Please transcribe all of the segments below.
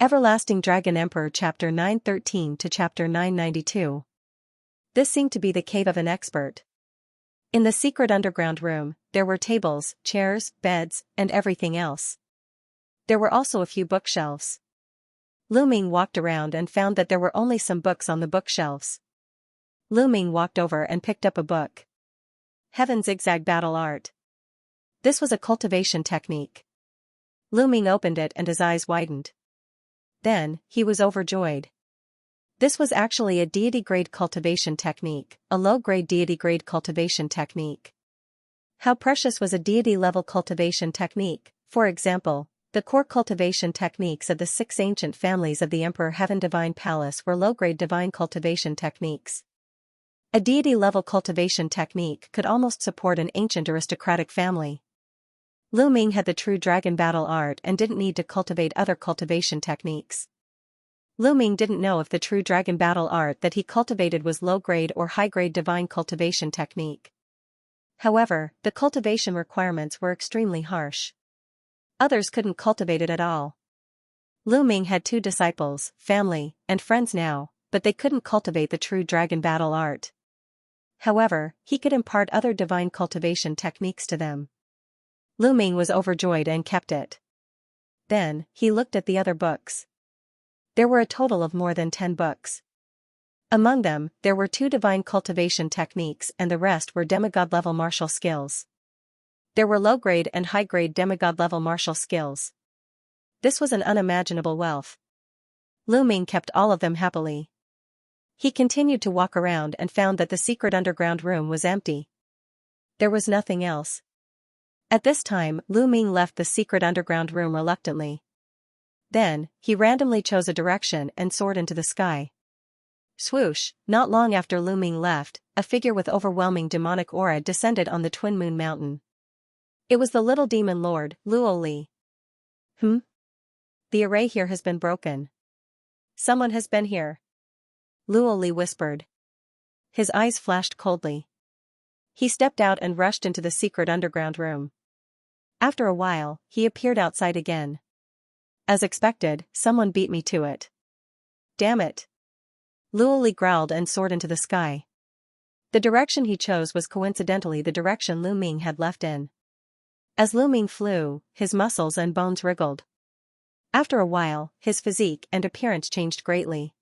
Everlasting Dragon Emperor Chapter 913 to Chapter 992. This seemed to be the cave of an expert. In the secret underground room, there were tables, chairs, beds, and everything else. There were also a few bookshelves. Lu Ming walked around and found that there were only some books on the bookshelves. Lu Ming walked over and picked up a book. Heaven Zigzag Battle Art. This was a cultivation technique. Lu Ming opened it and his eyes widened. Then, he was overjoyed. This was actually a deity-grade cultivation technique, a low-grade deity-grade cultivation technique. How precious was a deity-level cultivation technique? For example, the core cultivation techniques of the 6 ancient families of the Emperor Heaven Divine Palace were low-grade divine cultivation techniques. A deity-level cultivation technique could almost support an ancient aristocratic family. Lu Ming had the true dragon battle art and didn't need to cultivate other cultivation techniques. Lu Ming didn't know if the true dragon battle art that he cultivated was low-grade or high-grade divine cultivation technique. However, the cultivation requirements were extremely harsh. Others couldn't cultivate it at all. Lu Ming had 2 disciples, family, and friends now, but they couldn't cultivate the true dragon battle art. However, he could impart other divine cultivation techniques to them. Lu Ming was overjoyed and kept it. Then, he looked at the other books. There were a total of more than 10 books. Among them, there were 2 divine cultivation techniques and the rest were demigod-level martial skills. There were low-grade and high-grade demigod-level martial skills. This was an unimaginable wealth. Lu Ming kept all of them happily. He continued to walk around and found that the secret underground room was empty. There was nothing else. At this time, Lu Ming left the secret underground room reluctantly. Then, he randomly chose a direction and soared into the sky. Swoosh, not long after Lu Ming left, a figure with overwhelming demonic aura descended on the Twin Moon Mountain. It was the little demon lord, Luo Li. The array here has been broken. Someone has been here. Luo Li whispered. His eyes flashed coldly. He stepped out and rushed into the secret underground room. After a while, he appeared outside again. As expected, someone beat me to it. Damn it. Luo Li growled and soared into the sky. The direction he chose was coincidentally the direction Lu Ming had left in. As Lu Ming flew, his muscles and bones wriggled. After a while, his physique and appearance changed greatly.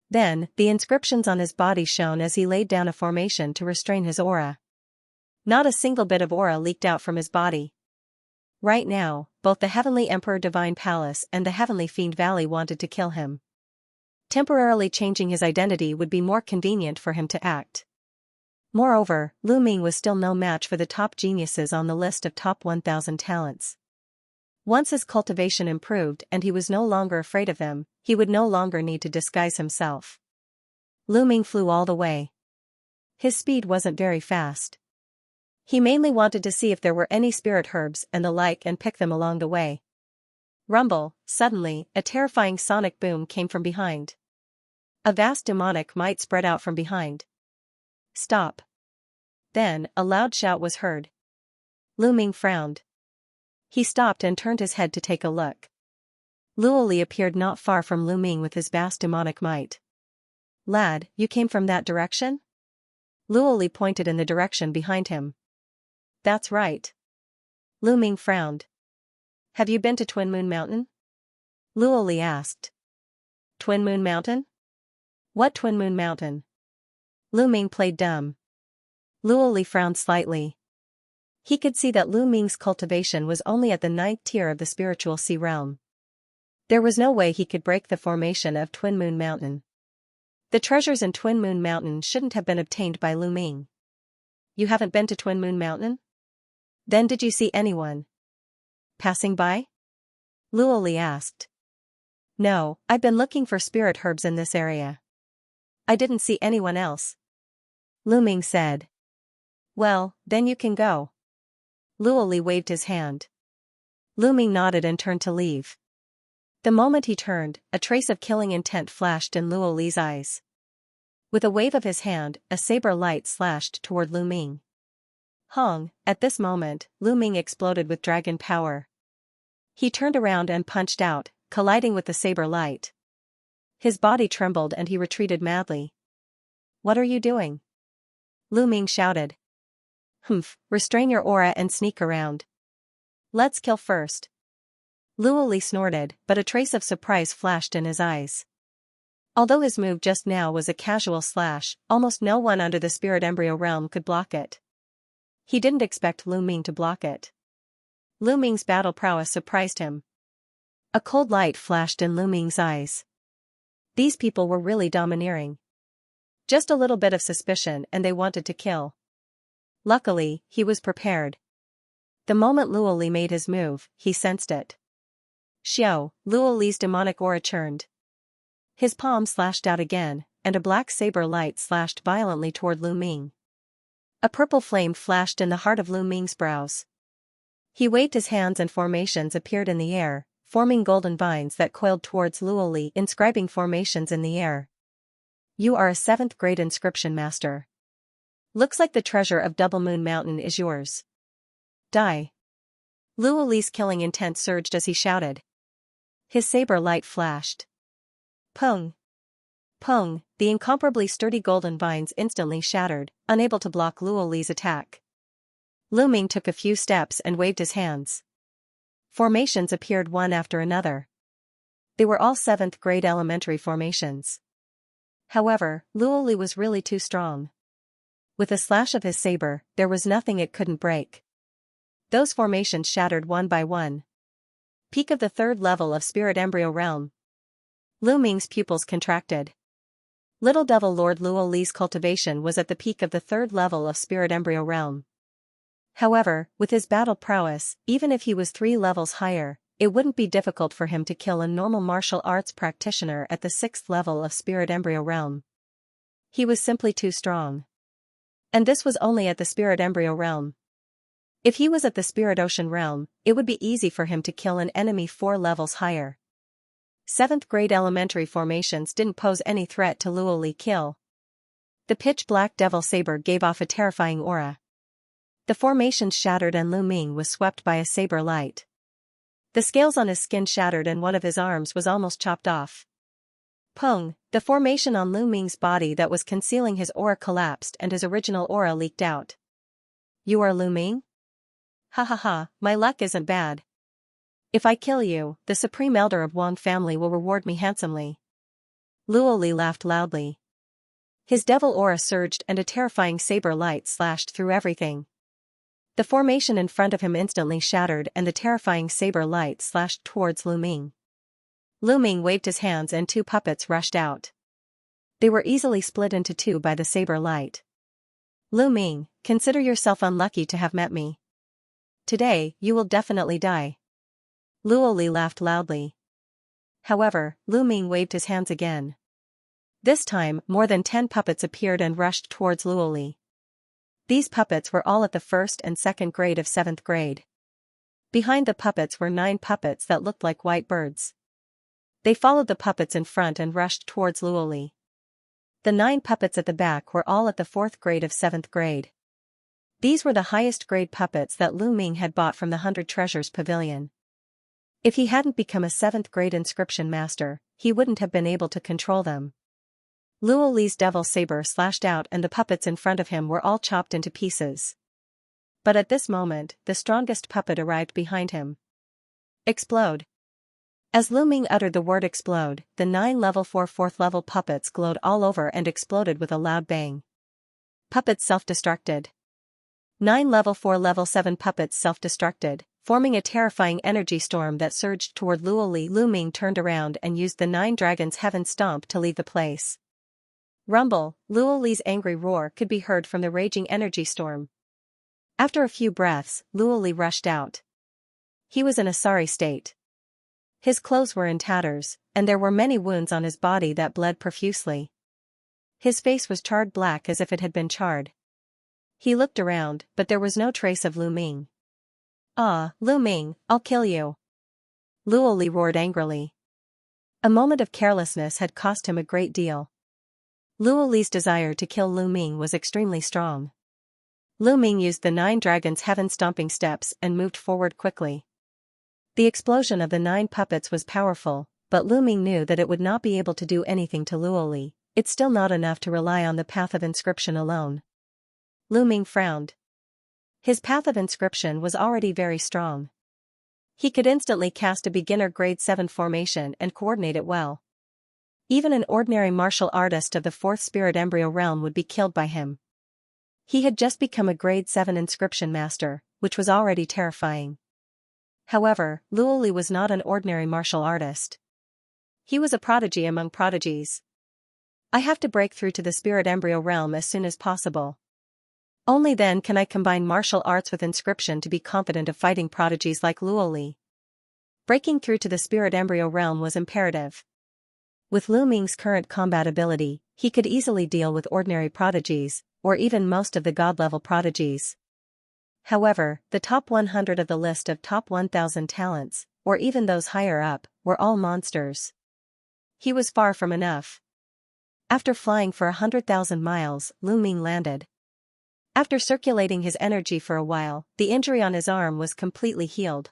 Then, the inscriptions on his body shone as he laid down a formation to restrain his aura. Not a single bit of aura leaked out from his body. Right now, both the Heavenly Emperor Divine Palace and the Heavenly Fiend Valley wanted to kill him. Temporarily changing his identity would be more convenient for him to act. Moreover, Lu Ming was still no match for the top geniuses on the list of top 1,000 talents. Once his cultivation improved and he was no longer afraid of them, he would no longer need to disguise himself. Lu Ming flew all the way. His speed wasn't very fast. He mainly wanted to see if there were any spirit herbs and the like and pick them along the way. Rumble, suddenly, a terrifying sonic boom came from behind. A vast demonic might spread out from behind. Stop. Then, a loud shout was heard. Lu Ming frowned. He stopped and turned his head to take a look. Luo Li appeared not far from Lu Ming with his vast demonic might. Lad, you came from that direction? Luo Li pointed in the direction behind him. That's right. Lu Ming frowned. Have you been to Twin Moon Mountain? Luo Li asked. Twin Moon Mountain? What Twin Moon Mountain? Lu Ming played dumb. Luo Li frowned slightly. He could see that Lu Ming's cultivation was only at the 9th tier of the spiritual sea realm. There was no way he could break the formation of Twin Moon Mountain. The treasures in Twin Moon Mountain shouldn't have been obtained by Lu Ming. You haven't been to Twin Moon Mountain? Then did you see anyone passing by? Luo Li asked. No, I've been looking for spirit herbs in this area. I didn't see anyone else. Lu Ming said. Well, then you can go. Luo Li waved his hand. Lu Ming nodded and turned to leave. The moment he turned, a trace of killing intent flashed in Luo Li's eyes. With a wave of his hand, a saber light slashed toward Lu Ming. Hong, at this moment, Lu Ming exploded with dragon power. He turned around and punched out, colliding with the saber light. His body trembled and he retreated madly. "What are you doing?" Lu Ming shouted. "Humph, restrain your aura and sneak around. Let's kill first." Luoli snorted, but a trace of surprise flashed in his eyes. Although his move just now was a casual slash, almost no one under the spirit embryo realm could block it. He didn't expect Lu Ming to block it. Lu Ming's battle prowess surprised him. A cold light flashed in Lu Ming's eyes. These people were really domineering. Just a little bit of suspicion and they wanted to kill. Luckily, he was prepared. The moment Luoli made his move, he sensed it. Xiao, Luoli's demonic aura churned. His palm slashed out again, and a black saber light slashed violently toward Lu Ming. A purple flame flashed in the heart of Lu Ming's brows. He waved his hands and formations appeared in the air, forming golden vines that coiled towards Luoli, inscribing formations in the air. "You are a 7th grade inscription master. Looks like the treasure of Double Moon Mountain is yours. Die." Luoli's killing intent surged as he shouted. His saber light flashed. Pung! Pung! The incomparably sturdy golden vines instantly shattered, unable to block Luoli's attack. Lu Ming took a few steps and waved his hands. Formations appeared one after another. They were all 7th grade elementary formations. However, Luoli was really too strong. With a slash of his saber, there was nothing it couldn't break. Those formations shattered one by one. Peak of the 3rd level of Spirit Embryo Realm. Lu Ming's pupils contracted. Little Devil Lord Luoli's cultivation was at the peak of the 3rd level of Spirit Embryo Realm. However, with his battle prowess, even if he was 3 levels higher, it wouldn't be difficult for him to kill a normal martial arts practitioner at the 6th level of Spirit Embryo Realm. He was simply too strong. And this was only at the Spirit Embryo Realm. If he was at the Spirit Ocean Realm, it would be easy for him to kill an enemy 4 levels higher. 7th grade elementary formations didn't pose any threat to Luoli kill. The pitch-black devil saber gave off a terrifying aura. The formations shattered and Lu Ming was swept by a saber light. The scales on his skin shattered and one of his arms was almost chopped off. Pung! The formation on Lu Ming's body that was concealing his aura collapsed and his original aura leaked out. "You are Lu Ming? Ha ha ha, my luck isn't bad. If I kill you, the Supreme Elder of Wang family will reward me handsomely." Luoli laughed loudly. His devil aura surged and a terrifying saber light slashed through everything. The formation in front of him instantly shattered and the terrifying saber light slashed towards Lu Ming. Lu Ming waved his hands and 2 puppets rushed out. They were easily split into 2 by the saber light. "Lu Ming, consider yourself unlucky to have met me. Today, you will definitely die." Luoli laughed loudly. However, Lu Ming waved his hands again. This time, more than 10 puppets appeared and rushed towards Luoli. These puppets were all at the 1st and 2nd grade of 7th grade. Behind the puppets were 9 puppets that looked like white birds. They followed the puppets in front and rushed towards Luoli. The 9 puppets at the back were all at the 4th grade of 7th grade. These were the highest grade puppets that Lu Ming had bought from the 100 Treasures Pavilion. If he hadn't become a 7th grade inscription master, he wouldn't have been able to control them. Luoli's devil saber slashed out and the puppets in front of him were all chopped into pieces. But at this moment, the strongest puppet arrived behind him. "Explode." As Lu Ming uttered the word explode, the 9 level 4 4th level puppets glowed all over and exploded with a loud bang. Puppets self-destructed. 9 level 4 level 7 puppets self-destructed, forming a terrifying energy storm that surged toward Luoli. Lu Ming turned around and used the 9 Dragons Heaven Stomp to leave the place. Rumble! Luoli's angry roar could be heard from the raging energy storm. After a few breaths, Luoli rushed out. He was in a sorry state. His clothes were in tatters, and there were many wounds on his body that bled profusely. His face was charred black as if it had been charred. He looked around, but there was no trace of Lu Ming. "Ah, Lu Ming, I'll kill you!" Luoli roared angrily. A moment of carelessness had cost him a great deal. Luoli's desire to kill Lu Ming was extremely strong. Lu Ming used the 9 Dragons Heaven Stomping Steps and moved forward quickly. The explosion of the 9 puppets was powerful, but Lu Ming knew that it would not be able to do anything to Luoli. It's still not enough to rely on the path of inscription alone. Lu Ming frowned. His path of inscription was already very strong. He could instantly cast a beginner grade 7 formation and coordinate it well. Even an ordinary martial artist of the 4th spirit embryo realm would be killed by him. He had just become a grade 7 inscription master, which was already terrifying. However, Luoli was not an ordinary martial artist. He was a prodigy among prodigies. I have to break through to the spirit embryo realm as soon as possible. Only then can I combine martial arts with inscription to be confident of fighting prodigies like Luoli. Breaking through to the spirit embryo realm was imperative. With Lu Ming's current combat ability, he could easily deal with ordinary prodigies, or even most of the god-level prodigies. However, the top 100 of the list of top 1,000 talents, or even those higher up, were all monsters. He was far from enough. After flying for 100,000 miles, Lu Ming landed. After circulating his energy for a while, the injury on his arm was completely healed.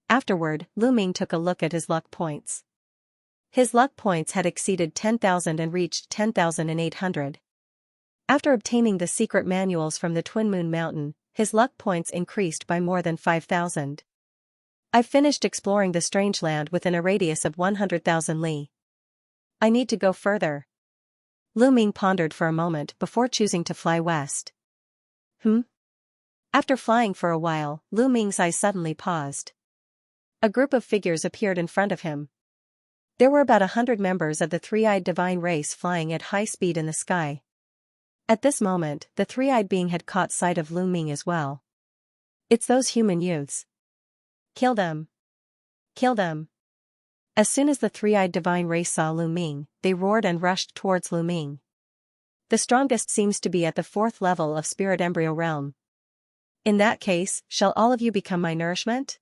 Afterward, Lu Ming took a look at his luck points. His luck points had exceeded 10,000 and reached 10,800. After obtaining the secret manuals from the Twin Moon Mountain, his luck points increased by more than 5,000. I've finished exploring the strange land within a radius of 100,000 li. I need to go further. Lu Ming pondered for a moment before choosing to fly west. After flying for a while, Lu Ming's eyes suddenly paused. A group of figures appeared in front of him. There were about 100 members of the three-eyed divine race flying at high speed in the sky. At this moment, the three-eyed being had caught sight of Lu Ming as well. It's those human youths. Kill them. Kill them. As soon as the three-eyed divine race saw Lu Ming, they roared and rushed towards Lu Ming. The strongest seems to be at the 4th level of spirit embryo realm. In that case, shall all of you become my nourishment?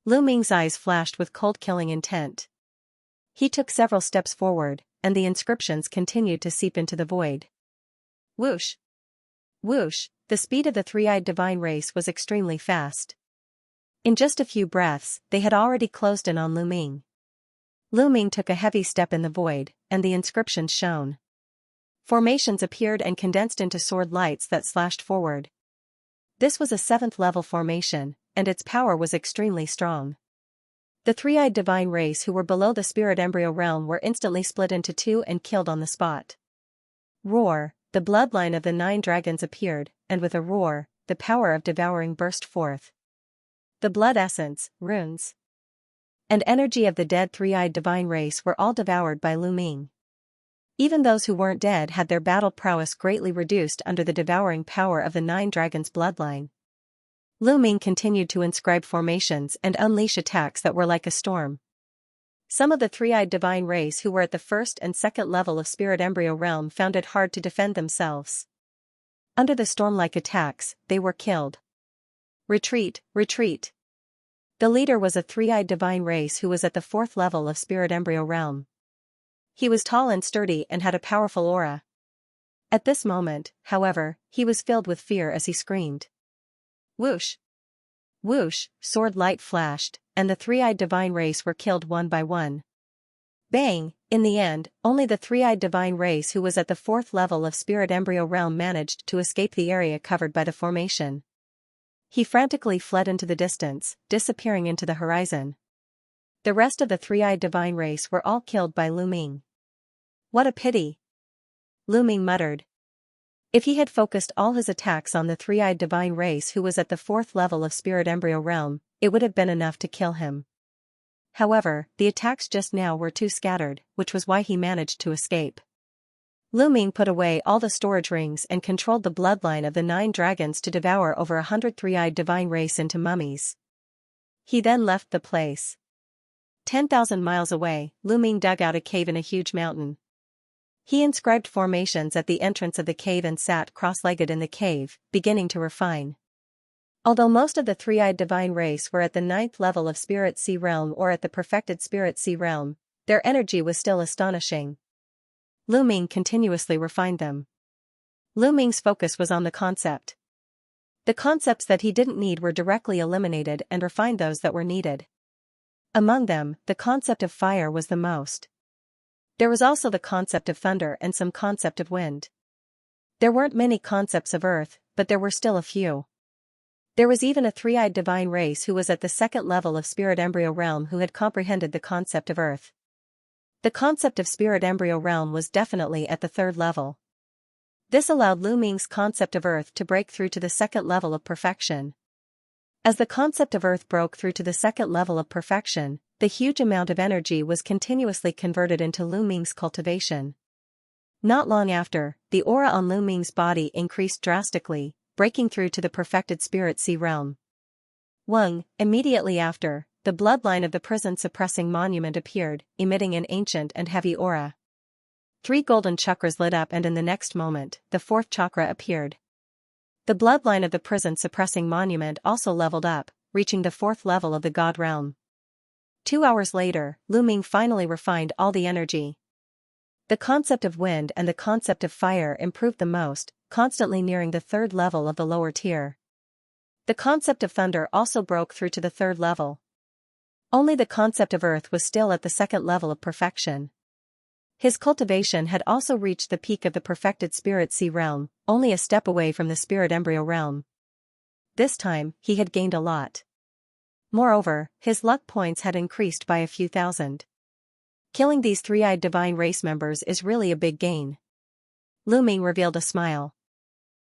Lu Ming's eyes flashed with cold killing intent. He took several steps forward, and the inscriptions continued to seep into the void. Whoosh! Whoosh! The speed of the three-eyed divine race was extremely fast. In just a few breaths, they had already closed in on Lu Ming. Lu Ming took a heavy step in the void, and the inscriptions shone. Formations appeared and condensed into sword lights that slashed forward. This was a 7th level formation, and its power was extremely strong. The three-eyed divine race who were below the spirit embryo realm were instantly split into 2 and killed on the spot. Roar! The bloodline of the 9 dragons appeared, and with a roar, the power of devouring burst forth. The blood essence, runes, and energy of the dead three-eyed divine race were all devoured by Lu Ming. Even those who weren't dead had their battle prowess greatly reduced under the devouring power of the 9 dragons' bloodline. Lu Ming continued to inscribe formations and unleash attacks that were like a storm. Some of the three-eyed divine race who were at the 1st and 2nd level of spirit embryo realm found it hard to defend themselves. Under the storm-like attacks, they were killed. Retreat, retreat. The leader was a three-eyed divine race who was at the 4th level of spirit embryo realm. He was tall and sturdy and had a powerful aura. At this moment, however, he was filled with fear as he screamed. Whoosh! Whoosh! Sword light flashed, and the three-eyed divine race were killed one by one. Bang! In the end, only the three-eyed divine race who was at the 4th level of spirit embryo realm managed to escape the area covered by the formation. He frantically fled into the distance, disappearing into the horizon. The rest of the three-eyed divine race were all killed by Lu Ming. What a pity! Lu Ming muttered. If he had focused all his attacks on the three-eyed divine race who was at the 4th level of spirit embryo realm, it would have been enough to kill him. However, the attacks just now were too scattered, which was why he managed to escape. Lu Ming put away all the storage rings and controlled the bloodline of the 9 dragons to devour over 100 three-eyed divine race into mummies. He then left the place. 10,000 miles away, Lu Ming dug out a cave in a huge mountain. He inscribed formations at the entrance of the cave and sat cross-legged in the cave, beginning to refine. Although most of the three-eyed divine race were at the 9th level of Spirit Sea Realm or at the perfected Spirit Sea Realm, their energy was still astonishing. Lu Ming continuously refined them. Lu Ming's focus was on the concept. The concepts that he didn't need were directly eliminated and refined those that were needed. Among them, the concept of fire was the most. There was also the concept of thunder and some concept of wind. There weren't many concepts of earth, but there were still a few. There was even a three-eyed divine race who was at the second level of spirit embryo realm who had comprehended the concept of earth. The concept of spirit embryo realm was definitely at the third level. This allowed Lu Ming's concept of earth to break through to the second level of perfection. As the concept of earth broke through to the second level of perfection, the huge amount of energy was continuously converted into Lu Ming's cultivation. Not long after, the aura on Lu Ming's body increased drastically, breaking through to the perfected spirit sea realm. Immediately after, the bloodline of the prison suppressing monument appeared, emitting an ancient and heavy aura. 3 golden chakras lit up, and in the next moment, the 4th chakra appeared. The bloodline of the prison suppressing monument also leveled up, reaching the 4th level of the god realm. 2 hours later, Lu Ming finally refined all the energy. The concept of wind and the concept of fire improved the most, constantly nearing the 3rd level of the lower tier. The concept of thunder also broke through to the 3rd level. Only the concept of earth was still at the 2nd level of perfection. His cultivation had also reached the peak of the perfected spirit sea realm, only a step away from the spirit embryo realm. This time, he had gained a lot. Moreover, his luck points had increased by a few thousand. Killing these three-eyed divine race members is really a big gain. Lu Ming revealed a smile.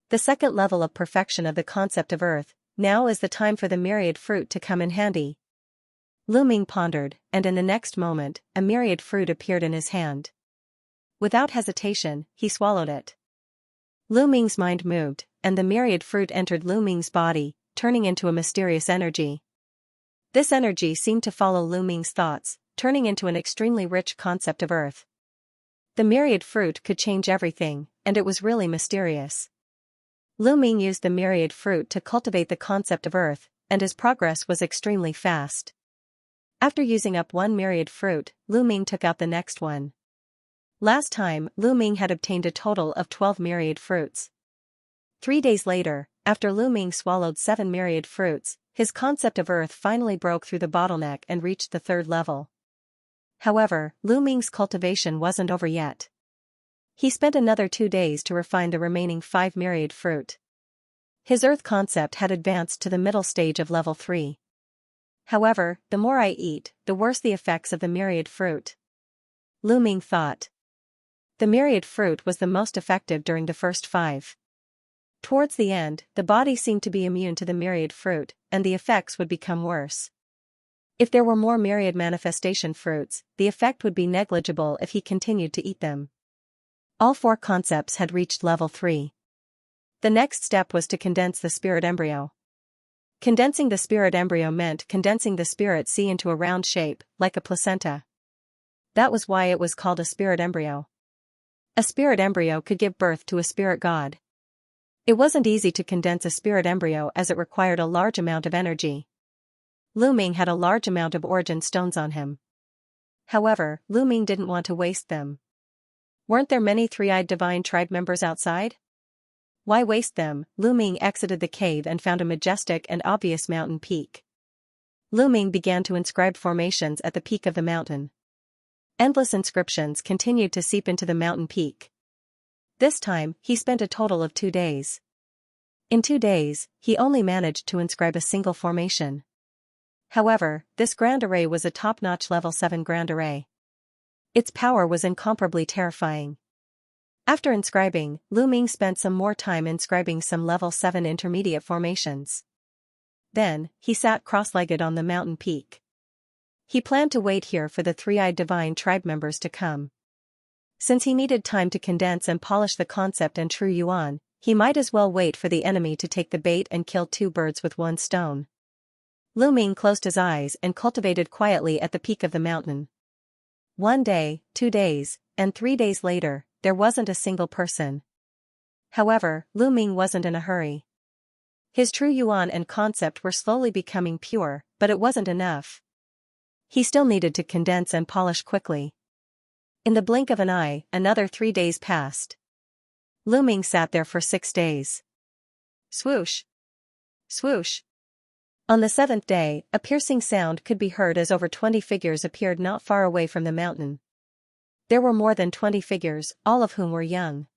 The 2nd level of perfection of the concept of earth, now is the time for the myriad fruit to come in handy. Lu Ming pondered, and in the next moment, a myriad fruit appeared in his hand. Without hesitation, he swallowed it. Lu Ming's mind moved, and the myriad fruit entered Lu Ming's body, turning into a mysterious energy. This energy seemed to follow Lu Ming's thoughts, turning into an extremely rich concept of earth. The myriad fruit could change everything, and it was really mysterious. Lu Ming used the myriad fruit to cultivate the concept of earth, and his progress was extremely fast. After using up one myriad fruit, Lu Ming took out the next one. Last time, Lu Ming had obtained a total of 12 myriad fruits. 3 days later, after Lu Ming swallowed 7 myriad fruits, his concept of earth finally broke through the bottleneck and reached the 3rd level. However, Lu Ming's cultivation wasn't over yet. He spent another 2 days to refine the remaining 5 myriad fruit. His earth concept had advanced to the middle stage of level 3. However, the more I eat, the worse the effects of the myriad fruit. Lu Ming thought. The myriad fruit was the most effective during the first 5. Towards the end, the body seemed to be immune to the myriad fruit, and the effects would become worse. If there were more myriad manifestation fruits, the effect would be negligible if he continued to eat them. All 4 concepts had reached level 3. The next step was to condense the spirit embryo. Condensing the spirit embryo meant condensing the spirit sea into a round shape, like a placenta. That was why it was called a spirit embryo. A spirit embryo could give birth to a spirit god. It wasn't easy to condense a spirit embryo as it required a large amount of energy. Lu Ming had a large amount of origin stones on him. However, Lu Ming didn't want to waste them. Weren't there many three-eyed divine tribe members outside? Why waste them? Lu Ming exited the cave and found a majestic and obvious mountain peak. Lu Ming began to inscribe formations at the peak of the mountain. Endless inscriptions continued to seep into the mountain peak. This time, he spent a total of 2 days. In 2 days, he only managed to inscribe a single formation. However, this grand array was a top-notch level 7 grand array. Its power was incomparably terrifying. After inscribing, Lu Ming spent some more time inscribing some level 7 intermediate formations. Then, he sat cross-legged on the mountain peak. He planned to wait here for the three-eyed divine tribe members to come. Since he needed time to condense and polish the concept and true yuan, he might as well wait for the enemy to take the bait and kill 2 birds with 1 stone. Lu Ming closed his eyes and cultivated quietly at the peak of the mountain. 1 day, 2 days, and 3 days later, there wasn't a single person. However, Lu Ming wasn't in a hurry. His true yuan and concept were slowly becoming pure, but it wasn't enough. He still needed to condense and polish quickly. In the blink of an eye, another 3 days passed. Lu Ming sat there for 6 days. Swoosh! Swoosh! On the seventh day, a piercing sound could be heard as over 20 figures appeared not far away from the mountain. There were more than 20 figures, all of whom were young.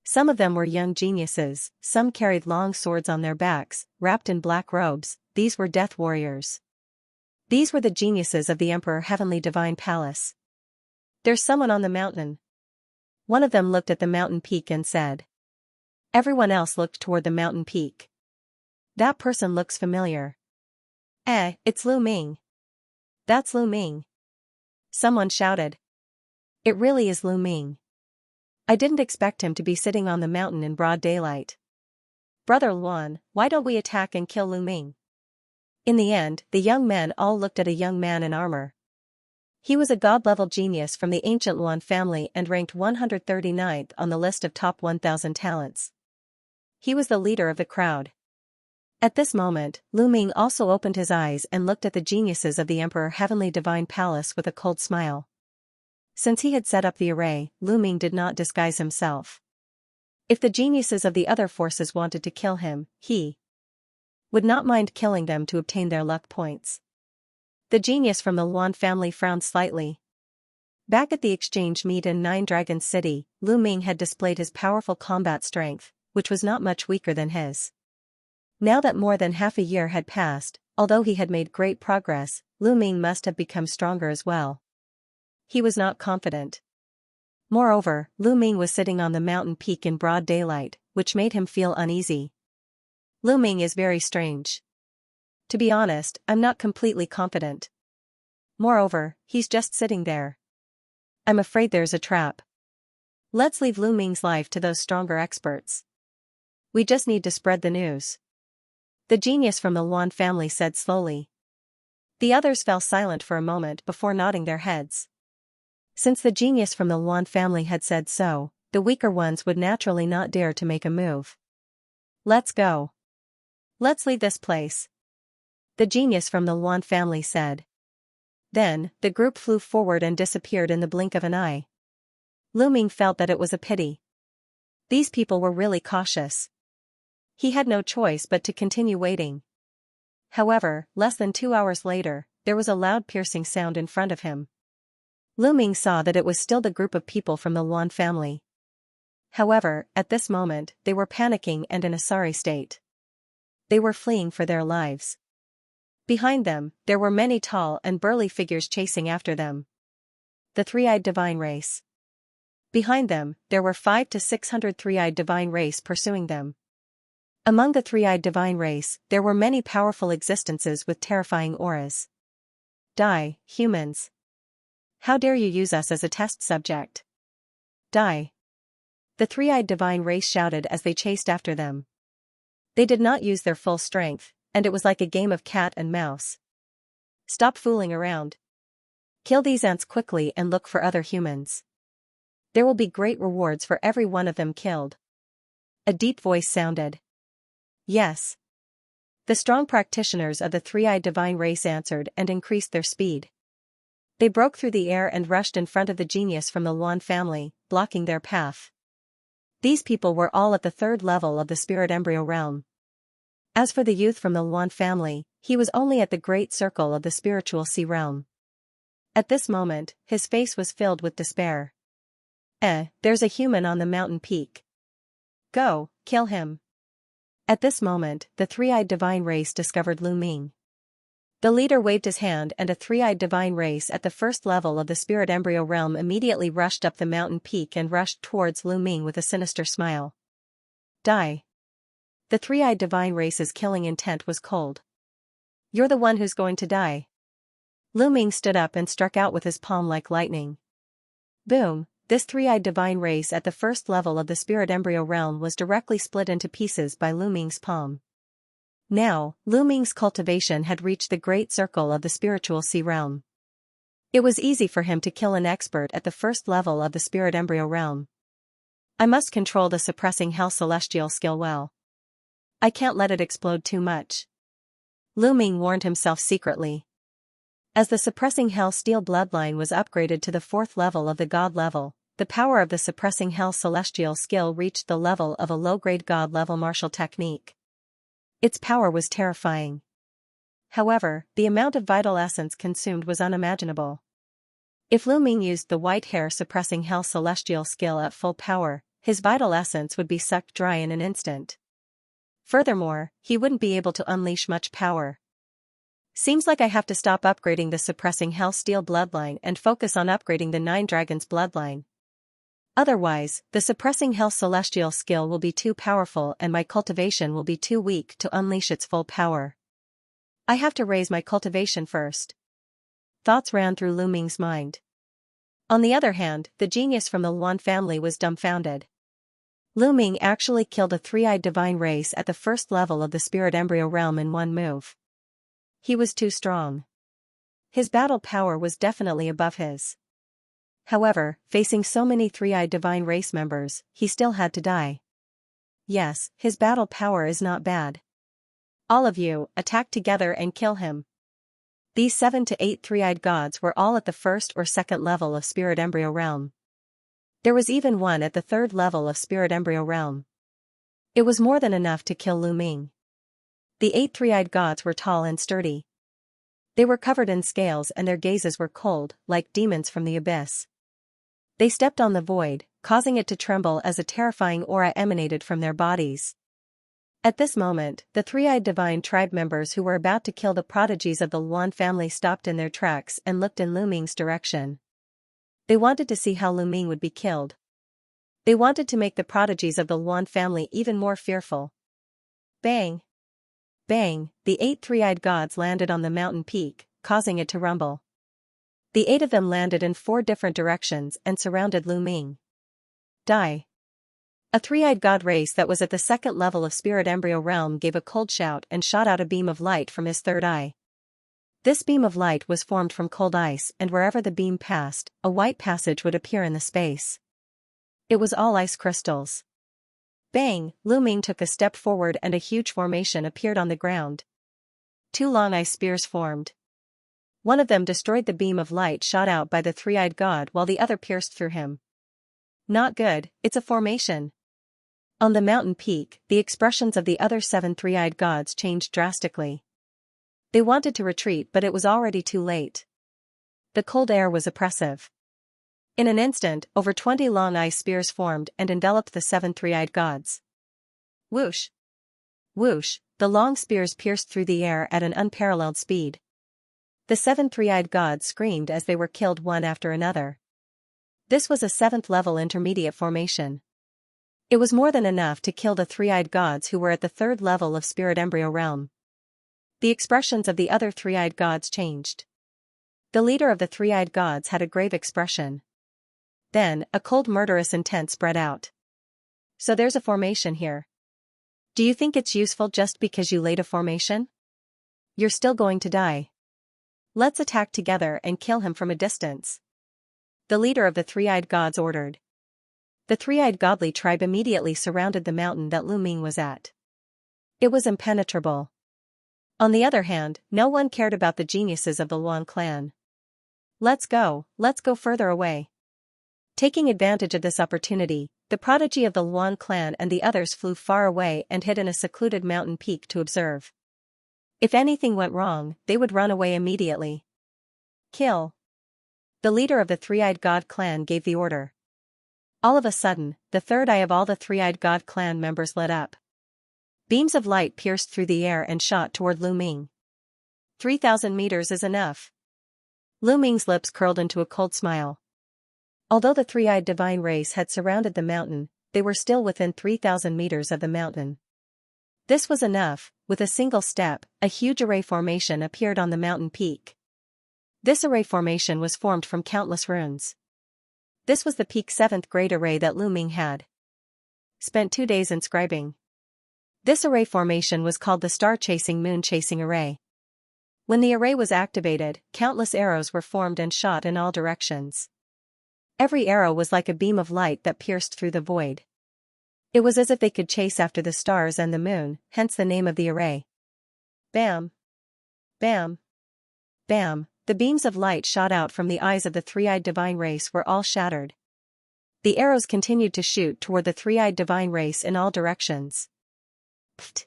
Some of them were young geniuses, some carried long swords on their backs, wrapped in black robes. These were death warriors. These were the geniuses of the Emperor Heavenly Divine Palace. "There's someone on the mountain." One of them looked at the mountain peak and said. Everyone else looked toward the mountain peak. "That person looks familiar." It's Lu Ming." "That's Lu Ming." Someone shouted. "It really is Lu Ming. I didn't expect him to be sitting on the mountain in broad daylight. Brother Luan, why don't we attack and kill Lu Ming?" In the end, the young men all looked at a young man in armor. He was a god-level genius from the ancient Luan family and ranked 139th on the list of top 1,000 talents. He was the leader of the crowd. At this moment, Lu Ming also opened his eyes and looked at the geniuses of the Emperor Heavenly Divine Palace with a cold smile. Since he had set up the array, Lu Ming did not disguise himself. If the geniuses of the other forces wanted to kill him, he would not mind killing them to obtain their luck points. The genius from the Luan family frowned slightly. Back at the exchange meet in Nine Dragons City, Lu Ming had displayed his powerful combat strength, which was not much weaker than his. Now that more than half a year had passed, although he had made great progress, Lu Ming must have become stronger as well. He was not confident. Moreover, Lu Ming was sitting on the mountain peak in broad daylight, which made him feel uneasy. Lu Ming is very strange. To be honest, I'm not completely confident. Moreover, he's just sitting there. I'm afraid there's a trap. Let's leave Lu Ming's life to those stronger experts. We just need to spread the news." The genius from the Luan family said slowly. The others fell silent for a moment before nodding their heads. Since the genius from the Luan family had said so, the weaker ones would naturally not dare to make a move. "Let's go. Let's leave this place," the genius from the Luan family said. Then, the group flew forward and disappeared in the blink of an eye. Lu Ming felt that it was a pity. These people were really cautious. He had no choice but to continue waiting. However, less than 2 hours later, there was a loud piercing sound in front of him. Lu Ming saw that it was still the group of people from the Luan family. However, at this moment, they were panicking and in a sorry state. They were fleeing for their lives. Behind them, there were many tall and burly figures chasing after them. The three-eyed divine race. Behind them, there were 500 to 600 three-eyed divine race pursuing them. Among the three-eyed divine race, there were many powerful existences with terrifying auras. "Die, humans. How dare you use us as a test subject? Die!" The three-eyed divine race shouted as they chased after them. They did not use their full strength, and it was like a game of cat and mouse. "Stop fooling around. Kill these ants quickly and look for other humans. There will be great rewards for every one of them killed." A deep voice sounded. "Yes." The strong practitioners of the three-eyed divine race answered and increased their speed. They broke through the air and rushed in front of the genius from the Luan family, blocking their path. These people were all at the 3rd level of the spirit embryo realm. As for the youth from the Luan family, he was only at the great circle of the spiritual sea realm. At this moment, his face was filled with despair. There's a human on the mountain peak. Go, kill him." At this moment, the three-eyed divine race discovered Lu Ming. The leader waved his hand and a three-eyed divine race at the 1st level of the spirit embryo realm immediately rushed up the mountain peak and rushed towards Lu Ming with a sinister smile. "Die." The three-eyed divine race's killing intent was cold. "You're the one who's going to die." Lu Ming stood up and struck out with his palm like lightning. Boom! This three-eyed divine race at the 1st level of the spirit embryo realm was directly split into pieces by Lu Ming's palm. Now, Lu Ming's cultivation had reached the great circle of the spiritual sea realm. It was easy for him to kill an expert at the 1st level of the spirit embryo realm. I must control the suppressing hell celestial skill well. I can't let it explode too much. Lu Ming warned himself secretly. As the suppressing hell steel bloodline was upgraded to the 4th level of the god level, the power of the suppressing hell celestial skill reached the level of a low-grade god level martial technique. Its power was terrifying. However, the amount of vital essence consumed was unimaginable. If Lu Ming used the white hair suppressing hell celestial skill at full power, his vital essence would be sucked dry in an instant. Furthermore, he wouldn't be able to unleash much power. Seems like I have to stop upgrading the suppressing hell steel bloodline and focus on upgrading the Nine Dragons bloodline. Otherwise, the suppressing hell celestial skill will be too powerful and my cultivation will be too weak to unleash its full power. I have to raise my cultivation first. Thoughts ran through Lu Ming's mind. On the other hand, the genius from the Luan family was dumbfounded. Lu Ming actually killed a three-eyed divine race at the first level of the spirit embryo realm in one move. He was too strong. His battle power was definitely above his. However, facing so many three-eyed divine race members, he still had to die. Yes, his battle power is not bad. All of you, attack together and kill him. These 7 to 8 three-eyed gods were all at the first or second level of spirit embryo realm. There was even one at the third level of spirit embryo realm. It was more than enough to kill Lu Ming. The 8 three-eyed gods were tall and sturdy. They were covered in scales and their gazes were cold, like demons from the abyss. They stepped on the void, causing it to tremble as a terrifying aura emanated from their bodies. At this moment, the three-eyed divine tribe members who were about to kill the prodigies of the Luan family stopped in their tracks and looked in Lu Ming's direction. They wanted to see how Lu Ming would be killed. They wanted to make the prodigies of the Luan family even more fearful. Bang! Bang! The 8 three-eyed gods landed on the mountain peak, causing it to rumble. The 8 of them landed in 4 different directions and surrounded Lu Ming. Die! A three-eyed god race that was at the second level of spirit embryo realm gave a cold shout and shot out a beam of light from his third eye. This beam of light was formed from cold ice and wherever the beam passed, a white passage would appear in the space. It was all ice crystals. Bang! Lu Ming took a step forward and a huge formation appeared on the ground. 2 long ice spears formed. One of them destroyed the beam of light shot out by the three-eyed god while the other pierced through him. Not good, it's a formation. On the mountain peak, the expressions of the other 7 three-eyed gods changed drastically. They wanted to retreat but it was already too late. The cold air was oppressive. In an instant, over 20 long ice spears formed and enveloped the 7 three-eyed gods. Whoosh! Whoosh! The long spears pierced through the air at an unparalleled speed. The 7 three-eyed gods screamed as they were killed one after another. This was a 7th-level intermediate formation. It was more than enough to kill the three-eyed gods who were at the 3rd level of spirit embryo realm. The expressions of the other three-eyed gods changed. The leader of the three-eyed gods had a grave expression. Then, a cold murderous intent spread out. So there's a formation here. Do you think it's useful just because you laid a formation? You're still going to die. Let's attack together and kill him from a distance. The leader of the three-eyed gods ordered. The three-eyed godly tribe immediately surrounded the mountain that Lu Ming was at. It was impenetrable. On the other hand, no one cared about the geniuses of the Luan clan. Let's go further away. Taking advantage of this opportunity, the prodigy of the Luan clan and the others flew far away and hid in a secluded mountain peak to observe. If anything went wrong, they would run away immediately. Kill! The leader of the three-eyed god clan gave the order. All of a sudden, the third eye of all the three-eyed god clan members lit up. Beams of light pierced through the air and shot toward Lu Ming. 3,000 meters is enough. Lu Ming's lips curled into a cold smile. Although the three-eyed divine race had surrounded the mountain, they were still within 3,000 meters of the mountain. This was enough. With a single step, a huge array formation appeared on the mountain peak. This array formation was formed from countless runes. This was the peak 7th grade array that Lu Ming had spent 2 days inscribing. This array formation was called the Star-Chasing Moon-Chasing Array. When the array was activated, countless arrows were formed and shot in all directions. Every arrow was like a beam of light that pierced through the void. It was as if they could chase after the stars and the moon, hence the name of the array. Bam! Bam! Bam! The beams of light shot out from the eyes of the three-eyed divine race were all shattered. The arrows continued to shoot toward the three-eyed divine race in all directions. Pft!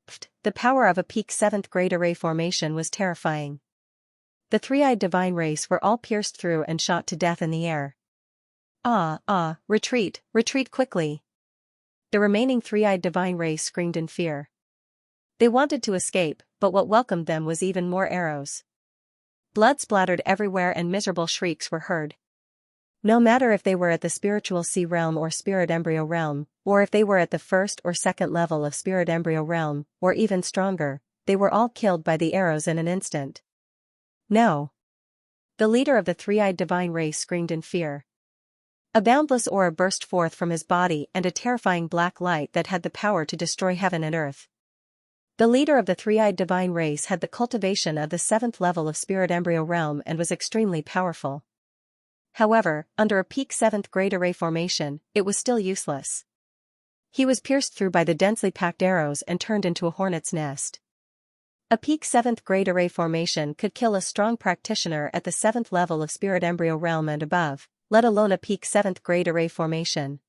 Pft! the power of a peak 7th grade array formation was terrifying. The three-eyed divine race were all pierced through and shot to death in the air. Retreat, retreat quickly. The remaining three-eyed divine race screamed in fear. They wanted to escape, but what welcomed them was even more arrows. Blood splattered everywhere and miserable shrieks were heard. No matter if they were at the spiritual sea realm or spirit embryo realm, or if they were at the first or second level of spirit embryo realm, or even stronger, they were all killed by the arrows in an instant. No. The leader of the three-eyed divine race screamed in fear. A boundless aura burst forth from his body and a terrifying black light that had the power to destroy heaven and earth. The leader of the three-eyed divine race had the cultivation of the 7th level of spirit embryo realm and was extremely powerful. However, under a peak 7th grade array formation, it was still useless. He was pierced through by the densely packed arrows and turned into a hornet's nest. A peak 7th grade array formation could kill a strong practitioner at the 7th level of spirit embryo realm and above, let alone a peak 7th grade array formation.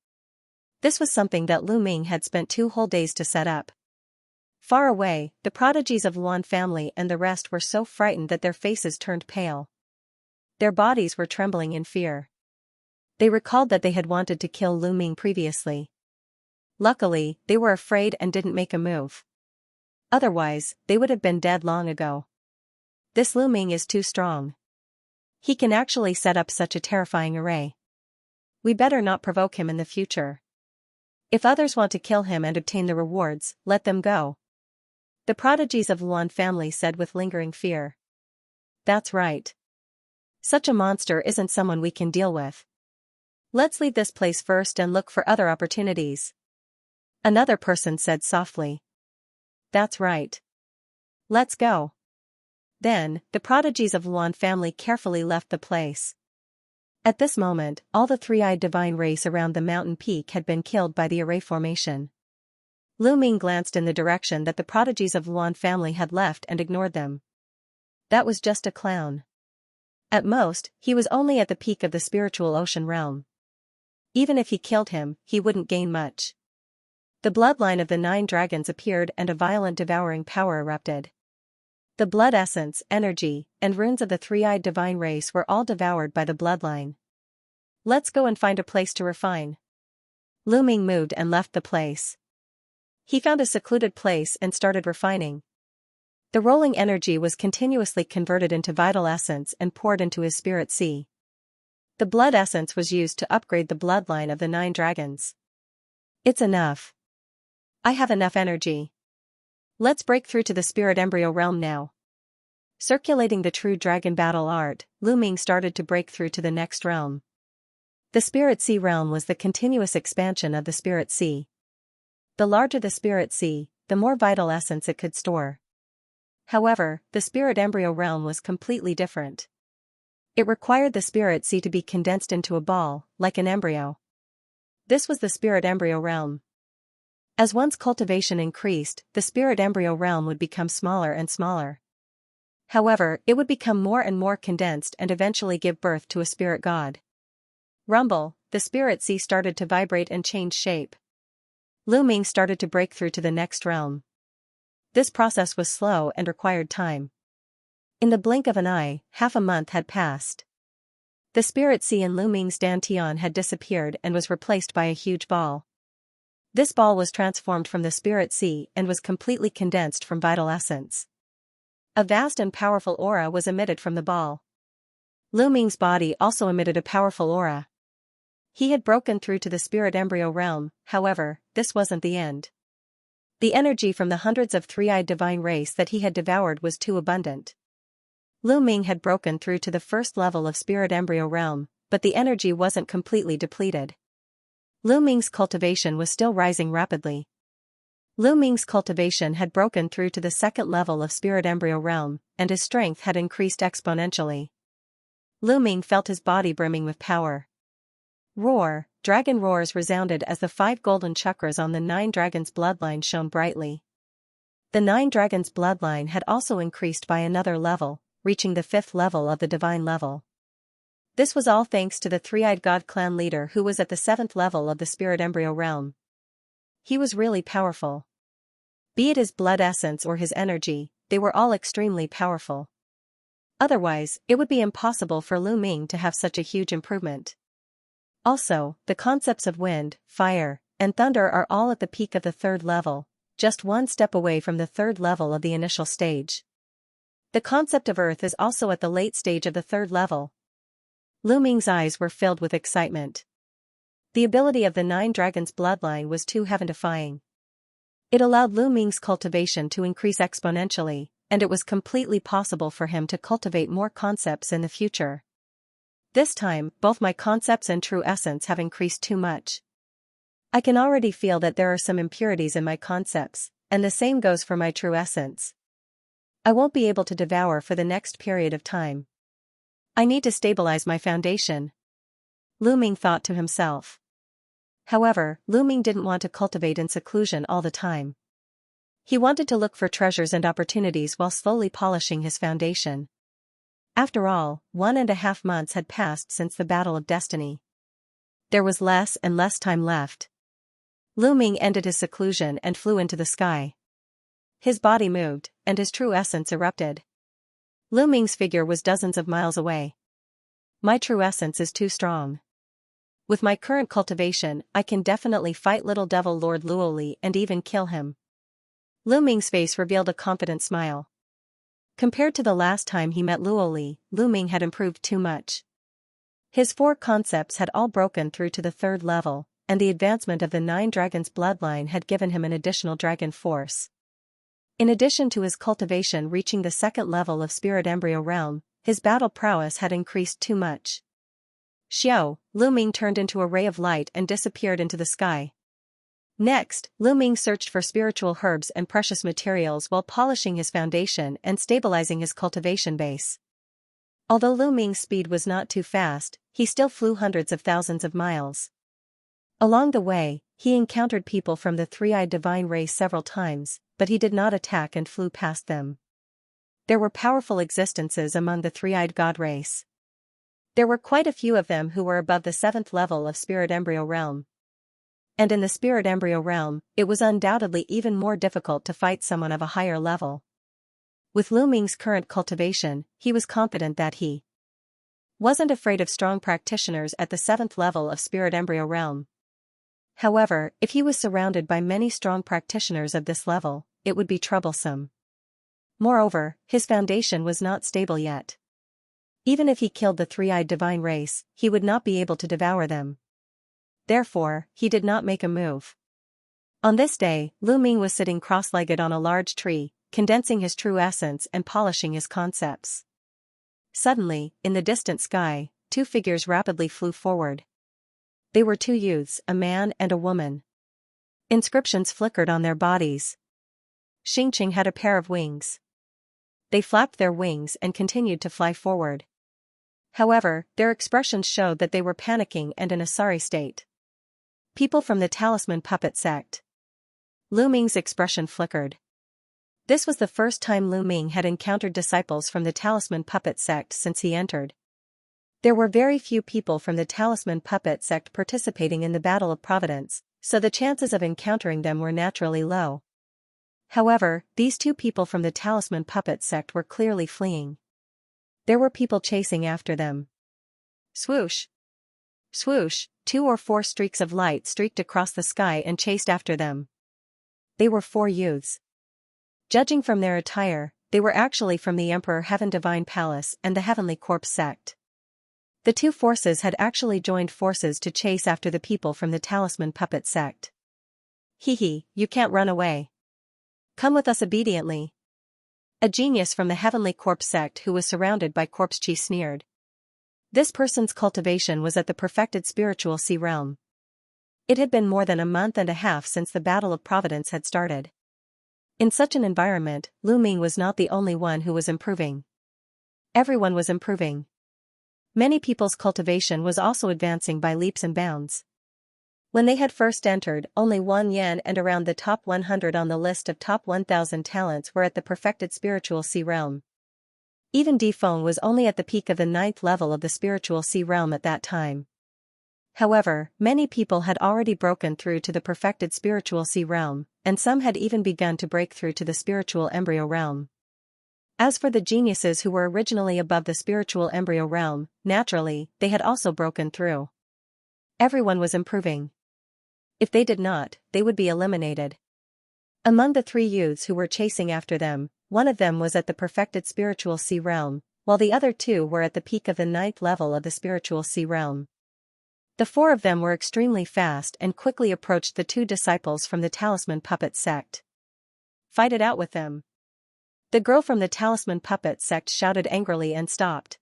This was something that Lu Ming had spent 2 whole days to set up. Far away, the prodigies of Luan family and the rest were so frightened that their faces turned pale. Their bodies were trembling in fear. They recalled that they had wanted to kill Lu Ming previously. Luckily, they were afraid and didn't make a move. Otherwise, they would have been dead long ago. This Lu Ming is too strong. He can actually set up such a terrifying array. We better not provoke him in the future. If others want to kill him and obtain the rewards, let them go. The prodigies of Luan family said with lingering fear. That's right. Such a monster isn't someone we can deal with. Let's leave this place first and look for other opportunities. Another person said softly. That's right. Let's go. Then, the prodigies of Luan family carefully left the place. At this moment, all the three-eyed divine race around the mountain peak had been killed by the array formation. Lu Ming glanced in the direction that the prodigies of Luan family had left and ignored them. That was just a clown. At most, he was only at the peak of the spiritual ocean realm. Even if he killed him, he wouldn't gain much. The bloodline of the 9 dragons appeared and a violent devouring power erupted. The blood essence, energy, and runes of the three-eyed divine race were all devoured by the bloodline. Let's go and find a place to refine. Lu Ming moved and left the place. He found a secluded place and started refining. The rolling energy was continuously converted into vital essence and poured into his spirit sea. The blood essence was used to upgrade the bloodline of the 9 dragons. It's enough. I have enough energy. Let's break through to the spirit embryo realm now. Circulating the true dragon battle art, Lu Ming started to break through to the next realm. The spirit sea realm was the continuous expansion of the spirit sea. The larger the spirit sea, the more vital essence it could store. However, the spirit embryo realm was completely different. It required the spirit sea to be condensed into a ball, like an embryo. This was the spirit embryo realm. As one's cultivation increased, the spirit embryo realm would become smaller and smaller. However, it would become more and more condensed and eventually give birth to a spirit god. Rumble, the spirit sea started to vibrate and change shape. Lu Ming started to break through to the next realm. This process was slow and required time. In the blink of an eye, half a month had passed. The spirit sea in Lu Ming's dantian had disappeared and was replaced by a huge ball. This ball was transformed from the spirit sea and was completely condensed from vital essence. A vast and powerful aura was emitted from the ball. Lu Ming's body also emitted a powerful aura. He had broken through to the spirit embryo realm, however, this wasn't the end. The energy from the hundreds of three-eyed divine race that he had devoured was too abundant. Lu Ming had broken through to the first level of spirit embryo realm, but the energy wasn't completely depleted. Lu Ming's cultivation was still rising rapidly. Lu Ming's cultivation had broken through to the second level of spirit embryo realm, and his strength had increased exponentially. Lu Ming felt his body brimming with power. Roar, dragon roars resounded as the 5 golden chakras on the 9 dragons' bloodline shone brightly. The 9 dragons' bloodline had also increased by another level, reaching the 5th level of the divine level. This was all thanks to the three-eyed god clan leader who was at the 7th level of the spirit embryo realm. He was really powerful. Be it his blood essence or his energy, they were all extremely powerful. Otherwise, it would be impossible for Lu Ming to have such a huge improvement. Also, the concepts of wind, fire, and thunder are all at the peak of the third level, just one step away from the third level of the initial stage. The concept of earth is also at the late stage of the third level. Lu Ming's eyes were filled with excitement. The ability of the 9 dragons bloodline was too heaven-defying. It allowed Lu Ming's cultivation to increase exponentially, and it was completely possible for him to cultivate more concepts in the future. This time, both my concepts and true essence have increased too much. I can already feel that there are some impurities in my concepts, and the same goes for my true essence. I won't be able to devour for the next period of time. I need to stabilize my foundation, Lu Ming thought to himself. However, Lu Ming didn't want to cultivate in seclusion all the time. He wanted to look for treasures and opportunities while slowly polishing his foundation. After all, 1.5 months had passed since the Battle of Destiny. There was less and less time left. Lu Ming ended his seclusion and flew into the sky. His body moved, and his true essence erupted. Lu Ming's figure was dozens of miles away. My true essence is too strong. With my current cultivation, I can definitely fight Little Devil Lord Luoli and even kill him. Lu Ming's face revealed a confident smile. Compared to the last time he met Luoli, Lu Ming had improved too much. His 4 concepts had all broken through to the 3rd level, and the advancement of the 9 dragons bloodline had given him an additional dragon force. In addition to his cultivation reaching the 2nd level of spirit embryo realm, his battle prowess had increased too much. Xiao, Lu Ming turned into a ray of light and disappeared into the sky. Next, Lu Ming searched for spiritual herbs and precious materials while polishing his foundation and stabilizing his cultivation base. Although Lu Ming's speed was not too fast, he still flew hundreds of thousands of miles. Along the way, he encountered people from the 3-eyed divine race several times, but he did not attack and flew past them. There were powerful existences among the 3-eyed god race. There were quite a few of them who were above the 7th level of spirit embryo realm. And in the spirit embryo realm, it was undoubtedly even more difficult to fight someone of a higher level. With Lu Ming's current cultivation, he was confident that he wasn't afraid of strong practitioners at the 7th level of spirit embryo realm. However, if he was surrounded by many strong practitioners of this level, it would be troublesome. Moreover, his foundation was not stable yet. Even if he killed the 3-eyed divine race, he would not be able to devour them. Therefore, he did not make a move. On this day, Lu Ming was sitting cross-legged on a large tree, condensing his true essence and polishing his concepts. Suddenly, in the distant sky, 2 figures rapidly flew forward. They were 2 youths, a man and a woman. Inscriptions flickered on their bodies. Xianxia had a pair of wings. They flapped their wings and continued to fly forward. However, their expressions showed that they were panicking and in a sorry state. People from the Talisman Puppet Sect. Lu Ming's expression flickered. This was the first time Lu Ming had encountered disciples from the Talisman Puppet Sect since he entered. There were very few people from the Talisman Puppet Sect participating in the Battle of Providence, so the chances of encountering them were naturally low. However, these 2 people from the Talisman Puppet Sect were clearly fleeing. There were people chasing after them. Swoosh! Swoosh! 2 or 4 streaks of light streaked across the sky and chased after them. They were 4 youths. Judging from their attire, they were actually from the Emperor Heaven Divine Palace and the Heavenly Corpse Sect. The 2 forces had actually joined forces to chase after the people from the Talisman Puppet Sect. Hee, you can't run away. Come with us obediently. A genius from the Heavenly Corpse Sect who was surrounded by Corpse Chi sneered. This person's cultivation was at the perfected spiritual sea realm. It had been more than a month and a half since the Battle of Providence had started. In such an environment, Lu Ming was not the only one who was improving. Everyone was improving. Many people's cultivation was also advancing by leaps and bounds. When they had first entered, only Wang Yan and around the top 100 on the list of top 1,000 talents were at the perfected spiritual sea realm. Even Di Feng was only at the peak of the 9th level of the spiritual sea realm at that time. However, many people had already broken through to the perfected spiritual sea realm, and some had even begun to break through to the spiritual embryo realm. As for the geniuses who were originally above the spiritual embryo realm, naturally, they had also broken through. Everyone was improving. If they did not, they would be eliminated. Among the 3 youths who were chasing after them, one of them was at the perfected spiritual sea realm, while the other 2 were at the peak of the 9th level of the spiritual sea realm. The 4 of them were extremely fast and quickly approached the 2 disciples from the Talisman Puppet sect. "Fight it out with them." The girl from the Talisman Puppet sect shouted angrily and stopped.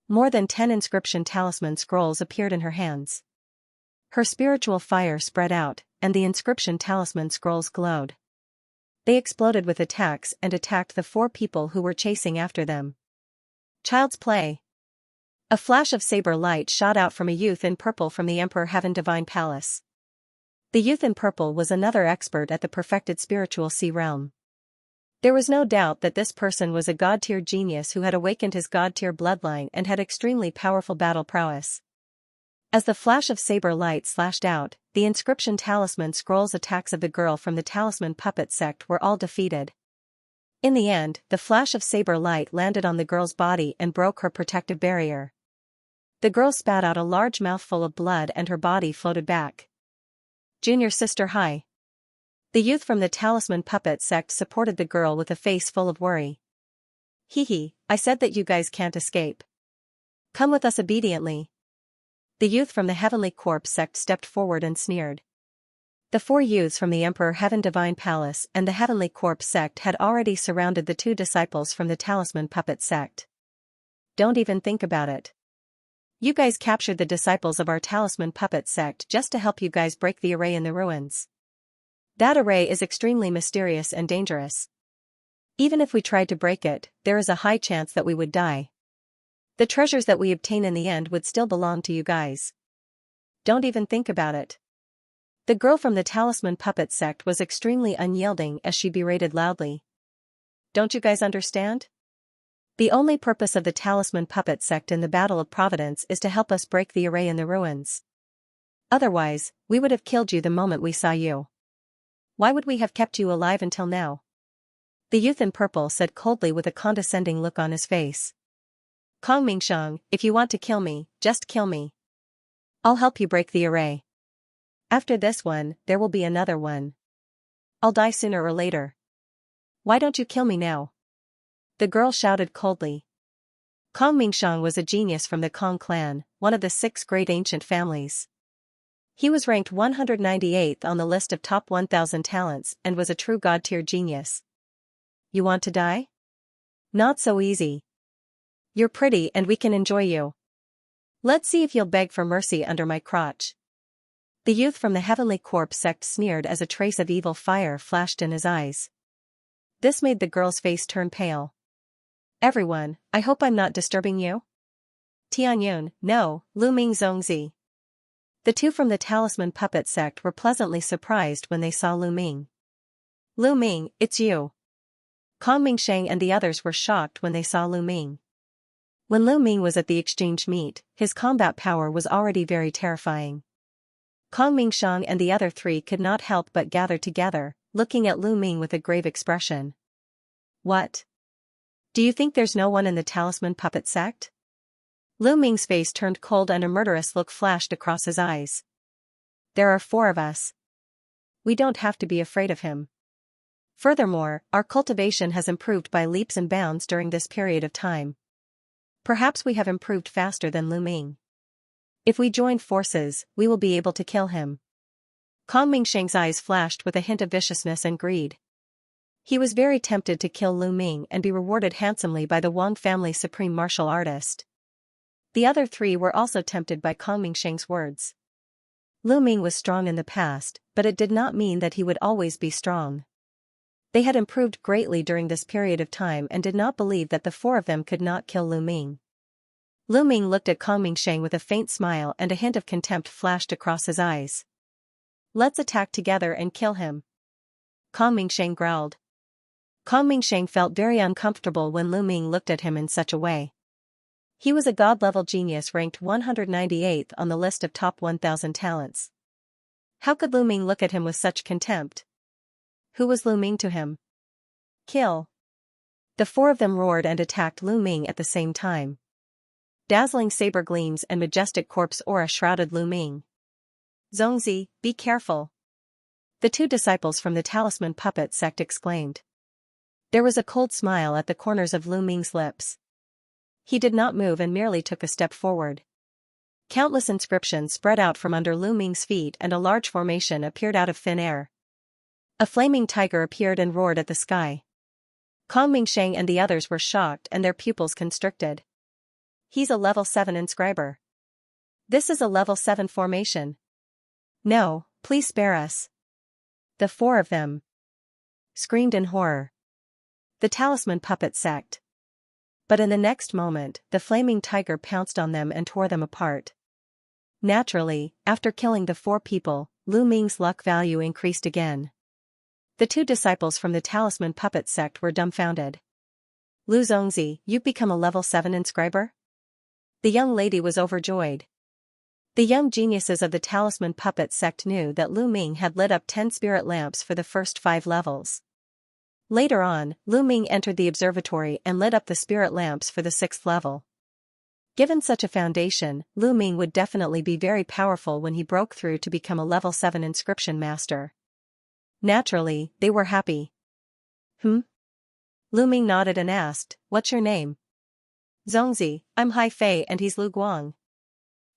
More than 10 inscription talisman scrolls appeared in her hands. Her spiritual fire spread out, and the inscription talisman scrolls glowed. They exploded with attacks and attacked the 4 people who were chasing after them. Child's play. A flash of saber light shot out from a youth in purple from the Emperor Heaven Divine Palace. The youth in purple was another expert at the perfected spiritual sea realm. There was no doubt that this person was a god-tier genius who had awakened his god-tier bloodline and had extremely powerful battle prowess. As the flash of saber light slashed out, the inscription talisman scrolls attacks of the girl from the Talisman Puppet sect were all defeated. In the end, the flash of saber light landed on the girl's body and broke her protective barrier. The girl spat out a large mouthful of blood and her body floated back. Junior sister hi. The youth from the Talisman Puppet sect supported the girl with a face full of worry. "Hee, I said that you guys can't escape. Come with us obediently." The youth from the Heavenly Corpse sect stepped forward and sneered. The 4 youths from the Emperor Heaven Divine Palace and the Heavenly Corpse sect had already surrounded the 2 disciples from the Talisman Puppet sect. "Don't even think about it. You guys captured the disciples of our Talisman Puppet sect just to help you guys break the array in the ruins. That array is extremely mysterious and dangerous. Even if we tried to break it, there is a high chance that we would die. The treasures that we obtain in the end would still belong to you guys. Don't even think about it." The girl from the Talisman Puppet sect was extremely unyielding as she berated loudly. "Don't you guys understand? The only purpose of the Talisman Puppet sect in the Battle of Providence is to help us break the array in the ruins. Otherwise, we would have killed you the moment we saw you. Why would we have kept you alive until now?" The youth in purple said coldly with a condescending look on his face. "Kong Mingsheng, if you want to kill me, just kill me. I'll help you break the array. After this one, there will be another one. I'll die sooner or later. Why don't you kill me now?" The girl shouted coldly. Kong Mingsheng was a genius from the Kong clan, one of the 6 great ancient families. He was ranked 198th on the list of top 1,000 talents and was a true god-tier genius. "You want to die? Not so easy. You're pretty and we can enjoy you. Let's see if you'll beg for mercy under my crotch." The youth from the Heavenly Corpse sect sneered as a trace of evil fire flashed in his eyes. This made the girl's face turn pale. "Everyone, I hope I'm not disturbing you?" "Tianyun, no, Lu Ming Zongzi." The 2 from the Talisman Puppet sect were pleasantly surprised when they saw Lu Ming. "Lu Ming, it's you." Kong Mingsheng and the others were shocked when they saw Lu Ming. When Lu Ming was at the exchange meet, his combat power was already very terrifying. Kong Mingsheng and the other 3 could not help but gather together, looking at Lu Ming with a grave expression. "What? Do you think there's no one in the Talisman Puppet sect?" Lu Ming's face turned cold and a murderous look flashed across his eyes. "There are 4 of us. We don't have to be afraid of him. Furthermore, our cultivation has improved by leaps and bounds during this period of time. Perhaps we have improved faster than Lu Ming. If we join forces, we will be able to kill him." Kong Mingsheng's eyes flashed with a hint of viciousness and greed. He was very tempted to kill Lu Ming and be rewarded handsomely by the Wang family's supreme martial artist. The other 3 were also tempted by Kong Mingsheng's words. Lu Ming was strong in the past, but it did not mean that he would always be strong. They had improved greatly during this period of time and did not believe that the 4 of them could not kill Lu Ming. Lu Ming looked at Kong Mingsheng with a faint smile and a hint of contempt flashed across his eyes. "Let's attack together and kill him." Kong Mingsheng growled. Kong Mingsheng felt very uncomfortable when Lu Ming looked at him in such a way. He was a god-level genius ranked 198th on the list of top 1,000 talents. How could Lu Ming look at him with such contempt? Who was Lu Ming to him? Kill. The four of them roared and attacked Lu Ming at the same time. Dazzling saber gleams and majestic corpse aura shrouded Lu Ming. Zongzi, be careful. The two disciples from the Talisman Puppet sect exclaimed. There was a cold smile at the corners of Lu Ming's lips. He did not move and merely took a step forward. Countless inscriptions spread out from under Lu Ming's feet and a large formation appeared out of thin air. A flaming tiger appeared and roared at the sky. Kong Mingsheng and the others were shocked and their pupils constricted. He's a level 7 inscriber. This is a level 7 formation. No, please spare us. The four of them screamed in horror. The Talisman Puppet sect. But in the next moment, the flaming tiger pounced on them and tore them apart. Naturally, after killing the four people, Lu Ming's luck value increased again. The two disciples from the Talisman Puppet sect were dumbfounded. Lu Zongzi, you've become a level 7 inscriber? The young lady was overjoyed. The young geniuses of the Talisman Puppet sect knew that Lu Ming had lit up 10 spirit lamps for the first 5 levels. Later on, Lu Ming entered the observatory and lit up the spirit lamps for the 6th level. Given such a foundation, Lu Ming would definitely be very powerful when he broke through to become a level 7 inscription master. Naturally, they were happy. Lu Ming nodded and asked, what's your name? Zongzi, I'm Hai Fei and he's Lu Guang.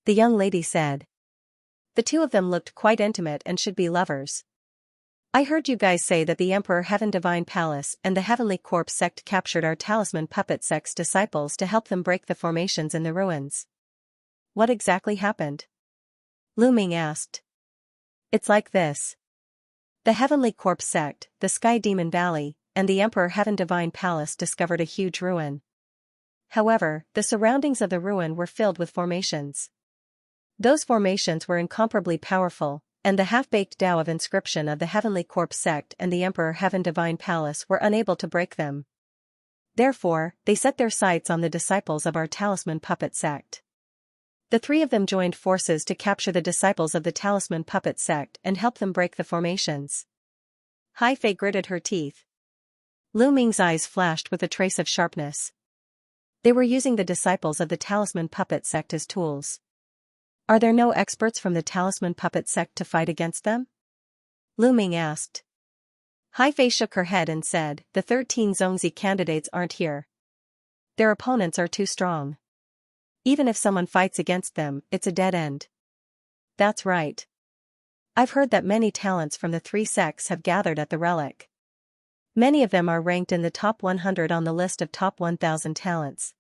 The young lady said. The two of them looked quite intimate and should be lovers. I heard you guys say that the Emperor Heaven Divine Palace and the Heavenly Corpse sect captured our Talisman Puppet sect's disciples to help them break the formations in the ruins. What exactly happened? Lu Ming asked. It's like this. The Heavenly Corpse sect, the Sky Demon Valley, and the Emperor Heaven Divine Palace discovered a huge ruin. However, the surroundings of the ruin were filled with formations. Those formations were incomparably powerful, and the half-baked Tao of inscription of the Heavenly Corpse sect and the Emperor Heaven Divine Palace were unable to break them. Therefore, they set their sights on the disciples of our Talisman Puppet sect. The three of them joined forces to capture the disciples of the Talisman Puppet sect and help them break the formations. Hai Fei gritted her teeth. Lu Ming's eyes flashed with a trace of sharpness. They were using the disciples of the Talisman Puppet sect as tools. Are there no experts from the Talisman Puppet sect to fight against them? Lu Ming asked. Hai Fei shook her head and said, the 13 Zongzi candidates aren't here. Their opponents are too strong. Even if someone fights against them, it's a dead end. That's right. I've heard that many talents from the 3 sects have gathered at the relic. Many of them are ranked in the top 100 on the list of top 1,000 talents.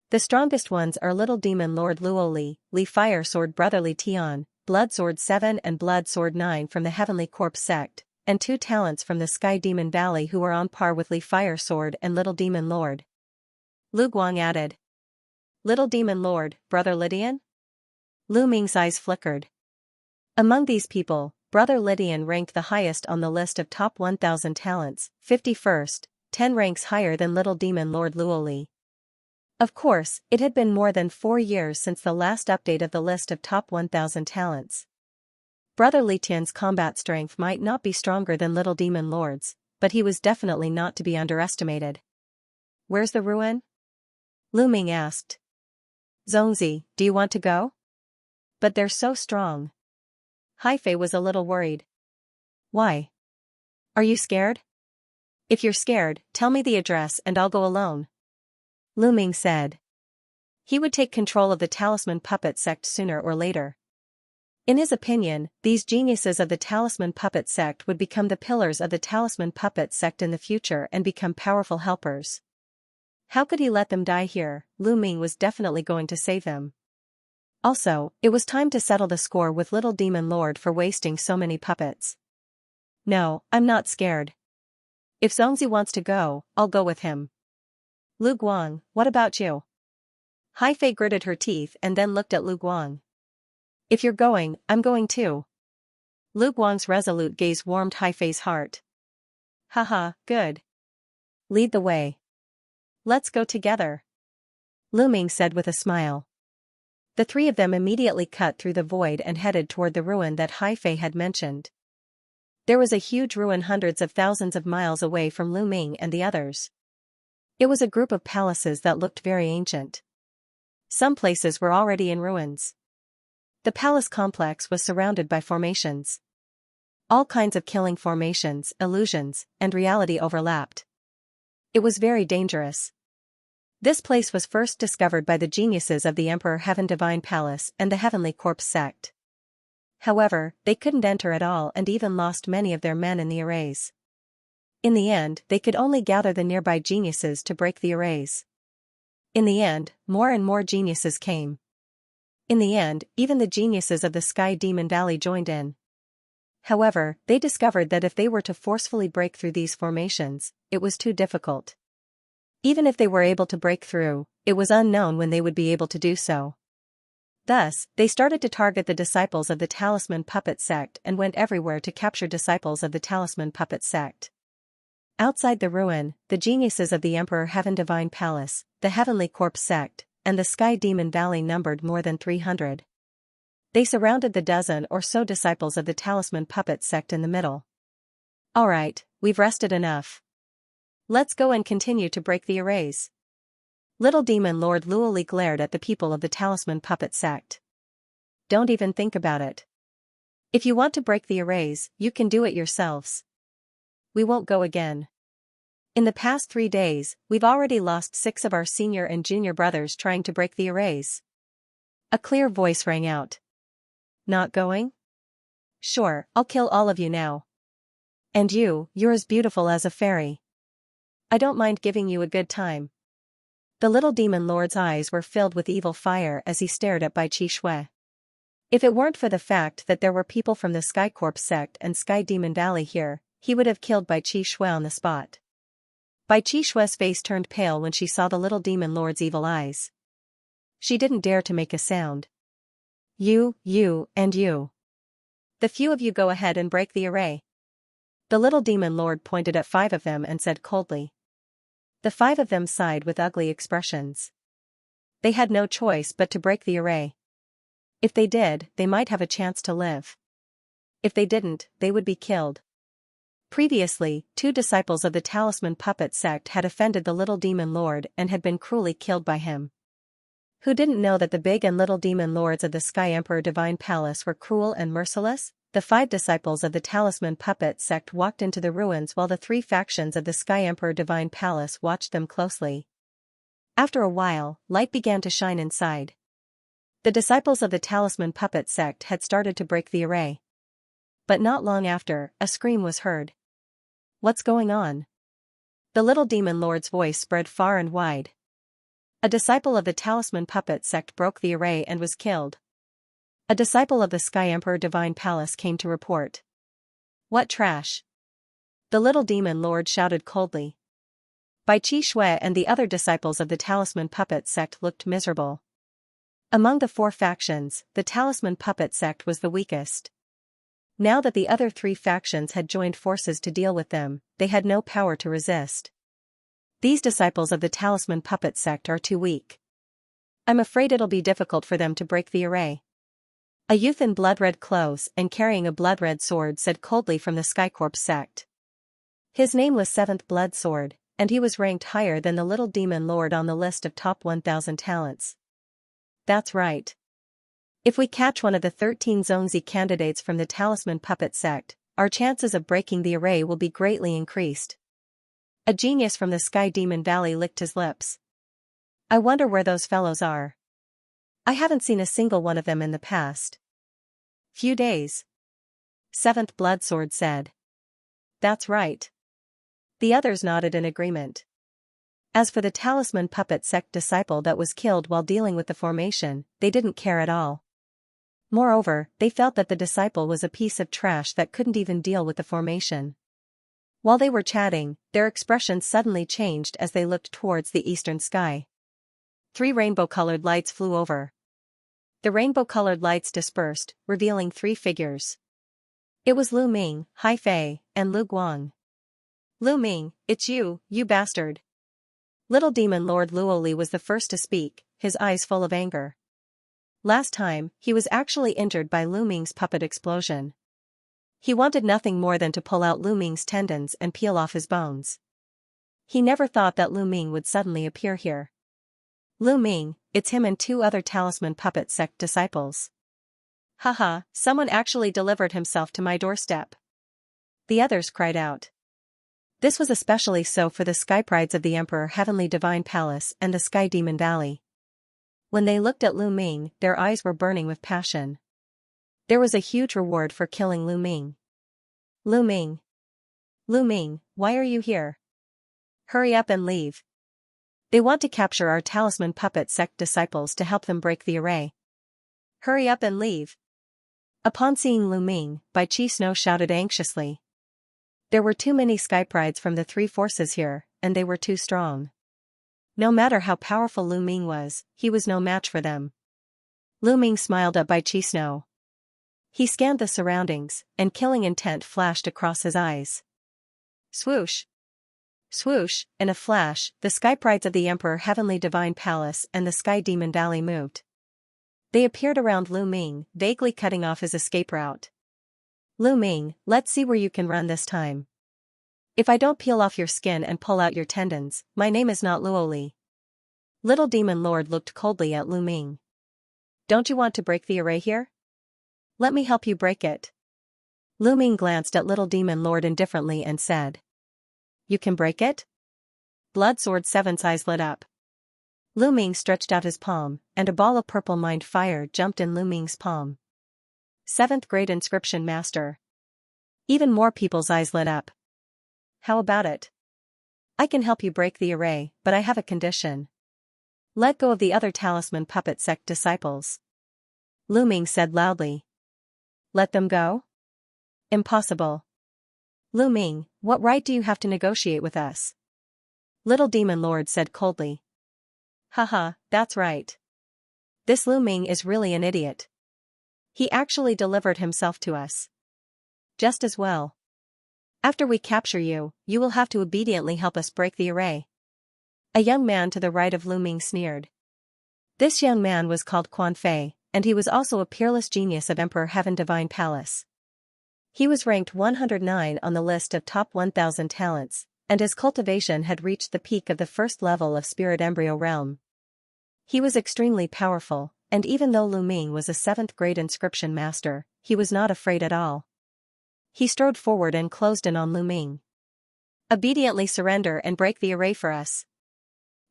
The strongest ones are Little Demon Lord Luo Li Fire Sword Brother Li Tian, Blood Sword 7 and Blood Sword 9 from the Heavenly Corpse sect, and 2 talents from the Sky Demon Valley who are on par with Li Fire Sword and Little Demon Lord. Lu Guang added. Little Demon Lord, Brother Lydian? Lu Ming's eyes flickered. Among these people, Brother Lydian ranked the highest on the list of top 1,000 talents, 51st, 10 ranks higher than Little Demon Lord Luo Li. Of course, it had been more than 4 years since the last update of the list of top 1,000 talents. Brother Li Tian's combat strength might not be stronger than Little Demon Lord's, but he was definitely not to be underestimated. Where's the ruin? Lu Ming asked. Zongzi, do you want to go? But they're so strong. Hai Fei was a little worried. Why? Are you scared? If you're scared, tell me the address and I'll go alone. Lu Ming said. He would take control of the Talisman Puppet sect sooner or later. In his opinion, these geniuses of the Talisman Puppet sect would become the pillars of the Talisman Puppet sect in the future and become powerful helpers. How could he let them die here? Lu Ming was definitely going to save them. Also, it was time to settle the score with Little Demon Lord for wasting so many puppets. No, I'm not scared. If Zongzi wants to go, I'll go with him. Lu Guang, what about you? Hai Fei gritted her teeth and then looked at Lu Guang. If you're going, I'm going too. Lu Guang's resolute gaze warmed Hai Fei's heart. Haha, good. Lead the way. Let's go together. Lu Ming said with a smile. The 3 of them immediately cut through the void and headed toward the ruin that Hai Fei had mentioned. There was a huge ruin hundreds of thousands of miles away from Lu Ming and the others. It was a group of palaces that looked very ancient. Some places were already in ruins. The palace complex was surrounded by formations. All kinds of killing formations, illusions, and reality overlapped. It was very dangerous. This place was first discovered by the geniuses of the Emperor Heaven Divine Palace and the Heavenly Corpse sect. However, they couldn't enter at all and even lost many of their men in the arrays. In the end, they could only gather the nearby geniuses to break the arrays. In the end, more and more geniuses came. In the end, even the geniuses of the Sky Demon Valley joined in. However, they discovered that if they were to forcefully break through these formations, it was too difficult. Even if they were able to break through, it was unknown when they would be able to do so. Thus, they started to target the disciples of the Talisman Puppet sect and went everywhere to capture disciples of the Talisman Puppet sect. Outside the ruin, the geniuses of the Emperor Heaven Divine Palace, the Heavenly Corpse sect, and the Sky Demon Valley numbered more than 300. They surrounded the dozen or so disciples of the Talisman Puppet sect in the middle. Alright, we've rested enough. Let's go and continue to break the arrays. Little Demon Lord Luoli glared at the people of the Talisman Puppet sect. Don't even think about it. If you want to break the arrays, you can do it yourselves. We won't go again. In the past 3 days, we've already lost 6 of our senior and junior brothers trying to break the arrays. A clear voice rang out. Not going? Sure, I'll kill all of you now. And you're as beautiful as a fairy. I don't mind giving you a good time. The little demon lord's eyes were filled with evil fire as he stared at Bai Chi Shui. If it weren't for the fact that there were people from the Sky Corpse sect and Sky Demon Valley here, he would have killed Bai Chi Shui on the spot. Bai Chi Shui's face turned pale when she saw the little demon lord's evil eyes. She didn't dare to make a sound. You, and you. The few of you go ahead and break the array. The little demon lord pointed at 5 of them and said coldly. The 5 of them sighed with ugly expressions. They had no choice but to break the array. If they did, they might have a chance to live. If they didn't, they would be killed. Previously, 2 disciples of the Talisman Puppet sect had offended the little demon lord and had been cruelly killed by him. Who didn't know that the big and little demon lords of the Sky Emperor Divine Palace were cruel and merciless? The 5 disciples of the Talisman Puppet sect walked into the ruins while the 3 factions of the Sky Emperor Divine Palace watched them closely. After a while, light began to shine inside. The disciples of the Talisman Puppet sect had started to break the array. But not long after, a scream was heard. What's going on? The little demon lord's voice spread far and wide. A disciple of the Talisman Puppet sect broke the array and was killed. A disciple of the Sky Emperor Divine Palace came to report. What trash? The little demon lord shouted coldly. Bai Chi Shui and the other disciples of the Talisman Puppet sect looked miserable. Among the 4 factions, the Talisman Puppet sect was the weakest. Now that the other 3 factions had joined forces to deal with them, they had no power to resist. These disciples of the Talisman Puppet sect are too weak. I'm afraid it'll be difficult for them to break the array. A youth in blood-red clothes and carrying a blood-red sword said coldly from the Sky Corpse sect. His name was 7th Blood Sword, and he was ranked higher than the little demon lord on the list of top 1,000 talents. That's right. If we catch one of the 13 Zongzi candidates from the Talisman Puppet sect, our chances of breaking the array will be greatly increased. A genius from the Sky Demon Valley licked his lips. I wonder where those fellows are. I haven't seen a single one of them in the past few days. 7th Blood Sword said. That's right. The others nodded in agreement. As for the Talisman Puppet sect disciple that was killed while dealing with the formation, they didn't care at all. Moreover, they felt that the disciple was a piece of trash that couldn't even deal with the formation. While they were chatting, their expressions suddenly changed as they looked towards the eastern sky. 3 rainbow-colored lights flew over. The rainbow-colored lights dispersed, revealing 3 figures. It was Lu Ming, Hai Fei, and Lu Guang. Lu Ming, it's you bastard. Little demon lord Luoli was the first to speak, his eyes full of anger. Last time, he was actually injured by Lu Ming's puppet explosion. He wanted nothing more than to pull out Lu Ming's tendons and peel off his bones. He never thought that Lu Ming would suddenly appear here. Lu Ming, it's him and 2 other talisman puppet sect disciples. Haha, someone actually delivered himself to my doorstep. The others cried out. This was especially so for the sky prides of the Emperor Heavenly Divine Palace and the Sky Demon Valley. When they looked at Lu Ming, their eyes were burning with passion. There was a huge reward for killing Lu Ming. Lu Ming. Lu Ming, why are you here? Hurry up and leave. They want to capture our talisman puppet sect disciples to help them break the array. Hurry up and leave. Upon seeing Lu Ming, Bai Qi Snow shouted anxiously. There were too many sky prides from the 3 forces here, and they were too strong. No matter how powerful Lu Ming was, he was no match for them. Lu Ming smiled at Bai Qi Snow. He scanned the surroundings, and killing intent flashed across his eyes. Swoosh! Swoosh, in a flash, the sky prides of the Emperor Heavenly Divine Palace and the Sky Demon Valley moved. They appeared around Lu Ming, vaguely cutting off his escape route. Lu Ming, let's see where you can run this time. If I don't peel off your skin and pull out your tendons, my name is not Luoli. Little Demon Lord looked coldly at Lu Ming. Don't you want to break the array here? Let me help you break it. Lu Ming glanced at Little Demon Lord indifferently and said. You can break it? Blood Sword 7's eyes lit up. Lu Ming stretched out his palm, and a ball of purple mind fire jumped in Lu Ming's palm. 7th grade inscription master. Even more people's eyes lit up. How about it? I can help you break the array, but I have a condition. Let go of the other talisman puppet sect disciples. Lu Ming said loudly. Let them go? Impossible. Lu Ming, what right do you have to negotiate with us? Little Demon Lord said coldly. Haha, that's right. This Lu Ming is really an idiot. He actually delivered himself to us. Just as well. After we capture you, you will have to obediently help us break the array. A young man to the right of Lu Ming sneered. This young man was called Quan Fei, and he was also a peerless genius of Emperor Heaven Divine Palace. He was ranked 109 on the list of top 1,000 talents, and his cultivation had reached the peak of the 1st level of Spirit Embryo Realm. He was extremely powerful, and even though Lu Ming was a 7th grade inscription master, he was not afraid at all. He strode forward and closed in on Lu Ming. Obediently surrender and break the array for us.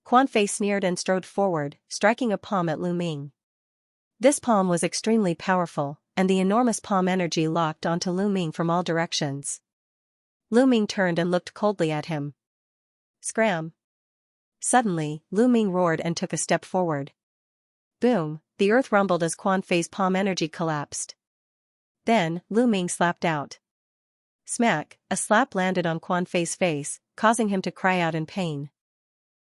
Quan Fei sneered and strode forward, striking a palm at Lu Ming. This palm was extremely powerful, and the enormous palm energy locked onto Lu Ming from all directions. Lu Ming turned and looked coldly at him. Scram! Suddenly, Lu Ming roared and took a step forward. Boom, the earth rumbled as Quan Fei's palm energy collapsed. Then, Lu Ming slapped out. Smack, a slap landed on Quan Fei's face, causing him to cry out in pain.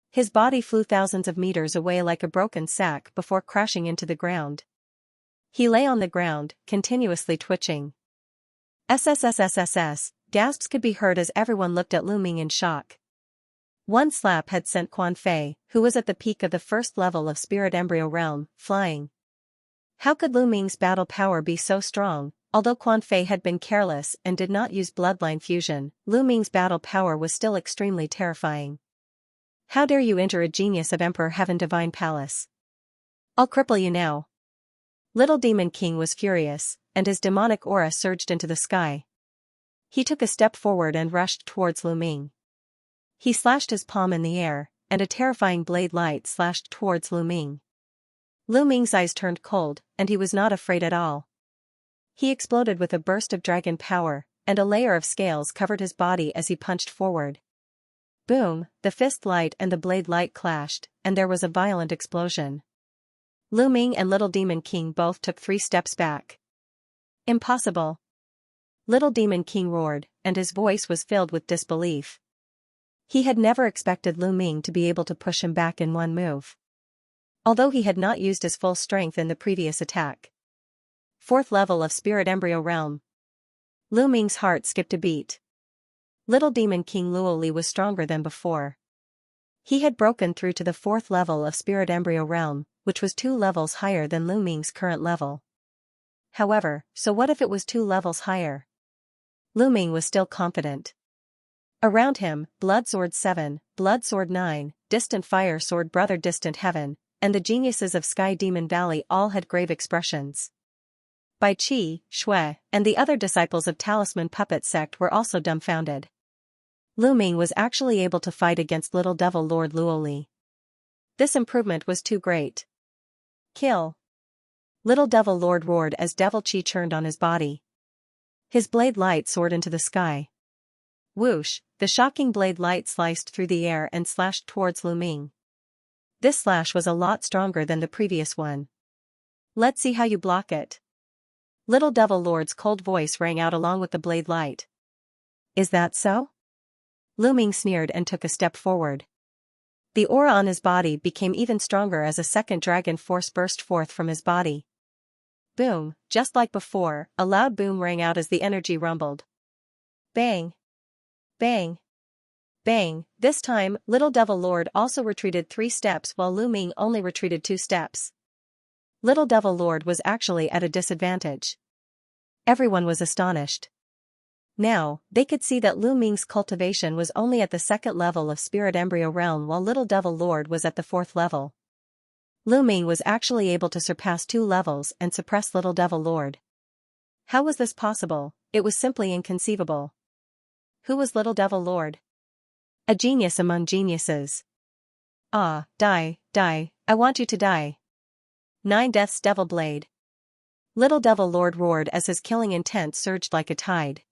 His body flew thousands of meters away like a broken sack before crashing into the ground. He lay on the ground, continuously twitching. SSSSSS, gasps could be heard as everyone looked at Lu Ming in shock. One slap had sent Quan Fei, who was at the peak of the 1st level of Spirit Embryo Realm, flying. How could Lu Ming's battle power be so strong? Although Quan Fei had been careless and did not use bloodline fusion, Lu Ming's battle power was still extremely terrifying. How dare you enter a genius of Emperor Heaven Divine Palace? I'll cripple you now. Little Demon King was furious, and his demonic aura surged into the sky. He took a step forward and rushed towards Lu Ming. He slashed his palm in the air, and a terrifying blade light slashed towards Lu Ming. Lu Ming's eyes turned cold, and he was not afraid at all. He exploded with a burst of dragon power, and a layer of scales covered his body as he punched forward. Boom, the fist light and the blade light clashed, and there was a violent explosion. Lu Ming and Little Demon King both took 3 steps back. Impossible! Little Demon King roared, and his voice was filled with disbelief. He had never expected Lu Ming to be able to push him back in one move. Although he had not used his full strength in the previous attack. 4th level of Spirit Embryo Realm. Lu Ming's heart skipped a beat. Little Demon King Luoli was stronger than before. He had broken through to the 4th level of Spirit Embryo Realm, which was 2 levels higher than Lu Ming's current level. However, so what if it was 2 levels higher? Lu Ming was still confident. Around him, Blood Sword 7, Blood Sword 9, Distant Fire Sword Brother Distant Heaven, and the geniuses of Sky Demon Valley all had grave expressions. Bai Qi, Shui, and the other disciples of Talisman Puppet Sect were also dumbfounded. Lu Ming was actually able to fight against Little Devil Lord Luoli. This improvement was too great. Kill! Little Devil Lord roared as Devil Qi churned on his body. His blade light soared into the sky. Whoosh, the shocking blade light sliced through the air and slashed towards Lu Ming. This slash was a lot stronger than the previous one. Let's see how you block it. Little Devil Lord's cold voice rang out along with the blade light. Is that so? Lu Ming sneered and took a step forward. The aura on his body became even stronger as a second dragon force burst forth from his body. Boom, just like before, a loud boom rang out as the energy rumbled. Bang! Bang! Bang! This time, Little Devil Lord also retreated 3 steps while Lu Ming only retreated 2 steps. Little Devil Lord was actually at a disadvantage. Everyone was astonished. Now, they could see that Lu Ming's cultivation was only at the 2nd level of Spirit Embryo Realm while Little Devil Lord was at the 4th level. Lu Ming was actually able to surpass 2 levels and suppress Little Devil Lord. How was this possible? It was simply inconceivable. Who was Little Devil Lord? A genius among geniuses. Ah, die, die, I want you to die. 9 Death's Devil Blade. Little Devil Lord roared as his killing intent surged like a tide.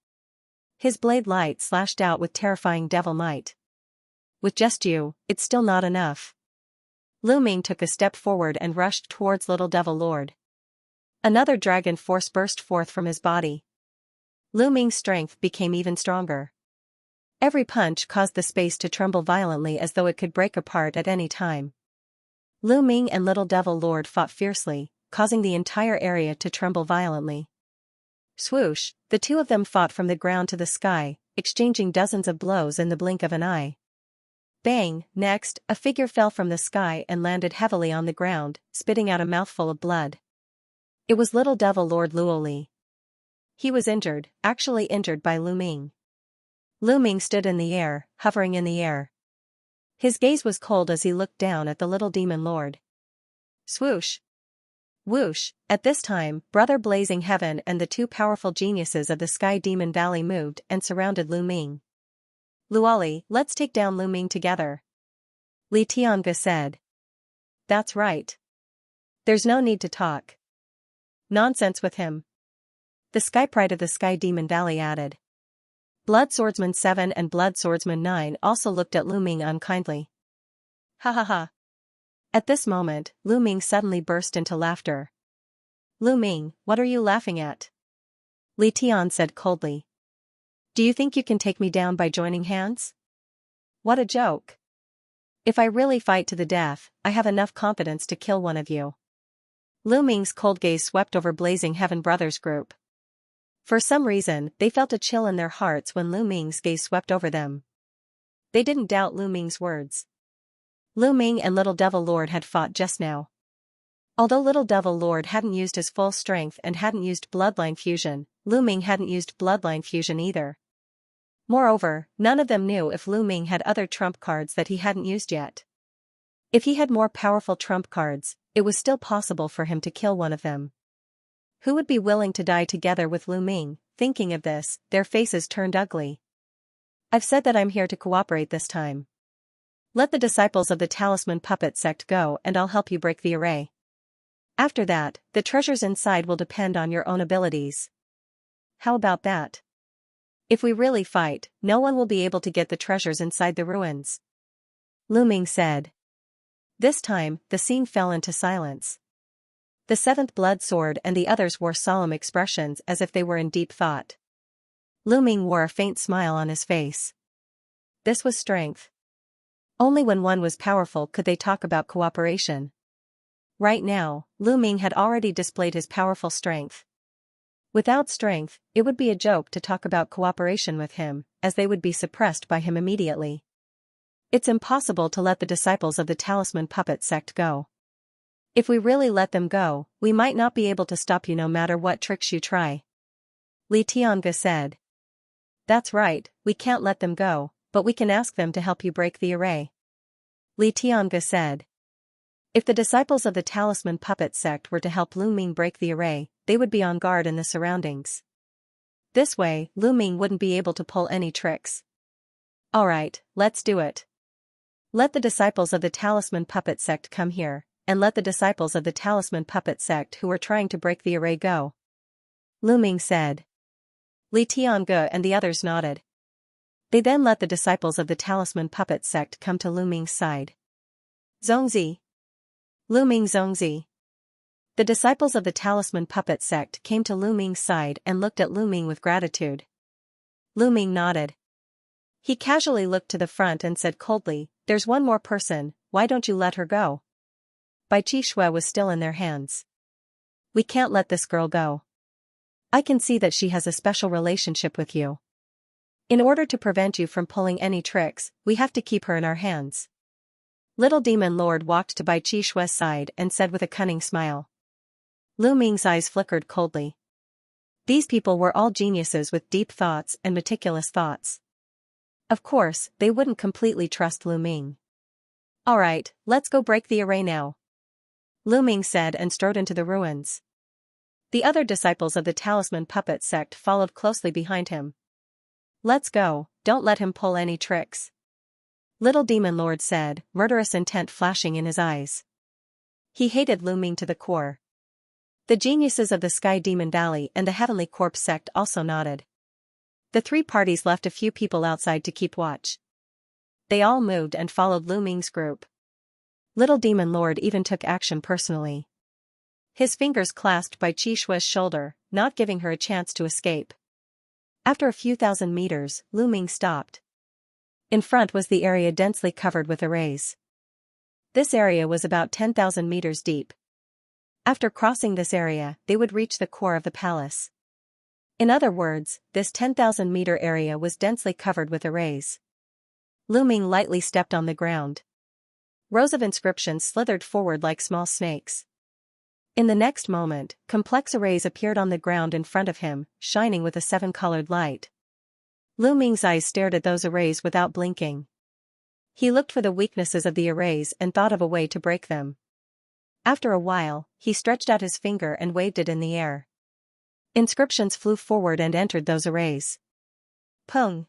His blade light slashed out with terrifying devil might. With just you, it's still not enough. Lu Ming took a step forward and rushed towards Little Devil Lord. Another dragon force burst forth from his body. Lu Ming's strength became even stronger. Every punch caused the space to tremble violently as though it could break apart at any time. Lu Ming and Little Devil Lord fought fiercely, causing the entire area to tremble violently. Swoosh, the two of them fought from the ground to the sky, exchanging dozens of blows in the blink of an eye. Bang! Next, a figure fell from the sky and landed heavily on the ground, spitting out a mouthful of blood. It was Little Devil Lord Luoli. He was injured, actually injured by Lu Ming. Lu Ming stood in the air, hovering in the air. His gaze was cold as he looked down at the little demon lord. Swoosh! Whoosh! At this time, Brother Blazing Heaven and the 2 powerful geniuses of the Sky Demon Valley moved and surrounded Lu Ming. Luoli, let's take down Lu Ming together. Li Tiange said. That's right. There's no need to talk. Nonsense with him. The Sky Pride of the Sky Demon Valley added. Blood Swordsman 7 and Blood Swordsman 9 also looked at Lu Ming unkindly. Ha ha ha. At this moment, Lu Ming suddenly burst into laughter. Lu Ming, what are you laughing at? Li Tian said coldly. Do you think you can take me down by joining hands? What a joke. If I really fight to the death, I have enough confidence to kill one of you. Lu Ming's cold gaze swept over Blazing Heaven Brothers group. For some reason, they felt a chill in their hearts when Lu Ming's gaze swept over them. They didn't doubt Lu Ming's words. Lu Ming and Little Devil Lord had fought just now. Although Little Devil Lord hadn't used his full strength and hadn't used Bloodline Fusion, Lu Ming hadn't used Bloodline Fusion either. Moreover, none of them knew if Lu Ming had other trump cards that he hadn't used yet. If he had more powerful trump cards, it was still possible for him to kill one of them. Who would be willing to die together with Lu Ming? Thinking of this, their faces turned ugly. I've said that I'm here to cooperate this time. Let the disciples of the Talisman Puppet Sect go and I'll help you break the array. After that, the treasures inside will depend on your own abilities. How about that? If we really fight, no one will be able to get the treasures inside the ruins. Lu Ming said. This time, the scene fell into silence. The 7th Blood Sword and the others wore solemn expressions as if they were in deep thought. Lu Ming wore a faint smile on his face. This was strength. Only when one was powerful could they talk about cooperation. Right now, Lu Ming had already displayed his powerful strength. Without strength, it would be a joke to talk about cooperation with him, as they would be suppressed by him immediately. It's impossible to let the disciples of the Talisman Puppet Sect go. If we really let them go, we might not be able to stop you no matter what tricks you try. Li Tiange said. That's right, we can't let them go, but we can ask them to help you break the array. Li Tiange said. If the disciples of the Talisman Puppet sect were to help Lu Ming break the array, they would be on guard in the surroundings. This way, Lu Ming wouldn't be able to pull any tricks. Alright, let's do it. Let the disciples of the Talisman Puppet sect come here, and let the disciples of the Talisman Puppet sect who are trying to break the array go. Lu Ming said. Li Tiange and the others nodded. They then let the disciples of the Talisman Puppet sect come to Lu Ming's side. Zongzi. Lu Ming Zongzi. The disciples of the Talisman Puppet sect came to Lu Ming's side and looked at Lu Ming with gratitude. Lu Ming nodded. He casually looked to the front and said coldly, "There's one more person, why don't you let her go?" Bai Qi Shui was still in their hands. "We can't let this girl go. I can see that she has a special relationship with you. In order to prevent you from pulling any tricks, we have to keep her in our hands." Little Demon Lord walked to Bai Qi Shui's side and said with a cunning smile. Lu Ming's eyes flickered coldly. These people were all geniuses with deep thoughts and meticulous thoughts. Of course, they wouldn't completely trust Lu Ming. "Alright, let's go break the array now," Lu Ming said and strode into the ruins. The other disciples of the Talisman Puppet sect followed closely behind him. "Let's go, don't let him pull any tricks," Little Demon Lord said, murderous intent flashing in his eyes. He hated Lu Ming to the core. The geniuses of the Sky Demon Valley and the Heavenly Corpse sect also nodded. The three parties left a few people outside to keep watch. They all moved and followed Lu Ming's group. Little Demon Lord even took action personally. His fingers clasped Bai Qi Shui's shoulder, not giving her a chance to escape. After a few thousand meters, Lu Ming stopped. In front was the area densely covered with arrays. This area was about 10,000 meters deep. After crossing this area, they would reach the core of the palace. In other words, this 10,000-meter area was densely covered with arrays. Lu Ming lightly stepped on the ground. Rows of inscriptions slithered forward like small snakes. In the next moment, complex arrays appeared on the ground in front of him, shining with a seven-colored light. Lu Ming's eyes stared at those arrays without blinking. He looked for the weaknesses of the arrays and thought of a way to break them. After a while, he stretched out his finger and waved it in the air. Inscriptions flew forward and entered those arrays. Pung!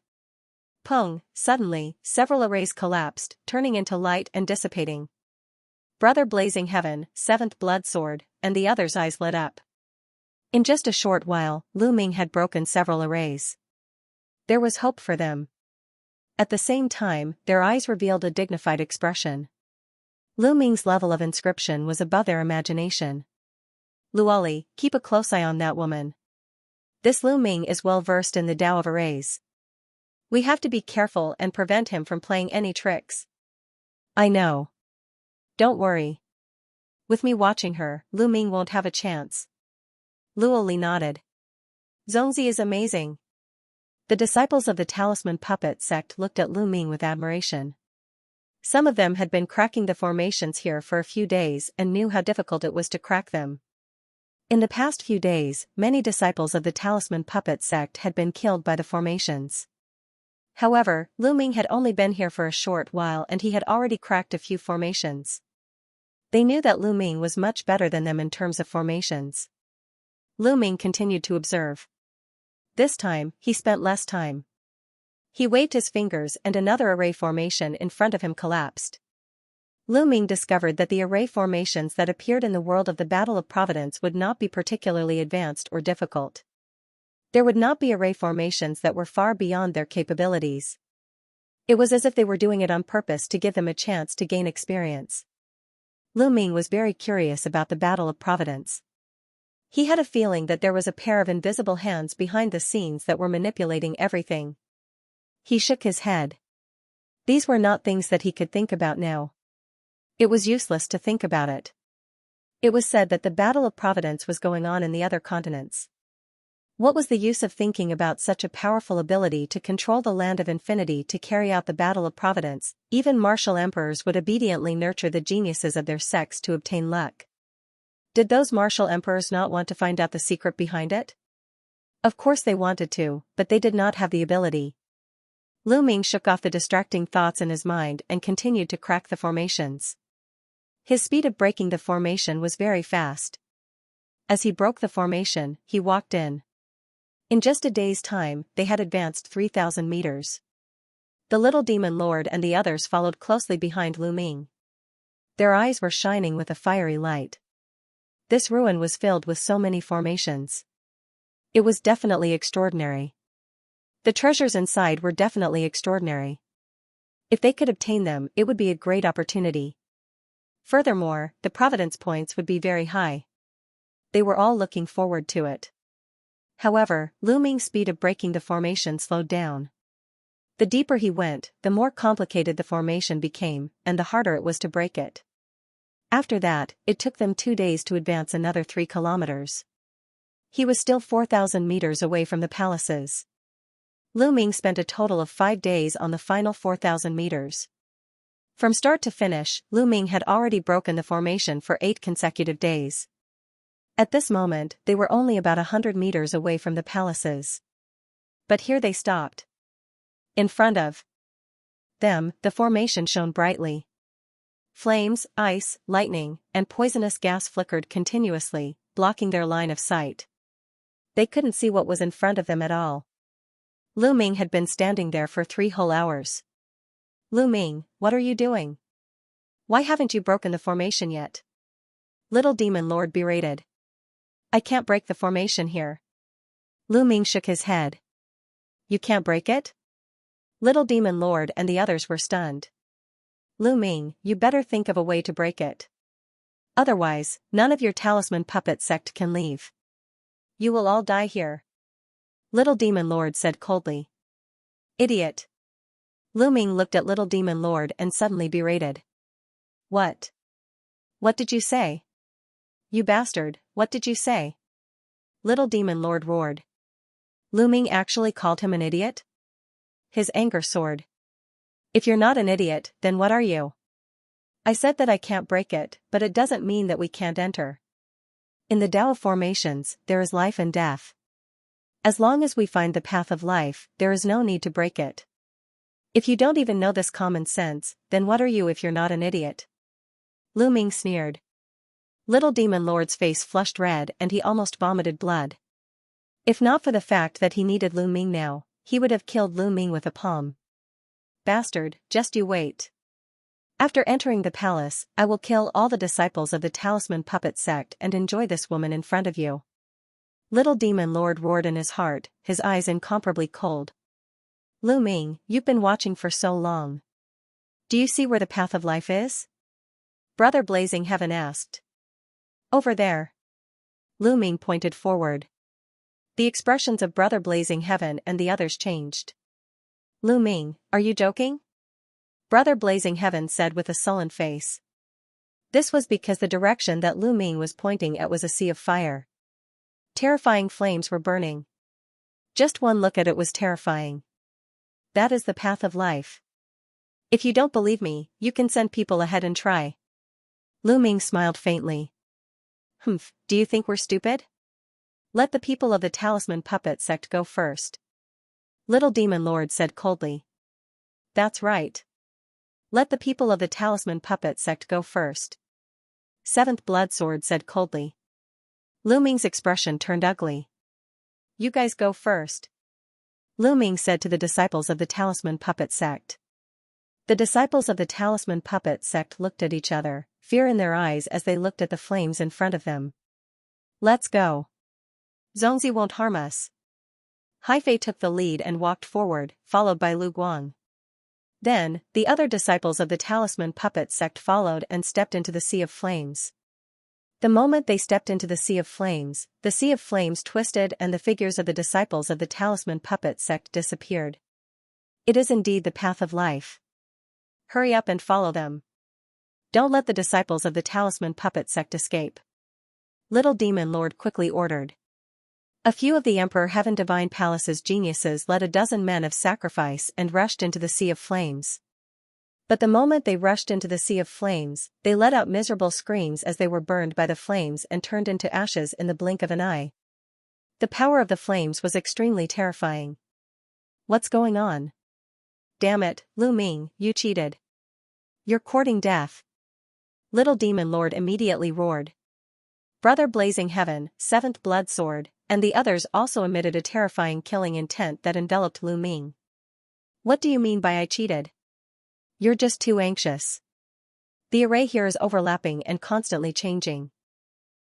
Pung! Suddenly, several arrays collapsed, turning into light and dissipating. Brother Blazing Heaven, Seventh Blood Sword, and the others' eyes lit up. In just a short while, Lu Ming had broken several arrays. There was hope for them. At the same time, their eyes revealed a dignified expression. Lu Ming's level of inscription was above their imagination. Luoli, keep a close eye on that woman. This Lu Ming is well versed in the Tao of arrays. We have to be careful and prevent him from playing any tricks. I know. Don't worry. With me watching her, Lu Ming won't have a chance. Luoli nodded. Zongzi is amazing. The disciples of the Talisman Puppet sect looked at Lu Ming with admiration. Some of them had been cracking the formations here for a few days and knew how difficult it was to crack them. In the past few days, many disciples of the Talisman Puppet sect had been killed by the formations. However, Lu Ming had only been here for a short while and he had already cracked a few formations. They knew that Lu Ming was much better than them in terms of formations. Lu Ming continued to observe. This time, he spent less time. He waved his fingers and another array formation in front of him collapsed. Lu Ming discovered that the array formations that appeared in the world of the Battle of Providence would not be particularly advanced or difficult. There would not be array formations that were far beyond their capabilities. It was as if they were doing it on purpose to give them a chance to gain experience. Lu Ming was very curious about the Battle of Providence. He had a feeling that there was a pair of invisible hands behind the scenes that were manipulating everything. He shook his head. These were not things that he could think about now. It was useless to think about it. It was said that the Battle of Providence was going on in the other continents. What was the use of thinking about such a powerful ability to control the land of infinity to carry out the Battle of Providence? Even martial emperors would obediently nurture the geniuses of their sects to obtain luck. Did those martial emperors not want to find out the secret behind it? Of course they wanted to, but they did not have the ability. Lu Ming shook off the distracting thoughts in his mind and continued to crack the formations. His speed of breaking the formation was very fast. As he broke the formation, he walked in. In just a day's time, they had advanced 3,000 meters. The little demon lord and the others followed closely behind Lu Ming. Their eyes were shining with a fiery light. This ruin was filled with so many formations. It was definitely extraordinary. The treasures inside were definitely extraordinary. If they could obtain them, it would be a great opportunity. Furthermore, the providence points would be very high. They were all looking forward to it. However, Lu Ming's speed of breaking the formation slowed down. The deeper he went, the more complicated the formation became, and the harder it was to break it. After that, it took them 2 days to advance another 3 kilometers. He was still 4,000 meters away from the palaces. Lu Ming spent a total of 5 days on the final 4,000 meters. From start to finish, Lu Ming had already broken the formation for 8 consecutive days. At this moment, they were only about 100 meters away from the palaces. But here they stopped. In front of them, the formation shone brightly. Flames, ice, lightning, and poisonous gas flickered continuously, blocking their line of sight. They couldn't see what was in front of them at all. Lu Ming had been standing there for 3 whole hours. Lu Ming, what are you doing? Why haven't you broken the formation yet? Little Demon Lord berated. I can't break the formation here. Lu Ming shook his head. You can't break it? Little Demon Lord and the others were stunned. Lu Ming, you better think of a way to break it. Otherwise, none of your talisman puppet sect can leave. You will all die here. Little Demon Lord said coldly. Idiot. Lu Ming looked at Little Demon Lord and suddenly berated. What? What did you say? You bastard, what did you say? Little Demon Lord roared. Lu Ming actually called him an idiot? His anger soared. If you're not an idiot, then what are you? I said that I can't break it, but it doesn't mean that we can't enter. In the Tao of formations, there is life and death. As long as we find the path of life, there is no need to break it. If you don't even know this common sense, then what are you if you're not an idiot? Lu Ming sneered. Little Demon Lord's face flushed red and he almost vomited blood. If not for the fact that he needed Lu Ming now, he would have killed Lu Ming with a palm. Bastard, just you wait. After entering the palace, I will kill all the disciples of the Talisman Puppet Sect and enjoy this woman in front of you. Little Demon Lord roared in his heart, his eyes incomparably cold. Lu Ming, you've been watching for so long. Do you see where the path of life is? Brother Blazing Heaven asked. Over there. Lu Ming pointed forward. The expressions of Brother Blazing Heaven and the others changed. Lu Ming, are you joking? Brother Blazing Heaven said with a sullen face. This was because the direction that Lu Ming was pointing at was a sea of fire. Terrifying flames were burning. Just one look at it was terrifying. That is the path of life. If you don't believe me, you can send people ahead and try. Lu Ming smiled faintly. Humph, do you think we're stupid? Let the people of the Talisman Puppet Sect go first. Little Demon Lord said coldly. That's right. Let the people of the Talisman Puppet Sect go first. Seventh Blood Sword said coldly. Lu Ming's expression turned ugly. You guys go first. Lu Ming said to the disciples of the Talisman Puppet Sect. The disciples of the Talisman Puppet Sect looked at each other, fear in their eyes as they looked at the flames in front of them. Let's go. Zongzi won't harm us. Haifei took the lead and walked forward, followed by Lu Guang. Then, the other disciples of the Talisman Puppet Sect followed and stepped into the sea of flames. The moment they stepped into the sea of flames twisted and the figures of the disciples of the Talisman Puppet Sect disappeared. It is indeed the path of life. Hurry up and follow them. Don't let the disciples of the Talisman Puppet Sect escape. Little Demon Lord quickly ordered. A few of the Emperor Heaven Divine Palace's geniuses led a dozen men of sacrifice and rushed into the sea of flames. But the moment they rushed into the sea of flames, they let out miserable screams as they were burned by the flames and turned into ashes in the blink of an eye. The power of the flames was extremely terrifying. What's going on? Damn it, Lu Ming, you cheated. You're courting death. Little Demon Lord immediately roared. Brother Blazing Heaven, Seventh Blood Sword, and the others also emitted a terrifying killing intent that enveloped Lu Ming. What do you mean by I cheated? You're just too anxious. The array here is overlapping and constantly changing.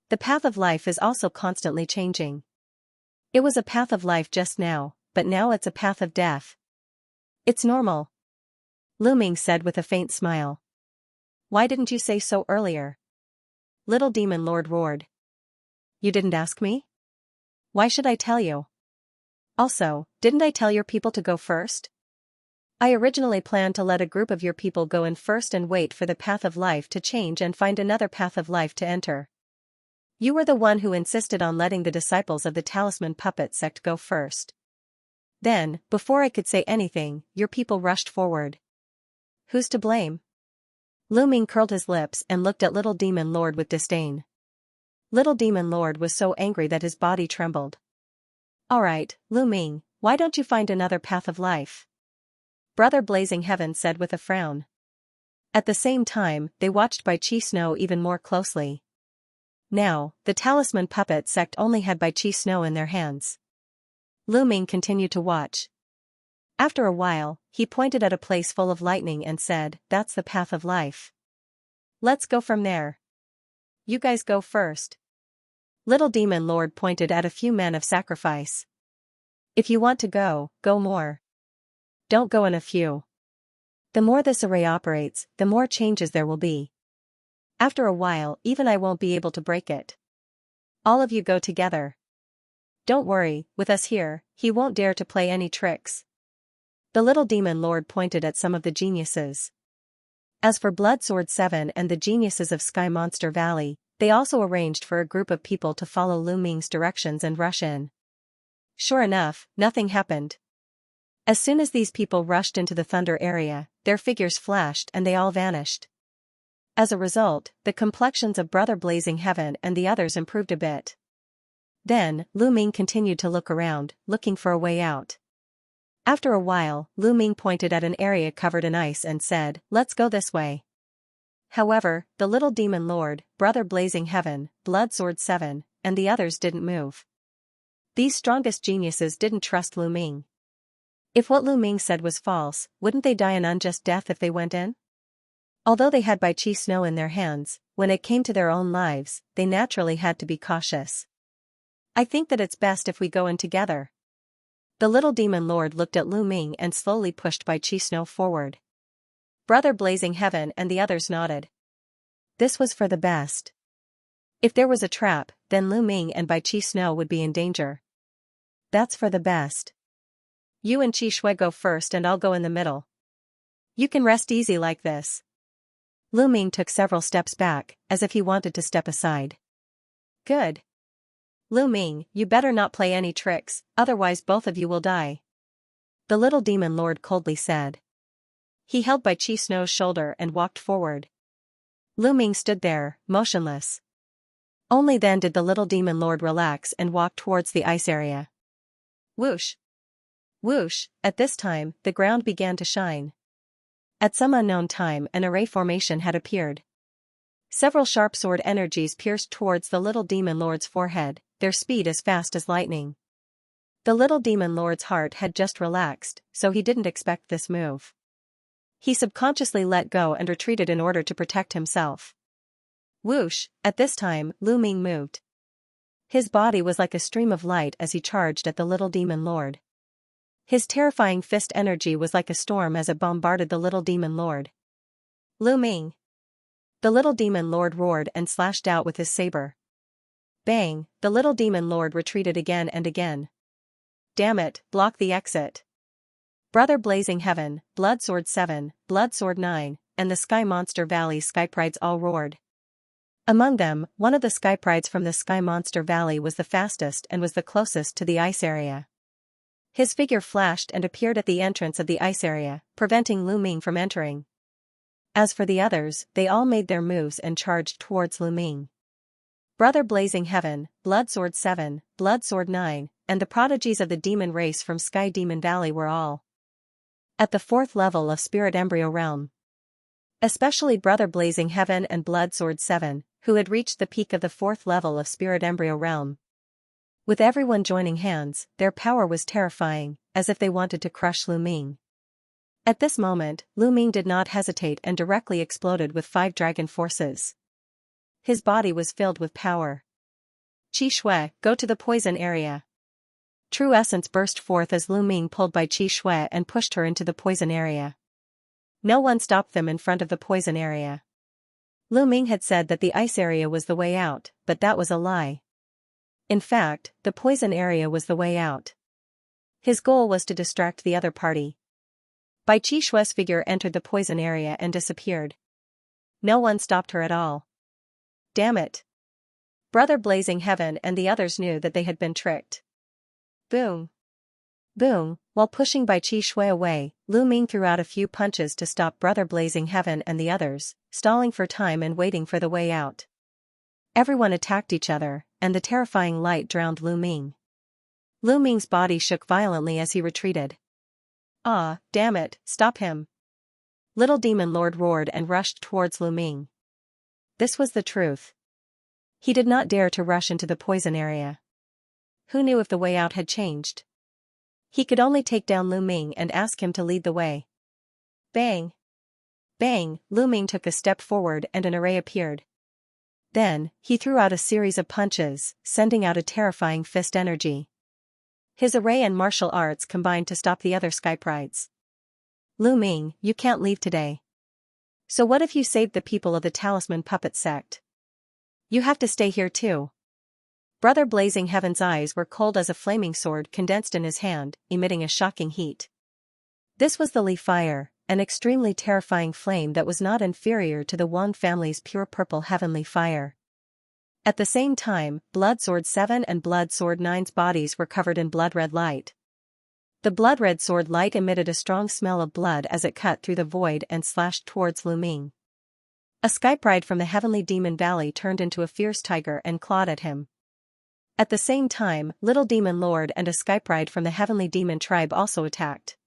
The path of life is also constantly changing. It was a path of life just now, but now it's a path of death. It's normal. Lu Ming said with a faint smile. Why didn't you say so earlier? Little Demon Lord roared. You didn't ask me? Why should I tell you? Also, didn't I tell your people to go first? I originally planned to let a group of your people go in first and wait for the path of life to change and find another path of life to enter. You were the one who insisted on letting the disciples of the Talisman Puppet sect go first. Then, before I could say anything, your people rushed forward. Who's to blame? Lu Ming curled his lips and looked at Little Demon Lord with disdain. Little Demon Lord was so angry that his body trembled. Alright, Lu Ming, why don't you find another path of life? Brother Blazing Heaven said with a frown. At the same time, they watched Bai Chi Snow even more closely. Now, the Talisman Puppet sect only had Bai Chi Snow in their hands. Lu Ming continued to watch. After a while, he pointed at a place full of lightning and said, that's the path of life. Let's go from there. You guys go first. Little Demon Lord pointed at a few men of sacrifice. If you want to go, go more. Don't go in a few. The more this array operates, the more changes there will be. After a while, even I won't be able to break it. All of you go together. Don't worry, with us here, he won't dare to play any tricks. The Little Demon Lord pointed at some of the geniuses. As for Blood Sword 7 and the geniuses of Sky Monster Valley, they also arranged for a group of people to follow Lu Ming's directions and rush in. Sure enough, nothing happened. As soon as these people rushed into the thunder area, their figures flashed and they all vanished. As a result, the complexions of Brother Blazing Heaven and the others improved a bit. Then, Lu Ming continued to look around, looking for a way out. After a while, Lu Ming pointed at an area covered in ice and said, let's go this way. However, the Little Demon Lord, Brother Blazing Heaven, Blood Sword 7, and the others didn't move. These strongest geniuses didn't trust Lu Ming. If what Lu Ming said was false, wouldn't they die an unjust death if they went in? Although they had Bai Chi Snow in their hands, when it came to their own lives, they naturally had to be cautious. I think that it's best if we go in together. The Little Demon Lord looked at Lu Ming and slowly pushed Bai Chi Snow forward. Brother Blazing Heaven and the others nodded. This was for the best. If there was a trap, then Lu Ming and Bai Chi Snow would be in danger. That's for the best. You and Chi Shui go first and I'll go in the middle. You can rest easy like this. Lu Ming took several steps back, as if he wanted to step aside. Good. Lu Ming, you better not play any tricks, otherwise both of you will die. The Little Demon Lord coldly said. He held Bai Chi Snow's shoulder and walked forward. Lu Ming stood there, motionless. Only then did the Little Demon Lord relax and walk towards the ice area. Whoosh! Whoosh! At this time, the ground began to shine. At some unknown time an array formation had appeared. Several sharp sword energies pierced towards the Little Demon Lord's forehead, their speed as fast as lightning. The Little Demon Lord's heart had just relaxed, so he didn't expect this move. He subconsciously let go and retreated in order to protect himself. Whoosh! At this time, Lu Ming moved. His body was like a stream of light as he charged at the Little Demon Lord. His terrifying fist energy was like a storm as it bombarded the Little Demon Lord. Lu Ming! The Little Demon Lord roared and slashed out with his saber. Bang! The Little Demon Lord retreated again and again. Damn it, block the exit. Brother Blazing Heaven, Blood Sword 7, Blood Sword 9, and the Sky Monster Valley Skyprides all roared. Among them, one of the Skyprides from the Sky Monster Valley was the fastest and was the closest to the ice area. His figure flashed and appeared at the entrance of the ice area, preventing Lu Ming from entering. As for the others, they all made their moves and charged towards Lu Ming. Brother Blazing Heaven, Blood Sword 7, Blood Sword 9, and the prodigies of the demon race from Sky Demon Valley were all at the 4th level of Spirit Embryo Realm. Especially Brother Blazing Heaven and Blood Sword 7, who had reached the peak of the 4th level of Spirit Embryo Realm. With everyone joining hands, their power was terrifying, as if they wanted to crush Lu Ming. At this moment, Lu Ming did not hesitate and directly exploded with 5 dragon forces. His body was filled with power. Qi Shui, go to the poison area. True essence burst forth as Lu Ming pulled by Qi Shui and pushed her into the poison area. No one stopped them in front of the poison area. Lu Ming had said that the ice area was the way out, but that was a lie. In fact, the poison area was the way out. His goal was to distract the other party. Bai Qi Shui's figure entered the poison area and disappeared. No one stopped her at all. Damn it. Brother Blazing Heaven and the others knew that they had been tricked. Boom. Boom, while pushing Bai Qi Shui away, Lu Ming threw out a few punches to stop Brother Blazing Heaven and the others, stalling for time and waiting for the way out. Everyone attacked each other, and the terrifying light drowned Lu Ming. Lu Ming's body shook violently as he retreated. Ah, damn it, stop him. Little Demon Lord roared and rushed towards Lu Ming. This was the truth. He did not dare to rush into the poison area. Who knew if the way out had changed? He could only take down Lu Ming and ask him to lead the way. Bang! Bang! Lu Ming took a step forward and an array appeared. Then, he threw out a series of punches, sending out a terrifying fist energy. His array and martial arts combined to stop the other Sky Prides. Lu Ming, you can't leave today. So what if you saved the people of the Talisman Puppet Sect? You have to stay here too. Brother Blazing Heaven's eyes were cold as a flaming sword condensed in his hand, emitting a shocking heat. This was the Li Fire, an extremely terrifying flame that was not inferior to the Wang family's pure purple heavenly fire. At the same time, Blood Sword 7 and Blood Sword 9's bodies were covered in blood-red light. The blood-red sword light emitted a strong smell of blood as it cut through the void and slashed towards Lu Ming. A Sky Pride from the Heavenly Demon Valley turned into a fierce tiger and clawed at him. At the same time, Little Demon Lord and a Sky Pride from the Heavenly Demon Tribe also attacked.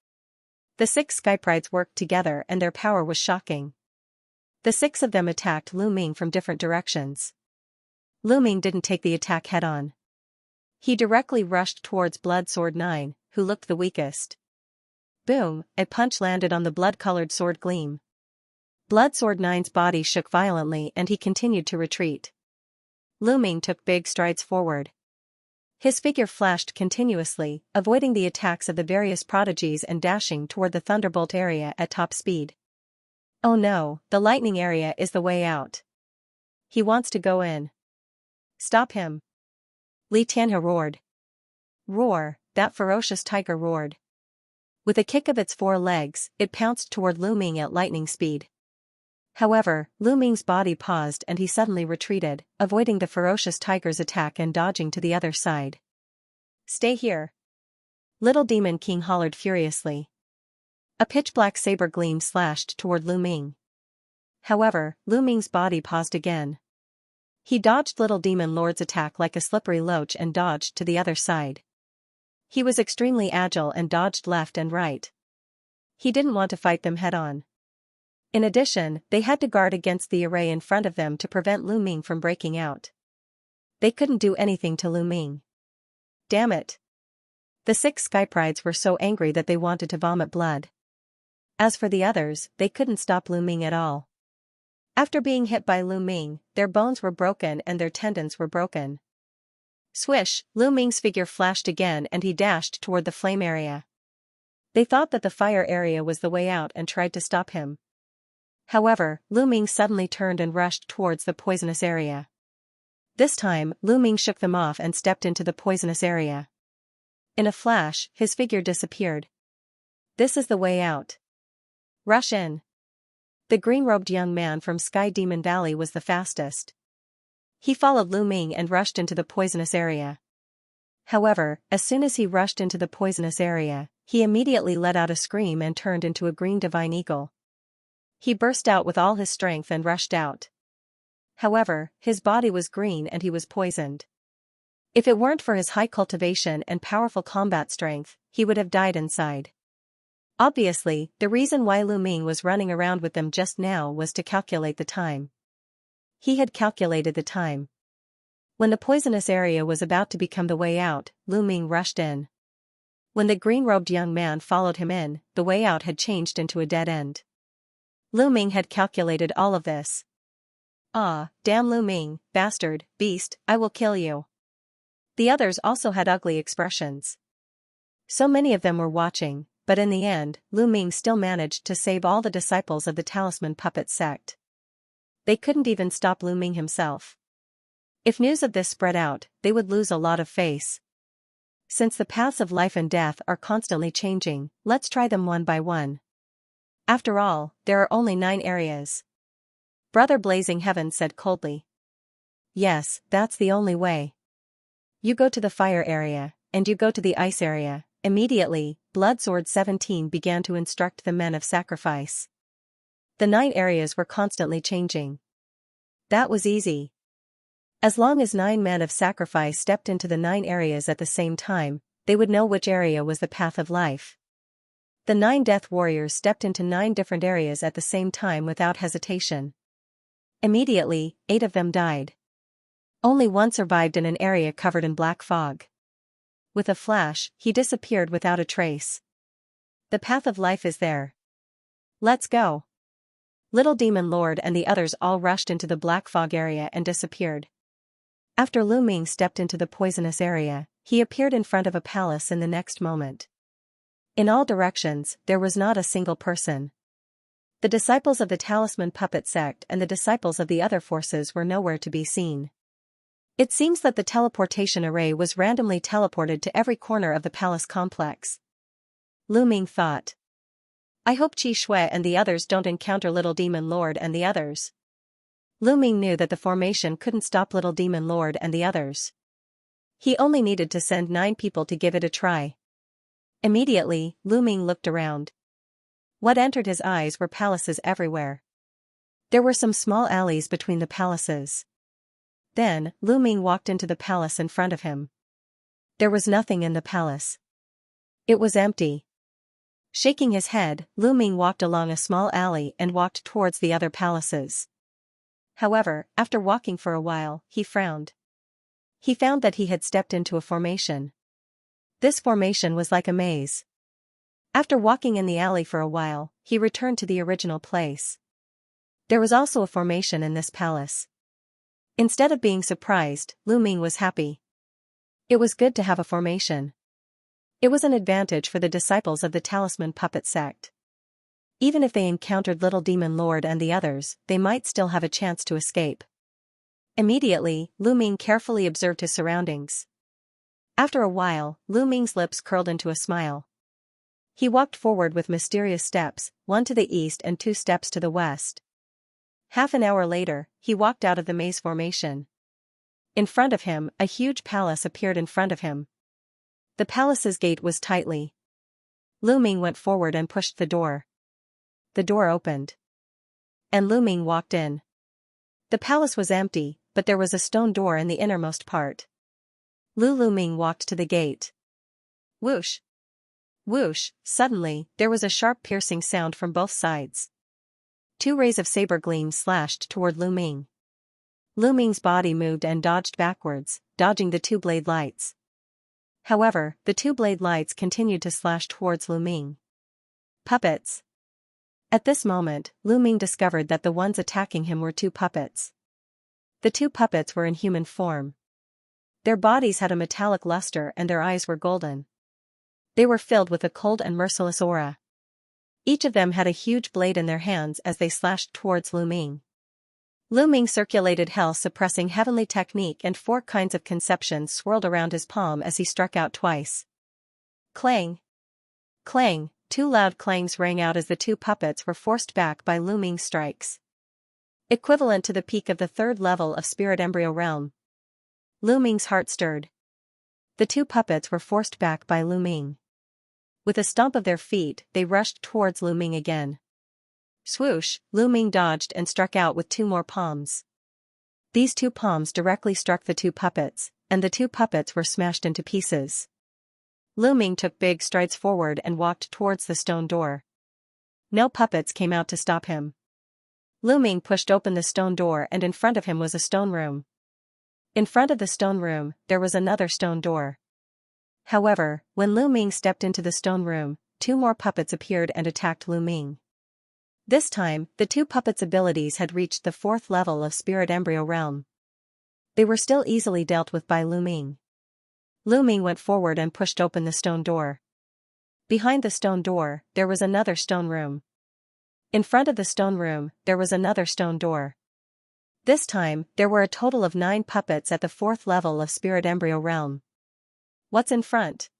The 6 Sky Prides worked together and their power was shocking. The 6 of them attacked Lu Ming from different directions. Lu Ming didn't take the attack head-on. He directly rushed towards Blood Sword 9, who looked the weakest. Boom, a punch landed on the blood-colored sword gleam. Blood Sword 9's body shook violently and he continued to retreat. Lu Ming took big strides forward. His figure flashed continuously, avoiding the attacks of the various prodigies and dashing toward the Thunderbolt area at top speed. Oh no, the lightning area is the way out. He wants to go in. Stop him. Li Tianhe roared. Roar, that ferocious tiger roared. With a kick of its 4 legs, it pounced toward Lu Ming at lightning speed. However, Lu Ming's body paused and he suddenly retreated, avoiding the ferocious tiger's attack and dodging to the other side. Stay here. Little Demon King hollered furiously. A pitch-black saber gleam slashed toward Lu Ming. However, Lu Ming's body paused again. He dodged Little Demon Lord's attack like a slippery loach and dodged to the other side. He was extremely agile and dodged left and right. He didn't want to fight them head-on. In addition, they had to guard against the array in front of them to prevent Lu Ming from breaking out. They couldn't do anything to Lu Ming. Damn it. The 6 Sky Prides were so angry that they wanted to vomit blood. As for the others, they couldn't stop Lu Ming at all. After being hit by Lu Ming, their bones were broken and their tendons were broken. Swish, Lu Ming's figure flashed again and he dashed toward the flame area. They thought that the fire area was the way out and tried to stop him. However, Lu Ming suddenly turned and rushed towards the poisonous area. This time, Lu Ming shook them off and stepped into the poisonous area. In a flash, his figure disappeared. This is the way out. Rush in. The green-robed young man from Sky Demon Valley was the fastest. He followed Lu Ming and rushed into the poisonous area. However, as soon as he rushed into the poisonous area, he immediately let out a scream and turned into a green divine eagle. He burst out with all his strength and rushed out. However, his body was green and he was poisoned. If it weren't for his high cultivation and powerful combat strength, he would have died inside. Obviously, the reason why Lu Ming was running around with them just now was to calculate the time. He had calculated the time. When the poisonous area was about to become the way out, Lu Ming rushed in. When the green-robed young man followed him in, the way out had changed into a dead end. Lu Ming had calculated all of this. Ah, damn Lu Ming, bastard, beast, I will kill you. The others also had ugly expressions. So many of them were watching, but in the end, Lu Ming still managed to save all the disciples of the Talisman Puppet sect. They couldn't even stop Lu Ming himself. If news of this spread out, they would lose a lot of face. Since the paths of life and death are constantly changing, let's try them one by one. After all, there are only 9 areas. Brother Blazing Heaven said coldly. Yes, that's the only way. You go to the fire area, and you go to the ice area. Immediately, Bloodsword 17 began to instruct the men of sacrifice. The 9 areas were constantly changing. That was easy. As long as 9 men of sacrifice stepped into the 9 areas at the same time, they would know which area was the path of life. The 9 death warriors stepped into 9 different areas at the same time without hesitation. Immediately, 8 of them died. Only one survived in an area covered in black fog. With a flash, he disappeared without a trace. The path of life is there. Let's go. Little Demon Lord and the others all rushed into the black fog area and disappeared. After Lu Ming stepped into the poisonous area, he appeared in front of a palace in the next moment. In all directions, there was not a single person. The disciples of the Talisman Puppet sect and the disciples of the other forces were nowhere to be seen. It seems that the teleportation array was randomly teleported to every corner of the palace complex. Lu Ming thought. I hope Qi Shui and the others don't encounter Little Demon Lord and the others. Lu Ming knew that the formation couldn't stop Little Demon Lord and the others. He only needed to send 9 people to give it a try. Immediately, Lu Ming looked around. What entered his eyes were palaces everywhere. There were some small alleys between the palaces. Then, Lu Ming walked into the palace in front of him. There was nothing in the palace. It was empty. Shaking his head, Lu Ming walked along a small alley and walked towards the other palaces. However, after walking for a while, he frowned. He found that he had stepped into a formation. This formation was like a maze. After walking in the alley for a while, he returned to the original place. There was also a formation in this palace. Instead of being surprised, Lu Ming was happy. It was good to have a formation. It was an advantage for the disciples of the Talisman Puppet sect. Even if they encountered Little Demon Lord and the others, they might still have a chance to escape. Immediately, Lu Ming carefully observed his surroundings. After a while, Lu Ming's lips curled into a smile. He walked forward with mysterious steps, 1 to the east and 2 steps to the west. Half an hour later, he walked out of the maze formation. In front of him, a huge palace appeared in front of him. The palace's gate was tightly. Lu Ming went forward and pushed the door. The door opened. And Lu Ming walked in. The palace was empty, but there was a stone door in the innermost part. Lu Ming walked to the gate. Whoosh! Whoosh! Suddenly, there was a sharp piercing sound from both sides. 2 rays of saber gleam slashed toward Lu Ming. Lu Ming's body moved and dodged backwards, dodging the 2 blade lights. However, the 2 blade lights continued to slash towards Lu Ming. Puppets. At this moment, Lu Ming discovered that the ones attacking him were 2 puppets. The 2 puppets were in human form. Their bodies had a metallic luster and their eyes were golden. They were filled with a cold and merciless aura. Each of them had a huge blade in their hands as they slashed towards Lu Ming. Lu Ming circulated hell-suppressing heavenly technique and 4 kinds of conceptions swirled around his palm as he struck out twice. Clang! Clang! 2 loud clangs rang out as the 2 puppets were forced back by Lu Ming's strikes. Equivalent to the peak of the 3rd level of Spirit Embryo Realm. Lu Ming's heart stirred. The 2 puppets were forced back by Lu Ming. With a stomp of their feet, they rushed towards Lu Ming again. Swoosh! Lu Ming dodged and struck out with 2 more palms. These two palms directly struck the two puppets, and the two puppets were smashed into pieces. Lu Ming took big strides forward and walked towards the stone door. No puppets came out to stop him. Lu Ming pushed open the stone door, and in front of him was a stone room. In front of the stone room, there was another stone door. However, when Lu Ming stepped into the stone room, two more puppets appeared and attacked Lu Ming. This time, the two puppets' abilities had reached the 4th level of Spirit Embryo Realm. They were still easily dealt with by Lu Ming. Lu Ming went forward and pushed open the stone door. Behind the stone door, there was another stone room. In front of the stone room, there was another stone door. This time, there were a total of 9 puppets at the 4th level of Spirit Embryo Realm. What's in front?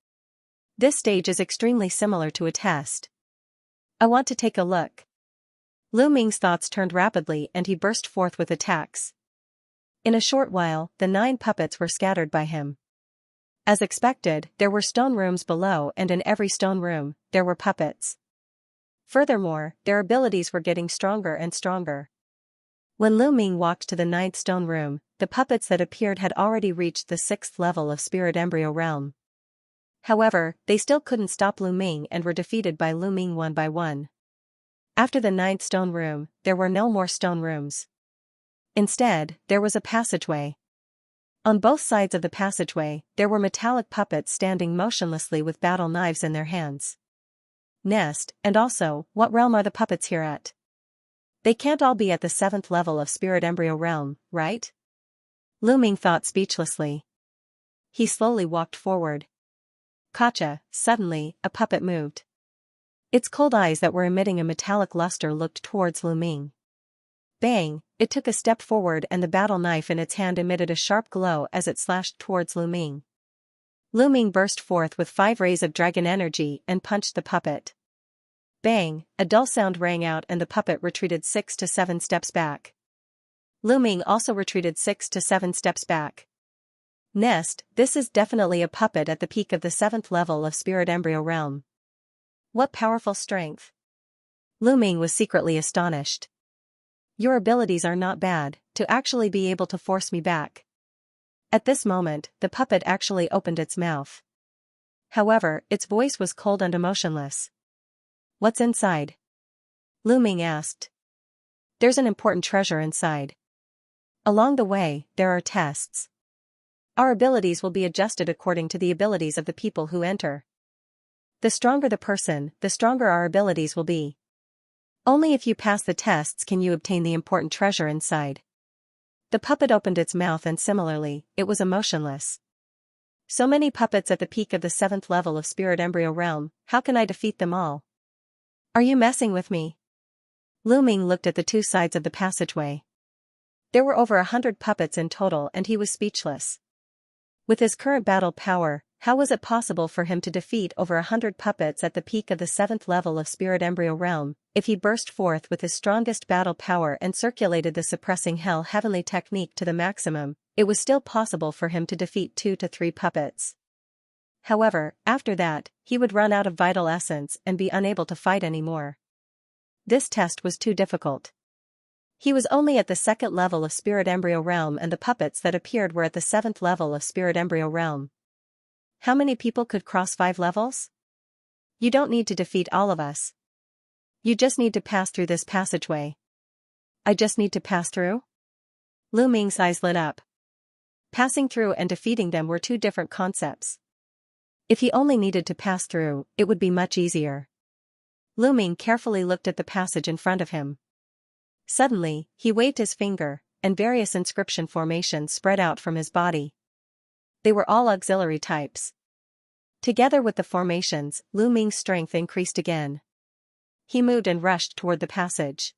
This stage is extremely similar to a test. I want to take a look. Lu Ming's thoughts turned rapidly and he burst forth with attacks. In a short while, the 9 puppets were scattered by him. As expected, there were stone rooms below, and in every stone room, there were puppets. Furthermore, their abilities were getting stronger and stronger. When Lu Ming walked to the 9th stone room, the puppets that appeared had already reached the 6th level of Spirit Embryo Realm. However, they still couldn't stop Lu Ming and were defeated by Lu Ming one by one. After the 9th stone room, there were no more stone rooms. Instead, there was a passageway. On both sides of the passageway, there were metallic puppets standing motionlessly with battle knives in their hands. Nest, and also, what realm are the puppets here at? They can't all be at the 7th level of Spirit Embryo Realm, right? Lu Ming thought speechlessly. He slowly walked forward. Gotcha! Suddenly, a puppet moved. Its cold eyes that were emitting a metallic luster looked towards Lu Ming. Bang! It took a step forward and the battle knife in its hand emitted a sharp glow as it slashed towards Lu Ming. Lu Ming burst forth with 5 rays of dragon energy and punched the puppet. Bang! A dull sound rang out and the puppet retreated 6 to 7 steps back. Lu Ming also retreated 6 to 7 steps back. Nest, this is definitely a puppet at the peak of the 7th level of Spirit Embryo Realm. What powerful strength! Lu Ming was secretly astonished. Your abilities are not bad, to actually be able to force me back. At this moment, the puppet actually opened its mouth. However, its voice was cold and emotionless. What's inside? Lu Ming asked. There's an important treasure inside. Along the way, there are tests. Our abilities will be adjusted according to the abilities of the people who enter. The stronger the person, the stronger our abilities will be. Only if you pass the tests can you obtain the important treasure inside. The puppet opened its mouth and similarly, it was emotionless. So many puppets at the peak of the 7th level of Spirit Embryo Realm, how can I defeat them all? Are you messing with me? Lu Ming looked at the two sides of the passageway. There were over 100 puppets in total and he was speechless. With his current battle power, how was it possible for him to defeat over 100 puppets at the peak of the 7th level of Spirit Embryo Realm? If he burst forth with his strongest battle power and circulated the suppressing hell heavenly technique to the maximum, it was still possible for him to defeat 2 to 3 puppets. However, after that, he would run out of vital essence and be unable to fight anymore. This test was too difficult. He was only at the 2nd level of Spirit Embryo Realm and the puppets that appeared were at the 7th level of Spirit Embryo Realm. How many people could cross 5 levels? You don't need to defeat all of us. You just need to pass through this passageway. I just need to pass through? Lu Ming's eyes lit up. Passing through and defeating them were two different concepts. If he only needed to pass through, it would be much easier. Lu Ming carefully looked at the passage in front of him. Suddenly, he waved his finger, and various inscription formations spread out from his body. They were all auxiliary types. Together with the formations, Lu Ming's strength increased again. He moved and rushed toward the passage.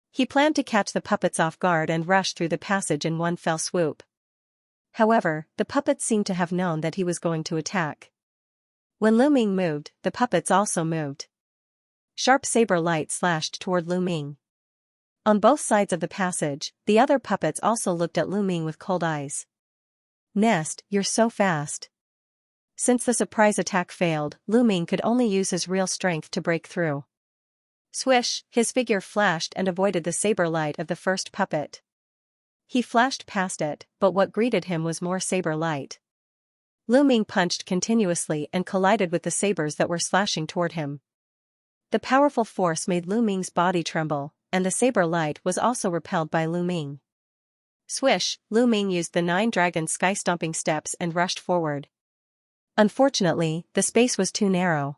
He planned to catch the puppets off guard and rush through the passage in one fell swoop. However, the puppets seemed to have known that he was going to attack. When Lu Ming moved, the puppets also moved. Sharp saber light slashed toward Lu Ming. On both sides of the passage, the other puppets also looked at Lu Ming with cold eyes. Nest, you're so fast. Since the surprise attack failed, Lu Ming could only use his real strength to break through. Swish, his figure flashed and avoided the saber light of the first puppet. He flashed past it, but what greeted him was more saber light. Lu Ming punched continuously and collided with the sabers that were slashing toward him. The powerful force made Lu Ming's body tremble, and the saber light was also repelled by Lu Ming. Swish, Lu Ming used the 9 dragon sky-stomping steps and rushed forward. Unfortunately, the space was too narrow.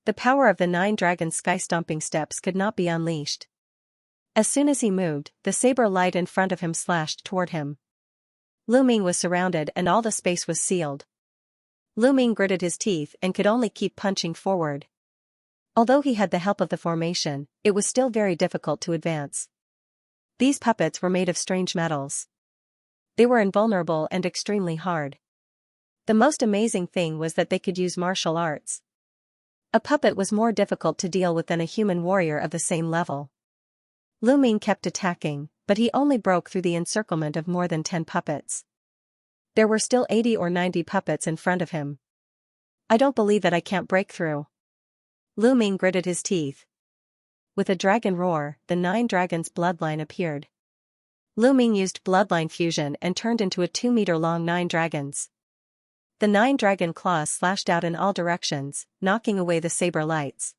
The power of the 9 dragon sky-stomping steps could not be unleashed. As soon as he moved, the saber light in front of him slashed toward him. Lu Ming was surrounded and all the space was sealed. Lu Ming gritted his teeth and could only keep punching forward. Although he had the help of the formation, it was still very difficult to advance. These puppets were made of strange metals. They were invulnerable and extremely hard. The most amazing thing was that they could use martial arts. A puppet was more difficult to deal with than a human warrior of the same level. Lu Ming kept attacking, but he only broke through the encirclement of more than 10 puppets. There were still 80 or 90 puppets in front of him. I don't believe that I can't break through. Lu Ming gritted his teeth. With a dragon roar, the 9 dragons' bloodline appeared. Lu Ming used bloodline fusion and turned into a 2-meter-long 9 dragons. The 9 dragon claws slashed out in all directions, knocking away the saber lights.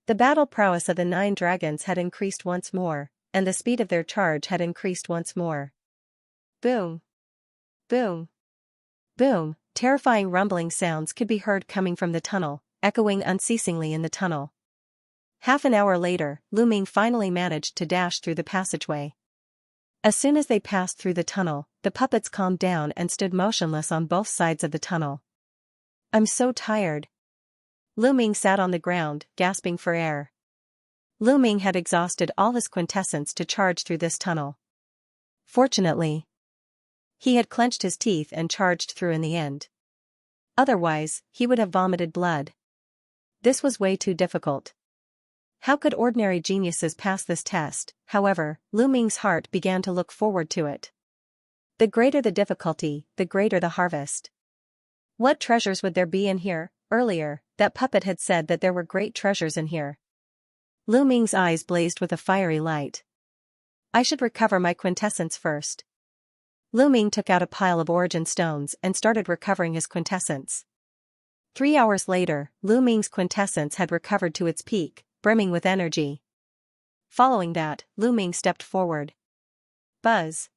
The battle prowess of the 9 dragons had increased once more, and the speed of their charge had increased once more. Boom! Boom! Boom! Terrifying rumbling sounds could be heard coming from the tunnel, echoing unceasingly in the tunnel. Half an hour later, Lu Ming finally managed to dash through the passageway. As soon as they passed through the tunnel, the puppets calmed down and stood motionless on both sides of the tunnel. I'm so tired. Lu Ming sat on the ground, gasping for air. Lu Ming had exhausted all his quintessence to charge through this tunnel. Fortunately, he had clenched his teeth and charged through in the end. Otherwise, he would have vomited blood. This was way too difficult. How could ordinary geniuses pass this test? However, Lu Ming's heart began to look forward to it. The greater the difficulty, the greater the harvest. What treasures would there be in here? Earlier, that puppet had said that there were great treasures in here. Lu Ming's eyes blazed with a fiery light. I should recover my quintessence first. Lu Ming took out a pile of origin stones and started recovering his quintessence. 3 hours later, Lu Ming's quintessence had recovered to its peak, brimming with energy. Following that, Lu Ming stepped forward. Buzz!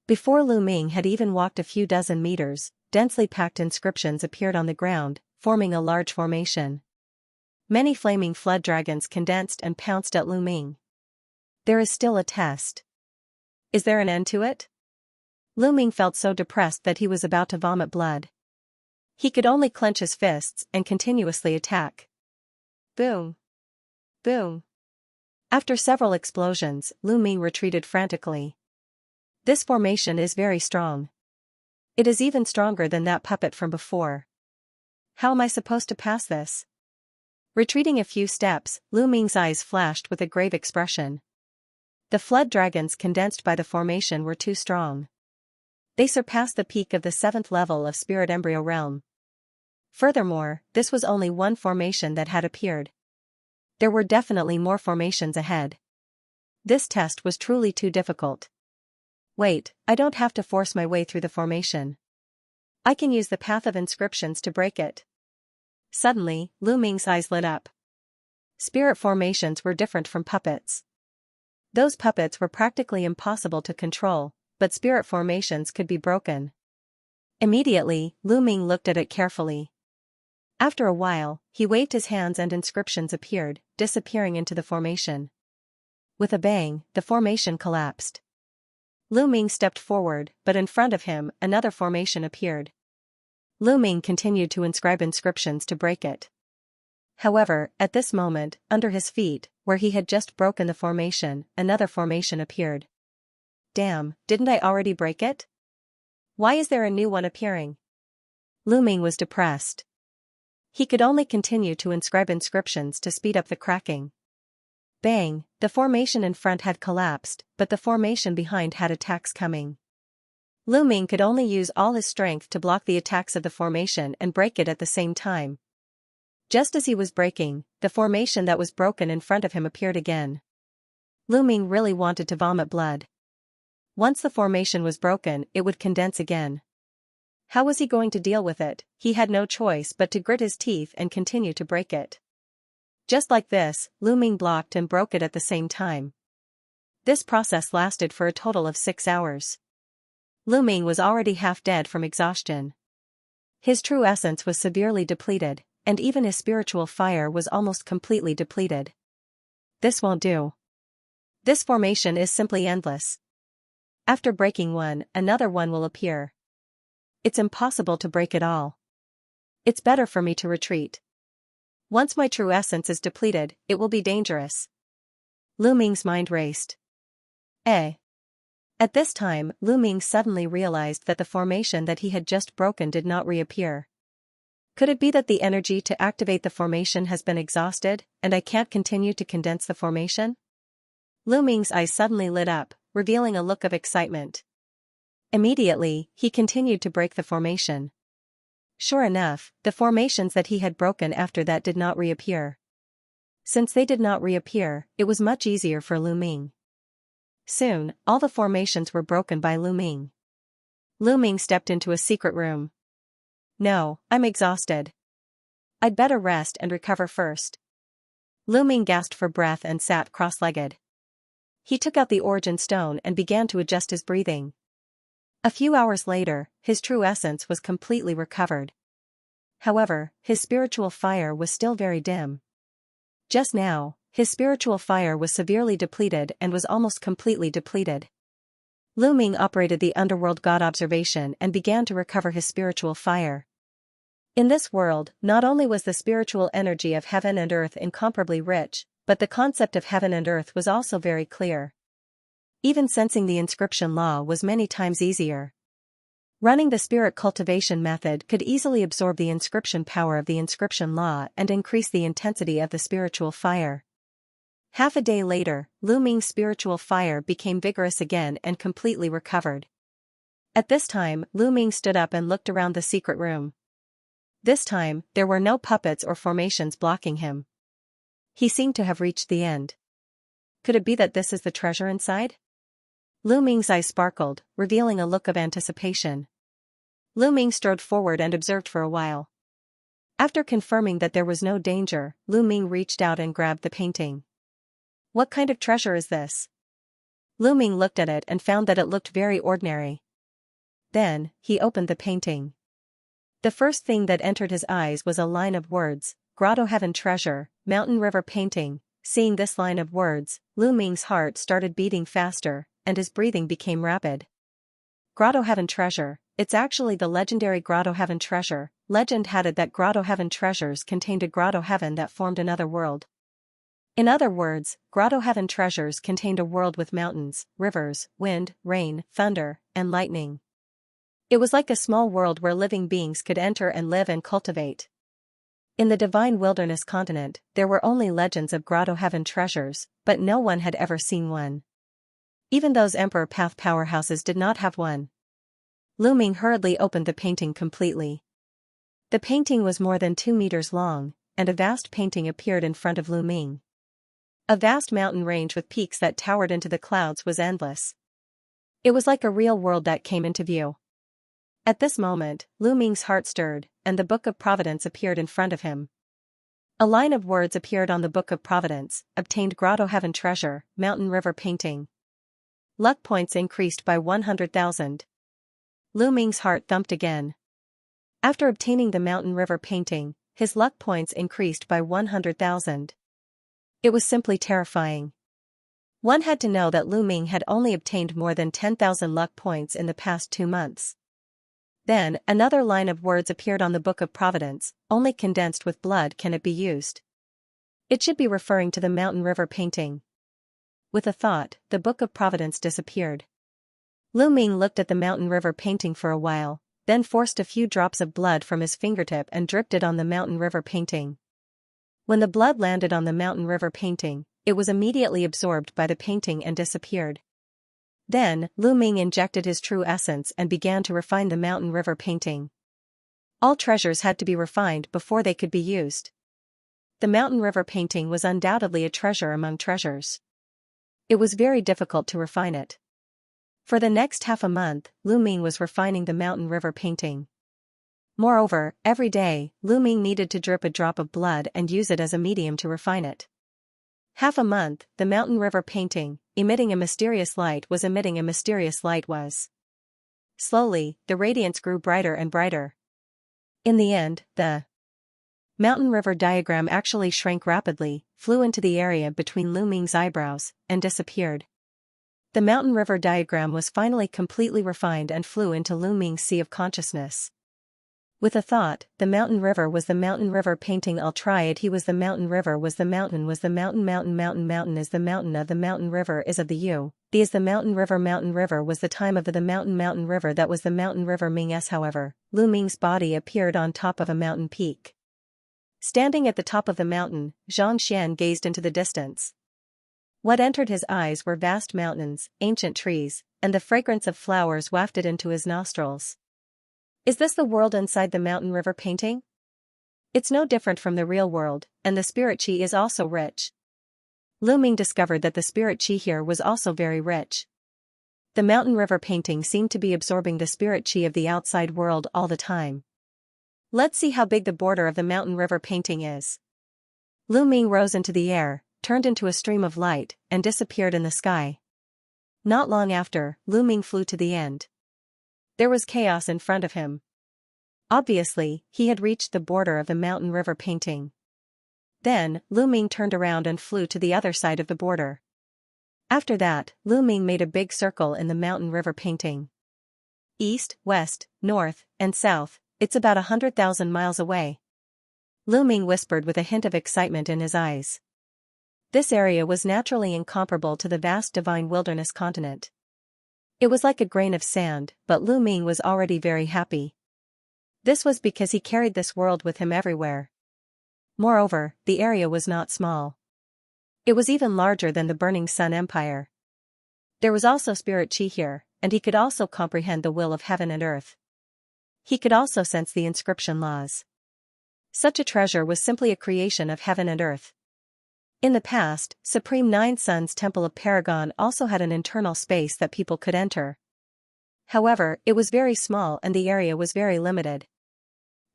Before Lu Ming had even walked a few dozen meters, densely packed inscriptions appeared on the ground, forming a large formation. Many flaming flood dragons condensed and pounced at Lu Ming. There is still a test. Is there an end to it? Lu Ming felt so depressed that he was about to vomit blood. He could only clench his fists and continuously attack. Boom! Boom! After several explosions, Lu Ming retreated frantically. This formation is very strong. It is even stronger than that puppet from before. How am I supposed to pass this? Retreating a few steps, Lu Ming's eyes flashed with a grave expression. The flood dragons condensed by the formation were too strong. They surpassed the peak of the 7th level of Spirit Embryo Realm. Furthermore, this was only one formation that had appeared. There were definitely more formations ahead. This test was truly too difficult. Wait, I don't have to force my way through the formation. I can use the path of inscriptions to break it. Suddenly, Lu Ming's eyes lit up. Spirit formations were different from puppets. Those puppets were practically impossible to control, but spirit formations could be broken. Immediately, Lu Ming looked at it carefully. After a while, he waved his hands and inscriptions appeared, disappearing into the formation. With a bang, the formation collapsed. Lu Ming stepped forward, but in front of him, another formation appeared. Lu Ming continued to inscribe inscriptions to break it. However, at this moment, under his feet, where he had just broken the formation, another formation appeared. Damn, didn't I already break it? Why is there a new one appearing? Lu Ming was depressed. He could only continue to inscribe inscriptions to speed up the cracking. Bang, the formation in front had collapsed, but the formation behind had attacks coming. Lu Ming could only use all his strength to block the attacks of the formation and break it at the same time. Just as he was breaking, the formation that was broken in front of him appeared again. Lu Ming really wanted to vomit blood. Once the formation was broken, it would condense again. How was he going to deal with it? He had no choice but to grit his teeth and continue to break it. Just like this, Lu Ming blocked and broke it at the same time. This process lasted for a total of 6 hours. Lu Ming was already half dead from exhaustion. His true essence was severely depleted, and even his spiritual fire was almost completely depleted. This won't do. This formation is simply endless. After breaking one, another one will appear. It's impossible to break it all. It's better for me to retreat. Once my true essence is depleted, it will be dangerous. Lu Ming's mind raced. At this time, Lu Ming suddenly realized that the formation that he had just broken did not reappear. Could it be that the energy to activate the formation has been exhausted, and I can't continue to condense the formation? Lu Ming's eyes suddenly lit up, revealing a look of excitement. Immediately, he continued to break the formation. Sure enough, the formations that he had broken after that did not reappear. Since they did not reappear, it was much easier for Lu Ming. Soon, all the formations were broken by Lu Ming. Lu Ming stepped into a secret room. No, I'm exhausted. I'd better rest and recover first. Lu Ming gasped for breath and sat cross-legged. He took out the origin stone and began to adjust his breathing. A few hours later, his true essence was completely recovered. However, his spiritual fire was still very dim. Just now, his spiritual fire was severely depleted and was almost completely depleted. Lu Ming operated the underworld god observation and began to recover his spiritual fire. In this world, not only was the spiritual energy of heaven and earth incomparably rich, but the concept of heaven and earth was also very clear. Even sensing the inscription law was many times easier. Running the spirit cultivation method could easily absorb the inscription power of the inscription law and increase the intensity of the spiritual fire. Half a day later, Lu Ming's spiritual fire became vigorous again and completely recovered. At this time, Lu Ming stood up and looked around the secret room. This time, there were no puppets or formations blocking him. He seemed to have reached the end. Could it be that this is the treasure inside? Lu Ming's eyes sparkled, revealing a look of anticipation. Lu Ming strode forward and observed for a while. After confirming that there was no danger, Lu Ming reached out and grabbed the painting. What kind of treasure is this? Lu Ming looked at it and found that it looked very ordinary. Then, he opened the painting. The first thing that entered his eyes was a line of words, Grotto Heaven Treasure, Mountain River Painting. Seeing this line of words, Lu Ming's heart started beating faster, and his breathing became rapid. Grotto Heaven Treasure, it's actually the legendary Grotto Heaven Treasure. Legend had it that Grotto Heaven treasures contained a Grotto Heaven that formed another world. In other words, Grotto Heaven treasures contained a world with mountains, rivers, wind, rain, thunder, and lightning. It was like a small world where living beings could enter and live and cultivate. In the divine wilderness continent, there were only legends of Grotto Heaven treasures, but no one had ever seen one. Even those Emperor Path powerhouses did not have one. Lu Ming hurriedly opened the painting completely. The painting was more than 2 meters long, and a vast painting appeared in front of Lu Ming. A vast mountain range with peaks that towered into the clouds was endless. It was like a real world that came into view. At this moment, Lu Ming's heart stirred, and the Book of Providence appeared in front of him. A line of words appeared on the Book of Providence, obtained Grotto Heaven Treasure, Mountain River Painting. Luck points increased by 100,000. Lu Ming's heart thumped again. After obtaining the Mountain River Painting, his luck points increased by 100,000. It was simply terrifying. One had to know that Lu Ming had only obtained more than 10,000 luck points in the past 2 months. Then, another line of words appeared on the Book of Providence, only condensed with blood can it be used. It should be referring to the Mountain River Painting. With a thought, the Book of Providence disappeared. Lu Ming looked at the Mountain River Painting for a while, then forced a few drops of blood from his fingertip and dripped it on the Mountain River Painting. When the blood landed on the Mountain River Painting, it was immediately absorbed by the painting and disappeared. Then, Lu Ming injected his true essence and began to refine the Mountain River Painting. All treasures had to be refined before they could be used. The Mountain River Painting was undoubtedly a treasure among treasures. It was very difficult to refine it. For the next half a month, Lu Ming was refining the mountain river painting. Moreover, every day, Lu Ming needed to drip a drop of blood and use it as a medium to refine it. Half a month, the mountain river painting, emitting a mysterious light was. Slowly, the radiance grew brighter and brighter. In the end, the mountain river diagram actually shrank rapidly, flew into the area between Lu Ming's eyebrows, and disappeared. The mountain river diagram was finally completely refined and flew into Lu Ming's sea of consciousness. With a thought, the mountain river was the mountain river painting. I'll try it. He was the mountain river was the mountain is the mountain is the mountain of the mountain river is of the U. The is the mountain river was the time of the mountain river that was the mountain river Ming-s. However, Lu Ming's body appeared on top of a mountain peak. Standing at the top of the mountain, Xianxia gazed into the distance. What entered his eyes were vast mountains, ancient trees, and the fragrance of flowers wafted into his nostrils. Is this the world inside the mountain river painting? It's no different from the real world, and the spirit chi is also rich. Lu Ming discovered that the spirit chi here was also very rich. The mountain river painting seemed to be absorbing the spirit chi of the outside world all the time. Let's see how big the border of the mountain river painting is. Lu Ming rose into the air, turned into a stream of light, and disappeared in the sky. Not long after, Lu Ming flew to the end. There was chaos in front of him. Obviously, he had reached the border of the mountain river painting. Then, Lu Ming turned around and flew to the other side of the border. After that, Lu Ming made a big circle in the mountain river painting. East, west, north, and south, it's about 100,000 miles away. Lu Ming whispered with a hint of excitement in his eyes. This area was naturally incomparable to the vast divine wilderness continent. It was like a grain of sand, but Lu Ming was already very happy. This was because he carried this world with him everywhere. Moreover, the area was not small. It was even larger than the Burning Sun Empire. There was also spirit chi here, and he could also comprehend the will of heaven and earth. He could also sense the inscription laws. Such a treasure was simply a creation of heaven and earth. In the past, Supreme Nine Suns Temple of Paragon also had an internal space that people could enter. However, it was very small and the area was very limited.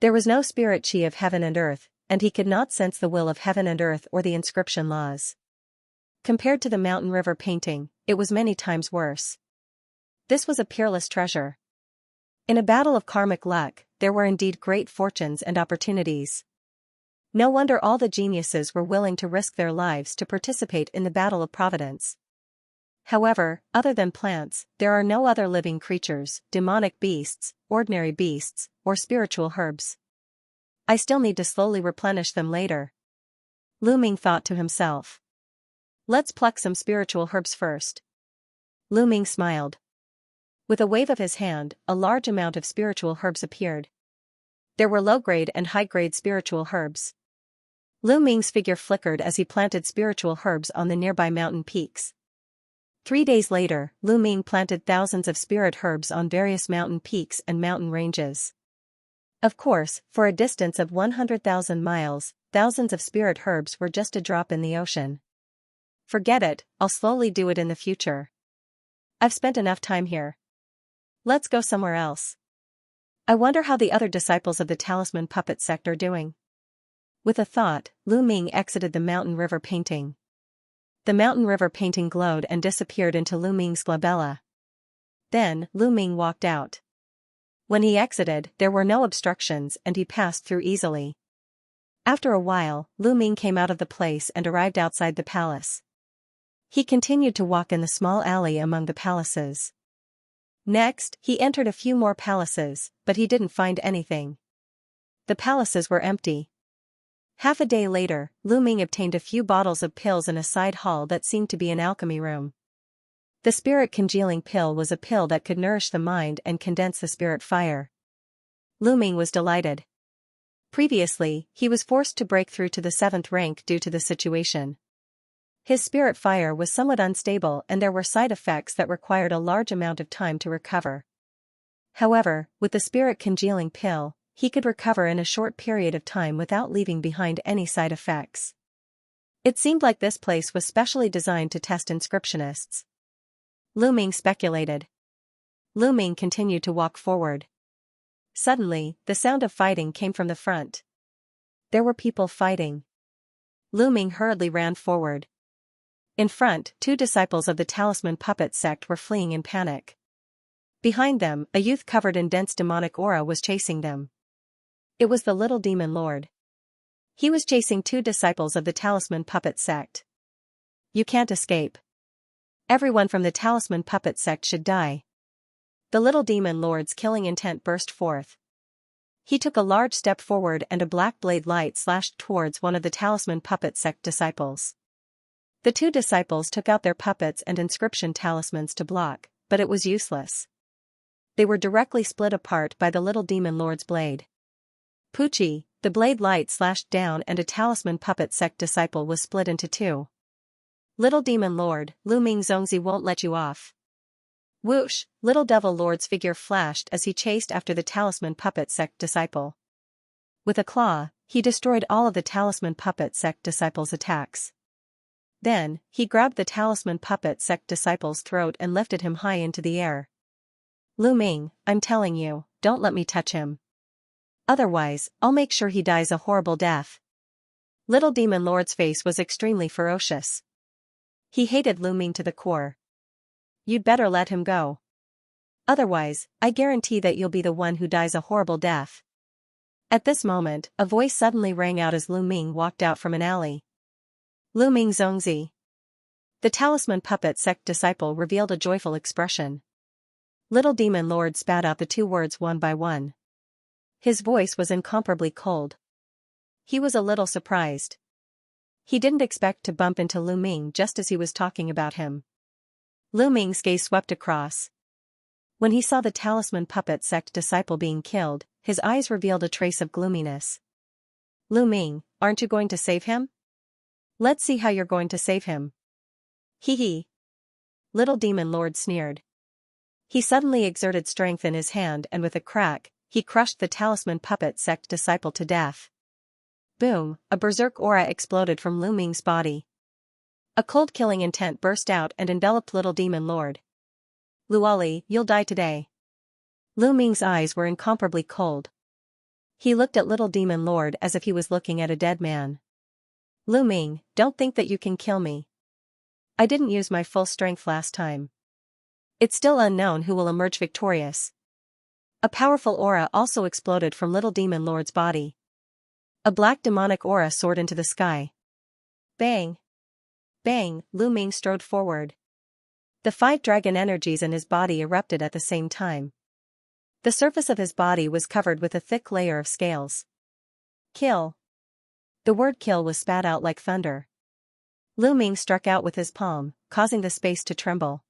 There was no spirit chi of heaven and earth, and he could not sense the will of heaven and earth or the inscription laws. Compared to the mountain river painting, it was many times worse. This was a peerless treasure. In a battle of karmic luck, there were indeed great fortunes and opportunities. No wonder all the geniuses were willing to risk their lives to participate in the battle of providence. However, other than plants, there are no other living creatures, demonic beasts, ordinary beasts, or spiritual herbs. I still need to slowly replenish them later. Lu Ming thought to himself. Let's pluck some spiritual herbs first. Lu Ming smiled. With a wave of his hand, a large amount of spiritual herbs appeared. There were low-grade and high-grade spiritual herbs. Lu Ming's figure flickered as he planted spiritual herbs on the nearby mountain peaks. 3 days later, Lu Ming planted thousands of spirit herbs on various mountain peaks and mountain ranges. Of course, for a distance of 100,000 miles, thousands of spirit herbs were just a drop in the ocean. Forget it, I'll slowly do it in the future. I've spent enough time here. Let's go somewhere else. I wonder how the other disciples of the talisman puppet sect are doing. With a thought, Lu Ming exited the mountain river painting. The mountain river painting glowed and disappeared into Lu Ming's glabella. Then, Lu Ming walked out. When he exited, there were no obstructions and he passed through easily. After a while, Lu Ming came out of the place and arrived outside the palace. He continued to walk in the small alley among the palaces. Next, he entered a few more palaces, but he didn't find anything. The palaces were empty. Half a day later, Lu Ming obtained a few bottles of pills in a side hall that seemed to be an alchemy room. The spirit congealing pill was a pill that could nourish the mind and condense the spirit fire. Lu Ming was delighted. Previously, he was forced to break through to the 7th rank due to the situation. His spirit fire was somewhat unstable and there were side effects that required a large amount of time to recover. However, with the spirit congealing pill, he could recover in a short period of time without leaving behind any side effects. It seemed like this place was specially designed to test inscriptionists. Lu Ming speculated. Lu Ming continued to walk forward. Suddenly, the sound of fighting came from the front. There were people fighting. Lu Ming hurriedly ran forward. In front, 2 disciples of the Talisman puppet sect were fleeing in panic. Behind them, a youth covered in dense demonic aura was chasing them. It was the little demon lord. He was chasing 2 disciples of the Talisman puppet sect. You can't escape. Everyone from the Talisman puppet sect should die. The little demon lord's killing intent burst forth. He took a large step forward and a black blade light slashed towards one of the Talisman puppet sect disciples. The 2 disciples took out their puppets and inscription talismans to block, but it was useless. They were directly split apart by the little demon lord's blade. Poochie, the blade light slashed down and a Talisman puppet sect disciple was split into 2. Little demon lord, Lu Ming Zongzi won't let you off. Whoosh, little devil lord's figure flashed as he chased after the Talisman puppet sect disciple. With a claw, he destroyed all of the Talisman puppet sect disciples' attacks. Then, he grabbed the Talisman puppet sect disciple's throat and lifted him high into the air. Lu Ming, I'm telling you, don't let me touch him. Otherwise, I'll make sure he dies a horrible death. Little demon lord's face was extremely ferocious. He hated Lu Ming to the core. You'd better let him go. Otherwise, I guarantee that you'll be the one who dies a horrible death. At this moment, a voice suddenly rang out as Lu Ming walked out from an alley. Lu Ming Zongzi. The Talisman puppet sect disciple revealed a joyful expression. Little demon lord spat out the 2 words one by one. His voice was incomparably cold. He was a little surprised. He didn't expect to bump into Lu Ming just as he was talking about him. Lu Ming's gaze swept across. When he saw the Talisman puppet sect disciple being killed, his eyes revealed a trace of gloominess. Lu Ming, aren't you going to save him? Let's see how you're going to save him. Hee hee. Little demon lord sneered. He suddenly exerted strength in his hand and with a crack, he crushed the Talisman puppet sect disciple to death. Boom, a berserk aura exploded from Lu Ming's body. A cold killing intent burst out and enveloped little demon lord. Luoli, you'll die today. Lu Ming's eyes were incomparably cold. He looked at little demon lord as if he was looking at a dead man. Lu Ming, don't think that you can kill me. I didn't use my full strength last time. It's still unknown who will emerge victorious. A powerful aura also exploded from little demon lord's body. A black demonic aura soared into the sky. Bang! Bang! Lu Ming strode forward. The 5 dragon energies in his body erupted at the same time. The surface of his body was covered with a thick layer of scales. Kill! The word kill was spat out like thunder. Lu Ming struck out with his palm, causing the space to tremble.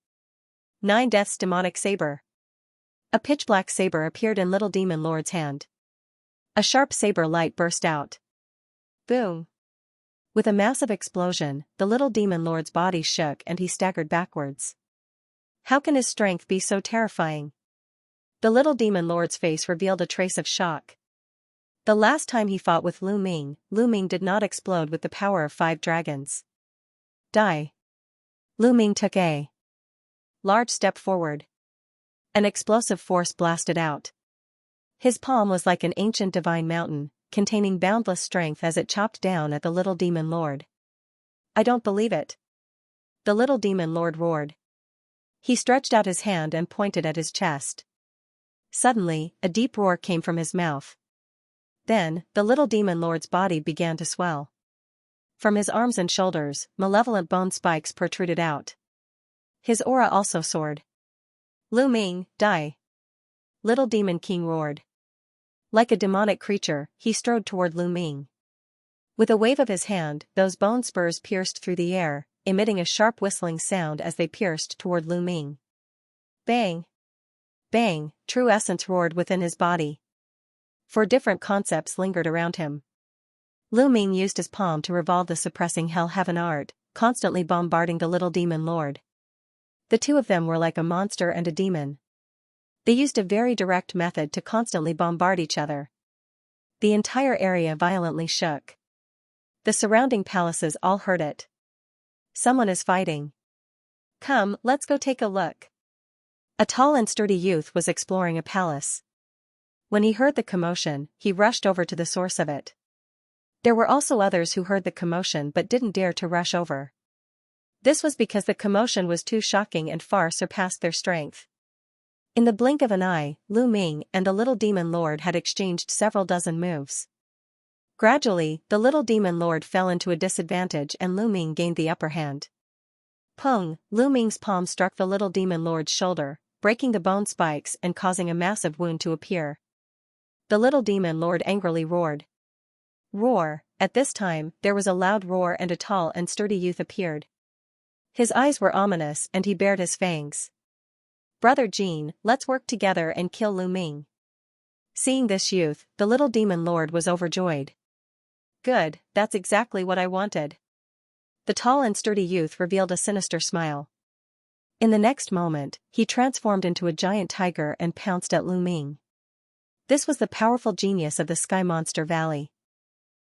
9 Death's demonic saber. A pitch-black saber appeared in little demon lord's hand. A sharp saber light burst out. Boom! With a massive explosion, the little demon lord's body shook and he staggered backwards. How can his strength be so terrifying? The little demon lord's face revealed a trace of shock. The last time he fought with Lu Ming did not explode with the power of 5 dragons. Die. Lu Ming took a large step forward. An explosive force blasted out. His palm was like an ancient divine mountain, containing boundless strength as it chopped down at the little demon lord. I don't believe it. The little demon lord roared. He stretched out his hand and pointed at his chest. Suddenly, a deep roar came from his mouth. Then, the little demon lord's body began to swell. From his arms and shoulders, malevolent bone spikes protruded out. His aura also soared. Lu Ming, die! Little Demon King roared. Like a demonic creature, he strode toward Lu Ming. With a wave of his hand, those bone spurs pierced through the air, emitting a sharp whistling sound as they pierced toward Lu Ming. Bang! Bang! True essence roared within his body. 4 different concepts lingered around him. Lu Ming used his palm to revolve the suppressing hell heaven art, constantly bombarding the little demon lord. The 2 of them were like a monster and a demon. They used a very direct method to constantly bombard each other. The entire area violently shook. The surrounding palaces all heard it. Someone is fighting. Come, let's go take a look. A tall and sturdy youth was exploring a palace. When he heard the commotion, he rushed over to the source of it. There were also others who heard the commotion but didn't dare to rush over. This was because the commotion was too shocking and far surpassed their strength. In the blink of an eye, Lu Ming and the little demon lord had exchanged several dozen moves. Gradually, the little demon lord fell into a disadvantage and Lu Ming gained the upper hand. Pung! Lu Ming's palm struck the little demon lord's shoulder, breaking the bone spikes and causing a massive wound to appear. The little demon lord angrily roared. Roar! At this time, there was a loud roar and a tall and sturdy youth appeared. His eyes were ominous and he bared his fangs. Brother Jean, let's work together and kill Lu Ming. Seeing this youth, the little demon lord was overjoyed. Good, that's exactly what I wanted. The tall and sturdy youth revealed a sinister smile. In the next moment, he transformed into a giant tiger and pounced at Lu Ming. This was the powerful genius of the Sky Monster Valley.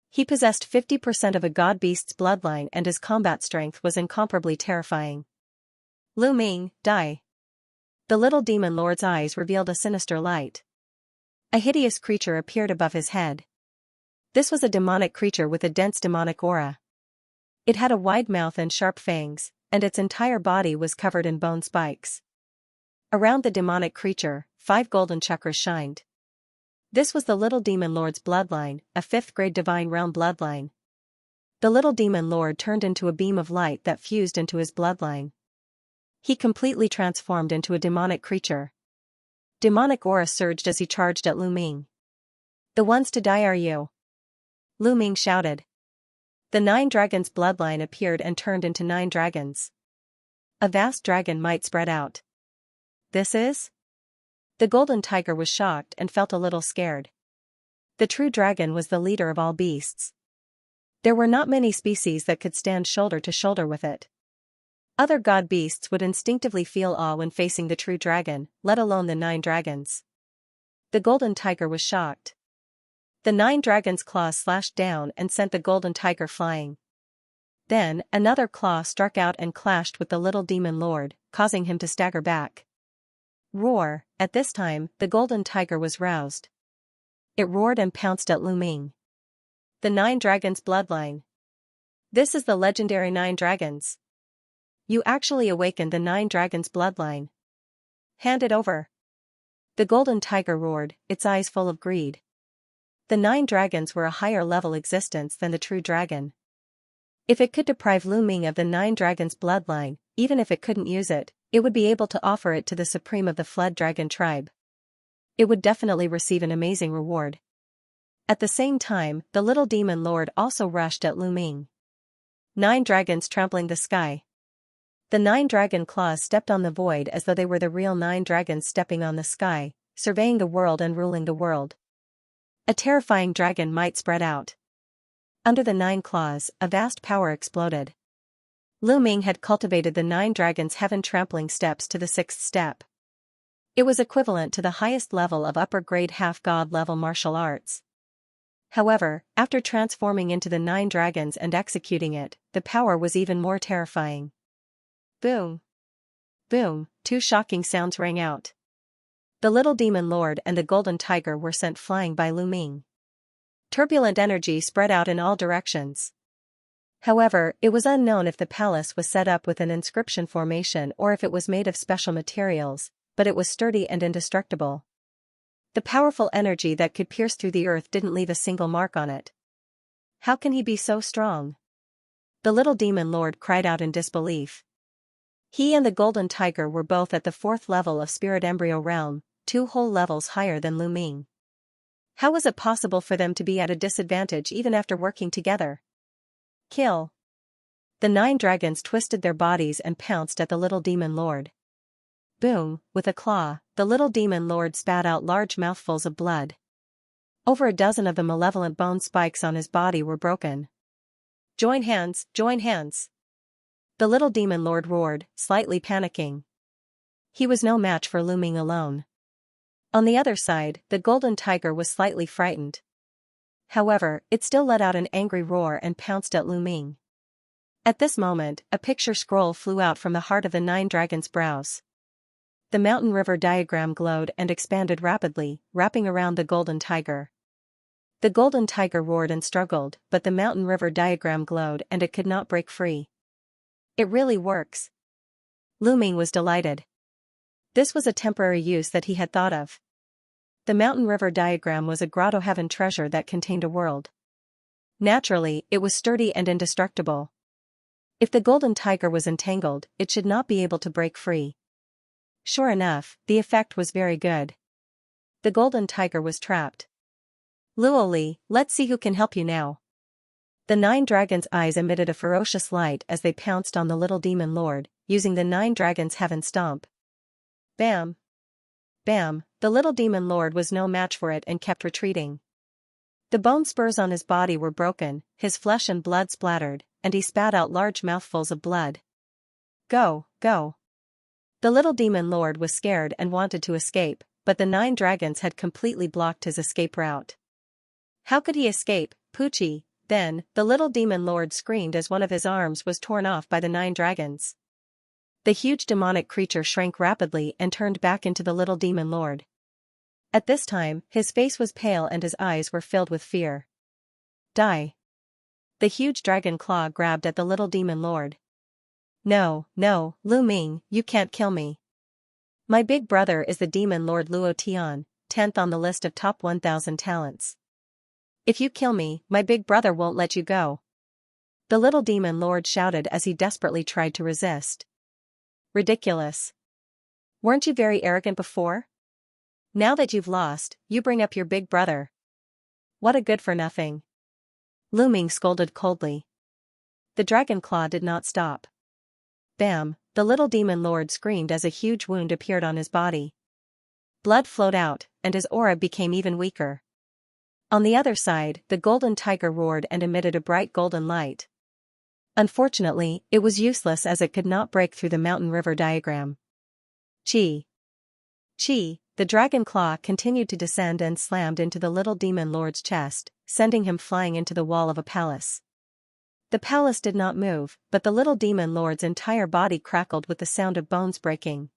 He possessed 50% of a god beast's bloodline and his combat strength was incomparably terrifying. Lu Ming, die. The little demon lord's eyes revealed a sinister light. A hideous creature appeared above his head. This was a demonic creature with a dense demonic aura. It had a wide mouth and sharp fangs, and its entire body was covered in bone spikes. Around the demonic creature, 5 golden chakras shined. This was the little demon lord's bloodline, a 5th-grade divine realm bloodline. The little demon lord turned into a beam of light that fused into his bloodline. He completely transformed into a demonic creature. Demonic aura surged as he charged at Lu Ming. The ones to die are you. Lu Ming shouted. The 9 dragons' bloodline appeared and turned into 9 dragons. A vast dragon might spread out. This is? The golden tiger was shocked and felt a little scared. The true dragon was the leader of all beasts. There were not many species that could stand shoulder to shoulder with it. Other god beasts would instinctively feel awe when facing the true dragon, let alone the 9 dragons. The golden tiger was shocked. The 9 dragons' claws slashed down and sent the golden tiger flying. Then, another claw struck out and clashed with the little demon lord, causing him to stagger back. Roar! At this time, the golden tiger was roused. It roared and pounced at Lu Ming. The 9 dragons' bloodline. This is the legendary 9 dragons. You actually awakened the 9 dragons' bloodline. Hand it over. The golden tiger roared, its eyes full of greed. The 9 dragons were a higher level existence than the true dragon. If it could deprive Lu Ming of the 9 dragons' bloodline, even if it couldn't use it, it would be able to offer it to the supreme of the fled dragon tribe. It would definitely receive an amazing reward. At the same time, the little demon lord also rushed at Lu Ming. 9 dragons trampling the sky. The 9 dragon claws stepped on the void as though they were the real 9 dragons stepping on the sky, surveying the world and ruling the world. A terrifying dragon might spread out. Under the 9 claws, a vast power exploded. Lu Ming had cultivated the 9 dragons' heaven-trampling steps to the 6th step. It was equivalent to the highest level of upper-grade half-god level martial arts. However, after transforming into the 9 dragons and executing it, the power was even more terrifying. Boom! Boom! 2 shocking sounds rang out. The little demon lord and the golden tiger were sent flying by Lu Ming. Turbulent energy spread out in all directions. However, it was unknown if the palace was set up with an inscription formation or if it was made of special materials, but it was sturdy and indestructible. The powerful energy that could pierce through the earth didn't leave a single mark on it. How can he be so strong? The little demon lord cried out in disbelief. He and the golden tiger were both at the 4th level of spirit embryo realm, 2 whole levels higher than Lu Ming. How was it possible for them to be at a disadvantage even after working together? Kill! The 9 dragons twisted their bodies and pounced at the little demon lord. Boom! With a claw, the little demon lord spat out large mouthfuls of blood. Over a dozen of the malevolent bone spikes on his body were broken. Join hands! Join hands! The little demon lord roared, slightly panicking. He was no match for Lu Ming alone. On the other side, the golden tiger was slightly frightened. However, it still let out an angry roar and pounced at Lu Ming. At this moment, a picture scroll flew out from the heart of the 9 dragons' brows. The mountain river diagram glowed and expanded rapidly, wrapping around the golden tiger. The golden tiger roared and struggled, but the mountain river diagram glowed and it could not break free. It really works. Lu Ming was delighted. This was a temporary use that he had thought of. The mountain river diagram was a grotto heaven treasure that contained a world. Naturally, it was sturdy and indestructible. If the golden tiger was entangled, it should not be able to break free. Sure enough, the effect was very good. The golden tiger was trapped. Luoli, let's see who can help you now. The 9 dragons' eyes emitted a ferocious light as they pounced on the little demon lord, using the 9 dragons' heaven stomp. Bam! Bam! The little demon lord was no match for it and kept retreating. The bone spurs on his body were broken, his flesh and blood splattered, and he spat out large mouthfuls of blood. Go, go! The little demon lord was scared and wanted to escape, but the 9 dragons had completely blocked his escape route. How could he escape, Poochie? Then, the little demon lord screamed as one of his arms was torn off by the 9 dragons. The huge demonic creature shrank rapidly and turned back into the little demon lord. At this time, his face was pale and his eyes were filled with fear. Die! The huge dragon claw grabbed at the little demon lord. No, no, Lu Ming, you can't kill me. My big brother is the demon lord Luo Tian, 10th on the list of top 1,000 talents. If you kill me, my big brother won't let you go. The little demon lord shouted as he desperately tried to resist. Ridiculous. Weren't you very arrogant before? Now that you've lost, you bring up your big brother. What a good-for-nothing. Lu Ming scolded coldly. The dragon claw did not stop. Bam! The little demon lord screamed as a huge wound appeared on his body. Blood flowed out, and his aura became even weaker. On the other side, the golden tiger roared and emitted a bright golden light. Unfortunately, it was useless as it could not break through the mountain river diagram. Chi! Chi! The dragon claw continued to descend and slammed into the little demon lord's chest, sending him flying into the wall of a palace. The palace did not move, but the little demon lord's entire body crackled with the sound of bones breaking.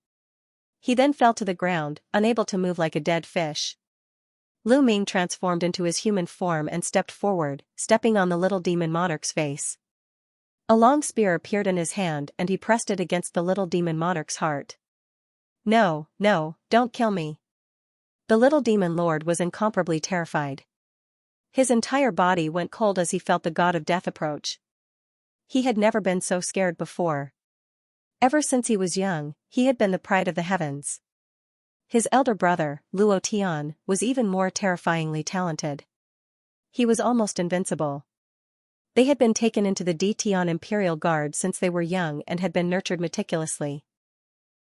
He then fell to the ground, unable to move like a dead fish. Lu Ming transformed into his human form and stepped forward, stepping on the little demon monarch's face. A long spear appeared in his hand and he pressed it against the little demon monarch's heart. No, no, don't kill me. The little demon lord was incomparably terrified. His entire body went cold as he felt the god of death approach. He had never been so scared before. Ever since he was young, he had been the pride of the heavens. His elder brother, Luo Tian, was even more terrifyingly talented. He was almost invincible. They had been taken into the D Tian Imperial Guard since they were young and had been nurtured meticulously.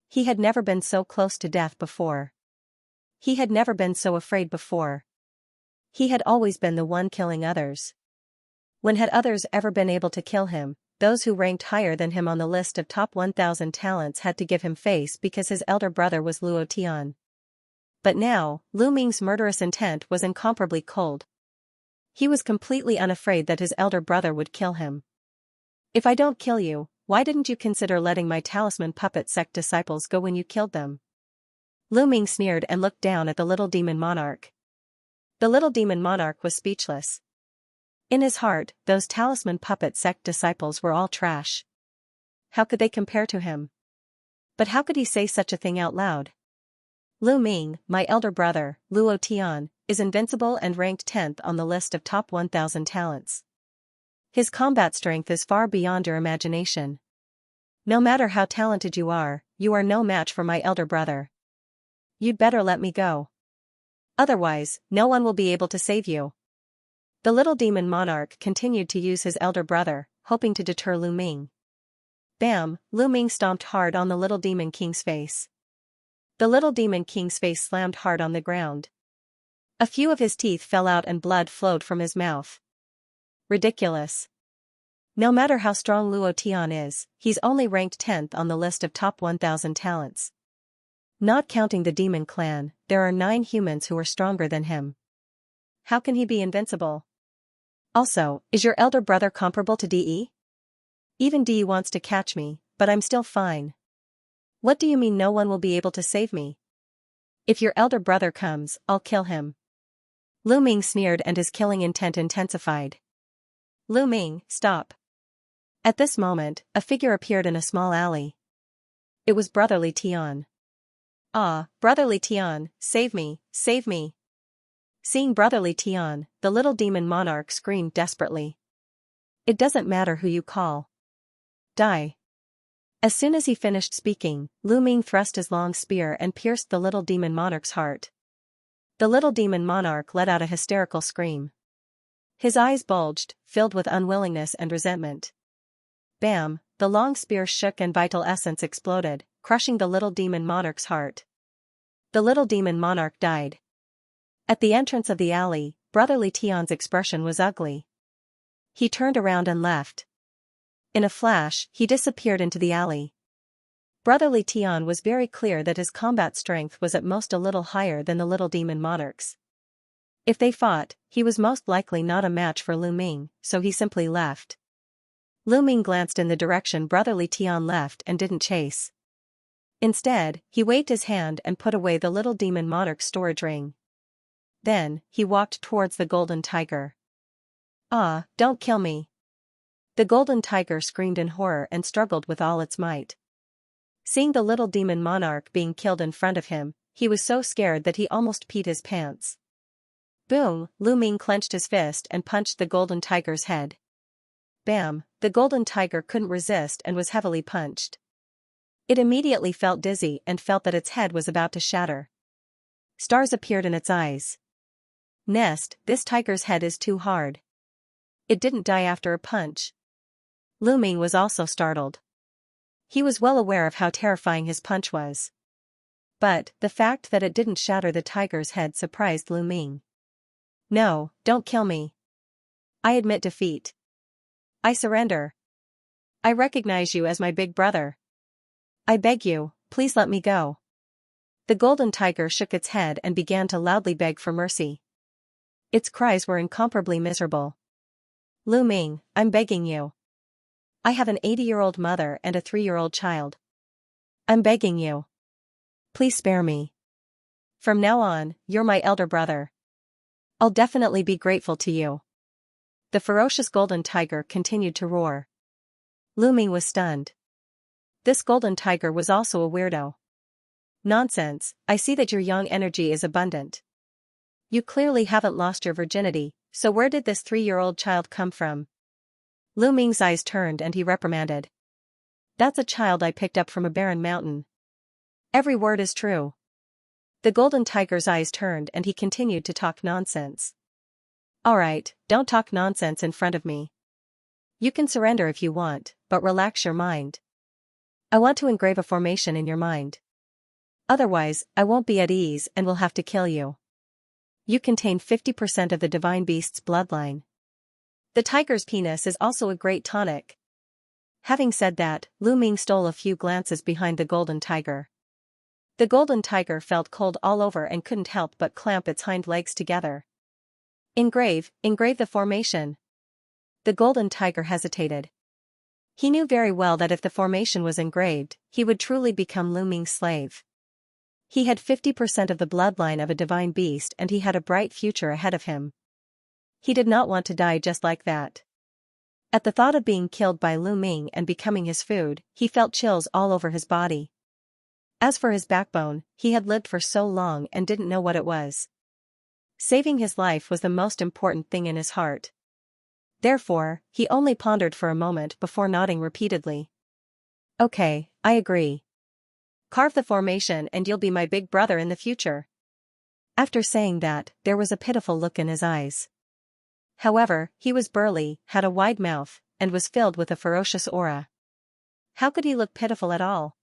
He had never been so close to death before. He had never been so afraid before. He had always been the one killing others. When had others ever been able to kill him? Those who ranked higher than him on the list of top 1,000 talents had to give him face because his elder brother was Luo Tian. But now, Lu Ming's murderous intent was incomparably cold. He was completely unafraid that his elder brother would kill him. If I don't kill you, why didn't you consider letting my talisman puppet sect disciples go when you killed them? Lu Ming sneered and looked down at the little demon monarch. The little demon monarch was speechless. In his heart, those talisman puppet sect disciples were all trash. How could they compare to him? But how could he say such a thing out loud? Lu Ming, my elder brother, Luo Tian, is invincible and ranked 10th on the list of top 1,000 talents. His combat strength is far beyond your imagination. No matter how talented you are no match for my elder brother. You'd better let me go. Otherwise, no one will be able to save you. The little demon monarch continued to use his elder brother, hoping to deter Lu Ming. Bam! Lu Ming stomped hard on the little demon king's face. The little demon king's face slammed hard on the ground. A few of his teeth fell out and blood flowed from his mouth. Ridiculous. No matter how strong Luo Tian is, he's only ranked 10th on the list of top 1,000 talents. Not counting the demon clan, there are 9 humans who are stronger than him. How can he be invincible? Also, is your elder brother comparable to DE? Even DE wants to catch me, but I'm still fine. What do you mean no one will be able to save me? If your elder brother comes, I'll kill him. Lu Ming sneered and his killing intent intensified. Lu Ming, stop. At this moment, a figure appeared in a small alley. It was Brotherly Tian. Ah, Brotherly Tian, save me, save me. Seeing Brotherly Tian, the little demon monarch screamed desperately. It doesn't matter who you call. Die. As soon as he finished speaking, Lu Ming thrust his long spear and pierced the little demon monarch's heart. The little demon monarch let out a hysterical scream. His eyes bulged, filled with unwillingness and resentment. Bam, the long spear shook and vital essence exploded, crushing the little demon monarch's heart. The little demon monarch died. At the entrance of the alley, Brotherly Tian's expression was ugly. He turned around and left. In a flash, he disappeared into the alley. Brotherly Tian was very clear that his combat strength was at most a little higher than the little demon monarch's. If they fought, he was most likely not a match for Lu Ming, so he simply left. Lu Ming glanced in the direction Brotherly Tian left and didn't chase. Instead, he waved his hand and put away the little demon monarch's storage ring. Then, he walked towards the golden tiger. Ah, don't kill me. The golden tiger screamed in horror and struggled with all its might. Seeing the little demon monarch being killed in front of him, he was so scared that he almost peed his pants. Boom, Lu Ming clenched his fist and punched the golden tiger's head. Bam, the golden tiger couldn't resist and was heavily punched. It immediately felt dizzy and felt that its head was about to shatter. Stars appeared in its eyes. Nest, this tiger's head is too hard. It didn't die after a punch. Lu Ming was also startled. He was well aware of how terrifying his punch was. But, the fact that it didn't shatter the tiger's head surprised Lu Ming. No, don't kill me. I admit defeat. I surrender. I recognize you as my big brother. I beg you, please let me go. The golden tiger shook its head and began to loudly beg for mercy. Its cries were incomparably miserable. Lu Ming, I'm begging you. I have an 80-year-old mother and a 3-year-old child. I'm begging you. Please spare me. From now on, you're my elder brother. I'll definitely be grateful to you. The ferocious golden tiger continued to roar. Lu Ming was stunned. This golden tiger was also a weirdo. Nonsense, I see that your young energy is abundant. You clearly haven't lost your virginity, so where did this 3-year-old child come from? Lu Ming's eyes turned and he reprimanded. That's a child I picked up from a barren mountain. Every word is true. The golden tiger's eyes turned and he continued to talk nonsense. Alright, don't talk nonsense in front of me. You can surrender if you want, but relax your mind. I want to engrave a formation in your mind. Otherwise, I won't be at ease and will have to kill you. You contain 50% of the divine beast's bloodline. The tiger's penis is also a great tonic. Having said that, Lu Ming stole a few glances behind the golden tiger. The golden tiger felt cold all over and couldn't help but clamp its hind legs together. Engrave the formation. The golden tiger hesitated. He knew very well that if the formation was engraved, he would truly become Lu Ming's slave. He had 50% of the bloodline of a divine beast and he had a bright future ahead of him. He did not want to die just like that. At the thought of being killed by Lu Ming and becoming his food, he felt chills all over his body. As for his backbone, he had lived for so long and didn't know what it was. Saving his life was the most important thing in his heart. Therefore, he only pondered for a moment before nodding repeatedly. Okay, I agree. Carve the formation and you'll be my big brother in the future. After saying that, there was a pitiful look in his eyes. However, he was burly, had a wide mouth, and was filled with a ferocious aura. How could he look pitiful at all?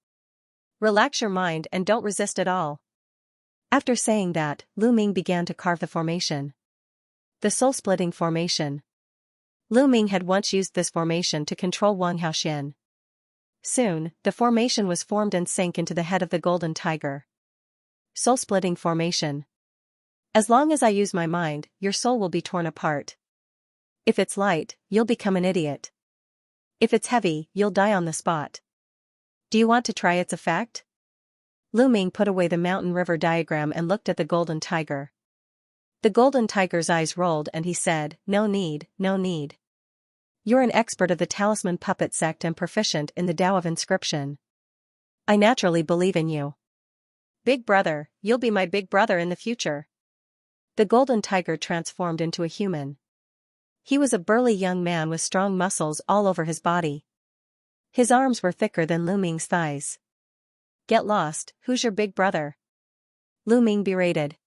Relax your mind and don't resist at all. After saying that, Lu Ming began to carve the formation. The soul-splitting formation. Lu Ming had once used this formation to control Wang Haoxian. Soon, the formation was formed and sank into the head of the golden tiger. Soul-splitting formation. As long as I use my mind, your soul will be torn apart. If it's light, you'll become an idiot. If it's heavy, you'll die on the spot. Do you want to try its effect? Lu Ming put away the mountain river diagram and looked at the golden tiger. The golden tiger's eyes rolled and he said, "No need, no need. You're an expert of the talisman puppet sect and proficient in the Tao of inscription. I naturally believe in you. Big brother, you'll be my big brother in the future." The golden tiger transformed into a human. He was a burly young man with strong muscles all over his body. His arms were thicker than Lu Ming's thighs. "Get lost, who's your big brother?" Lu Ming berated.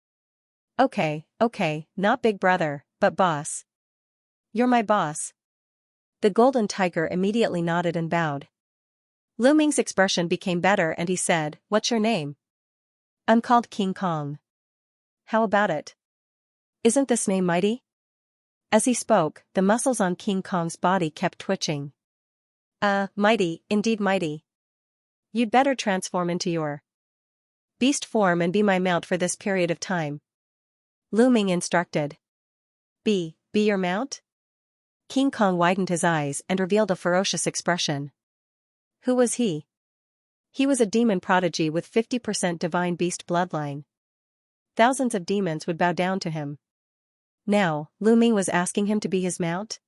Okay, not big brother, but boss. You're my boss." The golden tiger immediately nodded and bowed. Lu Ming's expression became better and he said, "What's your name?" "I'm called King Kong." "How about it? Isn't this name mighty?" As he spoke, the muscles on King Kong's body kept twitching. Mighty, indeed mighty. You'd better transform into your beast form and be my mount for this period of time," Lu Ming instructed. Be your mount?" King Kong widened his eyes and revealed a ferocious expression. Who was he? He was a demon prodigy with 50% divine beast bloodline. Thousands of demons would bow down to him. Now, Lu Ming was asking him to be his mount?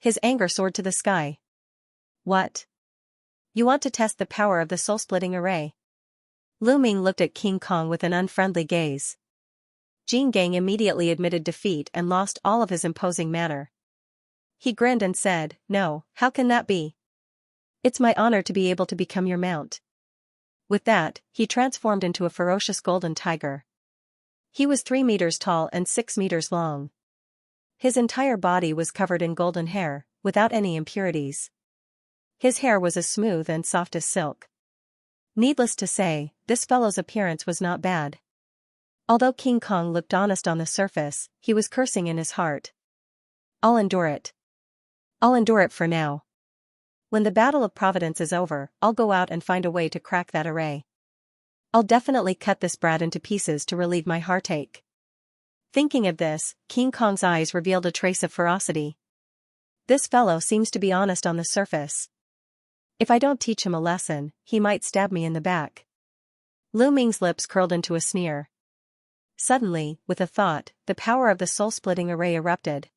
His anger soared to the sky. What? You want to test the power of the soul-splitting array? Lu Ming looked at King Kong with an unfriendly gaze. Jin Gang immediately admitted defeat and lost all of his imposing manner. He grinned and said, "No, how can that be? It's my honor to be able to become your mount." With that, he transformed into a ferocious golden tiger. He was 3 meters tall and 6 meters long. His entire body was covered in golden hair, without any impurities. His hair was as smooth and soft as silk. Needless to say, this fellow's appearance was not bad. Although King Kong looked honest on the surface, he was cursing in his heart. I'll endure it. I'll endure it for now. When the Battle of Providence is over, I'll go out and find a way to crack that array. I'll definitely cut this brat into pieces to relieve my heartache. Thinking of this, King Kong's eyes revealed a trace of ferocity. This fellow seems to be honest on the surface. If I don't teach him a lesson, he might stab me in the back. Lu Ming's lips curled into a sneer. Suddenly, with a thought, the power of the soul-splitting array erupted.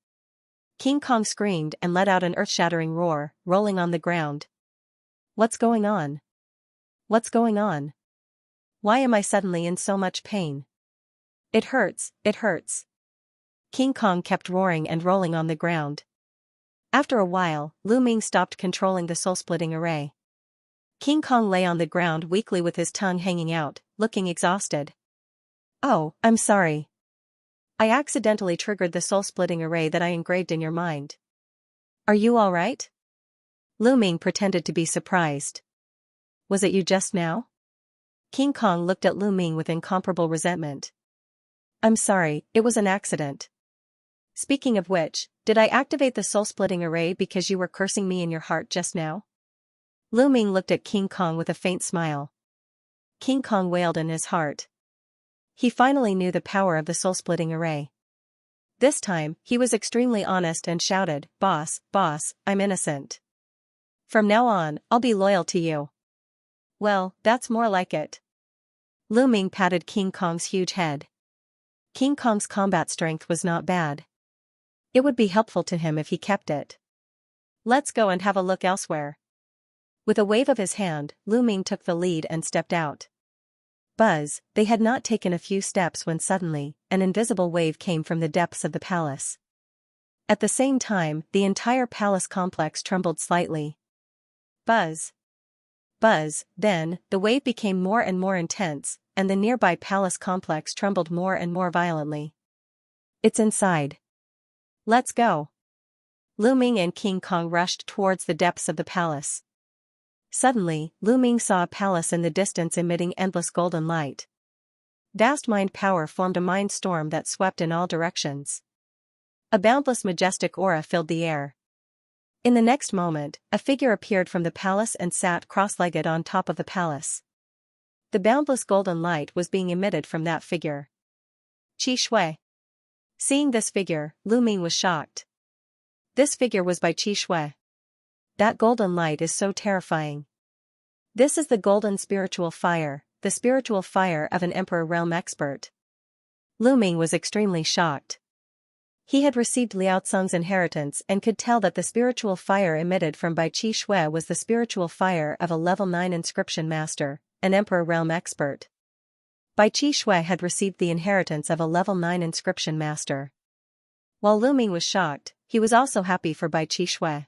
King Kong screamed and let out an earth-shattering roar, rolling on the ground. What's going on? What's going on? Why am I suddenly in so much pain? It hurts, it hurts. King Kong kept roaring and rolling on the ground. After a while, Lu Ming stopped controlling the soul-splitting array. King Kong lay on the ground weakly with his tongue hanging out, looking exhausted. "Oh, I'm sorry. I accidentally triggered the soul-splitting array that I engraved in your mind. Are you all right?" Lu Ming pretended to be surprised. "Was it you just now?" King Kong looked at Lu Ming with incomparable resentment. "I'm sorry, it was an accident. Speaking of which, did I activate the soul-splitting array because you were cursing me in your heart just now?" Lu Ming looked at King Kong with a faint smile. King Kong wailed in his heart. He finally knew the power of the soul-splitting array. This time, he was extremely honest and shouted, boss, I'm innocent. From now on, I'll be loyal to you." "Well, that's more like it." Lu Ming patted King Kong's huge head. King Kong's combat strength was not bad. It would be helpful to him if he kept it. "Let's go and have a look elsewhere." With a wave of his hand, Lu Ming took the lead and stepped out. Buzz, they had not taken a few steps when suddenly, an invisible wave came from the depths of the palace. At the same time, the entire palace complex trembled slightly. Buzz. Then, the wave became more and more intense, and the nearby palace complex trembled more and more violently. "It's inside. Let's go." Lu Ming and King Kong rushed towards the depths of the palace. Suddenly, Lu Ming saw a palace in the distance emitting endless golden light. Vast mind power formed a mind storm that swept in all directions. A boundless majestic aura filled the air. In the next moment, a figure appeared from the palace and sat cross-legged on top of the palace. The boundless golden light was being emitted from that figure. Qi Shui. Seeing this figure, Lu Ming was shocked. This figure was by Qi Shui. That golden light is so terrifying. This is the golden spiritual fire, the spiritual fire of an emperor realm expert. Lu Ming was extremely shocked. He had received Liao Cong's inheritance and could tell that the spiritual fire emitted from Bai Qi Shui was the spiritual fire of a level 9 inscription master, an emperor realm expert. Bai Qi Shui had received the inheritance of a level 9 inscription master. While Lu Ming was shocked, he was also happy for Bai Qi Shui.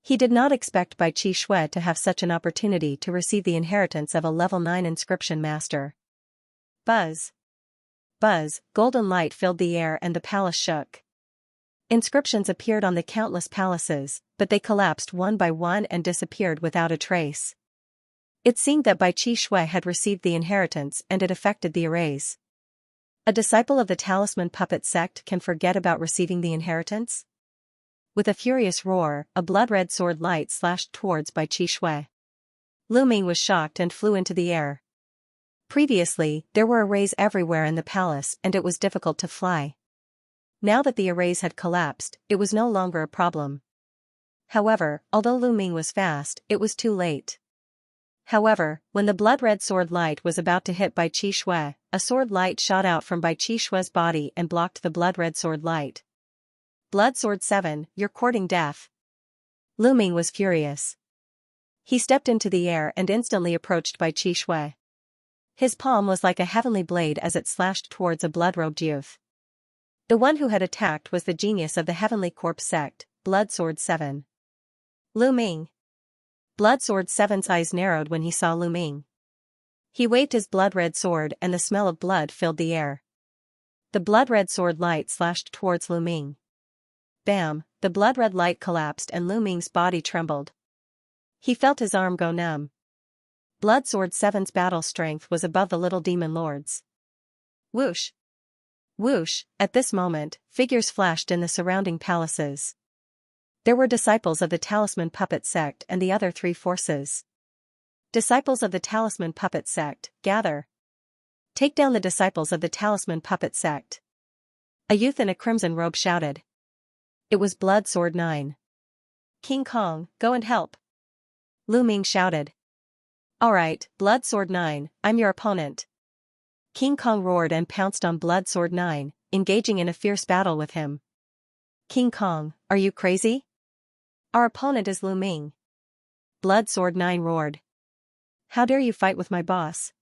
He did not expect Bai Qi Shui to have such an opportunity to receive the inheritance of a level 9 inscription master. Buzz. Buzz, golden light filled the air and the palace shook. Inscriptions appeared on the countless palaces, but they collapsed one by one and disappeared without a trace. It seemed that Bai Qi Shui had received the inheritance and it affected the arrays. A disciple of the talisman puppet sect can forget about receiving the inheritance? With a furious roar, a blood-red sword light slashed towards Bai Qi Shui. Lu Ming was shocked and flew into the air. Previously, there were arrays everywhere in the palace and it was difficult to fly. Now that the arrays had collapsed, it was no longer a problem. However, although Lu Ming was fast, it was too late. However, when the blood-red sword light was about to hit Bai Qi Shui, a sword light shot out from Bai Qi Shui's body and blocked the blood-red sword light. Blood Sword 7, you're courting death. Lu Ming was furious. He stepped into the air and instantly approached Bai Qi Shui. His palm was like a heavenly blade as it slashed towards a blood-robed youth. The one who had attacked was the genius of the Heavenly Corpse sect, Blood Sword 7. Lu Ming. Blood Sword 7's eyes narrowed when he saw Lu Ming. He waved his blood-red sword and the smell of blood filled the air. The blood-red sword light slashed towards Lu Ming. Bam, the blood-red light collapsed and Lu Ming's body trembled. He felt his arm go numb. Blood Sword 7's battle strength was above the little demon lord's. Whoosh! Whoosh! At this moment, figures flashed in the surrounding palaces. There were disciples of the Talisman Puppet sect and the other three forces. Disciples of the Talisman Puppet sect, gather. Take down the disciples of the Talisman Puppet sect. A youth in a crimson robe shouted. It was Blood Sword 9. King Kong, go and help. Lu Ming shouted. Alright, Blood Sword 9, I'm your opponent. King Kong roared and pounced on Blood Sword 9, engaging in a fierce battle with him. King Kong, are you crazy? Our opponent is Lu Ming. Blood Sword 9 roared. How dare you fight with my boss?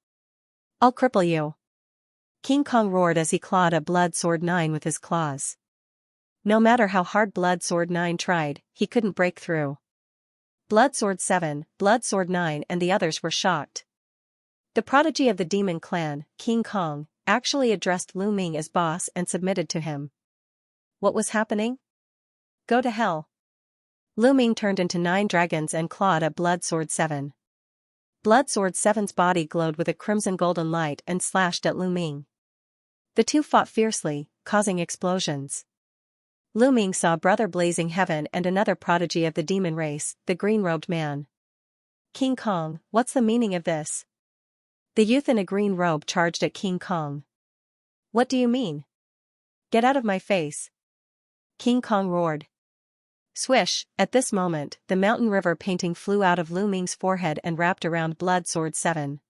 I'll cripple you. King Kong roared as he clawed at Blood Sword 9 with his claws. No matter how hard Blood Sword 9 tried, he couldn't break through. Blood Sword 7, Blood Sword 9 and the others were shocked. The prodigy of the demon clan, King Kong, actually addressed Lu Ming as boss and submitted to him. What was happening? Go to hell. Lu Ming turned into 9 dragons and clawed at Blood Sword 7. Blood Sword 7's body glowed with a crimson golden light and slashed at Lu Ming. The two fought fiercely, causing explosions. Lu Ming saw Brother Blazing Heaven and another prodigy of the demon race, the green-robed man. King Kong, what's the meaning of this? The youth in a green robe charged at King Kong. What do you mean? Get out of my face. King Kong roared. Swish, at this moment, the mountain river painting flew out of Lu Ming's forehead and wrapped around Blood Sword 7.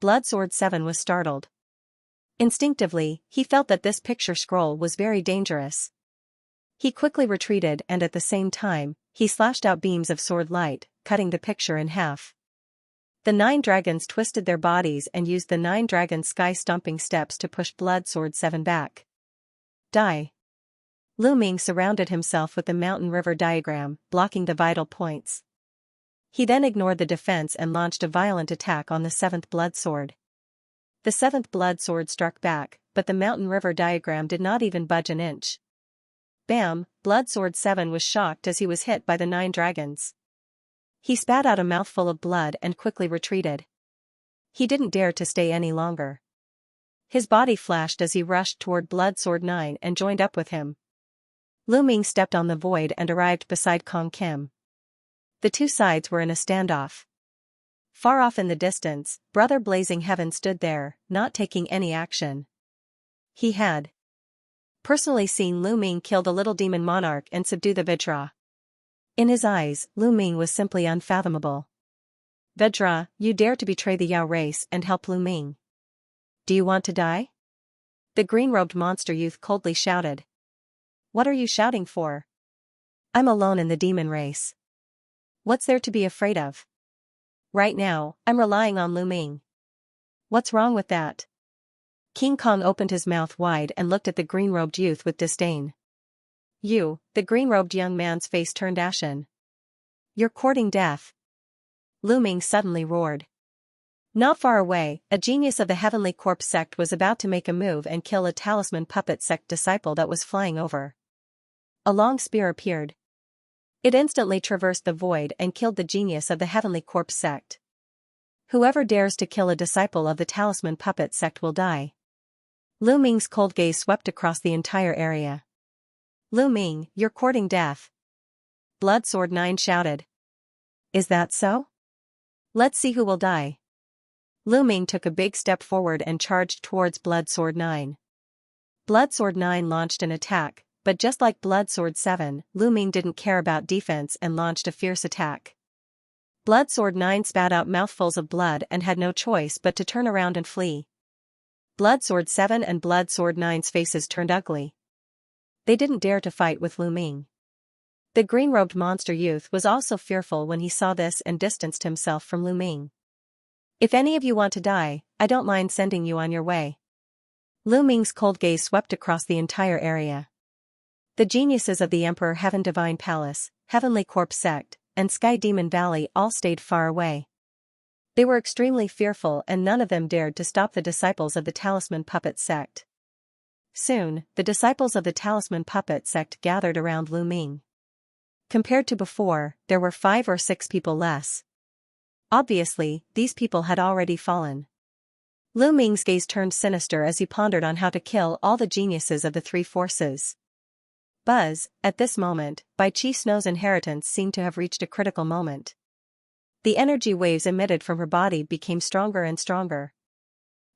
Blood Sword 7 was startled. Instinctively, he felt that this picture scroll was very dangerous. He quickly retreated and at the same time, he slashed out beams of sword light, cutting the picture in half. The 9 dragons twisted their bodies and used the 9 dragon sky stomping steps to push Blood Sword 7 back. Die. Lu Ming surrounded himself with the mountain river diagram, blocking the vital points. He then ignored the defense and launched a violent attack on the 7th Blood Sword. The 7th Blood Sword struck back, but the mountain river diagram did not even budge an inch. Bam, Blood Sword 7 was shocked as he was hit by the 9 dragons. He spat out a mouthful of blood and quickly retreated. He didn't dare to stay any longer. His body flashed as he rushed toward Blood Sword 9 and joined up with him. Lu Ming stepped on the void and arrived beside Kong Kim. The two sides were in a standoff. Far off in the distance, Brother Blazing Heaven stood there, not taking any action. He had personally seen Lu Ming kill the little demon monarch and subdue the Vajra. In his eyes, Lu Ming was simply unfathomable. Vedra, you dare to betray the Yao race and help Lu Ming. Do you want to die? The green-robed monster youth coldly shouted. What are you shouting for? I'm alone in the demon race. What's there to be afraid of? Right now, I'm relying on Lu Ming. What's wrong with that? King Kong opened his mouth wide and looked at the green-robed youth with disdain. You, the green-robed young man's face turned ashen. You're courting death. Lu Ming suddenly roared. Not far away, a genius of the Heavenly Corpse sect was about to make a move and kill a talisman puppet sect disciple that was flying over. A long spear appeared. It instantly traversed the void and killed the genius of the Heavenly Corpse sect. Whoever dares to kill a disciple of the talisman puppet sect will die. Lu Ming's cold gaze swept across the entire area. Lu Ming, you're courting death. Blood Sword 9 shouted. Is that so? Let's see who will die. Lu Ming took a big step forward and charged towards Blood Sword 9. Blood Sword 9 launched an attack, but just like Blood Sword 7, Lu Ming didn't care about defense and launched a fierce attack. Blood Sword 9 spat out mouthfuls of blood and had no choice but to turn around and flee. Blood Sword 7 and Blood Sword 9's faces turned ugly. They didn't dare to fight with Lu Ming. The green-robed monster youth was also fearful when he saw this and distanced himself from Lu Ming. If any of you want to die, I don't mind sending you on your way. Lu Ming's cold gaze swept across the entire area. The geniuses of the Emperor Heaven Divine Palace, Heavenly Corpse Sect, and Sky Demon Valley all stayed far away. They were extremely fearful and none of them dared to stop the disciples of the Talisman Puppet Sect. Soon, the disciples of the Talisman Puppet Sect gathered around Lu Ming. Compared to before, there were 5 or 6 people less. Obviously, these people had already fallen. Lu Ming's gaze turned sinister as he pondered on how to kill all the geniuses of the 3 forces. Buzz, at this moment, Bai Chi Snow's inheritance seemed to have reached a critical moment. The energy waves emitted from her body became stronger and stronger.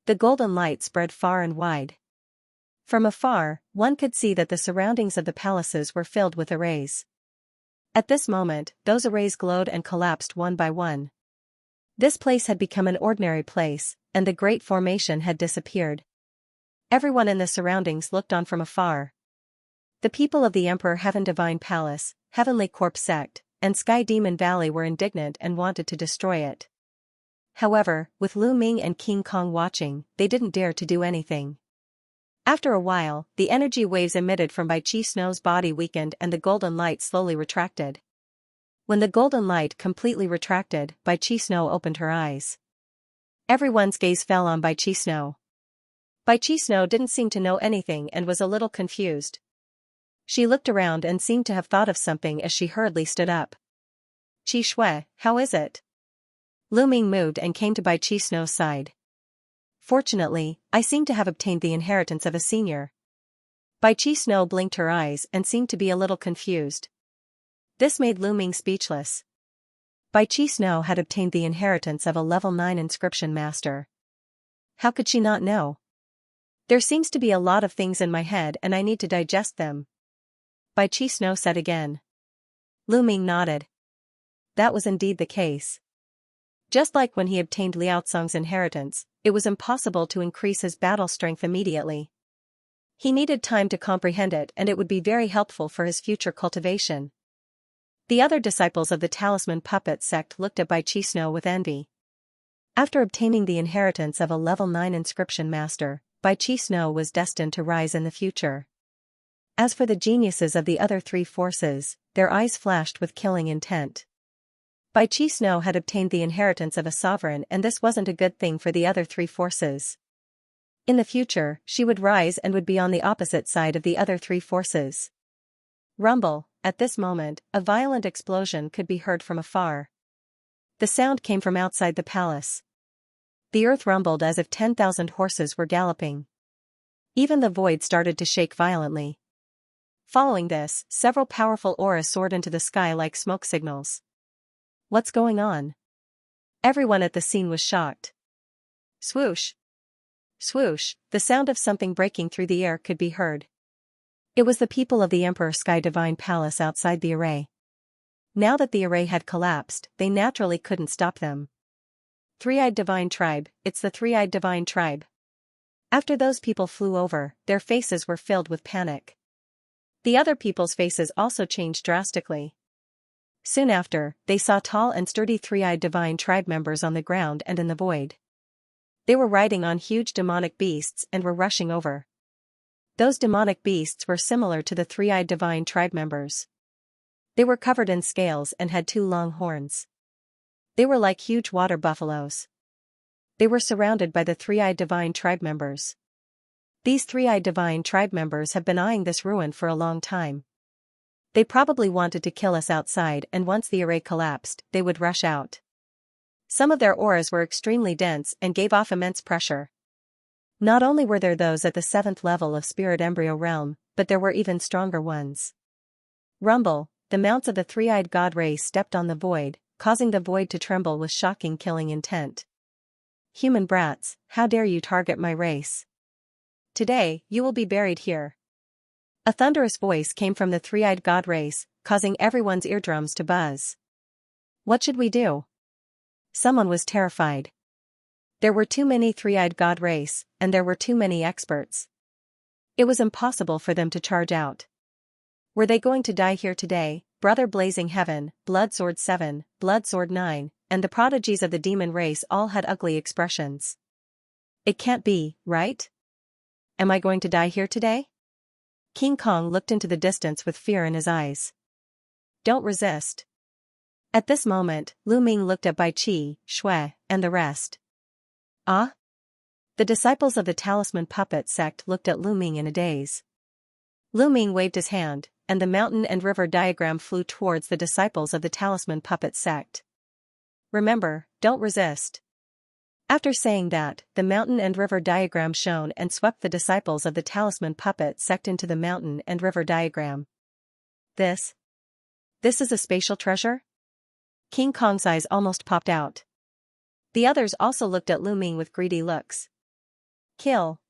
The golden light spread far and wide. From afar, one could see that the surroundings of the palaces were filled with arrays. At this moment, those arrays glowed and collapsed one by one. This place had become an ordinary place, and the great formation had disappeared. Everyone in the surroundings looked on from afar. The people of the Emperor Heaven Divine Palace, Heavenly Corpse Sect, and Sky Demon Valley were indignant and wanted to destroy it. However, with Lu Ming and King Kong watching, they didn't dare to do anything. After a while, the energy waves emitted from Bai Chi Snow's body weakened and the golden light slowly retracted. When the golden light completely retracted, Bai Chi Snow opened her eyes. Everyone's gaze fell on Bai Chi Snow. Bai Chi Snow didn't seem to know anything and was a little confused. She looked around and seemed to have thought of something as she hurriedly stood up. Chi Shui, how is it? Lu Ming moved and came to Bai Chi Snow's side. Fortunately, I seem to have obtained the inheritance of a senior. Bai Chi Snow blinked her eyes and seemed to be a little confused. This made Lu Ming speechless. Bai Chi Snow had obtained the inheritance of a level 9 inscription master. How could she not know? There seems to be a lot of things in my head and I need to digest them. Bai Chi Snow said again. Lu Ming nodded. That was indeed the case. Just like when he obtained Liao Cong's inheritance, it was impossible to increase his battle strength immediately. He needed time to comprehend it and it would be very helpful for his future cultivation. The other disciples of the Talisman Puppet Sect looked at Bai Chi Snow with envy. After obtaining the inheritance of a level 9 inscription master, Bai Chi Snow was destined to rise in the future. As for the geniuses of the other 3 forces, their eyes flashed with killing intent. Bai Chi Snow had obtained the inheritance of a sovereign and this wasn't a good thing for the other 3 forces. In the future, she would rise and would be on the opposite side of the other 3 forces. Rumble, at this moment, a violent explosion could be heard from afar. The sound came from outside the palace. The earth rumbled as if 10,000 horses were galloping. Even the void started to shake violently. Following this, several powerful auras soared into the sky like smoke signals. What's going on? Everyone at the scene was shocked. Swoosh! Swoosh, the sound of something breaking through the air could be heard. It was the people of the Emperor Sky Divine Palace outside the array. Now that the array had collapsed, they naturally couldn't stop them. Three-eyed divine tribe, it's the three-eyed divine tribe. After those people flew over, their faces were filled with panic. The other people's faces also changed drastically. Soon after, they saw tall and sturdy three-eyed divine tribe members on the ground and in the void. They were riding on huge demonic beasts and were rushing over. Those demonic beasts were similar to the three-eyed divine tribe members. They were covered in scales and had 2 long horns. They were like huge water buffaloes. They were surrounded by the three-eyed divine tribe members. These three-eyed divine tribe members have been eyeing this ruin for a long time. They probably wanted to kill us outside, and once the array collapsed, they would rush out. Some of their auras were extremely dense and gave off immense pressure. Not only were there those at the 7th level of spirit embryo realm, but there were even stronger ones. Rumble, the mounts of the three-eyed god race stepped on the void, causing the void to tremble with shocking killing intent. Human brats, how dare you target my race? Today, you will be buried here. A thunderous voice came from the three-eyed god race, causing everyone's eardrums to buzz. What should we do? Someone was terrified. There were too many three-eyed god race, and there were too many experts. It was impossible for them to charge out. Were they going to die here today? Brother Blazing Heaven, Blood Sword 7, Blood Sword 9, and the prodigies of the demon race all had ugly expressions. It can't be, right? Am I going to die here today? King Kong looked into the distance with fear in his eyes. Don't resist. At this moment, Lu Ming looked at Bai Qi, Shui, and the rest. Ah? The disciples of the Talisman Puppet sect looked at Lu Ming in a daze. Lu Ming waved his hand, and the mountain and river diagram flew towards the disciples of the Talisman Puppet sect. Remember, don't resist. After saying that, the mountain and river diagram shone and swept the disciples of the Talisman Puppet sect into the mountain and river diagram. This is a spatial treasure? King Kong's eyes almost popped out. The others also looked at Lu Ming with greedy looks. Kill.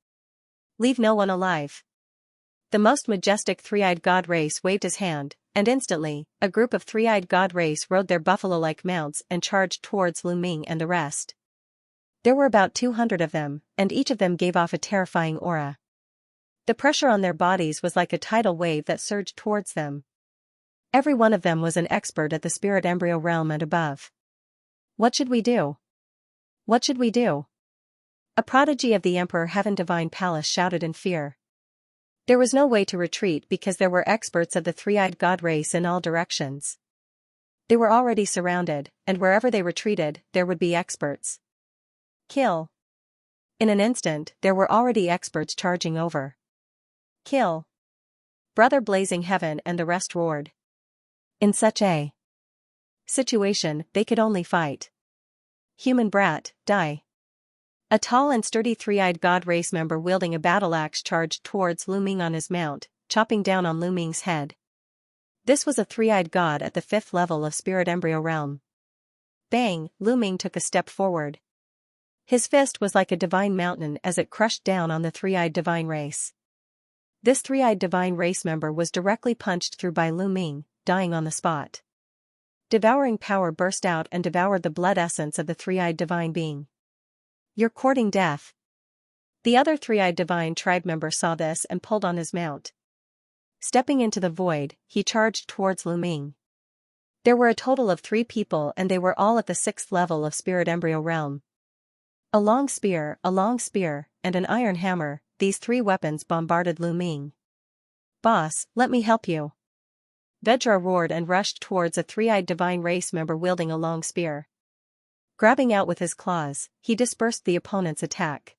Leave no one alive. The most majestic three-eyed god race waved his hand, and instantly, a group of three-eyed god race rode their buffalo-like mounts and charged towards Lu Ming and the rest. There were about 200 of them, and each of them gave off a terrifying aura. The pressure on their bodies was like a tidal wave that surged towards them. Every one of them was an expert at the spirit embryo realm and above. What should we do? What should we do? A prodigy of the Emperor Heaven Divine Palace shouted in fear. There was no way to retreat because there were experts of the three-eyed god race in all directions. They were already surrounded, and wherever they retreated, there would be experts. Kill. In an instant, there were already experts charging over. Kill. Brother Blazing Heaven and the rest roared. In such a situation, they could only fight. Human brat, die. A tall and sturdy three-eyed god race member wielding a battle axe charged towards Lu Ming on his mount, chopping down on Lu Ming's head. This was a three-eyed god at the 5th level of spirit embryo realm. Bang, Lu Ming took a step forward. His fist was like a divine mountain as it crushed down on the three-eyed divine race. This three-eyed divine race member was directly punched through by Lu Ming, dying on the spot. Devouring power burst out and devoured the blood essence of the three-eyed divine being. You're courting death. The other three-eyed divine tribe member saw this and pulled on his mount. Stepping into the void, he charged towards Lu Ming. There were a total of 3 people and they were all at the 6th level of spirit embryo realm. A long spear, and an iron hammer, these 3 weapons bombarded Lu Ming. Boss, let me help you. Vajra roared and rushed towards a three-eyed divine race member wielding a long spear. Grabbing out with his claws, he dispersed the opponent's attack.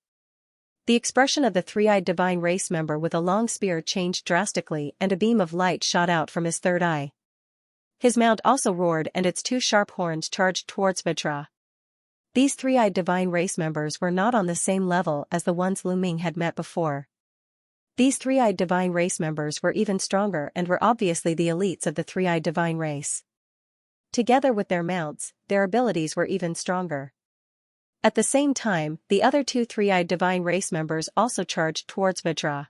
The expression of the three-eyed divine race member with a long spear changed drastically and a beam of light shot out from his third eye. His mount also roared and its 2 sharp horns charged towards Vajra. These three-eyed divine race members were not on the same level as the ones Lu Ming had met before. These three-eyed divine race members were even stronger and were obviously the elites of the three-eyed divine race. Together with their mounts, their abilities were even stronger. At the same time, the other 2 three-eyed divine race members also charged towards Vajra.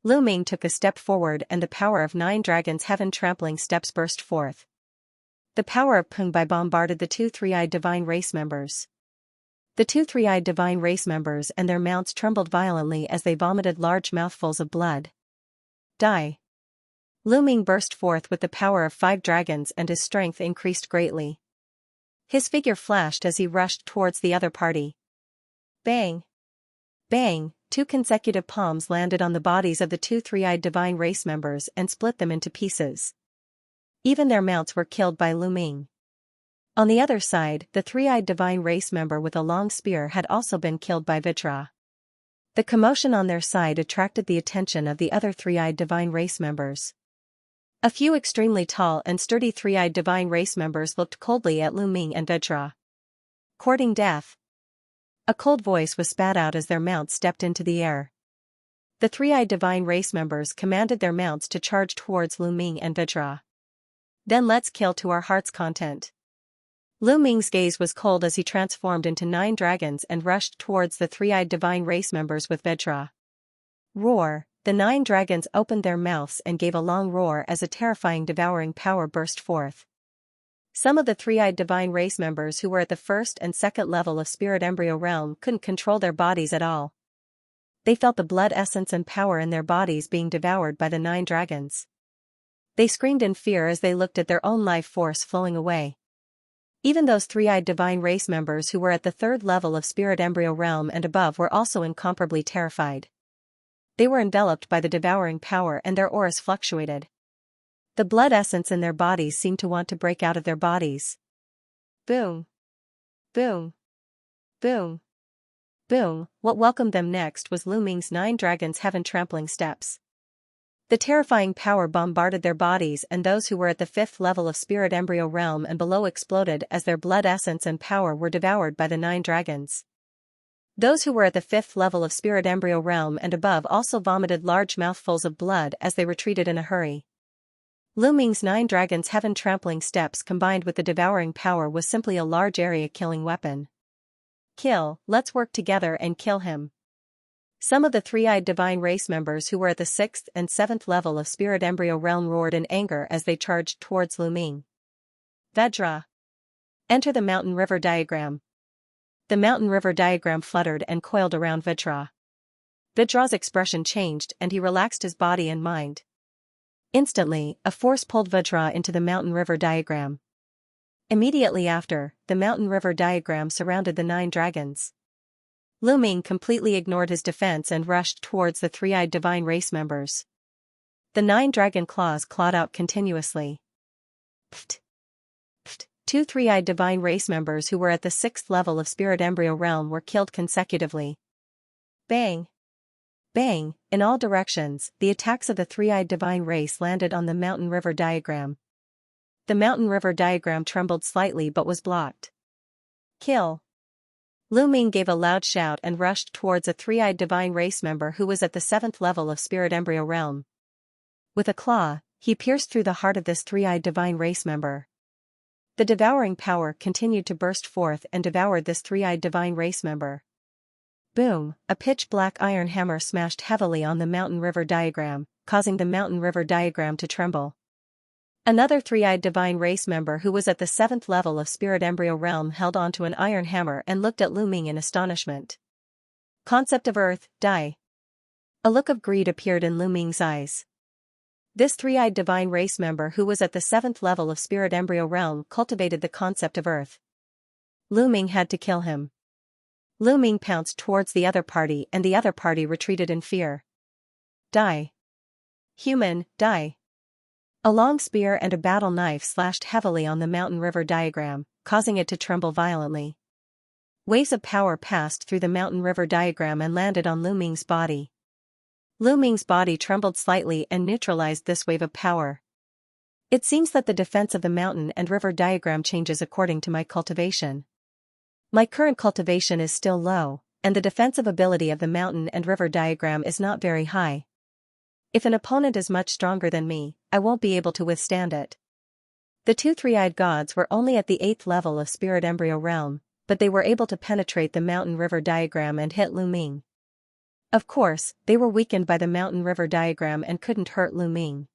Lu Ming took a step forward and the power of 9 dragons' heaven-trampling steps burst forth. The power of Pung Bai bombarded the 2 three-eyed divine race members. The two three-eyed divine race members and their mounts trembled violently as they vomited large mouthfuls of blood. Die. Lu Ming burst forth with the power of 5 dragons and his strength increased greatly. His figure flashed as he rushed towards the other party. Bang! Bang! 2 consecutive palms landed on the bodies of the two three-eyed divine race members and split them into pieces. Even their mounts were killed by Lu Ming. On the other side, the three-eyed divine race member with a long spear had also been killed by Vajra. The commotion on their side attracted the attention of the other three-eyed divine race members. A few extremely tall and sturdy three-eyed divine race members looked coldly at Lu Ming and Vajra. Courting death. A cold voice was spat out as their mounts stepped into the air. The three-eyed divine race members commanded their mounts to charge towards Lu Ming and Vajra. Then let's kill to our heart's content. Lu Ming's gaze was cold as he transformed into 9 dragons and rushed towards the three-eyed divine race members with Vajra. Roar! The 9 dragons opened their mouths and gave a long roar as a terrifying devouring power burst forth. Some of the three-eyed divine race members who were at the first and second level of spirit embryo realm couldn't control their bodies at all. They felt the blood essence and power in their bodies being devoured by the 9 dragons. They screamed in fear as they looked at their own life force flowing away. Even those three-eyed divine race members who were at the 3rd level of spirit embryo realm and above were also incomparably terrified. They were enveloped by the devouring power and their auras fluctuated. The blood essence in their bodies seemed to want to break out of their bodies. Boom! Boom! Boom! Boom! What welcomed them next was Lu Ming's 9 dragons' heaven-trampling steps. The terrifying power bombarded their bodies, and those who were at the 5th level of spirit embryo realm and below exploded as their blood essence and power were devoured by the 9 dragons. Those who were at the 5th level of spirit embryo realm and above also vomited large mouthfuls of blood as they retreated in a hurry. Lu Ming's 9 dragons' heaven-trampling steps combined with the devouring power was simply a large area-killing weapon. Kill, let's work together and kill him. Some of the three-eyed divine race members who were at the 6th and 7th level of spirit embryo realm roared in anger as they charged towards Lu Ming. Vajra. Enter the mountain river diagram. The mountain river diagram fluttered and coiled around Vajra. Vajra's expression changed and he relaxed his body and mind. Instantly, a force pulled Vajra into the mountain river diagram. Immediately after, the mountain river diagram surrounded the 9 dragons. Lu Ming completely ignored his defense and rushed towards the three-eyed divine race members. The 9 dragon claws clawed out continuously. Pft! Pft! 2 three-eyed divine race members who were at the 6th level of spirit embryo realm were killed consecutively. Bang! Bang! In all directions, the attacks of the three-eyed divine race landed on the mountain river diagram. The mountain river diagram trembled slightly but was blocked. Kill! Lu Ming gave a loud shout and rushed towards a three-eyed divine race member who was at the 7th level of spirit embryo realm. With a claw, he pierced through the heart of this three-eyed divine race member. The devouring power continued to burst forth and devoured this three-eyed divine race member. Boom! A pitch-black iron hammer smashed heavily on the mountain river diagram, causing the mountain river diagram to tremble. Another three-eyed divine race member who was at the 7th level of spirit embryo realm held onto an iron hammer and looked at Lu Ming in astonishment. Concept of Earth, die. A look of greed appeared in Lu Ming's eyes. This three-eyed divine race member who was at the 7th level of spirit embryo realm cultivated the concept of Earth. Lu Ming had to kill him. Lu Ming pounced towards the other party and the other party retreated in fear. Die. Human, die. A long spear and a battle knife slashed heavily on the mountain river diagram, causing it to tremble violently. Waves of power passed through the mountain river diagram and landed on Lu Ming's body. Lu Ming's body trembled slightly and neutralized this wave of power. It seems that the defense of the mountain and river diagram changes according to my cultivation. My current cultivation is still low, and the defensive ability of the mountain and river diagram is not very high. If an opponent is much stronger than me, I won't be able to withstand it. The 2 three-eyed gods were only at the 8th level of spirit embryo realm, but they were able to penetrate the mountain river diagram and hit Lu Ming. Of course, they were weakened by the mountain river diagram and couldn't hurt Lu Ming.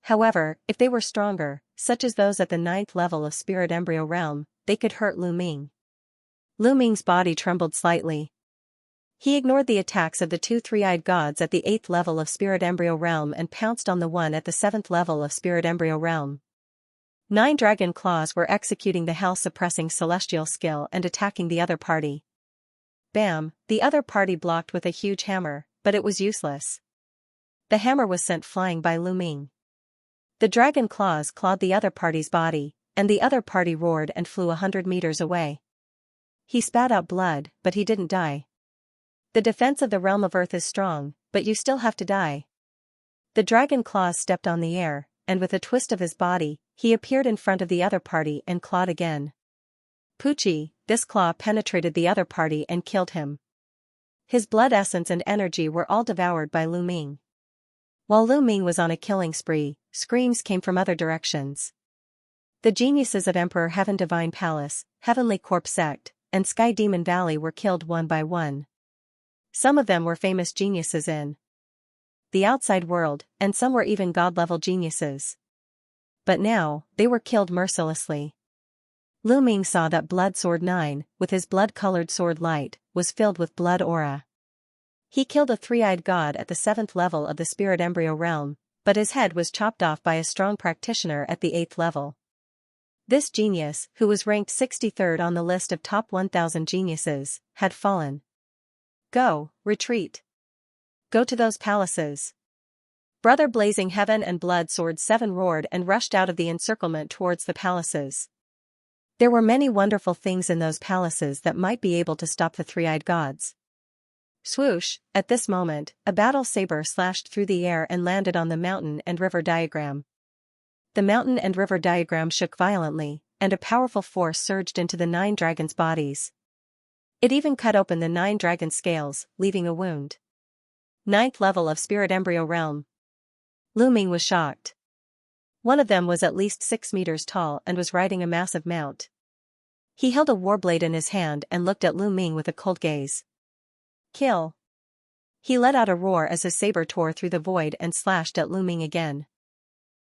However, if they were stronger, such as those at the 9th level of spirit embryo realm, they could hurt Lu Ming. Lu Ming's body trembled slightly. He ignored the attacks of the two three-eyed gods at the 8th level of Spirit Embryo Realm and pounced on the one at the 7th level of Spirit Embryo Realm. 9 dragon claws were executing the hell-suppressing celestial skill and attacking the other party. Bam! The other party blocked with a huge hammer, but it was useless. The hammer was sent flying by Lu Ming. The dragon claws clawed the other party's body, and the other party roared and flew 100 meters away. He spat out blood, but he didn't die. The defense of the realm of Earth is strong, but you still have to die. The dragon claws stepped on the air, and with a twist of his body, he appeared in front of the other party and clawed again. Poochie, this claw penetrated the other party and killed him. His blood essence and energy were all devoured by Lu Ming. While Lu Ming was on a killing spree, screams came from other directions. The geniuses of Emperor Heaven Divine Palace, Heavenly Corp Sect, and Sky Demon Valley were killed one by one. Some of them were famous geniuses in the outside world, and some were even god-level geniuses. But now, they were killed mercilessly. Lu Ming saw that Blood Sword 9, with his blood-colored sword light, was filled with blood aura. He killed a three-eyed god at the 7th level of the Spirit Embryo Realm, but his head was chopped off by a strong practitioner at the 8th level. This genius, who was ranked 63rd on the list of top 1,000 geniuses, had fallen. Go, retreat. Go to those palaces. Brother Blazing Heaven and Blood Sword 7 roared and rushed out of the encirclement towards the palaces. There were many wonderful things in those palaces that might be able to stop the three-eyed gods. Swoosh, at this moment, a battle saber slashed through the air and landed on the mountain and river diagram. The mountain and river diagram shook violently, and a powerful force surged into the 9 dragons' bodies. It even cut open the 9 dragon scales, leaving a wound. 9th level of Spirit Embryo Realm. Lu Ming was shocked. One of them was at least 6 meters tall and was riding a massive mount. He held a warblade in his hand and looked at Lu Ming with a cold gaze. Kill. He let out a roar as his saber tore through the void and slashed at Lu Ming again.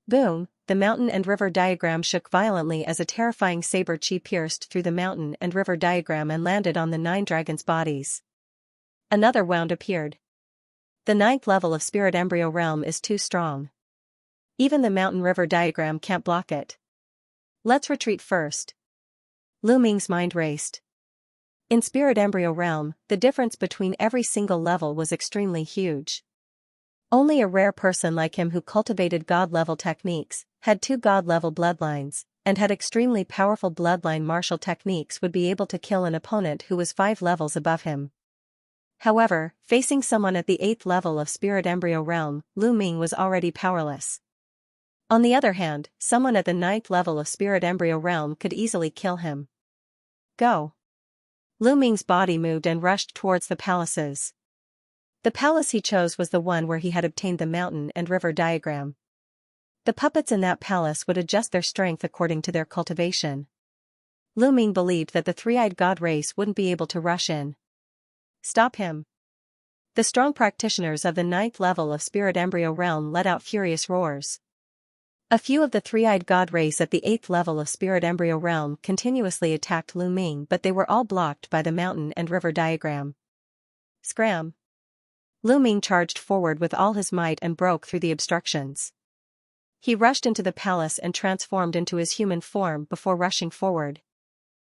Boom, the mountain and river diagram shook violently as a terrifying saber chi pierced through the mountain and river diagram and landed on the 9 dragons' bodies. Another wound appeared. The 9th level of Spirit Embryo Realm is too strong. Even the mountain river diagram can't block it. Let's retreat first. Lu Ming's mind raced. In Spirit Embryo Realm, the difference between every single level was extremely huge. Only a rare person like him who cultivated god-level techniques, had 2 god-level bloodlines, and had extremely powerful bloodline martial techniques would be able to kill an opponent who was 5 levels above him. However, facing someone at the 8th level of Spirit Embryo Realm, Lu Ming was already powerless. On the other hand, someone at the 9th level of Spirit Embryo Realm could easily kill him. Go. Lu Ming's body moved and rushed towards the palaces. The palace he chose was the one where he had obtained the mountain and river diagram. The puppets in that palace would adjust their strength according to their cultivation. Lu Ming believed that the three-eyed god race wouldn't be able to rush in. Stop him. The strong practitioners of the 9th level of Spirit Embryo Realm let out furious roars. A few of the three-eyed god race at the 8th level of Spirit Embryo Realm continuously attacked Lu Ming, but they were all blocked by the mountain and river diagram. Scram. Lu Ming charged forward with all his might and broke through the obstructions. He rushed into the palace and transformed into his human form before rushing forward.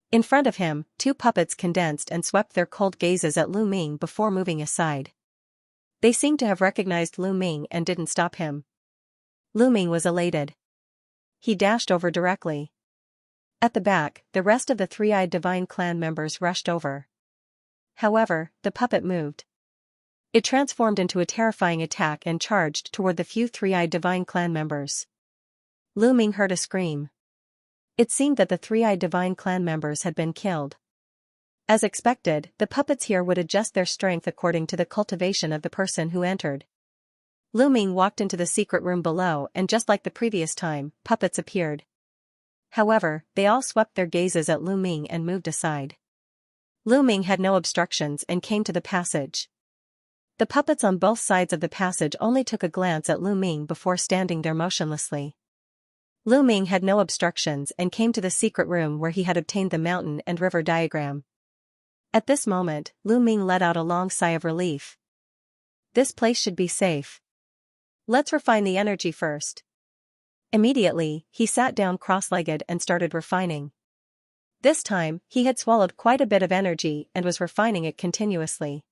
In front of him, 2 puppets condensed and swept their cold gazes at Lu Ming before moving aside. They seemed to have recognized Lu Ming and didn't stop him. Lu Ming was elated. He dashed over directly. At the back, the rest of the three-eyed divine clan members rushed over. However, the puppet moved. It transformed into a terrifying attack and charged toward the few three-eyed divine clan members. Lu Ming heard a scream. It seemed that the three-eyed divine clan members had been killed. As expected, the puppets here would adjust their strength according to the cultivation of the person who entered. Lu Ming walked into the secret room below and just like the previous time, puppets appeared. However, they all swept their gazes at Lu Ming and moved aside. Lu Ming had no obstructions and came to the passage. The puppets on both sides of the passage only took a glance at Lu Ming before standing there motionlessly. Lu Ming had no obstructions and came to the secret room where he had obtained the mountain and river diagram. At this moment, Lu Ming let out a long sigh of relief. This place should be safe. Let's refine the energy first. Immediately, he sat down cross-legged and started refining. This time, he had swallowed quite a bit of energy and was refining it continuously.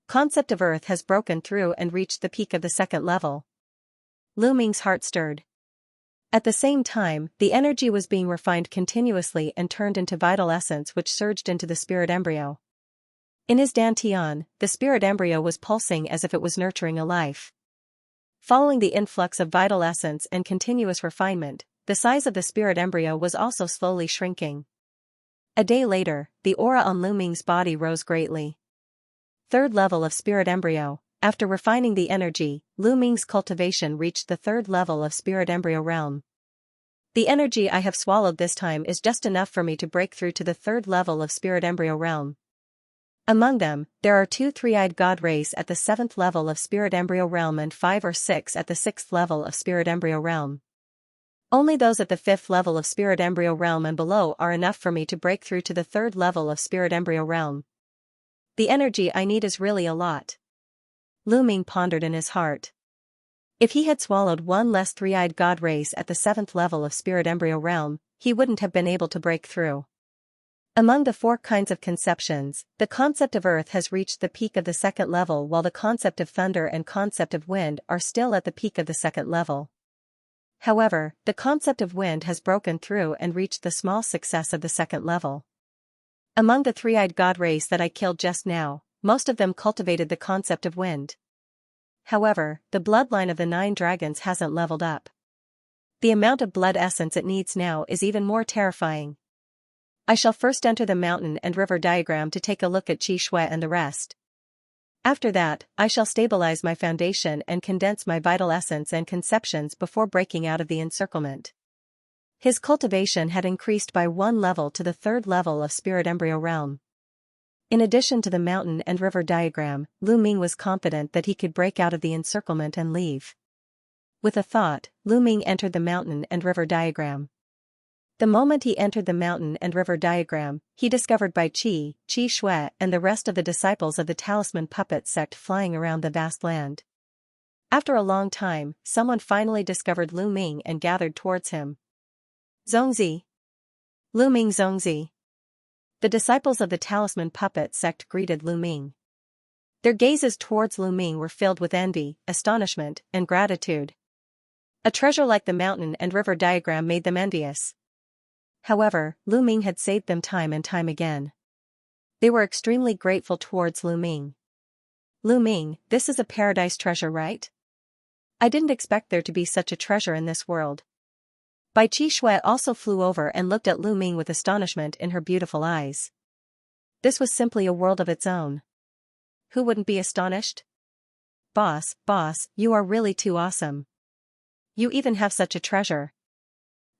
Concept of Earth has broken through and reached the peak of the second level. Lu Ming's heart stirred. At the same time, the energy was being refined continuously and turned into vital essence which surged into the spirit embryo. In his dantian, the spirit embryo was pulsing as if it was nurturing a life. Following the influx of vital essence and continuous refinement, the size of the spirit embryo was also slowly shrinking. A day later, the aura on Lu Ming's body rose greatly. Third level of spirit embryo. After refining the energy, Lu Ming's cultivation reached the third level of spirit embryo realm. The energy I have swallowed this time is just enough for me to break through to the third level of spirit embryo realm. Among them, there are 2 three-eyed god rays at the 7th level of spirit embryo realm and 5 or 6 at the 6th level of spirit embryo realm. Only those at the 5th level of spirit embryo realm and below are enough for me to break through to the third level of spirit embryo realm. The energy I need is really a lot. Lu Ming pondered in his heart. If he had swallowed one less three-eyed god race at the 7th level of spirit embryo realm, he wouldn't have been able to break through. Among the 4 kinds of conceptions, the concept of Earth has reached the peak of the 2nd level while the concept of thunder and concept of wind are still at the peak of the 2nd level. However, the concept of wind has broken through and reached the small success of the 2nd level. Among the three-eyed god race that I killed just now, most of them cultivated the concept of wind. However, the bloodline of the 9 dragons hasn't leveled up. The amount of blood essence it needs now is even more terrifying. I shall first enter the mountain and river diagram to take a look at Qi Shui and the rest. After that, I shall stabilize my foundation and condense my vital essence and conceptions before breaking out of the encirclement. His cultivation had increased by 1 level to the 3rd level of spirit embryo realm. In addition to the mountain and river diagram, Lu Ming was confident that he could break out of the encirclement and leave. With a thought, Lu Ming entered the mountain and river diagram. The moment he entered the mountain and river diagram, he discovered Bai Qi, Qi Shui and the rest of the disciples of the talisman puppet sect flying around the vast land. After a long time, someone finally discovered Lu Ming and gathered towards him. Zongzi. Lu Ming Zongzi. The disciples of the talisman puppet sect greeted Lu Ming. Their gazes towards Lu Ming were filled with envy, astonishment, and gratitude. A treasure like the mountain and river diagram made them envious. However, Lu Ming had saved them time and time again. They were extremely grateful towards Lu Ming. Lu Ming, this is a paradise treasure, right? I didn't expect there to be such a treasure in this world. Bai Qi Shui also flew over and looked at Lu Ming with astonishment in her beautiful eyes. This was simply a world of its own. Who wouldn't be astonished? Boss, you are really too awesome. You even have such a treasure.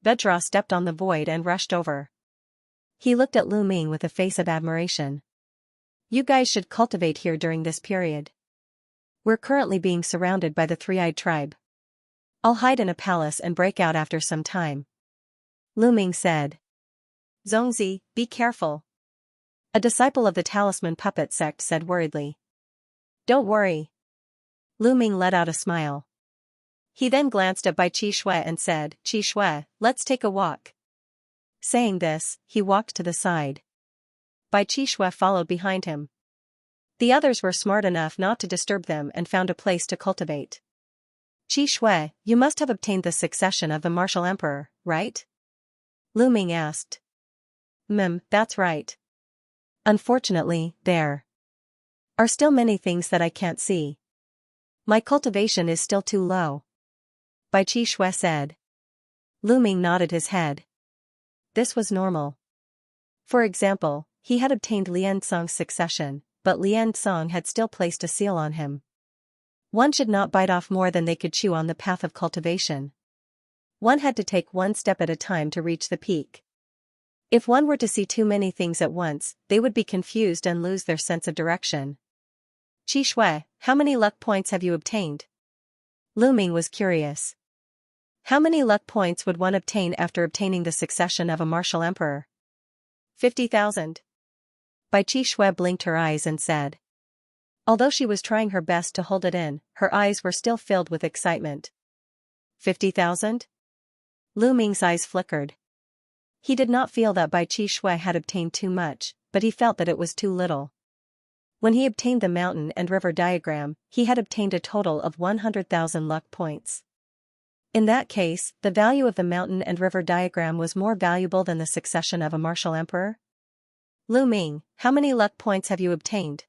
Vedra stepped on the void and rushed over. He looked at Lu Ming with a face of admiration. You guys should cultivate here during this period. We're currently being surrounded by the three-eyed tribe. I'll hide in a palace and break out after some time. Lu Ming said. Zongzi, be careful. A disciple of the talisman puppet sect said worriedly. Don't worry. Lu Ming let out a smile. He then glanced at Bai Qi Shui and said, Qi Shui, let's take a walk. Saying this, he walked to the side. Bai Qi Shui followed behind him. The others were smart enough not to disturb them and found a place to cultivate. Qi Shui, you must have obtained the succession of the martial emperor, right? Lu Ming asked. That's right. Unfortunately, there are still many things that I can't see. My cultivation is still too low. Bai Qi Shui said. Lu Ming nodded his head. This was normal. For example, he had obtained Lian Song's succession, but Lian Song had still placed a seal on him. One should not bite off more than they could chew on the path of cultivation. One had to take one step at a time to reach the peak. If one were to see too many things at once, they would be confused and lose their sense of direction. Qi Shui, how many luck points have you obtained? Lu Ming was curious. How many luck points would one obtain after obtaining the succession of a martial emperor? 50,000. Bai Qi Shui blinked her eyes and said. Although she was trying her best to hold it in, her eyes were still filled with excitement. 50,000? Lu Ming's eyes flickered. He did not feel that Bai Qi Shui had obtained too much, but he felt that it was too little. When he obtained the mountain and river diagram, he had obtained a total of 100,000 luck points. In that case, the value of the mountain and river diagram was more valuable than the succession of a martial emperor? Lu Ming, how many luck points have you obtained?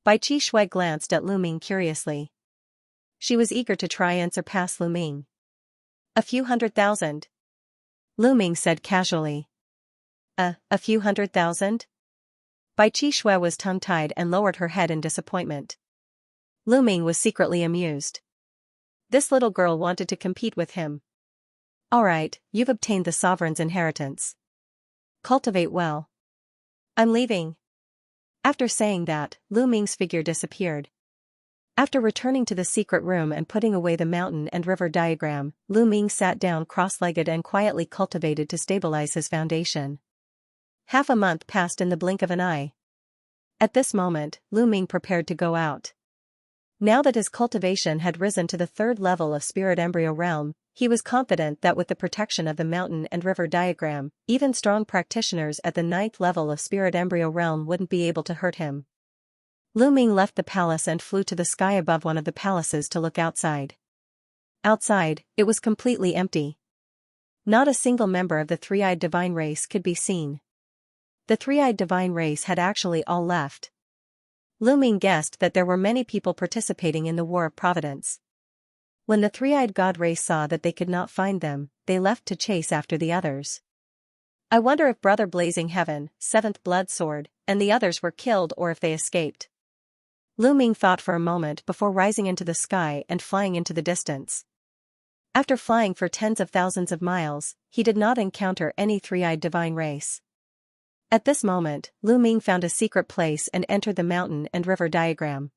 Bai Qi Shui glanced at Lu Ming curiously. She was eager to try and surpass Lu Ming. A few 100,000. Lu Ming said casually. A few 100,000? Bai Qi Shui was tongue-tied and lowered her head in disappointment. Lu Ming was secretly amused. This little girl wanted to compete with him. Alright, you've obtained the sovereign's inheritance. Cultivate well. I'm leaving. After saying that, Lu Ming's figure disappeared. After returning to the secret room and putting away the mountain and river diagram, Lu Ming sat down cross-legged and quietly cultivated to stabilize his foundation. Half a month passed in the blink of an eye. At this moment, Lu Ming prepared to go out. Now that his cultivation had risen to the 3rd level of spirit embryo realm, he was confident that with the protection of the mountain and river diagram, even strong practitioners at the 9th level of spirit embryo realm wouldn't be able to hurt him. Lu Ming left the palace and flew to the sky above one of the palaces to look outside. Outside, it was completely empty. Not a single member of the three-eyed divine race could be seen. The three-eyed divine race had actually all left. Lu Ming guessed that there were many people participating in the War of Providence. When the three-eyed god race saw that they could not find them, they left to chase after the others. I wonder if Brother Blazing Heaven, 7th Blood Sword, and the others were killed or if they escaped. Lu Ming thought for a moment before rising into the sky and flying into the distance. After flying for tens of thousands of miles, he did not encounter any three-eyed divine race. At this moment, Lu Ming found a secret place and entered the mountain and river diagram.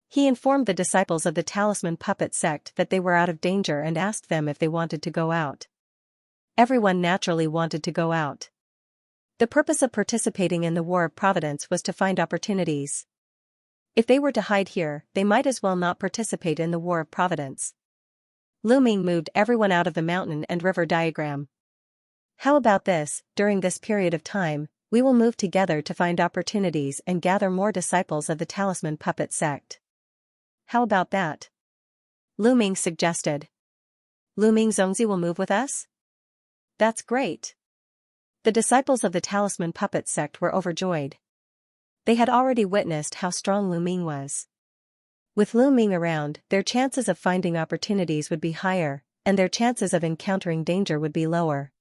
He informed the disciples of the Talisman Puppet sect that they were out of danger and asked them if they wanted to go out. Everyone naturally wanted to go out. The purpose of participating in the War of Providence was to find opportunities. If they were to hide here, they might as well not participate in the War of Providence. Lu Ming moved everyone out of the mountain and river diagram. How about this? During this period of time, we will move together to find opportunities and gather more disciples of the Talisman Puppet sect. How about that? Lu Ming suggested. Lu Ming Zongzi will move with us? That's great. The disciples of the Talisman Puppet sect were overjoyed. They had already witnessed how strong Lu Ming was. With Lu Ming around, their chances of finding opportunities would be higher, and their chances of encountering danger would be lower.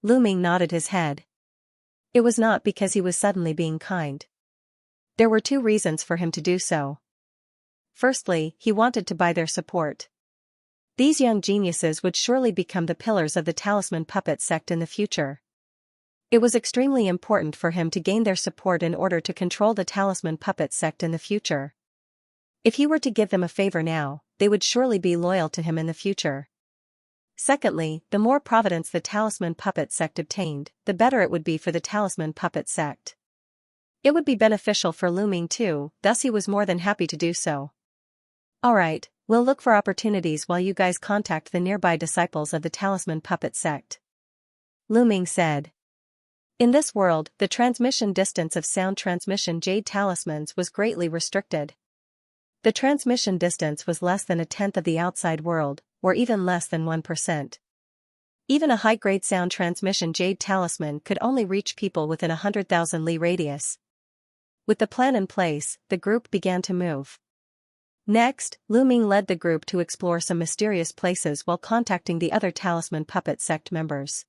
Lu Ming nodded his head. It was not because he was suddenly being kind. There were 2 reasons for him to do so. Firstly, he wanted to buy their support. These young geniuses would surely become the pillars of the Talisman Puppet sect in the future. It was extremely important for him to gain their support in order to control the Talisman Puppet sect in the future. If he were to give them a favor now, they would surely be loyal to him in the future. Secondly, the more providence the Talisman Puppet sect obtained, the better it would be for the Talisman Puppet sect. It would be beneficial for Lu Ming too, thus he was more than happy to do so. Alright, we'll look for opportunities while you guys contact the nearby disciples of the Talisman Puppet sect. Lu Ming said. In this world, the transmission distance of sound transmission jade talismans was greatly restricted. The transmission distance was less than 1/10 of the outside world, or even less than 1%. Even a high-grade sound transmission jade talisman could only reach people within 100,000 li radius. With the plan in place, the group began to move. Next, Lu Ming led the group to explore some mysterious places while contacting the other Talisman Puppet sect members.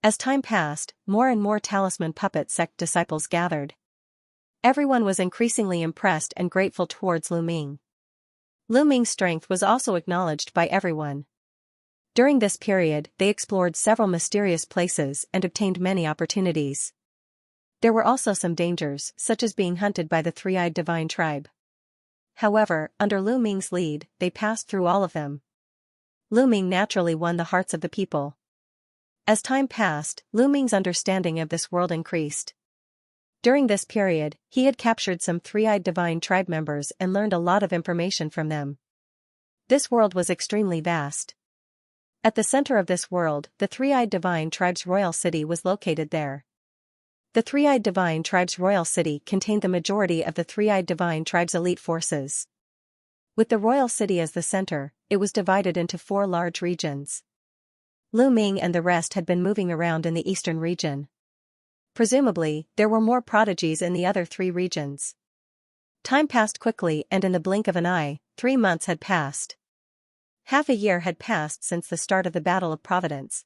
As time passed, more and more Talisman Puppet sect disciples gathered. Everyone was increasingly impressed and grateful towards Lu Ming. Lu Ming's strength was also acknowledged by everyone. During this period, they explored several mysterious places and obtained many opportunities. There were also some dangers, such as being hunted by the three-eyed divine tribe. However, under Lu Ming's lead, they passed through all of them. Lu Ming naturally won the hearts of the people. As time passed, Lu Ming's understanding of this world increased. During this period, he had captured some three-eyed divine tribe members and learned a lot of information from them. This world was extremely vast. At the center of this world, the three-eyed divine tribe's royal city was located there. The three-eyed divine tribe's royal city contained the majority of the three-eyed divine tribe's elite forces. With the royal city as the center, it was divided into 4 large regions. Lu Ming and the rest had been moving around in the eastern region. Presumably, there were more prodigies in the other 3 regions. Time passed quickly, and in the blink of an eye, 3 months had passed. Half a year had passed since the start of the Battle of Providence.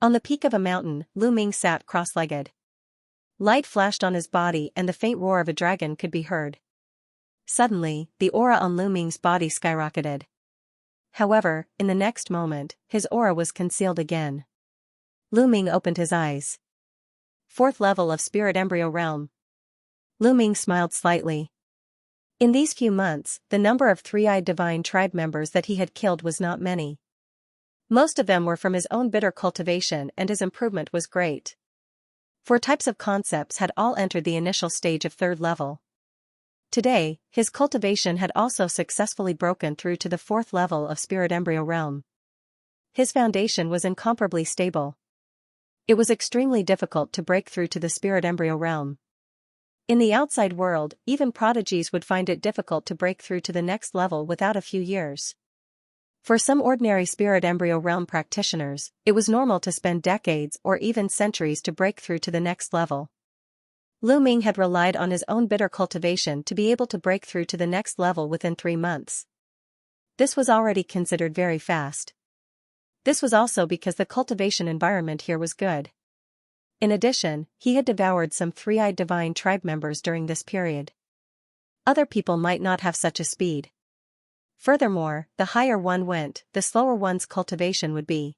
On the peak of a mountain, Lu Ming sat cross-legged. Light flashed on his body and the faint roar of a dragon could be heard. Suddenly, the aura on Lu Ming's body skyrocketed. However, in the next moment, his aura was concealed again. Lu Ming opened his eyes. 4th level of Spirit Embryo Realm. Lu Ming smiled slightly. In these few months, the number of three-eyed divine tribe members that he had killed was not many. Most of them were from his own bitter cultivation and his improvement was great. 4 types of concepts had all entered the initial stage of 3rd level. Today, his cultivation had also successfully broken through to the 4th level of Spirit Embryo Realm. His foundation was incomparably stable. It was extremely difficult to break through to the Spirit Embryo Realm. In the outside world, even prodigies would find it difficult to break through to the next level without a few years. For some ordinary Spirit Embryo Realm practitioners, it was normal to spend decades or even centuries to break through to the next level. Lu Ming had relied on his own bitter cultivation to be able to break through to the next level within 3 months. This was already considered very fast. This was also because the cultivation environment here was good. In addition, he had devoured some three-eyed divine tribe members during this period. Other people might not have such a speed. Furthermore, the higher one went, the slower one's cultivation would be.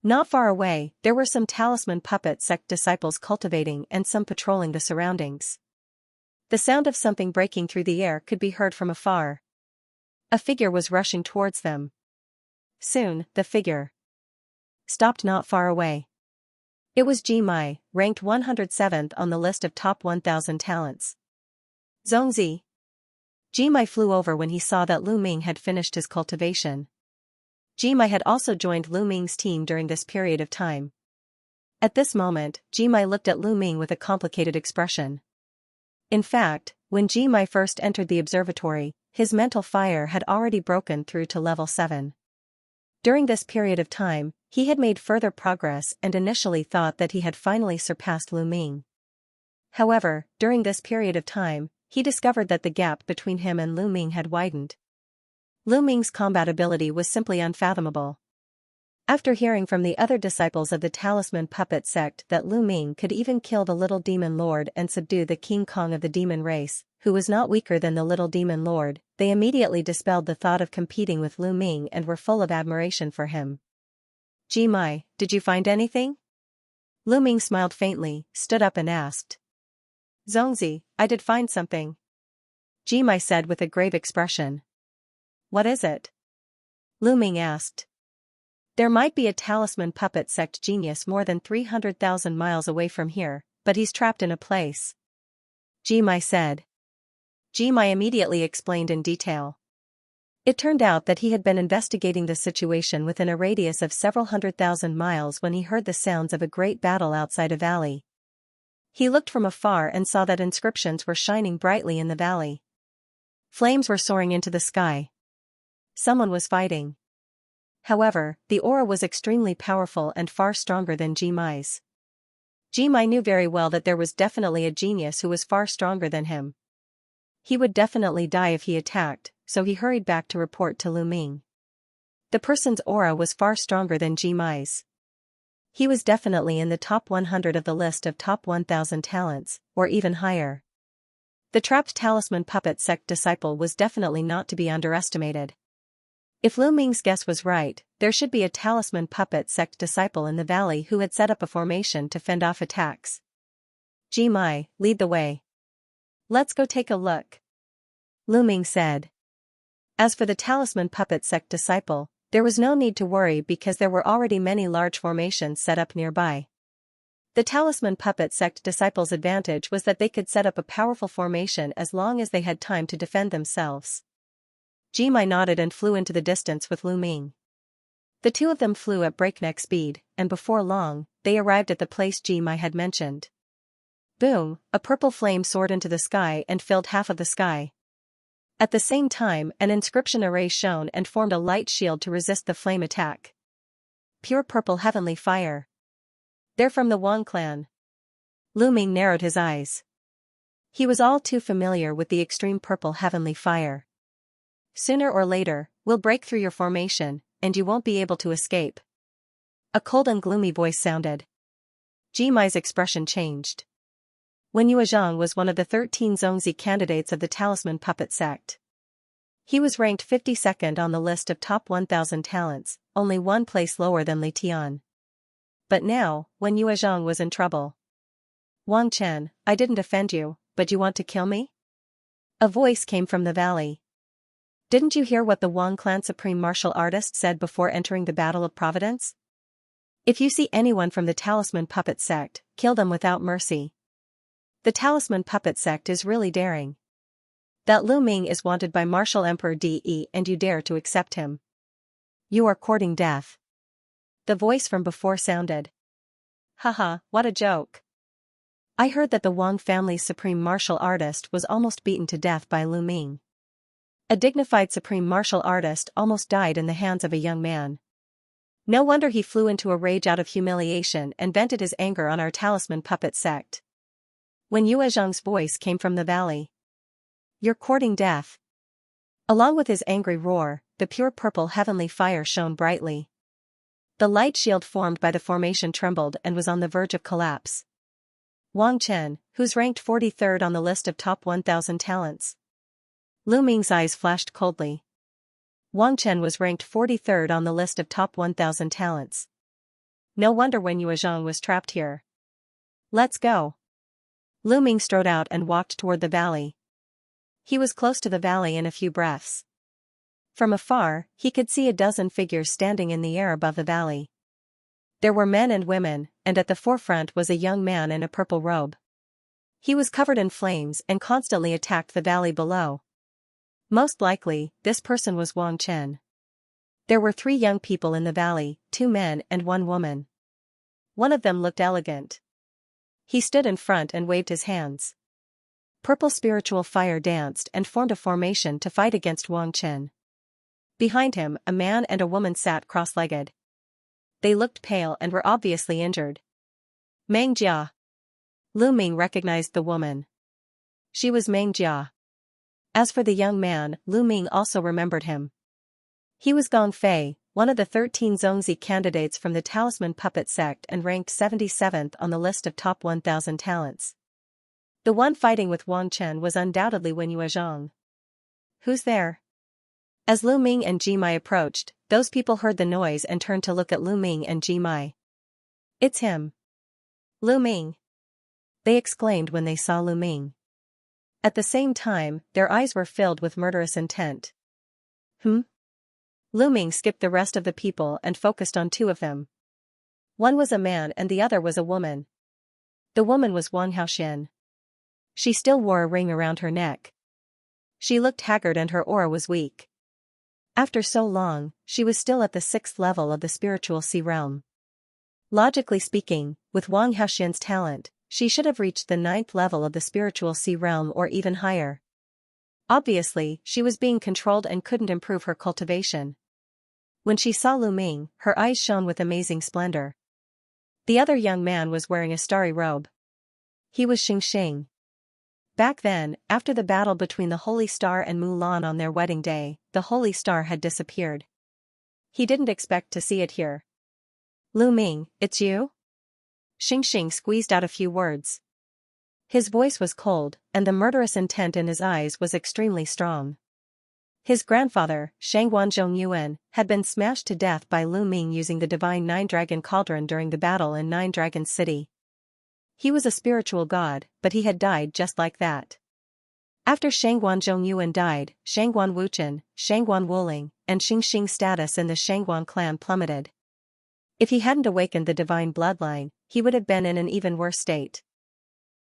Not far away, there were some talisman puppet sect disciples cultivating and some patrolling the surroundings. The sound of something breaking through the air could be heard from afar. A figure was rushing towards them. Soon, the figure stopped not far away. It was Ji Mai, ranked 107th on the list of top 1,000 talents. Zongzi. Ji Mai flew over when he saw that Lu Ming had finished his cultivation. Ji Mai had also joined Lu Ming's team during this period of time. At this moment, Ji Mai looked at Lu Ming with a complicated expression. In fact, when Ji Mai first entered the observatory, his mental fire had already broken through to level 7. During this period of time, he had made further progress and initially thought that he had finally surpassed Lu Ming. However, during this period of time, he discovered that the gap between him and Lu Ming had widened. Lu Ming's combat ability was simply unfathomable. After hearing from the other disciples of the Talisman Puppet sect that Lu Ming could even kill the Little Demon Lord and subdue the King Kong of the demon race, who was not weaker than the Little Demon Lord, they immediately dispelled the thought of competing with Lu Ming and were full of admiration for him. Ji Mai, did you find anything? Lu Ming smiled faintly, stood up and asked. Zongzi, I did find something. Ji Mai said with a grave expression. What is it? Lu Ming asked. There might be a Talisman Puppet sect genius more than 300,000 miles away from here, but he's trapped in a place. Ji Mai said. Ji Mai immediately explained in detail. It turned out that he had been investigating the situation within a radius of several 100,000 miles when he heard the sounds of a great battle outside a valley. He looked from afar and saw that inscriptions were shining brightly in the valley. Flames were soaring into the sky. Someone was fighting. However, the aura was extremely powerful and far stronger than Ji Mai's. Ji Mai knew very well that there was definitely a genius who was far stronger than him. He would definitely die if he attacked, so he hurried back to report to Lu Ming. The person's aura was far stronger than Ji Mai's. He was definitely in the top 100 of the list of top 1,000 talents, or even higher. The trapped Talisman Puppet sect disciple was definitely not to be underestimated. If Lu Ming's guess was right, there should be a Talisman Puppet sect disciple in the valley who had set up a formation to fend off attacks. Ji Mai, lead the way. Let's go take a look. Lu Ming said. As for the Talisman Puppet sect disciple, there was no need to worry because there were already many large formations set up nearby. The talisman puppet sect disciples' advantage was that they could set up a powerful formation as long as they had time to defend themselves. Jimai nodded and flew into the distance with Lu Ming. The two of them flew at breakneck speed, and before long, they arrived at the place Jimai had mentioned. Boom, a purple flame soared into the sky and filled half of the sky. At the same time, an inscription array shone and formed a light shield to resist the flame attack. Pure purple heavenly fire. They're from the Wang clan. Lu Ming narrowed his eyes. He was all too familiar with the extreme purple heavenly fire. Sooner or later, we'll break through your formation, and you won't be able to escape. A cold and gloomy voice sounded. Jimai's expression changed. Wen Yuezhang was one of the 13 Zongzi candidates of the talisman puppet sect. He was ranked 52nd on the list of top 1,000 talents, only one place lower than Li Tian. But now, Wen Yuezhang was in trouble. Wang Chen, I didn't offend you, but you want to kill me? A voice came from the valley. Didn't you hear what the Wang clan supreme martial artist said before entering the Battle of Providence? If you see anyone from the talisman puppet sect, kill them without mercy. The talisman puppet sect is really daring. That Lu Ming is wanted by Martial Emperor De and you dare to accept him. You are courting death. The voice from before sounded. Haha, what a joke. I heard that the Wang family's supreme martial artist was almost beaten to death by Lu Ming. A dignified supreme martial artist almost died in the hands of a young man. No wonder he flew into a rage out of humiliation and vented his anger on our talisman puppet sect. When Yuezhang's voice came from the valley. You're courting death. Along with his angry roar, the pure purple heavenly fire shone brightly. The light shield formed by the formation trembled and was on the verge of collapse. Wang Chen, who's ranked 43rd on the list of top 1,000 talents. Lu Ming's eyes flashed coldly. Wang Chen was ranked 43rd on the list of top 1,000 talents. No wonder Wen Yuezhang was trapped here. Let's go. Lu Ming strode out and walked toward the valley. He was close to the valley in a few breaths. From afar, he could see a dozen figures standing in the air above the valley. There were men and women, and at the forefront was a young man in a purple robe. He was covered in flames and constantly attacked the valley below. Most likely, this person was Wang Chen. There were 3 young people in the valley, 2 men and 1 woman. One of them looked elegant. He stood in front and waved his hands. Purple spiritual fire danced and formed a formation to fight against Wang Chen. Behind him, a man and a woman sat cross-legged. They looked pale and were obviously injured. Meng Jia. Lu Ming recognized the woman. She was Meng Jia. As for the young man, Lu Ming also remembered him. He was Gong Fei, one of the 13 Zongzi candidates from the talisman puppet sect and ranked 77th on the list of top 1,000 talents. The one fighting with Wang Chen was undoubtedly Wen Yuezhang. Who's there? As Lu Ming and Jimai approached, those people heard the noise and turned to look at Lu Ming and Jimai. It's him. Lu Ming. They exclaimed when they saw Lu Ming. At the same time, their eyes were filled with murderous intent. Lu Ming skipped the rest of the people and focused on 2 of them. One was a man and the other was a woman. The woman was Wang Haoxian. She still wore a ring around her neck. She looked haggard and her aura was weak. After so long, she was still at the 6th level of the spiritual sea realm. Logically speaking, with Wang Haoxian's talent, she should have reached the 9th level of the spiritual sea realm or even higher. Obviously, she was being controlled and couldn't improve her cultivation. When she saw Lu Ming, her eyes shone with amazing splendor. The other young man was wearing a starry robe. He was Xianxia. Back then, after the battle between the Holy Star and Mulan on their wedding day, the Holy Star had disappeared. He didn't expect to see it here. Lu Ming, it's you? Xianxia squeezed out a few words. His voice was cold, and the murderous intent in his eyes was extremely strong. His grandfather, Shangguan Zhongyuan, had been smashed to death by Lu Ming using the divine Nine-Dragon Cauldron during the battle in Nine Dragons City. He was a spiritual god, but he had died just like that. After Shangguan Zhongyuan died, Shangguan Wuchen, Shangguan Wuling, and Xianxia's status in the Shangguan clan plummeted. If he hadn't awakened the divine bloodline, he would have been in an even worse state.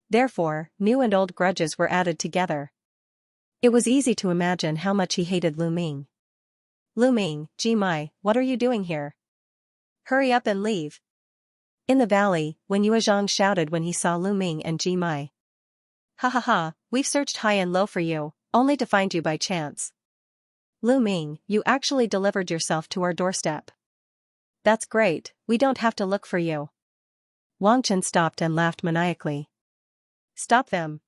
Therefore, new and old grudges were added together. It was easy to imagine how much he hated Lu Ming. Lu Ming, Jimai, what are you doing here? Hurry up and leave. In the valley, Wen Yuezhang shouted when he saw Lu Ming and Jimai. Ha ha ha, we've searched high and low for you, only to find you by chance. Lu Ming, you actually delivered yourself to our doorstep. That's great, we don't have to look for you. Wang Chen stopped and laughed maniacally. Stop them.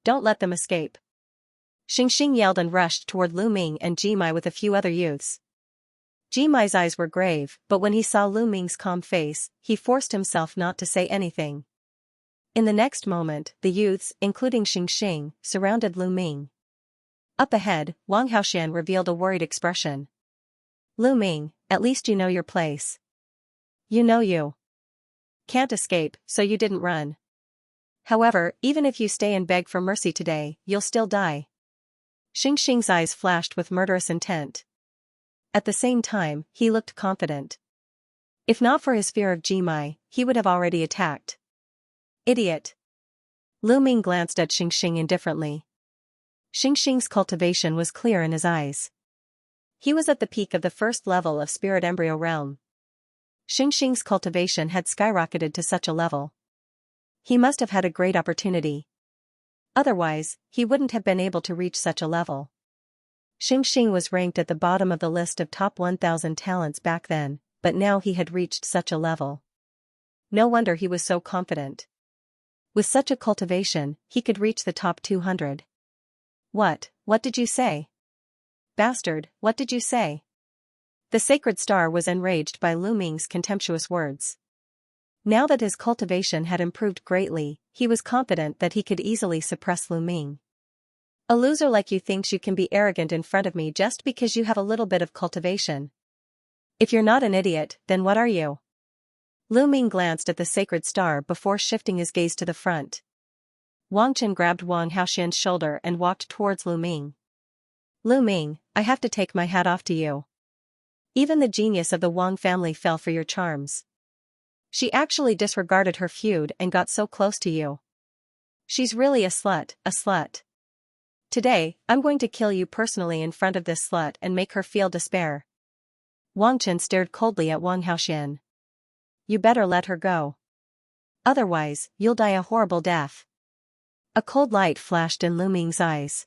Don't let them escape. Xianxia yelled and rushed toward Lu Ming and Jimai with a few other youths. Jimai's eyes were grave, but when he saw Lu Ming's calm face, he forced himself not to say anything. In the next moment, the youths, including Xianxia, surrounded Lu Ming. Up ahead, Wang Haoxian revealed a worried expression. Lu Ming, at least you know your place. You know you can't escape, so you didn't run. However, even if you stay and beg for mercy today, you'll still die. Xianxia's eyes flashed with murderous intent. At the same time, he looked confident. If not for his fear of Jimai, he would have already attacked. Idiot. Lu Ming glanced at Xianxia indifferently. Xianxia's cultivation was clear in his eyes. He was at the peak of the first level of spirit embryo realm. Xianxia's cultivation had skyrocketed to such a level. He must have had a great opportunity. Otherwise, he wouldn't have been able to reach such a level. Xianxia was ranked at the bottom of the list of top 1,000 talents back then, but now he had reached such a level. No wonder he was so confident. With such a cultivation, he could reach the top 200. What did you say? Bastard, what did you say? The sacred star was enraged by Lu Ming's contemptuous words. Now that his cultivation had improved greatly, he was confident that he could easily suppress Lu Ming. A loser like you thinks you can be arrogant in front of me just because you have a little bit of cultivation. If you're not an idiot, then what are you? Lu Ming glanced at the sacred star before shifting his gaze to the front. Wang Chen grabbed Wang Haoxian's shoulder and walked towards Lu Ming. Lu Ming, I have to take my hat off to you. Even the genius of the Wang family fell for your charms. She actually disregarded her feud and got so close to you. She's really a slut, a slut. Today, I'm going to kill you personally in front of this slut and make her feel despair. Wang Chen stared coldly at Wang Haoxian. You better let her go. Otherwise, you'll die a horrible death. A cold light flashed in Lu Ming's eyes.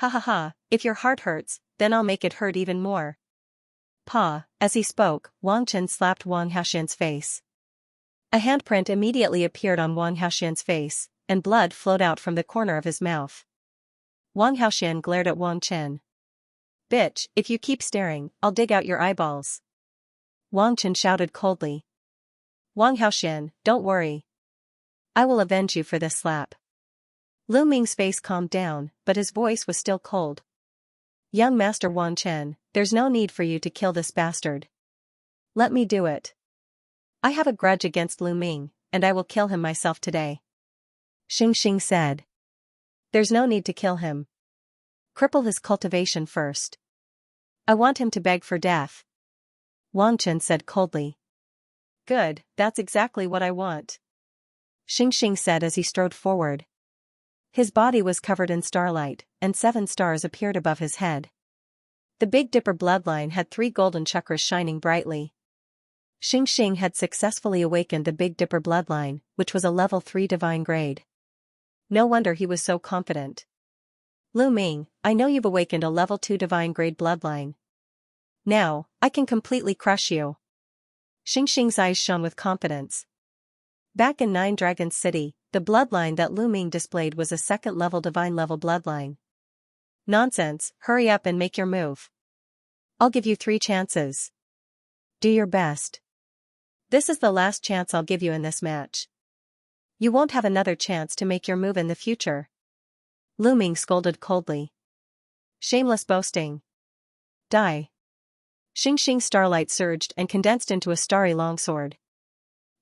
Ha ha ha, if your heart hurts, then I'll make it hurt even more. Pa, as he spoke, Wang Chen slapped Wang Haoxian's face. A handprint immediately appeared on Wang Haoxian's face, and blood flowed out from the corner of his mouth. Wang Haoxian glared at Wang Chen. Bitch, if you keep staring, I'll dig out your eyeballs. Wang Chen shouted coldly. Wang Haoxian, don't worry. I will avenge you for this slap. Lu Ming's face calmed down, but his voice was still cold. Young Master Wang Chen, there's no need for you to kill this bastard. Let me do it. I have a grudge against Lu Ming, and I will kill him myself today. Xianxia said. There's no need to kill him. Cripple his cultivation first. I want him to beg for death. Wang Chen said coldly. Good, that's exactly what I want. Xianxia said as he strode forward. His body was covered in starlight, and 7 stars appeared above his head. The Big Dipper bloodline had 3 golden chakras shining brightly. Xianxia had successfully awakened the Big Dipper bloodline, which was a level 3 divine grade. No wonder he was so confident. Lu Ming, I know you've awakened a level 2 divine grade bloodline. Now, I can completely crush you. Xianxia's eyes shone with confidence. Back in 9 Dragons City, the bloodline that Lu Ming displayed was a 2nd level divine level bloodline. Nonsense, hurry up and make your move. I'll give you 3 chances. Do your best. This is the last chance I'll give you in this match. You won't have another chance to make your move in the future. Lu Ming scolded coldly. Shameless boasting. Die. Xianxia's starlight surged and condensed into a starry longsword.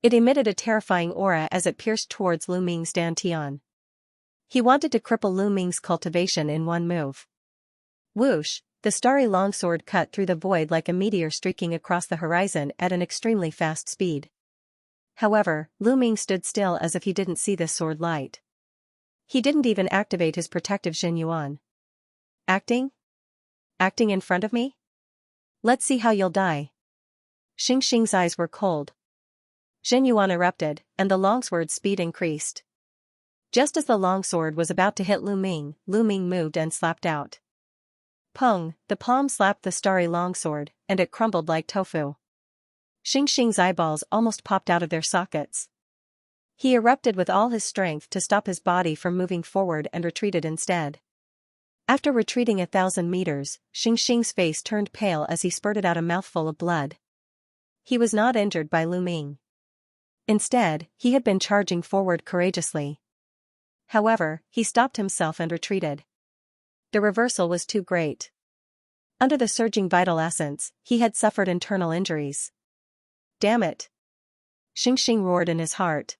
It emitted a terrifying aura as it pierced towards Lu Ming's dantian. He wanted to cripple Lu Ming's cultivation in one move. Whoosh, the starry longsword cut through the void like a meteor streaking across the horizon at an extremely fast speed. However, Lu Ming stood still as if he didn't see this sword light. He didn't even activate his protective Jin Yuan. Acting? Acting in front of me? Let's see how you'll die. Xingxing's eyes were cold. Jin Yuan erupted, and the longsword's speed increased. Just as the longsword was about to hit Lu Ming moved and slapped out. Pung, the palm slapped the starry longsword, and it crumbled like tofu. Xingxing's eyeballs almost popped out of their sockets. He erupted with all his strength to stop his body from moving forward and retreated instead. After retreating 1,000 meters, Xingxing's face turned pale as he spurted out a mouthful of blood. He was not injured by Lu Ming. Instead, he had been charging forward courageously. However, he stopped himself and retreated. The reversal was too great. Under the surging vital essence, he had suffered internal injuries. Damn it! Xingxing roared in his heart.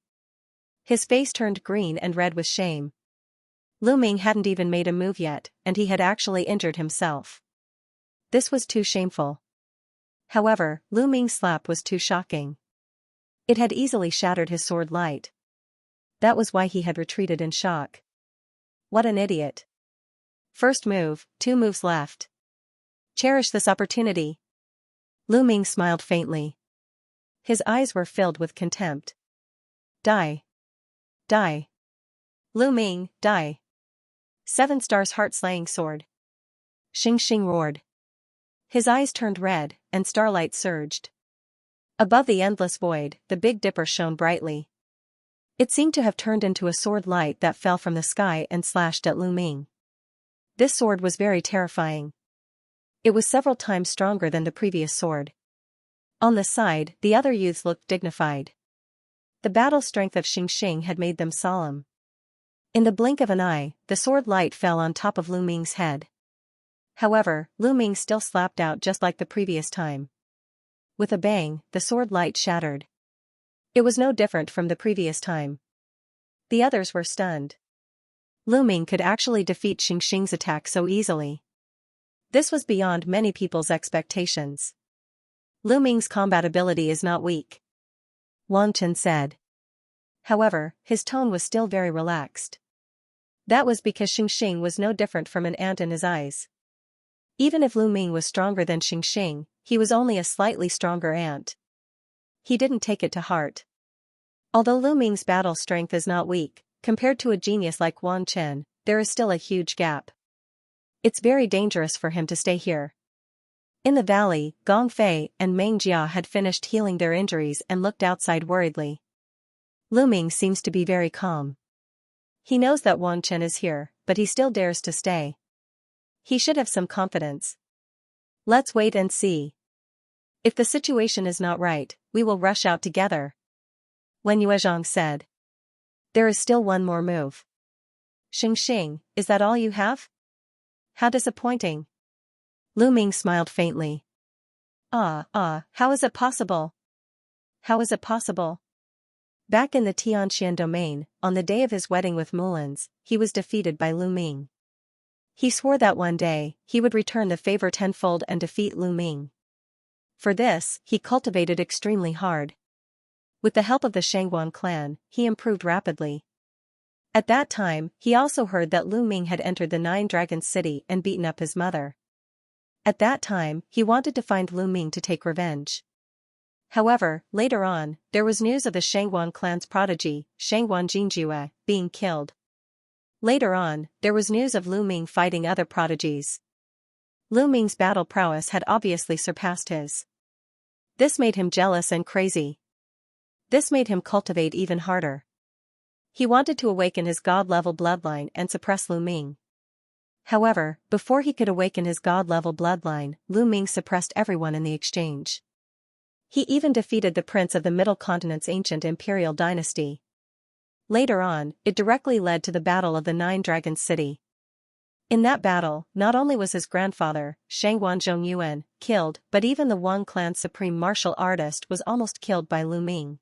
His face turned green and red with shame. Lu Ming hadn't even made a move yet, and he had actually injured himself. This was too shameful. However, Lu Ming's slap was too shocking. It had easily shattered his sword light. That was why he had retreated in shock. What an idiot. First move, 2 moves left. Cherish this opportunity. Lu Ming smiled faintly. His eyes were filled with contempt. Die. Die. Lu Ming, die. 7 stars heart-slaying sword. Xingxing roared. His eyes turned red, and starlight surged. Above the endless void, the Big Dipper shone brightly. It seemed to have turned into a sword light that fell from the sky and slashed at Lu Ming. This sword was very terrifying. It was several times stronger than the previous sword. On the side, the other youths looked dignified. The battle strength of Xingxing had made them solemn. In the blink of an eye, the sword light fell on top of Lu Ming's head. However, Lu Ming still slapped out just like the previous time. With a bang, the sword light shattered. It was no different from the previous time. The others were stunned. Lu Ming could actually defeat Xingxing's attack so easily. This was beyond many people's expectations. Lu Ming's combat ability is not weak, Wang Chen said. However, his tone was still very relaxed. That was because Xingxing was no different from an ant in his eyes. Even if Lu Ming was stronger than Xingxing, he was only a slightly stronger ant. He didn't take it to heart. Although Lu Ming's battle strength is not weak, compared to a genius like Wang Chen, there is still a huge gap. It's very dangerous for him to stay here. In the valley, Gong Fei and Meng Jia had finished healing their injuries and looked outside worriedly. Lu Ming seems to be very calm. He knows that Wang Chen is here, but he still dares to stay. He should have some confidence. Let's wait and see. If the situation is not right, we will rush out together, Wen Yuezhang said. There is still one more move. Xingxing, is that all you have? How disappointing. Lu Ming smiled faintly. How is it possible? How is it possible? Back in the Tianxian domain, on the day of his wedding with Mulan's, he was defeated by Lu Ming. He swore that one day, he would return the favor tenfold and defeat Lu Ming. For this, he cultivated extremely hard. With the help of the Shangguan clan, he improved rapidly. At that time, he also heard that Lu Ming had entered the 9 Dragons City and beaten up his mother. At that time, he wanted to find Lu Ming to take revenge. However, later on, there was news of the Shangguan clan's prodigy, Shangguan Jingjue, being killed. Later on, there was news of Lu Ming fighting other prodigies. Lu Ming's battle prowess had obviously surpassed his. This made him jealous and crazy. This made him cultivate even harder. He wanted to awaken his god-level bloodline and suppress Lu Ming. However, before he could awaken his god-level bloodline, Lu Ming suppressed everyone in the exchange. He even defeated the prince of the Middle Continent's ancient imperial dynasty. Later on, it directly led to the Battle of the 9 Dragons City. In that battle, not only was his grandfather, Shangguan Zhongyuan, killed, but even the Wang clan's supreme martial artist was almost killed by Lu Ming.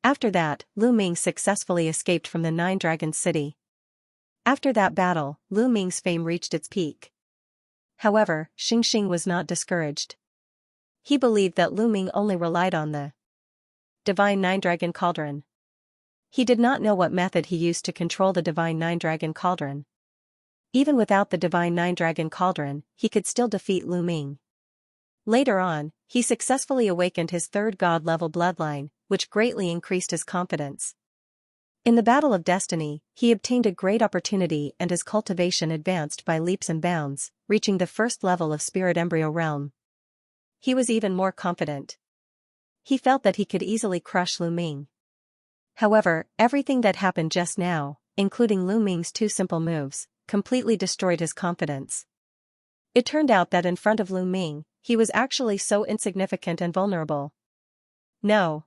After that, Lu Ming successfully escaped from the 9 Dragons City. After that battle, Lu Ming's fame reached its peak. However, Xingxing was not discouraged. He believed that Lu Ming only relied on the Divine Nine Dragon Cauldron. He did not know what method he used to control the Divine Nine Dragon Cauldron. Even without the Divine Nine Dragon Cauldron, he could still defeat Lu Ming. Later on, he successfully awakened his third god-level bloodline, which greatly increased his confidence. In the Battle of Destiny, he obtained a great opportunity and his cultivation advanced by leaps and bounds, reaching the first level of Spirit Embryo Realm. He was even more confident. He felt that he could easily crush Lu Ming. However, everything that happened just now, including Lu Ming's two simple moves, completely destroyed his confidence. It turned out that in front of Lu Ming, he was actually so insignificant and vulnerable. No,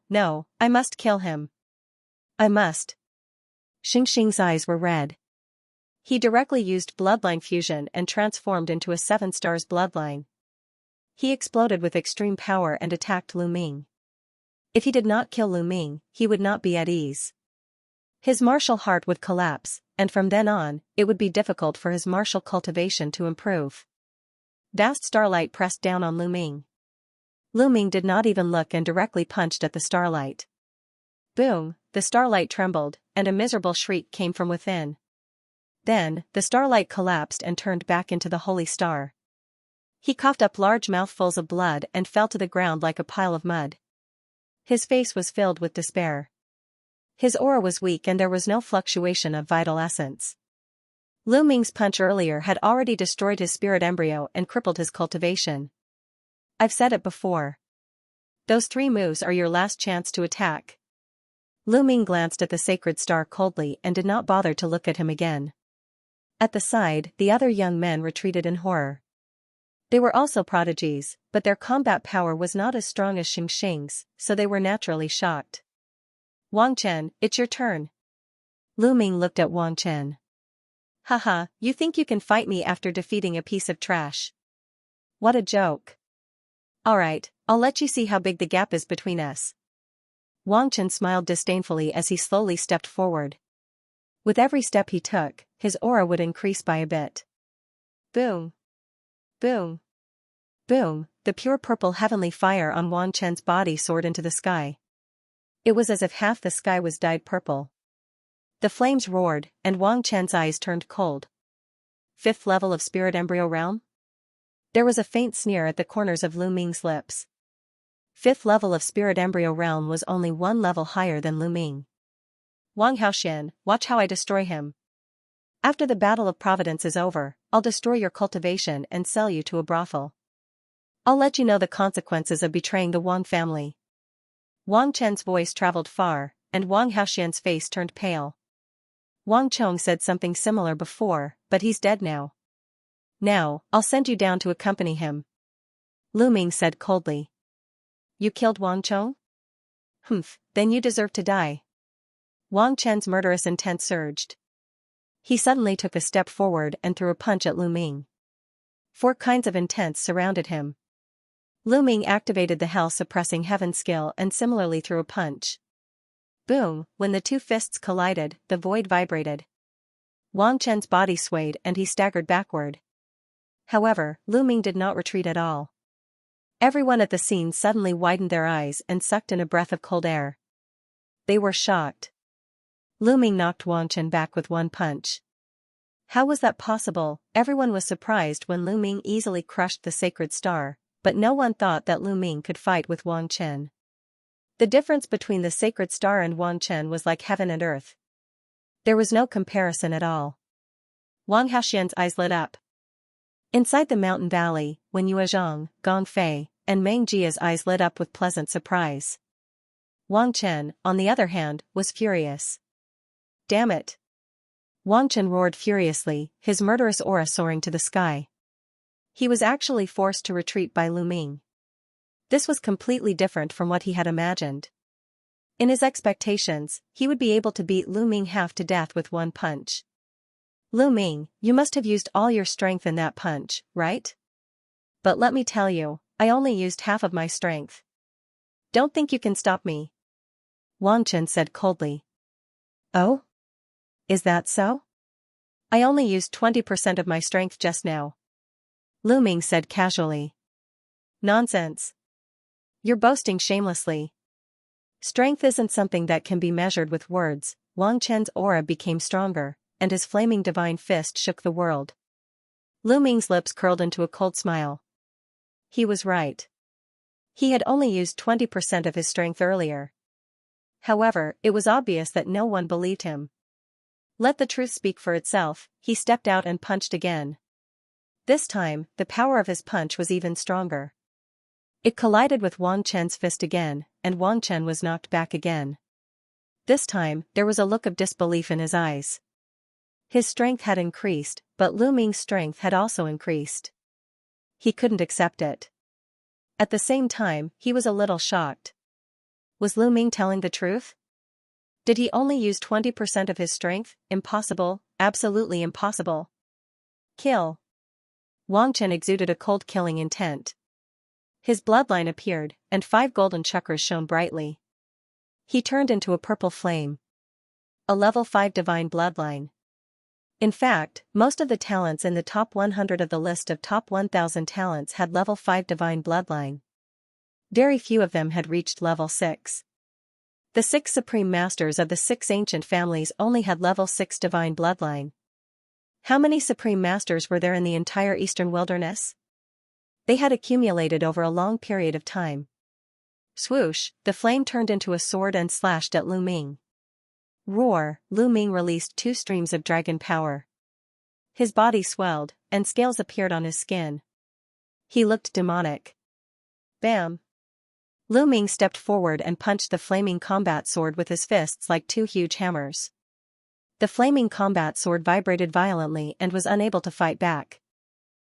I must kill him. I must. Xianxia's eyes were red. He directly used bloodline fusion and transformed into a 7 stars bloodline. He exploded with extreme power and attacked Lu Ming. If he did not kill Lu Ming, he would not be at ease. His martial heart would collapse, and from then on, it would be difficult for his martial cultivation to improve. Vast starlight pressed down on Lu Ming. Lu Ming did not even look and directly punched at the starlight. Boom, the starlight trembled, and a miserable shriek came from within. Then, the starlight collapsed and turned back into the holy star. He coughed up large mouthfuls of blood and fell to the ground like a pile of mud. His face was filled with despair. His aura was weak and there was no fluctuation of vital essence. Lu Ming's punch earlier had already destroyed his spirit embryo and crippled his cultivation. I've said it before. Those 3 moves are your last chance to attack. Lu Ming glanced at the sacred star coldly and did not bother to look at him again. At the side, the other young men retreated in horror. They were also prodigies, but their combat power was not as strong as Xianxia's, so they were naturally shocked. Wang Chen, it's your turn. Lu Ming looked at Wang Chen. Haha, you think you can fight me after defeating a piece of trash? What a joke. Alright, I'll let you see how big the gap is between us. Wang Chen smiled disdainfully as he slowly stepped forward. With every step he took, his aura would increase by a bit. Boom. Boom. Boom, the pure purple heavenly fire on Wang Chen's body soared into the sky. It was as if half the sky was dyed purple. The flames roared, and Wang Chen's eyes turned cold. 5th level of Spirit Embryo Realm? There was a faint sneer at the corners of Lu Ming's lips. 5th level of Spirit Embryo Realm was only 1 level higher than Lu Ming. Wang Haoxian, watch how I destroy him. After the Battle of Providence is over, I'll destroy your cultivation and sell you to a brothel. I'll let you know the consequences of betraying the Wang family. Wang Chen's voice traveled far, and Wang Haoxian's face turned pale. Wang Chong said something similar before, but he's dead now. Now, I'll send you down to accompany him. Lu Ming said coldly. You killed Wang Chong? Humph, then you deserve to die. Wang Chen's murderous intent surged. He suddenly took a step forward and threw a punch at Lu Ming. 4 kinds of intents surrounded him. Lu Ming activated the hell-suppressing heaven skill and similarly threw a punch. Boom, when the 2 fists collided, the void vibrated. Wang Chen's body swayed and he staggered backward. However, Lu Ming did not retreat at all. Everyone at the scene suddenly widened their eyes and sucked in a breath of cold air. They were shocked. Lu Ming knocked Wang Chen back with 1 punch. How was that possible? Everyone was surprised when Lu Ming easily crushed the sacred star, but no one thought that Lu Ming could fight with Wang Chen. The difference between the sacred star and Wang Chen was like heaven and earth. There was no comparison at all. Wang Haoxian's eyes lit up. Inside the mountain valley, when Yuezhang, Gong Fei, and Meng Jia's eyes lit up with pleasant surprise. Wang Chen, on the other hand, was furious. Damn it! Wang Chen roared furiously, his murderous aura soaring to the sky. He was actually forced to retreat by Lu Ming. This was completely different from what he had imagined. In his expectations, he would be able to beat Lu Ming half to death with 1 punch. Lu Ming, you must have used all your strength in that punch, right? But let me tell you, I only used half of my strength. Don't think you can stop me. Wang Chen said coldly. Oh? Is that so? I only used 20% of my strength just now. Lu Ming said casually. Nonsense. You're boasting shamelessly. Strength isn't something that can be measured with words. Wang Chen's aura became stronger, and his flaming divine fist shook the world. Lu Ming's lips curled into a cold smile. He was right. He had only used 20% of his strength earlier. However, it was obvious that no one believed him. Let the truth speak for itself. He stepped out and punched again. This time, the power of his punch was even stronger. It collided with Wang Chen's fist again, and Wang Chen was knocked back again. This time, there was a look of disbelief in his eyes. His strength had increased, but Lu Ming's strength had also increased. He couldn't accept it. At the same time, he was a little shocked. Was Lu Ming telling the truth? Did he only use 20% of his strength? Impossible, absolutely impossible. Kill. Wang Chen exuded a cold killing intent. His bloodline appeared, and 5 golden chakras shone brightly. He turned into a purple flame. A level 5 divine bloodline. In fact, most of the talents in the top 100 of the list of top 1000 talents had level 5 divine bloodline. Very few of them had reached level 6. The 6 supreme masters of the 6 ancient families only had level 6 divine bloodline. How many supreme masters were there in the entire eastern wilderness? They had accumulated over a long period of time. Swoosh, the flame turned into a sword and slashed at Lu Ming. Roar, Lu Ming released 2 streams of dragon power. His body swelled, and scales appeared on his skin. He looked demonic. Bam! Lu Ming stepped forward and punched the flaming combat sword with his fists like 2 huge hammers. The flaming combat sword vibrated violently and was unable to fight back.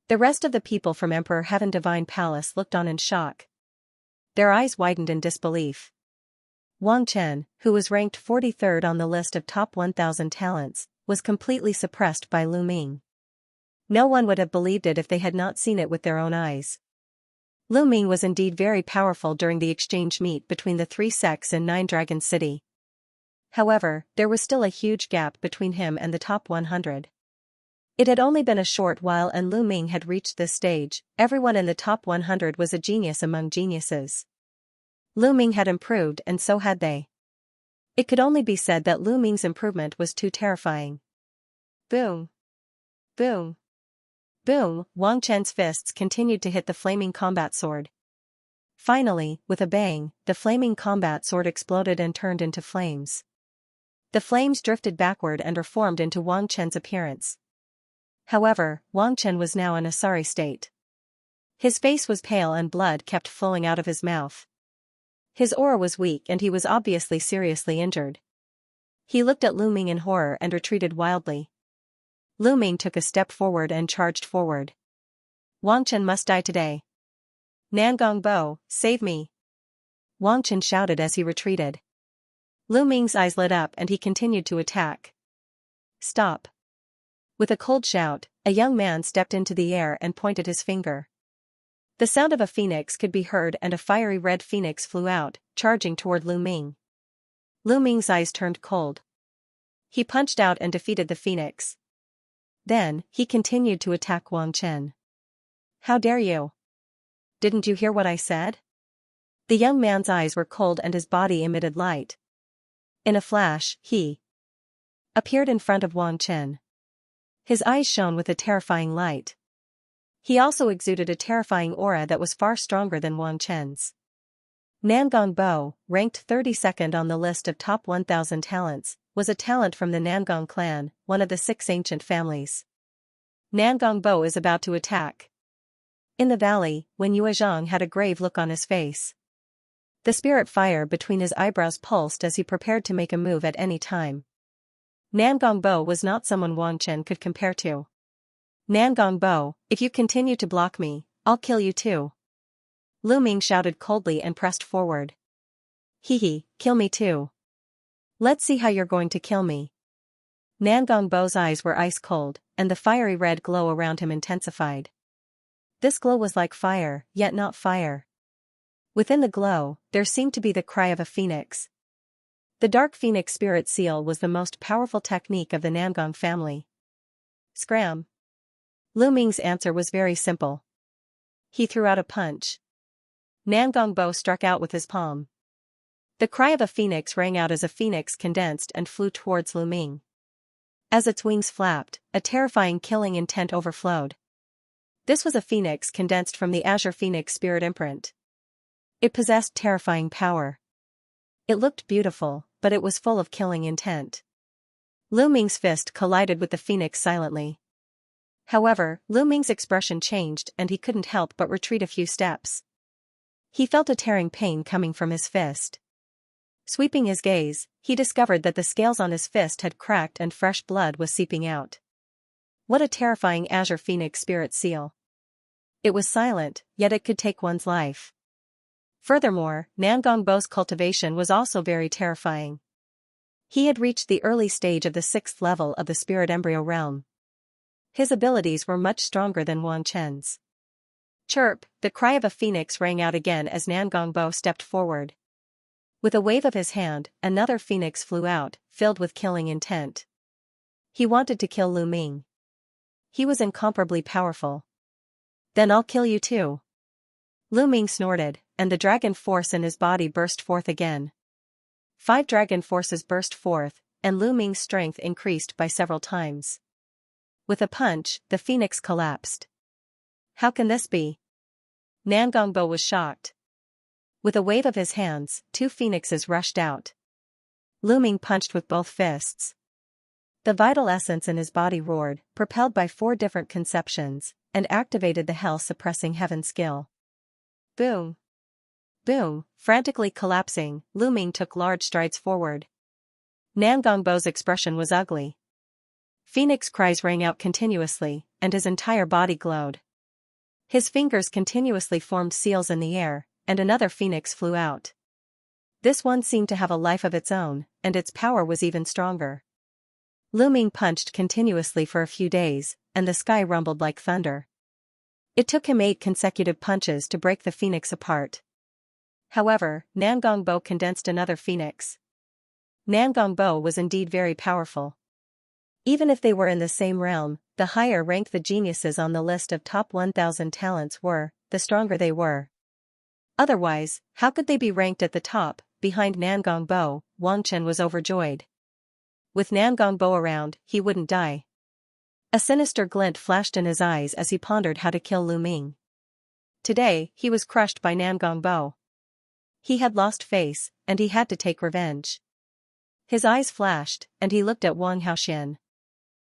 The rest of the people from Emperor Heaven Divine Palace looked on in shock. Their eyes widened in disbelief. Wang Chen, who was ranked 43rd on the list of top 1000 talents, was completely suppressed by Lu Ming. No one would have believed it if they had not seen it with their own eyes. Lu Ming was indeed very powerful during the exchange meet between the 3 sects in Nine Dragon City. However, there was still a huge gap between him and the top 100. It had only been a short while and Lu Ming had reached this stage. Everyone in the top 100 was a genius among geniuses. Lu Ming had improved and so had they. It could only be said that Lu Ming's improvement was too terrifying. Boom! Boom! Boom! Wang Chen's fists continued to hit the flaming combat sword. Finally, with a bang, the flaming combat sword exploded and turned into flames. The flames drifted backward and reformed into Wang Chen's appearance. However, Wang Chen was now in a sorry state. His face was pale and blood kept flowing out of his mouth. His aura was weak and he was obviously seriously injured. He looked at Lu Ming in horror and retreated wildly. Lu Ming took a step forward and charged forward. Wang Chen must die today. Nangong Bo, save me! Wang Chen shouted as he retreated. Lu Ming's eyes lit up and he continued to attack. Stop! With a cold shout, a young man stepped into the air and pointed his finger. The sound of a phoenix could be heard and a fiery red phoenix flew out, charging toward Lu Ming. Lu Ming's eyes turned cold. He punched out and defeated the phoenix. Then, he continued to attack Wang Chen. How dare you? Didn't you hear what I said? The young man's eyes were cold and his body emitted light. In a flash, he appeared in front of Wang Chen. His eyes shone with a terrifying light. He also exuded a terrifying aura that was far stronger than Wang Chen's. Nangong Bo, ranked 32nd on the list of top 1000 talents, was a talent from the Nangong clan, one of the 6 ancient families. Nangong Bo is about to attack. In the valley, Wen Yuezhang had a grave look on his face. The spirit fire between his eyebrows pulsed as he prepared to make a move at any time. Nangong Bo was not someone Wang Chen could compare to. Nangong Bo, if you continue to block me, I'll kill you too. Lu Ming shouted coldly and pressed forward. Hee, kill me too. Let's see how you're going to kill me. Nangong Bo's eyes were ice cold, and the fiery red glow around him intensified. This glow was like fire, yet not fire. Within the glow, there seemed to be the cry of a phoenix. The Dark Phoenix Spirit Seal was the most powerful technique of the Nangong family. Scram! Lu Ming's answer was very simple. He threw out a punch. Nangong Bo struck out with his palm. The cry of a phoenix rang out as a phoenix condensed and flew towards Lu Ming. As its wings flapped, a terrifying killing intent overflowed. This was a phoenix condensed from the Azure Phoenix spirit imprint. It possessed terrifying power. It looked beautiful, but it was full of killing intent. Lu Ming's fist collided with the phoenix silently. However, Lu Ming's expression changed and he couldn't help but retreat a few steps. He felt a tearing pain coming from his fist. Sweeping his gaze, he discovered that the scales on his fist had cracked and fresh blood was seeping out. What a terrifying Azure Phoenix spirit seal. It was silent, yet it could take one's life. Furthermore, Nangongbo's cultivation was also very terrifying. He had reached the early stage of the 6th level of the spirit embryo realm. His abilities were much stronger than Wang Chen's. Chirp, the cry of a phoenix rang out again as Nangongbo stepped forward. With a wave of his hand, another phoenix flew out, filled with killing intent. He wanted to kill Lu Ming. He was incomparably powerful. Then I'll kill you too. Lu Ming snorted, and the dragon force in his body burst forth again. 5 dragon forces burst forth, and Lu Ming's strength increased by several times. With a punch, the phoenix collapsed. How can this be? Nangongbo was shocked. With a wave of his hands, 2 phoenixes rushed out. Lu Ming punched with both fists. The vital essence in his body roared, propelled by 4 different conceptions, and activated the hell-suppressing heaven skill. Boom! Boom! Frantically collapsing, Lu Ming took large strides forward. Nangongbo's expression was ugly. Phoenix cries rang out continuously, and his entire body glowed. His fingers continuously formed seals in the air, and another phoenix flew out. This one seemed to have a life of its own, and its power was even stronger. Lu Ming punched continuously for a few days, and the sky rumbled like thunder. It took him 8 consecutive punches to break the phoenix apart. However, Nangongbo condensed another phoenix. Nangongbo was indeed very powerful. Even if they were in the same realm, the higher rank the geniuses on the list of top 1,000 talents were, the stronger they were. Otherwise, how could they be ranked at the top, behind Nangongbo? Wang Chen was overjoyed. With Nangongbo around, he wouldn't die. A sinister glint flashed in his eyes as he pondered how to kill Lu Ming. Today, he was crushed by Nangongbo. He had lost face, and he had to take revenge. His eyes flashed, and he looked at Wang Haoxian.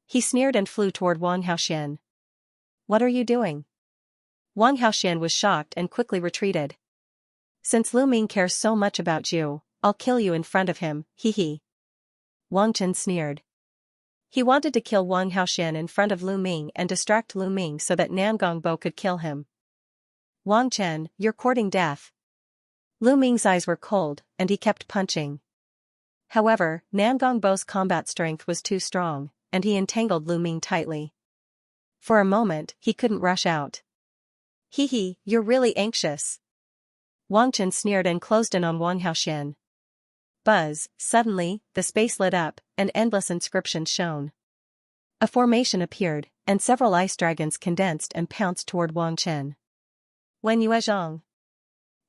He sneered and flew toward Wang Haoxian. What are you doing? Wang Haoxian was shocked and quickly retreated. Since Lu Ming cares so much about you, I'll kill you in front of him, hee. Wang Chen sneered. He wanted to kill Wang Haoxian in front of Lu Ming and distract Lu Ming so that Nangongbo could kill him. Wang Chen, you're courting death. Lu Ming's eyes were cold, and he kept punching. However, Nangongbo's combat strength was too strong, and he entangled Lu Ming tightly. For a moment, he couldn't rush out. Hee, you're really anxious. Wang Chen sneered and closed in on Wang Haoxian. Buzz, suddenly, the space lit up, and endless inscriptions shone. A formation appeared, and several ice dragons condensed and pounced toward Wang Chen. Wen Yuezhang.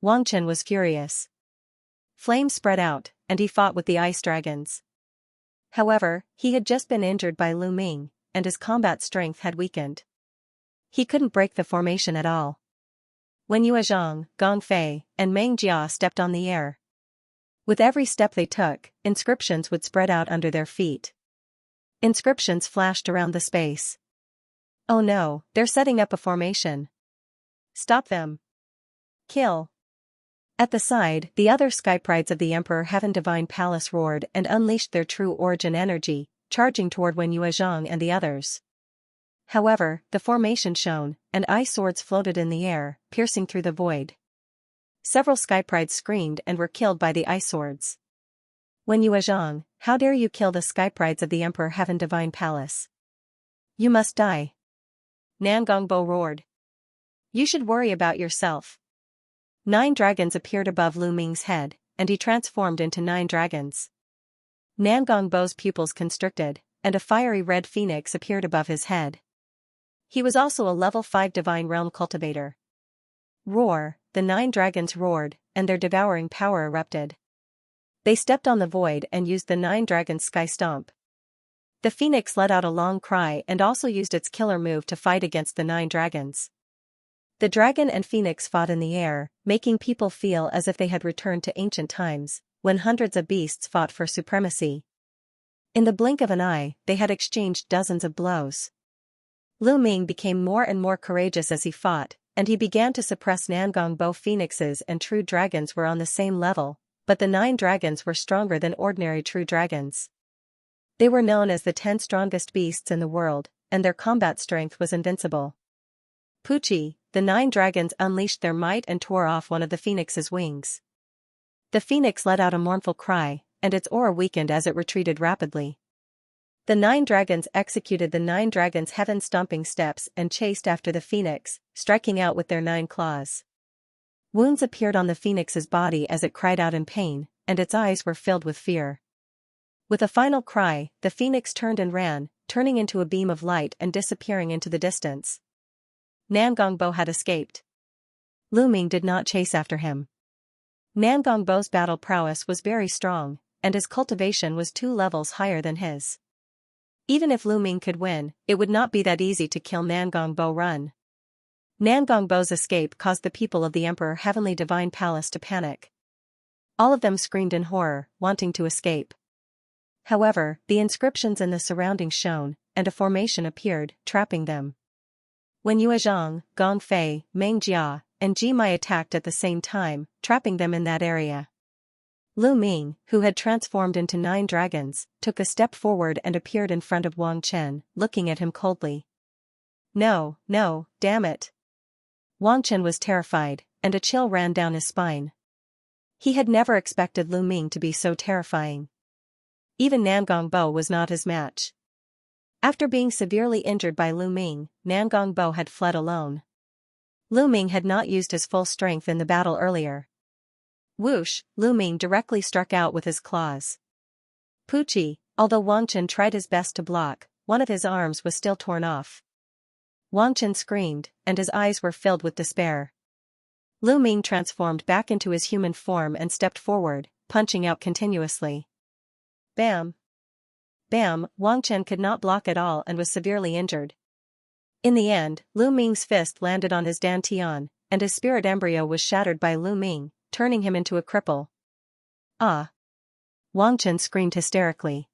Wang Chen was furious. Flames spread out, and he fought with the ice dragons. However, he had just been injured by Lu Ming, and his combat strength had weakened. He couldn't break the formation at all. Wen Yuezhang, Gong Fei, and Meng Jia stepped on the air. With every step they took, inscriptions would spread out under their feet. Inscriptions flashed around the space. Oh no, they're setting up a formation. Stop them. Kill. At the side, the other sky prides of the Emperor Heaven Divine Palace roared and unleashed their true origin energy, charging toward Wen Yuezhang and the others. However, the formation shone, and ice swords floated in the air, piercing through the void. Several sky prides screamed and were killed by the ice swords. Wen Yuezhang, how dare you kill the sky prides of the Emperor Heaven Divine Palace? You must die. Nangongbo roared. You should worry about yourself. 9 dragons appeared above Lu Ming's head, and he transformed into 9 dragons. Nangongbo's pupils constricted, and a fiery red phoenix appeared above his head. He was also a level 5 divine realm cultivator. Roar, the 9 dragons roared, and their devouring power erupted. They stepped on the void and used the 9 Dragons Sky Stomp. The phoenix let out a long cry and also used its killer move to fight against the 9 dragons. The dragon and phoenix fought in the air, making people feel as if they had returned to ancient times, when hundreds of beasts fought for supremacy. In the blink of an eye, they had exchanged dozens of blows. Lu Ming became more and more courageous as he fought, and he began to suppress Nangongbo. Phoenixes and true dragons were on the same level, but the 9 dragons were stronger than ordinary true dragons. They were known as the 10 strongest beasts in the world, and their combat strength was invincible. Pucci, the 9 dragons unleashed their might and tore off one of the phoenix's wings. The phoenix let out a mournful cry, and its aura weakened as it retreated rapidly. The 9 dragons executed the 9 dragons' heaven-stomping steps and chased after the phoenix, striking out with their 9 claws. Wounds appeared on the phoenix's body as it cried out in pain, and its eyes were filled with fear. With a final cry, the phoenix turned and ran, turning into a beam of light and disappearing into the distance. Nangongbo had escaped. Lu Ming did not chase after him. Nangongbo's battle prowess was very strong, and his cultivation was 2 levels higher than his. Even if Lu Ming could win, it would not be that easy to kill Nangongbo. Run. Nangongbo's escape caused the people of the Emperor Heavenly Divine Palace to panic. All of them screamed in horror, wanting to escape. However, the inscriptions in the surroundings shone, and a formation appeared, trapping them. When Yuezhang, Gong Fei, Meng Jia, and Ji Mai attacked at the same time, trapping them in that area. Lu Ming, who had transformed into 9 dragons, took a step forward and appeared in front of Wang Chen, looking at him coldly. No, damn it. Wang Chen was terrified, and a chill ran down his spine. He had never expected Lu Ming to be so terrifying. Even Nangongbo was not his match. After being severely injured by Lu Ming, Nangongbo had fled alone. Lu Ming had not used his full strength in the battle earlier. Whoosh, Lu Ming directly struck out with his claws. Pucci, although Wang Chen tried his best to block, one of his arms was still torn off. Wang Chen screamed, and his eyes were filled with despair. Lu Ming transformed back into his human form and stepped forward, punching out continuously. Bam! Bam! Wang Chen could not block at all and was severely injured. In the end, Lu Ming's fist landed on his dantian, and his spirit embryo was shattered by Lu Ming, turning him into a cripple. Ah! Wang Chen screamed hysterically.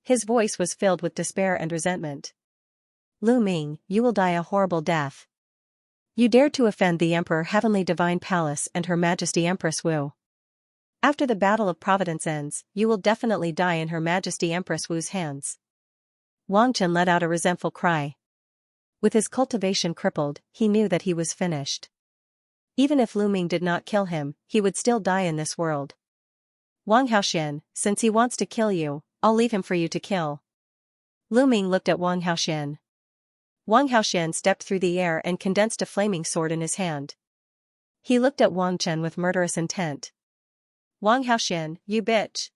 His voice was filled with despair and resentment. Lu Ming, you will die a horrible death. You dared to offend the Emperor Heavenly Divine Palace and Her Majesty Empress Wu. After the Battle of Providence ends, you will definitely die in Her Majesty Empress Wu's hands. Wang Chen let out a resentful cry. With his cultivation crippled, he knew that he was finished. Even if Lu Ming did not kill him, he would still die in this world. Wang Haoxian, since he wants to kill you, I'll leave him for you to kill. Lu Ming looked at Wang Haoxian. Wang Haoxian stepped through the air and condensed a flaming sword in his hand. He looked at Wang Chen with murderous intent. Wang Haoxian, you bitch.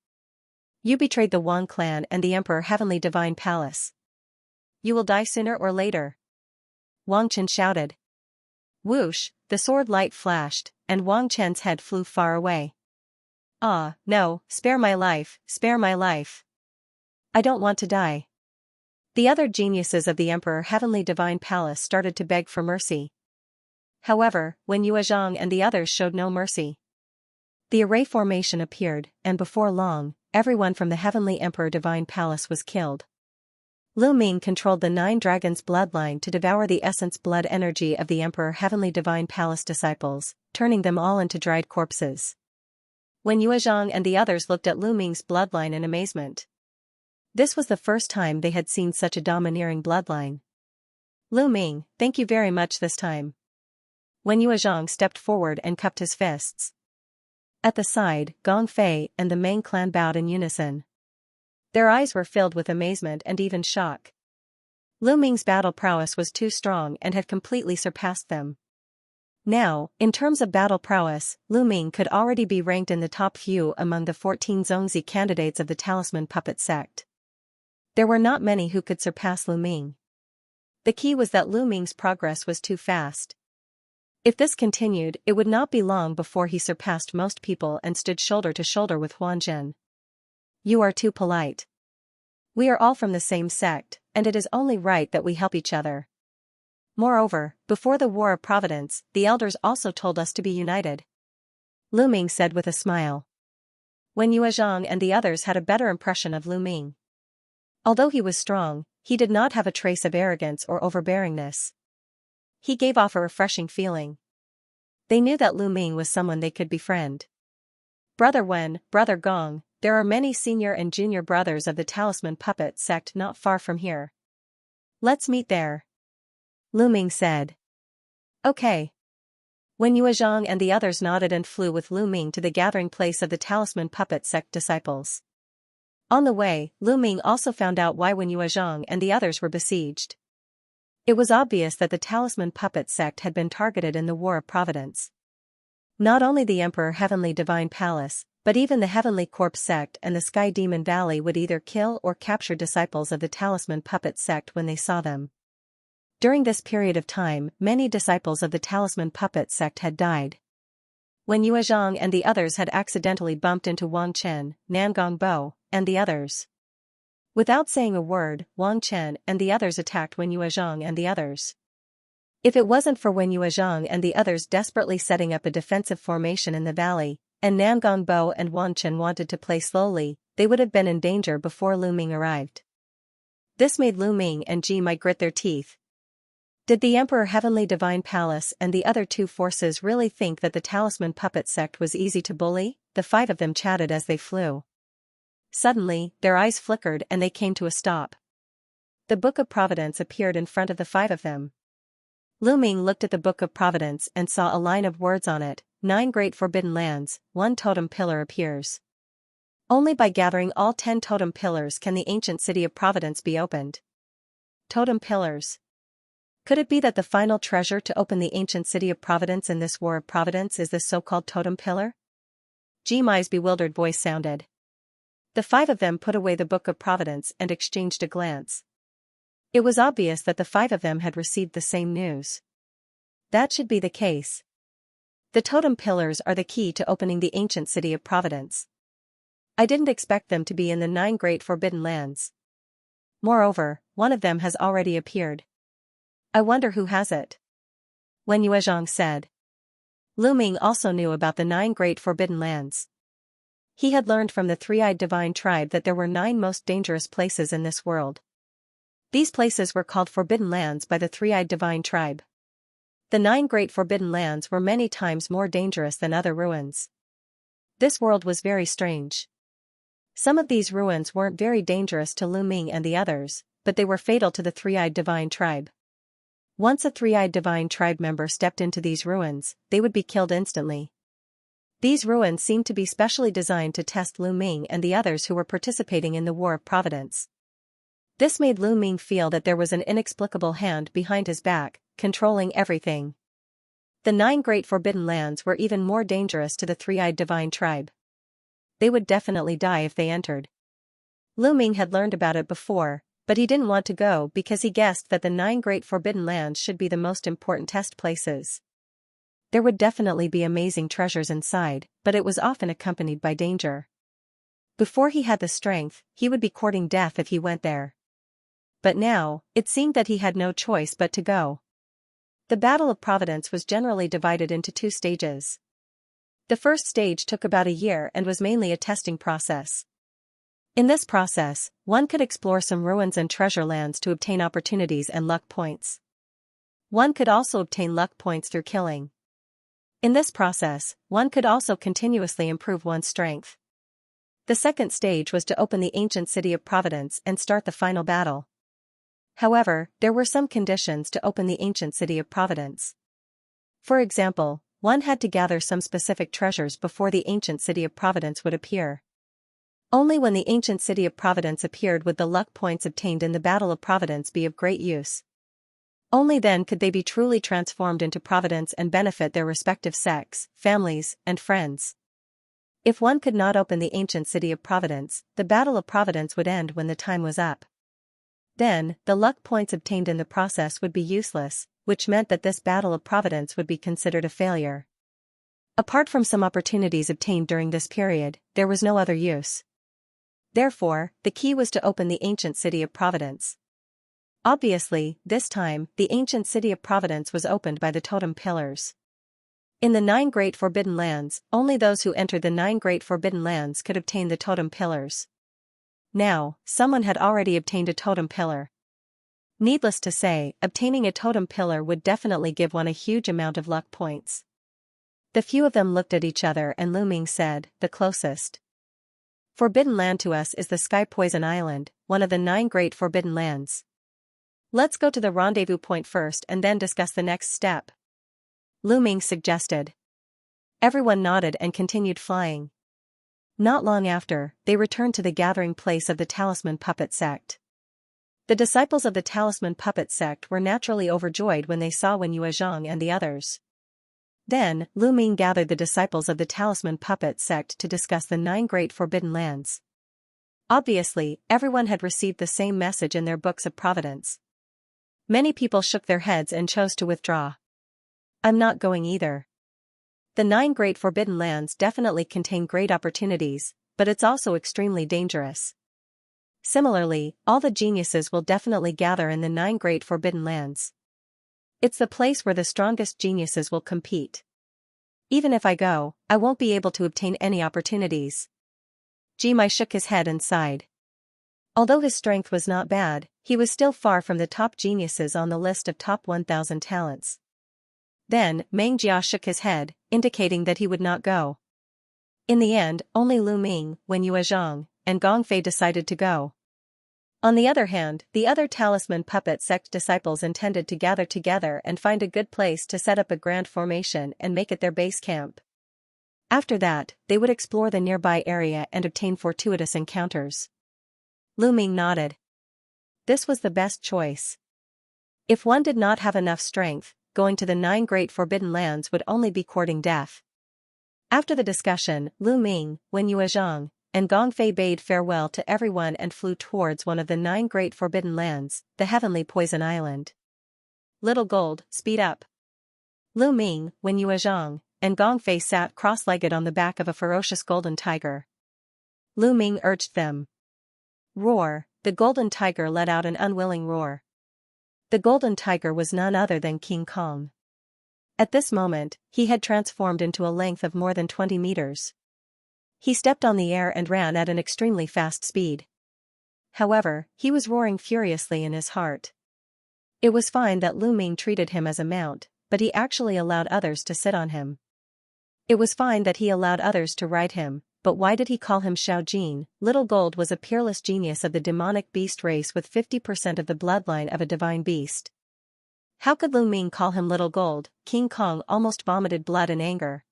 You betrayed the Wang clan and the Emperor Heavenly Divine Palace. You will die sooner or later. Wang Chen shouted. Whoosh, the sword light flashed, and Wang Chen's head flew far away. Ah, no, spare my life, spare my life. I don't want to die. The other geniuses of the Emperor Heavenly Divine Palace started to beg for mercy. However, when Yuezhang and the others showed no mercy. The array formation appeared, and before long, everyone from the Heavenly Emperor Divine Palace was killed. Lu Ming controlled the 9 dragons' bloodline to devour the essence blood energy of the Emperor Heavenly Divine Palace disciples, turning them all into dried corpses. When Yuezhang and the others looked at Lu Ming's bloodline in amazement. This was the first time they had seen such a domineering bloodline. Lu Ming, thank you very much this time. When Yuezhang stepped forward and cupped his fists. At the side, Gong Fei and the Meng clan bowed in unison. Their eyes were filled with amazement and even shock. Lu Ming's battle prowess was too strong and had completely surpassed them. Now, in terms of battle prowess, Lu Ming could already be ranked in the top few among the 14 Zongzi candidates of the Talisman Puppet sect. There were not many who could surpass Lu Ming. The key was that Lu Ming's progress was too fast. If this continued, it would not be long before he surpassed most people and stood shoulder to shoulder with Huanzhen. You are too polite. We are all from the same sect, and it is only right that we help each other. Moreover, before the War of Providence, the elders also told us to be united. Lu Ming said with a smile. Wen Yuezhang and the others had a better impression of Lu Ming. Although he was strong, he did not have a trace of arrogance or overbearingness. He gave off a refreshing feeling. They knew that Lu Ming was someone they could befriend. Brother Wen, Brother Gong, there are many senior and junior brothers of the Talisman Puppet sect not far from here. Let's meet there. Lu Ming said. Okay. Wen Yuezhang and the others nodded and flew with Lu Ming to the gathering place of the Talisman Puppet sect disciples. On the way, Lu Ming also found out why Wen Yuezhang and the others were besieged. It was obvious that the Talisman Puppet sect had been targeted in the War of Providence. Not only the Emperor Heavenly Divine Palace, but even the Heavenly Corpse sect and the Sky Demon Valley would either kill or capture disciples of the Talisman Puppet sect when they saw them. During this period of time, many disciples of the Talisman Puppet sect had died. When Yuezhang and the others had accidentally bumped into Wang Chen, Nangong Bo, and the others. Without saying a word, Wang Chen and the others attacked Wen Yuezhang and the others. If it wasn't for Wen Yuezhang and the others desperately setting up a defensive formation in the valley, and Nangong Bo and Wang Chen wanted to play slowly, they would have been in danger before Lu Ming arrived. This made Lu Ming and Ji Mai grit their teeth. Did the Emperor Heavenly Divine Palace and the other two forces really think that the Talisman Puppet sect was easy to bully? The five of them chatted as they flew. Suddenly, their eyes flickered and they came to a stop. The Book of Providence appeared in front of the five of them. Lu Ming looked at the Book of Providence and saw a line of words on it: 9 great forbidden lands, 1 totem pillar appears. Only by gathering all 10 totem pillars can the ancient city of Providence be opened. Totem pillars. Could it be that the final treasure to open the ancient city of Providence in this War of Providence is the so-called totem pillar? Ji Mai's bewildered voice sounded. The five of them put away the Book of Providence and exchanged a glance. It was obvious that the five of them had received the same news. That should be the case. The totem pillars are the key to opening the ancient city of Providence. I didn't expect them to be in the 9 great forbidden lands. Moreover, one of them has already appeared. I wonder who has it. Wen Yuezhang said. Lu Ming also knew about the 9 great forbidden lands. He had learned from the three-eyed divine tribe that there were 9 most dangerous places in this world. These places were called forbidden lands by the three-eyed divine tribe. The 9 great forbidden lands were many times more dangerous than other ruins. This world was very strange. Some of these ruins weren't very dangerous to Lu Ming and the others, but they were fatal to the three-eyed divine tribe. Once a three-eyed divine tribe member stepped into these ruins, they would be killed instantly. These ruins seemed to be specially designed to test Lu Ming and the others who were participating in the War of Providence. This made Lu Ming feel that there was an inexplicable hand behind his back, controlling everything. The 9 great forbidden lands were even more dangerous to the three-eyed divine tribe. They would definitely die if they entered. Lu Ming had learned about it before, but he didn't want to go because he guessed that the 9 great forbidden lands should be the most important test places. There would definitely be amazing treasures inside, but it was often accompanied by danger. Before he had the strength, he would be courting death if he went there. But now, it seemed that he had no choice but to go. The Battle of Providence was generally divided into 2 stages. The first stage took about a year and was mainly a testing process. In this process, one could explore some ruins and treasure lands to obtain opportunities and luck points. One could also obtain luck points through killing. In this process, one could also continuously improve one's strength. The second stage was to open the ancient city of Providence and start the final battle. However, there were some conditions to open the ancient city of Providence. For example, one had to gather some specific treasures before the ancient city of Providence would appear. Only when the ancient city of Providence appeared would the luck points obtained in the Battle of Providence be of great use. Only then could they be truly transformed into Providence and benefit their respective sects, families, and friends. If one could not open the ancient city of Providence, the Battle of Providence would end when the time was up. Then, the luck points obtained in the process would be useless, which meant that this battle of providence would be considered a failure. Apart from some opportunities obtained during this period, there was no other use. Therefore, the key was to open the ancient city of Providence. Obviously, this time, the ancient city of Providence was opened by the totem pillars. In the 9 Great Forbidden Lands, only those who entered the 9 Great Forbidden Lands could obtain the totem pillars. Now, someone had already obtained a totem pillar. Needless to say, obtaining a totem pillar would definitely give one a huge amount of luck points. The few of them looked at each other and Lu Ming said, "The closest forbidden land to us is the Sky Poison Island, one of the 9 Great Forbidden Lands. Let's go to the rendezvous point first and then discuss the next step," Lu Ming suggested. Everyone nodded and continued flying. Not long after, they returned to the gathering place of the Talisman Puppet Sect. The disciples of the Talisman Puppet Sect were naturally overjoyed when they saw Wen Yuezhang and the others. Then, Lu Ming gathered the disciples of the Talisman Puppet Sect to discuss the 9 Great Forbidden Lands. Obviously, everyone had received the same message in their books of providence. Many people shook their heads and chose to withdraw. "I'm not going either. The 9 Great Forbidden Lands definitely contain great opportunities, but it's also extremely dangerous. Similarly, all the geniuses will definitely gather in the 9 Great Forbidden Lands. It's the place where the strongest geniuses will compete. Even if I go, I won't be able to obtain any opportunities." Jimai shook his head and sighed. Although his strength was not bad, he was still far from the top geniuses on the list of top 1,000 talents. Then, Meng Jia shook his head, indicating that he would not go. In the end, only Lu Ming, Wen Yuezhang, and Gong Fei decided to go. On the other hand, the other Talisman Puppet Sect disciples intended to gather together and find a good place to set up a grand formation and make it their base camp. After that, they would explore the nearby area and obtain fortuitous encounters. Lu Ming nodded. This was the best choice. If one did not have enough strength, going to the 9 Great Forbidden Lands would only be courting death. After the discussion, Lu Ming, Wen Yuezhang, and Gong Fei bade farewell to everyone and flew towards one of the 9 Great Forbidden Lands, the Heavenly Poison Island. "Little Gold, speed up." Lu Ming, Wen Yuezhang, and Gong Fei sat cross-legged on the back of a ferocious golden tiger. Lu Ming urged them. "Roar!" The golden tiger let out an unwilling roar. The golden tiger was none other than King Kong. At this moment, he had transformed into a length of more than 20 meters. He stepped on the air and ran at an extremely fast speed. However, he was roaring furiously in his heart. It was fine that Lu Ming treated him as a mount, but he actually allowed others to sit on him. It was fine that he allowed others to ride him, but why did he call him Xiao Jin? Little Gold was a peerless genius of the demonic beast race with 50% of the bloodline of a divine beast. How could Lu Ming call him Little Gold? King Kong almost vomited blood in anger.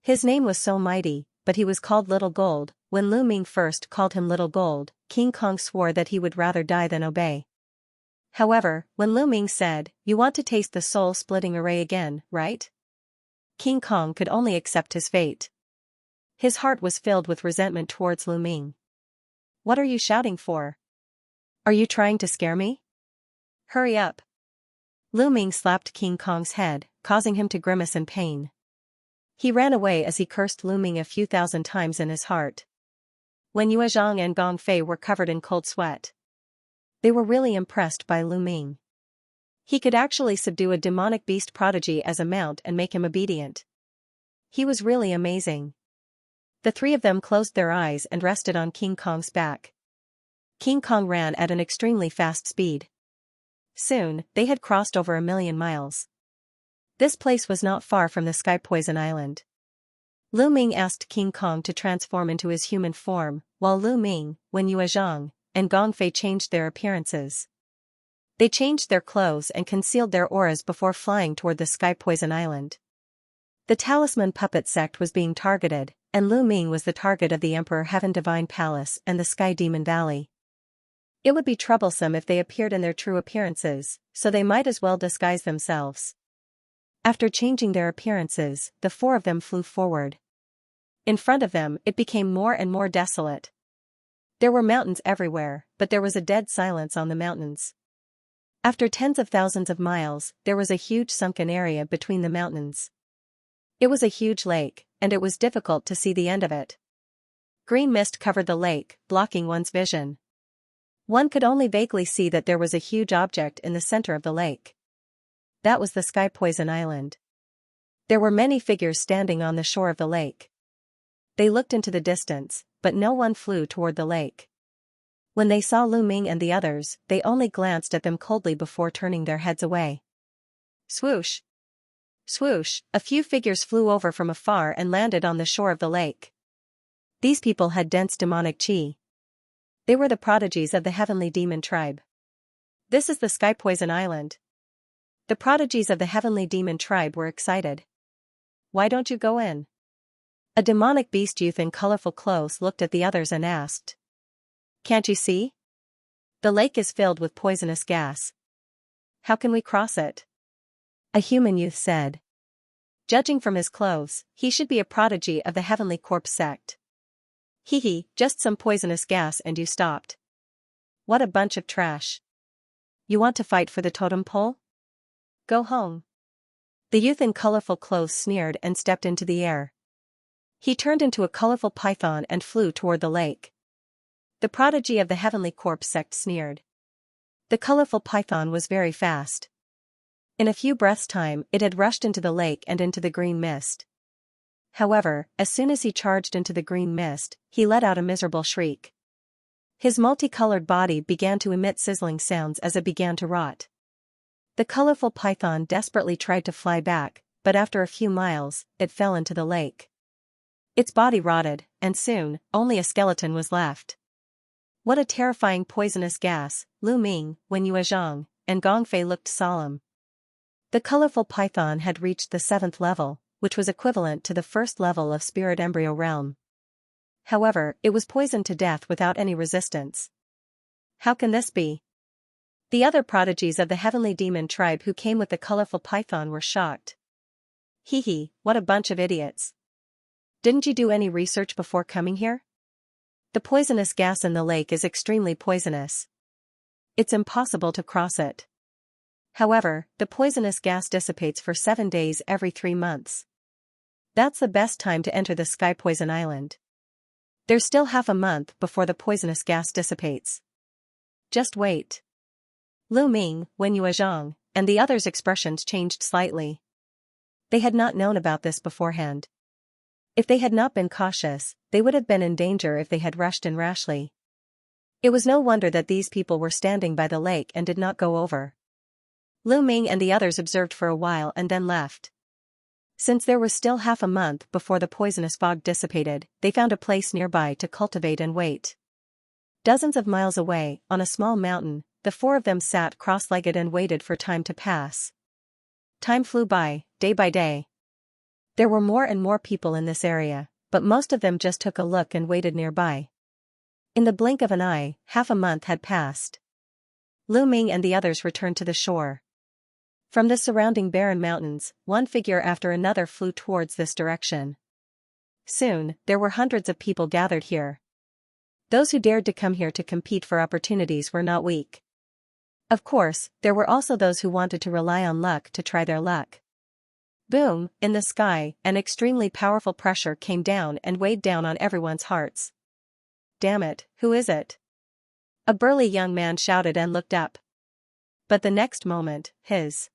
His name was so mighty, but he was called Little Gold. When Lu Ming first called him Little Gold, King Kong swore that he would rather die than obey. However, when Lu Ming said, "You want to taste the soul-splitting array again, right?" King Kong could only accept his fate. His heart was filled with resentment towards Lu Ming. "What are you shouting for? Are you trying to scare me? Hurry up." Lu Ming slapped King Kong's head, causing him to grimace in pain. He ran away as he cursed Lu Ming a few thousand times in his heart. Wen Yuezhang and Gong Fei were covered in cold sweat. They were really impressed by Lu Ming. He could actually subdue a demonic beast prodigy as a mount and make him obedient. He was really amazing. The three of them closed their eyes and rested on King Kong's back. King Kong ran at an extremely fast speed. Soon, they had crossed over 1,000,000 miles. This place was not far from the Sky Poison Island. Lu Ming asked King Kong to transform into his human form, while Lu Ming, Wen Yuezhang, and Gong Fei changed their appearances. They changed their clothes and concealed their auras before flying toward the Sky Poison Island. The Talisman Puppet Sect was being targeted, and Lu Ming was the target of the Emperor Heaven Divine Palace and the Sky Demon Valley. It would be troublesome if they appeared in their true appearances, so they might as well disguise themselves. After changing their appearances, the four of them flew forward. In front of them, it became more and more desolate. There were mountains everywhere, but there was a dead silence on the mountains. After tens of thousands of miles, there was a huge sunken area between the mountains. It was a huge lake, and it was difficult to see the end of it. Green mist covered the lake, blocking one's vision. One could only vaguely see that there was a huge object in the center of the lake. That was the Sky Poison Island. There were many figures standing on the shore of the lake. They looked into the distance, but no one flew toward the lake. When they saw Lu Ming and the others, they only glanced at them coldly before turning their heads away. Swoosh! Swoosh! A few figures flew over from afar and landed on the shore of the lake. These people had dense demonic chi. They were the prodigies of the heavenly demon tribe. This is the Sky Poison Island. The prodigies of the heavenly demon tribe were excited. Why don't you go in? A demonic beast youth in colorful clothes looked at the others and asked. Can't you see? The lake is filled with poisonous gas. How can we cross it? A human youth said. Judging from his clothes, he should be a prodigy of the Heavenly Corpse sect. Hee, just some poisonous gas and you stopped. What a bunch of trash. You want to fight for the totem pole? Go home. The youth in colorful clothes sneered and stepped into the air. He turned into a colorful python and flew toward the lake. The prodigy of the Heavenly Corpse sect sneered. The colorful python was very fast. In a few breaths' time, it had rushed into the lake and into the green mist. However, as soon as he charged into the green mist, he let out a miserable shriek. His multicolored body began to emit sizzling sounds as it began to rot. The colorful python desperately tried to fly back, but after a few miles, it fell into the lake. Its body rotted, and soon, only a skeleton was left. What a terrifying poisonous gas! Lu Ming, Wen Yuezhang, and Gongfei looked solemn. The colorful python had reached the 7th level, which was equivalent to the 1st level of spirit embryo realm. However, it was poisoned to death without any resistance. How can this be? The other prodigies of the heavenly demon tribe who came with the colorful python were shocked. Hee, what a bunch of idiots. Didn't you do any research before coming here? The poisonous gas in the lake is extremely poisonous. It's impossible to cross it. However, the poisonous gas dissipates for 7 days every 3 months. That's the best time to enter the Sky Poison Island. There's still half a month before the poisonous gas dissipates. Just wait. Lu Ming, Wen Yuezhang, and the others' expressions changed slightly. They had not known about this beforehand. If they had not been cautious, they would have been in danger if they had rushed in rashly. It was no wonder that these people were standing by the lake and did not go over. Lu Ming and the others observed for a while and then left. Since there was still half a month before the poisonous fog dissipated, they found a place nearby to cultivate and wait. Dozens of miles away, on a small mountain, the 4 of them sat cross-legged and waited for time to pass. Time flew by, day by day. There were more and more people in this area, but most of them just took a look and waited nearby. In the blink of an eye, half a month had passed. Lu Ming and the others returned to the shore. From the surrounding barren mountains, one figure after another flew towards this direction. Soon, there were hundreds of people gathered here. Those who dared to come here to compete for opportunities were not weak. Of course, there were also those who wanted to rely on luck to try their luck. Boom, in the sky, an extremely powerful pressure came down and weighed down on everyone's hearts. Damn it, who is it? A burly young man shouted and looked up. But the next moment, his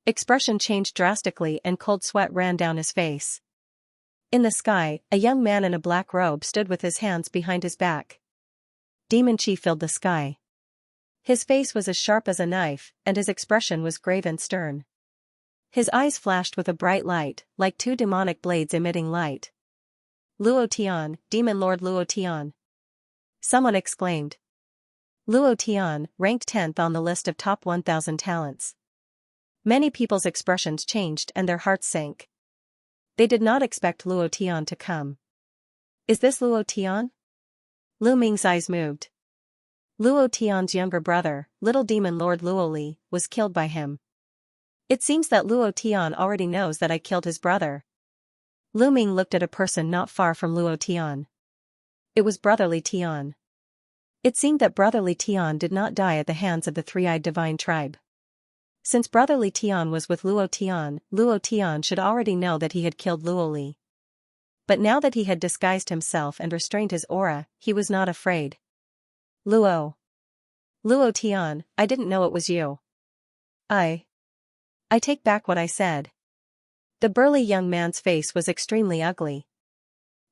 expression changed drastically and cold sweat ran down his face. In the sky, a young man in a black robe stood with his hands behind his back. Demon chi filled the sky. His face was as sharp as a knife, and his expression was grave and stern. His eyes flashed with a bright light, like 2 demonic blades emitting light. Luo Tian, Demon Lord Luo Tian. Someone exclaimed. Luo Tian, ranked 10th on the list of top 1,000 talents. Many people's expressions changed and their hearts sank. They did not expect Luo Tian to come. Is this Luo Tian? Lu Ming's eyes moved. Luo Tian's younger brother, Little Demon Lord Luoli, was killed by him. It seems that Luo Tian already knows that I killed his brother. Lu Ming looked at a person not far from Luo Tian. It was brotherly Tian. It seemed that brotherly Tian did not die at the hands of the three-eyed divine tribe. Since brotherly Tian was with Luo Tian should already know that he had killed Luo Li. But now that he had disguised himself and restrained his aura, he was not afraid. Luo Tian, I didn't know it was you. I take back what I said. The burly young man's face was extremely ugly.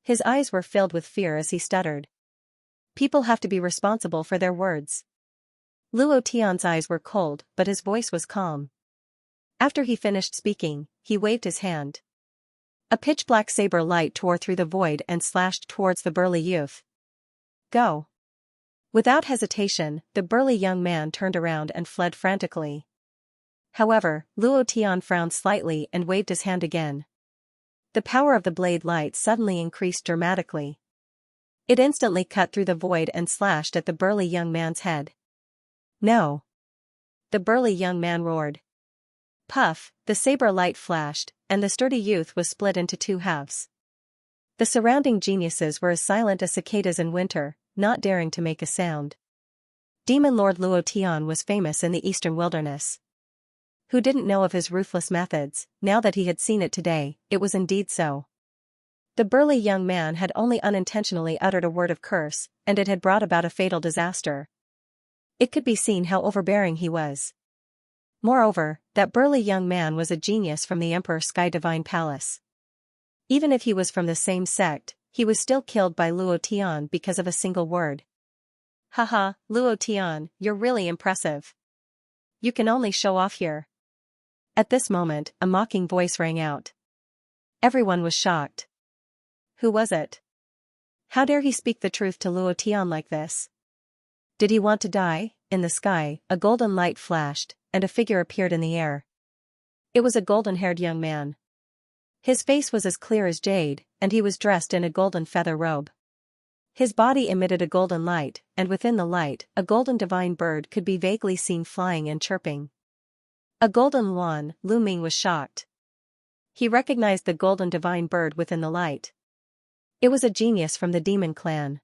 His eyes were filled with fear as he stuttered. People have to be responsible for their words. Luo Tian's eyes were cold, but his voice was calm. After he finished speaking, he waved his hand. A pitch-black saber light tore through the void and slashed towards the burly youth. Go! Without hesitation, the burly young man turned around and fled frantically. However, Luo Tian frowned slightly and waved his hand again. The power of the blade light suddenly increased dramatically. It instantly cut through the void and slashed at the burly young man's head. No! The burly young man roared. Puff, the saber light flashed, and the sturdy youth was split into two halves. The surrounding geniuses were as silent as cicadas in winter, not daring to make a sound. Demon Lord Luo Tian was famous in the eastern wilderness. Who didn't know of his ruthless methods? Now that he had seen it today, it was indeed so. The burly young man had only unintentionally uttered a word of curse, and it had brought about a fatal disaster. It could be seen how overbearing he was. Moreover, that burly young man was a genius from the Emperor Sky Divine Palace. Even if he was from the same sect, he was still killed by Luo Tian because of a single word. Haha, Luo Tian, you're really impressive. You can only show off here. At this moment, a mocking voice rang out. Everyone was shocked. Who was it? How dare he speak the truth to Luo Tian like this? Did he want to die? In the sky, a golden light flashed, and a figure appeared in the air. It was a golden-haired young man. His face was as clear as jade, and he was dressed in a golden feather robe. His body emitted a golden light, and within the light, a golden divine bird could be vaguely seen flying and chirping. A golden Luan, Lu Ming was shocked. He recognized the golden divine bird within the light. It was a genius from the demon clan.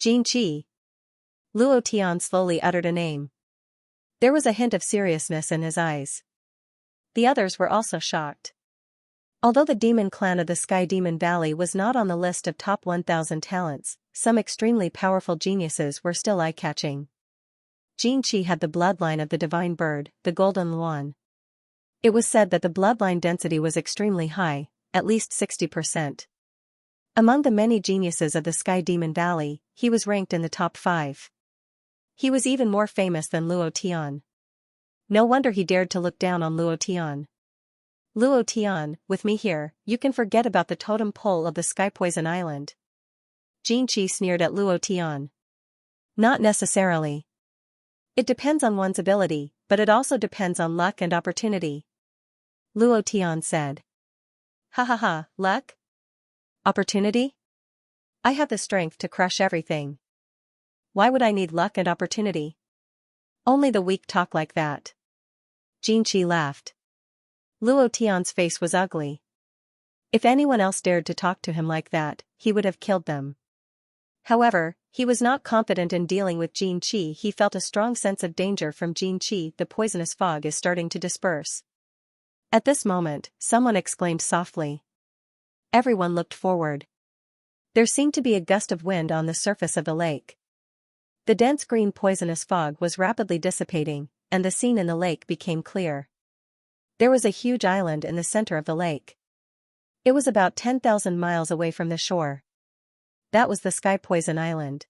Jin Qi. Luo Tian slowly uttered a name. There was a hint of seriousness in his eyes. The others were also shocked. Although the demon clan of the Sky Demon Valley was not on the list of top 1,000 talents, some extremely powerful geniuses were still eye-catching. Jin Qi had the bloodline of the divine bird, the golden Luan. It was said that the bloodline density was extremely high, at least 60%. Among the many geniuses of the Sky Demon Valley, he was ranked in the top 5. He was even more famous than Luo Tian. No wonder he dared to look down on Luo Tian. Luo Tian, with me here, you can forget about the totem pole of the Sky Poison Island. Jin Qi sneered at Luo Tian. Not necessarily. It depends on one's ability, but it also depends on luck and opportunity. Luo Tian said. Ha ha ha, luck? Opportunity? I have the strength to crush everything. Why would I need luck and opportunity? Only the weak talk like that. Jin Qi laughed. Luo Tian's face was ugly. If anyone else dared to talk to him like that, he would have killed them. However, he was not confident in dealing with Jin Qi. He felt a strong sense of danger from Jin Qi. The poisonous fog is starting to disperse. At this moment, someone exclaimed softly. Everyone looked forward. There seemed to be a gust of wind on the surface of the lake. The dense green poisonous fog was rapidly dissipating, and the scene in the lake became clear. There was a huge island in the center of the lake. It was about 10,000 miles away from the shore. That was the Sky Poison Island.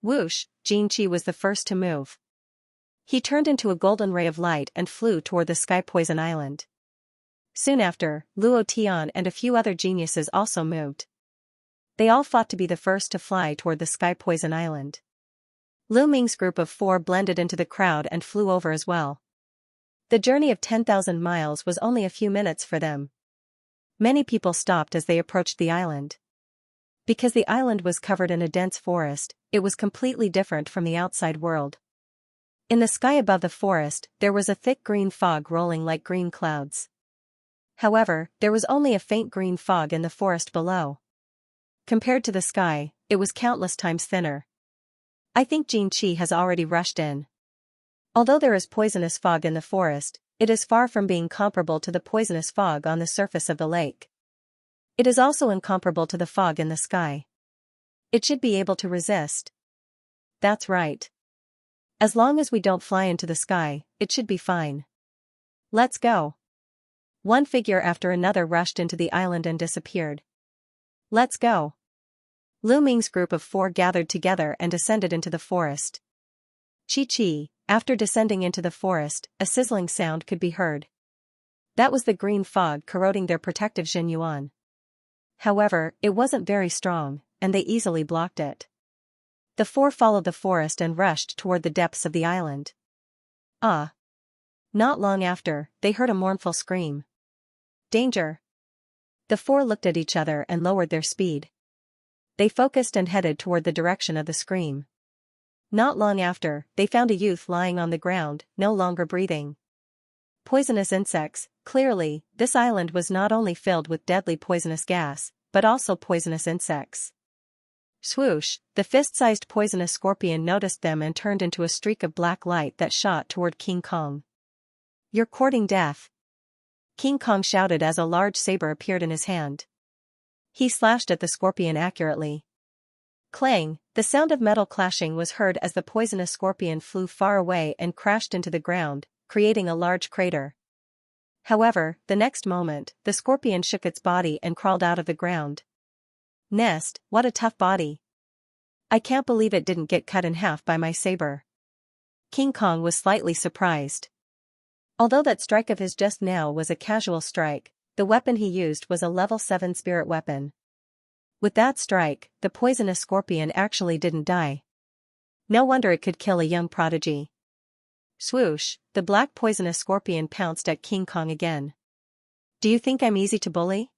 Whoosh, Jin Qi was the first to move. He turned into a golden ray of light and flew toward the Sky Poison Island. Soon after, Luo Tian and a few other geniuses also moved. They all fought to be the first to fly toward the Sky Poison Island. Lu Ming's group of 4 blended into the crowd and flew over as well. The journey of 10,000 miles was only a few minutes for them. Many people stopped as they approached the island. Because the island was covered in a dense forest, it was completely different from the outside world. In the sky above the forest, there was a thick green fog rolling like green clouds. However, there was only a faint green fog in the forest below. Compared to the sky, it was countless times thinner. I think Xianxia has already rushed in. Although there is poisonous fog in the forest, it is far from being comparable to the poisonous fog on the surface of the lake. It is also incomparable to the fog in the sky. It should be able to resist. That's right. As long as we don't fly into the sky, it should be fine. Let's go. One figure after another rushed into the island and disappeared. Let's go. Lu Ming's group of 4 gathered together and descended into the forest. Chi-chi, after descending into the forest, a sizzling sound could be heard. That was the green fog corroding their protective Xianyuan. However, it wasn't very strong, and they easily blocked it. The 4 followed the forest and rushed toward the depths of the island. Ah! Not long after, they heard a mournful scream. Danger! The 4 looked at each other and lowered their speed. They focused and headed toward the direction of the scream. Not long after, they found a youth lying on the ground, no longer breathing. Poisonous insects. Clearly, this island was not only filled with deadly poisonous gas, but also poisonous insects. Swoosh, the fist-sized poisonous scorpion noticed them and turned into a streak of black light that shot toward King Kong. You're courting death. King Kong shouted as a large saber appeared in his hand. He slashed at the scorpion accurately. Clang, the sound of metal clashing was heard as the poisonous scorpion flew far away and crashed into the ground, creating a large crater. However, the next moment, the scorpion shook its body and crawled out of the ground. Nest, what a tough body. I can't believe it didn't get cut in half by my saber. King Kong was slightly surprised. Although that strike of his just now was a casual strike, the weapon he used was a level 7 spirit weapon. With that strike, the poisonous scorpion actually didn't die. No wonder it could kill a young prodigy. Swoosh, the black poisonous scorpion pounced at King Kong again. Do you think I'm easy to bully?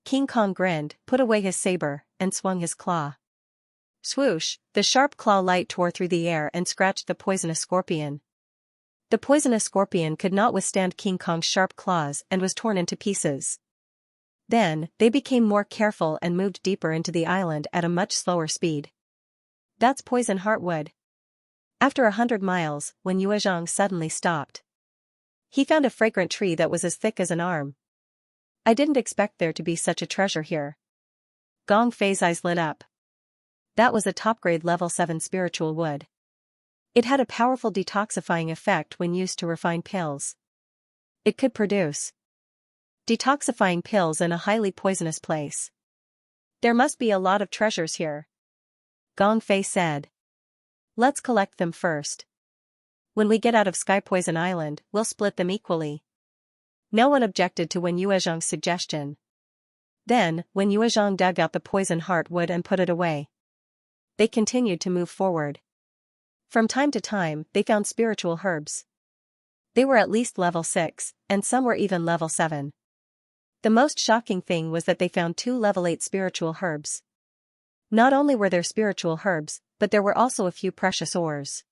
King Kong grinned, put away his saber, and swung his claw. Swoosh, the sharp claw light tore through the air and scratched the poisonous scorpion. The poisonous scorpion could not withstand King Kong's sharp claws and was torn into pieces. Then, they became more careful and moved deeper into the island at a much slower speed. That's poison heartwood. After 100 miles, when Yuezhang suddenly stopped. He found a fragrant tree that was as thick as an arm. I didn't expect there to be such a treasure here. Gong Fei's eyes lit up. That was a top-grade level 7 spiritual wood. It had a powerful detoxifying effect when used to refine pills. It could produce detoxifying pills in a highly poisonous place. There must be a lot of treasures here. Gong Fei said. Let's collect them first. When we get out of Sky Poison Island, we'll split them equally. No one objected to Wen Yuezhang's suggestion. Then, Wen Yuezhang dug out the poison heartwood and put it away. They continued to move forward. From time to time, they found spiritual herbs. They were at least level 6, and some were even level 7. The most shocking thing was that they found 2 level 8 spiritual herbs. Not only were there spiritual herbs, but there were also a few precious ores.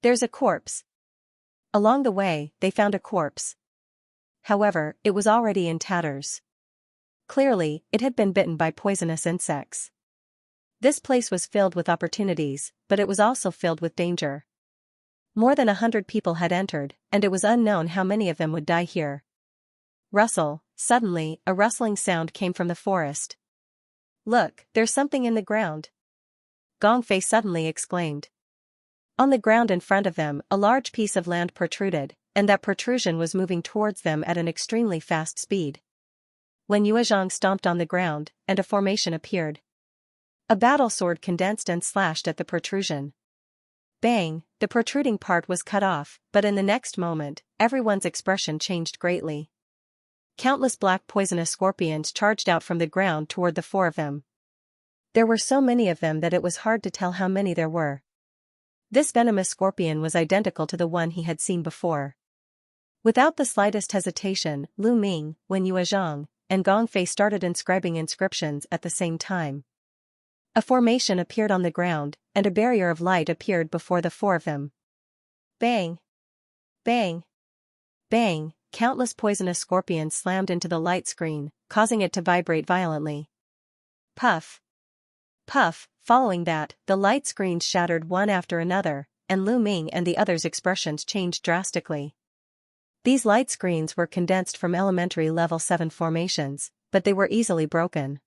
There's a corpse. Along the way, they found a corpse. However, it was already in tatters. Clearly, it had been bitten by poisonous insects. This place was filled with opportunities, but it was also filled with danger. More than 100 people had entered, and it was unknown how many of them would die here. Rustle, suddenly, a rustling sound came from the forest. Look, there's something in the ground. Gong Fei suddenly exclaimed. On the ground in front of them, a large piece of land protruded, and that protrusion was moving towards them at an extremely fast speed. When Yuezhang stomped on the ground, and a formation appeared. A battle sword condensed and slashed at the protrusion. Bang, the protruding part was cut off, but in the next moment, everyone's expression changed greatly. Countless black poisonous scorpions charged out from the ground toward the 4 of them. There were so many of them that it was hard to tell how many there were. This venomous scorpion was identical to the one he had seen before. Without the slightest hesitation, Lu Ming, Wen Yuezhang, and Gong Fei started inscribing inscriptions at the same time. A formation appeared on the ground, and a barrier of light appeared before the 4 of them. Bang! Bang! Bang! Countless poisonous scorpions slammed into the light screen, causing it to vibrate violently. Puff! Puff! Following that, the light screens shattered one after another, and Lu Ming and the others' expressions changed drastically. These light screens were condensed from elementary level 7 formations, but they were easily broken.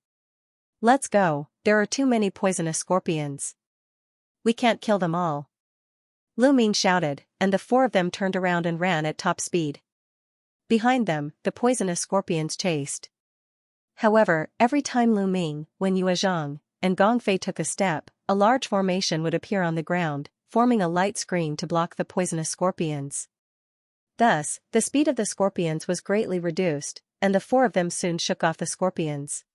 Let's go, there are too many poisonous scorpions. We can't kill them all. Lu Ming shouted, and the four of them turned around and ran at top speed. Behind them, the poisonous scorpions chased. However, every time Lu Ming, Wen Yuezhang, and Gong Fei took a step, a large formation would appear on the ground, forming a light screen to block the poisonous scorpions. Thus, the speed of the scorpions was greatly reduced, and the four of them soon shook off the scorpions.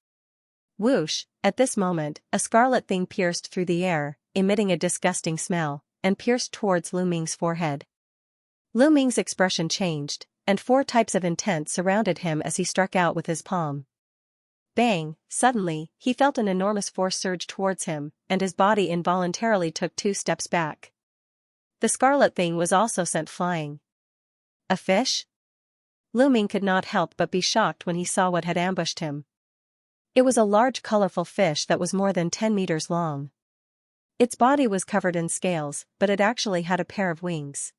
Whoosh! At this moment, a scarlet thing pierced through the air, emitting a disgusting smell, and pierced towards Lu Ming's forehead. Lu Ming's expression changed, and 4 types of intent surrounded him as he struck out with his palm. Bang! Suddenly, he felt an enormous force surge towards him, and his body involuntarily took 2 steps back. The scarlet thing was also sent flying. A fish? Lu Ming could not help but be shocked when he saw what had ambushed him. It was a large colorful fish that was more than 10 meters long. Its body was covered in scales, but it actually had a pair of wings.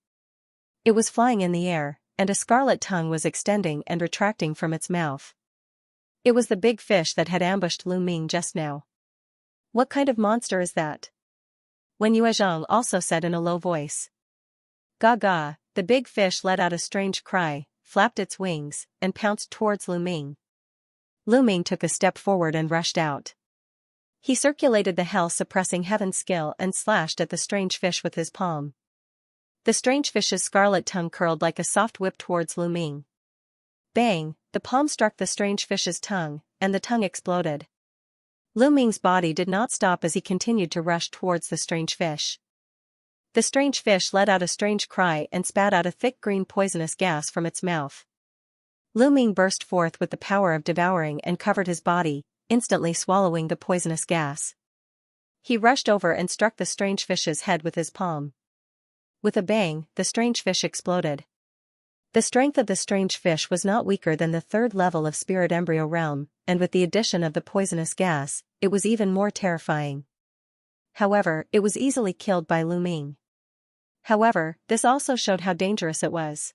It was flying in the air, and a scarlet tongue was extending and retracting from its mouth. It was the big fish that had ambushed Lu Ming just now. What kind of monster is that? Wen Yuezhang also said in a low voice. Gaga, the big fish let out a strange cry, flapped its wings, and pounced towards Lu Ming. Lu Ming took a step forward and rushed out. He circulated the hell-suppressing heaven skill and slashed at the strange fish with his palm. The strange fish's scarlet tongue curled like a soft whip towards Lu Ming. Bang! The palm struck the strange fish's tongue, and the tongue exploded. Lu Ming's body did not stop as he continued to rush towards the strange fish. The strange fish let out a strange cry and spat out a thick green poisonous gas from its mouth. Lu Ming burst forth with the power of devouring and covered his body, instantly swallowing the poisonous gas. He rushed over and struck the strange fish's head with his palm. With a bang, the strange fish exploded. The strength of the strange fish was not weaker than the 3rd level of Spirit Embryo Realm, and with the addition of the poisonous gas, it was even more terrifying. However, it was easily killed by Lu Ming. However, this also showed how dangerous it was.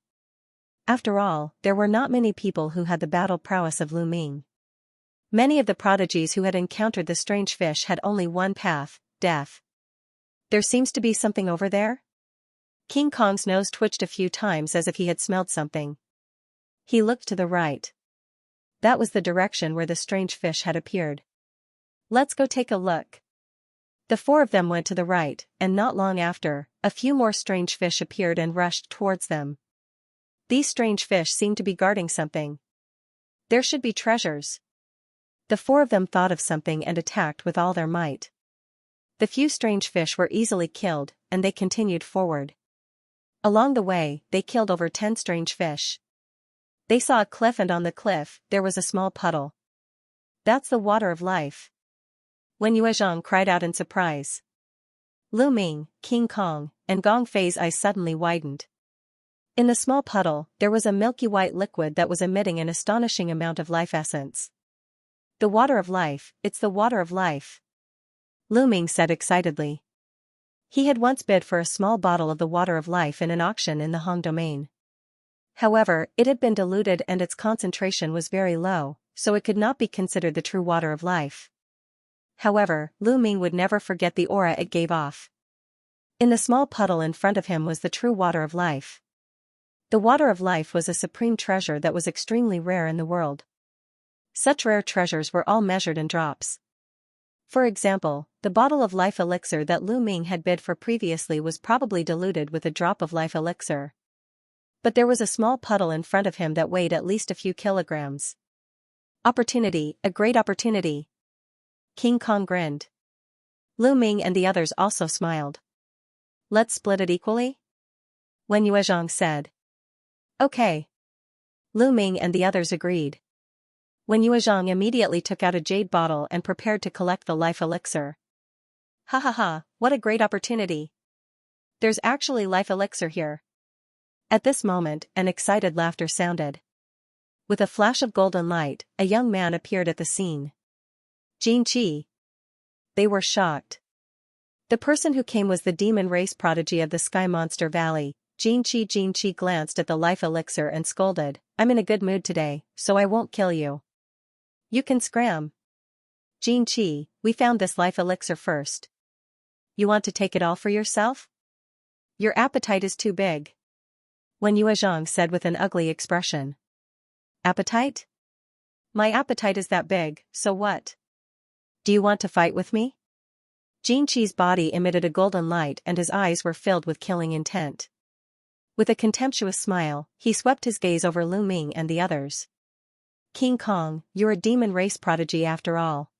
After all, there were not many people who had the battle prowess of Lu Ming. Many of the prodigies who had encountered the strange fish had only one path, death. There seems to be something over there? King Kong's nose twitched a few times as if he had smelled something. He looked to the right. That was the direction where the strange fish had appeared. Let's go take a look. The 4 of them went to the right, and not long after, a few more strange fish appeared and rushed towards them. These strange fish seemed to be guarding something. There should be treasures. The 4 of them thought of something and attacked with all their might. The few strange fish were easily killed, and they continued forward. Along the way, they killed over 10 strange fish. They saw a cliff, and on the cliff, there was a small puddle. That's the water of life. Wen Yuezhang cried out in surprise. Lu Ming, King Kong, and Gong Fei's eyes suddenly widened. In the small puddle, there was a milky white liquid that was emitting an astonishing amount of life essence. The water of life, it's the water of life. Lu Ming said excitedly. He had once bid for a small bottle of the water of life in an auction in the Hong domain. However, it had been diluted and its concentration was very low, so it could not be considered the true water of life. However, Lu Ming would never forget the aura it gave off. In the small puddle in front of him was the true water of life. The water of life was a supreme treasure that was extremely rare in the world. Such rare treasures were all measured in drops. For example, the bottle of life elixir that Lu Ming had bid for previously was probably diluted with a drop of life elixir. But there was a small puddle in front of him that weighed at least a few kilograms. Opportunity, a great opportunity. King Kong grinned. Lu Ming and the others also smiled. Let's split it equally? Wen Yuezhang said. Okay. Lu Ming and the others agreed. Wen Yuezhang immediately took out a jade bottle and prepared to collect the life elixir. Ha ha ha, what a great opportunity. There's actually life elixir here. At this moment, an excited laughter sounded. With a flash of golden light, a young man appeared at the scene. Jin Qi. They were shocked. The person who came was the demon race prodigy of the Sky Monster Valley. Xianxia. Xianxia glanced at the life elixir and scolded, "I'm in a good mood today, so I won't kill you. You can scram. Xianxia, we found this life elixir first. You want to take it all for yourself? Your appetite is too big," Wen Yuezhang said with an ugly expression. Appetite? My appetite is that big, so what? Do you want to fight with me? Xianxia's body emitted a golden light and his eyes were filled with killing intent. With a contemptuous smile, he swept his gaze over Lu Ming and the others. King Kong, you're a demon race prodigy after all.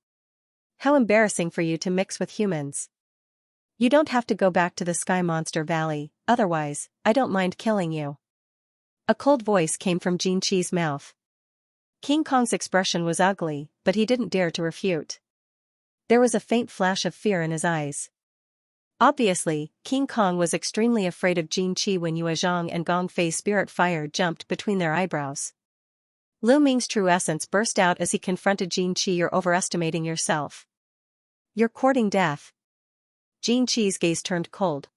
How embarrassing for you to mix with humans. You don't have to go back to the Sky Monster Valley, otherwise, I don't mind killing you. A cold voice came from Xianxia's mouth. King Kong's expression was ugly, but he didn't dare to refute. There was a faint flash of fear in his eyes. Obviously, King Kong was extremely afraid of Xianxia when Yuezhang and Gong Fei's spirit fire jumped between their eyebrows. Lu Ming's true essence burst out as he confronted Xianxia. You're overestimating yourself. You're courting death. Xianxia's gaze turned cold.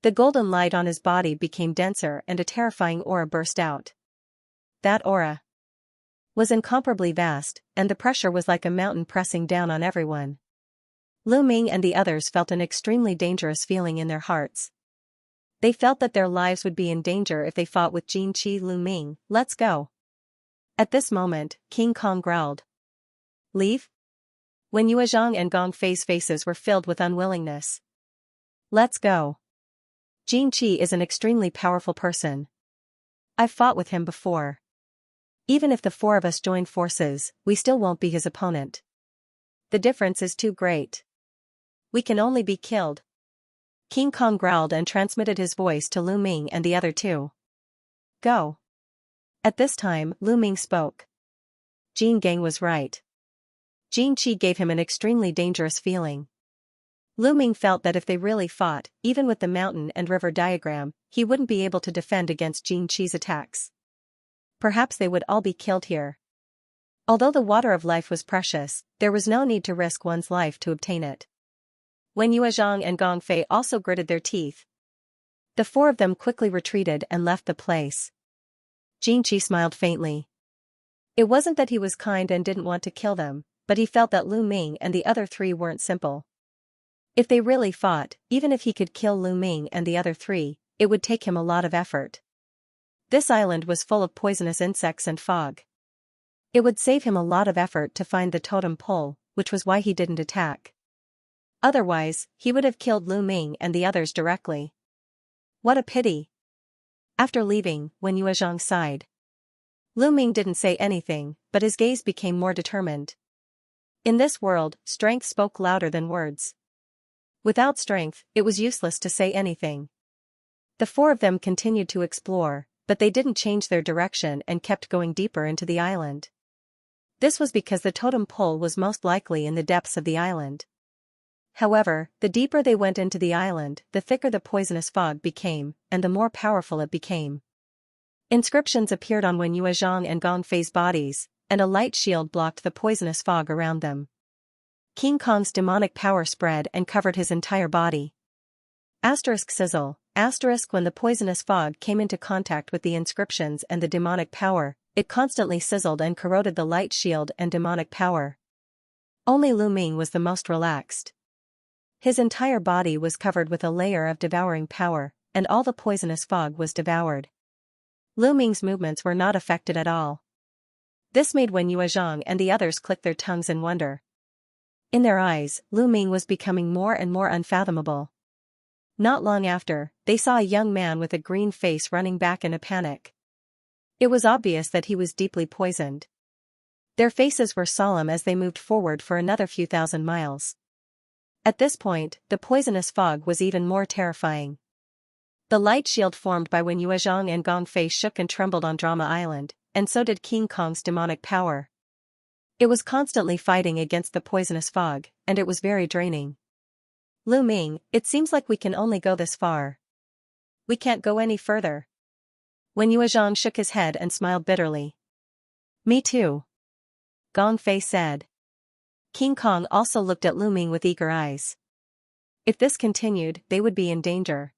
The golden light on his body became denser and a terrifying aura burst out. That aura was incomparably vast, and the pressure was like a mountain pressing down on everyone. Lu Ming and the others felt an extremely dangerous feeling in their hearts. They felt that their lives would be in danger if they fought with Xianxia. Lu Ming, let's go. At this moment, King Kong growled. Leave? When Yuezhang and Gong Fei's faces were filled with unwillingness. Let's go. Xianxia is an extremely powerful person. I've fought with him before. Even if the four of us join forces, we still won't be his opponent. The difference is too great. We can only be killed. King Kong growled and transmitted his voice to Lu Ming and the other two. Go. At this time, Lu Ming spoke. Jin Gang was right. Xianxia gave him an extremely dangerous feeling. Lu Ming felt that if they really fought, even with the mountain and river diagram, he wouldn't be able to defend against Xianxia's attacks. Perhaps they would all be killed here. Although the water of life was precious, there was no need to risk one's life to obtain it. When Yuezhang and Gong Fei also gritted their teeth, the four of them quickly retreated and left the place. Xianxia smiled faintly. It wasn't that he was kind and didn't want to kill them, but he felt that Lu Ming and the other three weren't simple. If they really fought, even if he could kill Lu Ming and the other three, it would take him a lot of effort. This island was full of poisonous insects and fog. It would save him a lot of effort to find the totem pole, which was why he didn't attack. Otherwise, he would have killed Lu Ming and the others directly. What a pity. After leaving, when Yuezhang sighed. Lu Ming didn't say anything, but his gaze became more determined. In this world, strength spoke louder than words. Without strength, it was useless to say anything. The four of them continued to explore, but they didn't change their direction and kept going deeper into the island. This was because the totem pole was most likely in the depths of the island. However, the deeper they went into the island, the thicker the poisonous fog became, and the more powerful it became. Inscriptions appeared on Wen Yuezhang and Gong Fei's bodies, and a light shield blocked the poisonous fog around them. King Kong's demonic power spread and covered his entire body. Asterisk sizzle, asterisk when the poisonous fog came into contact with the inscriptions and the demonic power, it constantly sizzled and corroded the light shield and demonic power. Only Lu Ming was the most relaxed. His entire body was covered with a layer of devouring power, and all the poisonous fog was devoured. Lu Ming's movements were not affected at all. This made Wen Yuezhang and the others click their tongues in wonder. In their eyes, Lu Ming was becoming more and more unfathomable. Not long after, they saw a young man with a green face running back in a panic. It was obvious that he was deeply poisoned. Their faces were solemn as they moved forward for another few thousand miles. At this point, the poisonous fog was even more terrifying. The light shield formed by Wen Yuezhang and Gong Fei shook and trembled on Drama Island, and so did King Kong's demonic power. It was constantly fighting against the poisonous fog, and it was very draining. Lu Ming, it seems like we can only go this far. We can't go any further. Wen Yuezhang shook his head and smiled bitterly. Me too. Gong Fei said. King Kong also looked at Lu Ming with eager eyes. If this continued, they would be in danger.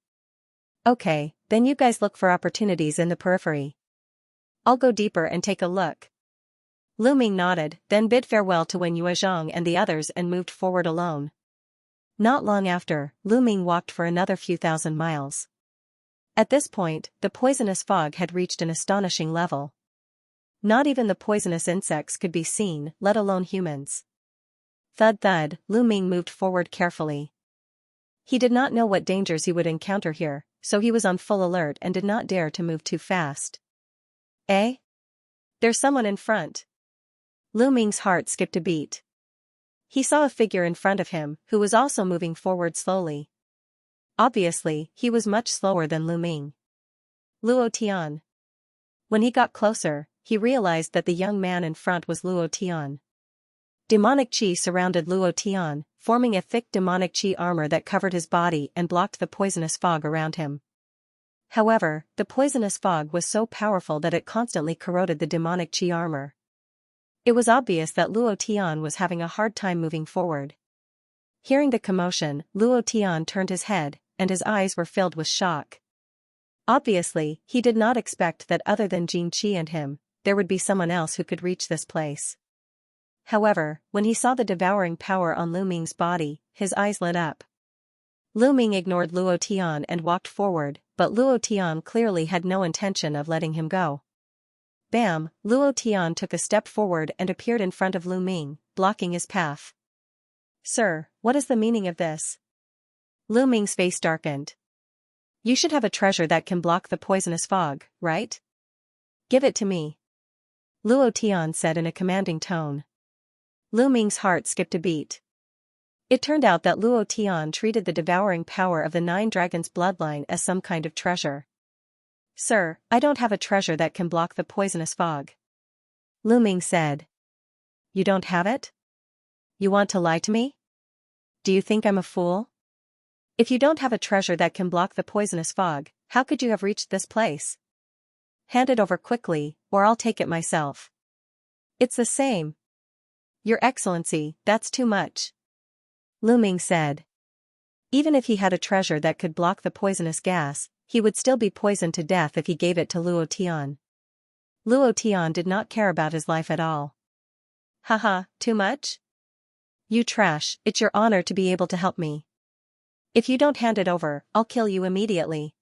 Okay, then you guys look for opportunities in the periphery. I'll go deeper and take a look. Lu Ming nodded, then bid farewell to Wen Yuezhong and the others and moved forward alone. Not long after, Lu Ming walked for another few thousand miles. At this point, the poisonous fog had reached an astonishing level. Not even the poisonous insects could be seen, let alone humans. Thud thud, Lu Ming moved forward carefully. He did not know what dangers he would encounter here, so he was on full alert and did not dare to move too fast. Eh? There's someone in front. Lu Ming's heart skipped a beat. He saw a figure in front of him, who was also moving forward slowly. Obviously, he was much slower than Lu Ming. Luo Tian. When he got closer, he realized that the young man in front was Luo Tian. Demonic qi surrounded Luo Tian, forming a thick demonic qi armor that covered his body and blocked the poisonous fog around him. However, the poisonous fog was so powerful that it constantly corroded the demonic qi armor. It was obvious that Luo Tian was having a hard time moving forward. Hearing the commotion, Luo Tian turned his head, and his eyes were filled with shock. Obviously, he did not expect that other than Jin Qi and him, there would be someone else who could reach this place. However, when he saw the devouring power on Lu Ming's body, his eyes lit up. Lu Ming ignored Luo Tian and walked forward, but Luo Tian clearly had no intention of letting him go. Bam! Luo Tian took a step forward and appeared in front of Lu Ming, blocking his path. Sir, what is the meaning of this? Lu Ming's face darkened. You should have a treasure that can block the poisonous fog, right? Give it to me. Luo Tian said in a commanding tone. Lu Ming's heart skipped a beat. It turned out that Luo Tian treated the devouring power of the Nine Dragons bloodline as some kind of treasure. Sir, I don't have a treasure that can block the poisonous fog. Lu Ming said. You don't have it? You want to lie to me? Do you think I'm a fool? If you don't have a treasure that can block the poisonous fog, how could you have reached this place? Hand it over quickly, or I'll take it myself. It's the same. Your Excellency, that's too much. Lu Ming said. Even if he had a treasure that could block the poisonous gas, he would still be poisoned to death if he gave it to Luo Tian. Luo Tian did not care about his life at all. Haha, too much? You trash, it's your honor to be able to help me. If you don't hand it over, I'll kill you immediately.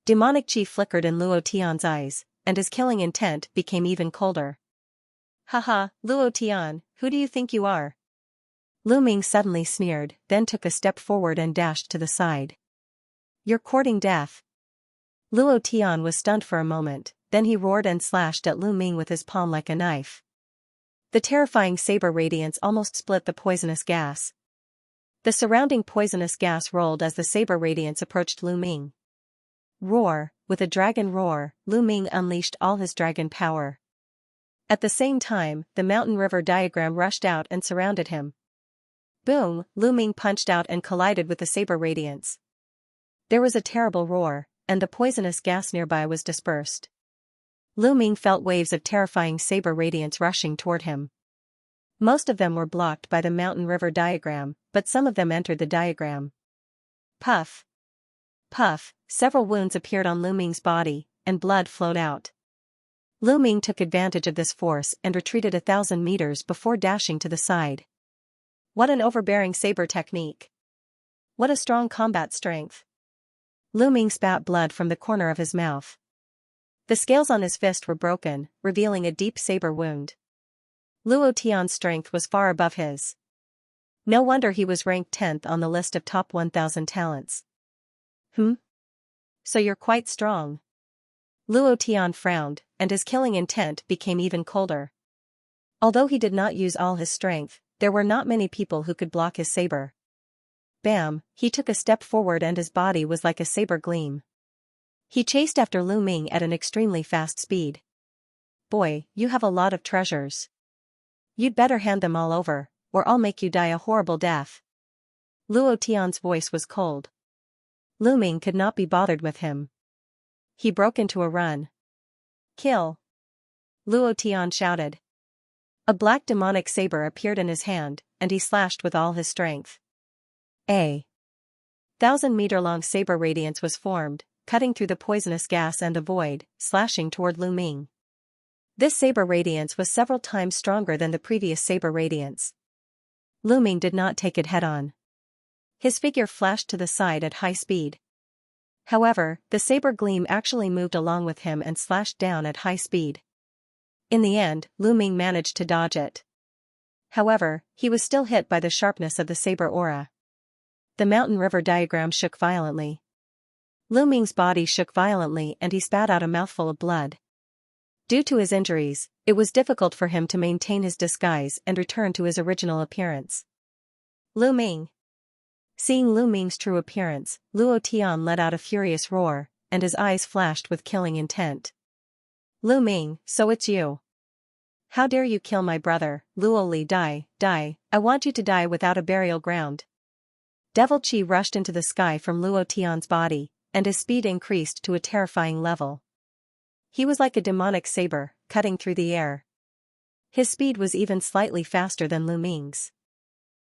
Demonic qi flickered in Luo Tian's eyes, and his killing intent became even colder. Haha, Luo Tian, who do you think you are? Lu Ming suddenly sneered, then took a step forward and dashed to the side. You're courting death. Luo Tian was stunned for a moment, then he roared and slashed at Lu Ming with his palm like a knife. The terrifying saber radiance almost split the poisonous gas. The surrounding poisonous gas rolled as the saber radiance approached Lu Ming. Roar! With a dragon roar, Lu Ming unleashed all his dragon power. At the same time, the mountain river diagram rushed out and surrounded him. Boom! Lu Ming punched out and collided with the saber radiance. There was a terrible roar, and the poisonous gas nearby was dispersed. Lu Ming felt waves of terrifying saber radiance rushing toward him. Most of them were blocked by the mountain river diagram, but some of them entered the diagram. Puff! Puff! Several wounds appeared on Lu Ming's body, and blood flowed out. Lu Ming took advantage of this force and retreated 1,000 meters before dashing to the side. What an overbearing saber technique! What a strong combat strength! Lu Ming spat blood from the corner of his mouth. The scales on his fist were broken, revealing a deep saber wound. Luo Tian's strength was far above his. No wonder he was ranked 10th on the list of top 1,000 talents. So you're quite strong. Luo Tian frowned, and his killing intent became even colder. Although he did not use all his strength, there were not many people who could block his saber. Bam! He took a step forward and his body was like a saber gleam. He chased after Lu Ming at an extremely fast speed. Boy, you have a lot of treasures. You'd better hand them all over, or I'll make you die a horrible death. Luo Tian's voice was cold. Lu Ming could not be bothered with him. He broke into a run. Kill! Luo Tian shouted. A black demonic saber appeared in his hand, and he slashed with all his strength. 1,000-meter-long saber radiance was formed, cutting through the poisonous gas and the void, slashing toward Lu Ming. This saber radiance was several times stronger than the previous saber radiance. Lu Ming did not take it head-on. His figure flashed to the side at high speed. However, the saber gleam actually moved along with him and slashed down at high speed. In the end, Lu Ming managed to dodge it. However, he was still hit by the sharpness of the saber aura. The mountain river diagram shook violently. Lu Ming's body shook violently and he spat out a mouthful of blood. Due to his injuries, it was difficult for him to maintain his disguise and return to his original appearance. Lu Ming. Seeing Lu Ming's true appearance, Luo Tian let out a furious roar, and his eyes flashed with killing intent. Lu Ming, so it's you. How dare you kill my brother, Luo Li, die, I want you to die without a burial ground. Devil Chi rushed into the sky from Luo Tian's body, and his speed increased to a terrifying level. He was like a demonic saber, cutting through the air. His speed was even slightly faster than Lu Ming's.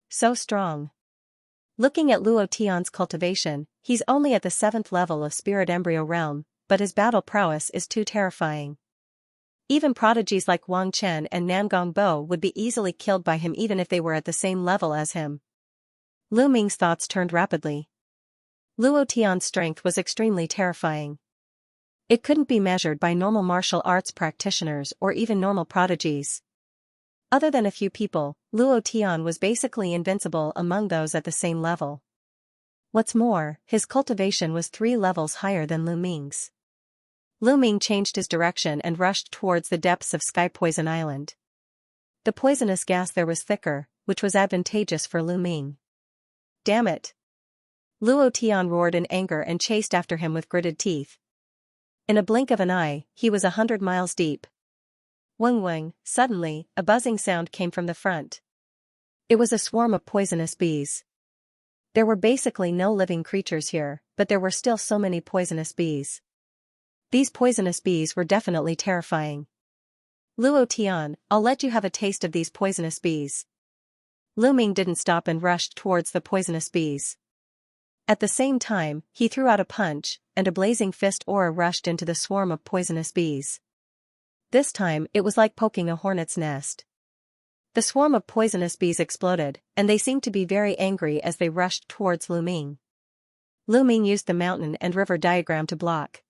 So strong. Looking at Luo Tian's cultivation, he's only at the 7th level of Spirit Embryo Realm, but his battle prowess is too terrifying. Even prodigies like Wang Chen and Nangong Bo would be easily killed by him even if they were at the same level as him. Lu Ming's thoughts turned rapidly. Luo Tian's strength was extremely terrifying. It couldn't be measured by normal martial arts practitioners or even normal prodigies. Other than a few people, Luo Tian was basically invincible among those at the same level. What's more, his cultivation was 3 levels higher than Lu Ming's. Lu Ming changed his direction and rushed towards the depths of Sky Poison Island. The poisonous gas there was thicker, which was advantageous for Lu Ming. Damn it! Luo Tian roared in anger and chased after him with gritted teeth. In a blink of an eye, he was 100 miles deep. Weng, suddenly, a buzzing sound came from the front. It was a swarm of poisonous bees. There were basically no living creatures here, but there were still so many poisonous bees. These poisonous bees were definitely terrifying. Luo Tian, I'll let you have a taste of these poisonous bees. Lu Ming didn't stop and rushed towards the poisonous bees. At the same time, he threw out a punch, and a blazing fist aura rushed into the swarm of poisonous bees. This time, it was like poking a hornet's nest. The swarm of poisonous bees exploded, and they seemed to be very angry as they rushed towards Lu Ming. Lu Ming used the mountain and river diagram to block.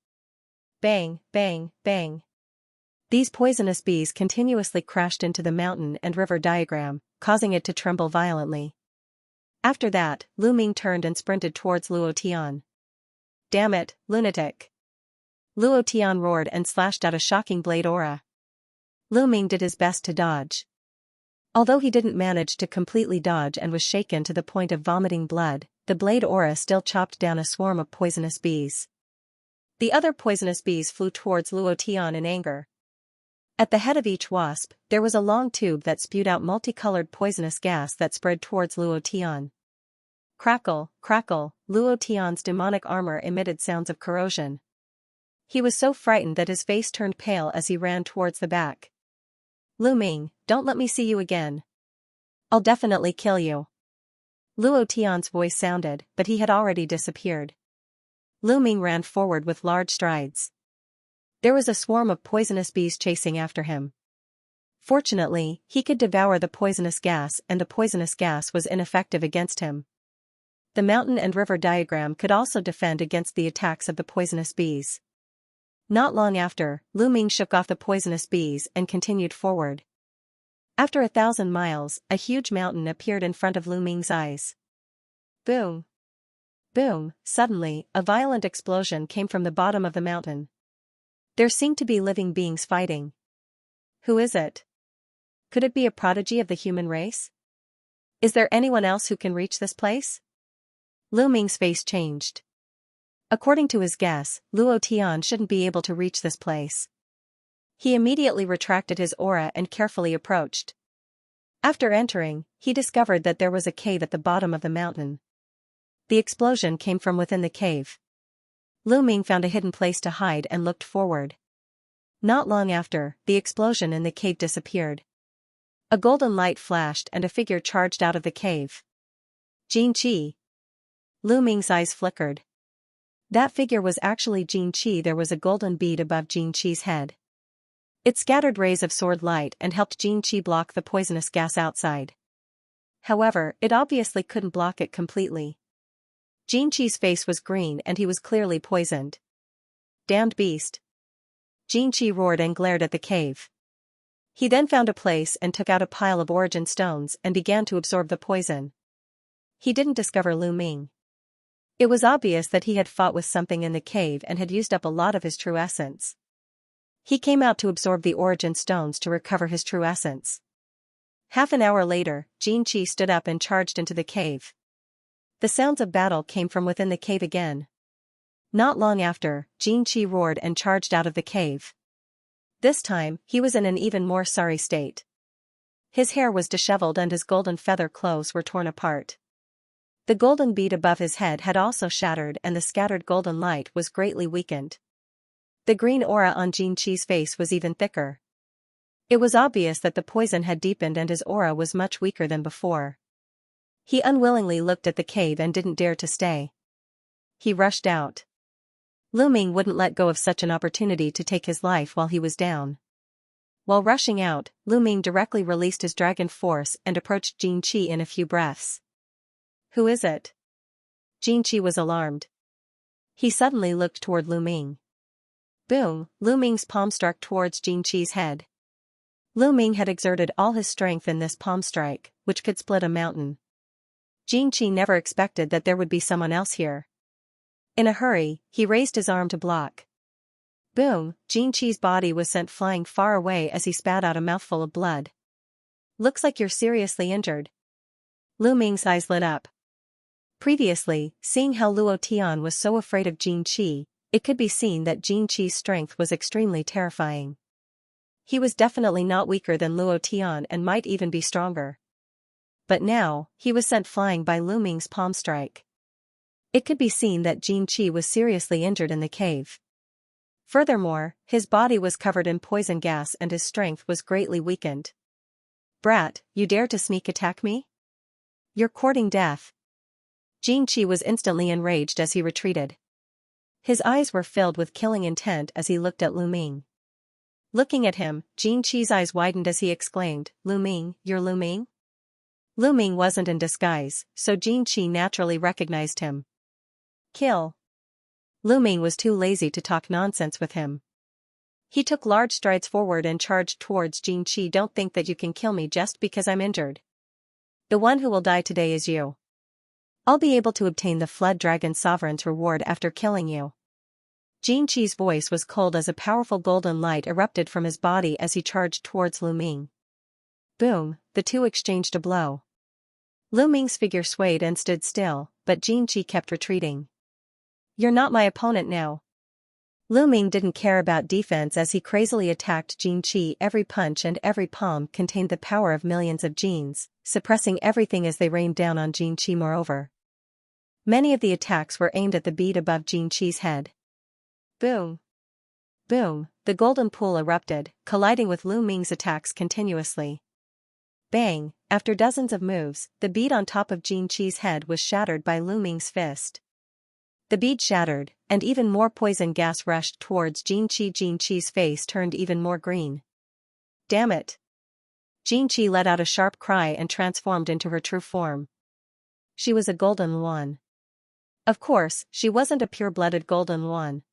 Bang, bang, bang. These poisonous bees continuously crashed into the mountain and river diagram, causing it to tremble violently. After that, Lu Ming turned and sprinted towards Luo Tian. Damn it, lunatic! Luo Tian roared and slashed out a shocking blade aura. Lu Ming did his best to dodge. Although he didn't manage to completely dodge and was shaken to the point of vomiting blood, the blade aura still chopped down a swarm of poisonous bees. The other poisonous bees flew towards Luo Tian in anger. At the head of each wasp, there was a long tube that spewed out multicolored poisonous gas that spread towards Luo Tian. Crackle, crackle, Luo Tian's demonic armor emitted sounds of corrosion. He was so frightened that his face turned pale as he ran towards the back. Lu Ming, don't let me see you again. I'll definitely kill you. Luo Tian's voice sounded, but he had already disappeared. Lu Ming ran forward with large strides. There was a swarm of poisonous bees chasing after him. Fortunately, he could devour the poisonous gas and the poisonous gas was ineffective against him. The mountain and river diagram could also defend against the attacks of the poisonous bees. Not long after, Lu Ming shook off the poisonous bees and continued forward. After 1,000 miles, a huge mountain appeared in front of Lu Ming's eyes. Boom! Boom! Suddenly, a violent explosion came from the bottom of the mountain. There seemed to be living beings fighting. Who is it? Could it be a prodigy of the human race? Is there anyone else who can reach this place? Lu Ming's face changed. According to his guess, Luo Tian shouldn't be able to reach this place. He immediately retracted his aura and carefully approached. After entering, he discovered that there was a cave at the bottom of the mountain. The explosion came from within the cave. Lu Ming found a hidden place to hide and looked forward. Not long after, the explosion in the cave disappeared. A golden light flashed and a figure charged out of the cave. Jin Qi. Lu Ming's eyes flickered. That figure was actually Xianxia. There was a golden bead above Xianxia's head. It scattered rays of sword light and helped Xianxia block the poisonous gas outside. However, it obviously couldn't block it completely. Xianxia's face was green and he was clearly poisoned. Damned beast. Xianxia roared and glared at the cave. He then found a place and took out a pile of origin stones and began to absorb the poison. He didn't discover Lu Ming. It was obvious that he had fought with something in the cave and had used up a lot of his true essence. He came out to absorb the origin stones to recover his true essence. Half an hour later, Xianxia stood up and charged into the cave. The sounds of battle came from within the cave again. Not long after, Xianxia roared and charged out of the cave. This time, he was in an even more sorry state. His hair was disheveled and his golden feather clothes were torn apart. The golden bead above his head had also shattered and the scattered golden light was greatly weakened. The green aura on Xianxia's face was even thicker. It was obvious that the poison had deepened and his aura was much weaker than before. He unwillingly looked at the cave and didn't dare to stay. He rushed out. Lu Ming wouldn't let go of such an opportunity to take his life while he was down. While rushing out, Lu Ming directly released his dragon force and approached Xianxia in a few breaths. "Who is it?" Xianxia was alarmed. He suddenly looked toward Lu Ming. Boom! Lu Ming's palm struck towards Xianxia's head. Lu Ming had exerted all his strength in this palm strike, which could split a mountain. Xianxia never expected that there would be someone else here. In a hurry, he raised his arm to block. Boom! Xianxia's body was sent flying far away as he spat out a mouthful of blood. "Looks like you're seriously injured." Lu Ming's eyes lit up. Previously, seeing how Luo Tian was so afraid of Xianxia, it could be seen that Xianxia's strength was extremely terrifying. He was definitely not weaker than Luo Tian and might even be stronger. But now, he was sent flying by Lu Ming's palm strike. It could be seen that Xianxia was seriously injured in the cave. Furthermore, his body was covered in poison gas and his strength was greatly weakened. "Brat, you dare to sneak attack me? You're courting death." Xianxia was instantly enraged as he retreated. His eyes were filled with killing intent as he looked at Lu Ming. Looking at him, Xianxia's eyes widened as he exclaimed, "Lu Ming, you're Lu Ming?" Lu Ming wasn't in disguise, so Xianxia naturally recognized him. "Kill." Lu Ming was too lazy to talk nonsense with him. He took large strides forward and charged towards Xianxia. "Don't think that you can kill me just because I'm injured. The one who will die today is you. I'll be able to obtain the Flood Dragon Sovereign's reward after killing you." Xianxia's voice was cold as a powerful golden light erupted from his body as he charged towards Lu Ming. Boom, the two exchanged a blow. Lu Ming's figure swayed and stood still, but Xianxia kept retreating. "You're not my opponent now." Lu Ming didn't care about defense as he crazily attacked Xianxia. Every punch and every palm contained the power of millions of genes, suppressing everything as they rained down on Xianxia. Moreover, many of the attacks were aimed at the bead above Xianxia's head. Boom! Boom! The golden pool erupted, colliding with Lu Ming's attacks continuously. Bang! After dozens of moves, the bead on top of Xianxia's head was shattered by Lu Ming's fist. The bead shattered, and even more poison gas rushed towards Xianxia. Xianxia's face turned even more green. "Damn it!" Xianxia let out a sharp cry and transformed into her true form. She was a golden Luan. Of course, she wasn't a pure-blooded golden Luan.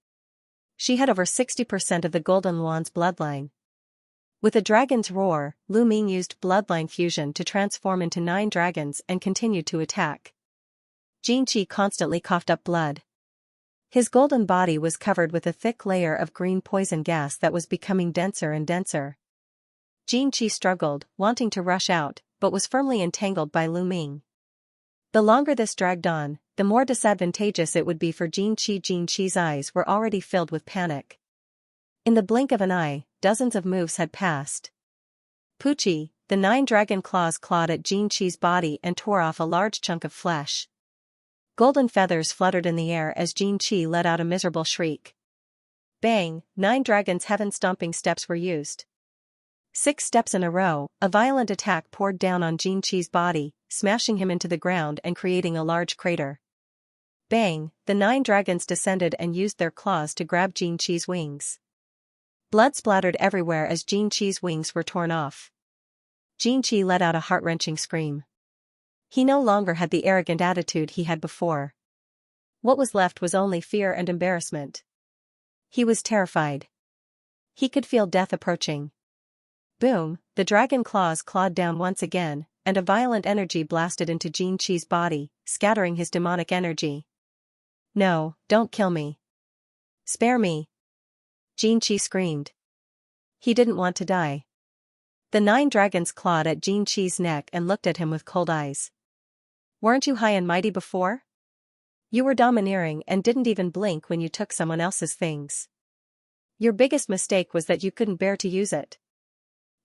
She had over 60% of the golden Luan's bloodline. With a dragon's roar, Lu Ming used bloodline fusion to transform into 9 dragons and continued to attack. Xianxia constantly coughed up blood. His golden body was covered with a thick layer of green poison gas that was becoming denser and denser. Xianxia struggled, wanting to rush out, but was firmly entangled by Lu Ming. The longer this dragged on, the more disadvantageous it would be for Xianxia. Xianxia's eyes were already filled with panic. In the blink of an eye, dozens of moves had passed. Poochie, the 9 dragon claws clawed at Xianxia's body and tore off a large chunk of flesh. Golden feathers fluttered in the air as Xianxia let out a miserable shriek. Bang! 9 dragons' heaven-stomping steps were used. 6 steps in a row, a violent attack poured down on Xianxia's body, smashing him into the ground and creating a large crater. Bang, the 9 dragons descended and used their claws to grab Xianxia's wings. Blood splattered everywhere as Xianxia's wings were torn off. Xianxia let out a heart-wrenching scream. He no longer had the arrogant attitude he had before. What was left was only fear and embarrassment. He was terrified. He could feel death approaching. Boom, the dragon claws clawed down once again, and a violent energy blasted into Xianxia's body, scattering his demonic energy. No, don't kill me. Spare me. Xianxia screamed. He didn't want to die. The 9 dragons clawed at Xianxia's neck and looked at him with cold eyes. Weren't you high and mighty before? You were domineering and didn't even blink when you took someone else's things. Your biggest mistake was that you couldn't bear to use it.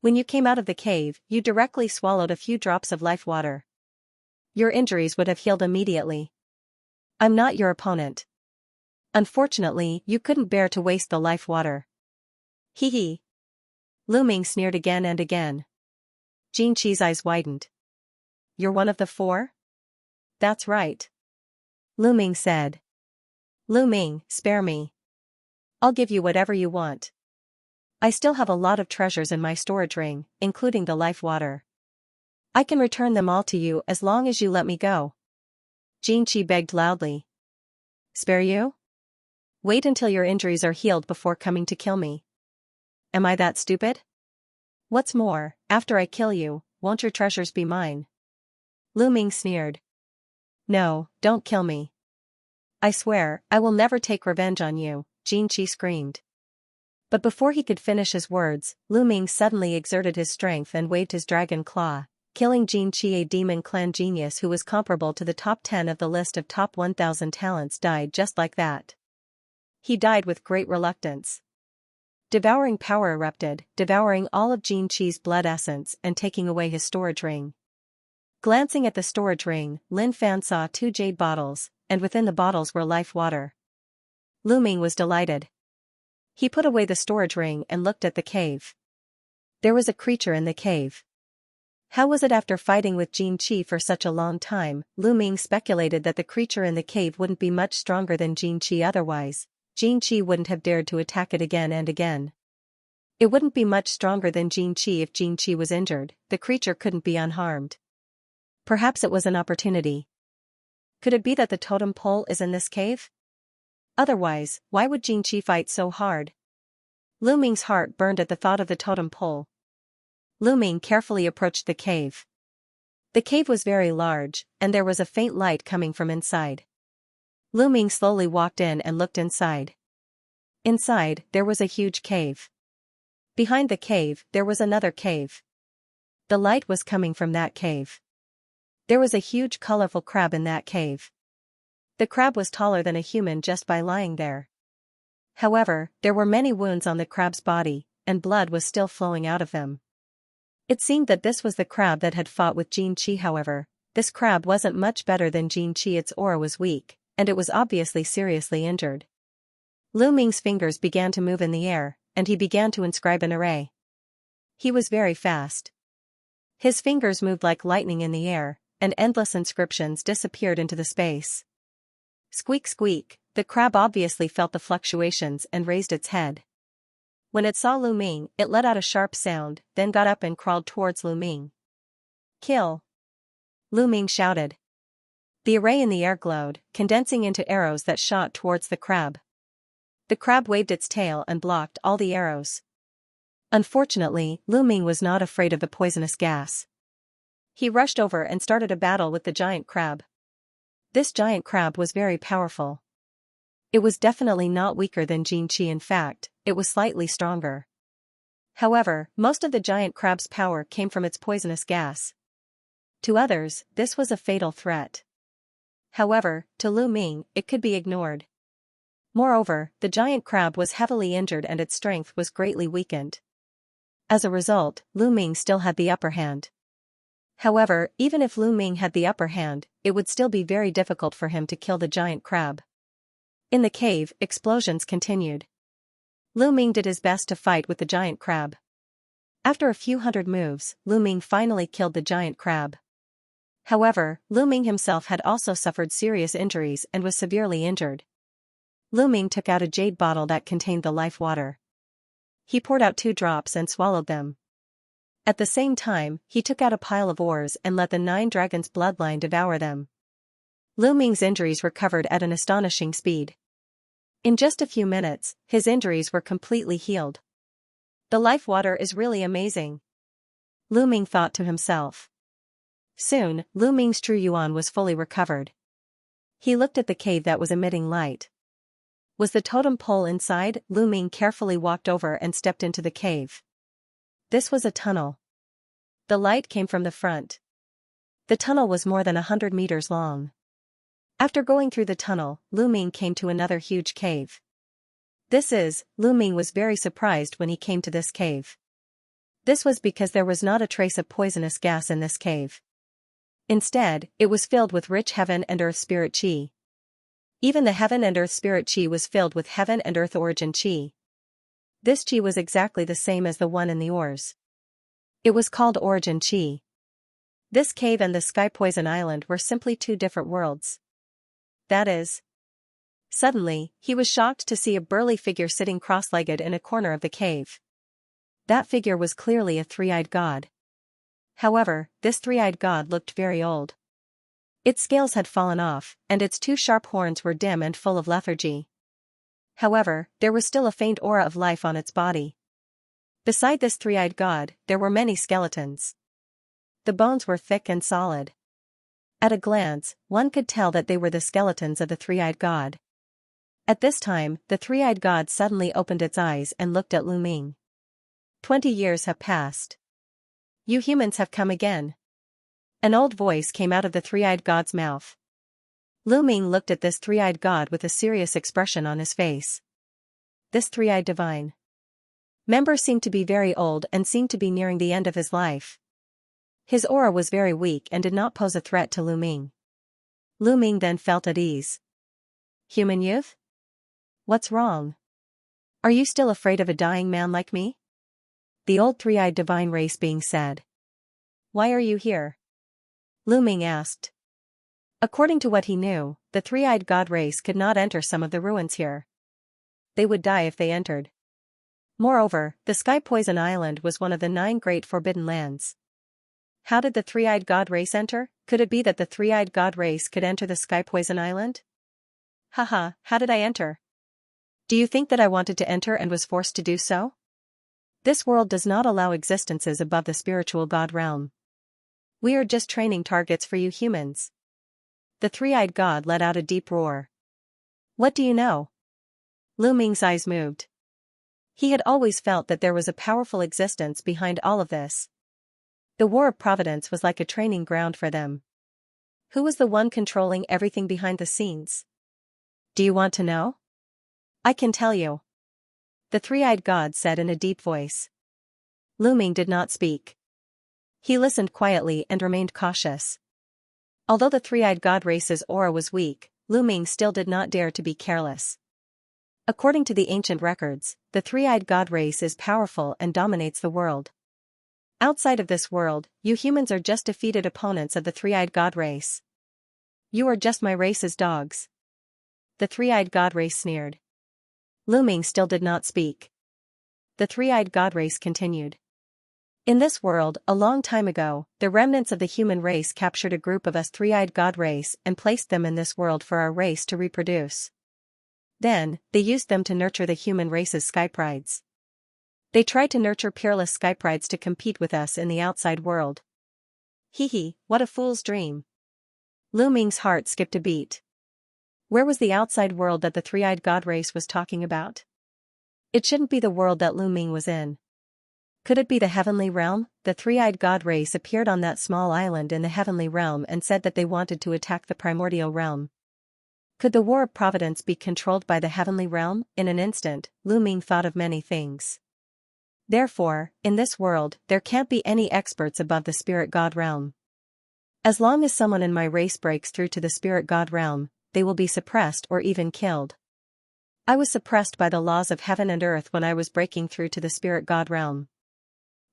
When you came out of the cave, you directly swallowed a few drops of life water. Your injuries would have healed immediately. I'm not your opponent. Unfortunately, you couldn't bear to waste the life water. Hee hee. Lu Ming sneered again and again. Xianxia's eyes widened. You're one of the 4? That's right. Lu Ming said. Lu Ming, spare me. I'll give you whatever you want. I still have a lot of treasures in my storage ring, including the life water. I can return them all to you as long as you let me go. Xianxia begged loudly. Spare you? Wait until your injuries are healed before coming to kill me. Am I that stupid? What's more, after I kill you, won't your treasures be mine? Lu Ming sneered. No, don't kill me. I swear, I will never take revenge on you, Xianxia screamed. But before he could finish his words, Lu Ming suddenly exerted his strength and waved his dragon claw, killing Xianxia. A demon clan genius who was comparable to the top 10 of the list of top 1,000 talents died just like that. He died with great reluctance. Devouring power erupted, devouring all of Xianxia's blood essence and taking away his storage ring. Glancing at the storage ring, Lin Fan saw 2 jade bottles, and within the bottles were life water. Lu Ming was delighted. He put away the storage ring and looked at the cave. There was a creature in the cave. How was it after fighting with Xianxia for such a long time? Lu Ming speculated that the creature in the cave wouldn't be much stronger than Xianxia, otherwise Xianxia wouldn't have dared to attack it again and again. It wouldn't be much stronger than Xianxia. If Xianxia was injured, the creature couldn't be unharmed. Perhaps it was an opportunity. Could it be that the totem pole is in this cave? Otherwise, why would Xianxia fight so hard? Lu Ming's heart burned at the thought of the totem pole. Lu Ming carefully approached the cave. The cave was very large, and there was a faint light coming from inside. Lu Ming slowly walked in and looked inside. Inside, there was a huge cave. Behind the cave, there was another cave. The light was coming from that cave. There was a huge colorful crab in that cave. The crab was taller than a human just by lying there. However, there were many wounds on the crab's body, and blood was still flowing out of them. It seemed that this was the crab that had fought with Xianxia. However, this crab wasn't much better than Xianxia. Its aura was weak, and it was obviously seriously injured. Lu Ming's fingers began to move in the air, and he began to inscribe an array. He was very fast. His fingers moved like lightning in the air, and endless inscriptions disappeared into the space. Squeak squeak, the crab obviously felt the fluctuations and raised its head. When it saw Lu Ming, it let out a sharp sound, then got up and crawled towards Lu Ming. Kill! Lu Ming shouted. The array in the air glowed, condensing into arrows that shot towards the crab. The crab waved its tail and blocked all the arrows. Unfortunately, Lu Ming was not afraid of the poisonous gas. He rushed over and started a battle with the giant crab. This giant crab was very powerful. It was definitely not weaker than Xianxia. In fact, it was slightly stronger. However, most of the giant crab's power came from its poisonous gas. To others, this was a fatal threat. However, to Lu Ming, it could be ignored. Moreover, the giant crab was heavily injured and its strength was greatly weakened. As a result, Lu Ming still had the upper hand. However, even if Lu Ming had the upper hand, it would still be very difficult for him to kill the giant crab. In the cave, explosions continued. Lu Ming did his best to fight with the giant crab. After a few hundred moves, Lu Ming finally killed the giant crab. However, Lu Ming himself had also suffered serious injuries and was severely injured. Lu Ming took out a jade bottle that contained the life water. He poured out 2 drops and swallowed them. At the same time, he took out a pile of ores and let the 9 dragons' bloodline devour them. Lu Ming's injuries recovered at an astonishing speed. In just a few minutes, his injuries were completely healed. The life water is really amazing, Lu Ming thought to himself. Soon, Lu Ming's true yuan was fully recovered. He looked at the cave that was emitting light. Was the totem pole inside? Lu Ming carefully walked over and stepped into the cave. This was a tunnel. The light came from the front. The tunnel was more than 100 meters long. After going through the tunnel, Lu Ming came to another huge cave. Lu Ming was very surprised when he came to this cave. This was because there was not a trace of poisonous gas in this cave. Instead, it was filled with rich heaven and earth spirit qi. Even the heaven and earth spirit qi was filled with heaven and earth origin qi. This qi was exactly the same as the one in the ores. It was called origin qi. This cave and the Sky Poison Island were simply 2 different worlds. That is. Suddenly, he was shocked to see a burly figure sitting cross-legged in a corner of the cave. That figure was clearly a 3-eyed god. However, this 3-eyed god looked very old. Its scales had fallen off, and its 2 sharp horns were dim and full of lethargy. However, there was still a faint aura of life on its body. Beside this 3-eyed god, there were many skeletons. The bones were thick and solid. At a glance, one could tell that they were the skeletons of the 3-eyed god. At this time, the 3-eyed god suddenly opened its eyes and looked at Lu Ming. 20 years have passed. You humans have come again. An old voice came out of the 3-eyed god's mouth. Lu Ming looked at this 3-eyed god with a serious expression on his face. This 3-eyed divine member seemed to be very old and seemed to be nearing the end of his life. His aura was very weak and did not pose a threat to Lu Ming. Lu Ming then felt at ease. Human youth? What's wrong? Are you still afraid of a dying man like me? The old 3-eyed divine race being said. Why are you here? Lu Ming asked. According to what he knew, the 3-eyed god race could not enter some of the ruins here. They would die if they entered. Moreover, the Sky Poison Island was one of the 9 great forbidden lands. How did the 3-eyed god race enter? Could it be that the 3-eyed god race could enter the Sky Poison Island? Haha, how did I enter? Do you think that I wanted to enter and was forced to do so? This world does not allow existences above the spiritual god realm. We are just training targets for you humans. The 3-eyed god let out a deep roar. What do you know? Lu Ming's eyes moved. He had always felt that there was a powerful existence behind all of this. The War of Providence was like a training ground for them. Who was the one controlling everything behind the scenes? Do you want to know? I can tell you. The 3-eyed god said in a deep voice. Lu Ming did not speak. He listened quietly and remained cautious. Although the 3-eyed god race's aura was weak, Lu Ming still did not dare to be careless. According to the ancient records, the 3-eyed god race is powerful and dominates the world. Outside of this world, you humans are just defeated opponents of the 3-eyed god race. You are just my race's dogs. The 3-eyed god race sneered. Lu Ming still did not speak. The 3-eyed god race continued. In this world, a long time ago, the remnants of the human race captured a group of us 3-eyed god race and placed them in this world for our race to reproduce. Then, they used them to nurture the human race's skyprides. They tried to nurture peerless skyprides to compete with us in the outside world. Hee hee, what a fool's dream. Lu Ming's heart skipped a beat. Where was the outside world that the 3-eyed god race was talking about? It shouldn't be the world that Lu Ming was in. Could it be the heavenly realm? The 3-eyed god race appeared on that small island in the heavenly realm and said that they wanted to attack the primordial realm. Could the War of Providence be controlled by the heavenly realm? In an instant, Lu Ming thought of many things. Therefore, in this world, there can't be any experts above the spirit god realm. As long as someone in my race breaks through to the spirit god realm, they will be suppressed or even killed. I was suppressed by the laws of heaven and earth when I was breaking through to the spirit god realm.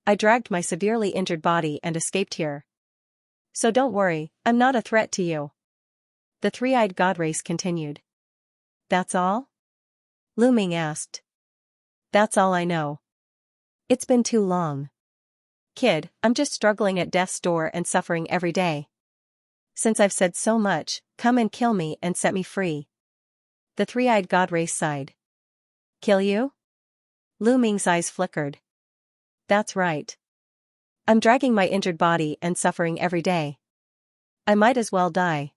I dragged my severely injured body and escaped here. So don't worry, I'm not a threat to you. The three-eyed god race continued. That's all? Lu Ming asked. That's all I know. It's been too long. Kid, I'm just struggling at death's door and suffering every day. Since I've said so much, come and kill me and set me free. The three-eyed god race sighed. Kill you? Lu Ming's eyes flickered. That's right. I'm dragging my injured body and suffering every day. I might as well die.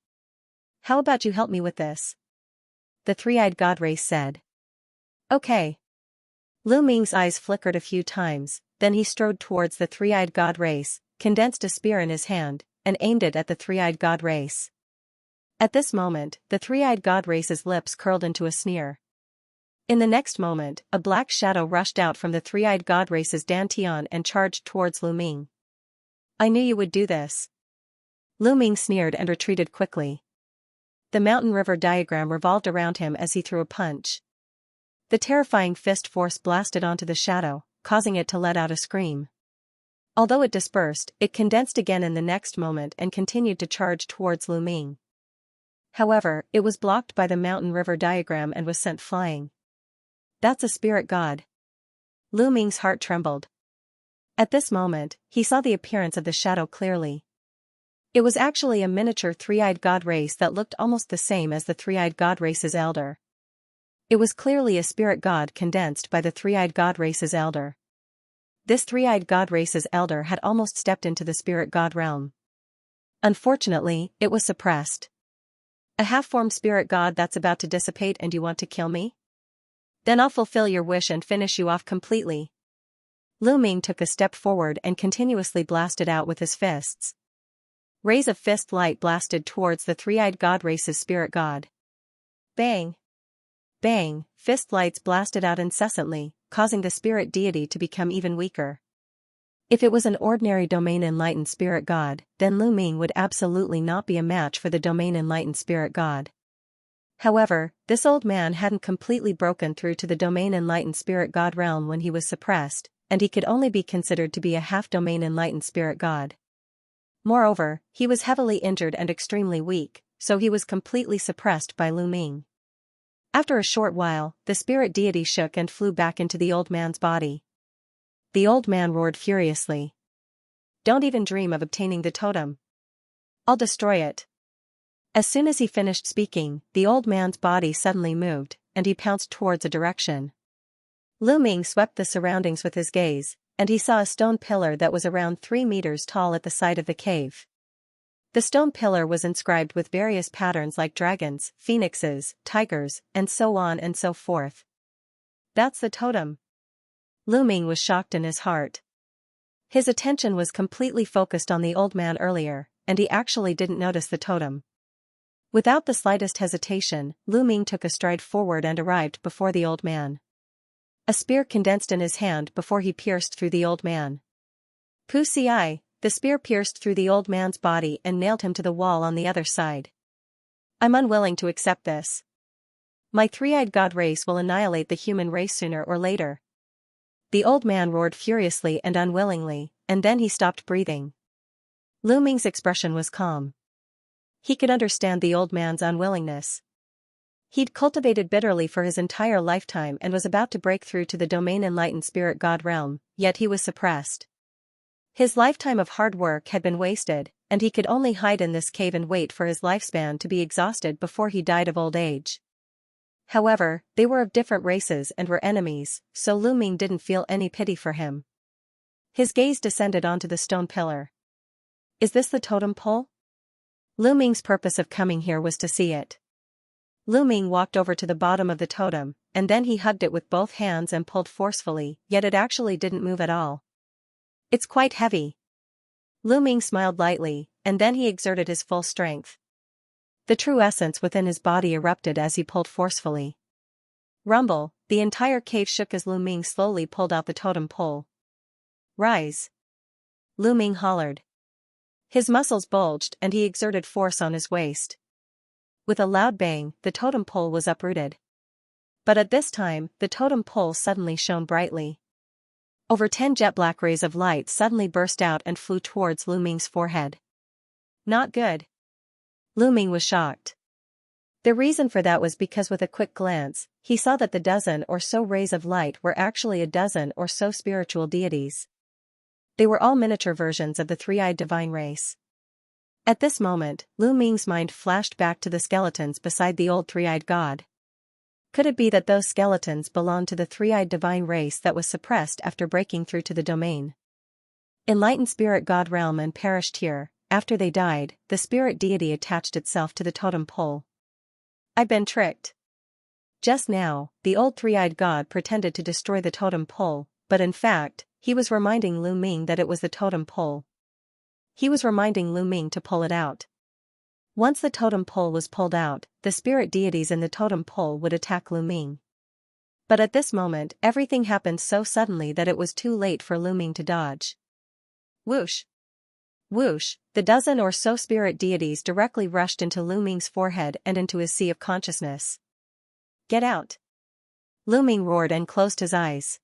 How about you help me with this? The three-eyed god race said. Okay. Lu Ming's eyes flickered a few times, then he strode towards the three-eyed god race, condensed a spear in his hand, and aimed it at the three-eyed god race. At this moment, the three-eyed god race's lips curled into a sneer. In the next moment, a black shadow rushed out from the three-eyed god race's dantian and charged towards Lu Ming. I knew you would do this. Lu Ming sneered and retreated quickly. The mountain river diagram revolved around him as he threw a punch. The terrifying fist force blasted onto the shadow, causing it to let out a scream. Although it dispersed, it condensed again in the next moment and continued to charge towards Lu Ming. However, it was blocked by the mountain river diagram and was sent flying. That's a spirit god. Lu Ming's heart trembled. At this moment, he saw the appearance of the shadow clearly. It was actually a miniature three-eyed god race that looked almost the same as the three-eyed god race's elder. It was clearly a spirit god condensed by the three-eyed god race's elder. This three-eyed god race's elder had almost stepped into the spirit god realm. Unfortunately, it was suppressed. A half-formed spirit god that's about to dissipate, and you want to kill me? Then I'll fulfill your wish and finish you off completely. Lu Ming took a step forward and continuously blasted out with his fists. Rays of fist light blasted towards the three-eyed god race's spirit god. Bang! Bang! Fist lights blasted out incessantly, causing the spirit deity to become even weaker. If it was an ordinary domain enlightened spirit god, then Lu Ming would absolutely not be a match for the domain enlightened spirit god. However, this old man hadn't completely broken through to the domain enlightened spirit god realm when he was suppressed, and he could only be considered to be a half-domain enlightened spirit god. Moreover, he was heavily injured and extremely weak, so he was completely suppressed by Lu Ming. After a short while, the spirit deity shook and flew back into the old man's body. The old man roared furiously. Don't even dream of obtaining the totem. I'll destroy it. As soon as he finished speaking, the old man's body suddenly moved, and he pounced towards a direction. Lu Ming swept the surroundings with his gaze, and he saw a stone pillar that was around 3 meters tall at the side of the cave. The stone pillar was inscribed with various patterns like dragons, phoenixes, tigers, and so on and so forth. That's the totem. Lu Ming was shocked in his heart. His attention was completely focused on the old man earlier, and he actually didn't notice the totem. Without the slightest hesitation, Lu Ming took a stride forward and arrived before the old man. A spear condensed in his hand before he pierced through the old man. Pu-ci, the spear pierced through the old man's body and nailed him to the wall on the other side. I'm unwilling to accept this. My three-eyed god race will annihilate the human race sooner or later. The old man roared furiously and unwillingly, and then he stopped breathing. Lu Ming's expression was calm. He could understand the old man's unwillingness. He'd cultivated bitterly for his entire lifetime and was about to break through to the domain enlightened spirit god realm, yet he was suppressed. His lifetime of hard work had been wasted, and he could only hide in this cave and wait for his lifespan to be exhausted before he died of old age. However, they were of different races and were enemies, so Lu Ming didn't feel any pity for him. His gaze descended onto the stone pillar. Is this the totem pole? Lu Ming's purpose of coming here was to see it. Lu Ming walked over to the bottom of the totem, and then he hugged it with both hands and pulled forcefully, yet it actually didn't move at all. It's quite heavy. Lu Ming smiled lightly, and then he exerted his full strength. The true essence within his body erupted as he pulled forcefully. Rumble, the entire cave shook as Lu Ming slowly pulled out the totem pole. Rise! Lu Ming hollered. His muscles bulged and he exerted force on his waist. With a loud bang, the totem pole was uprooted. But at this time, the totem pole suddenly shone brightly. Over 10 jet black rays of light suddenly burst out and flew towards Lu Ming's forehead. Not good. Lu Ming was shocked. The reason for that was because with a quick glance, he saw that the dozen or so rays of light were actually a dozen or so spiritual deities. They were all miniature versions of the three-eyed divine race. At this moment, Lu Ming's mind flashed back to the skeletons beside the old three-eyed god. Could it be that those skeletons belonged to the three-eyed divine race that was suppressed after breaking through to the domain? Enlightened spirit god realm and perished here. After they died, the spirit deity attached itself to the totem pole. I've been tricked. Just now, the old three-eyed god pretended to destroy the totem pole, but in fact, he was reminding Lu Ming that it was the totem pole. He was reminding Lu Ming to pull it out. Once the totem pole was pulled out, the spirit deities in the totem pole would attack Lu Ming. But at this moment, everything happened so suddenly that it was too late for Lu Ming to dodge. Whoosh! Whoosh! The dozen or so spirit deities directly rushed into Lu Ming's forehead and into his sea of consciousness. Get out! Lu Ming roared and closed his eyes.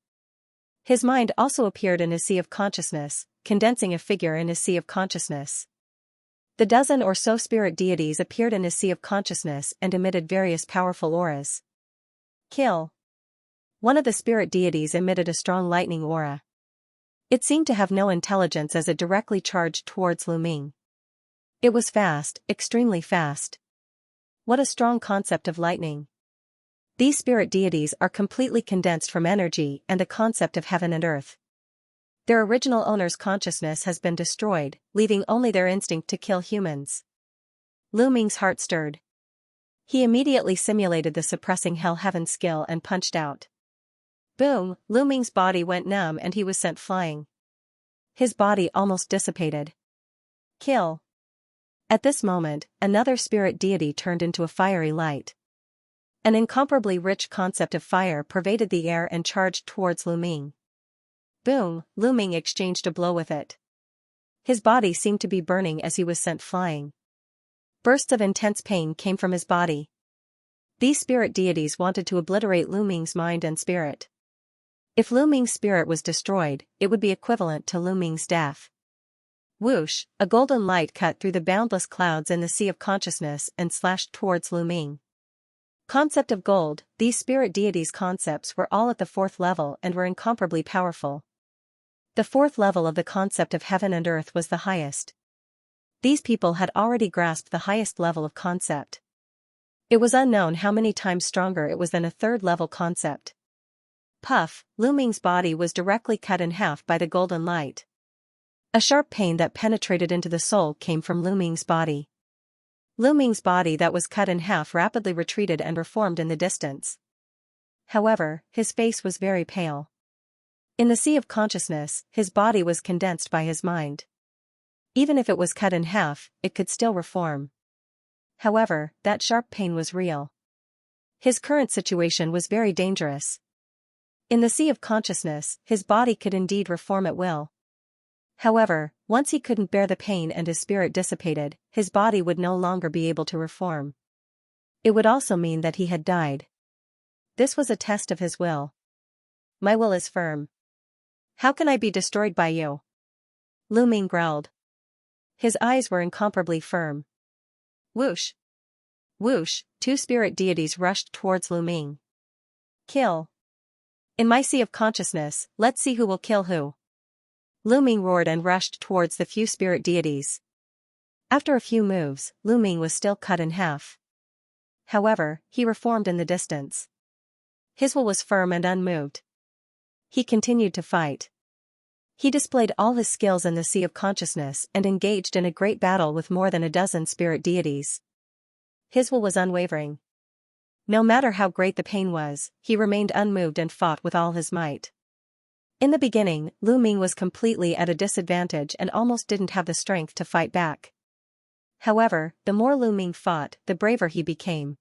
His mind also appeared in his sea of consciousness, condensing a figure in his sea of consciousness. The dozen or so spirit deities appeared in his sea of consciousness and emitted various powerful auras. Kill! One of the spirit deities emitted a strong lightning aura. It seemed to have no intelligence as it directly charged towards Lu Ming. It was fast, extremely fast. What a strong concept of lightning. These spirit deities are completely condensed from energy and the concept of heaven and earth. Their original owner's consciousness has been destroyed, leaving only their instinct to kill humans. Lu Ming's heart stirred. He immediately simulated the suppressing hell-heaven skill and punched out. Boom! Lu Ming's body went numb and he was sent flying. His body almost dissipated. Kill! At this moment, another spirit deity turned into a fiery light. An incomparably rich concept of fire pervaded the air and charged towards Lu Ming. Boom! Lu Ming exchanged a blow with it. His body seemed to be burning as he was sent flying. Bursts of intense pain came from his body. These spirit deities wanted to obliterate Lu Ming's mind and spirit. If Lu Ming's spirit was destroyed, it would be equivalent to Lu Ming's death. Whoosh! A golden light cut through the boundless clouds in the sea of consciousness and slashed towards Lu Ming. Concept of gold, these spirit deities' concepts were all at the fourth level and were incomparably powerful. The fourth level of the concept of heaven and earth was the highest. These people had already grasped the highest level of concept. It was unknown how many times stronger it was than a third-level concept. Puff! Lu Ming's body was directly cut in half by the golden light. A sharp pain that penetrated into the soul came from Lu Ming's body. Lu Ming's body that was cut in half rapidly retreated and reformed in the distance. However, his face was very pale. In the sea of consciousness, his body was condensed by his mind. Even if it was cut in half, it could still reform. However, that sharp pain was real. His current situation was very dangerous. In the sea of consciousness, his body could indeed reform at will. However, once he couldn't bear the pain and his spirit dissipated, his body would no longer be able to reform. It would also mean that he had died. This was a test of his will. My will is firm. How can I be destroyed by you? Lu Ming growled. His eyes were incomparably firm. Whoosh! Whoosh! Two spirit deities rushed towards Lu Ming. Kill! In my sea of consciousness, let's see who will kill who. Lu Ming roared and rushed towards the few spirit deities. After a few moves, Lu Ming was still cut in half. However, he reformed in the distance. His will was firm and unmoved. He continued to fight. He displayed all his skills in the sea of consciousness and engaged in a great battle with more than a dozen spirit deities. His will was unwavering. No matter how great the pain was, he remained unmoved and fought with all his might. In the beginning, Lu Ming was completely at a disadvantage and almost didn't have the strength to fight back. However, the more Lu Ming fought, the braver he became.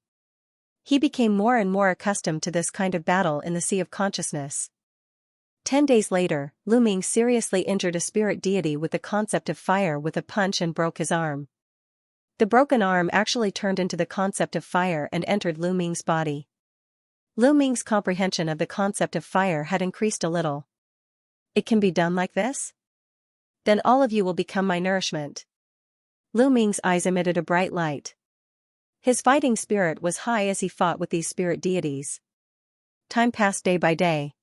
He became more and more accustomed to this kind of battle in the sea of consciousness. 10 days later, Lu Ming seriously injured a spirit deity with the concept of fire with a punch and broke his arm. The broken arm actually turned into the concept of fire and entered Lu Ming's body. Lu Ming's comprehension of the concept of fire had increased a little. It can be done like this? Then all of you will become my nourishment. Lu Ming's eyes emitted a bright light. His fighting spirit was high as he fought with these spirit deities. Time passed day by day.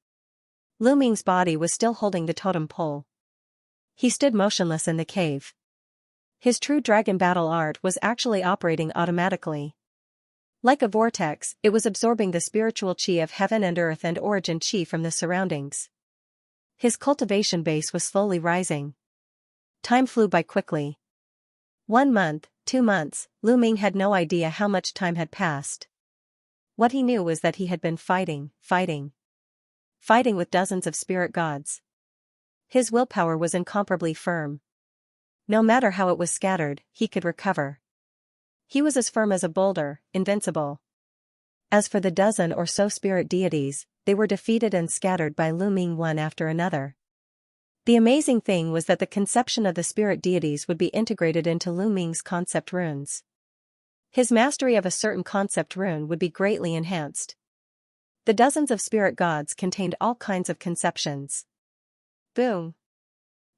Lu Ming's body was still holding the totem pole. He stood motionless in the cave. His true dragon battle art was actually operating automatically. Like a vortex, it was absorbing the spiritual chi of heaven and earth and origin chi from the surroundings. His cultivation base was slowly rising. Time flew by quickly. 1 month, 2 months, Lu Ming had no idea how much time had passed. What he knew was that he had been fighting with dozens of spirit gods. His willpower was incomparably firm. No matter how it was scattered, he could recover. He was as firm as a boulder, invincible. As for the dozen or so spirit deities, they were defeated and scattered by Lu Ming one after another. The amazing thing was that the conception of the spirit deities would be integrated into Lu Ming's concept runes. His mastery of a certain concept rune would be greatly enhanced. The dozens of spirit gods contained all kinds of conceptions. Boom.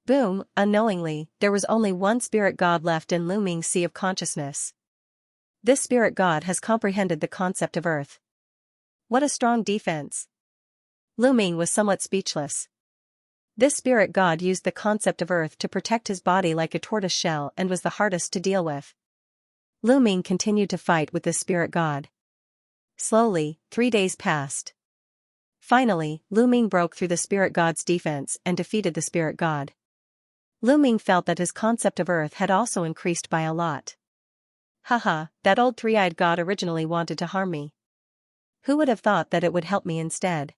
Boom, unknowingly, there was only one spirit god left in Lu Ming's sea of consciousness. This spirit god has comprehended the concept of earth. What a strong defense. Lu Ming was somewhat speechless. This spirit god used the concept of earth to protect his body like a tortoise shell and was the hardest to deal with. Lu Ming continued to fight with this spirit god. Slowly, 3 days passed. Finally, Lu Ming broke through the spirit god's defense and defeated the spirit god. Lu Ming felt that his concept of earth had also increased by a lot. Haha, that old three-eyed god originally wanted to harm me. Who would have thought that it would help me instead?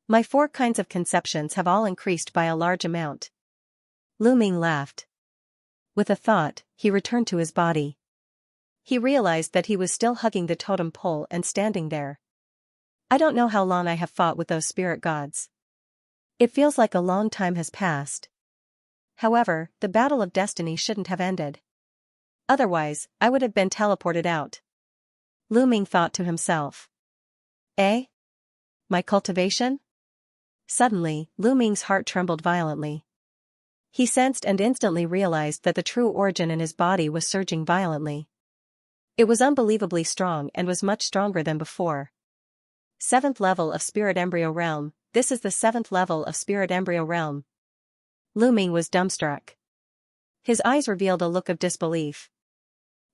My 4 kinds of conceptions have all increased by a large amount. Lu Ming laughed. With a thought, he returned to his body. He realized that he was still hugging the totem pole and standing there. I don't know how long I have fought with those spirit gods. It feels like a long time has passed. However, the battle of destiny shouldn't have ended. Otherwise, I would have been teleported out. Lu Ming thought to himself. Eh? My cultivation? Suddenly, Lu Ming's heart trembled violently. He sensed and instantly realized that the true origin in his body was surging violently. It was unbelievably strong and was much stronger than before. 7th level of Spirit Embryo Realm, this is the 7th level of Spirit Embryo Realm. Lu Ming was dumbstruck. His eyes revealed a look of disbelief.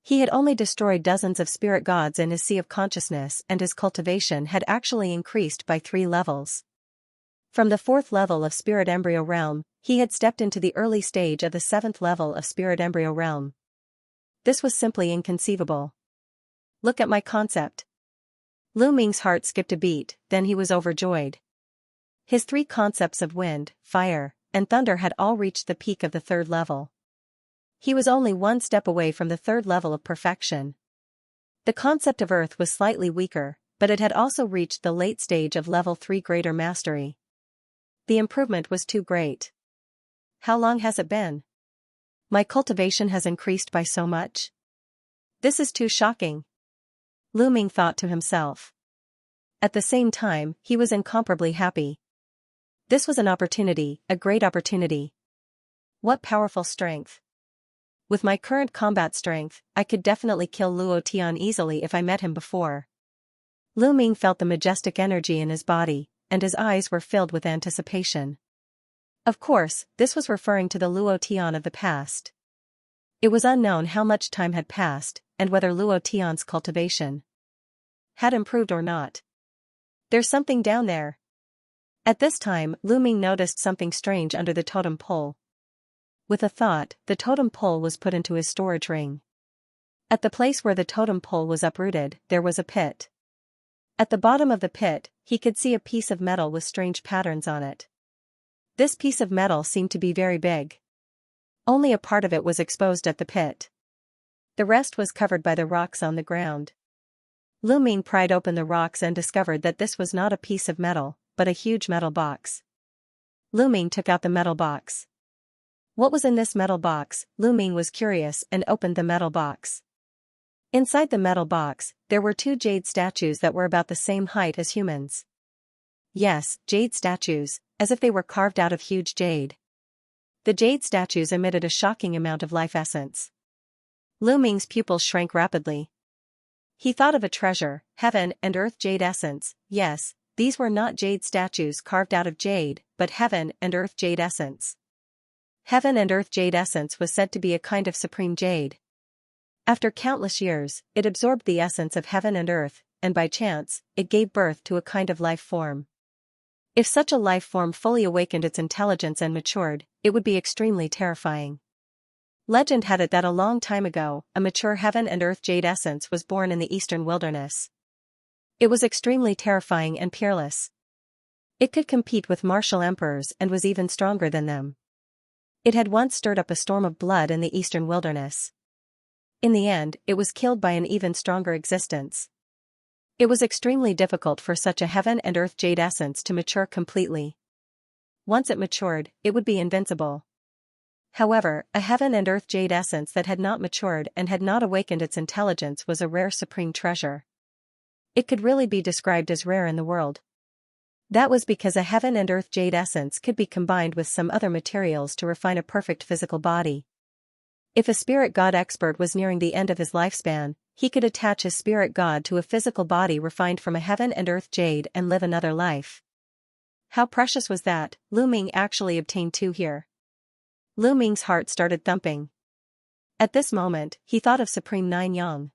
He had only destroyed dozens of spirit gods in his sea of consciousness and his cultivation had actually increased by 3 levels. From the 4th level of Spirit Embryo Realm, he had stepped into the early stage of the 7th level of Spirit Embryo Realm. This was simply inconceivable. Look at my concept. Lu Ming's heart skipped a beat, then he was overjoyed. His 3 concepts of wind, fire, and thunder had all reached the peak of the 3rd level. He was only 1 step away from the 3rd level of perfection. The concept of earth was slightly weaker, but it had also reached the late stage of level 3 greater mastery. The improvement was too great. How long has it been? My cultivation has increased by so much. This is too shocking. Lu Ming thought to himself. At the same time, he was incomparably happy. This was an opportunity, a great opportunity. What powerful strength. With my current combat strength, I could definitely kill Luo Tian easily if I met him before. Lu Ming felt the majestic energy in his body, and his eyes were filled with anticipation. Of course, this was referring to the Luo Tian of the past. It was unknown how much time had passed, and whether Luo Tian's cultivation had improved or not. There's something down there. At this time, Lu Ming noticed something strange under the totem pole. With a thought, the totem pole was put into his storage ring. At the place where the totem pole was uprooted, there was a pit. At the bottom of the pit, he could see a piece of metal with strange patterns on it. This piece of metal seemed to be very big. Only a part of it was exposed at the pit. The rest was covered by the rocks on the ground. Lu Ming pried open the rocks and discovered that this was not a piece of metal, but a huge metal box. Lu Ming took out the metal box. What was in this metal box? Lu Ming was curious and opened the metal box. Inside the metal box, there were 2 jade statues that were about the same height as humans. Yes, jade statues, as if they were carved out of huge jade. The jade statues emitted a shocking amount of life essence. Lu Ming's pupils shrank rapidly. He thought of a treasure, heaven and earth jade essence. Yes, these were not jade statues carved out of jade, but heaven and earth jade essence. Heaven and earth jade essence was said to be a kind of supreme jade. After countless years, it absorbed the essence of heaven and earth, and by chance, it gave birth to a kind of life form. If such a life form fully awakened its intelligence and matured, it would be extremely terrifying. Legend had it that a long time ago, a mature heaven and earth jade essence was born in the eastern wilderness. It was extremely terrifying and peerless. It could compete with martial emperors and was even stronger than them. It had once stirred up a storm of blood in the eastern wilderness. In the end, it was killed by an even stronger existence. It was extremely difficult for such a heaven and earth jade essence to mature completely. Once it matured, it would be invincible. However, a heaven and earth jade essence that had not matured and had not awakened its intelligence was a rare supreme treasure. It could really be described as rare in the world. That was because a heaven and earth jade essence could be combined with some other materials to refine a perfect physical body. If a spirit god expert was nearing the end of his lifespan, he could attach his spirit god to a physical body refined from a heaven and earth jade and live another life. How precious was that? Lu Ming actually obtained two here. Lu Ming's heart started thumping. At this moment, he thought of Supreme Nine Yang.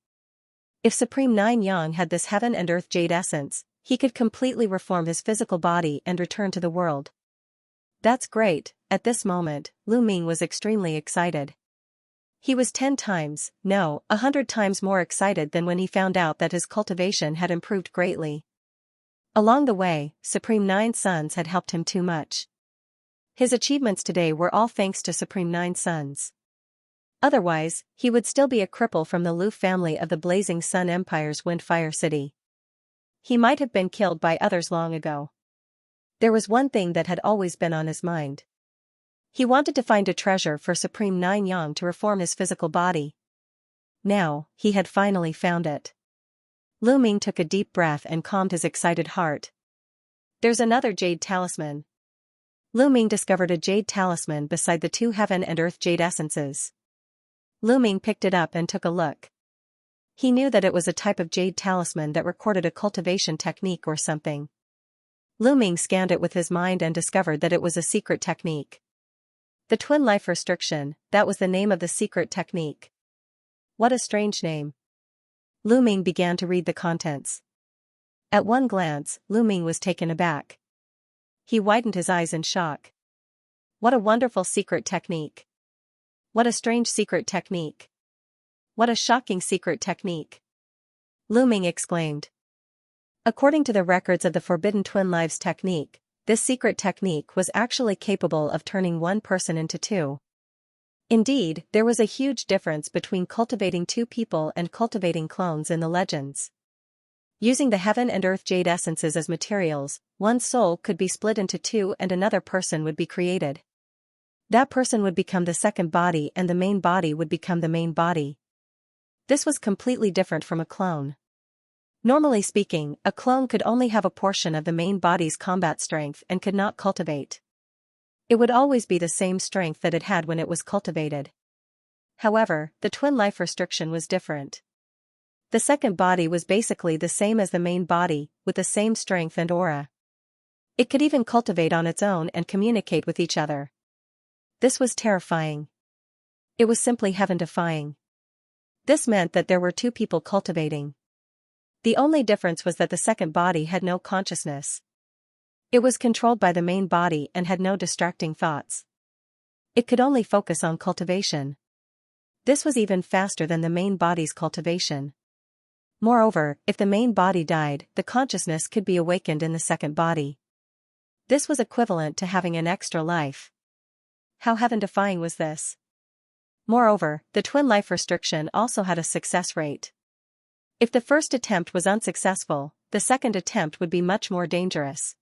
If Supreme Nine Yang had this heaven and earth jade essence, he could completely reform his physical body and return to the world. That's great. At this moment, Lu Ming was extremely excited. He was 10 times, no, 100 times more excited than when he found out that his cultivation had improved greatly. Along the way, Supreme Nine Sons had helped him too much. His achievements today were all thanks to Supreme Nine Sons. Otherwise, he would still be a cripple from the Lu family of the Blazing Sun Empire's Windfire City. He might have been killed by others long ago. There was one thing that had always been on his mind. He wanted to find a treasure for Supreme Nine Yang to reform his physical body. Now, he had finally found it. Lu Ming took a deep breath and calmed his excited heart. There's another jade talisman. Lu Ming discovered a jade talisman beside the two heaven and earth jade essences. Lu Ming picked it up and took a look. He knew that it was a type of jade talisman that recorded a cultivation technique or something. Lu Ming scanned it with his mind and discovered that it was a secret technique. The twin life restriction, that was the name of the secret technique. What a strange name. Lu Ming began to read the contents. At one glance, Lu Ming was taken aback. He widened his eyes in shock. What a wonderful secret technique. What a strange secret technique. What a shocking secret technique. Lu Ming exclaimed. According to the records of the Forbidden Twin Lives technique, this secret technique was actually capable of turning one person into two. Indeed, there was a huge difference between cultivating two people and cultivating clones in the legends. Using the heaven and earth jade essences as materials, one soul could be split into two and another person would be created. That person would become the second body and the main body would become the main body. This was completely different from a clone. Normally speaking, a clone could only have a portion of the main body's combat strength and could not cultivate. It would always be the same strength that it had when it was cultivated. However, the twin life restriction was different. The second body was basically the same as the main body, with the same strength and aura. It could even cultivate on its own and communicate with each other. This was terrifying. It was simply heaven-defying. This meant that there were two people cultivating. The only difference was that the second body had no consciousness. It was controlled by the main body and had no distracting thoughts. It could only focus on cultivation. This was even faster than the main body's cultivation. Moreover, if the main body died, the consciousness could be awakened in the second body. This was equivalent to having an extra life. How heaven-defying was this? Moreover, the twin life restriction also had a success rate. If the first attempt was unsuccessful, the second attempt would be much more dangerous.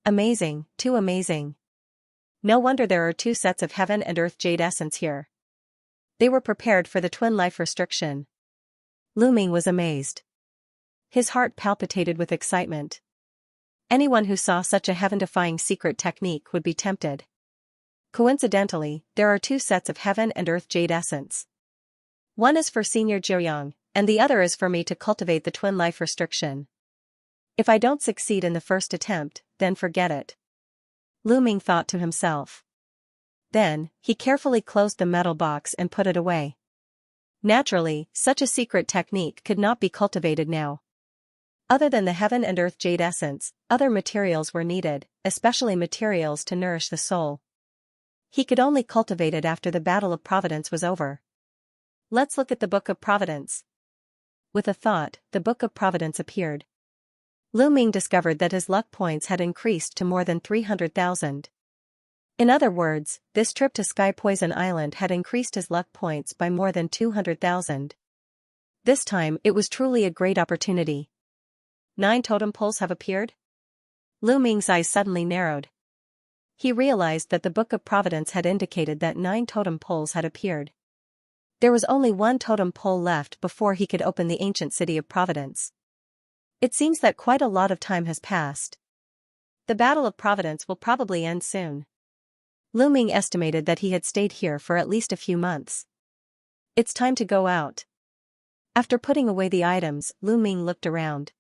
Amazing, too amazing. No wonder there are two sets of heaven and earth jade essence here. They were prepared for the twin life restriction. Lu Ming was amazed. His heart palpitated with excitement. Anyone who saw such a heaven-defying secret technique would be tempted. Coincidentally, there are two sets of heaven and earth jade essence. One is for Senior Jiuyang, and the other is for me to cultivate the twin life restriction. If I don't succeed in the first attempt, then forget it. Lu Ming thought to himself. Then, he carefully closed the metal box and put it away. Naturally, such a secret technique could not be cultivated now. Other than the heaven and earth jade essence, other materials were needed, especially materials to nourish the soul. He could only cultivate it after the battle of Providence was over. Let's look at the Book of Providence. With a thought, the Book of Providence appeared. Lu Ming discovered that his luck points had increased to more than 300,000. In other words, this trip to Sky Poison Island had increased his luck points by more than 200,000. This time it was truly a great opportunity. 9 totem poles have appeared? Lu Ming's eyes suddenly narrowed. He realized that the Book of Providence had indicated that 9 totem poles had appeared. There was only 1 totem pole left before he could open the ancient city of Providence. It seems that quite a lot of time has passed. The Battle of Providence will probably end soon. Lu Ming estimated that he had stayed here for at least a few months. It's time to go out. After putting away the items, Lu Ming looked around.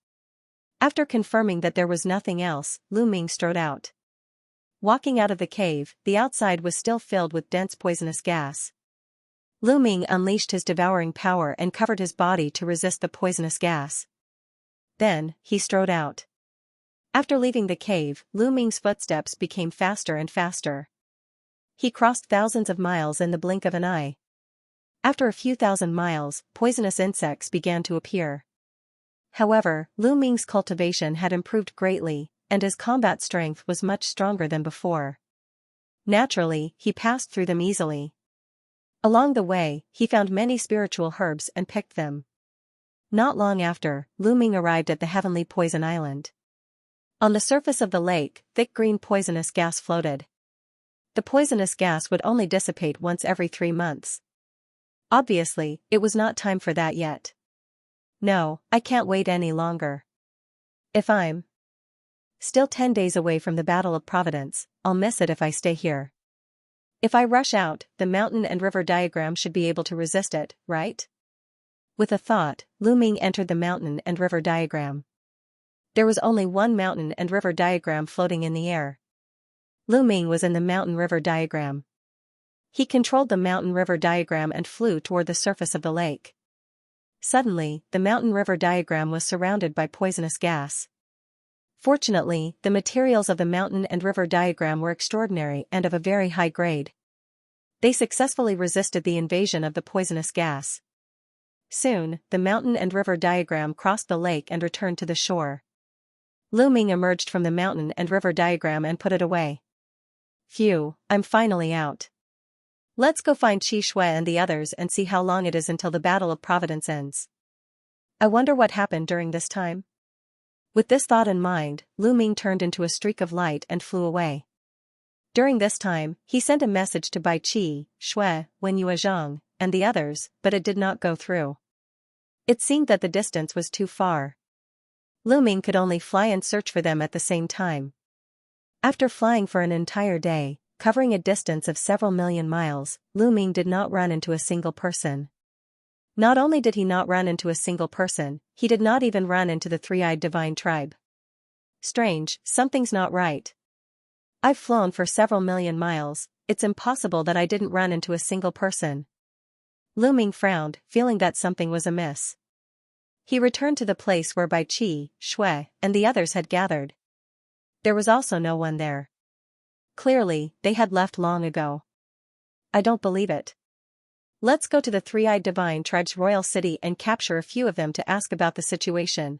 After confirming that there was nothing else, Lu Ming strode out. Walking out of the cave, the outside was still filled with dense poisonous gas. Lu Ming unleashed his devouring power and covered his body to resist the poisonous gas. Then, he strode out. After leaving the cave, Lu Ming's footsteps became faster and faster. He crossed thousands of miles in the blink of an eye. After a few thousand miles, poisonous insects began to appear. However, Lu Ming's cultivation had improved greatly, and his combat strength was much stronger than before. Naturally, he passed through them easily. Along the way, he found many spiritual herbs and picked them. Not long after, Lu Ming arrived at the heavenly poison island. On the surface of the lake, thick green poisonous gas floated. The poisonous gas would only dissipate once every 3 months. Obviously, it was not time for that yet. No, I can't wait any longer. If I'm still 10 days away from the Battle of Providence, I'll miss it if I stay here. If I rush out, the mountain and river diagram should be able to resist it, right? With a thought, Lu Ming entered the mountain and river diagram. There was only one mountain and river diagram floating in the air. Lu Ming was in the mountain river diagram. He controlled the mountain river diagram and flew toward the surface of the lake. Suddenly, the mountain river diagram was surrounded by poisonous gas. Fortunately, the materials of the mountain and river diagram were extraordinary and of a very high grade. They successfully resisted the invasion of the poisonous gas. Soon, the mountain and river diagram crossed the lake and returned to the shore. Lu Ming emerged from the mountain and river diagram and put it away. Phew, I'm finally out. Let's go find Qi Shui and the others and see how long it is until the Battle of Providence ends. I wonder what happened during this time? With this thought in mind, Lu Ming turned into a streak of light and flew away. During this time, he sent a message to Bai Qi, Shui, Wen Yuezhang, and the others, but it did not go through. It seemed that the distance was too far. Lu Ming could only fly and search for them at the same time. After flying for an entire day, covering a distance of several million miles, Lu Ming did not run into a single person. Not only did he not run into a single person, he did not even run into the three-eyed divine tribe. Strange, something's not right. I've flown for several million miles, it's impossible that I didn't run into a single person. Lu Ming frowned, feeling that something was amiss. He returned to the place where Bai Qi, Shui, and the others had gathered. There was also no one there. Clearly, they had left long ago. I don't believe it. Let's go to the three-eyed divine tribe's royal city and capture a few of them to ask about the situation.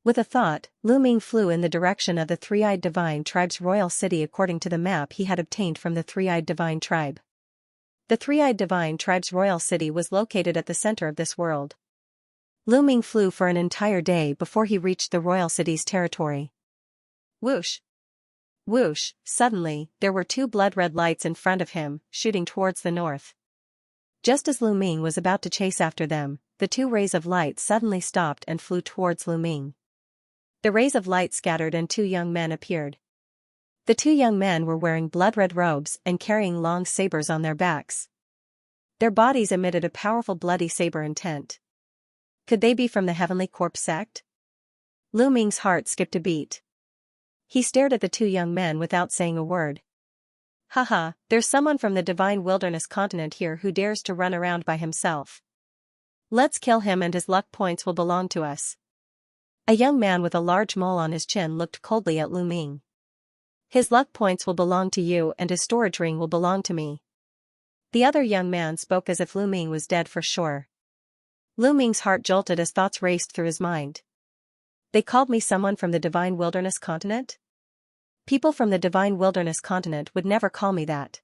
With a thought, Lu Ming flew in the direction of the three-eyed divine tribe's royal city according to the map he had obtained from the three-eyed divine tribe. The three-eyed divine tribe's royal city was located at the center of this world. Lu Ming flew for an entire day before he reached the royal city's territory. Whoosh! Whoosh! Suddenly, there were 2 blood-red lights in front of him, shooting towards the north. Just as Lu Ming was about to chase after them, the 2 rays of light suddenly stopped and flew towards Lu Ming. The rays of light scattered and 2 young men appeared. The 2 young men were wearing blood-red robes and carrying long sabers on their backs. Their bodies emitted a powerful bloody saber intent. Could they be from the Heavenly Corpse sect? Lu Ming's heart skipped a beat. He stared at the two young men without saying a word. Haha, there's someone from the Divine Wilderness continent here who dares to run around by himself. Let's kill him and his luck points will belong to us. A young man with a large mole on his chin looked coldly at Lu Ming. His luck points will belong to you and his storage ring will belong to me. The other young man spoke as if Lu Ming was dead for sure. Lu Ming's heart jolted as thoughts raced through his mind. They called me someone from the Divine Wilderness continent? People from the Divine Wilderness continent would never call me that.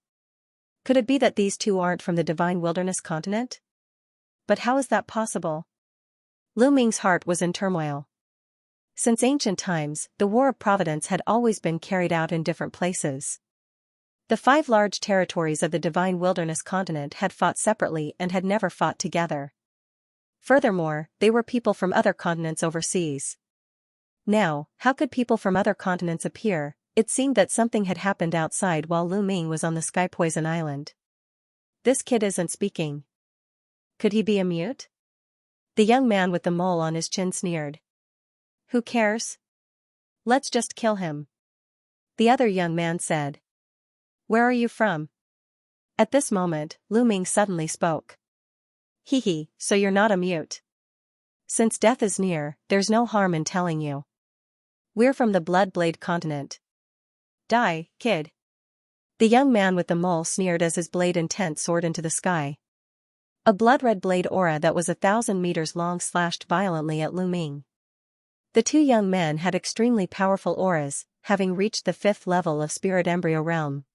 Could it be that these two aren't from the Divine Wilderness continent? But how is that possible? Lu Ming's heart was in turmoil. Since ancient times, the War of Providence had always been carried out in different places. The 5 large territories of the Divine Wilderness continent had fought separately and had never fought together. Furthermore, they were people from other continents overseas. Now, how could people from other continents appear? It seemed that something had happened outside while Lu Ming was on the Sky Poison Island. This kid isn't speaking. Could he be a mute? The young man with the mole on his chin sneered. Who cares? Let's just kill him. The other young man said. Where are you from? At this moment, Lu Ming suddenly spoke. Hee, so you're not a mute. Since death is near, there's no harm in telling you. We're from the Blood Blade continent. Die, kid. The young man with the mole sneered as his blade intent soared into the sky. A blood-red blade aura that was 1,000 meters long slashed violently at Lu Ming. The two young men had extremely powerful auras, having reached the 5th level of Spirit Embryo Realm.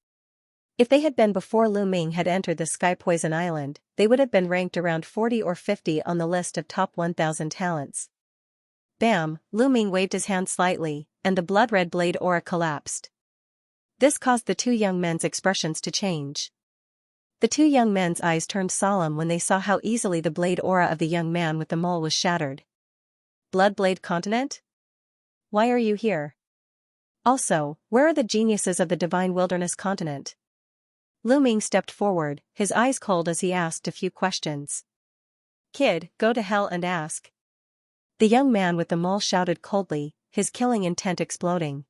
If they had been before Lu Ming had entered the Sky Poison Island, they would have been ranked around 40 or 50 on the list of top 1,000 talents. Bam, Lu Ming waved his hand slightly, and the blood-red blade aura collapsed. This caused the two young men's expressions to change. The two young men's eyes turned solemn when they saw how easily the blade aura of the young man with the mole was shattered. Bloodblade continent? Why are you here? Also, where are the geniuses of the Divine Wilderness continent? Lu Ming stepped forward, his eyes cold as he asked a few questions. Kid, go to hell and ask. The young man with the mole shouted coldly, his killing intent exploding.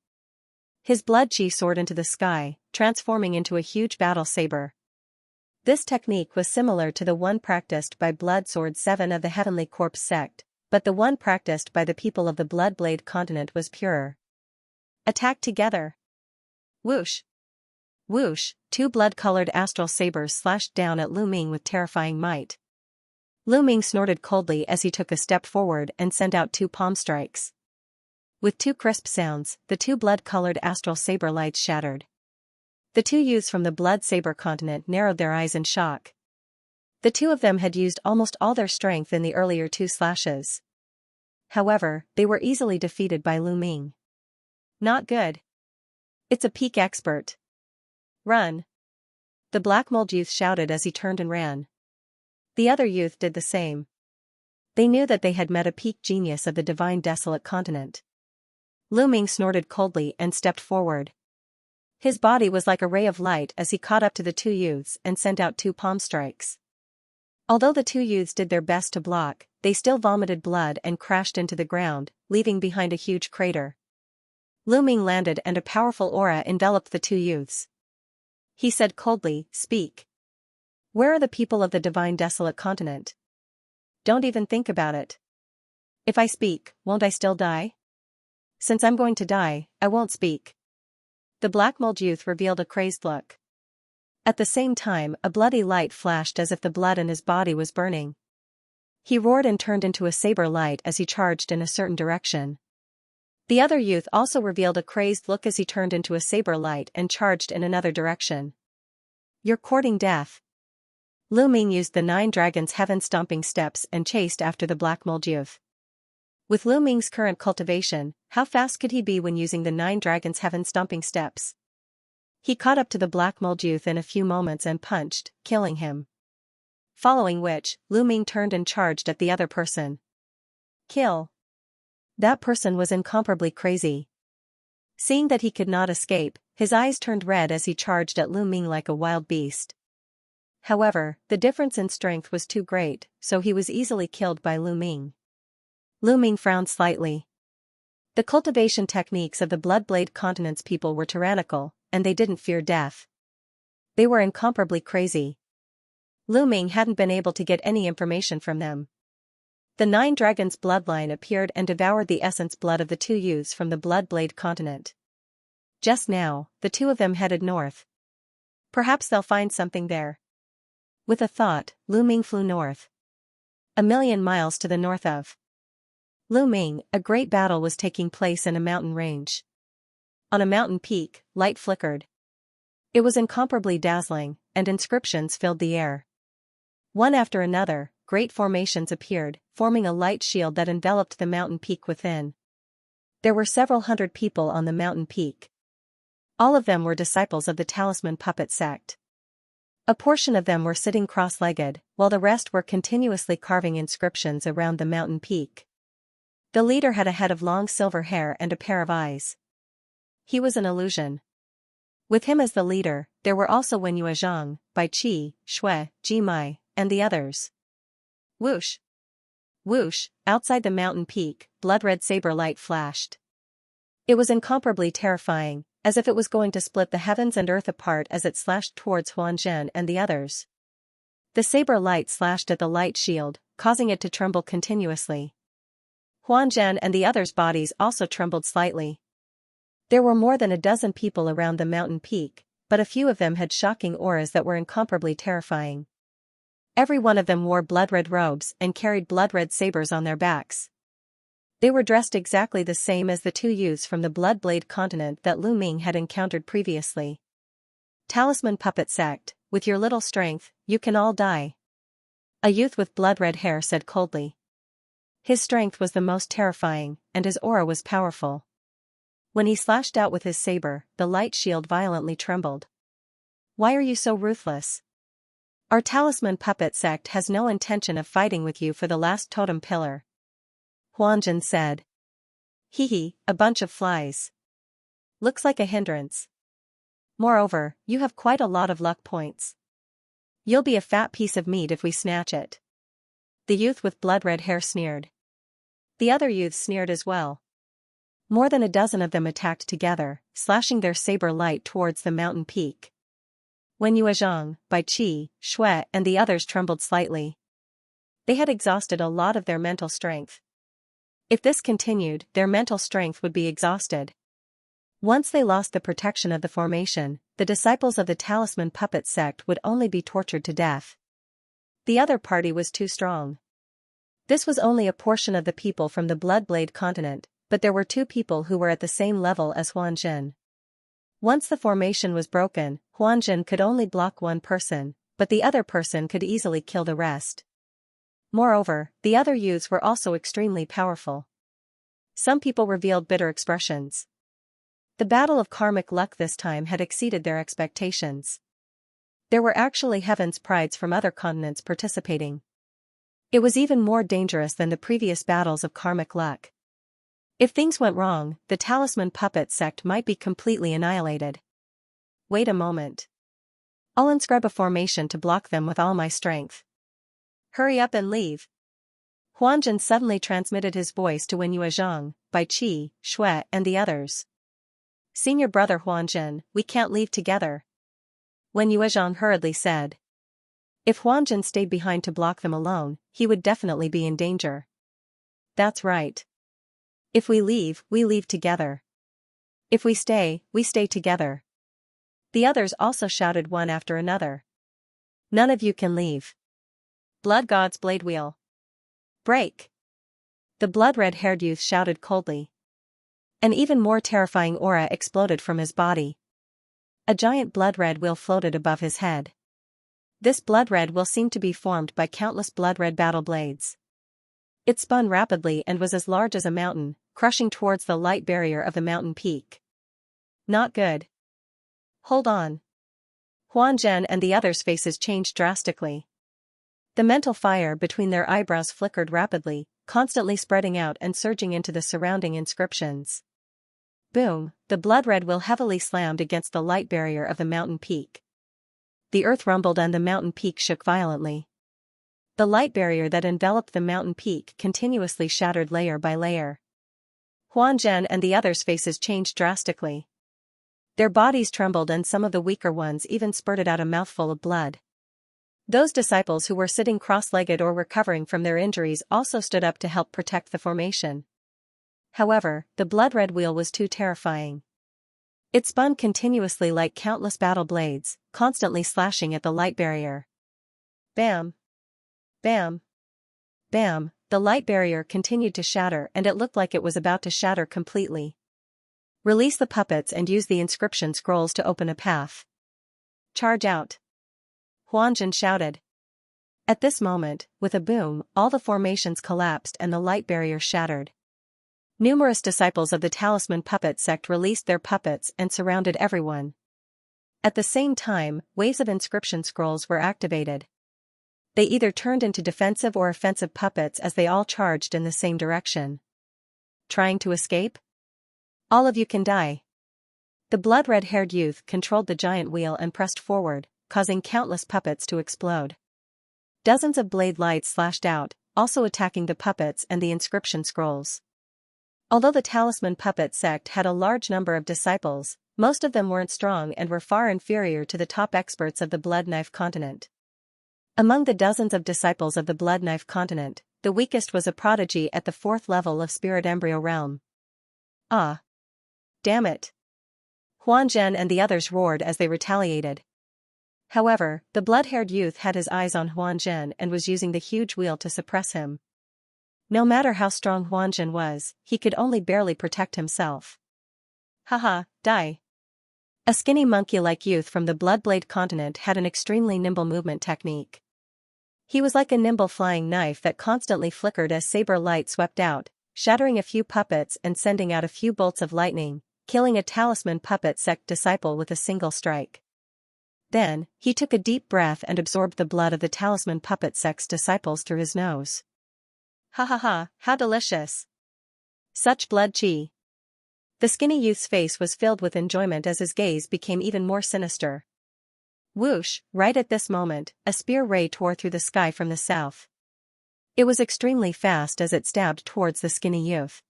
His blood chi soared into the sky, transforming into a huge battle saber. This technique was similar to the one practiced by Blood Sword 7 of the Heavenly Corpse sect, but the one practiced by the people of the Bloodblade continent was purer. Attack together. Whoosh. Whoosh, 2 blood-colored astral sabers slashed down at Lu Ming with terrifying might. Lu Ming snorted coldly as he took a step forward and sent out 2 palm strikes. With 2 crisp sounds, the 2 blood-colored astral saber lights shattered. The 2 youths from the Blood Saber continent narrowed their eyes in shock. The 2 of them had used almost all their strength in the earlier 2 slashes. However, they were easily defeated by Lu Ming. Not good. It's a peak expert. Run. The black mold youth shouted as he turned and ran. The other youth did the same. They knew that they had met a peak genius of the Divine Desolate continent. Lu Ming snorted coldly and stepped forward. His body was like a ray of light as he caught up to the 2 youths and sent out 2 palm strikes. Although the 2 youths did their best to block, they still vomited blood and crashed into the ground, leaving behind a huge crater. Lu Ming landed and a powerful aura enveloped the 2 youths. He said coldly, Speak. Where are the people of the Divine Desolate continent? Don't even think about it. If I speak, won't I still die? Since I'm going to die, I won't speak. The black mold youth revealed a crazed look. At the same time, a bloody light flashed as if the blood in his body was burning. He roared and turned into a saber light as he charged in a certain direction. The other youth also revealed a crazed look as he turned into a saber light and charged in another direction. You're courting death. Lu Ming used the 9 dragons heaven-stomping steps and chased after the black mold youth. With Lu Ming's current cultivation, how fast could he be when using the 9 dragons heaven-stomping steps? He caught up to the black mold youth in a few moments and punched, killing him. Following which, Lu Ming turned and charged at the other person. Kill. That person was incomparably crazy. Seeing that he could not escape, his eyes turned red as he charged at Lu Ming like a wild beast. However, the difference in strength was too great, so he was easily killed by Lu Ming. Lu Ming frowned slightly. The cultivation techniques of the Bloodblade Continent's people were tyrannical, and they didn't fear death. They were incomparably crazy. Lu Ming hadn't been able to get any information from them. The Nine Dragons bloodline appeared and devoured the essence blood of the two youths from the Bloodblade Continent. Just now, the two of them headed north. Perhaps they'll find something there. With a thought, Lu Ming flew north. 1,000,000 miles to the north of Lu Ming, a great battle was taking place in a mountain range. On a mountain peak, light flickered. It was incomparably dazzling, and inscriptions filled the air. One after another, great formations appeared, forming a light shield that enveloped the mountain peak within. There were several hundred people on the mountain peak. All of them were disciples of the Talisman Puppet sect. A portion of them were sitting cross-legged, while the rest were continuously carving inscriptions around the mountain peak. The leader had a head of long silver hair and a pair of eyes. He was an illusion. With him as the leader, there were also Wen Yuezhang, Bai Qi, Shui, Ji Mai, and the others. Whoosh! Whoosh! Outside the mountain peak, blood-red saber light flashed. It was incomparably terrifying, as if it was going to split the heavens and earth apart as it slashed towards Huanzhen and the others. The saber light slashed at the light shield, causing it to tremble continuously. Huanzhen and the others' bodies also trembled slightly. There were more than a dozen people around the mountain peak, but a few of them had shocking auras that were incomparably terrifying. Every one of them wore blood-red robes and carried blood-red sabers on their backs. They were dressed exactly the same as the two youths from the Bloodblade Continent that Lu Ming had encountered previously. Talisman Puppet Sect, with your little strength, you can all die. A youth with blood-red hair said coldly. His strength was the most terrifying, and his aura was powerful. When he slashed out with his saber, the light shield violently trembled. Why are you so ruthless? Our Talisman Puppet Sect has no intention of fighting with you for the last totem pillar. Huanzhen said. Hee, a bunch of flies. Looks like a hindrance. Moreover, you have quite a lot of luck points. You'll be a fat piece of meat if we snatch it. The youth with blood-red hair sneered. The other youths sneered as well. More than a dozen of them attacked together, slashing their saber light towards the mountain peak. Wen Yuezhang, Bai Qi, Shui, and the others trembled slightly. They had exhausted a lot of their mental strength. If this continued, their mental strength would be exhausted. Once they lost the protection of the formation, the disciples of the Talisman Puppet Sect would only be tortured to death. The other party was too strong. This was only a portion of the people from the Bloodblade Continent, but there were two people who were at the same level as Huanzhen. Once the formation was broken, Huanzhen could only block one person, but the other person could easily kill the rest. Moreover, the other youths were also extremely powerful. Some people revealed bitter expressions. The battle of karmic luck this time had exceeded their expectations. There were actually Heaven's prides from other continents participating. It was even more dangerous than the previous battles of karmic luck. If things went wrong, the Talisman Puppet Sect might be completely annihilated. Wait a moment. I'll inscribe a formation to block them with all my strength. Hurry up and leave. Huanzhen suddenly transmitted his voice to Wen Yuezhang, Bai Qi, Shui, and the others. Senior brother Huanzhen, we can't leave together. Wen Yuezhang hurriedly said. If Huanzhen stayed behind to block them alone, he would definitely be in danger. That's right. If we leave together. If we stay together. The others also shouted one after another. None of you can leave. Blood God's blade wheel. Break! The blood-red-haired youth shouted coldly. An even more terrifying aura exploded from his body. A giant blood-red wheel floated above his head. This blood-red wheel seemed to be formed by countless blood-red battle blades. It spun rapidly and was as large as a mountain, crushing towards the light barrier of the mountain peak. Not good. Hold on. Huanzhen and the others' faces changed drastically. The mental fire between their eyebrows flickered rapidly, constantly spreading out and surging into the surrounding inscriptions. Boom, the blood-red wheel heavily slammed against the light barrier of the mountain peak. the earth rumbled and the mountain peak shook violently. The light barrier that enveloped the mountain peak continuously shattered layer by layer. Huan Zhen and the others' faces changed drastically. Their bodies trembled and some of the weaker ones even spurted out a mouthful of blood. Those disciples who were sitting cross-legged or recovering from their injuries also stood up to help protect the formation. However, the blood-red wheel was too terrifying. It spun continuously like countless battle blades, constantly slashing at the light barrier. Bam! Bam! Bam! The light barrier continued to shatter and it looked like it was about to shatter completely. Release the puppets and use the inscription scrolls to open a path. Charge out! Huanzhen shouted. At this moment, with a boom, all the formations collapsed and the light barrier shattered. Numerous disciples of the Talisman Puppet sect released their puppets and surrounded everyone. At the same time, waves of inscription scrolls were activated. They either turned into defensive or offensive puppets as they all charged in the same direction. Trying to escape? All of you can die. The blood-red-haired youth controlled the giant wheel and pressed forward, causing countless puppets to explode. Dozens of blade lights slashed out, also attacking the puppets and the inscription scrolls. Although the Talisman Puppet sect had a large number of disciples, most of them weren't strong and were far inferior to the top experts of the Blood Knife continent. Among the dozens of disciples of the Blood Knife continent, the weakest was a prodigy at the 4th level of Spirit Embryo Realm. Ah! Damn it! Huan Zhen and the others roared as they retaliated. However, the blood-haired youth had his eyes on Huan Zhen and was using the huge wheel to suppress him. No matter how strong Huan Zhen was, he could only barely protect himself. Haha, die! A skinny monkey-like youth from the Bloodblade continent had an extremely nimble movement technique. He was like a nimble flying knife that constantly flickered as saber light swept out, shattering a few puppets and sending out a few bolts of lightning, killing a Talisman Puppet sect disciple with a single strike. Then, he took a deep breath and absorbed the blood of the Talisman Puppet sect's disciples through his nose. Ha ha ha, how delicious! Such blood chi! The skinny youth's face was filled with enjoyment as his gaze became even more sinister. Whoosh! Right at this moment, a spear ray tore through the sky from the south. It was extremely fast as it stabbed towards the skinny youth.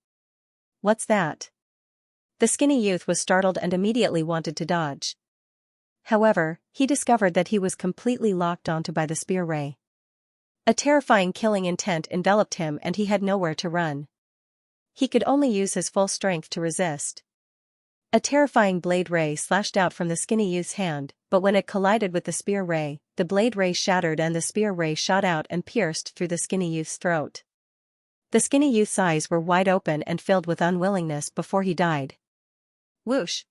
What's that? The skinny youth was startled and immediately wanted to dodge. However, he discovered that he was completely locked onto by the spear ray. A terrifying killing intent enveloped him and he had nowhere to run. He could only use his full strength to resist. A terrifying blade ray slashed out from the skinny youth's hand, but when it collided with the spear ray, the blade ray shattered and the spear ray shot out and pierced through the skinny youth's throat. The skinny youth's eyes were wide open and filled with unwillingness before he died. Whoosh!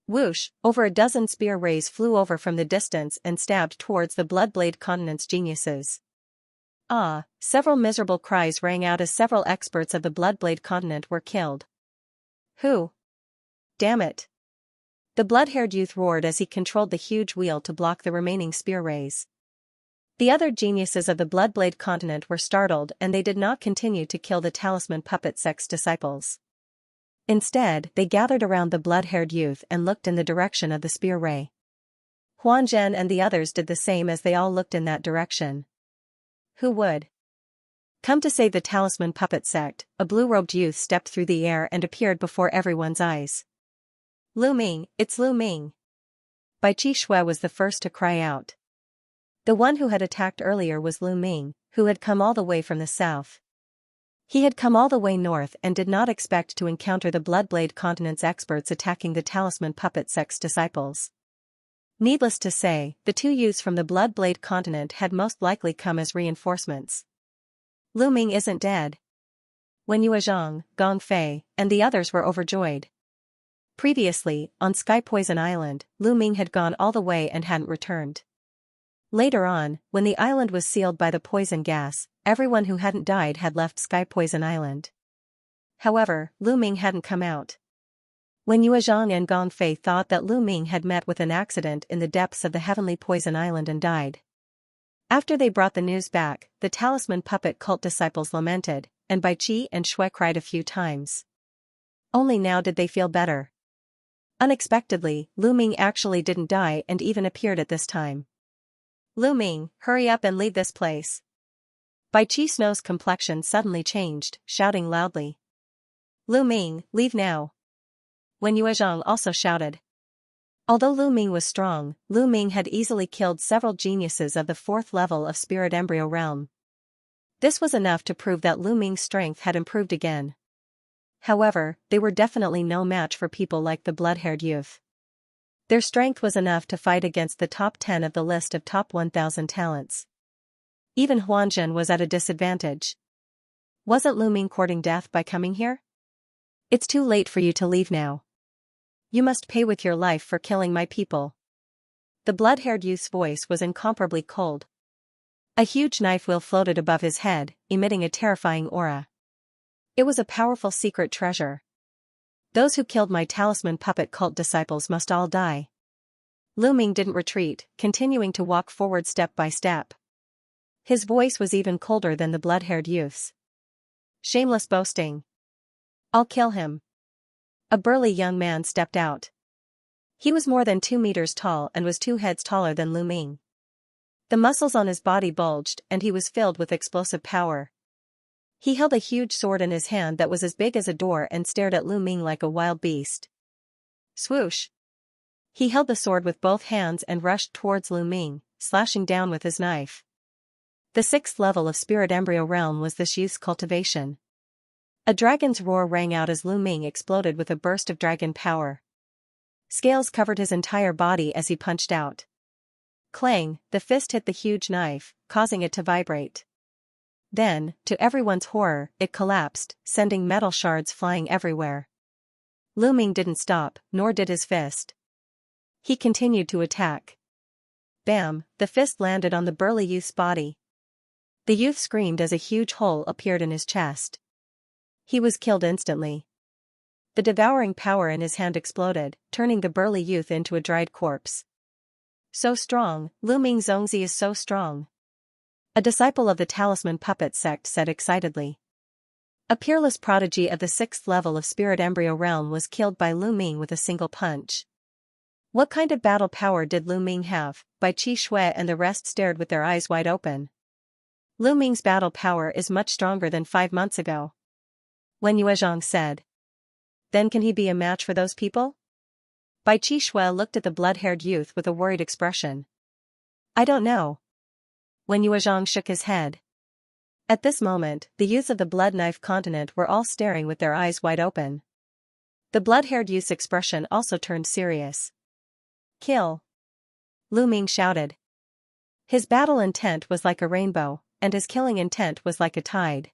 Whoosh! Over a dozen spear rays flew over from the distance and stabbed towards the Bloodblade continent's geniuses. Ah! Several miserable cries rang out as several experts of the Bloodblade continent were killed. Who? Damn it! The blood-haired youth roared as he controlled the huge wheel to block the remaining spear rays. The other geniuses of the Bloodblade continent were startled and they did not continue to kill the Talisman Puppet sect's disciples. Instead, they gathered around the blood-haired youth and looked in the direction of the spear ray. Huan Zhen and the others did the same as they all looked in that direction. Who would come to save the Talisman Puppet sect? A blue-robed youth stepped through the air and appeared before everyone's eyes. Lu Ming, it's Lu Ming. Bai Qi Shui was the first to cry out. The one who had attacked earlier was Lu Ming, who had come all the way from the south. He had come all the way north and did not expect to encounter the Bloodblade continent's experts attacking the Talisman Puppet sect's disciples. Needless to say, the two youths from the Bloodblade continent had most likely come as reinforcements. Lu Ming isn't dead. Wen Yuezhang, Gong Fei, and the others were overjoyed. Previously, on Sky Poison Island, Lu Ming had gone all the way and hadn't returned. Later on, when the island was sealed by the poison gas, everyone who hadn't died had left Sky Poison Island. However, Lu Ming hadn't come out. When Yuezhang and Gong Fei thought that Lu Ming had met with an accident in the depths of the Heavenly Poison Island and died. After they brought the news back, the Talisman Puppet cult disciples lamented, and Bai Qi and Shui cried a few times. Only now did they feel better. Unexpectedly, Lu Ming actually didn't die and even appeared at this time. Lu Ming, hurry up and leave this place. Bai Qi Snow's complexion suddenly changed, shouting loudly. Lu Ming, leave now. Wen Yuezhang also shouted. Although Lu Ming was strong, Lu Ming had easily killed several geniuses of the 4th level of Spirit Embryo Realm. This was enough to prove that Lu Ming's strength had improved again. However, they were definitely no match for people like the blood-haired youth. Their strength was enough to fight against the top 10 of the list of top 1,000 talents. Even Huanzhen was at a disadvantage. Wasn't Lu Ming courting death by coming here? It's too late for you to leave now. You must pay with your life for killing my people. The blood-haired youth's voice was incomparably cold. A huge knife wheel floated above his head, emitting a terrifying aura. It was a powerful secret treasure. Those who killed my talisman puppet cult disciples must all die. Lu Ming didn't retreat, continuing to walk forward step by step. His voice was even colder than the blood-haired youth's. Shameless boasting. I'll kill him. A burly young man stepped out. He was more than 2 meters tall and was 2 heads taller than Lu Ming. The muscles on his body bulged and he was filled with explosive power. He held a huge sword in his hand that was as big as a door and stared at Lu Ming like a wild beast. Swoosh! He held the sword with both hands and rushed towards Lu Ming, slashing down with his knife. The 6th level of Spirit Embryo Realm was this youth's cultivation. A dragon's roar rang out as Lu Ming exploded with a burst of dragon power. Scales covered his entire body as he punched out. Clang, the fist hit the huge knife, causing it to vibrate. Then, to everyone's horror, it collapsed, sending metal shards flying everywhere. Lu Ming didn't stop, nor did his fist. He continued to attack. Bam, the fist landed on the burly youth's body. The youth screamed as a huge hole appeared in his chest. He was killed instantly. The devouring power in his hand exploded, turning the burly youth into a dried corpse. So strong, Lu Ming Zongzi is so strong. A disciple of the Talisman Puppet sect said excitedly. A peerless prodigy of the 6th level of Spirit Embryo Realm was killed by Lu Ming with a single punch. What kind of battle power did Lu Ming have? Bai Qi Shui and the rest stared with their eyes wide open. Lu Ming's battle power is much stronger than 5 months ago. Wen Yuezhang said. Then can he be a match for those people? Bai Qi Shui looked at the blood-haired youth with a worried expression. I don't know. Wen Yuezhang shook his head. At this moment, the youths of the Blood Knife continent were all staring with their eyes wide open. The blood-haired youth's expression also turned serious. Kill! Lu Ming shouted. His battle intent was like a rainbow, and his killing intent was like a tide.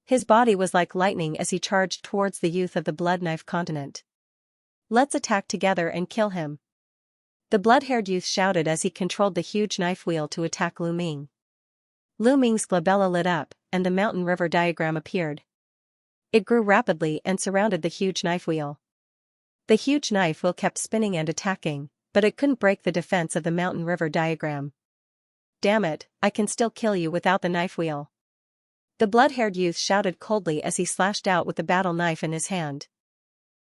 His body was like lightning as he charged towards the youth of the Blood Knife continent. Let's attack together and kill him. The blood-haired youth shouted as he controlled the huge knife wheel to attack Lu Ming. Lu Ming's glabella lit up, and the mountain river diagram appeared. It grew rapidly and surrounded the huge knife wheel. The huge knife wheel kept spinning and attacking, but it couldn't break the defense of the mountain river diagram. Damn it, I can still kill you without the knife wheel. The blood-haired youth shouted coldly as he slashed out with the battle knife in his hand.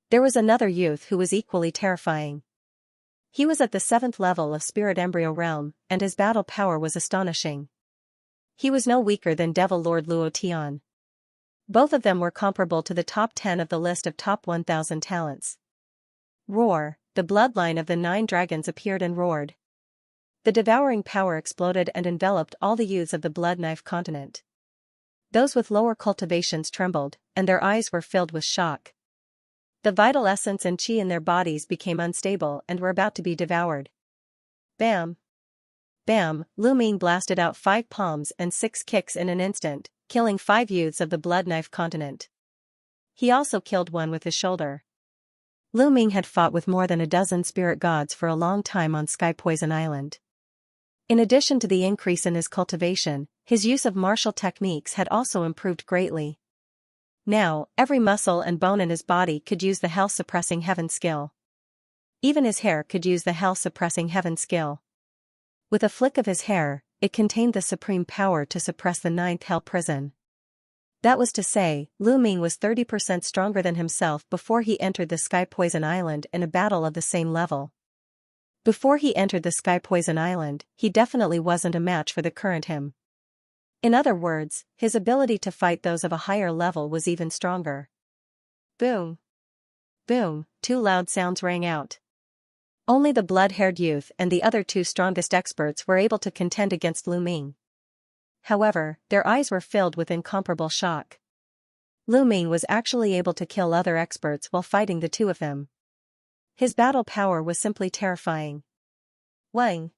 There was another youth who was equally terrifying. He was at the 7th level of Spirit Embryo Realm, and his battle power was astonishing. He was no weaker than Devil Lord Luo Tian. Both of them were comparable to the top 10 of the list of top 1,000 talents. Roar, the bloodline of the 9 dragons appeared and roared. The devouring power exploded and enveloped all the youths of the Blood Knife continent. Those with lower cultivations trembled, and their eyes were filled with shock. The vital essence and qi in their bodies became unstable and were about to be devoured. Bam! Bam! Lu Ming blasted out 5 palms and 6 kicks in an instant, killing 5 youths of the Blood Knife continent. He also killed one with his shoulder. Lu Ming had fought with more than a dozen spirit gods for a long time on Sky Poison Island. In addition to the increase in his cultivation, his use of martial techniques had also improved greatly. Now, every muscle and bone in his body could use the hell-suppressing heaven skill. Even his hair could use the hell-suppressing heaven skill. With a flick of his hair, it contained the supreme power to suppress the 9th hell prison. That was to say, Lu Ming was 30% stronger than himself before he entered the Sky Poison Island in a battle of the same level. Before he entered the Sky Poison Island, he definitely wasn't a match for the current him. In other words, his ability to fight those of a higher level was even stronger. Boom. Boom, two loud sounds rang out. Only the blood-haired youth and the other two strongest experts were able to contend against Lu Ming. However, their eyes were filled with incomparable shock. Lu Ming was actually able to kill other experts while fighting the two of them. His battle power was simply terrifying. Wang!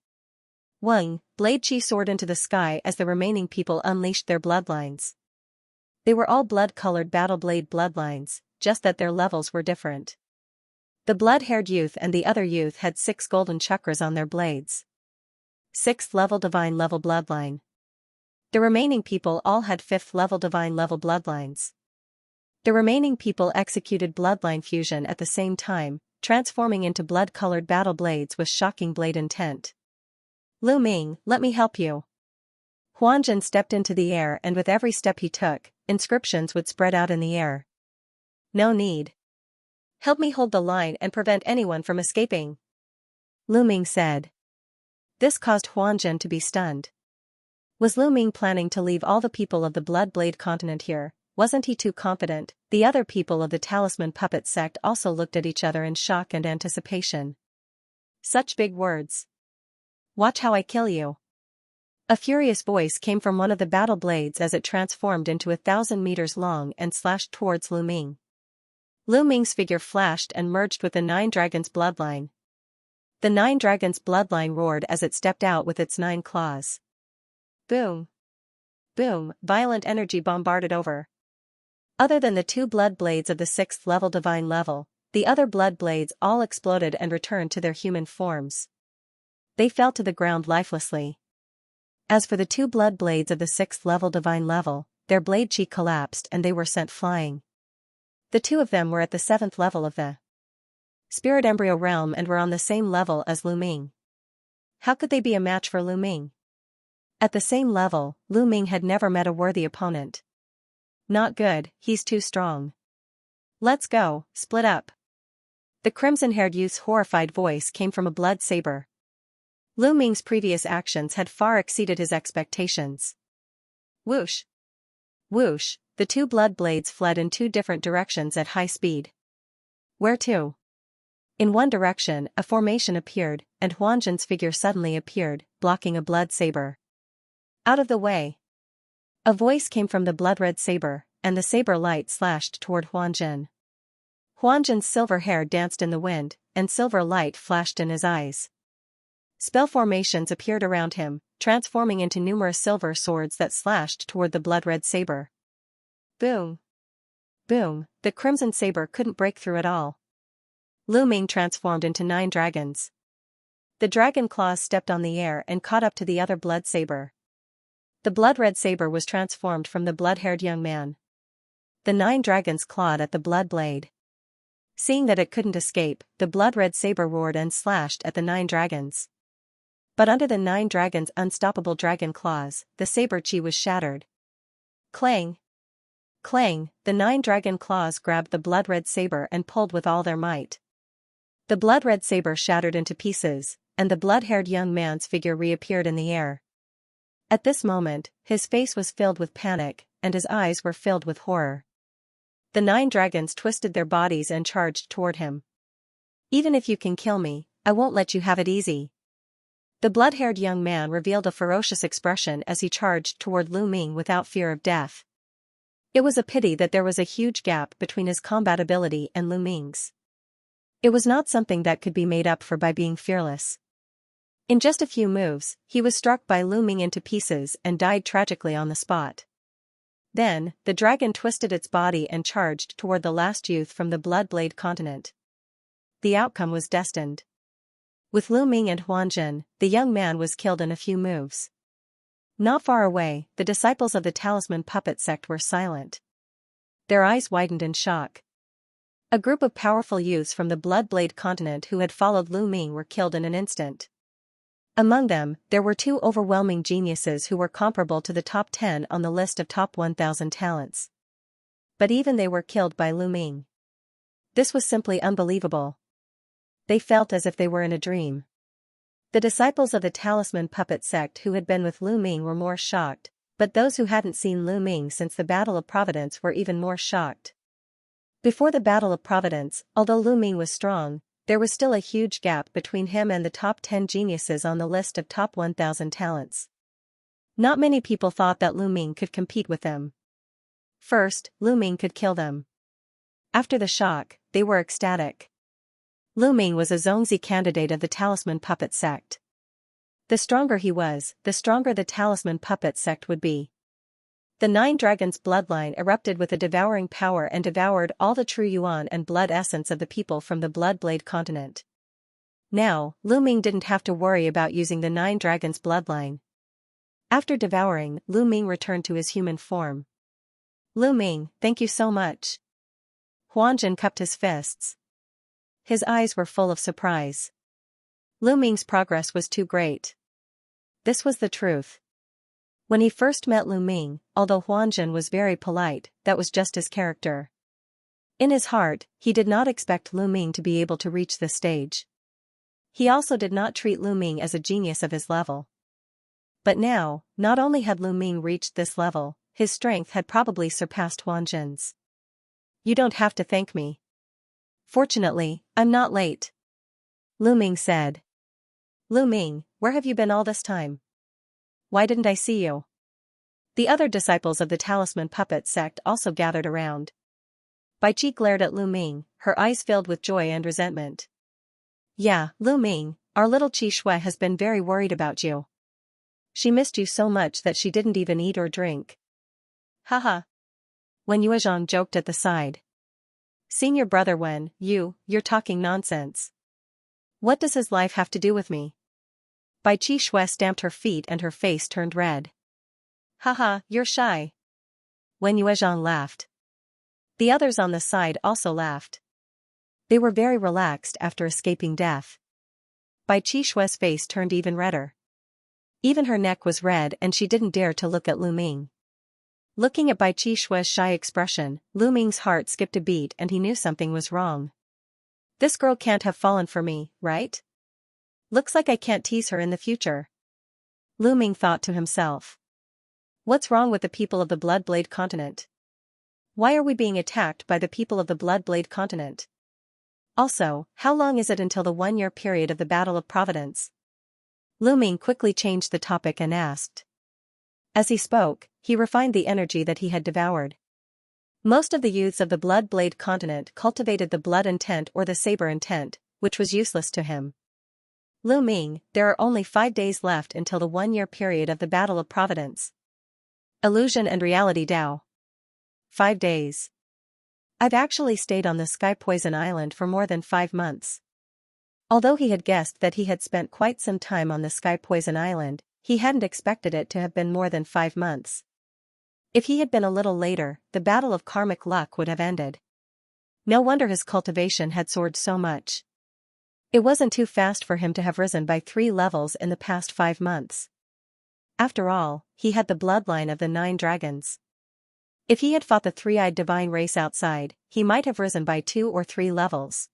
Wang! Blade Chi soared into the sky as the remaining people unleashed their bloodlines. They were all blood-colored battle blade bloodlines, just that their levels were different. The blood-haired youth and the other youth had 6 golden chakras on their blades. 6th level divine level bloodline. The remaining people all had 5th level divine level bloodlines. The remaining people executed bloodline fusion at the same time, transforming into blood-colored battle blades with shocking blade intent. Lu Ming, let me help you. Huanjin stepped into the air, and with every step he took, inscriptions would spread out in the air. No need. Help me hold the line and prevent anyone from escaping, Lu Ming said. This caused Huanjin to be stunned. Was Lu Ming planning to leave all the people of the Bloodblade continent here? Wasn't he too confident? The other people of the Talisman Puppet sect also looked at each other in shock and anticipation. Such big words. Watch how I kill you. A furious voice came from one of the battle blades as it transformed into 1,000 meters long and slashed towards Lu Ming. Lu Ming's figure flashed and merged with the 9 Dragons' bloodline. The 9 Dragons' bloodline roared as it stepped out with its 9 claws. Boom! Boom! Violent energy bombarded over. Other than the 2 blood blades of the 6th level divine level, the other blood blades all exploded and returned to their human forms. They fell to the ground lifelessly. As for the 2 blood blades of the 6th level divine level, their blade chi collapsed and they were sent flying. The 2 of them were at the 7th level of the Spirit Embryo Realm and were on the same level as Lu Ming. How could they be a match for Lu Ming? At the same level, Lu Ming had never met a worthy opponent. Not good, he's too strong. Let's go, split up. The crimson-haired youth's horrified voice came from a blood saber. Lu Ming's previous actions had far exceeded his expectations. Whoosh! Whoosh! The 2 blood blades fled in 2 different directions at high speed. Where to? In one direction, a formation appeared, and Huanjin's figure suddenly appeared, blocking a blood saber. Out of the way! A voice came from the blood-red saber, and the saber light slashed toward Huanjin. Huanjin's silver hair danced in the wind, and silver light flashed in his eyes. Spell formations appeared around him, transforming into numerous silver swords that slashed toward the blood-red saber. Boom! Boom! The crimson saber couldn't break through at all. Lu Ming transformed into 9 dragons. The dragon claws stepped on the air and caught up to the other blood saber. The blood-red saber was transformed from the blood-haired young man. The 9 dragons clawed at the blood blade. Seeing that it couldn't escape, the blood-red saber roared and slashed at the 9 dragons. But under the 9 dragons' unstoppable dragon claws, the saber chi was shattered. Clang! Clang! The 9 dragon claws grabbed the blood-red saber and pulled with all their might. The blood-red saber shattered into pieces, and the blood-haired young man's figure reappeared in the air. At this moment, his face was filled with panic, and his eyes were filled with horror. The 9 dragons twisted their bodies and charged toward him. Even if you can kill me, I won't let you have it easy. The blood-haired young man revealed a ferocious expression as he charged toward Lu Ming without fear of death. It was a pity that there was a huge gap between his combat ability and Lu Ming's. It was not something that could be made up for by being fearless. In just a few moves, he was struck by Lu Ming into pieces and died tragically on the spot. Then, the dragon twisted its body and charged toward the last youth from the Bloodblade continent. The outcome was destined. With Lu Ming and Huanjin, the young man was killed in a few moves. Not far away, the disciples of the Talisman Puppet sect were silent. Their eyes widened in shock. A group of powerful youths from the Bloodblade continent who had followed Lu Ming were killed in an instant. Among them, there were 2 overwhelming geniuses who were comparable to the top 10 on the list of top 1,000 talents. But even they were killed by Lu Ming. This was simply unbelievable. They felt as if they were in a dream. The disciples of the talisman puppet sect who had been with Lu Ming were more shocked, but those who hadn't seen Lu Ming since the Battle of Providence were even more shocked. Before the Battle of Providence, although Lu Ming was strong, there was still a huge gap between him and the top 10 geniuses on the list of top 1,000 talents. Not many people thought that Lu Ming could compete with them. First, Lu Ming could kill them. After the shock, they were ecstatic. Lu Ming was a Zongzi candidate of the talisman puppet sect. The stronger he was, the stronger the talisman puppet sect would be. The Nine Dragons bloodline erupted with a devouring power and devoured all the true yuan and blood essence of the people from the Bloodblade continent. Now, Lu Ming didn't have to worry about using the Nine Dragons bloodline. After devouring, Lu Ming returned to his human form. Lu Ming, thank you so much. Huanjin cupped his fists. His eyes were full of surprise. Lu Ming's progress was too great. This was the truth. When he first met Lu Ming, although Huanjin was very polite, that was just his character. In his heart, he did not expect Lu Ming to be able to reach this stage. He also did not treat Lu Ming as a genius of his level. But now, not only had Lu Ming reached this level, his strength had probably surpassed Huanjin's. You don't have to thank me. Fortunately, I'm not late. Lu Ming said. Lu Ming, where have you been all this time? Why didn't I see you? The other disciples of the talisman puppet sect also gathered around. Bai Qi glared at Lu Ming, her eyes filled with joy and resentment. Yeah, Lu Ming, our little Qi Shui has been very worried about you. She missed you so much that she didn't even eat or drink. Haha. Wen Yuezhang joked at the side. Senior brother Wen, you're talking nonsense. What does his life have to do with me? Bai Qi Shui stamped her feet and her face turned red. Haha, you're shy. Wen Yuezhang laughed. The others on the side also laughed. They were very relaxed after escaping death. Bai Qi Shui's face turned even redder. Even her neck was red and she didn't dare to look at Lu Ming. Looking at Bai Qi Shui's shy expression, Lu Ming's heart skipped a beat and he knew something was wrong. This girl can't have fallen for me, right? Looks like I can't tease her in the future. Lu Ming thought to himself. What's wrong with the people of the Bloodblade continent? Why are we being attacked by the people of the Bloodblade continent? Also, how long is it until the 1-year period of the Battle of Providence? Lu Ming quickly changed the topic and asked. As he spoke, he refined the energy that he had devoured. Most of the youths of the Bloodblade continent cultivated the blood intent or the saber intent, which was useless to him. Lu Ming, there are only 5 days left until the 1-year period of the Battle of Providence. Illusion and Reality Dao. 5 days. I've actually stayed on the Sky Poison Island for more than 5 months. Although he had guessed that he had spent quite some time on the Sky Poison Island, he hadn't expected it to have been more than 5 months. If he had been a little later, the battle of karmic luck would have ended. No wonder his cultivation had soared so much. It wasn't too fast for him to have risen by 3 levels in the past 5 months. After all, he had the bloodline of the 9 dragons. If he had fought the 3-eyed divine race outside, he might have risen by 2 or 3 levels.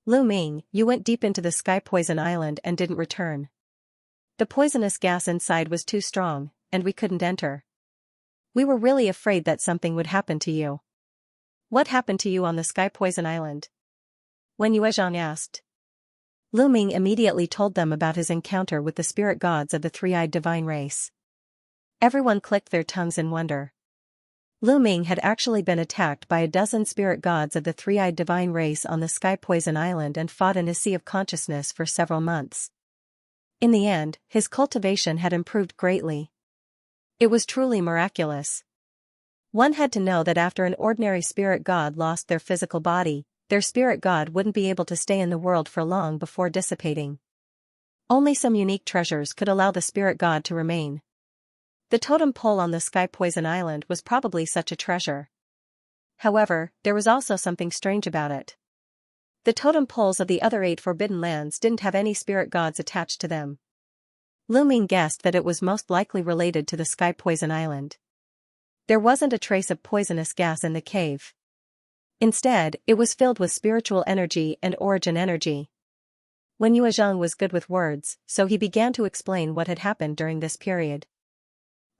Lu Ming, you went deep into the Sky Poison Island and didn't return. The poisonous gas inside was too strong, and we couldn't enter. We were really afraid that something would happen to you. What happened to you on the Sky Poison Island? Wen Yuezhang asked. Lu Ming immediately told them about his encounter with the spirit gods of the 3-eyed divine race. Everyone clicked their tongues in wonder. Lu Ming had actually been attacked by a dozen spirit gods of the 3-eyed divine race on the Sky Poison Island and fought in his sea of consciousness for several months. In the end, his cultivation had improved greatly. It was truly miraculous. One had to know that after an ordinary spirit god lost their physical body, their spirit god wouldn't be able to stay in the world for long before dissipating. Only some unique treasures could allow the spirit god to remain. The totem pole on the Sky Poison Island was probably such a treasure. However, there was also something strange about it. The totem poles of the other 8 forbidden lands didn't have any spirit gods attached to them. Lu Ming guessed that it was most likely related to the Sky Poison Island. There wasn't a trace of poisonous gas in the cave. Instead, it was filled with spiritual energy and origin energy. When Yuezhang was good with words, so he began to explain what had happened during this period.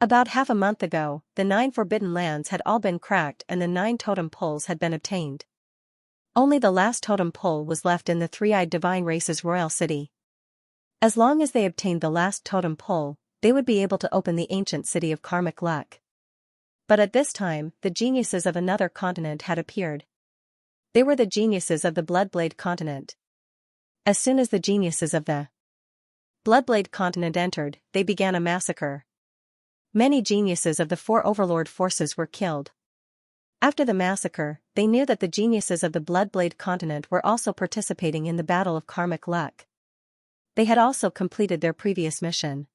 About half a month ago, the 9 forbidden lands had all been cracked and the 9 totem poles had been obtained. Only the last totem pole was left in the three-eyed divine race's royal city. As long as they obtained the last totem pole, they would be able to open the ancient city of karmic luck. But at this time, the geniuses of another continent had appeared. They were the geniuses of the Bloodblade continent. As soon as the geniuses of the Bloodblade continent entered, they began a massacre. Many geniuses of the 4 overlord forces were killed. After the massacre, they knew that the geniuses of the Bloodblade continent were also participating in the battle of karmic luck. They had also completed their previous mission.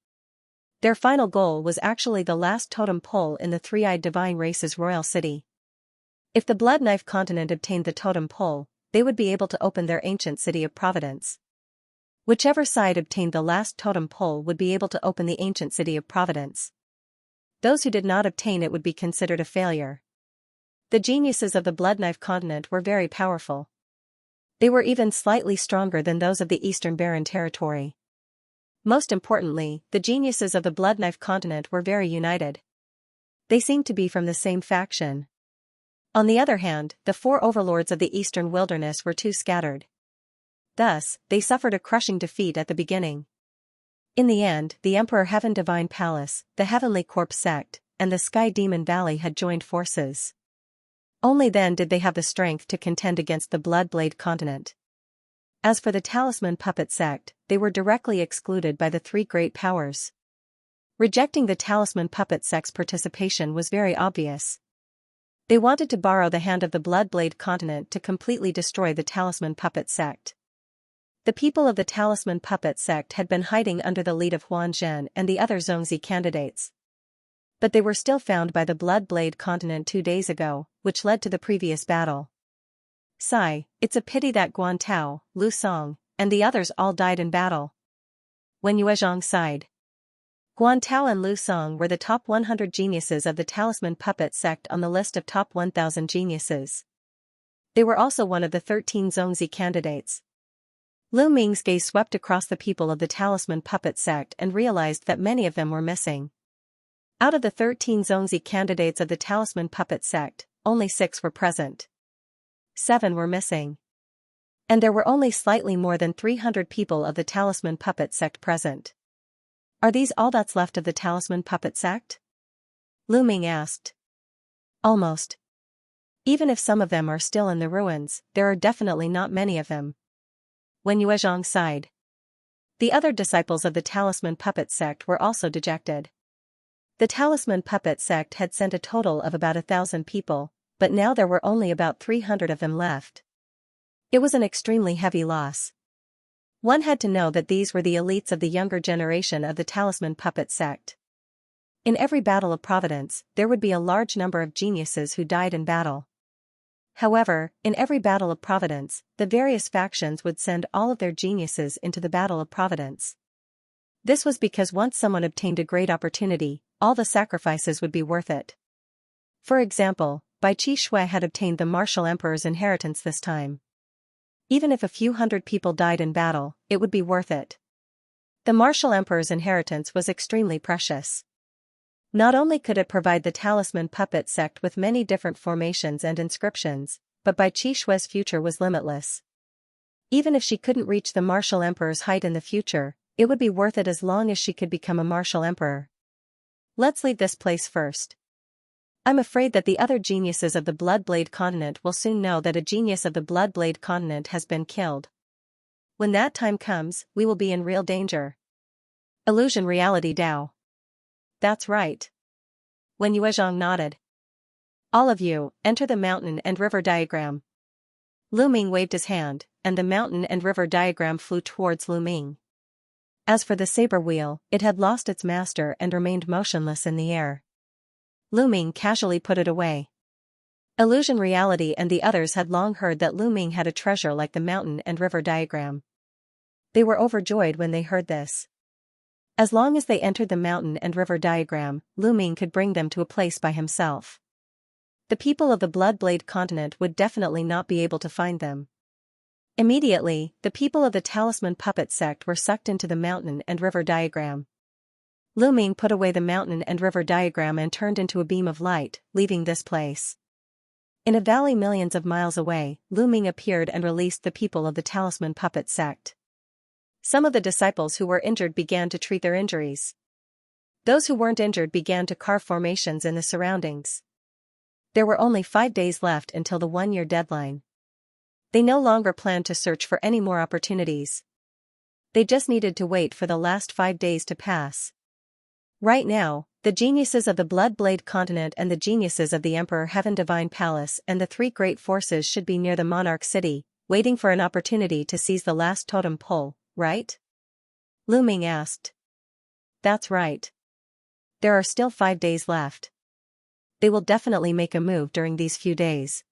Their final goal was actually the last totem pole in the three-eyed divine race's royal city. If the Blood Knife continent obtained the totem pole, they would be able to open their ancient city of Providence. Whichever side obtained the last totem pole would be able to open the ancient city of Providence. Those who did not obtain it would be considered a failure. The geniuses of the Blood Knife continent were very powerful. They were even slightly stronger than those of the Eastern Barren territory. Most importantly, the geniuses of the Blood Knife continent were very united. They seemed to be from the same faction. On the other hand, the 4 overlords of the Eastern Wilderness were too scattered. Thus, they suffered a crushing defeat at the beginning. In the end, the Emperor Heaven Divine Palace, the Heavenly Corpse sect, and the Sky Demon Valley had joined forces. Only then did they have the strength to contend against the Bloodblade continent. As for the Talisman Puppet sect, they were directly excluded by the 3 great powers. Rejecting the Talisman Puppet sect's participation was very obvious. They wanted to borrow the hand of the Bloodblade continent to completely destroy the Talisman Puppet sect. The people of the Talisman Puppet sect had been hiding under the lead of Huan Zhen and the other Xianxia candidates. But they were still found by the Bloodblade continent 2 days ago, which led to the previous battle. Sigh, it's a pity that Guan Tao, Lu Song, and the others all died in battle. When Yuezhang sighed. Guan Tao and Lu Song were the top 100 geniuses of the Talisman Puppet sect on the list of top 1,000 geniuses. They were also one of the 13 Xianxia candidates. Lu Ming's gaze swept across the people of the Talisman Puppet sect and realized that many of them were missing. Out of the 13 Xianxia candidates of the Talisman Puppet sect, only 6 were present. 7 were missing. And there were only slightly more than 300 people of the Talisman Puppet sect present. Are these all that's left of the Talisman Puppet sect? Lu Ming asked. Almost. Even if some of them are still in the ruins, there are definitely not many of them. When Yuezhang sighed. The other disciples of the Talisman Puppet sect were also dejected. The Talisman Puppet sect had sent a total of about 1,000 people, but now there were only about 300 of them left. It was an extremely heavy loss. One had to know that these were the elites of the younger generation of the Talisman Puppet sect. In every battle of Providence, there would be a large number of geniuses who died in battle. However, in every battle of Providence, the various factions would send all of their geniuses into the battle of Providence. This was because once someone obtained a great opportunity, all the sacrifices would be worth it. For example, Bai Qi Shui had obtained the Martial Emperor's inheritance this time. Even if a few hundred people died in battle, it would be worth it. The Martial Emperor's inheritance was extremely precious. Not only could it provide the Talisman Puppet sect with many different formations and inscriptions, but Bai Qi Shui's future was limitless. Even if she couldn't reach the Martial Emperor's height in the future, it would be worth it as long as she could become a Martial Emperor. Let's leave this place first. I'm afraid that the other geniuses of the Bloodblade continent will soon know that a genius of the Bloodblade continent has been killed. When that time comes, we will be in real danger. Illusion Reality Dao. That's right. When Yuezhang nodded. All of you, enter the mountain and river diagram. Lu Ming waved his hand, and the mountain and river diagram flew towards Lu Ming. As for the saber wheel, it had lost its master and remained motionless in the air. Lu Ming casually put it away. Illusion Reality and the others had long heard that Lu Ming had a treasure like the mountain and river diagram. They were overjoyed when they heard this. As long as they entered the mountain and river diagram, Lu Ming could bring them to a place by himself. The people of the Bloodblade continent would definitely not be able to find them. Immediately, the people of the talisman puppet sect were sucked into the mountain and river diagram. Lu Ming put away the mountain and river diagram and turned into a beam of light, leaving this place. In a valley millions of miles away, Lu Ming appeared and released the people of the talisman puppet sect. Some of the disciples who were injured began to treat their injuries. Those who weren't injured began to carve formations in the surroundings. There were only 5 days left until the 1-year deadline. They no longer planned to search for any more opportunities. They just needed to wait for the last 5 days to pass. Right now, the geniuses of the Blood Blade continent and the geniuses of the Emperor Heaven Divine Palace and the 3 great forces should be near the Monarch City, waiting for an opportunity to seize the last totem pole, right? Lu Ming asked. That's right. There are still 5 days left. They will definitely make a move during these few days.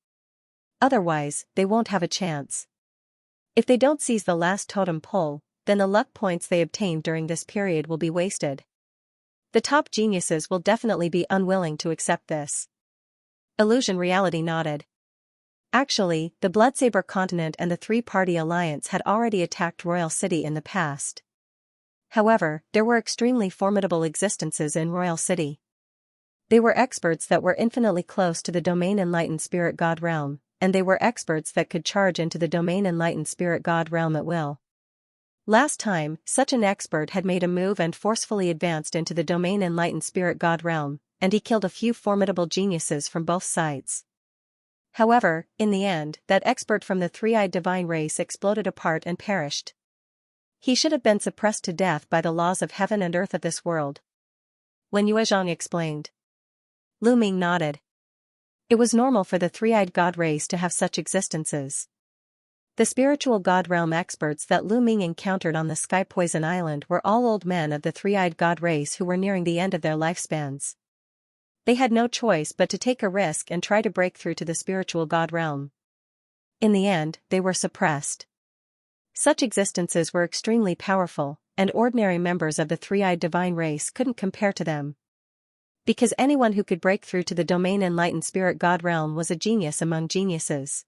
Otherwise, they won't have a chance. If they don't seize the last totem pole, then the luck points they obtained during this period will be wasted. The top geniuses will definitely be unwilling to accept this. Illusion Reality nodded. Actually, the Bloodsaber continent and the 3-party alliance had already attacked Royal City in the past. However, there were extremely formidable existences in Royal City. They were experts that were infinitely close to the Domain Enlightened Spirit God realm, and they were experts that could charge into the Domain Enlightened Spirit God realm at will. Last time, such an expert had made a move and forcefully advanced into the Domain Enlightened Spirit God realm, and he killed a few formidable geniuses from both sides. However, in the end, that expert from the 3-eyed divine race exploded apart and perished. He should have been suppressed to death by the laws of heaven and earth of this world. Wen Yuezhang explained. Lu Ming nodded. It was normal for the 3-eyed god race to have such existences. The spiritual god realm experts that Lu Ming encountered on the Sky Poison Island were all old men of the 3-eyed god race who were nearing the end of their lifespans. They had no choice but to take a risk and try to break through to the spiritual god realm. In the end, they were suppressed. Such existences were extremely powerful, and ordinary members of the 3-eyed divine race couldn't compare to them. Because anyone who could break through to the Domain Enlightened Spirit God realm was a genius among geniuses.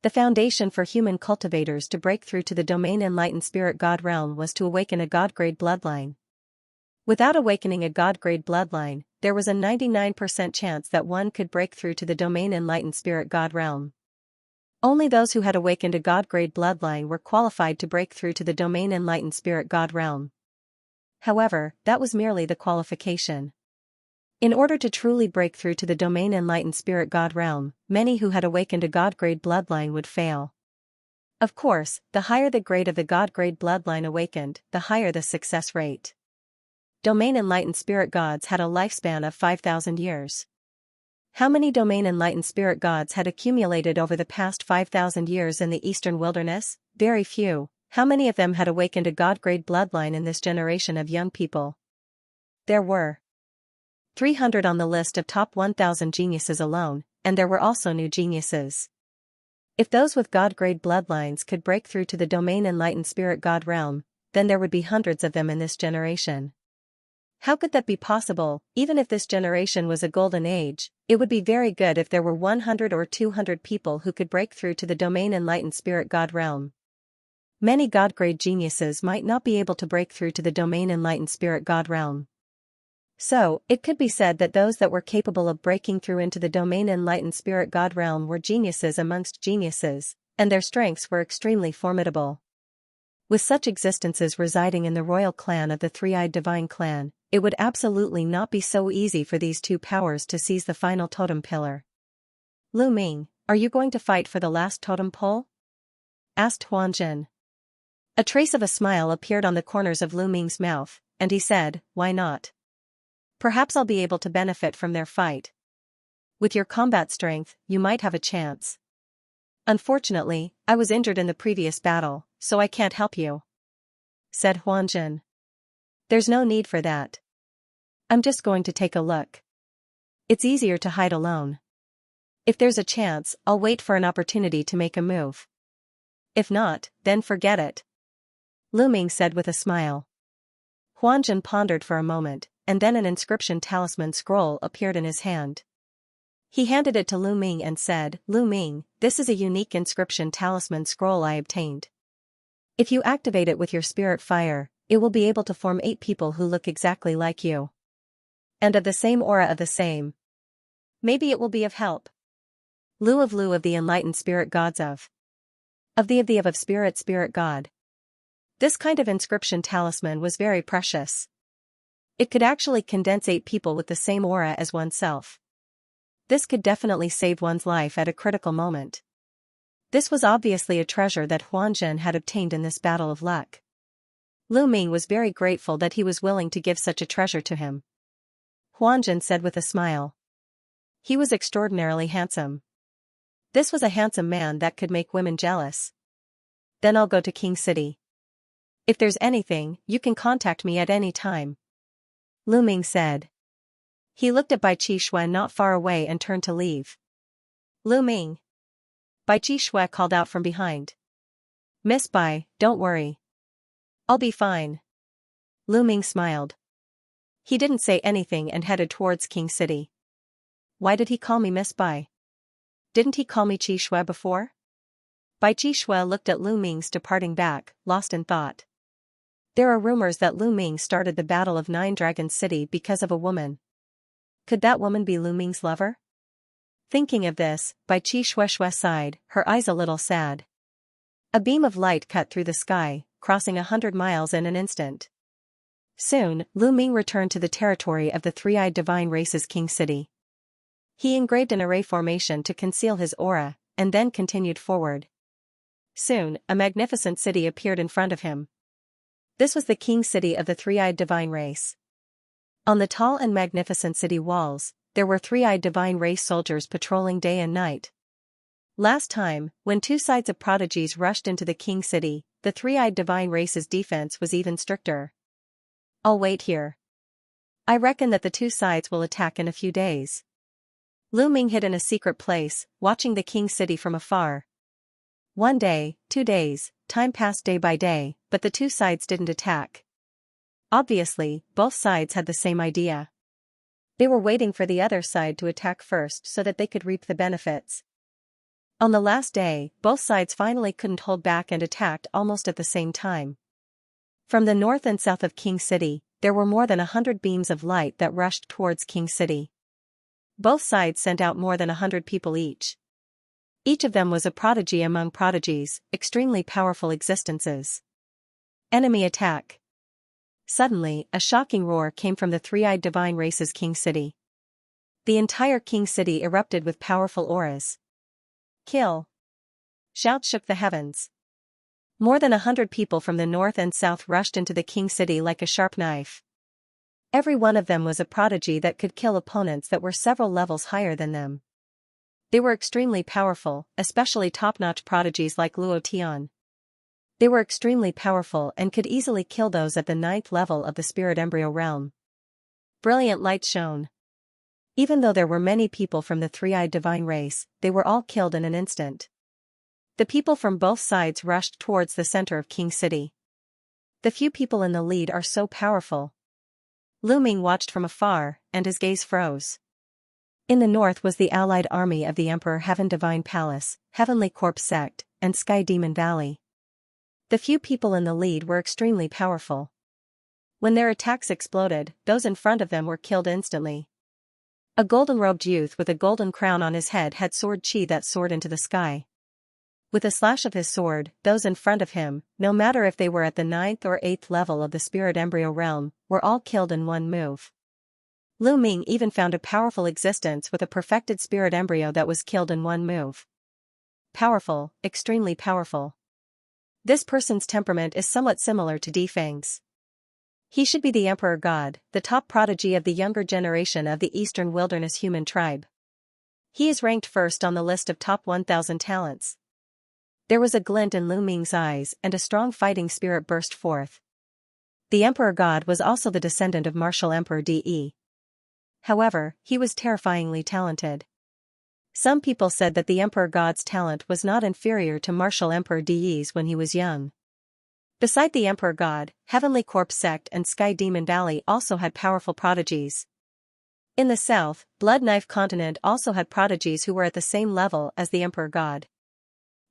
The foundation for human cultivators to break through to the Domain Enlightened Spirit God realm was to awaken a God-grade bloodline. Without awakening a God-grade bloodline, there was a 99% chance that one could break through to the Domain Enlightened Spirit God realm. Only those who had awakened a God-grade bloodline were qualified to break through to the Domain Enlightened Spirit God realm. However, that was merely the qualification. In order to truly break through to the Domain Enlightened Spirit God realm, many who had awakened a God-grade bloodline would fail. Of course, the higher the grade of the God-grade bloodline awakened, the higher the success rate. Domain Enlightened Spirit Gods had a lifespan of 5,000 years. How many Domain Enlightened Spirit Gods had accumulated over the past 5,000 years in the Eastern Wilderness? Very few. How many of them had awakened a God-grade bloodline in this generation of young people? There were 300 on the list of top 1,000 geniuses alone, and there were also new geniuses. If those with God-grade bloodlines could break through to the Domain Enlightened Spirit God realm, then there would be hundreds of them in this generation. How could that be possible? Even if this generation was a golden age, it would be very good if there were 100 or 200 people who could break through to the Domain Enlightened Spirit God realm. Many God-grade geniuses might not be able to break through to the Domain Enlightened Spirit God realm. So, it could be said that those that were capable of breaking through into the Domain Enlightened Spirit God realm were geniuses amongst geniuses, and their strengths were extremely formidable. With such existences residing in the royal clan of the 3-eyed divine clan, it would absolutely not be so easy for these two powers to seize the final totem pillar. Lu Ming, are you going to fight for the last totem pole? Asked Huanjin. A trace of a smile appeared on the corners of Lu Ming's mouth, and he said, why not? Perhaps I'll be able to benefit from their fight. With your combat strength, you might have a chance. Unfortunately, I was injured in the previous battle, so I can't help you, said Huanjin. There's no need for that. I'm just going to take a look. It's easier to hide alone. If there's a chance, I'll wait for an opportunity to make a move. If not, then forget it, Lu Ming said with a smile. Huanjin pondered for a moment, and then an inscription talisman scroll appeared in his hand. He handed it to Lu Ming and said, "Lu Ming, this is a unique inscription talisman scroll I obtained. If you activate it with your spirit fire, it will be able to form 8 people who look exactly like you. And of the same aura of the same. Maybe it will be of help." Lu of the enlightened spirit gods of the spirit god. This kind of inscription talisman was very precious. It could actually condense 8 people with the same aura as oneself. This could definitely save one's life at a critical moment. This was obviously a treasure that Huanzhen had obtained in this battle of luck. Lu Ming was very grateful that he was willing to give such a treasure to him. Huanzhen said with a smile. He was extraordinarily handsome. This was a handsome man that could make women jealous. Then I'll go to King City. If there's anything, you can contact me at any time. Lu Ming said. He looked at Bai Qixue not far away and turned to leave. Lu Ming. Bai Qixue called out from behind. Miss Bai, don't worry. I'll be fine. Lu Ming smiled. He didn't say anything and headed towards King City. Why did he call me Miss Bai? Didn't he call me Qixue before? Bai Qixue looked at Lu Ming's departing back, lost in thought. There are rumors that Lu Ming started the Battle of 9 Dragons City because of a woman. Could that woman be Lu Ming's lover? Thinking of this, Bai Qixue sighed, her eyes a little sad. A beam of light cut through the sky, crossing 100 miles in an instant. Soon, Lu Ming returned to the territory of the three-eyed divine race's King City. He engraved an array formation to conceal his aura, and then continued forward. Soon, a magnificent city appeared in front of him. This was the King City of the three-eyed divine race. On the tall and magnificent city walls, there were three-eyed divine race soldiers patrolling day and night. Last time, when 2 sides of prodigies rushed into the King City, the three-eyed divine race's defense was even stricter. I'll wait here. I reckon that the 2 sides will attack in a few days. Lu Ming hid in a secret place, watching the King City from afar. 1 day, 2 days, time passed day by day, but the 2 sides didn't attack. Obviously, both sides had the same idea. They were waiting for the other side to attack first so that they could reap the benefits. On the last day, both sides finally couldn't hold back and attacked almost at the same time. From the north and south of King City, there were more than 100 beams of light that rushed towards King City. Both sides sent out more than 100 people each. Each of them was a prodigy among prodigies, extremely powerful existences. Enemy attack. Suddenly, a shocking roar came from the three-eyed divine race's King City. The entire King City erupted with powerful auras. Kill! Shouts shook the heavens. More than 100 people from the north and south rushed into the King City like a sharp knife. Every one of them was a prodigy that could kill opponents that were several levels higher than them. They were extremely powerful, especially top-notch prodigies like Luo Tian. They were extremely powerful and could easily kill those at the 9th level of the spirit embryo realm. Brilliant light shone. Even though there were many people from the three-eyed divine race, they were all killed in an instant. The people from both sides rushed towards the center of King City. The few people in the lead are so powerful. Lu Ming watched from afar, and his gaze froze. In the north was the allied army of the Emperor Heaven Divine Palace, Heavenly Corpse Sect, and Sky Demon Valley. The few people in the lead were extremely powerful. When their attacks exploded, those in front of them were killed instantly. A golden-robed youth with a golden crown on his head had sword chi that soared into the sky. With a slash of his sword, those in front of him, no matter if they were at the 9th or 8th level of the spirit embryo realm, were all killed in one move. Lu Ming even found a powerful existence with a perfected spirit embryo that was killed in one move. Powerful, extremely powerful. This person's temperament is somewhat similar to Defang's. He should be the Emperor God, the top prodigy of the younger generation of the Eastern Wilderness human tribe. He is ranked first on the list of top 1,000 talents. There was a glint in Lu Ming's eyes and a strong fighting spirit burst forth. The Emperor God was also the descendant of Martial Emperor De. However, he was terrifyingly talented. Some people said that the Emperor God's talent was not inferior to Martial Emperor De's when he was young. Beside the Emperor God, Heavenly Corpse Sect and Sky Demon Valley also had powerful prodigies. In the south, Blood Knife Continent also had prodigies who were at the same level as the Emperor God.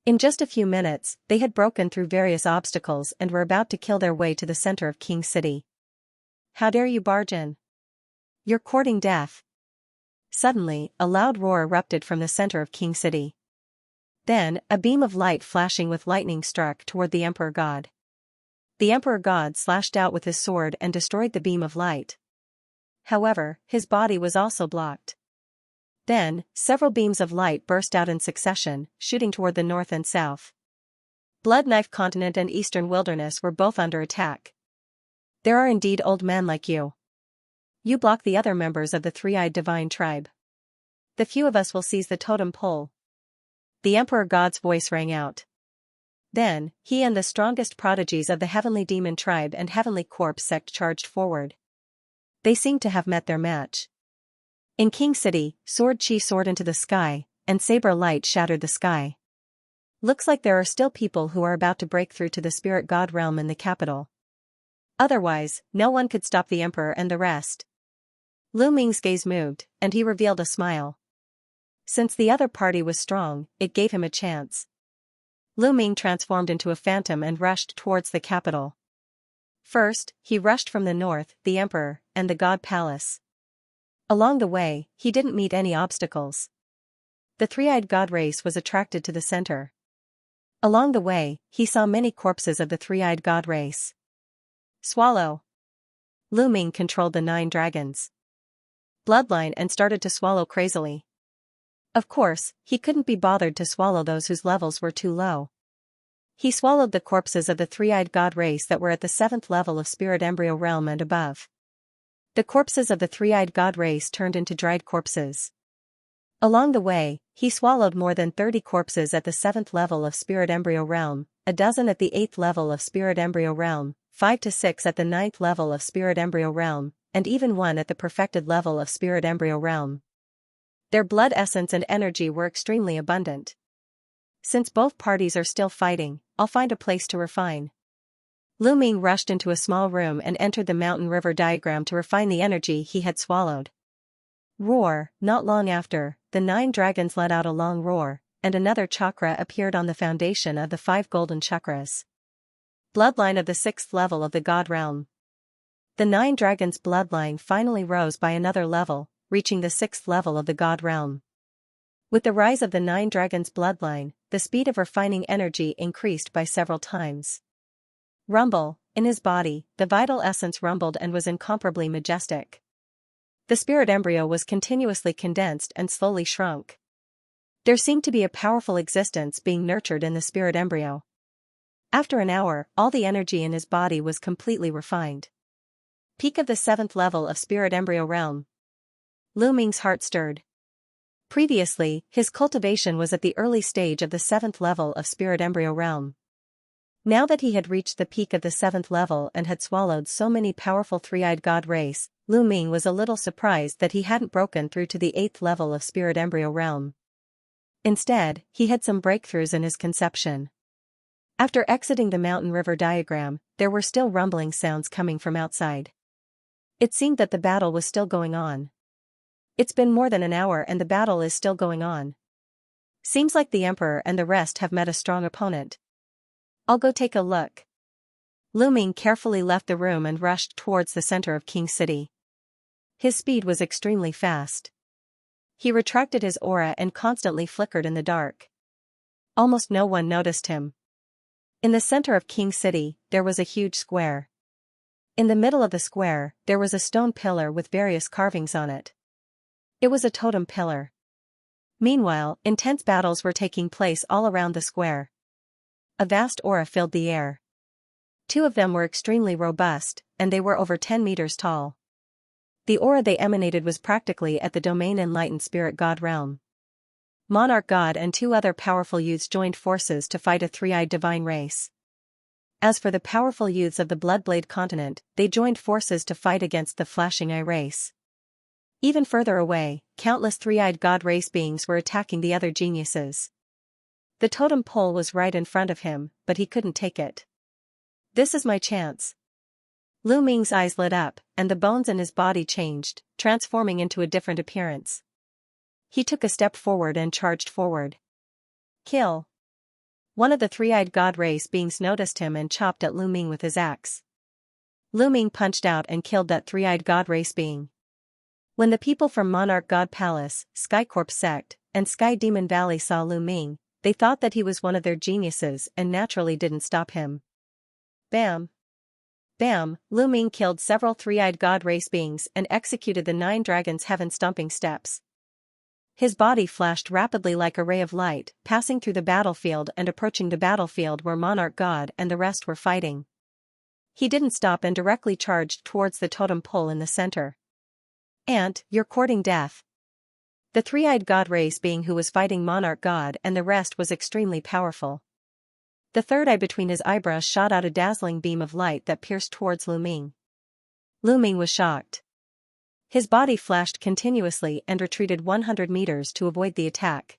In just a few minutes, they had broken through various obstacles and were about to kill their way to the center of King City. How dare you barge in? You're courting death. Suddenly, a loud roar erupted from the center of King City. Then, a beam of light flashing with lightning struck toward the Emperor God. The Emperor God slashed out with his sword and destroyed the beam of light. However, his body was also blocked. Then, several beams of light burst out in succession, shooting toward the north and south. Blood Knife Continent and Eastern Wilderness were both under attack. There are indeed old men like you. You block the other members of the three-eyed divine tribe. The few of us will seize the totem pole. The Emperor God's voice rang out. Then, he and the strongest prodigies of the Heavenly Demon Tribe and Heavenly Corpse sect charged forward. They seemed to have met their match. In King City, Sword Chi soared into the sky, and saber light shattered the sky. Looks like there are still people who are about to break through to the Spirit God realm in the capital. Otherwise, no one could stop the Emperor and the rest. Lu Ming's gaze moved, and he revealed a smile. Since the other party was strong, it gave him a chance. Lu Ming transformed into a phantom and rushed towards the capital. First, he rushed from the north, the Emperor, and the God Palace. Along the way, he didn't meet any obstacles. The three-eyed God race was attracted to the center. Along the way, he saw many corpses of the three-eyed God race. Swallow. Lu Ming controlled the 9 dragons' bloodline and started to swallow crazily. Of course, he couldn't be bothered to swallow those whose levels were too low. He swallowed the corpses of the three-eyed God race that were at the 7th level of Spirit Embryo Realm and above. The corpses of the three-eyed God race turned into dried corpses. Along the way, he swallowed more than 30 corpses at the 7th level of Spirit Embryo Realm, a dozen at the 8th level of Spirit Embryo Realm, 5 to 6 at the 9th level of Spirit Embryo Realm, and even 1 at the perfected level of Spirit Embryo Realm. Their blood essence and energy were extremely abundant. Since both parties are still fighting, I'll find a place to refine. Lu Ming rushed into a small room and entered the mountain river diagram to refine the energy he had swallowed. Roar. Not long after, the 9 dragons let out a long roar, and another chakra appeared on the foundation of the 5 golden chakras. Bloodline of the 6th level of the God realm. The 9 dragons' bloodline finally rose by another level, reaching the 6th level of the God realm. With the rise of the 9 dragons' bloodline, the speed of refining energy increased by several times. Rumble. In his body, the vital essence rumbled and was incomparably majestic. The spirit embryo was continuously condensed and slowly shrunk. There seemed to be a powerful existence being nurtured in the spirit embryo. After an hour, all the energy in his body was completely refined. Peak of the 7th level of Spirit Embryo Realm. Lu Ming's heart stirred. Previously, his cultivation was at the early stage of the 7th level of Spirit Embryo Realm. Now that he had reached the peak of the 7th level and had swallowed so many powerful three-eyed God race, Lu Ming was a little surprised that he hadn't broken through to the 8th level of Spirit Embryo Realm. Instead, he had some breakthroughs in his conception. After exiting the mountain river diagram, there were still rumbling sounds coming from outside. It seemed that the battle was still going on. It's been more than an hour and the battle is still going on. Seems like the Emperor and the rest have met a strong opponent. I'll go take a look. Lu Ming carefully left the room and rushed towards the center of King City. His speed was extremely fast. He retracted his aura and constantly flickered in the dark. Almost no one noticed him. In the center of King City, there was a huge square. In the middle of the square, there was a stone pillar with various carvings on it. It was a totem pillar. Meanwhile, intense battles were taking place all around the square. A vast aura filled the air. 2 of them were extremely robust, and they were over 10 meters tall. The aura they emanated was practically at the domain enlightened spirit god realm. Monarch God and 2 other powerful youths joined forces to fight a three-eyed divine race. As for the powerful youths of the Bloodblade continent, they joined forces to fight against the Flashing Eye race. Even further away, countless three-eyed god race beings were attacking the other geniuses. The totem pole was right in front of him, but he couldn't take it. This is my chance. Lu Ming's eyes lit up, and the bones in his body changed, transforming into a different appearance. He took a step forward and charged forward. Kill! One of the three-eyed god race beings noticed him and chopped at Lu Ming with his axe. Lu Ming punched out and killed that three-eyed god race being. When the people from Monarch God Palace, Skycorp Sect, and Sky Demon Valley saw Lu Ming, they thought that he was one of their geniuses and naturally didn't stop him. Bam! Bam! Lu Ming killed several three-eyed god race beings and executed the 9 dragons' heaven-stomping steps. His body flashed rapidly like a ray of light, passing through the battlefield and approaching the battlefield where Monarch God and the rest were fighting. He didn't stop and directly charged towards the totem pole in the center. "Ant, you're courting death." The three-eyed god race being who was fighting Monarch God and the rest was extremely powerful. The third eye between his eyebrows shot out a dazzling beam of light that pierced towards Lu Ming. Lu Ming was shocked. His body flashed continuously and retreated 100 meters to avoid the attack.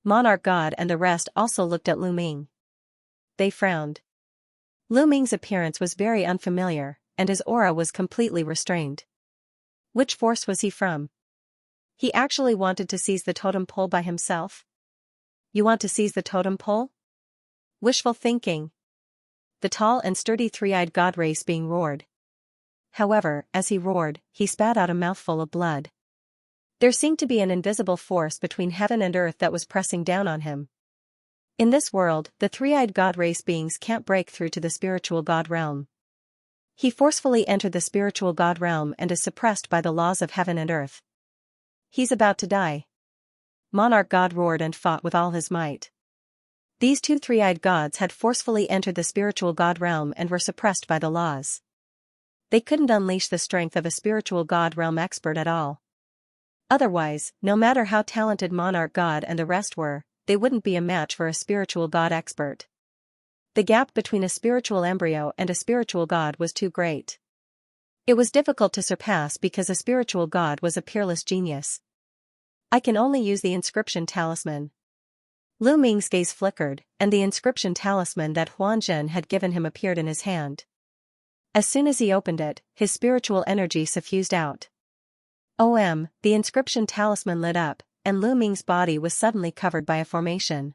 Monarch God and the rest also looked at Lu Ming. They frowned. Lu Ming's appearance was very unfamiliar, and his aura was completely restrained. Which force was he from? He actually wanted to seize the totem pole by himself? You want to seize the totem pole? Wishful thinking. The tall and sturdy three-eyed god race being roared. However, as he roared, he spat out a mouthful of blood. There seemed to be an invisible force between heaven and earth that was pressing down on him. In this world, the three-eyed god race beings can't break through to the spiritual god realm. He forcefully entered the spiritual god realm and is suppressed by the laws of heaven and earth. He's about to die. Monarch God roared and fought with all his might. These two three-eyed gods had forcefully entered the spiritual god realm and were suppressed by the laws. They couldn't unleash the strength of a spiritual god realm expert at all. Otherwise, no matter how talented Monarch God and the rest were, they wouldn't be a match for a spiritual god expert. The gap between a spiritual embryo and a spiritual god was too great. It was difficult to surpass because a spiritual god was a peerless genius. I can only use the inscription talisman. Lu Ming's gaze flickered, and the inscription talisman that Huanzhen had given him appeared in his hand. As soon as he opened it, his spiritual energy suffused out. The inscription talisman lit up, and Lu Ming's body was suddenly covered by a formation.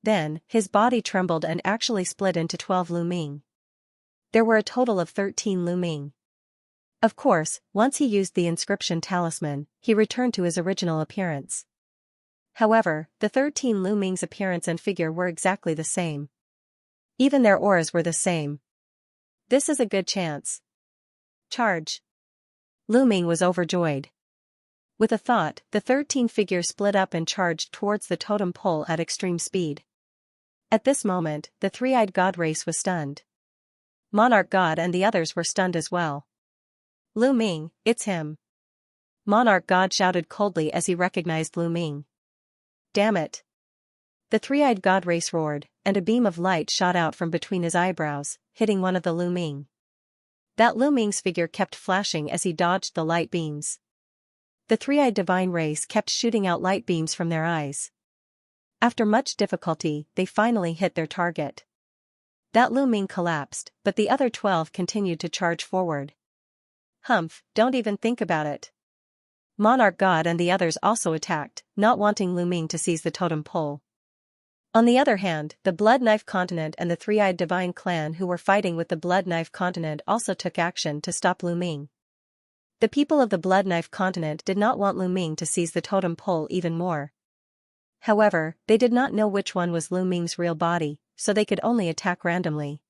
Then, his body trembled and actually split into 12 Lu Ming. There were a total of 13 Lu Ming. Of course, once he used the inscription talisman, he returned to his original appearance. However, the 13 Lu Ming's appearance and figure were exactly the same. Even their auras were the same. This is a good chance. Charge! Lu Ming was overjoyed. With a thought, the 13 figures split up and charged towards the totem pole at extreme speed. At this moment, the three-eyed god race was stunned. Monarch God and the others were stunned as well. Lu Ming, it's him. Monarch God shouted coldly as he recognized Lu Ming. Damn it. The three-eyed god race roared, and a beam of light shot out from between his eyebrows, hitting one of the Lu Ming. That Lu Ming's figure kept flashing as he dodged the light beams. The three-eyed divine race kept shooting out light beams from their eyes. After much difficulty, they finally hit their target. That Lu Ming collapsed, but the other 12 continued to charge forward. Don't even think about it. Monarch God and the others also attacked, not wanting Lu Ming to seize the totem pole. On the other hand, the Blood Knife Continent and the three-eyed divine clan who were fighting with the Blood Knife Continent also took action to stop Lu Ming. The people of the Blood Knife Continent did not want Lu Ming to seize the totem pole even more. However, they did not know which one was Lu Ming's real body, so they could only attack randomly.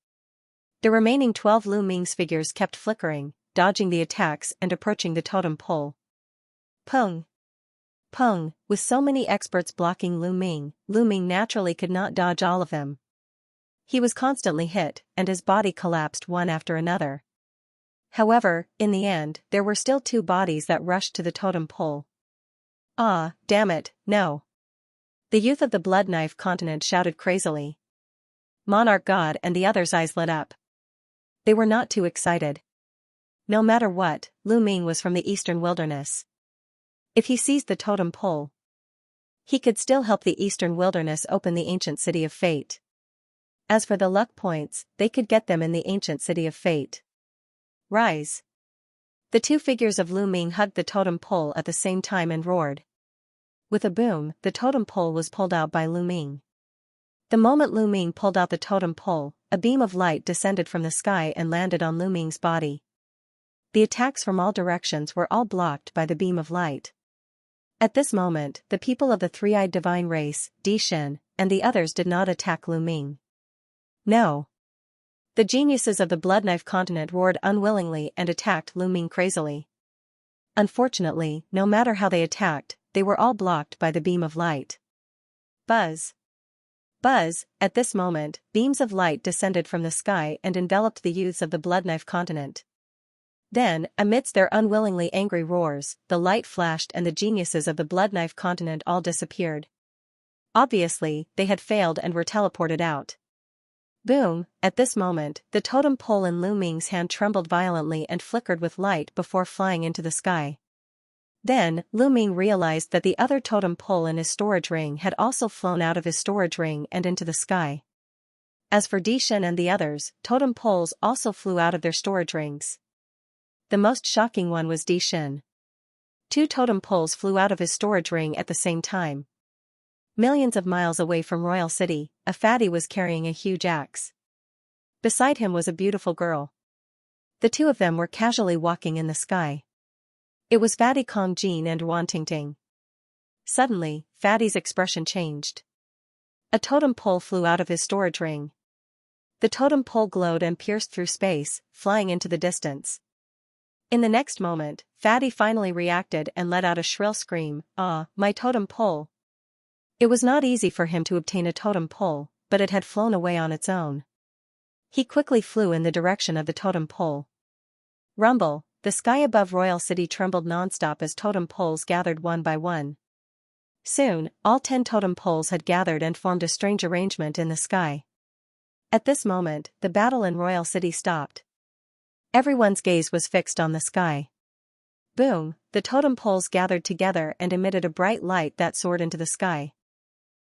The remaining 12 Lu Ming's figures kept flickering, dodging the attacks and approaching the totem pole. Pung! Pung! With so many experts blocking Lu Ming naturally could not dodge all of them. He was constantly hit, and his body collapsed one after another. However, in the end, there were still 2 bodies that rushed to the totem pole. Ah, damn it, no! The youth of the Blood Knife Continent shouted crazily. Monarch God and the others' eyes lit up. They were not too excited. No matter what, Lu Ming was from the Eastern Wilderness. If he seized the totem pole, he could still help the Eastern Wilderness open the ancient city of fate. As for the luck points, they could get them in the ancient city of fate. Rise! The two figures of Lu Ming hugged the totem pole at the same time and roared. With a boom, the totem pole was pulled out by Lu Ming. The moment Lu Ming pulled out the totem pole, a beam of light descended from the sky and landed on Lu Ming's body. The attacks from all directions were all blocked by the beam of light. At this moment, the people of the three-eyed divine race, Di Shen, and the others did not attack Lu Ming. No. The geniuses of the Blood Knife continent roared unwillingly and attacked Lu Ming crazily. Unfortunately, no matter how they attacked, they were all blocked by the beam of light. Buzz! Buzz! At this moment, beams of light descended from the sky and enveloped the youths of the Blood Knife continent. Then, amidst their unwillingly angry roars, the light flashed and the geniuses of the Blood Knife continent all disappeared. Obviously, they had failed and were teleported out. Boom! At this moment, the totem pole in Lu Ming's hand trembled violently and flickered with light before flying into the sky. Then, Lu Ming realized that the other totem pole in his storage ring had also flown out of his storage ring and into the sky. As for Di Shen and the others, totem poles also flew out of their storage rings. The most shocking one was Di Shen. 2 totem poles flew out of his storage ring at the same time. Millions of miles away from Royal City, a fatty was carrying a huge axe. Beside him was a beautiful girl. The two of them were casually walking in the sky. It was Fatty Kong Jin and Wan Tingting. Suddenly, Fatty's expression changed. A totem pole flew out of his storage ring. The totem pole glowed and pierced through space, flying into the distance. In the next moment, Fatty finally reacted and let out a shrill scream, "Ah, my totem pole!" It was not easy for him to obtain a totem pole, but it had flown away on its own. He quickly flew in the direction of the totem pole. Rumble! The sky above Royal City trembled non-stop as totem poles gathered one by one. Soon, all 10 totem poles had gathered and formed a strange arrangement in the sky. At this moment, the battle in Royal City stopped. Everyone's gaze was fixed on the sky. Boom! The totem poles gathered together and emitted a bright light that soared into the sky.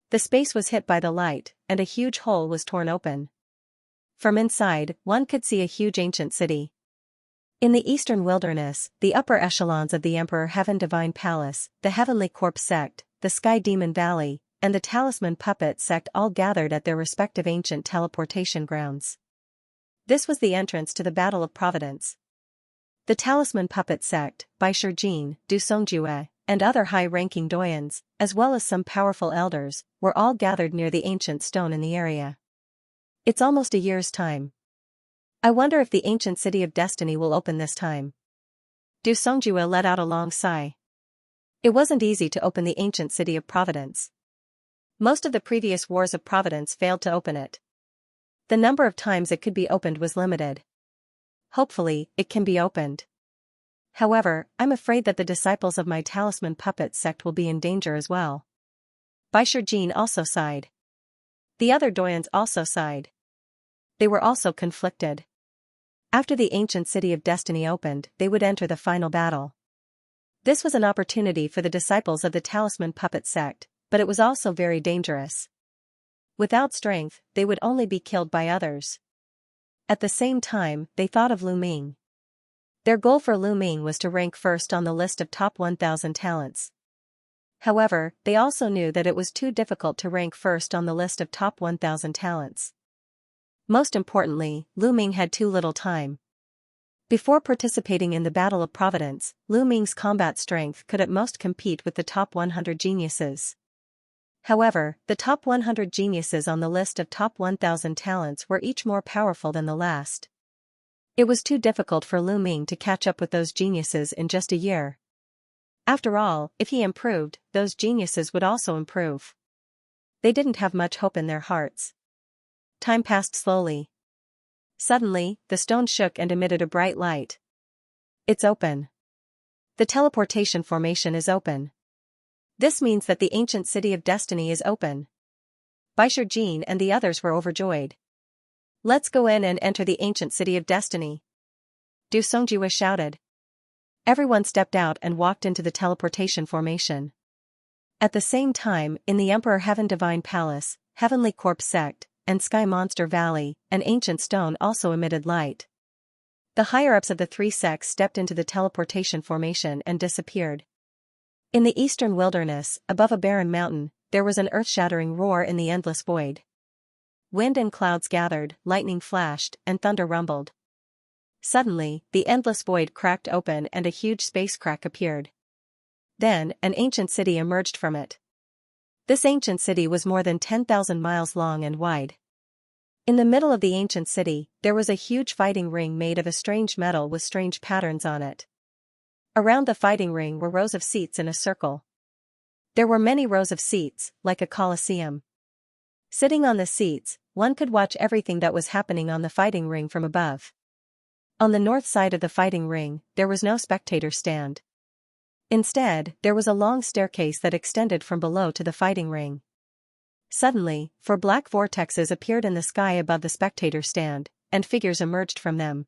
The space was hit by the light, and a huge hole was torn open. From inside, one could see a huge ancient city. In the eastern wilderness, the upper echelons of the Emperor Heaven Divine Palace, the Heavenly Corpse Sect, the Sky Demon Valley, and the Talisman Puppet Sect all gathered at their respective ancient teleportation grounds. This was the entrance to the Battle of Providence. The Talisman Puppet Sect, Bai Shijin, Du Songjue, and other high-ranking doyens, as well as some powerful elders, were all gathered near the ancient stone in the area. It's almost a year's time. I wonder if the ancient city of destiny will open this time. Du Songjue let out a long sigh. It wasn't easy to open the ancient city of Providence. Most of the previous wars of Providence failed to open it. The number of times it could be opened was limited. Hopefully, it can be opened. However, I'm afraid that the disciples of my Talisman Puppet Sect will be in danger as well. Bai Shijin also sighed. The other doyens also sighed. They were also conflicted. After the ancient city of destiny opened, they would enter the final battle. This was an opportunity for the disciples of the Talisman Puppet Sect, but it was also very dangerous. Without strength, they would only be killed by others. At the same time, they thought of Lu Ming. Their goal for Lu Ming was to rank first on the list of top 1,000 talents. However, they also knew that it was too difficult to rank first on the list of top 1,000 talents. Most importantly, Lu Ming had too little time. Before participating in the Battle of Providence, Lu Ming's combat strength could at most compete with the top 100 geniuses. However, the top 100 geniuses on the list of top 1,000 talents were each more powerful than the last. It was too difficult for Lu Ming to catch up with those geniuses in just a year. After all, if he improved, those geniuses would also improve. They didn't have much hope in their hearts. Time passed slowly. Suddenly, the stone shook and emitted a bright light. It's open. The teleportation formation is open. This means that the ancient city of destiny is open. Bai Shijin and the others were overjoyed. Let's go in and enter the ancient city of destiny. Du Songjue shouted. Everyone stepped out and walked into the teleportation formation. At the same time, in the Emperor Heaven Divine Palace, Heavenly Corpse Sect, and Sky Monster Valley, an ancient stone also emitted light. The higher-ups of the three sects stepped into the teleportation formation and disappeared. In the eastern wilderness, above a barren mountain, there was an earth-shattering roar in the endless void. Wind and clouds gathered, lightning flashed, and thunder rumbled. Suddenly, the endless void cracked open and a huge space crack appeared. Then, an ancient city emerged from it. This ancient city was more than 10,000 miles long and wide. In the middle of the ancient city, there was a huge fighting ring made of a strange metal with strange patterns on it. Around the fighting ring were rows of seats in a circle. There were many rows of seats, like a coliseum. Sitting on the seats, one could watch everything that was happening on the fighting ring from above. On the north side of the fighting ring, there was no spectator stand. Instead, there was a long staircase that extended from below to the fighting ring. Suddenly, four black vortexes appeared in the sky above the spectator stand, and figures emerged from them.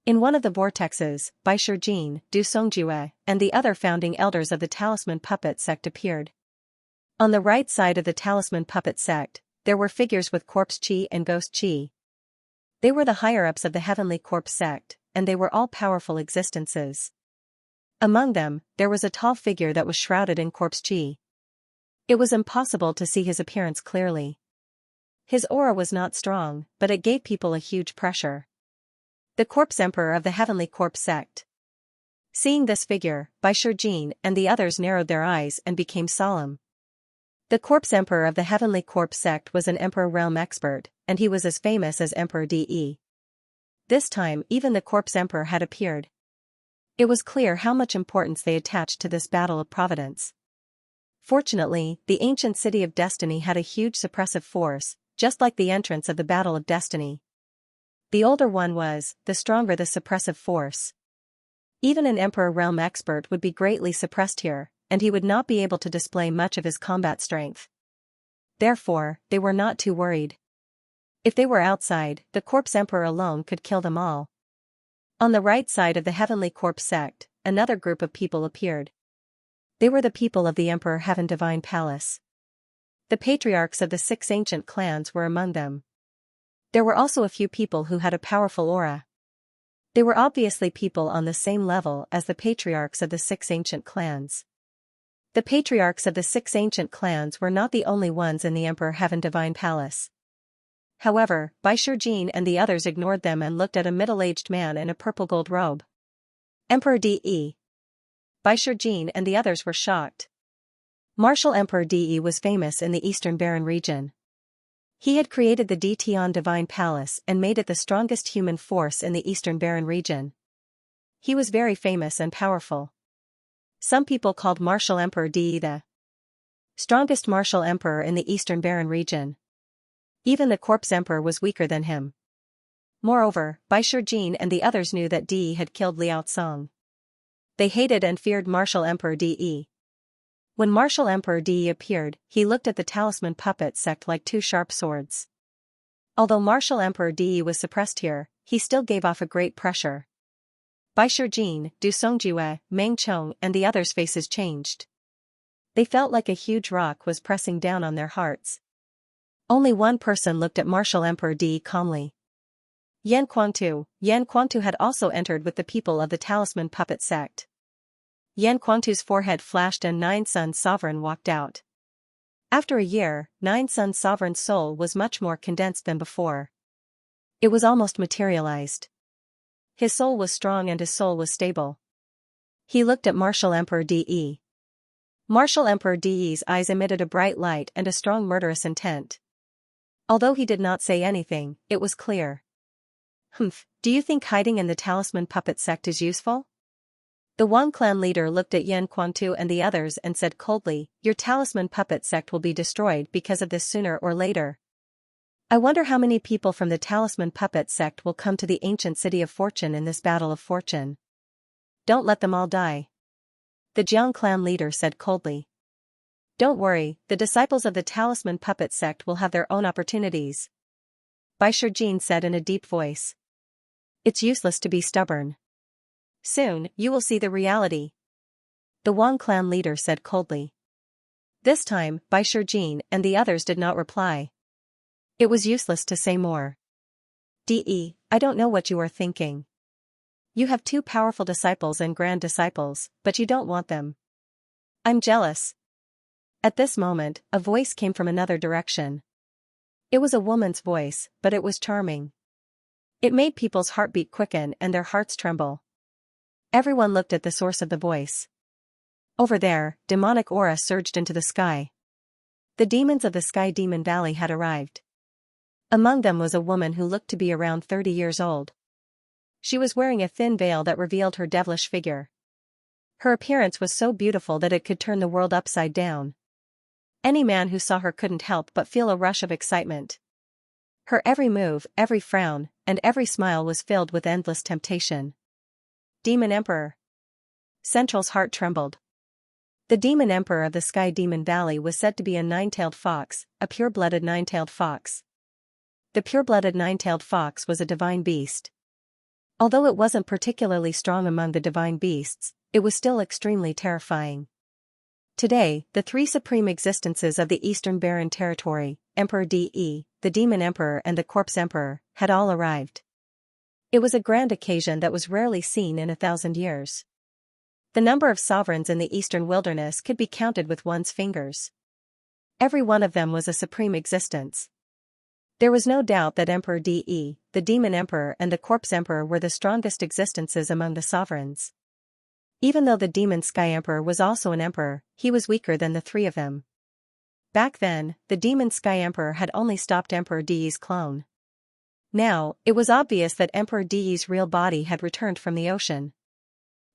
In one of the vortexes, Bai Shijin, Du Songjue, and the other founding elders of the Talisman Puppet sect appeared. On the right side of the Talisman Puppet sect, there were figures with corpse chi and ghost chi. They were the higher-ups of the Heavenly Corpse sect, and they were all powerful existences. Among them, there was a tall figure that was shrouded in corpse chi. It was impossible to see his appearance clearly. His aura was not strong, but it gave people a huge pressure. The Corpse Emperor of the Heavenly Corpse sect. Seeing this figure, Bai Shijin and the others narrowed their eyes and became solemn. The Corpse Emperor of the Heavenly Corpse sect was an Emperor realm expert, and he was as famous as Emperor De. This time even the Corpse Emperor had appeared. It was clear how much importance they attached to this battle of providence. Fortunately, the ancient city of destiny had a huge suppressive force, just like the entrance of the battle of destiny. The older one was, the stronger the suppressive force. Even an Emperor realm expert would be greatly suppressed here, and he would not be able to display much of his combat strength. Therefore, they were not too worried. If they were outside, the Corpse Emperor alone could kill them all. On the right side of the Heavenly Corpse sect, another group of people appeared. They were the people of the Emperor Heaven Divine Palace. The patriarchs of the 6 ancient clans were among them. There were also a few people who had a powerful aura. They were obviously people on the same level as the patriarchs of the 6 ancient clans. The patriarchs of the 6 ancient clans were not the only ones in the Emperor Heaven Divine Palace. However, Bai Shijin and the others ignored them and looked at a middle-aged man in a purple gold robe. Emperor De. Bai Shijin and the others were shocked. Martial Emperor De was famous in the Eastern Barren region. He had created the De Tian Divine Palace and made it the strongest human force in the Eastern Barren region. He was very famous and powerful. Some people called Martial Emperor De the strongest martial emperor in the Eastern Barren region. Even the Corpse Emperor was weaker than him. Moreover, Bai Shijin and the others knew that De had killed Liao Cong. They hated and feared Martial Emperor De. When Martial Emperor De appeared, he looked at the Talisman Puppet sect like 2 sharp swords. Although Martial Emperor De was suppressed here, he still gave off a great pressure. Bai Shijin, Du Songjue, Meng Chong and the others' faces changed. They felt like a huge rock was pressing down on their hearts. Only one person looked at Martial Emperor De calmly. Yan Quantu. Yan Quantu had also entered with the people of the Talisman Puppet sect. Yan Quantu's forehead flashed and Nine Sun Sovereign walked out. After a year, Nine Sun Sovereign's soul was much more condensed than before. It was almost materialized. His soul was strong and his soul was stable. He looked at Martial Emperor De. Martial Emperor De's eyes emitted a bright light and a strong murderous intent. Although he did not say anything, it was clear. Do you think hiding in the Talisman Puppet sect is useful? The Wang clan leader looked at Yan Quantu and the others and said coldly, your Talisman Puppet sect will be destroyed because of this sooner or later. I wonder how many people from the Talisman Puppet sect will come to the ancient city of fortune in this battle of fortune. Don't let them all die. The Jiang clan leader said coldly. Don't worry, the disciples of the Talisman Puppet sect will have their own opportunities. Bai Shijin said in a deep voice. It's useless to be stubborn. Soon, you will see the reality. The Wang clan leader said coldly. This time, Bai Shijin and the others did not reply. It was useless to say more. I don't know what you are thinking. You have two powerful disciples and grand disciples, but you don't want them. I'm jealous. At this moment, a voice came from another direction. It was a woman's voice, but it was charming. It made people's heartbeat quicken and their hearts tremble. Everyone looked at the source of the voice. Over there, demonic aura surged into the sky. The demons of the Sky Demon Valley had arrived. Among them was a woman who looked to be around 30 years old. She was wearing a thin veil that revealed her devilish figure. Her appearance was so beautiful that it could turn the world upside down. Any man who saw her couldn't help but feel a rush of excitement. Her every move, every frown, and every smile was filled with endless temptation. Demon Emperor. Central's heart trembled. The Demon Emperor of the Sky Demon Valley was said to be a nine-tailed fox, a pure-blooded nine-tailed fox. The pure-blooded nine-tailed fox was a divine beast. Although it wasn't particularly strong among the divine beasts, it was still extremely terrifying. Today, the three supreme existences of the Eastern Barren Territory, Emperor the Demon Emperor and the Corpse Emperor, had all arrived. It was a grand occasion that was rarely seen in 1,000 years. The number of sovereigns in the Eastern Wilderness could be counted with one's fingers. Every one of them was a supreme existence. There was no doubt that Emperor the Demon Emperor and the Corpse Emperor were the strongest existences among the sovereigns. Even though the Demon Sky Emperor was also an emperor, he was weaker than the three of them. Back then, the Demon Sky Emperor had only stopped Emperor De's clone. Now, it was obvious that Emperor De's real body had returned from the ocean.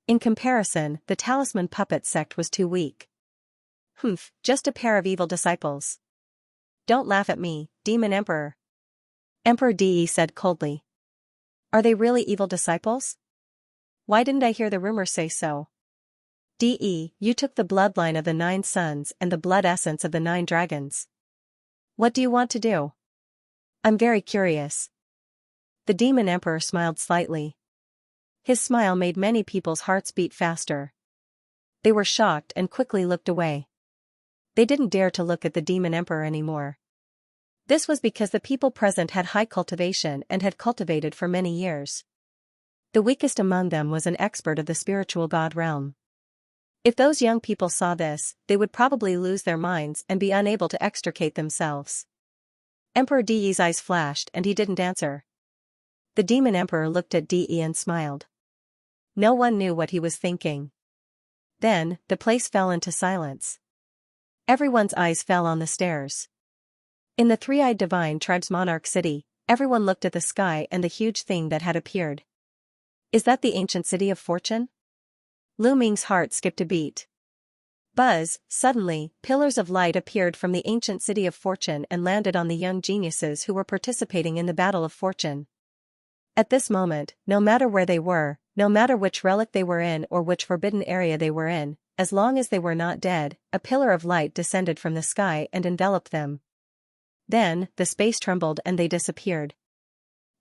In comparison, the Talisman Puppet sect was too weak. Just a pair of evil disciples. Don't laugh at me, Demon Emperor. Emperor De said coldly. Are they really evil disciples? Why didn't I hear the rumors say so? De, you took the bloodline of the 9 sons and the blood essence of the 9 dragons. What do you want to do? I'm very curious. The Demon Emperor smiled slightly. His smile made many people's hearts beat faster. They were shocked and quickly looked away. They didn't dare to look at the Demon Emperor anymore. This was because the people present had high cultivation and had cultivated for many years. The weakest among them was an expert of the spiritual god realm. If those young people saw this, they would probably lose their minds and be unable to extricate themselves. Emperor De's eyes flashed and he didn't answer. The Demon Emperor looked at De and smiled. No one knew what he was thinking. Then, the place fell into silence. Everyone's eyes fell on the stairs. In the three-eyed divine tribe's monarch city, everyone looked at the sky and the huge thing that had appeared. Is that the ancient city of fortune? Lu Ming's heart skipped a beat. Buzz, suddenly, pillars of light appeared from the ancient city of fortune and landed on the young geniuses who were participating in the battle of fortune. At this moment, no matter where they were, no matter which relic they were in or which forbidden area they were in, as long as they were not dead, a pillar of light descended from the sky and enveloped them. Then, the space trembled and they disappeared.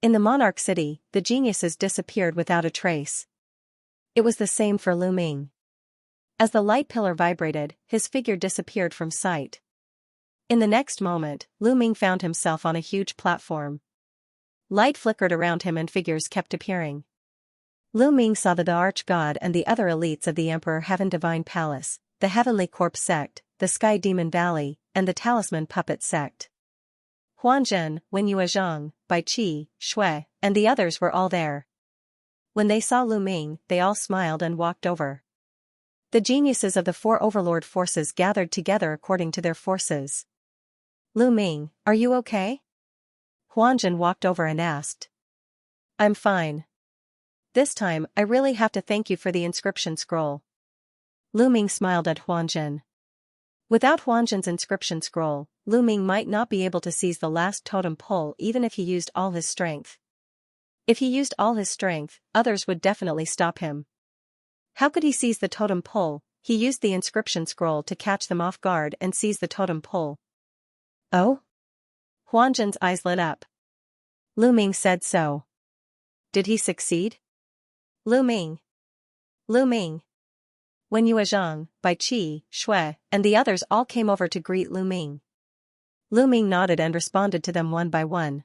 In the monarch city, the geniuses disappeared without a trace. It was the same for Lu Ming. As the light pillar vibrated, his figure disappeared from sight. In the next moment, Lu Ming found himself on a huge platform. Light flickered around him and figures kept appearing. Lu Ming saw the Arch-God and the other elites of the Emperor Heaven Divine Palace, the Heavenly Corpse sect, the Sky Demon Valley, and the Talisman Puppet sect. Huanzhen, Wenyuezhang, Bai Qi, Shui, and the others were all there. When they saw Lu Ming, they all smiled and walked over. The geniuses of the 4 overlord forces gathered together according to their forces. Lu Ming, are you okay? Huanzhen walked over and asked. I'm fine. This time, I really have to thank you for the inscription scroll. Lu Ming smiled at Huanzhen. Without Huanzhen's inscription scroll, Lu Ming might not be able to seize the last totem pole even if he used all his strength. If he used all his strength, others would definitely stop him. How could he seize the totem pole? He used the inscription scroll to catch them off guard and seize the totem pole. Oh? Huanzhen's eyes lit up. Lu Ming said so. Did he succeed? Lu Ming. Lu Ming. Wenyuezhang, Bai Qi, Shui, and the others all came over to greet Lu Ming. Lu Ming nodded and responded to them one by one.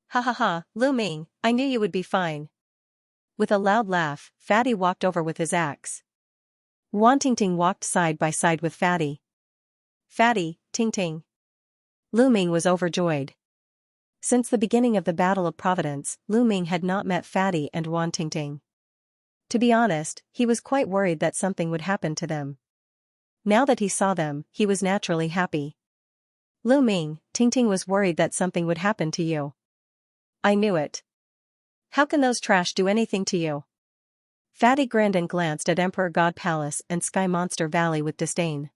Ha ha ha, Lu Ming, I knew you would be fine. With a loud laugh, Fatty walked over with his axe. Wan Tingting walked side by side with Fatty. Fatty, Tingting. Lu Ming was overjoyed. Since the beginning of the Battle of Providence, Lu Ming had not met Fatty and Wan Tingting. To be honest, he was quite worried that something would happen to them. Now that he saw them, he was naturally happy. Lu Ming, Tingting was worried that something would happen to you. I knew it. How can those trash do anything to you? Fatty grinned and glanced at Emperor God Palace and Sky Monster Valley with disdain.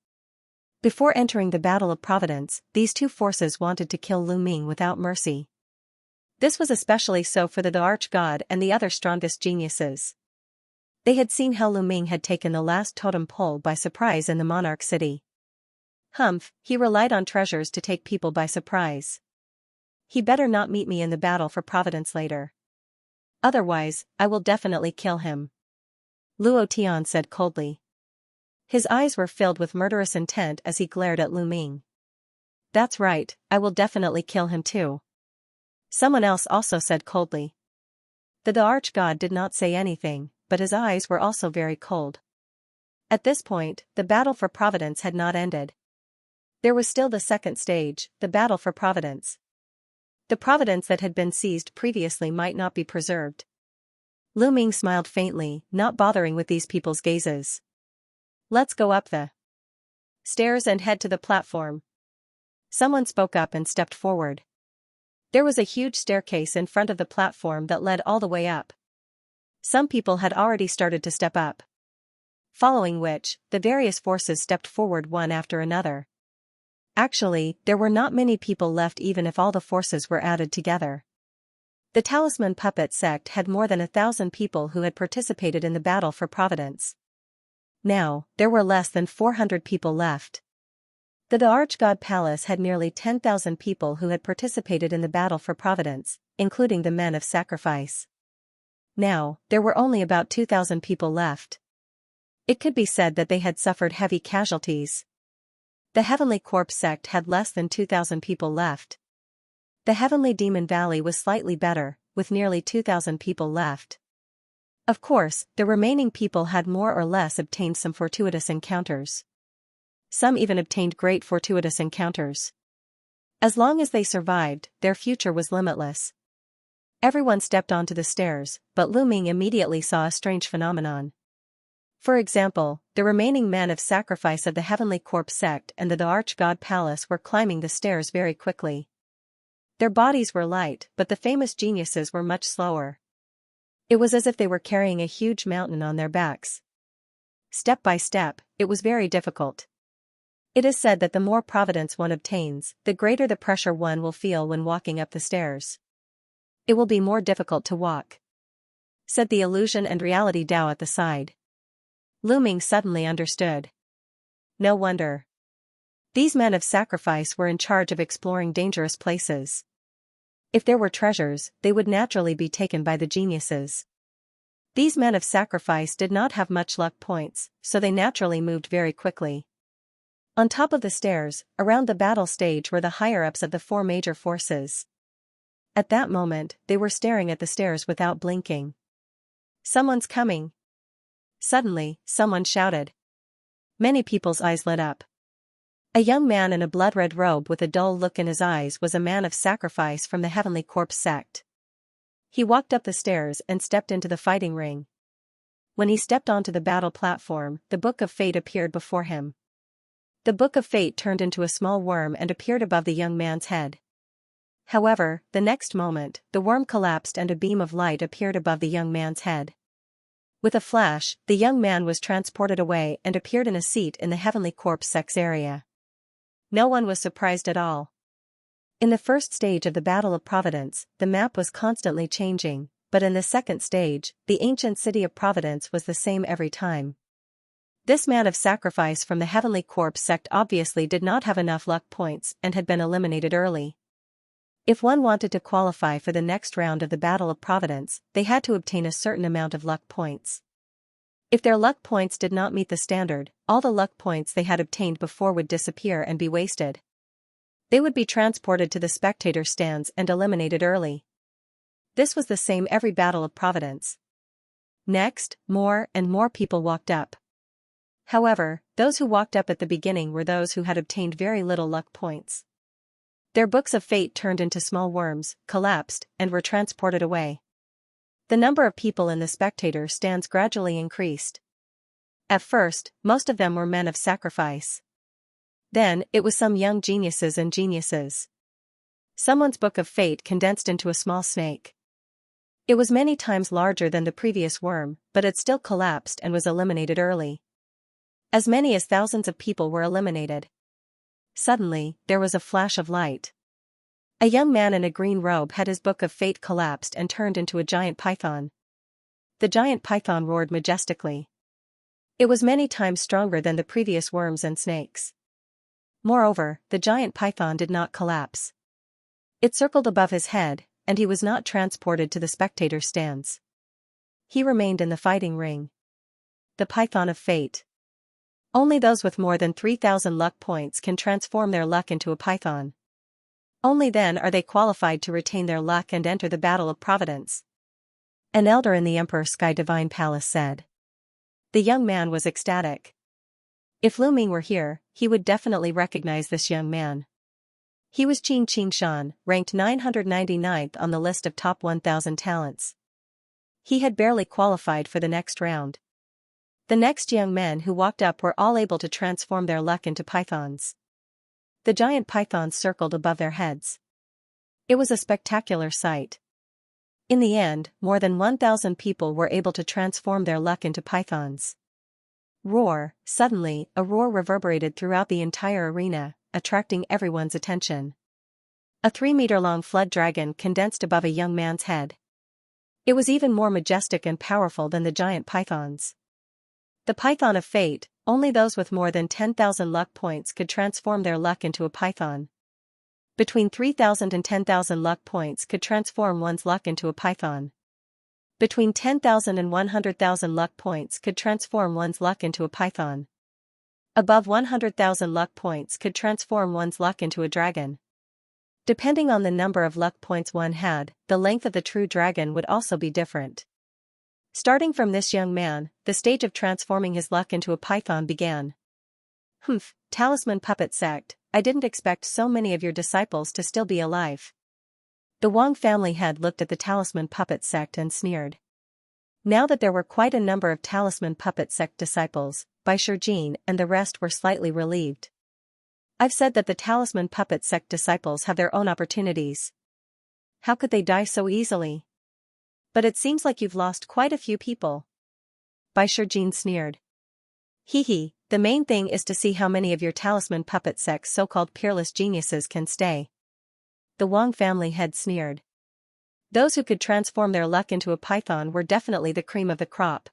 Before entering the Battle of Providence, these two forces wanted to kill Lu Ming without mercy. This was especially so for the Arch-God and the other strongest geniuses. They had seen how Lu Ming had taken the last totem pole by surprise in the monarch city. Humph, he relied on treasures to take people by surprise. He better not meet me in the battle for Providence later. Otherwise, I will definitely kill him. Luo Tian said coldly. His eyes were filled with murderous intent as he glared at Lu Ming. That's right, I will definitely kill him too. Someone else also said coldly. The Arch-God did not say anything, but his eyes were also very cold. At this point, the battle for Providence had not ended. There was still the second stage, the battle for Providence. The Providence that had been seized previously might not be preserved. Lu Ming smiled faintly, not bothering with these people's gazes. Let's go up the stairs and head to the platform. Someone spoke up and stepped forward. There was a huge staircase in front of the platform that led all the way up. Some people had already started to step up. Following which, the various forces stepped forward one after another. Actually, there were not many people left even if all the forces were added together. The Talisman Puppet Sect had more than 1,000 people who had participated in the battle for Providence. Now, there were less than 400 people left. The Arch-God Palace had nearly 10,000 people who had participated in the battle for Providence, including the men of sacrifice. Now, there were only about 2,000 people left. It could be said that they had suffered heavy casualties. The Heavenly Corpse sect had less than 2,000 people left. The Heavenly Demon Valley was slightly better, with nearly 2,000 people left. Of course, the remaining people had more or less obtained some fortuitous encounters. Some even obtained great fortuitous encounters. As long as they survived, their future was limitless. Everyone stepped onto the stairs, but Lu Ming immediately saw a strange phenomenon. For example, the remaining men of sacrifice of the Heavenly Corpse sect and the Arch-God Palace were climbing the stairs very quickly. Their bodies were light, but the famous geniuses were much slower. It was as if they were carrying a huge mountain on their backs. Step by step, it was very difficult. It is said that the more providence one obtains, the greater the pressure one will feel when walking up the stairs. It will be more difficult to walk, said the illusion and reality Dao at the side. Lu Ming suddenly understood. No wonder. These men of sacrifice were in charge of exploring dangerous places. If there were treasures, they would naturally be taken by the geniuses. These men of sacrifice did not have much luck points, so they naturally moved very quickly. On top of the stairs, around the battle stage were the higher-ups of the four major forces. At that moment, they were staring at the stairs without blinking. Someone's coming. Suddenly, someone shouted. Many people's eyes lit up. A young man in a blood-red robe with a dull look in his eyes was a man of sacrifice from the Heavenly Corpse sect. He walked up the stairs and stepped into the fighting ring. When he stepped onto the battle platform, the Book of Fate appeared before him. The Book of Fate turned into a small worm and appeared above the young man's head. However, the next moment, the worm collapsed and a beam of light appeared above the young man's head. With a flash, the young man was transported away and appeared in a seat in the Heavenly Corpse sect's area. No one was surprised at all. In the first stage of the Battle of Providence, the map was constantly changing, but in the second stage, the ancient city of Providence was the same every time. This man of sacrifice from the Heavenly Corpse sect obviously did not have enough luck points and had been eliminated early. If one wanted to qualify for the next round of the Battle of Providence, they had to obtain a certain amount of luck points. If their luck points did not meet the standard, all the luck points they had obtained before would disappear and be wasted. They would be transported to the spectator stands and eliminated early. This was the same every battle of Providence. Next, more and more people walked up. However, those who walked up at the beginning were those who had obtained very little luck points. Their books of fate turned into small worms, collapsed, and were transported away. The number of people in the spectator stands gradually increased. At first, most of them were men of sacrifice. Then, it was some young geniuses and geniuses. Someone's book of fate condensed into a small snake. It was many times larger than the previous worm, but it still collapsed and was eliminated early. As many as thousands of people were eliminated. Suddenly, there was a flash of light. A young man in a green robe had his book of fate collapsed and turned into a giant python. The giant python roared majestically. It was many times stronger than the previous worms and snakes. Moreover, the giant python did not collapse. It circled above his head, and he was not transported to the spectator stands. He remained in the fighting ring. The python of fate. Only those with more than 3,000 luck points can transform their luck into a python. Only then are they qualified to retain their luck and enter the battle of Providence. An elder in the Emperor Sky Divine Palace said. The young man was ecstatic. If Lu Ming were here, he would definitely recognize this young man. He was Qin Shan, ranked 999th on the list of top 1,000 talents. He had barely qualified for the next round. The next young men who walked up were all able to transform their luck into pythons. The giant pythons circled above their heads. It was a spectacular sight. In the end, more than 1,000 people were able to transform their luck into pythons. Roar! Suddenly, a roar reverberated throughout the entire arena, attracting everyone's attention. A 3-meter-long flood dragon condensed above a young man's head. It was even more majestic and powerful than the giant pythons. The python of fate, only those with more than 10,000 luck points could transform their luck into a python. Between 3,000 and 10,000 luck points could transform one's luck into a python. Between 10,000 and 100,000 luck points could transform one's luck into a python. Above 100,000 luck points could transform one's luck into a dragon. Depending on the number of luck points one had, the length of the true dragon would also be different. Starting from this young man, the stage of transforming his luck into a python began. Humph, Talisman Puppet Sect, I didn't expect so many of your disciples to still be alive. The Wang family head looked at the Talisman Puppet Sect and sneered. Now that there were quite a number of Talisman Puppet Sect disciples, Bai Shijin and the rest were slightly relieved. I've said that the Talisman Puppet Sect disciples have their own opportunities. How could they die so easily? But it seems like you've lost quite a few people. Bai Shijin sneered. Hee, the main thing is to see how many of your Talisman Puppet Sect's so-called peerless geniuses can stay. The Wang family head sneered. Those who could transform their luck into a python were definitely the cream of the crop.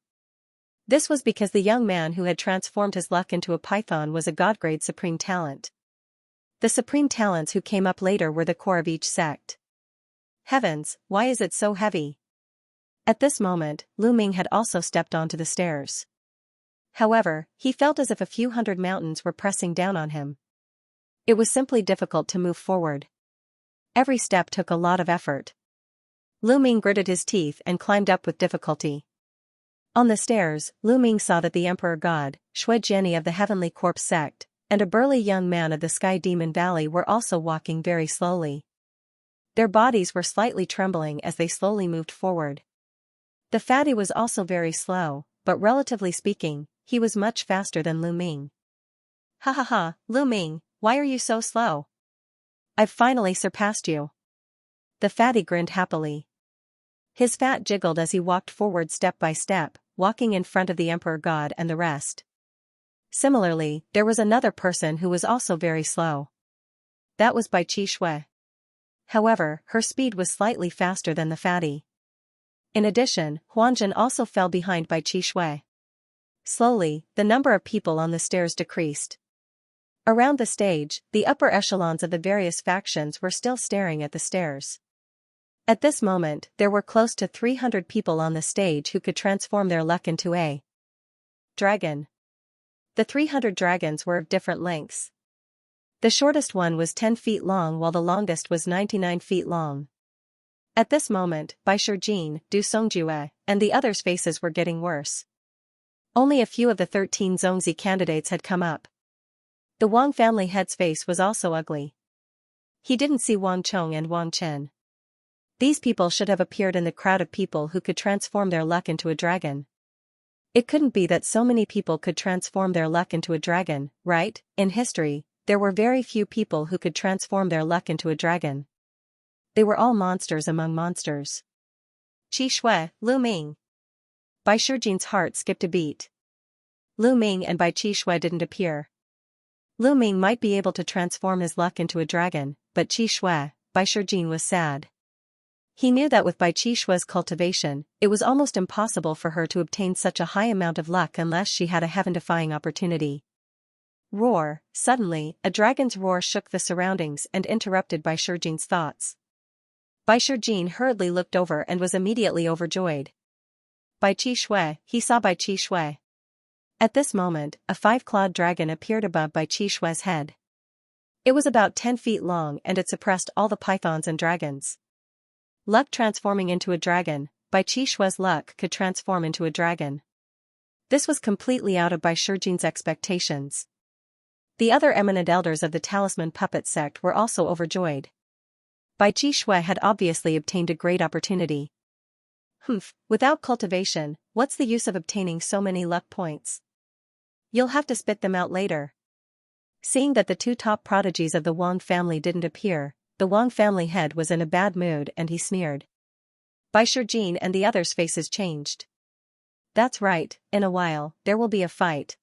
This was because the young man who had transformed his luck into a python was a god-grade supreme talent. The supreme talents who came up later were the core of each sect. Heavens, why is it so heavy? At this moment, Lu Ming had also stepped onto the stairs. However, he felt as if a few hundred mountains were pressing down on him. It was simply difficult to move forward. Every step took a lot of effort. Lu Ming gritted his teeth and climbed up with difficulty. On the stairs, Lu Ming saw that the Emperor God, Shui Jiani of the Heavenly Corpse sect, and a burly young man of the Sky Demon Valley were also walking very slowly. Their bodies were slightly trembling as they slowly moved forward. The fatty was also very slow, but relatively speaking, he was much faster than Lu Ming. Ha ha ha, Lu Ming, why are you so slow? I've finally surpassed you. The fatty grinned happily. His fat jiggled as he walked forward step by step, walking in front of the Emperor God and the rest. Similarly, there was another person who was also very slow. That was Bai Qi Shui. However, her speed was slightly faster than the fatty. In addition, Huanjun also fell behind Bai Qi Shui. Slowly, the number of people on the stairs decreased. Around the stage, the upper echelons of the various factions were still staring at the stairs. At this moment, there were close to 300 people on the stage who could transform their luck into a dragon. The 300 dragons were of different lengths. The shortest one was 10 feet long while the longest was 99 feet long. At this moment, Bai Shijing, Du Songjue, and the others' faces were getting worse. Only a few of the 13 Zongzi candidates had come up. The Wang family head's face was also ugly. He didn't see Wang Chong and Wang Chen. These people should have appeared in the crowd of people who could transform their luck into a dragon. It couldn't be that so many people could transform their luck into a dragon, right? In history, there were very few people who could transform their luck into a dragon. They were all monsters among monsters. Qi Shui, Lu Ming. Bai Shijing's heart skipped a beat. Lu Ming and Bai Qi Shui didn't appear. Lu Ming might be able to transform his luck into a dragon, but Qi Shui, Bai Shijing was sad. He knew that with Bai Qi Shui's cultivation, it was almost impossible for her to obtain such a high amount of luck unless she had a heaven-defying opportunity. Roar! Suddenly, a dragon's roar shook the surroundings and interrupted Bai Shijing's thoughts. Bai Shijing hurriedly looked over and was immediately overjoyed. Bai Qi Shui, he saw Bai Qi Shui. At this moment, a 5-clawed dragon appeared above Bai Qi Shui's head. It was about 10 feet long and it suppressed all the pythons and dragons. Luck transforming into a dragon, Bai Qi Shui's luck could transform into a dragon. This was completely out of Bai Shijing's expectations. The other eminent elders of the Talisman Puppet sect were also overjoyed. Bai Qi Shui had obviously obtained a great opportunity. Without cultivation, what's the use of obtaining so many luck points? You'll have to spit them out later. Seeing that the 2 top prodigies of the Wang family didn't appear, the Wang family head was in a bad mood and he sneered. Bai Shijing and the others' faces changed. That's right, in a while, there will be a fight.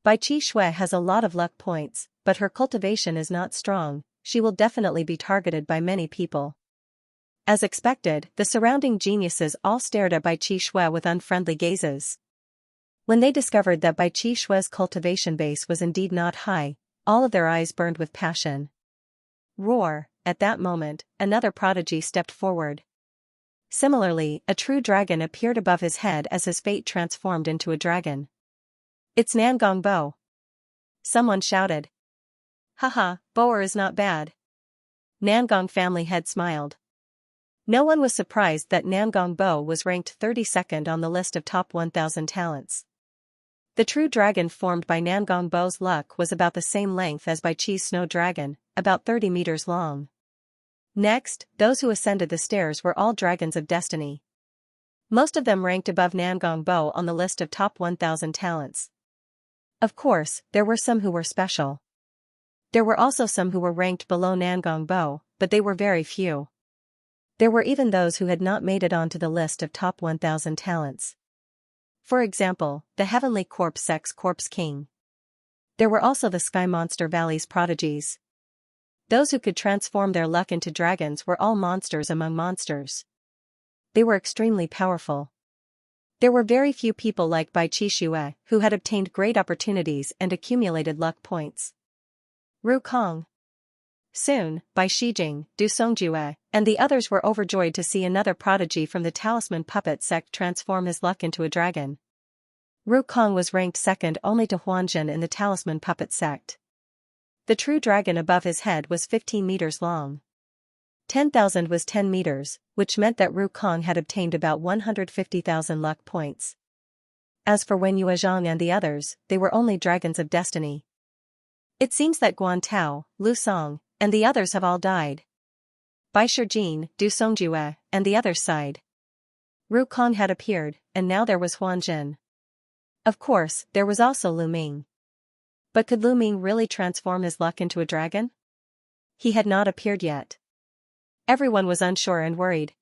Bai Qi Shui has a lot of luck points, but her cultivation is not strong, she will definitely be targeted by many people. As expected, the surrounding geniuses all stared at Bai Qi Shui with unfriendly gazes. When they discovered that Bai Qi Shui's cultivation base was indeed not high, all of their eyes burned with passion. Roar! At that moment, another prodigy stepped forward. Similarly, a true dragon appeared above his head as his fate transformed into a dragon. It's Nangong Bo! Someone shouted. Haha, Boer is not bad. Nangong family head smiled. No one was surprised that Nangong Bo was ranked 32nd on the list of top 1,000 talents. The true dragon formed by Nangong Bo's luck was about the same length as Bai Qi's snow dragon, about 30 meters long. Next, those who ascended the stairs were all dragons of destiny. Most of them ranked above Nangong Bo on the list of top 1,000 talents. Of course, there were some who were special. There were also some who were ranked below Nangong Bo, but they were very few. There were even those who had not made it onto the list of top 1,000 talents. For example, the Heavenly Corpse Sect's Corpse King. There were also the Sky Monster Valley's prodigies. Those who could transform their luck into dragons were all monsters among monsters. They were extremely powerful. There were very few people like Bai Qi Shui who had obtained great opportunities and accumulated luck points. Ru Kong. Soon, Bai Shijing, Du Songjue, and the others were overjoyed to see another prodigy from the Talisman Puppet sect transform his luck into a dragon. Ru Kong was ranked second only to Huanzhen in the Talisman Puppet sect. The true dragon above his head was 15 meters long. 10,000 was 10 meters, which meant that Ru Kong had obtained about 150,000 luck points. As for Wen Yuezhang and the others, they were only dragons of destiny. It seems that Guan Tao, Lu Song, and the others have all died. Bai Shijing, Du Songjue, and the others sighed. Ru Kong had appeared, and now there was Huan Jin. Of course, there was also Lu Ming. But could Lu Ming really transform his luck into a dragon? He had not appeared yet. Everyone was unsure and worried.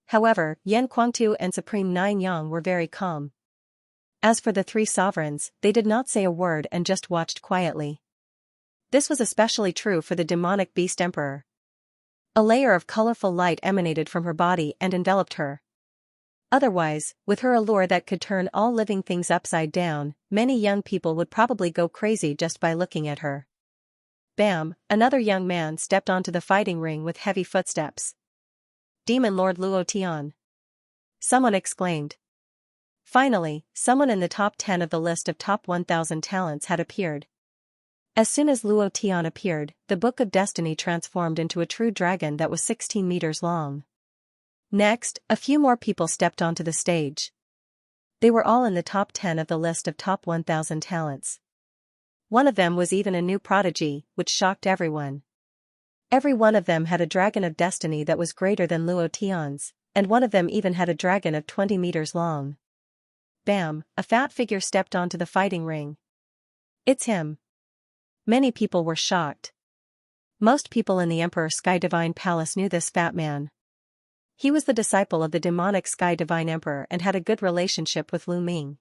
However, Yan Kuangtu and Supreme Nine Yang were very calm. As for the 3 sovereigns, they did not say a word and just watched quietly. This was especially true for the demonic beast emperor. A layer of colorful light emanated from her body and enveloped her. Otherwise, with her allure that could turn all living things upside down, many young people would probably go crazy just by looking at her. Bam! Another young man stepped onto the fighting ring with heavy footsteps. Demon Lord Luo Tian. Someone exclaimed. Finally, someone in the top 10 of the list of top 1,000 talents had appeared. As soon as Luo Tian appeared, the Book of Destiny transformed into a true dragon that was 16 meters long. Next, a few more people stepped onto the stage. They were all in the top 10 of the list of top 1,000 talents. One of them was even a new prodigy, which shocked everyone. Every one of them had a dragon of destiny that was greater than Luo Tian's, and one of them even had a dragon of 20 meters long. Bam, a fat figure stepped onto the fighting ring. It's him. Many people were shocked. Most people in the Emperor Sky Divine Palace knew this fat man. He was the disciple of the demonic Sky Divine Emperor and had a good relationship with Lu Ming.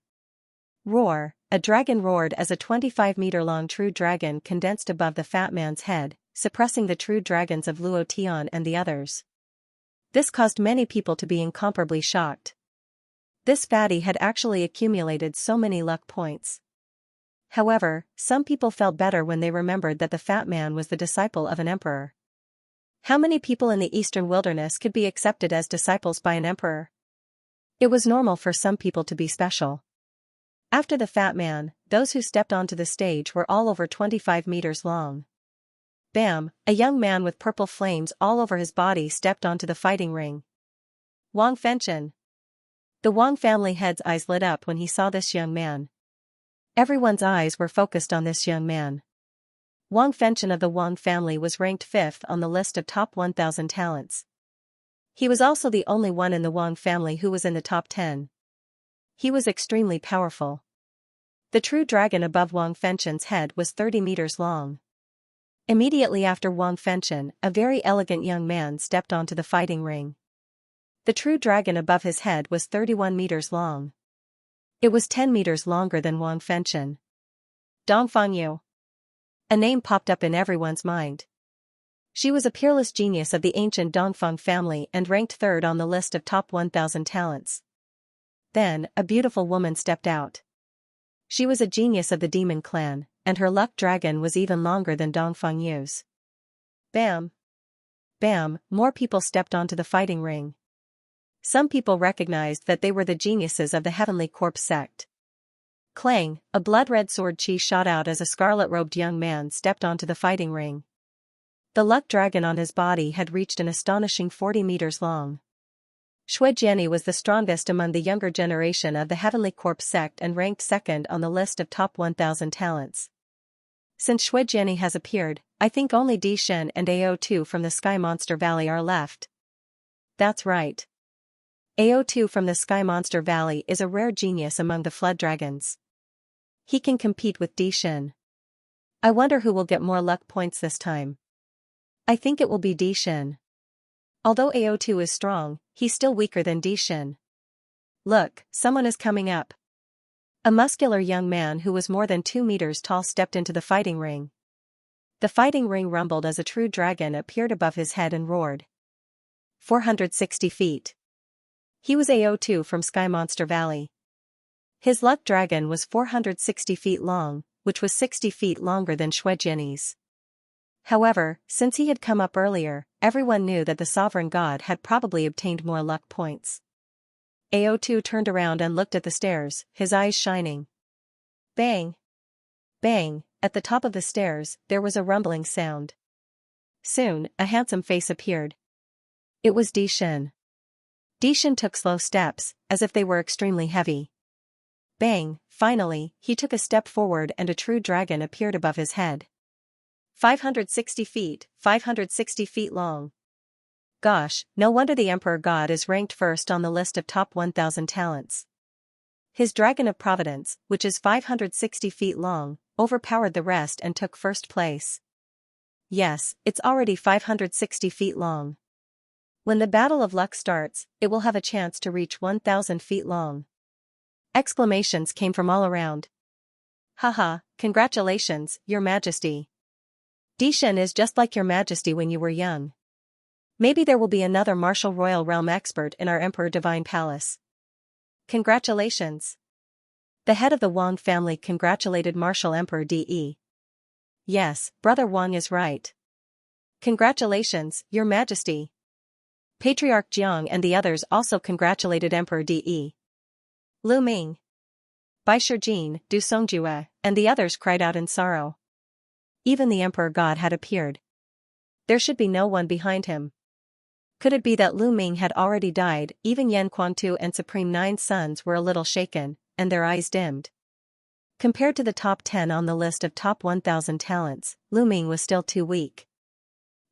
Roar, a dragon roared as a 25-meter-long true dragon condensed above the fat man's head, suppressing the true dragons of Luo Tian and the others. This caused many people to be incomparably shocked. This fatty had actually accumulated so many luck points. However, some people felt better when they remembered that the fat man was the disciple of an emperor. How many people in the eastern wilderness could be accepted as disciples by an emperor? It was normal for some people to be special. After the fat man, those who stepped onto the stage were all over 25 meters long. Bam, a young man with purple flames all over his body stepped onto the fighting ring. Wang Fenchen. The Wang family head's eyes lit up when he saw this young man. Everyone's eyes were focused on this young man. Wang Fenchen of the Wang family was ranked 5th on the list of top 1,000 talents. He was also the only one in the Wang family who was in the top 10. He was extremely powerful. The true dragon above Wang Fenchen's head was 30 meters long. Immediately after Wang Fenchen, a very elegant young man stepped onto the fighting ring. The true dragon above his head was 31 meters long. It was 10 meters longer than Wang Fenchen. Dongfang Yu. A name popped up in everyone's mind. She was a peerless genius of the ancient Dongfang family and ranked 3rd on the list of top 1,000 talents. Then, a beautiful woman stepped out. She was a genius of the demon clan, and her luck dragon was even longer than Dongfang Yu's. Bam! Bam, more people stepped onto the fighting ring. Some people recognized that they were the geniuses of the Heavenly Corpse sect. Clang, a blood-red sword chi shot out as a scarlet-robed young man stepped onto the fighting ring. The luck dragon on his body had reached an astonishing 40 meters long. Shui Jiani was the strongest among the younger generation of the Heavenly Corpse sect and ranked 2nd on the list of top 1,000 talents. Since Shui Jiani has appeared, I think only Di Shen and AO2 from the Sky Monster Valley are left. That's right. AO2 from the Sky Monster Valley is a rare genius among the Flood Dragons. He can compete with Di Shen. I wonder who will get more luck points this time. I think it will be Di Shen. Although AO2 is strong, he's still weaker than Di Shen. Look, someone is coming up. A muscular young man who was more than 2 meters tall stepped into the fighting ring. The fighting ring rumbled as a true dragon appeared above his head and roared. 460 feet. He was AO2 from Sky Monster Valley. His luck dragon was 460 feet long, which was 60 feet longer than Shui Jiani's. However, since he had come up earlier, everyone knew that the sovereign god had probably obtained more luck points. AO2 turned around and looked at the stairs, his eyes shining. Bang! Bang! At the top of the stairs, there was a rumbling sound. Soon, a handsome face appeared. It was Di Shen. Di Shen took slow steps, as if they were extremely heavy. Bang! Finally, he took a step forward and a true dragon appeared above his head. 560 feet, 560 feet long. Gosh, no wonder the Emperor God is ranked 1st on the list of top 1,000 talents. His Dragon of Providence, which is 560 feet long, overpowered the rest and took 1st place. Yes, it's already 560 feet long. When the Battle of Luck starts, it will have a chance to reach 1,000 feet long. Exclamations came from all around. Haha, congratulations, Your Majesty. Di Shen is just like Your Majesty when you were young. Maybe there will be another martial royal realm expert in our Emperor Divine Palace. Congratulations. The head of the Wang family congratulated Martial Emperor De. Yes, Brother Wang is right. Congratulations, Your Majesty. Patriarch Jiang and the others also congratulated Emperor De. Lu Ming, Bai Shijin, Du Songjue, and the others cried out in sorrow. Even the Emperor God had appeared. There should be no one behind him. Could it be that Lu Ming had already died? Even Yan Quantu and Supreme Nine's sons were a little shaken, and their eyes dimmed. Compared to the top 10 on the list of top 1,000 talents, Lu Ming was still too weak.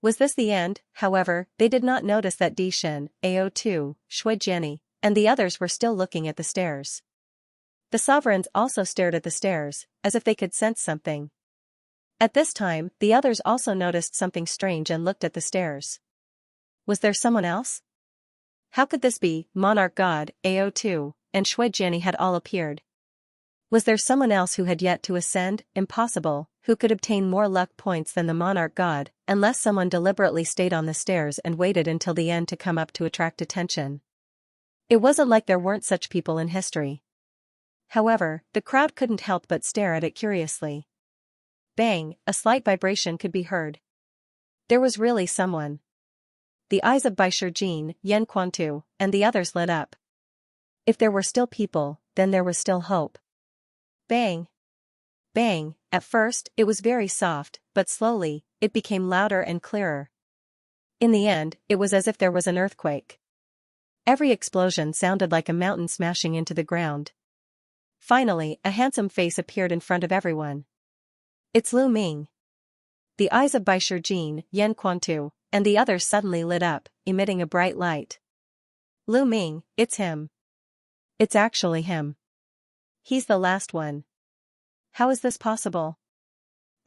Was this the end? However, they did not notice that Di Shen, Ao2, Shui Jiani, and the others were still looking at the stairs. The sovereigns also stared at the stairs, as if they could sense something. At this time, the others also noticed something strange and looked at the stairs. Was there someone else? How could this be? Monarch God, Ao2, and Shui Jiani had all appeared. Was there someone else who had yet to ascend? Impossible. Who could obtain more luck points than the Monarch God, unless someone deliberately stayed on the stairs and waited until the end to come up to attract attention? It wasn't like there weren't such people in history. However, the crowd couldn't help but stare at it curiously. Bang, a slight vibration could be heard. There was really someone. The eyes of Bai Shijin, Yan Quantu, and the others lit up. If there were still people, then there was still hope. Bang. Bang. At first, it was very soft, but slowly, it became louder and clearer. In the end, it was as if there was an earthquake. Every explosion sounded like a mountain smashing into the ground. Finally, a handsome face appeared in front of everyone. It's Lu Ming. The eyes of Bai Shijin, Yan Quantu, and the others suddenly lit up, emitting a bright light. Lu Ming, it's him. It's actually him. He's the last one. How is this possible?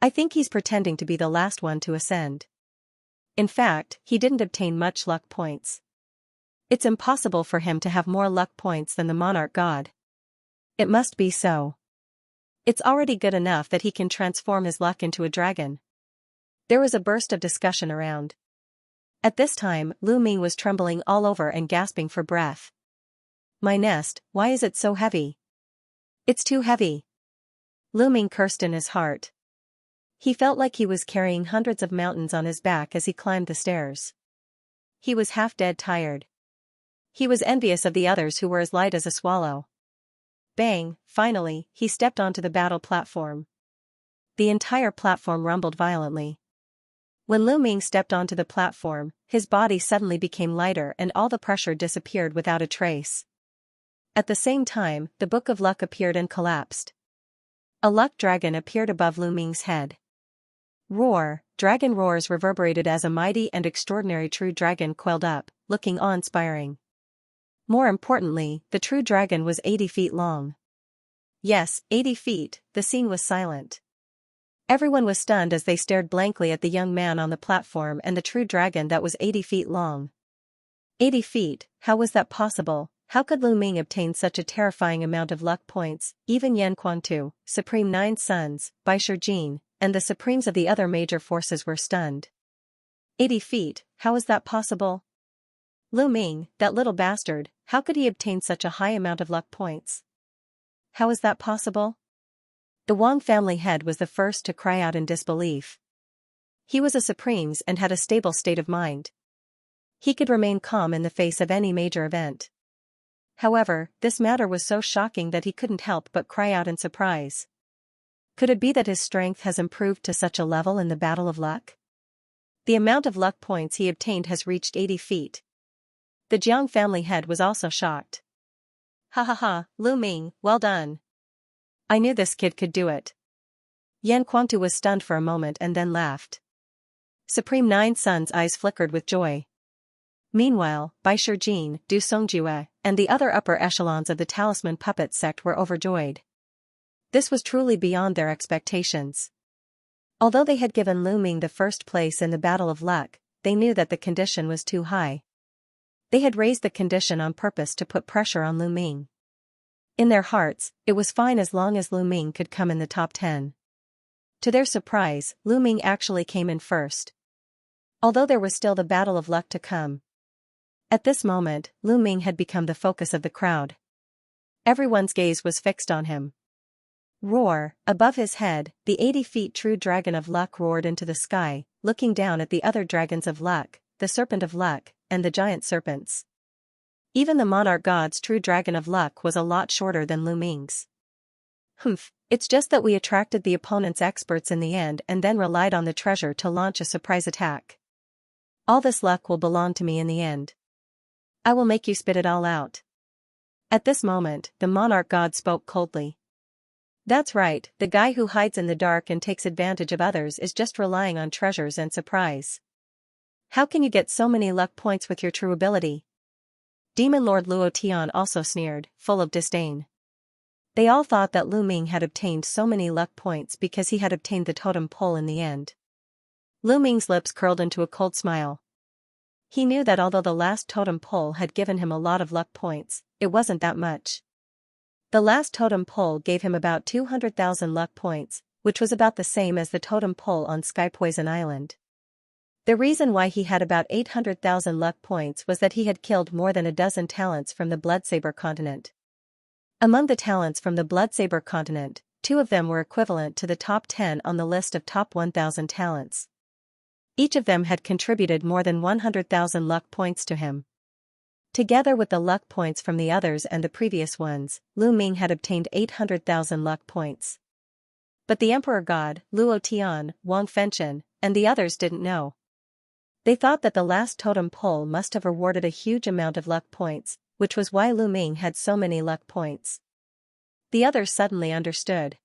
I think he's pretending to be the last one to ascend. In fact, he didn't obtain much luck points. It's impossible for him to have more luck points than the Monarch God. It must be so. It's already good enough that he can transform his luck into a dragon. There was a burst of discussion around. At this time, Lu Ming was trembling all over and gasping for breath. My nest, why is it so heavy? It's too heavy. Lu Ming cursed in his heart. He felt like he was carrying hundreds of mountains on his back as he climbed the stairs. He was half dead tired. He was envious of the others who were as light as a swallow. Bang, finally, he stepped onto the battle platform. The entire platform rumbled violently. When Lu Ming stepped onto the platform, his body suddenly became lighter and all the pressure disappeared without a trace. At the same time, the Book of Luck appeared and collapsed. A luck dragon appeared above Lu Ming's head. Roar, dragon roars reverberated as a mighty and extraordinary true dragon coiled up, looking awe-inspiring. More importantly, the true dragon was 80 feet long. Yes, 80 feet, the scene was silent. Everyone was stunned as they stared blankly at the young man on the platform and the true dragon that was 80 feet long. 80 feet, how was that possible? How could Lu Ming obtain such a terrifying amount of luck points? Even Yan Quantu, Supreme Nine's sons, Bai Shijin, and the supremes of the other major forces were stunned. 80 feet, how is that possible? Lu Ming, that little bastard, how could he obtain such a high amount of luck points? How is that possible? The Wang family head was the first to cry out in disbelief. He was a supremes and had a stable state of mind. He could remain calm in the face of any major event. However, this matter was so shocking that he couldn't help but cry out in surprise. Could it be that his strength has improved to such a level in the battle of luck? The amount of luck points he obtained has reached 80 feet. The Jiang family head was also shocked. Ha ha ha, Lu Ming, well done. I knew this kid could do it. Yan Quantu was stunned for a moment and then laughed. Supreme Nine's son's eyes flickered with joy. Meanwhile, Bai Shijin, Du Songjue, and the other upper echelons of the Talisman Puppet sect were overjoyed. This was truly beyond their expectations. Although they had given Lu Ming the first place in the Battle of Luck, they knew that the condition was too high. They had raised the condition on purpose to put pressure on Lu Ming. In their hearts, it was fine as long as Lu Ming could come in the top 10. To their surprise, Lu Ming actually came in first. Although there was still the Battle of Luck to come. At this moment, Lu Ming had become the focus of the crowd. Everyone's gaze was fixed on him. Roar, above his head, the 80 feet true dragon of luck roared into the sky, looking down at the other dragons of luck, the serpent of luck, and the giant serpents. Even the monarch god's true dragon of luck was a lot shorter than Lu Ming's. Humph, It's just that we attracted the opponent's experts in the end and then relied on the treasure to launch a surprise attack. All this luck will belong to me in the end. I will make you spit it all out." At this moment, the monarch god spoke coldly. "That's right, the guy who hides in the dark and takes advantage of others is just relying on treasures and surprise. How can you get so many luck points with your true ability?" Demon Lord Luo Tian also sneered, full of disdain. They all thought that Lu Ming had obtained so many luck points because he had obtained the totem pole in the end. Lu Ming's lips curled into a cold smile. He knew that although the last totem pole had given him a lot of luck points, it wasn't that much. The last totem pole gave him about 200,000 luck points, which was about the same as the totem pole on Sky Poison Island. The reason why he had about 800,000 luck points was that he had killed more than a dozen talents from the Bloodsaber continent. Among the talents from the Bloodsaber continent, 2 of them were equivalent to the top 10 on the list of top 1,000 talents. Each of them had contributed more than 100,000 luck points to him. Together with the luck points from the others and the previous ones, Lu Ming had obtained 800,000 luck points. But the Emperor God, Luo Tian, Wang Fengchen, and the others didn't know. They thought that the last totem pole must have rewarded a huge amount of luck points, which was why Lu Ming had so many luck points. The others suddenly understood.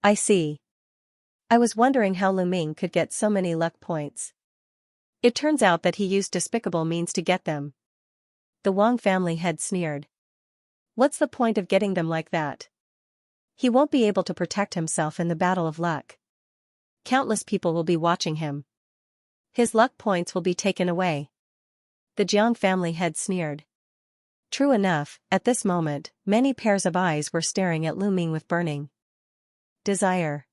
"I see. I was wondering how Lu Ming could get so many luck points. It turns out that he used despicable means to get them." The Wang family head sneered. "What's the point of getting them like that? He won't be able to protect himself in the battle of luck. Countless people will be watching him. His luck points will be taken away." The Jiang family head sneered. True enough, at this moment, many pairs of eyes were staring at Lu Ming with burning desire.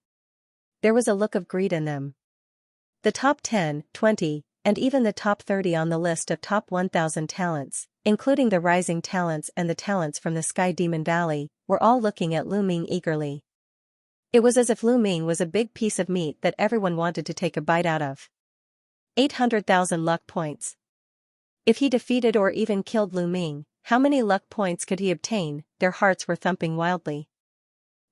There was a look of greed in them. The top 10, 20, and even the top 30 on the list of top 1,000 talents, including the rising talents and the talents from the Sky Demon Valley, were all looking at Lu Ming eagerly. It was as if Lu Ming was a big piece of meat that everyone wanted to take a bite out of. 800,000 luck points. If he defeated or even killed Lu Ming, how many luck points could he obtain? Their hearts were thumping wildly.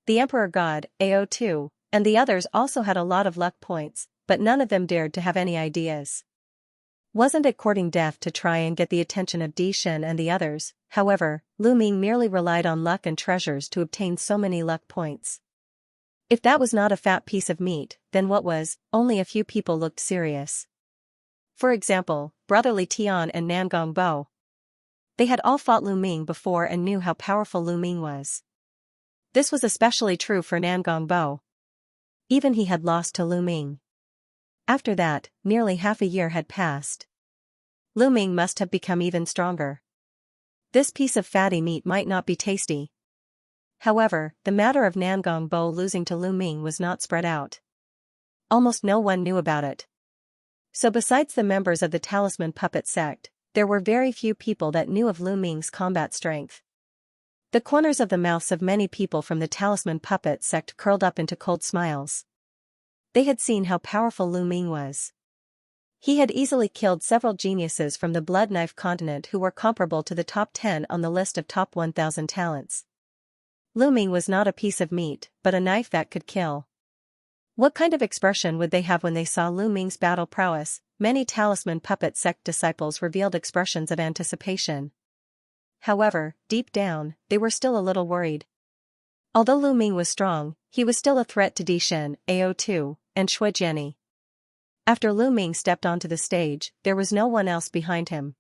The Emperor God, AO2, and the others also had a lot of luck points, but none of them dared to have any ideas. Wasn't it courting death to try and get the attention of Di Shen and the others? However, Lu Ming merely relied on luck and treasures to obtain so many luck points. If that was not a fat piece of meat, then what was? Only a few people looked serious. For example, Brotherly Tian and Nangong Bo. They had all fought Lu Ming before and knew how powerful Lu Ming was. This was especially true for Nangong Bo. Even he had lost to Lu Ming. After that, nearly half a year had passed. Lu Ming must have become even stronger. This piece of fatty meat might not be tasty. However, the matter of Nangong Bo losing to Lu Ming was not spread out. Almost no one knew about it. So besides the members of the Talisman Puppet sect, there were very few people that knew of Lu Ming's combat strength. The corners of the mouths of many people from the Talisman Puppet sect curled up into cold smiles. They had seen how powerful Lu Ming was. He had easily killed several geniuses from the Blood Knife continent who were comparable to the top 10 on the list of top 1,000 talents. Lu Ming was not a piece of meat, but a knife that could kill. What kind of expression would they have when they saw Lu Ming's battle prowess? Many Talisman Puppet sect disciples revealed expressions of anticipation. However, deep down, they were still a little worried. Although Lu Ming was strong, he was still a threat to Di Shen, AO2, and Shui Jianni. After Lu Ming stepped onto the stage, there was no one else behind him.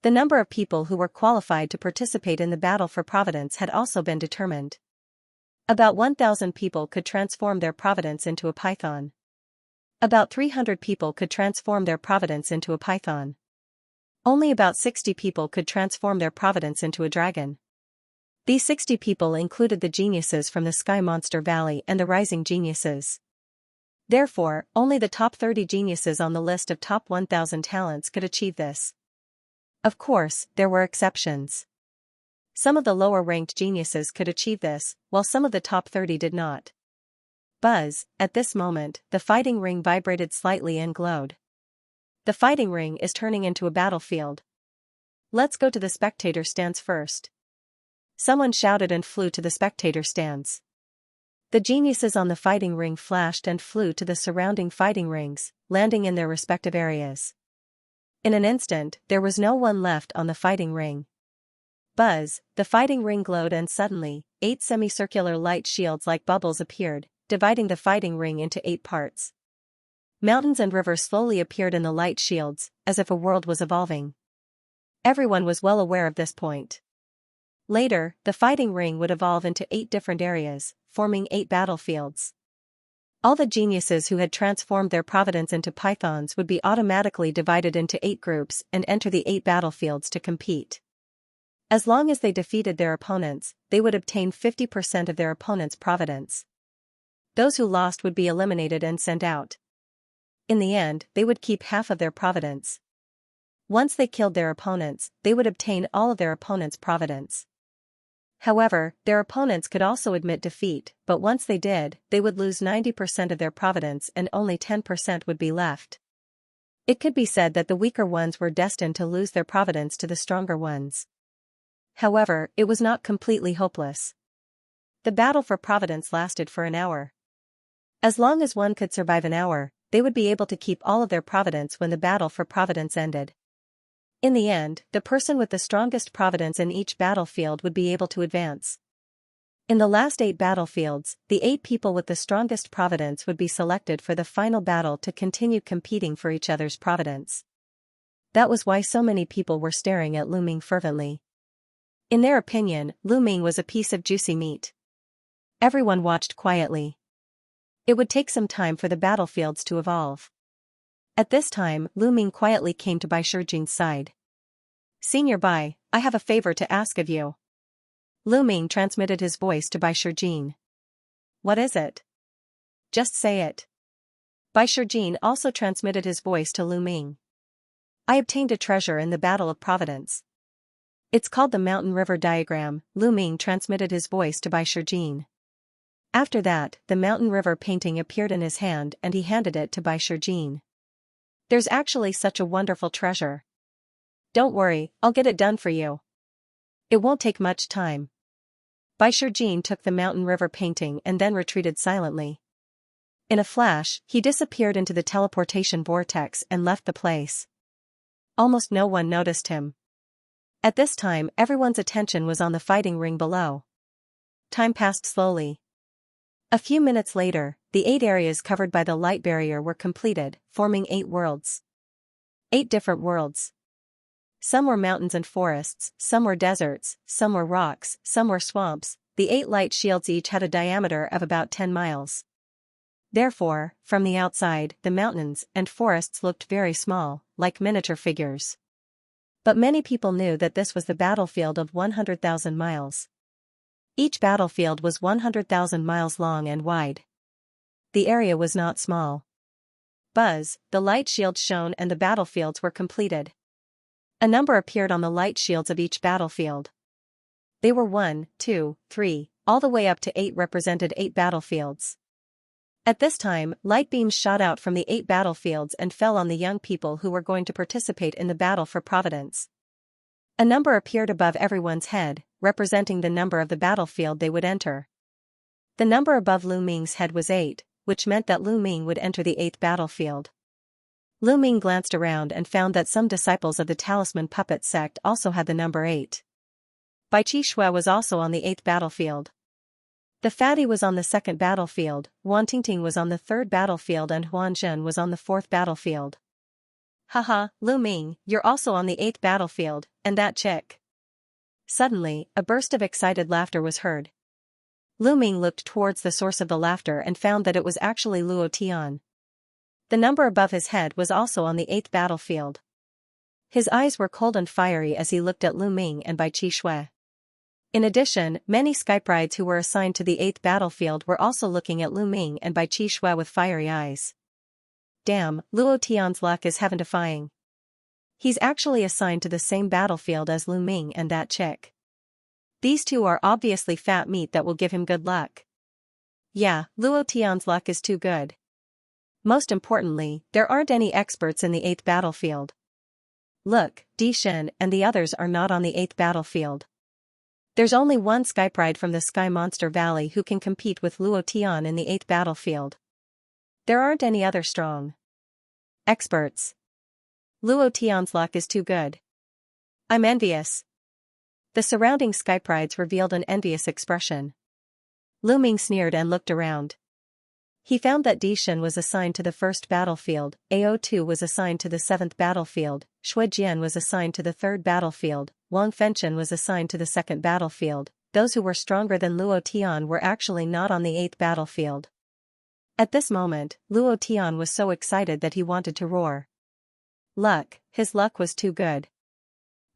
The number of people who were qualified to participate in the battle for Providence had also been determined. About 1,000 people could transform their Providence into a python. About 300 people could transform their Providence into a python. Only about 60 people could transform their Providence into a dragon. These 60 people included the geniuses from the Sky Monster Valley and the rising geniuses. Therefore, only the top 30 geniuses on the list of top 1,000 talents could achieve this. Of course, there were exceptions. Some of the lower-ranked geniuses could achieve this, while some of the top 30 did not. Buzz, at this moment, the fighting ring vibrated slightly and glowed. The fighting ring is turning into a battlefield. Let's go to the spectator stands first. Someone shouted and flew to the spectator stands. The geniuses on the fighting ring flashed and flew to the surrounding fighting rings, landing in their respective areas. In an instant, there was no one left on the fighting ring. Buzz, the fighting ring glowed and suddenly, 8 semicircular light shields like bubbles appeared, dividing the fighting ring into 8 parts. Mountains and rivers slowly appeared in the light shields, as if a world was evolving. Everyone was well aware of this point. Later, the fighting ring would evolve into 8 different areas, forming 8 battlefields. All the geniuses who had transformed their providence into pythons would be automatically divided into 8 groups and enter the 8 battlefields to compete. As long as they defeated their opponents, they would obtain 50% of their opponent's providence. Those who lost would be eliminated and sent out. In the end, they would keep half of their providence. Once they killed their opponents, they would obtain all of their opponent's providence. However, their opponents could also admit defeat, but once they did, they would lose 90% of their providence and only 10% would be left. It could be said that the weaker ones were destined to lose their providence to the stronger ones. However, it was not completely hopeless. The battle for providence lasted for an hour. As long as one could survive an hour, they would be able to keep all of their providence when the battle for providence ended. In the end, the person with the strongest providence in each battlefield would be able to advance. In the last 8 battlefields, the 8 people with the strongest providence would be selected for the final battle to continue competing for each other's providence. That was why so many people were staring at Lu Ming fervently. In their opinion, Lu Ming was a piece of juicy meat. Everyone watched quietly. It would take some time for the battlefields to evolve. At this time, Lu Ming quietly came to Bai Shijin's side. "Senior Bai, I have a favor to ask of you." Lu Ming transmitted his voice to Bai Shijin. "What is it?" "Just say it." Bai Shijin also transmitted his voice to Lu Ming. "I obtained a treasure in the Battle of Providence. It's called the Mountain River Diagram," Lu Ming transmitted his voice to Bai Shijin. After that, the Mountain River painting appeared in his hand and he handed it to Bai Shijin. "There's actually such a wonderful treasure. Don't worry, I'll get it done for you. It won't take much time." Bai Shijin took the Mountain River painting and then retreated silently. In a flash, he disappeared into the teleportation vortex and left the place. Almost no one noticed him. At this time, everyone's attention was on the fighting ring below. Time passed slowly. A few minutes later, the 8 areas covered by the light barrier were completed, forming 8 worlds. 8 different worlds. Some were mountains and forests, some were deserts, some were rocks, some were swamps. The 8 light shields each had a diameter of about 10 miles. Therefore, from the outside, the mountains and forests looked very small, like miniature figures. But many people knew that this was the battlefield of 100,000 miles. Each battlefield was 100,000 miles long and wide. The area was not small. Buzz, the light shield shone and the battlefields were completed. A number appeared on the light shields of each battlefield. They were 1, 2, 3, all the way up to 8 represented 8 battlefields. At this time, light beams shot out from the 8 battlefields and fell on the young people who were going to participate in the battle for providence. A number appeared above everyone's head, representing the number of the battlefield they would enter. The number above Lu Ming's head was 8, which meant that Lu Ming would enter the 8th battlefield. Lu Ming glanced around and found that some disciples of the Talisman Puppet sect also had the number 8. Bai Qixue was also on the 8th battlefield. The Fatty was on the 2nd battlefield, Huan Tingting was on the 3rd battlefield and Huan Zhen was on the 4th battlefield. "Haha, Lu Ming, you're also on the 8th battlefield, and that chick." Suddenly, a burst of excited laughter was heard. Lu Ming looked towards the source of the laughter and found that it was actually Luo Tian. The number above his head was also on the 8th battlefield. His eyes were cold and fiery as he looked at Lu Ming and Bai Qixue. In addition, many Skyprides who were assigned to the 8th battlefield were also looking at Lu Ming and Bai Qixue with fiery eyes. Damn, Luo Tian's luck is heaven-defying. He's actually assigned to the same battlefield as Lu Ming and that chick. These two are obviously fat meat that will give him good luck. Yeah, Luo Tian's luck is too good. Most importantly, there aren't any experts in the 8th battlefield. Look, Di Shen and the others are not on the 8th battlefield. There's only one Skypride from the Sky Monster Valley who can compete with Luo Tian in the 8th battlefield. There aren't any other strong experts. Luo Tian's luck is too good. I'm envious. The surrounding Skyprides revealed an envious expression. Lu Ming sneered and looked around. He found that Di Shen was assigned to the 1st battlefield, Ao2 was assigned to the 7th battlefield, Shui Jian was assigned to the 3rd battlefield, Wang Fenchen was assigned to the 2nd battlefield. Those who were stronger than Luo Tian were actually not on the 8th battlefield. At this moment, Luo Tian was so excited that he wanted to roar. Luck, his luck was too good.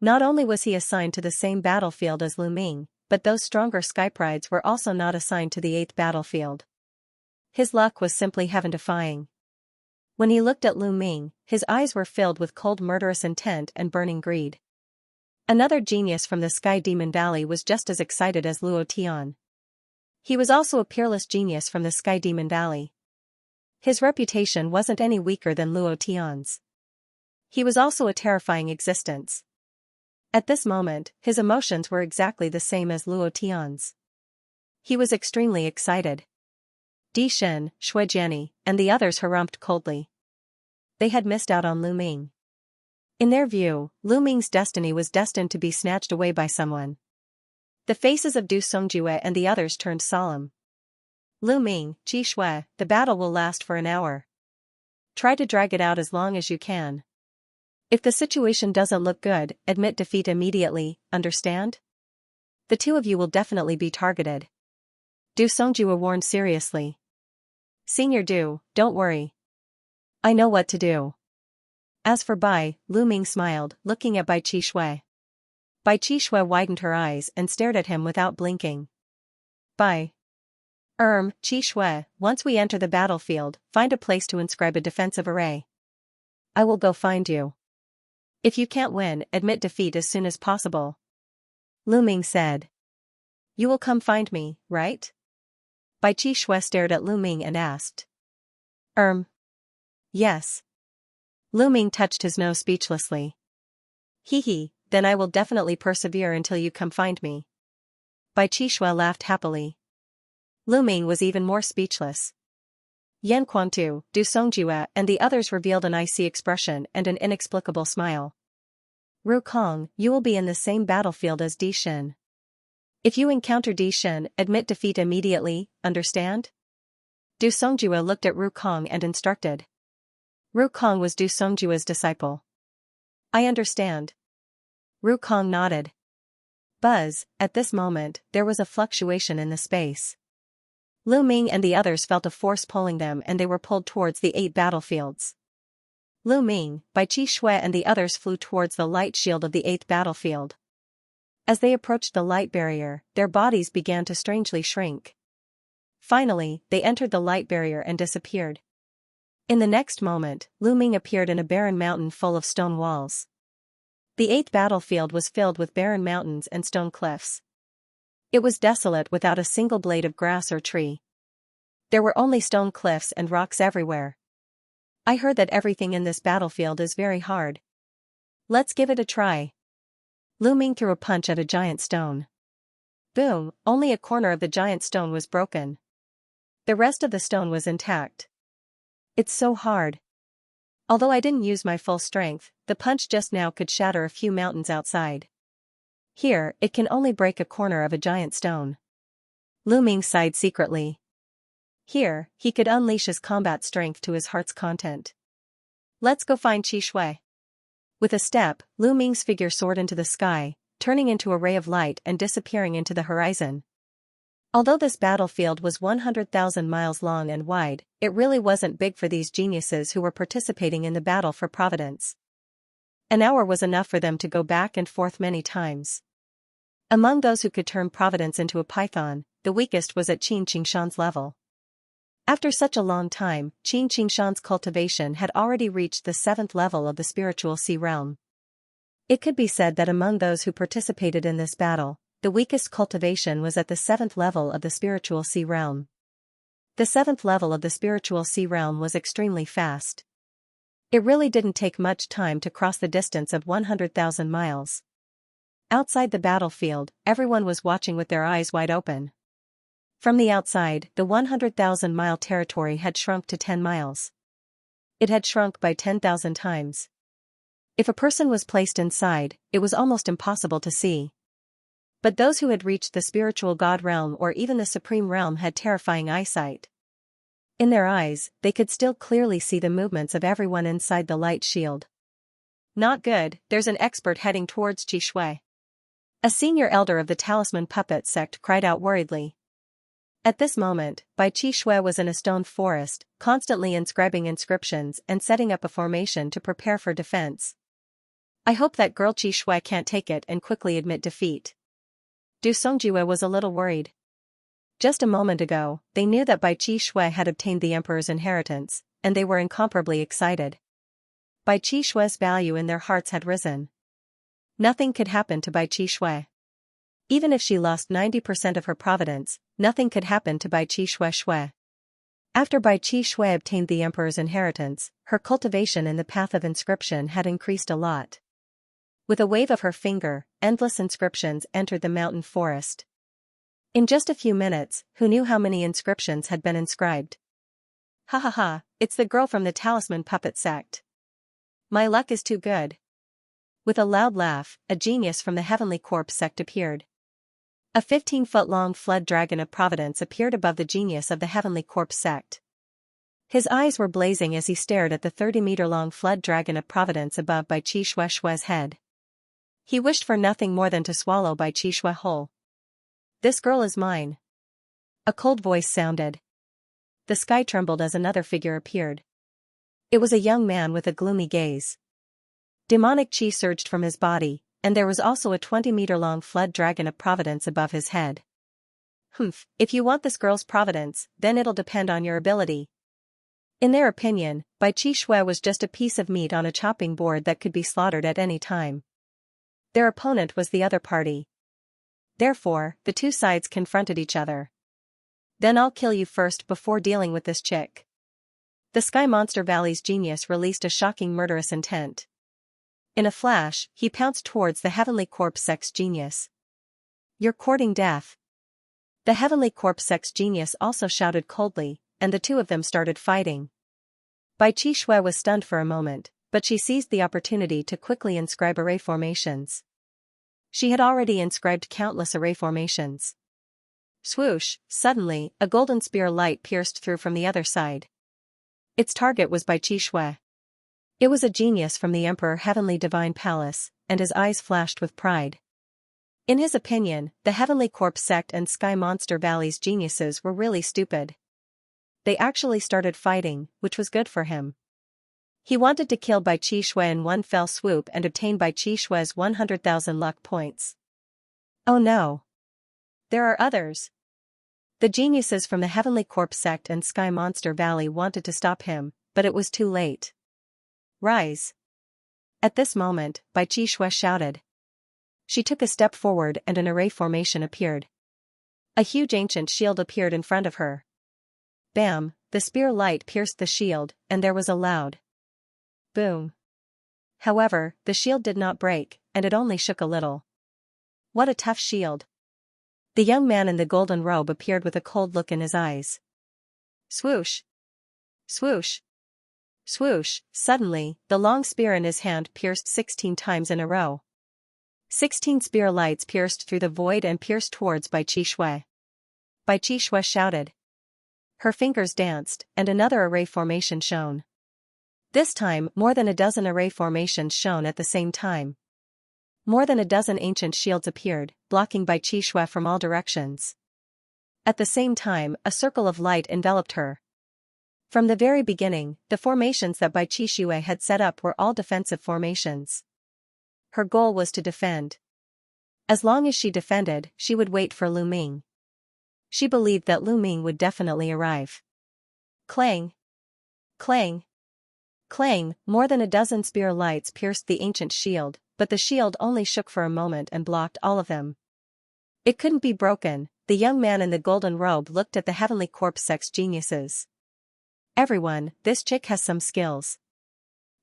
Not only was he assigned to the same battlefield as Lu Ming, but those stronger Skyprides were also not assigned to the 8th battlefield. His luck was simply heaven-defying. When he looked at Lu Ming, his eyes were filled with cold murderous intent and burning greed. Another genius from the Sky Demon Valley was just as excited as Luo Tian. He was also a peerless genius from the Sky Demon Valley. His reputation wasn't any weaker than Luo Tian's. He was also a terrifying existence. At this moment, his emotions were exactly the same as Luo Tian's. He was extremely excited. Di Shen, Shui Jiani, and the others harumphed coldly. They had missed out on Lu Ming. In their view, Lu Ming's destiny was destined to be snatched away by someone. The faces of Du Songjue and the others turned solemn. Lu Ming, Qi Shui, the battle will last for an hour. Try to drag it out as long as you can. If the situation doesn't look good, admit defeat immediately, understand? The two of you will definitely be targeted. Du Songjue warned seriously. Senior Du, don't worry. I know what to do. As for Bai, Lu Ming smiled, looking at Bai Qi Shui. Bai Qi Shui widened her eyes and stared at him without blinking. Bai. Qi Shui, once we enter the battlefield, find a place to inscribe a defensive array. I will go find you. If you can't win, admit defeat as soon as possible. Lu Ming said. You will come find me, right? Bai Qi Shui stared at Lu Ming and asked. Yes. Lu Ming touched his nose speechlessly. Hee, then I will definitely persevere until you come find me. Bai Qi Shui laughed happily. Lu Ming was even more speechless. Yan Quantu, Du Songjue, and the others revealed an icy expression and an inexplicable smile. Ru Kong, you will be in the same battlefield as Di Shen. If you encounter Di Shen, admit defeat immediately, understand? Du Songjue looked at Ru Kong and instructed. Ru Kong was Du Songjue's disciple. I understand. Ru Kong nodded. Buzz, at this moment, there was a fluctuation in the space. Lu Ming and the others felt a force pulling them and they were pulled towards the 8 battlefields. Lu Ming, Bai Qi Shui and the others flew towards the light shield of the 8th battlefield. As they approached the light barrier, their bodies began to strangely shrink. Finally, they entered the light barrier and disappeared. In the next moment, Lu Ming appeared in a barren mountain full of stone walls. The 8th battlefield was filled with barren mountains and stone cliffs. It was desolate without a single blade of grass or tree. There were only stone cliffs and rocks everywhere. I heard that everything in this battlefield is very hard. Let's give it a try. Lu Ming threw a punch at a giant stone. Boom, only a corner of the giant stone was broken. The rest of the stone was intact. It's so hard. Although I didn't use my full strength, the punch just now could shatter a few mountains outside. Here, it can only break a corner of a giant stone. Lu Ming sighed secretly. Here, he could unleash his combat strength to his heart's content. Let's go find Qi Shui. With a step, Lu Ming's figure soared into the sky, turning into a ray of light and disappearing into the horizon. Although this battlefield was 100,000 miles long and wide, it really wasn't big for these geniuses who were participating in the battle for Providence. An hour was enough for them to go back and forth many times. Among those who could turn Providence into a python, the weakest was at Qin Qingshan's level. After such a long time, Qin Qingshan's cultivation had already reached the 7th level of the spiritual sea realm. It could be said that among those who participated in this battle, the weakest cultivation was at the 7th level of the spiritual sea realm. The 7th level of the spiritual sea realm was extremely fast. It really didn't take much time to cross the distance of 100,000 miles. Outside the battlefield, everyone was watching with their eyes wide open. From the outside, the 100,000-mile territory had shrunk to 10 miles. It had shrunk by 10,000 times. If a person was placed inside, it was almost impossible to see. But those who had reached the spiritual God realm or even the supreme realm had terrifying eyesight. In their eyes, they could still clearly see the movements of everyone inside the light shield. Not good, there's an expert heading towards Qi Shui. A senior elder of the Talisman Puppet sect cried out worriedly. At this moment, Bai Qi Shui was in a stone forest, constantly inscribing inscriptions and setting up a formation to prepare for defense. I hope that girl Qi Shui can't take it and quickly admit defeat. Du Songjiwe was a little worried. Just a moment ago, they knew that Bai Qi Shui had obtained the emperor's inheritance, and they were incomparably excited. Bai Qi Shui's value in their hearts had risen. Nothing could happen to Bai Qi Shui. Even if she lost 90% of her providence, nothing could happen to Bai Qi Shui. After Bai Qi Shui obtained the emperor's inheritance, her cultivation in the path of inscription had increased a lot. With a wave of her finger, endless inscriptions entered the mountain forest. In just a few minutes, who knew how many inscriptions had been inscribed? Ha ha ha, it's the girl from the Talisman Puppet sect. My luck is too good. With a loud laugh, a genius from the Heavenly Corpse sect appeared. A 15-foot-long flood dragon of providence appeared above the genius of the Heavenly Corpse sect. His eyes were blazing as he stared at the 30-meter-long flood dragon of providence above Bai Qi Shui's head. He wished for nothing more than to swallow Bai Qi Shui whole. This girl is mine. A cold voice sounded. The sky trembled as another figure appeared. It was a young man with a gloomy gaze. Demonic chi surged from his body, and there was also a 20-meter-long flood dragon of providence above his head. Humph, if you want this girl's providence, then it'll depend on your ability. In their opinion, Bai Qi Shui was just a piece of meat on a chopping board that could be slaughtered at any time. Their opponent was the other party. Therefore, the two sides confronted each other. Then I'll kill you first before dealing with this chick. The Sky Monster Valley's genius released a shocking murderous intent. In a flash, he pounced towards the Heavenly Corpse sect's genius. You're courting death. The Heavenly Corpse sect's genius also shouted coldly, and the two of them started fighting. Bai Qi Shui was stunned for a moment, but she seized the opportunity to quickly inscribe array formations. She had already inscribed countless array formations. Swoosh, suddenly, a golden spear light pierced through from the other side. Its target was Bai Qi Shui. It was a genius from the Emperor Heavenly Divine Palace, and his eyes flashed with pride. In his opinion, the Heavenly Corpse sect and Sky Monster Valley's geniuses were really stupid. They actually started fighting, which was good for him. He wanted to kill Bai Qi Shui in one fell swoop and obtain Bai Qi Shui's 100,000 luck points. Oh no. There are others. The geniuses from the Heavenly Corpse sect and Sky Monster Valley wanted to stop him, but it was too late. Rise. At this moment, Bai Qi Shui shouted. She took a step forward and an array formation appeared. A huge ancient shield appeared in front of her. Bam, the spear light pierced the shield, and there was a loud boom. However, the shield did not break, and it only shook a little. What a tough shield. The young man in the golden robe appeared with a cold look in his eyes. Swoosh. Swoosh. Swoosh, suddenly, the long spear in his hand pierced 16 times in a row. 16 spear lights pierced through the void and pierced towards Bai Qi Shui. Bai Qi Shui shouted. Her fingers danced, and another array formation shone. This time, more than a dozen array formations shone at the same time. More than a dozen ancient shields appeared, blocking Bai Qi Shui from all directions. At the same time, a circle of light enveloped her. From the very beginning, the formations that Bai Qi Shui had set up were all defensive formations. Her goal was to defend. As long as she defended, she would wait for Lu Ming. She believed that Lu Ming would definitely arrive. Clang! Clang! Clang! More than a dozen spear lights pierced the ancient shield, but the shield only shook for a moment and blocked all of them. It couldn't be broken. The young man in the golden robe looked at the Heavenly Corpse sect's geniuses. Everyone, this chick has some skills.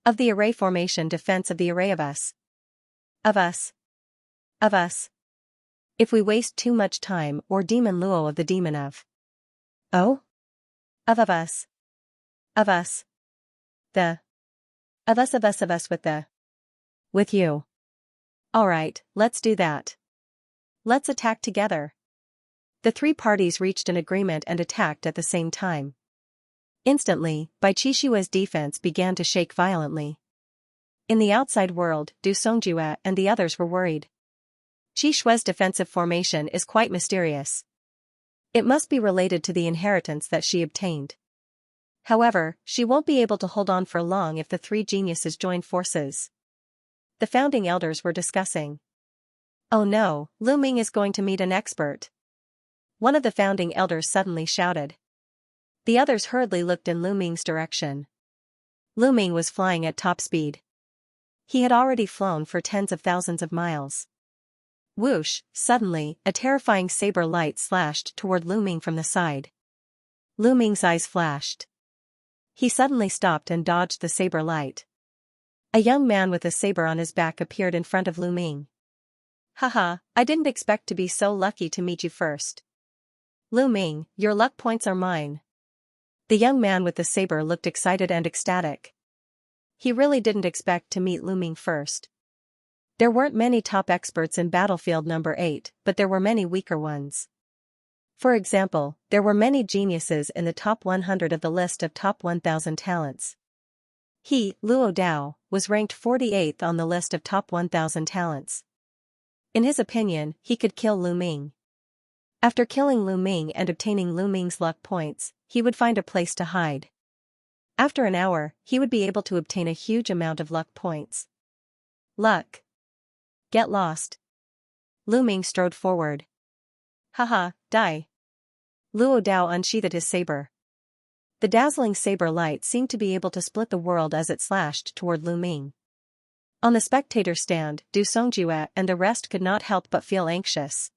Of the array formation defense of the array of us. Of us. Of us. If we waste too much time or demon Luo of the demon of. Oh? Of us. Of us. The. Of us with the. With you. Alright, let's do that. Let's attack together. The three parties reached an agreement and attacked at the same time. Instantly, Bai Qishua's defense began to shake violently. In the outside world, Du Songjue and the others were worried. Qishua's defensive formation is quite mysterious. It must be related to the inheritance that she obtained. However, she won't be able to hold on for long if the three geniuses join forces. The founding elders were discussing. Oh no, Lu Ming is going to meet an expert. One of the founding elders suddenly shouted. The others hurriedly looked in Lu Ming's direction. Lu Ming was flying at top speed. He had already flown for tens of thousands of miles. Whoosh, suddenly, a terrifying saber light slashed toward Lu Ming from the side. Lu Ming's eyes flashed. He suddenly stopped and dodged the saber light. A young man with a saber on his back appeared in front of Lu Ming. Haha, I didn't expect to be so lucky to meet you first. Lu Ming, your luck points are mine. The young man with the saber looked excited and ecstatic. He really didn't expect to meet Lu Ming first. There weren't many top experts in battlefield number 8, but there were many weaker ones. For example, there were many geniuses in the top 100 of the list of top 1,000 talents. He, Luo Dao, was ranked 48th on the list of top 1,000 talents. In his opinion, he could kill Lu Ming. After killing Lu Ming and obtaining Lu Ming's luck points, he would find a place to hide. After an hour, he would be able to obtain a huge amount of luck points. Luck. Get lost. Lu Ming strode forward. Haha, die. Luo Dao unsheathed his saber. The dazzling saber light seemed to be able to split the world as it slashed toward Lu Ming. On the spectator stand, Du Songjue and the rest could not help but feel anxious.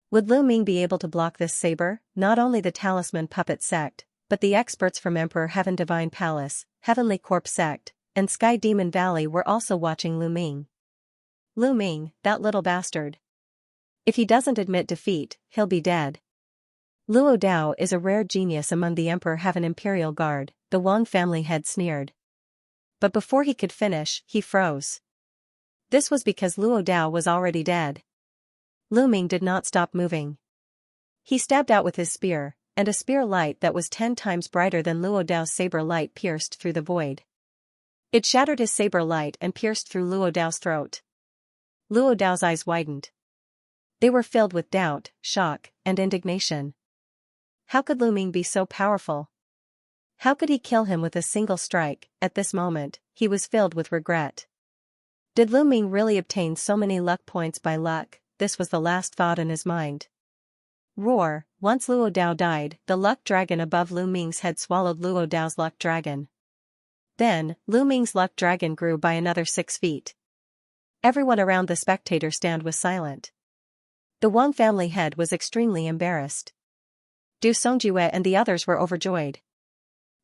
Would Lu Ming be able to block this saber? Not only the Talisman Puppet Sect, but the experts from Emperor Heaven Divine Palace, Heavenly Corp Sect, and Sky Demon Valley were also watching Lu Ming. Lu Ming, that little bastard. If he doesn't admit defeat, he'll be dead. Luo Dao is a rare genius among the Emperor Heaven Imperial Guard, the Wang family head sneered. But before he could finish, he froze. This was because Luo Dao was already dead. Lu Ming did not stop moving. He stabbed out with his spear, and a spear light that was 10 times brighter than Luo Dao's saber light pierced through the void. It shattered his saber light and pierced through Luo Dao's throat. Luo Dao's eyes widened. They were filled with doubt, shock, and indignation. How could Lu Ming be so powerful? How could he kill him with a single strike? At this moment, he was filled with regret. Did Lu Ming really obtain so many luck points by luck? This was the last thought in his mind. Roar, once Luo Dao died, the luck dragon above Lu Ming's head swallowed Luo Dao's luck dragon. Then, Lu Ming's luck dragon grew by another 6 feet. Everyone around the spectator stand was silent. The Wang family head was extremely embarrassed. Du Songjue and the others were overjoyed.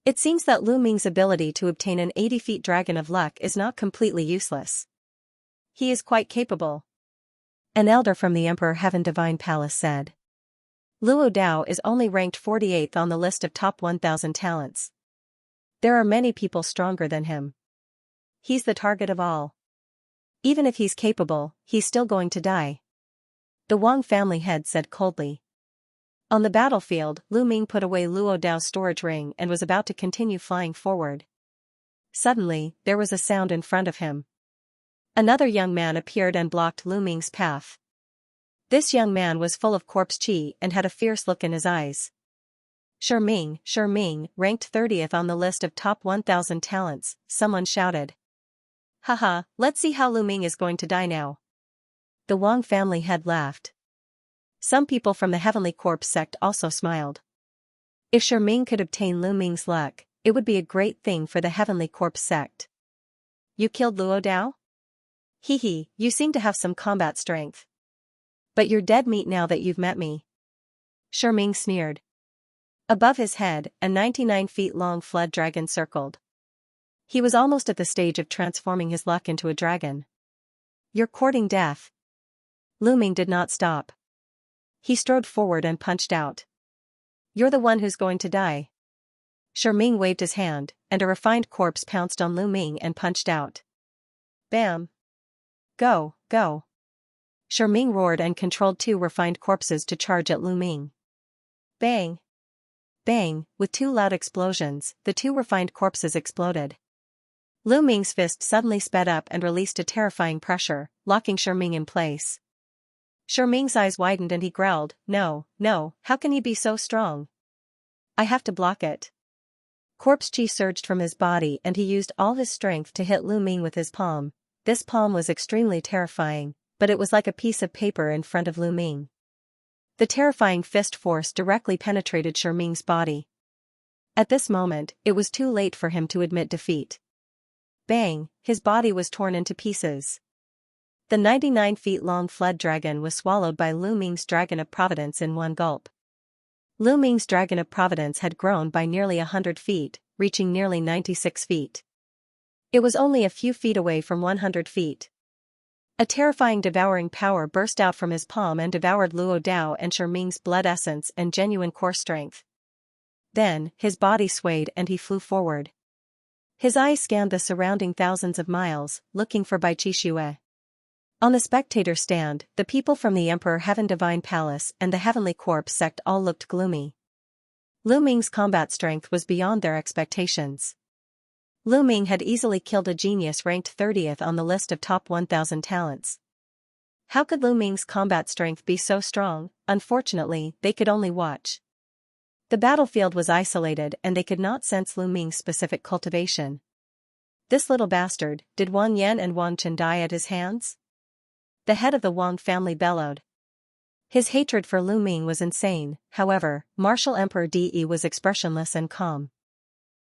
It seems that Lu Ming's ability to obtain an 80 feet dragon of luck is not completely useless. He is quite capable. An elder from the Emperor Heaven Divine Palace said. Luo Dao is only ranked 48th on the list of top 1,000 talents. There are many people stronger than him. He's the target of all. Even if he's capable, he's still going to die. The Wang family head said coldly. On the battlefield, Lu Ming put away Luo Dao's storage ring and was about to continue flying forward. Suddenly, there was a sound in front of him. Another young man appeared and blocked Lu Ming's path. This young man was full of corpse chi and had a fierce look in his eyes. Shi Ming, ranked 30th on the list of top 1,000 talents, someone shouted. Haha, let's see how Lu Ming is going to die now. The Wang family head laughed. Some people from the Heavenly Corp sect also smiled. If Shi Ming could obtain Lu Ming's luck, it would be a great thing for the Heavenly Corp sect. You killed Luo Dao? Hee, you seem to have some combat strength. But you're dead meat now that you've met me. Shi Ming sneered. Above his head, a 99 feet long flood dragon circled. He was almost at the stage of transforming his luck into a dragon. You're courting death. Lu Ming did not stop. He strode forward and punched out. You're the one who's going to die. Shi Ming waved his hand, and a refined corpse pounced on Lu Ming and punched out. Bam! Go, go! Shi Ming roared and controlled two refined corpses to charge at Lu Ming. Bang! Bang! With two loud explosions, the two refined corpses exploded. Lu Ming's fist suddenly sped up and released a terrifying pressure, locking Shi Ming in place. Shi Ming's eyes widened and he growled, No, no, how can he be so strong? I have to block it. Corpse chi surged from his body and he used all his strength to hit Lu Ming with his palm. This palm was extremely terrifying, but it was like a piece of paper in front of Lu Ming. The terrifying fist force directly penetrated Shi Ming's body. At this moment, it was too late for him to admit defeat. Bang! His body was torn into pieces. The 99 feet long flood dragon was swallowed by Lu Ming's dragon of providence in one gulp. Lu Ming's dragon of providence had grown by nearly 100 feet, reaching nearly 96 feet. It was only a few feet away from 100 feet. A terrifying devouring power burst out from his palm and devoured Luo Dao and Shi Ming's blood essence and genuine core strength. Then, his body swayed and he flew forward. His eyes scanned the surrounding thousands of miles, looking for Bai Qi Xue. On the spectator stand, the people from the Emperor Heaven Divine Palace and the Heavenly Corpse sect all looked gloomy. Lu Ming's combat strength was beyond their expectations. Lu Ming had easily killed a genius ranked 30th on the list of top 1,000 talents. How could Lu Ming's combat strength be so strong? Unfortunately, they could only watch. The battlefield was isolated and they could not sense Lu Ming's specific cultivation. This little bastard, did Wang Yan and Wang Chen die at his hands? The head of the Wang family bellowed. His hatred for Lu Ming was insane, however, Martial Emperor De was expressionless and calm.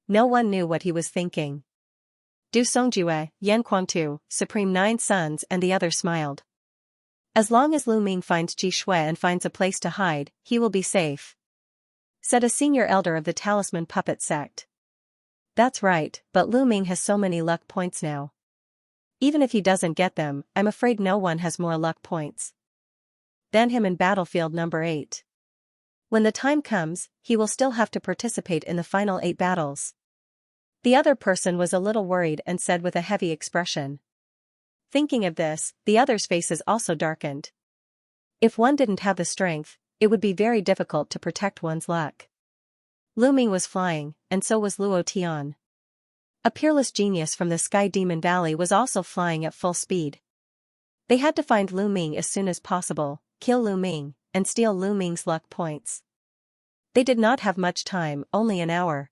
No one knew what he was thinking. Du Songjue, Yan Kuangtu, Supreme Nine Sons and the others smiled. As long as Lu Ming finds Qi Xue and finds a place to hide, he will be safe, said a senior elder of the Talisman Puppet sect. That's right, but Lu Ming has so many luck points now. Even if he doesn't get them, I'm afraid no one has more luck points than him in battlefield number 8. When the time comes, he will still have to participate in the final 8 battles. The other person was a little worried and said with a heavy expression. Thinking of this, the other's faces also darkened. If one didn't have the strength, it would be very difficult to protect one's luck. Lu Ming was flying, and so was Luo Tian. A peerless genius from the Sky Demon Valley was also flying at full speed. They had to find Lu Ming as soon as possible, kill Lu Ming, and steal Lu Ming's luck points. They did not have much time, only an hour.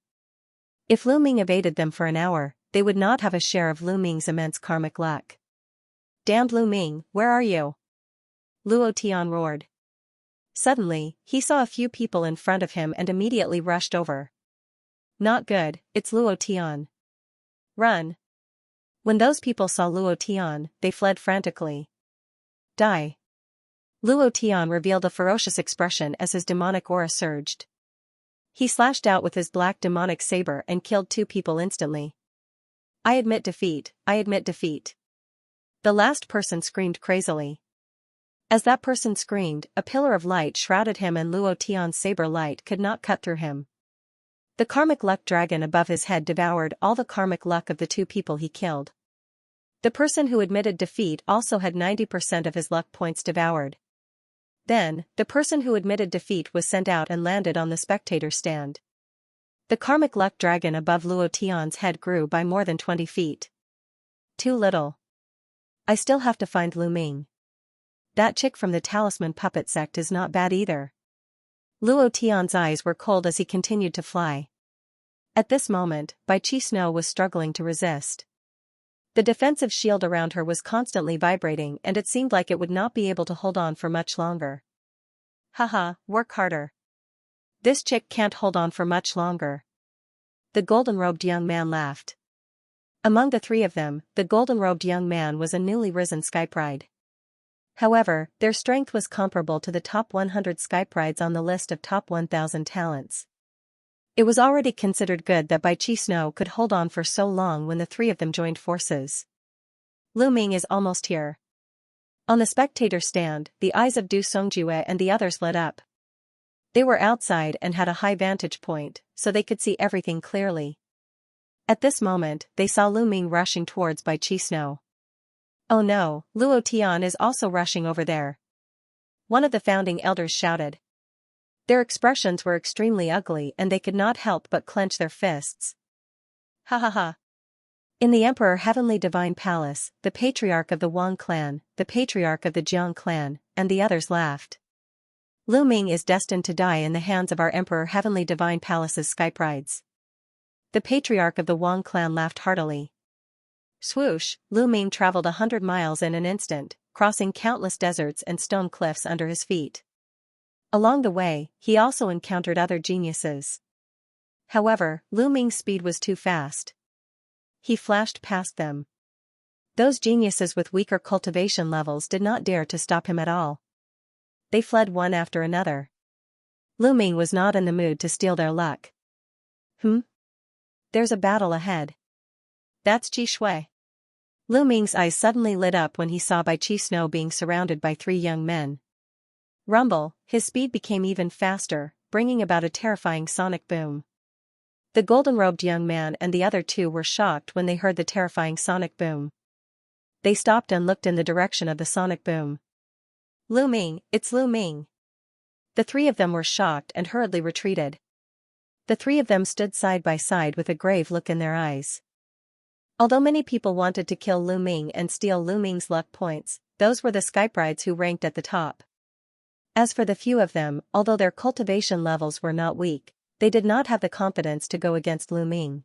If Lu Ming evaded them for an hour, they would not have a share of Lu Ming's immense karmic luck. Damned Lu Ming, where are you? Luo Tian roared. Suddenly, he saw a few people in front of him and immediately rushed over. Not good, it's Luo Tian. Run. When those people saw Luo Tian, they fled frantically. Die. Luo Tian revealed a ferocious expression as his demonic aura surged. He slashed out with his black demonic saber and killed 2 people instantly. I admit defeat, I admit defeat. The last person screamed crazily. As that person screamed, a pillar of light shrouded him and Luo Tian's saber light could not cut through him. The karmic luck dragon above his head devoured all the karmic luck of the 2 people he killed. The person who admitted defeat also had 90% of his luck points devoured. Then, the person who admitted defeat was sent out and landed on the spectator stand. The karmic luck dragon above Luo Tian's head grew by more than 20 feet. Too little. I still have to find Lu Ming. That chick from the Talisman Puppet sect is not bad either. Luo Tian's eyes were cold as he continued to fly. At this moment, Bai Qi Snow was struggling to resist. The defensive shield around her was constantly vibrating and it seemed like it would not be able to hold on for much longer. Haha, work harder. This chick can't hold on for much longer. The golden-robed young man laughed. Among the 3 of them, the golden-robed young man was a newly risen Skypride. However, their strength was comparable to the top 100 Skyprides on the list of top 1,000 talents. It was already considered good that Bai Qi Snow could hold on for so long when the 3 of them joined forces. Lu Ming is almost here. On the spectator stand, the eyes of Du Songjue and the others lit up. They were outside and had a high vantage point, so they could see everything clearly. At this moment, they saw Lu Ming rushing towards Bai Chi Snow. "Oh no, Luo Tian is also rushing over there," one of the founding elders shouted. Their expressions were extremely ugly and they could not help but clench their fists. Ha ha ha. In the Emperor Heavenly Divine Palace, the patriarch of the Wang clan, the patriarch of the Jiang clan, and the others laughed. "Lu Ming is destined to die in the hands of our Emperor Heavenly Divine Palace's Skype rides." The patriarch of the Wang clan laughed heartily. Swoosh, Lu Ming traveled 100 miles in an instant, crossing countless deserts and stone cliffs under his feet. Along the way, he also encountered other geniuses. However, Lu Ming's speed was too fast. He flashed past them. Those geniuses with weaker cultivation levels did not dare to stop him at all. They fled one after another. Lu Ming was not in the mood to steal their luck. There's a battle ahead. That's Qi Shui. Lu Ming's eyes suddenly lit up when he saw Bai Chi Snow being surrounded by 3 young men. Rumble, his speed became even faster, bringing about a terrifying sonic boom. The golden-robed young man and the other 2 were shocked when they heard the terrifying sonic boom. They stopped and looked in the direction of the sonic boom. "Lu Ming, it's Lu Ming." The 3 of them were shocked and hurriedly retreated. The 3 of them stood side by side with a grave look in their eyes. Although many people wanted to kill Lu Ming and steal Lu Ming's luck points, those were the Skybrides who ranked at the top. As for the few of them, although their cultivation levels were not weak, they did not have the confidence to go against Lu Ming.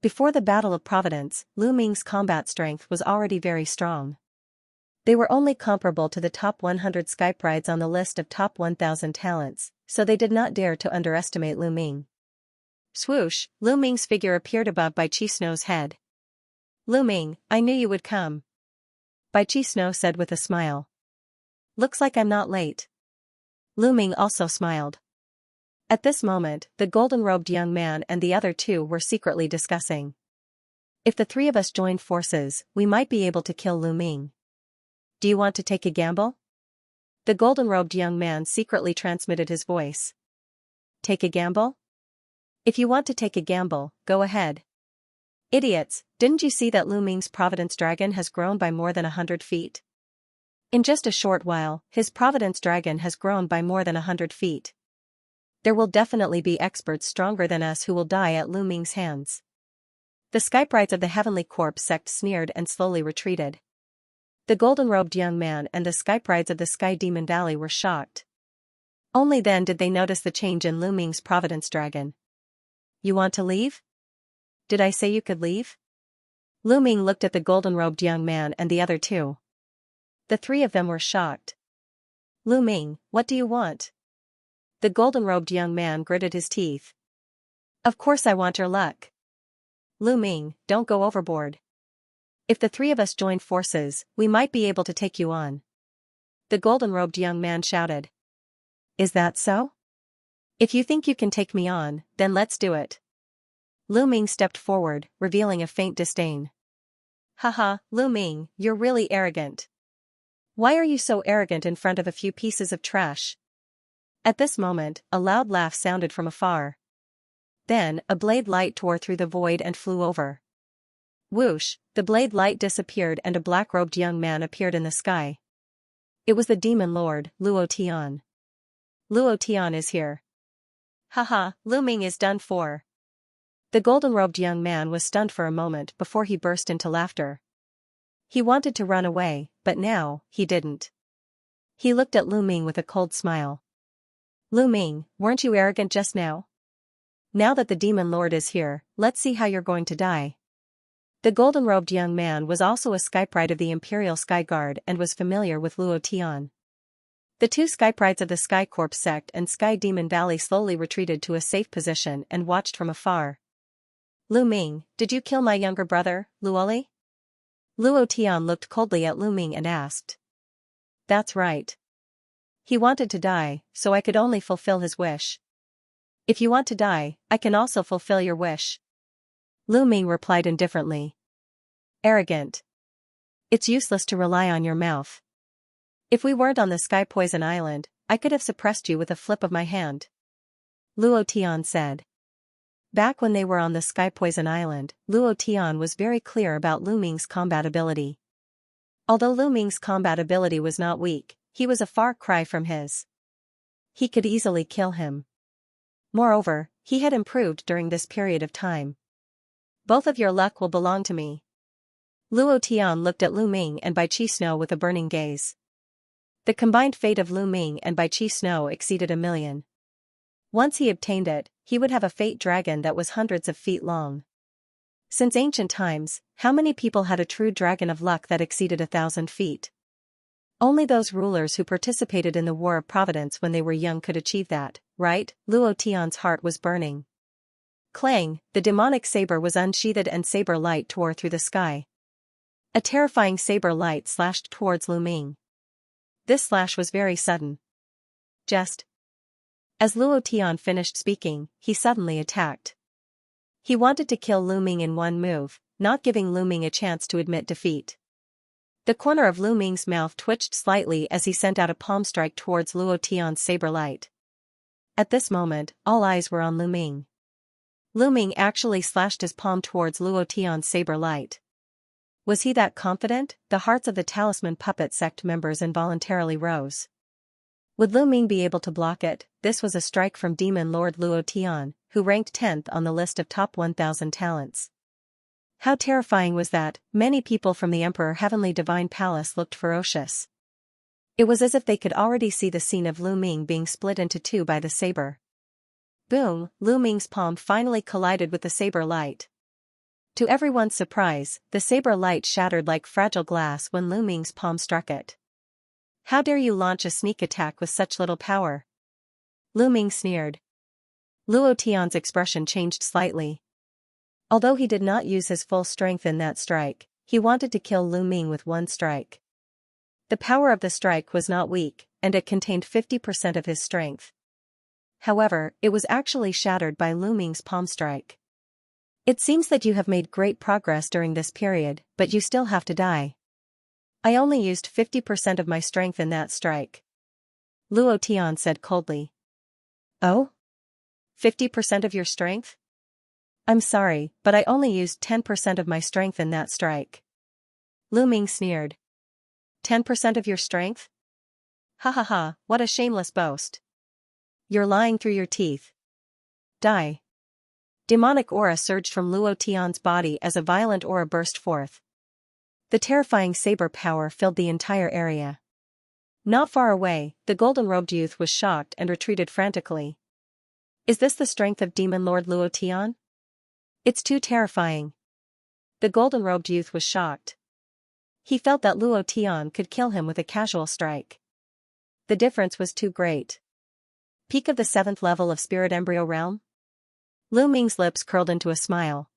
Before the Battle of Providence, Lu Ming's combat strength was already very strong. They were only comparable to the top 100 Skybrides on the list of top 1,000 talents, so they did not dare to underestimate Lu Ming. Swoosh, Lu Ming's figure appeared above Bai Chi Snow's head. "Lu Ming, I knew you would come," Bai Chi Snow said with a smile. "Looks like I'm not late." Lu Ming also smiled. At this moment, the golden-robed young man and the other 2 were secretly discussing. "If the 3 of us joined forces, we might be able to kill Lu Ming. Do you want to take a gamble?" The golden-robed young man secretly transmitted his voice. "Take a gamble? If you want to take a gamble, go ahead." "Idiots, didn't you see that Lu Ming's Providence Dragon has grown by more than 100 feet? In just a short while, his Providence Dragon has grown by more than 100 feet. There will definitely be experts stronger than us who will die at Lu Ming's hands." The Skybrides of the Heavenly Corpse sect sneered and slowly retreated. The golden-robed young man and the Skybrides of the Sky Demon Valley were shocked. Only then did they notice the change in Lu Ming's Providence Dragon. "You want to leave? Did I say you could leave?" Lu Ming looked at the golden-robed young man and the other 2. The 3 of them were shocked. "Lu Ming, what do you want?" The golden-robed young man gritted his teeth. "Of course I want your luck. Lu Ming, don't go overboard. If the 3 of us join forces, we might be able to take you on." The golden-robed young man shouted. "Is that so? If you think you can take me on, then let's do it." Lu Ming stepped forward, revealing a faint disdain. "Haha, Lu Ming, you're really arrogant. Why are you so arrogant in front of a few pieces of trash?" At this moment, a loud laugh sounded from afar. Then, a blade light tore through the void and flew over. Whoosh, the blade light disappeared and a black-robed young man appeared in the sky. It was the demon lord, Luo Tian. "Luo Tian is here. Haha, Lu Ming is done for." The golden-robed young man was stunned for a moment before he burst into laughter. He wanted to run away, but now, he didn't. He looked at Lu Ming with a cold smile. "Lu Ming, weren't you arrogant just now? Now that the demon lord is here, let's see how you're going to die." The golden-robed young man was also a Skybride of the Imperial Sky Guard and was familiar with Luo Tian. The 2 Skybrides of the Sky Corps sect and Sky Demon Valley slowly retreated to a safe position and watched from afar. "Lu Ming, did you kill my younger brother, Luoli?" Luo Tian looked coldly at Lu Ming and asked. "That's right. He wanted to die, so I could only fulfill his wish. If you want to die, I can also fulfill your wish." Lu Ming replied indifferently. "Arrogant. It's useless to rely on your mouth. If we weren't on the Sky Poison Island, I could have suppressed you with a flip of my hand. Luo Tian said. Back when they were on the Sky Poison Island, Luo Tian was very clear about Lu Ming's combat ability. Although Lu Ming's combat ability was not weak, he was a far cry from his. He could easily kill him. Moreover, he had improved during this period of time. Both of your luck will belong to me. Luo Tian looked at Lu Ming and Bai Qi Snow with a burning gaze. The combined fate of Lu Ming and Bai Qi Snow exceeded 1,000,000. Once he obtained it, he would have a fate dragon that was hundreds of feet long. Since ancient times, how many people had a true dragon of luck that exceeded 1,000 feet? Only those rulers who participated in the War of Providence when they were young could achieve that, right? Luo Tian's heart was burning. Clang, the demonic saber was unsheathed and saber light tore through the sky. A terrifying saber light slashed towards Lu Ming. This slash was very sudden. Just as Luo Tian finished speaking, he suddenly attacked. He wanted to kill Lu Ming in one move, not giving Lu Ming a chance to admit defeat. The corner of Lu Ming's mouth twitched slightly as he sent out a palm strike towards Luo Tian's saber light. At this moment, all eyes were on Lu Ming. Lu Ming actually slashed his palm towards Luo Tian's saber light. Was he that confident? The hearts of the Talisman Puppet sect members involuntarily rose. Would Lu Ming be able to block it? This was a strike from Demon Lord Luo Tian, who ranked 10th on the list of top 1,000 talents. How terrifying was that? Many people from the Emperor Heavenly Divine Palace looked ferocious. It was as if they could already see the scene of Lu Ming being split into two by the saber. Boom, Lu Ming's palm finally collided with the saber light. To everyone's surprise, the saber light shattered like fragile glass when Lu Ming's palm struck it. How dare you launch a sneak attack with such little power? Lu Ming sneered. Luo Tian's expression changed slightly. Although he did not use his full strength in that strike, he wanted to kill Lu Ming with one strike. The power of the strike was not weak, and it contained 50% of his strength. However, it was actually shattered by Lu Ming's palm strike. It seems that you have made great progress during this period, but you still have to die. I only used 50% of my strength in that strike. Luo Tian said coldly. Oh? 50% of your strength? I'm sorry, but I only used 10% of my strength in that strike. Lu Ming sneered. 10% of your strength? Ha ha ha, what a shameless boast. You're lying through your teeth. Die. Demonic aura surged from Luo Tian's body as a violent aura burst forth. The terrifying saber power filled the entire area. Not far away, the golden-robed youth was shocked and retreated frantically. Is this the strength of Demon Lord Luo Tian? It's too terrifying. The golden-robed youth was shocked. He felt that Luo Tian could kill him with a casual strike. The difference was too great. Peak of the 7th level of Spirit Embryo Realm? Lu Ming's lips curled into a smile.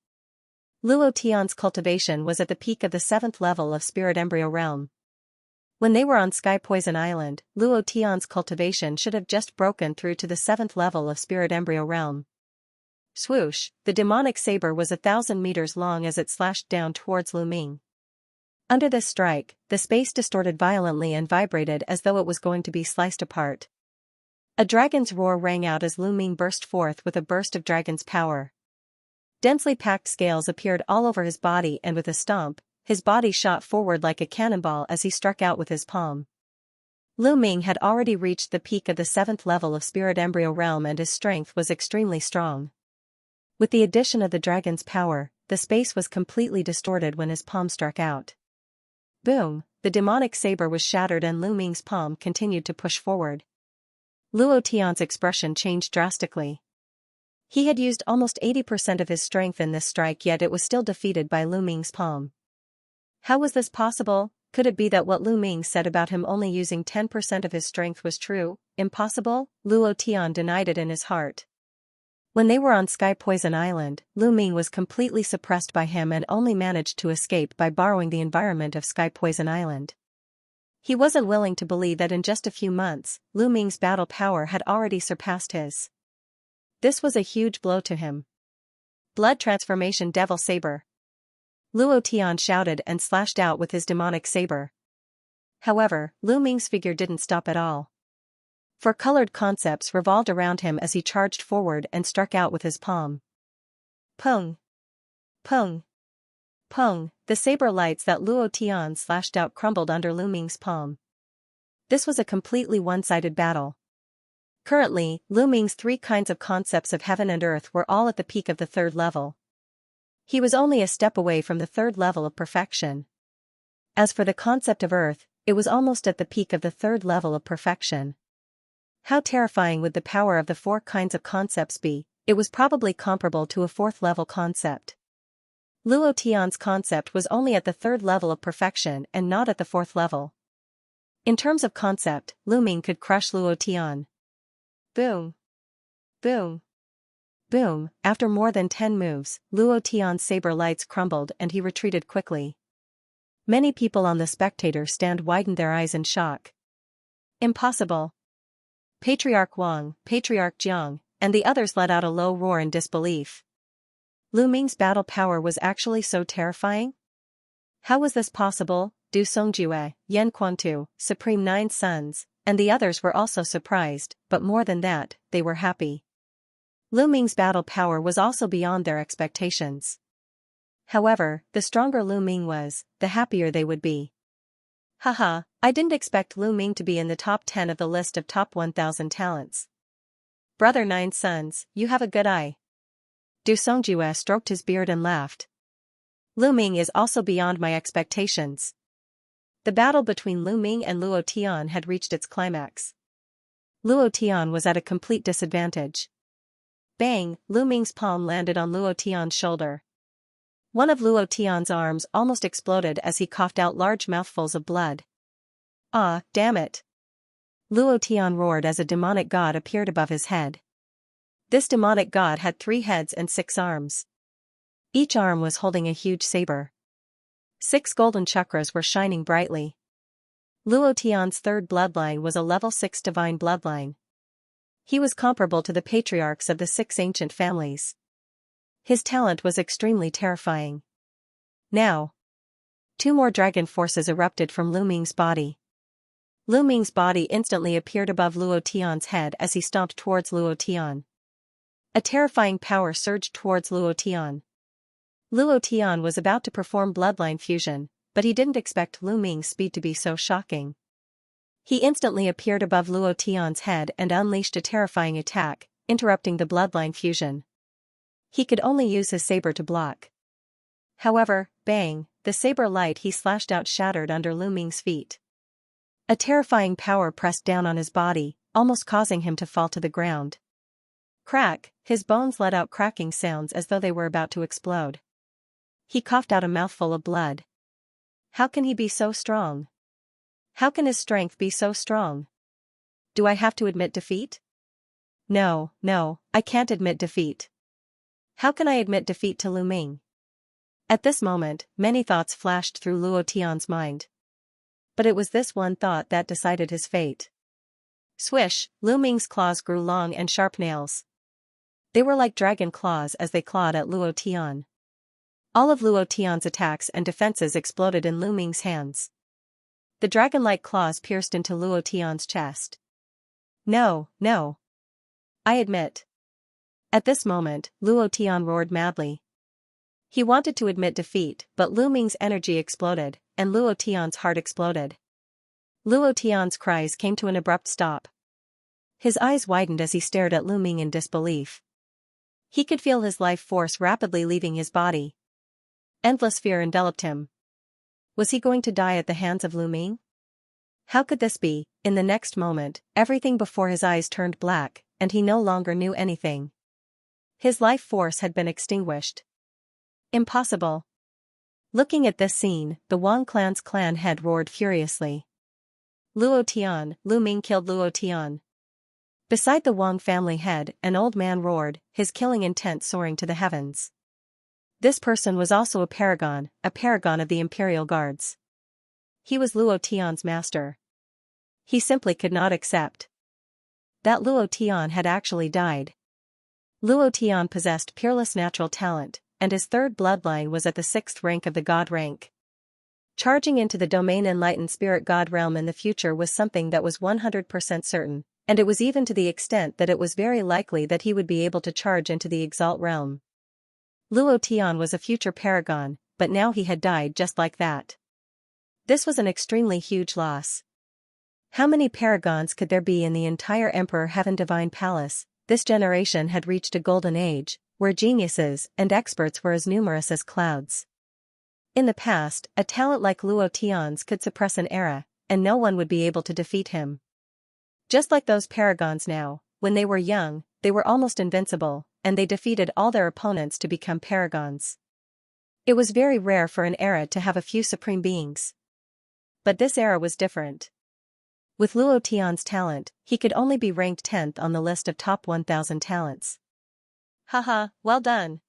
Luo Tian's cultivation was at the peak of the 7th level of Spirit Embryo Realm. When they were on Sky Poison Island, Luo Tian's cultivation should have just broken through to the 7th level of Spirit Embryo Realm. Swoosh, the demonic saber was 1,000 meters long as it slashed down towards Lu Ming. Under this strike, the space distorted violently and vibrated as though it was going to be sliced apart. A dragon's roar rang out as Lu Ming burst forth with a burst of dragon's power. Densely packed scales appeared all over his body, and with a stomp, his body shot forward like a cannonball as he struck out with his palm. Lu Ming had already reached the peak of the 7th level of Spirit Embryo Realm and his strength was extremely strong. With the addition of the dragon's power, the space was completely distorted when his palm struck out. Boom, the demonic saber was shattered and Lu Ming's palm continued to push forward. Luo Tian's expression changed drastically. He had used almost 80% of his strength in this strike, yet it was still defeated by Lu Ming's palm. How was this possible? Could it be that what Lu Ming said about him only using 10% of his strength was true? Impossible? Luo Tian denied it in his heart. When they were on Sky Poison Island, Lu Ming was completely suppressed by him and only managed to escape by borrowing the environment of Sky Poison Island. He wasn't willing to believe that in just a few months, Lu Ming's battle power had already surpassed his. This was a huge blow to him. Blood transformation Devil Saber. Luo Tian shouted and slashed out with his demonic saber. However, Lu Ming's figure didn't stop at all. Four-colored concepts revolved around him as he charged forward and struck out with his palm. Pung! Pung! Pung! The saber lights that Luo Tian slashed out crumbled under Lu Ming's palm. This was a completely one-sided battle. Currently, Lu Ming's 3 kinds of concepts of heaven and earth were all at the peak of the 3rd level. He was only a step away from the 3rd level of perfection. As for the concept of earth, it was almost at the peak of the 3rd level of perfection. How terrifying would the power of the 4 kinds of concepts be? It was probably comparable to a 4th level concept. Luo Tian's concept was only at the 3rd level of perfection and not at the 4th level. In terms of concept, Lu Ming could crush Luo Tian. Boom! Boom! Boom! After more than 10 moves, Luo Tian's saber lights crumbled and he retreated quickly. Many people on the spectator stand widened their eyes in shock. Impossible! Patriarch Wang, Patriarch Jiang, and the others let out a low roar in disbelief. Lu Ming's battle power was actually so terrifying? How was this possible? Du Songjue, Yan Quantu, Supreme 9 Sons, and the others were also surprised, but more than that, they were happy. Lu Ming's battle power was also beyond their expectations. However, the stronger Lu Ming was, the happier they would be. Haha, I didn't expect Lu Ming to be in the top 10 of the list of top 1,000 talents. Brother 9 Sons, you have a good eye. Du Songjue stroked his beard and laughed. Lu Ming is also beyond my expectations. The battle between Lu Ming and Luo Tian had reached its climax. Luo Tian was at a complete disadvantage. Bang! Lu Ming's palm landed on Luo Tian's shoulder. One of Luo Tian's arms almost exploded as he coughed out large mouthfuls of blood. Ah, damn it! Luo Tian roared as a demonic god appeared above his head. This demonic god had 3 heads and 6 arms. Each arm was holding a huge saber. 6 golden chakras were shining brightly. Luo Tian's 3rd bloodline was a level 6 divine bloodline. He was comparable to the patriarchs of the 6 ancient families. His talent was extremely terrifying. Now, 2 more dragon forces erupted from Lu Ming's body. Lu Ming's body instantly appeared above Luo Tian's head as he stomped towards Luo Tian. A terrifying power surged towards Luo Tian. Luo Tian was about to perform bloodline fusion, but he didn't expect Lu Ming's speed to be so shocking. He instantly appeared above Luo Tian's head and unleashed a terrifying attack, interrupting the bloodline fusion. He could only use his saber to block. However, bang, the saber light he slashed out shattered under Lu Ming's feet. A terrifying power pressed down on his body, almost causing him to fall to the ground. Crack, his bones let out cracking sounds as though they were about to explode. He coughed out a mouthful of blood. How can he be so strong? How can his strength be so strong? Do I have to admit defeat? No, I can't admit defeat. How can I admit defeat to Lu Ming? At this moment, many thoughts flashed through Luo Tian's mind. But it was this one thought that decided his fate. Swish, Lu Ming's claws grew long and sharp nails. They were like dragon claws as they clawed at Luo Tian. All of Luo Tian's attacks and defenses exploded in Lu Ming's hands. The dragon-like claws pierced into Luo Tian's chest. No. I admit. At this moment, Luo Tian roared madly. He wanted to admit defeat, but Lu Ming's energy exploded, and Luo Tian's heart exploded. Luo Tian's cries came to an abrupt stop. His eyes widened as he stared at Lu Ming in disbelief. He could feel his life force rapidly leaving his body. Endless fear enveloped him. Was he going to die at the hands of Lu Ming? How could this be? In the next moment, everything before his eyes turned black, and he no longer knew anything. His life force had been extinguished. Impossible. Looking at this scene, the Wang clan's clan head roared furiously. Luo Tian, Lu Ming killed Luo Tian. Beside the Wang family head, an old man roared, his killing intent soaring to the heavens. This person was also a paragon of the Imperial Guards. He was Luo Tian's master. He simply could not accept that Luo Tian had actually died. Luo Tian possessed peerless natural talent, and his 3rd bloodline was at the 6th rank of the god rank. Charging into the domain enlightened spirit god realm in the future was something that was 100% certain, and it was even to the extent that it was very likely that he would be able to charge into the exalt realm. Luo Tian was a future paragon, but now he had died just like that. This was an extremely huge loss. How many paragons could there be in the entire Emperor Heaven Divine Palace? This generation had reached a golden age, where geniuses and experts were as numerous as clouds. In the past, a talent like Luo Tian's could suppress an era, and no one would be able to defeat him. Just like those paragons now, when they were young, they were almost invincible, and they defeated all their opponents to become paragons. It was very rare for an era to have a few supreme beings. But this era was different. With Luo Tian's talent, he could only be ranked 10th on the list of top 1,000 talents. Haha, well done.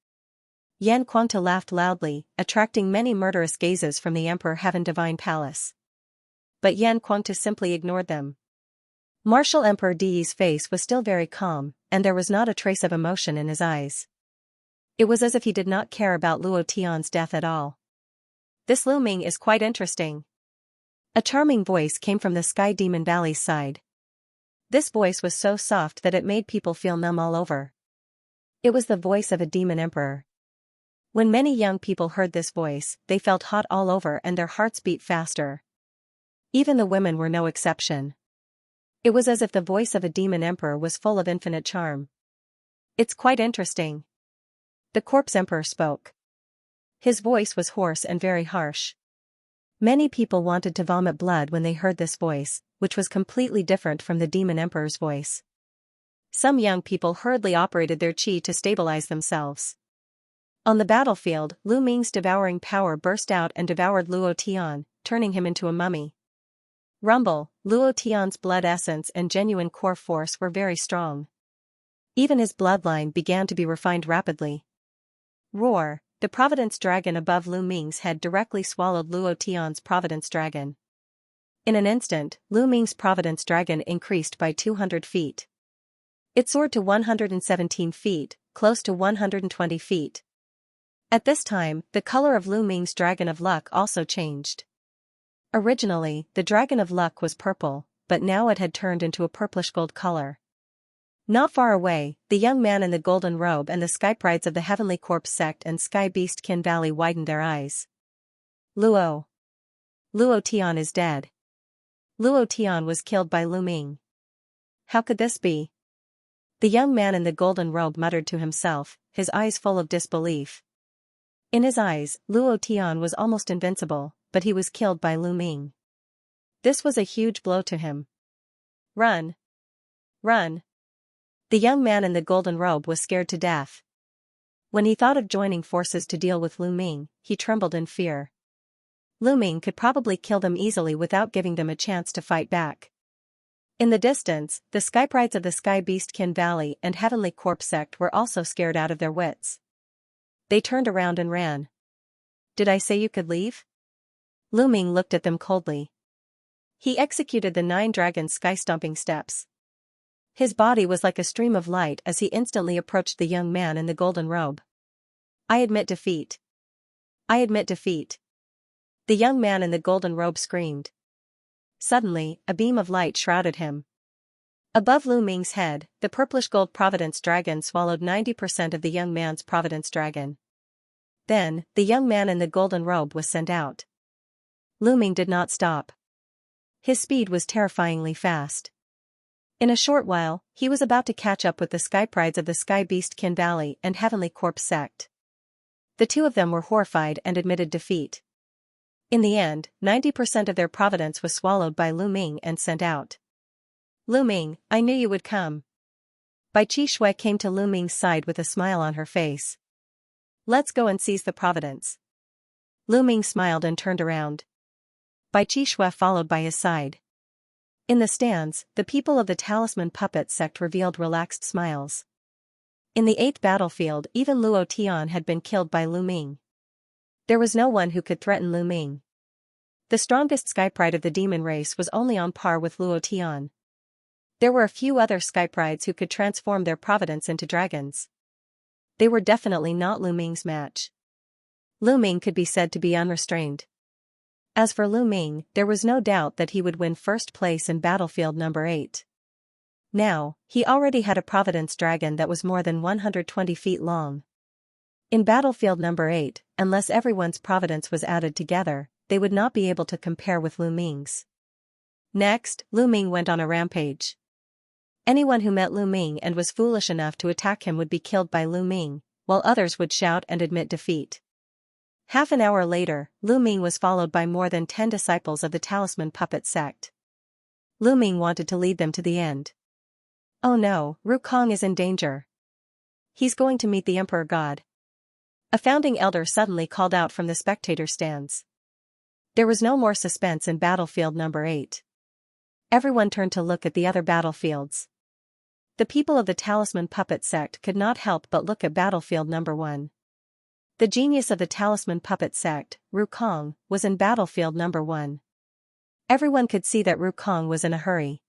Yan Kuangta laughed loudly, attracting many murderous gazes from the Emperor Heaven Divine Palace. But Yan Kuangta simply ignored them. Martial Emperor Di's face was still very calm, and there was not a trace of emotion in his eyes. It was as if he did not care about Luo Tian's death at all. This Lu Ming is quite interesting. A charming voice came from the Sky Demon Valley's side. This voice was so soft that it made people feel numb all over. It was the voice of a demon emperor. When many young people heard this voice, they felt hot all over and their hearts beat faster. Even the women were no exception. It was as if the voice of a demon emperor was full of infinite charm. It's quite interesting. The corpse emperor spoke. His voice was hoarse and very harsh. Many people wanted to vomit blood when they heard this voice, which was completely different from the demon emperor's voice. Some young people hurriedly operated their chi to stabilize themselves. On the battlefield, Lu Ming's devouring power burst out and devoured Luo Tian, turning him into a mummy. Rumble, Luo Tian's blood essence and genuine core force were very strong. Even his bloodline began to be refined rapidly. Roar, the Providence Dragon above Lu Ming's head directly swallowed Luo Tian's Providence Dragon. In an instant, Lu Ming's Providence Dragon increased by 200 feet. It soared to 117 feet, close to 120 feet. At this time, the color of Lu Ming's Dragon of Luck also changed. Originally, the Dragon of Luck was purple, but now it had turned into a purplish gold color. Not far away, the young man in the golden robe and the sky prides of the Heavenly Corpse sect and Sky Beast Kin Valley widened their eyes. Luo Tian is dead. Luo Tian was killed by Lu Ming. How could this be? The young man in the golden robe muttered to himself, his eyes full of disbelief. In his eyes, Luo Tian was almost invincible, but he was killed by Lu Ming. This was a huge blow to him. Run! Run! The young man in the golden robe was scared to death. When he thought of joining forces to deal with Lu Ming, he trembled in fear. Lu Ming could probably kill them easily without giving them a chance to fight back. In the distance, the sky prides of the Sky Beast Kin Valley and Heavenly Corpse sect were also scared out of their wits. They turned around and ran. Did I say you could leave? Lu Ming looked at them coldly. He executed the 9 dragon sky-stomping steps. His body was like a stream of light as he instantly approached the young man in the golden robe. I admit defeat. I admit defeat. The young man in the golden robe screamed. Suddenly, a beam of light shrouded him. Above Lu Ming's head, the purplish gold Providence Dragon swallowed 90% of the young man's Providence Dragon. Then, the young man in the golden robe was sent out. Lu Ming did not stop. His speed was terrifyingly fast. In a short while, he was about to catch up with the sky prides of the Sky Beast Kin Valley and Heavenly Corpse sect. The two of them were horrified and admitted defeat. In the end, 90% of their providence was swallowed by Lu Ming and sent out. Lu Ming, I knew you would come. Bai Qi Shui came to Lu Ming's side with a smile on her face. Let's go and seize the providence. Lu Ming smiled and turned around. Bai Qi Shui followed by his side. In the stands, the people of the Talisman Puppet sect revealed relaxed smiles. In the 8th battlefield, even Luo Tian had been killed by Lu Ming. There was no one who could threaten Lu Ming. The strongest sky pride of the demon race was only on par with Luo Tian. There were a few other sky prides who could transform their providence into dragons. They were definitely not Lu Ming's match. Lu Ming could be said to be unrestrained. As for Lu Ming, there was no doubt that he would win first place in battlefield number 8. Now, he already had a Providence Dragon that was more than 120 feet long. In battlefield number 8, unless everyone's Providence was added together, they would not be able to compare with Lu Ming's. Next, Lu Ming went on a rampage. Anyone who met Lu Ming and was foolish enough to attack him would be killed by Lu Ming, while others would shout and admit defeat. Half an hour later, Lu Ming was followed by more than 10 disciples of the Talisman Puppet sect. Lu Ming wanted to lead them to the end. Oh no, Rukong is in danger. He's going to meet the Emperor God. A founding elder suddenly called out from the spectator stands. There was no more suspense in battlefield number 8. Everyone turned to look at the other battlefields. The people of the Talisman Puppet sect could not help but look at battlefield number 1. The genius of the Talisman Puppet sect, Rukong, was in battlefield number 1. Everyone could see that Rukong was in a hurry.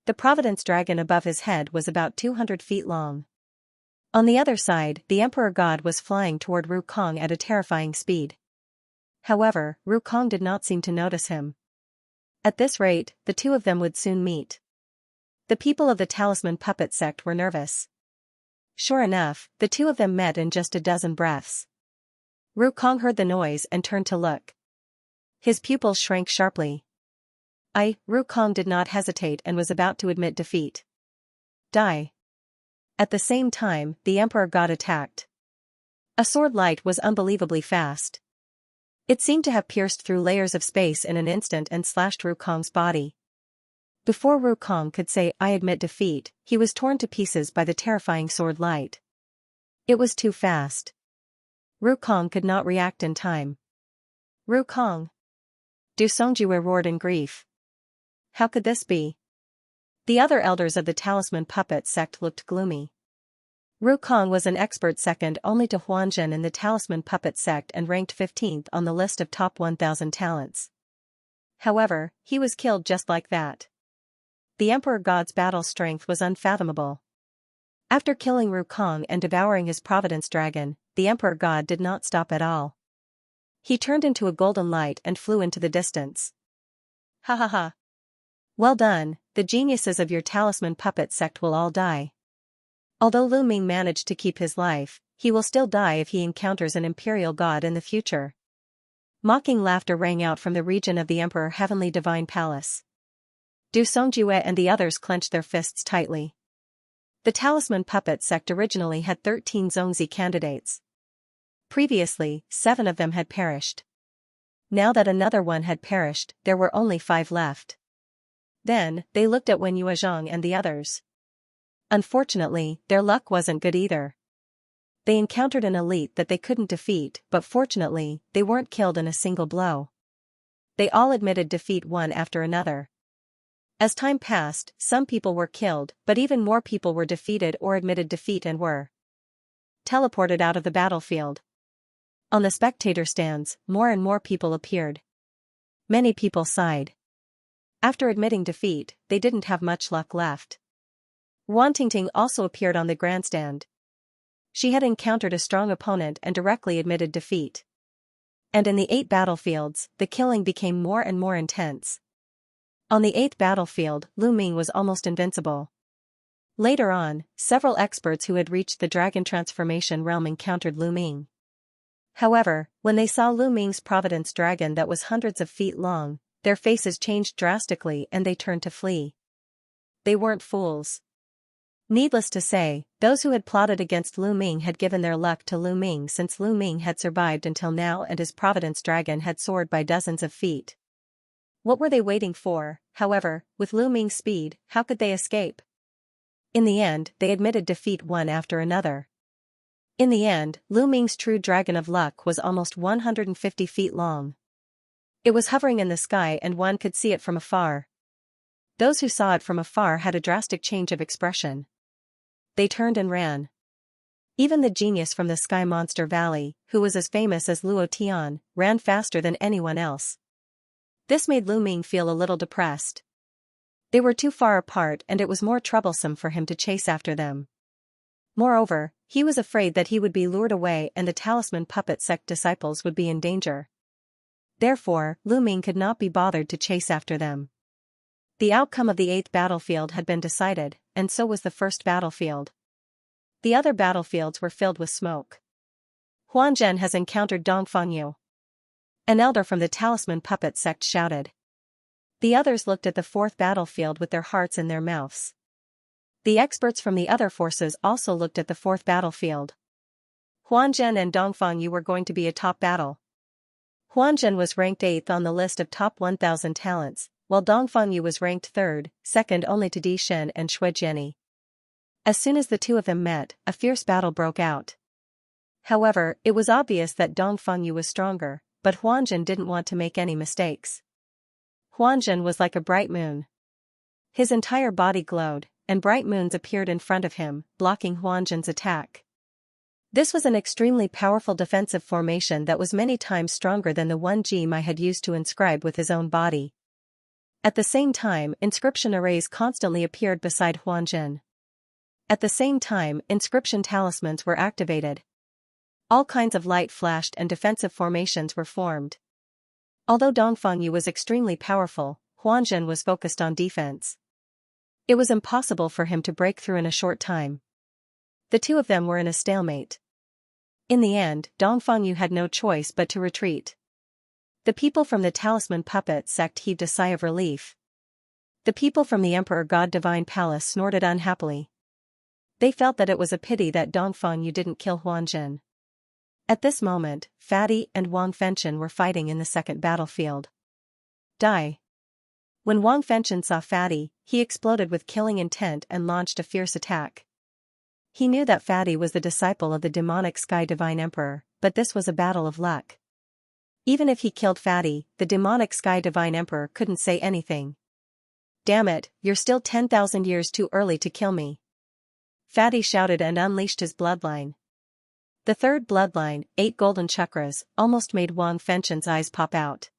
The Providence Dragon above his head was about 200 feet long. On the other side, the Emperor God was flying toward Rukong at a terrifying speed. However, Rukong did not seem to notice him. At this rate, the two of them would soon meet. The people of the Talisman Puppet sect were nervous. Sure enough, the two of them met in just a dozen breaths. Rukong heard the noise and turned to look. His pupils shrank sharply. Rukong did not hesitate and was about to admit defeat. Die. At the same time, the Emperor God attacked. A sword light was unbelievably fast. It seemed to have pierced through layers of space in an instant and slashed Rukong's body. Before Rukong could say, "I admit defeat," he was torn to pieces by the terrifying sword light. It was too fast. Rukong could not react in time. Rukong! Du Songjiwei roared in grief. How could this be? The other elders of the Talisman Puppet sect looked gloomy. Rukong was an expert second only to Huanzhen in the Talisman Puppet sect and ranked 15th on the list of top 1,000 talents. However, he was killed just like that. The Emperor God's battle strength was unfathomable. After killing Rukong and devouring his Providence Dragon, the Emperor God did not stop at all. He turned into a golden light and flew into the distance. Ha ha ha. Well done, the geniuses of your Talisman Puppet sect will all die. Although Lu Ming managed to keep his life, he will still die if he encounters an imperial god in the future. Mocking laughter rang out from the region of the Emperor Heavenly Divine Palace. Du Songjiwei and the others clenched their fists tightly. The Talisman Puppet sect originally had 13 Zongzi candidates. Previously, 7 of them had perished. Now that another one had perished, there were only 5 left. Then, they looked at Wen Yuezhang and the others. Unfortunately, their luck wasn't good either. They encountered an elite that they couldn't defeat, but fortunately, they weren't killed in a single blow. They all admitted defeat one after another. As time passed, some people were killed, but even more people were defeated or admitted defeat and were teleported out of the battlefield. On the spectator stands, more and more people appeared. Many people sighed. After admitting defeat, they didn't have much luck left. Wan Tingting also appeared on the grandstand. She had encountered a strong opponent and directly admitted defeat. And in the 8 battlefields, the killing became more and more intense. On the 8th battlefield, Lu Ming was almost invincible. Later on, several experts who had reached the dragon transformation realm encountered Lu Ming. However, when they saw Lu Ming's Providence Dragon that was hundreds of feet long, their faces changed drastically and they turned to flee. They weren't fools. Needless to say, those who had plotted against Lu Ming had given their luck to Lu Ming since Lu Ming had survived until now and his Providence Dragon had soared by dozens of feet. What were they waiting for? However, with Lu Ming's speed, how could they escape? In the end, they admitted defeat one after another. In the end, Lu Ming's true Dragon of Luck was almost 150 feet long. It was hovering in the sky and one could see it from afar. Those who saw it from afar had a drastic change of expression. They turned and ran. Even the genius from the Sky Monster Valley, who was as famous as Luo Tian, ran faster than anyone else. This made Lu Ming feel a little depressed. They were too far apart and it was more troublesome for him to chase after them. Moreover, he was afraid that he would be lured away and the Talisman Puppet sect disciples would be in danger. Therefore, Lu Ming could not be bothered to chase after them. The outcome of the 8th battlefield had been decided, and so was the first battlefield. The other battlefields were filled with smoke. Huan Zhen has encountered Dongfang Yu. An elder from the Talisman Puppet sect shouted. The others looked at the 4th battlefield with their hearts in their mouths. The experts from the other forces also looked at the 4th battlefield. Huan Zhen and Dongfang Yu were going to be a top battle. Huan Zhen was ranked 8th on the list of top 1,000 talents, while Dongfang Yu was ranked 3rd, second only to Di Shen and Shui Jiani. As soon as the two of them met, a fierce battle broke out. However, it was obvious that Dongfang Yu was stronger, but Huan Zhen didn't want to make any mistakes. Huan Zhen was like a bright moon. His entire body glowed, and bright moons appeared in front of him, blocking Huan Zhen's attack. This was an extremely powerful defensive formation that was many times stronger than the one Ji Mai had used to inscribe with his own body. At the same time, inscription arrays constantly appeared beside Huan Zhen. At the same time, inscription talismans were activated. All kinds of light flashed and defensive formations were formed. Although Dongfang Yu was extremely powerful, Huan Zhen was focused on defense. It was impossible for him to break through in a short time. The two of them were in a stalemate. In the end, Dongfang Yu had no choice but to retreat. The people from the Talisman Puppet sect heaved a sigh of relief. The people from the Emperor God Divine Palace snorted unhappily. They felt that it was a pity that Dongfang Yu didn't kill Huan Zhen. At this moment, Fatty and Wang Fengchen were fighting in the second battlefield. Die. When Wang Fengchen saw Fatty, he exploded with killing intent and launched a fierce attack. He knew that Fatty was the disciple of the demonic Sky Divine Emperor, but this was a battle of luck. Even if he killed Fatty, the demonic Sky Divine Emperor couldn't say anything. Damn it, you're still 10,000 years too early to kill me. Fatty shouted and unleashed his bloodline. The third bloodline, 8 golden chakras, almost made Wang Fengchen's eyes pop out.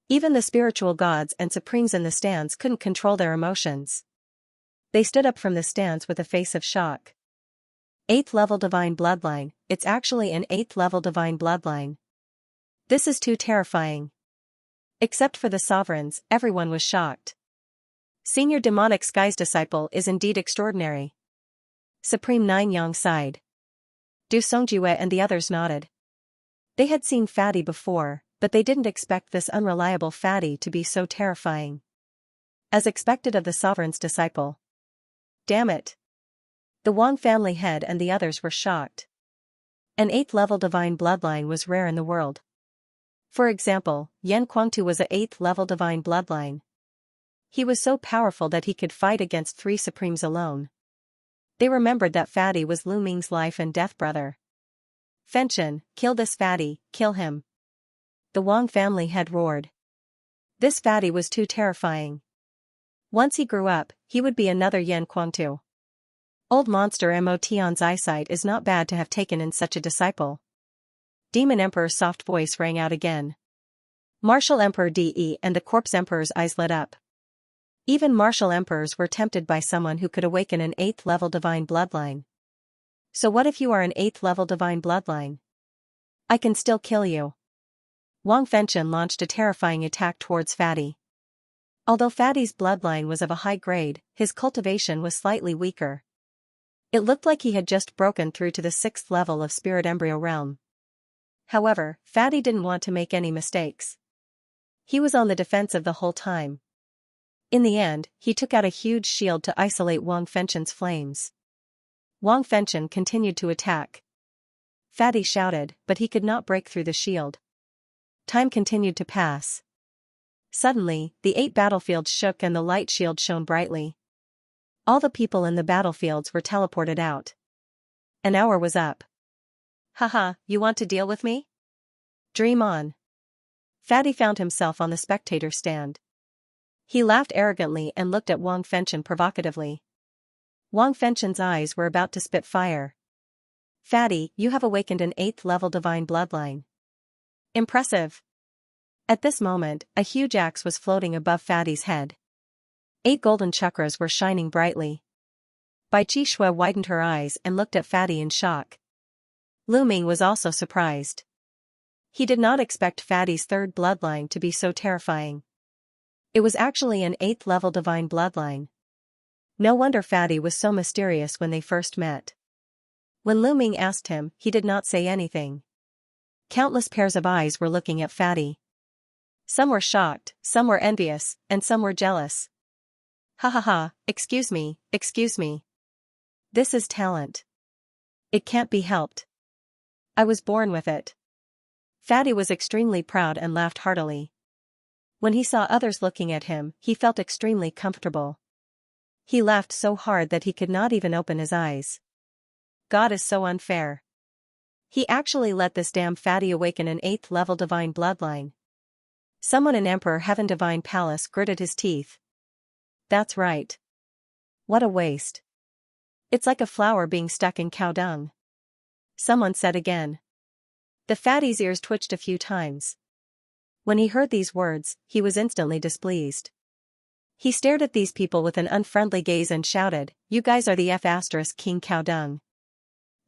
Even the spiritual gods and supremes in the stands couldn't control their emotions. They stood up from the stands with a face of shock. 8th level divine bloodline, it's actually an 8th level divine bloodline. This is too terrifying. Except for the sovereigns, everyone was shocked. Senior demonic sky's disciple is indeed extraordinary. Supreme Nine Yang sighed. Du Songjue and the others nodded. They had seen Fatty before, but they didn't expect this unreliable Fatty to be so terrifying. As expected of the sovereign's disciple. Damn it. The Wang family head and the others were shocked. An 8th level divine bloodline was rare in the world. For example, Yan Kuangtu was a 8th level divine bloodline. He was so powerful that he could fight against 3 supremes alone. They remembered that Fatty was Lu Ming's life and death brother. Fengchen, kill this Fatty, kill him. The Wang family head roared. This Fatty was too terrifying. Once he grew up, he would be another Yan Kuangtu. Old monster Mo Tian's eyesight is not bad to have taken in such a disciple. Demon Emperor's soft voice rang out again. Martial Emperor De and the Corpse Emperor's eyes lit up. Even martial emperors were tempted by someone who could awaken an 8th level divine bloodline. So what if you are an 8th level divine bloodline? I can still kill you. Wang Fengchen launched a terrifying attack towards Fatty. Although Fatty's bloodline was of a high grade, his cultivation was slightly weaker. It looked like he had just broken through to the 6th level of Spirit Embryo Realm. However, Fatty didn't want to make any mistakes. He was on the defensive the whole time. In the end, he took out a huge shield to isolate Wang Fengchen's flames. Wang Fengchen continued to attack. Fatty shouted, but he could not break through the shield. Time continued to pass. Suddenly, the 8 battlefields shook and the light shield shone brightly. All the people in the battlefields were teleported out. An hour was up. Haha, you want to deal with me? Dream on. Fatty found himself on the spectator stand. He laughed arrogantly and looked at Wang Fengchen provocatively. Wang Fengchen's eyes were about to spit fire. Fatty, you have awakened an 8th level divine bloodline. Impressive. At this moment, a huge axe was floating above Fatty's head. 8 golden chakras were shining brightly. Bai Chi Shui widened her eyes and looked at Fatty in shock. Lu Ming was also surprised. He did not expect Fatty's third bloodline to be so terrifying. It was actually an 8th level divine bloodline. No wonder Fatty was so mysterious when they first met. When Lu Ming asked him, he did not say anything. Countless pairs of eyes were looking at Fatty. Some were shocked, some were envious, and some were jealous. Ha ha ha, excuse me, excuse me. This is talent. It can't be helped. I was born with it. Fatty was extremely proud and laughed heartily. When he saw others looking at him, he felt extremely comfortable. He laughed so hard that he could not even open his eyes. God is so unfair. He actually let this damn Fatty awaken an 8th level divine bloodline. Someone in Emperor Heaven Divine Palace gritted his teeth. That's right. What a waste. It's like a flower being stuck in cow dung. Someone said again. The Fatty's ears twitched a few times. When he heard these words, he was instantly displeased. He stared at these people with an unfriendly gaze and shouted, "You guys are the F** king cow dung.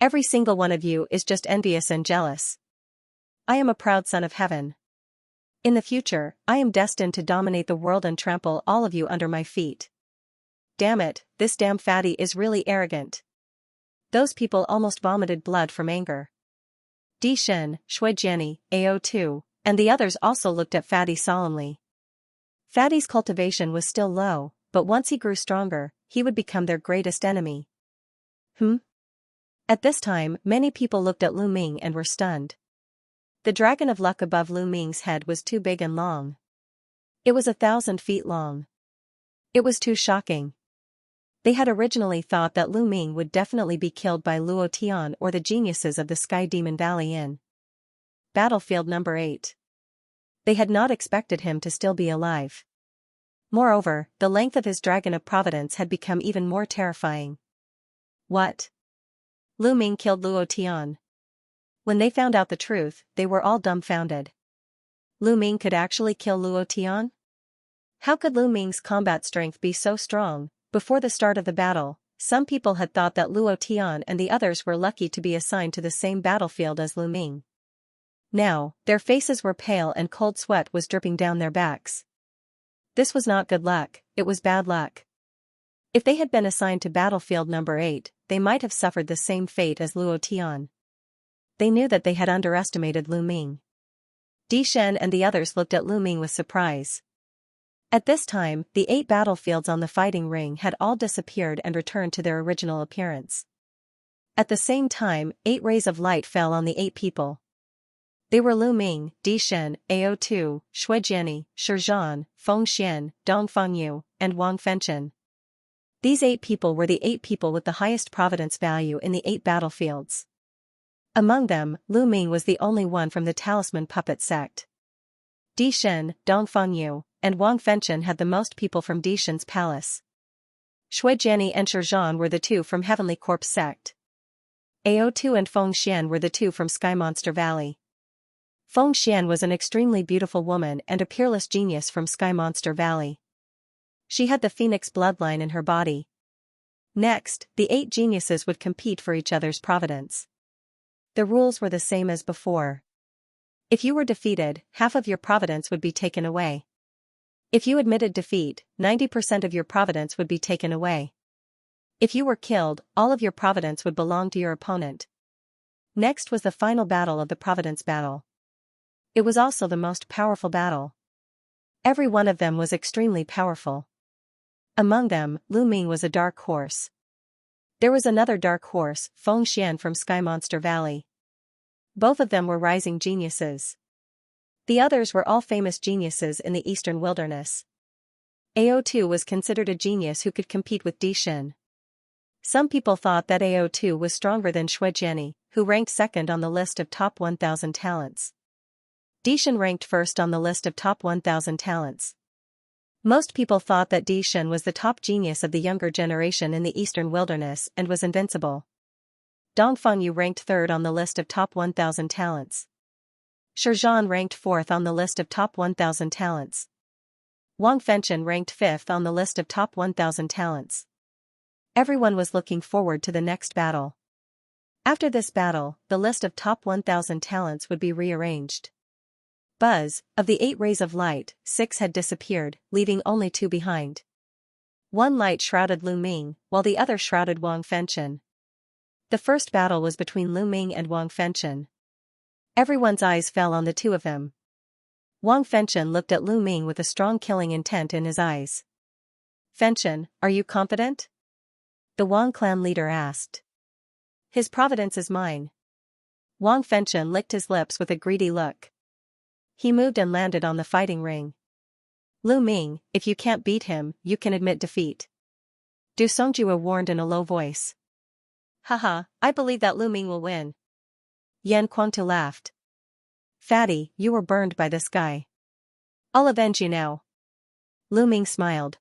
Every single one of you is just envious and jealous. I am a proud son of heaven. In the future, I am destined to dominate the world and trample all of you under my feet. Damn it, this damn Fatty is really arrogant." Those people almost vomited blood from anger. Di Shen, Shui Jiani, AO2, and the others also looked at Fatty solemnly. Fatty's cultivation was still low, but once he grew stronger, he would become their greatest enemy. At this time, many people looked at Lu Ming and were stunned. The dragon of luck above Lu Ming's head was too big and long. It was 1,000 feet long. It was too shocking. They had originally thought that Lu Ming would definitely be killed by Luo Tian or the geniuses of the Sky Demon Valley Inn. Battlefield number 8. They had not expected him to still be alive. Moreover, the length of his dragon of providence had become even more terrifying. What? Lu Ming killed Luo Tian. When they found out the truth, they were all dumbfounded. Lu Ming could actually kill Luo Tian? How could Lu Ming's combat strength be so strong? Before the start of the battle, some people had thought that Luo Tian and the others were lucky to be assigned to the same battlefield as Lu Ming. Now, their faces were pale and cold sweat was dripping down their backs. This was not good luck, it was bad luck. If they had been assigned to battlefield number 8, they might have suffered the same fate as Luo Tian. They knew that they had underestimated Lu Ming. Di Shen and the others looked at Lu Ming with surprise. At this time, the 8 battlefields on the fighting ring had all disappeared and returned to their original appearance. At the same time, 8 rays of light fell on the 8 people. They were Lu Ming, Di Shen, AO2, Shui Jiani, Shi Zhan, Feng Xian, Dong Fengyu, and Wang Fenchen. These 8 people were the 8 people with the highest providence value in the 8 battlefields. Among them, Lu Ming was the only one from the Talisman Puppet sect. Di Shen, Dong Fengyu, and Wang Fenchen had the most people from Di Shen's palace. Shui Jiani and Shi Zhan were the 2 from Heavenly Corpse sect. AO2 and Feng Xian were the 2 from Sky Monster Valley. Feng Xian was an extremely beautiful woman and a peerless genius from Sky Monster Valley. She had the phoenix bloodline in her body. Next, the 8 geniuses would compete for each other's providence. The rules were the same as before. If you were defeated, half of your providence would be taken away. If you admitted defeat, 90% of your providence would be taken away. If you were killed, all of your providence would belong to your opponent. Next was the final battle of the Providence Battle. It was also the most powerful battle. Every one of them was extremely powerful. Among them, Lu Ming was a dark horse. There was another dark horse, Feng Xian from Sky Monster Valley. Both of them were rising geniuses. The others were all famous geniuses in the Eastern Wilderness. AO2 was considered a genius who could compete with Di Shen. Some people thought that AO2 was stronger than Shui Jiani, who ranked second on the list of top 1,000 talents. Di Shen ranked first on the list of top 1,000 talents. Most people thought that Di Shen was the top genius of the younger generation in the Eastern Wilderness and was invincible. Dong Fengyu ranked third on the list of top 1,000 talents. Shi Zhan ranked fourth on the list of top 1,000 talents. Wang Fenchen ranked fifth on the list of top 1,000 talents. Everyone was looking forward to the next battle. After this battle, the list of top 1,000 talents would be rearranged. Buzz, of the 8 rays of light, 6 had disappeared, leaving only 2 behind. One light shrouded Lu Ming, while the other shrouded Wang Fengchen. The first battle was between Lu Ming and Wang Fengchen. Everyone's eyes fell on the two of them. Wang Fengchen looked at Lu Ming with a strong killing intent in his eyes. "Fengchen, are you confident?" the Wang clan leader asked. "His providence is mine." Wang Fengchen licked his lips with a greedy look. He moved and landed on the fighting ring. "Lu Ming, if you can't beat him, you can admit defeat," Du Songjue warned in a low voice. "Haha, I believe that Lu Ming will win." Yan Quangtu laughed. "Fatty, you were burned by this guy. I'll avenge you now." Lu Ming smiled.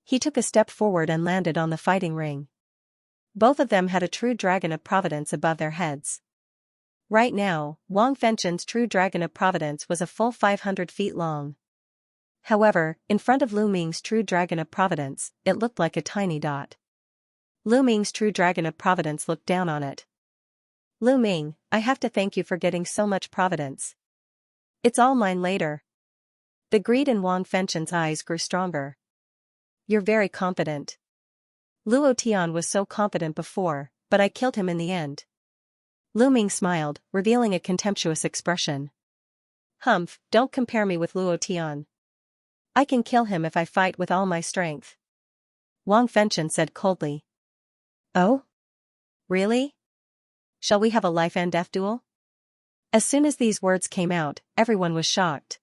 He took a step forward and landed on the fighting ring. Both of them had a true dragon of providence above their heads. Right now, Wang Fengchen's true dragon of providence was a full 500 feet long. However, in front of Lu Ming's true dragon of providence, it looked like a tiny dot. Lu Ming's true dragon of providence looked down on it. "Lu Ming, I have to thank you for getting so much providence. It's all mine later." The greed in Wang Fengchen's eyes grew stronger. "You're very confident. Luo Tian was so confident before, but I killed him in the end." Lu Ming smiled, revealing a contemptuous expression. "Humph, don't compare me with Luo Tian. I can kill him if I fight with all my strength." Wang Fengchen said coldly. "Oh? Really? Shall we have a life and death duel?" As soon as these words came out, everyone was shocked.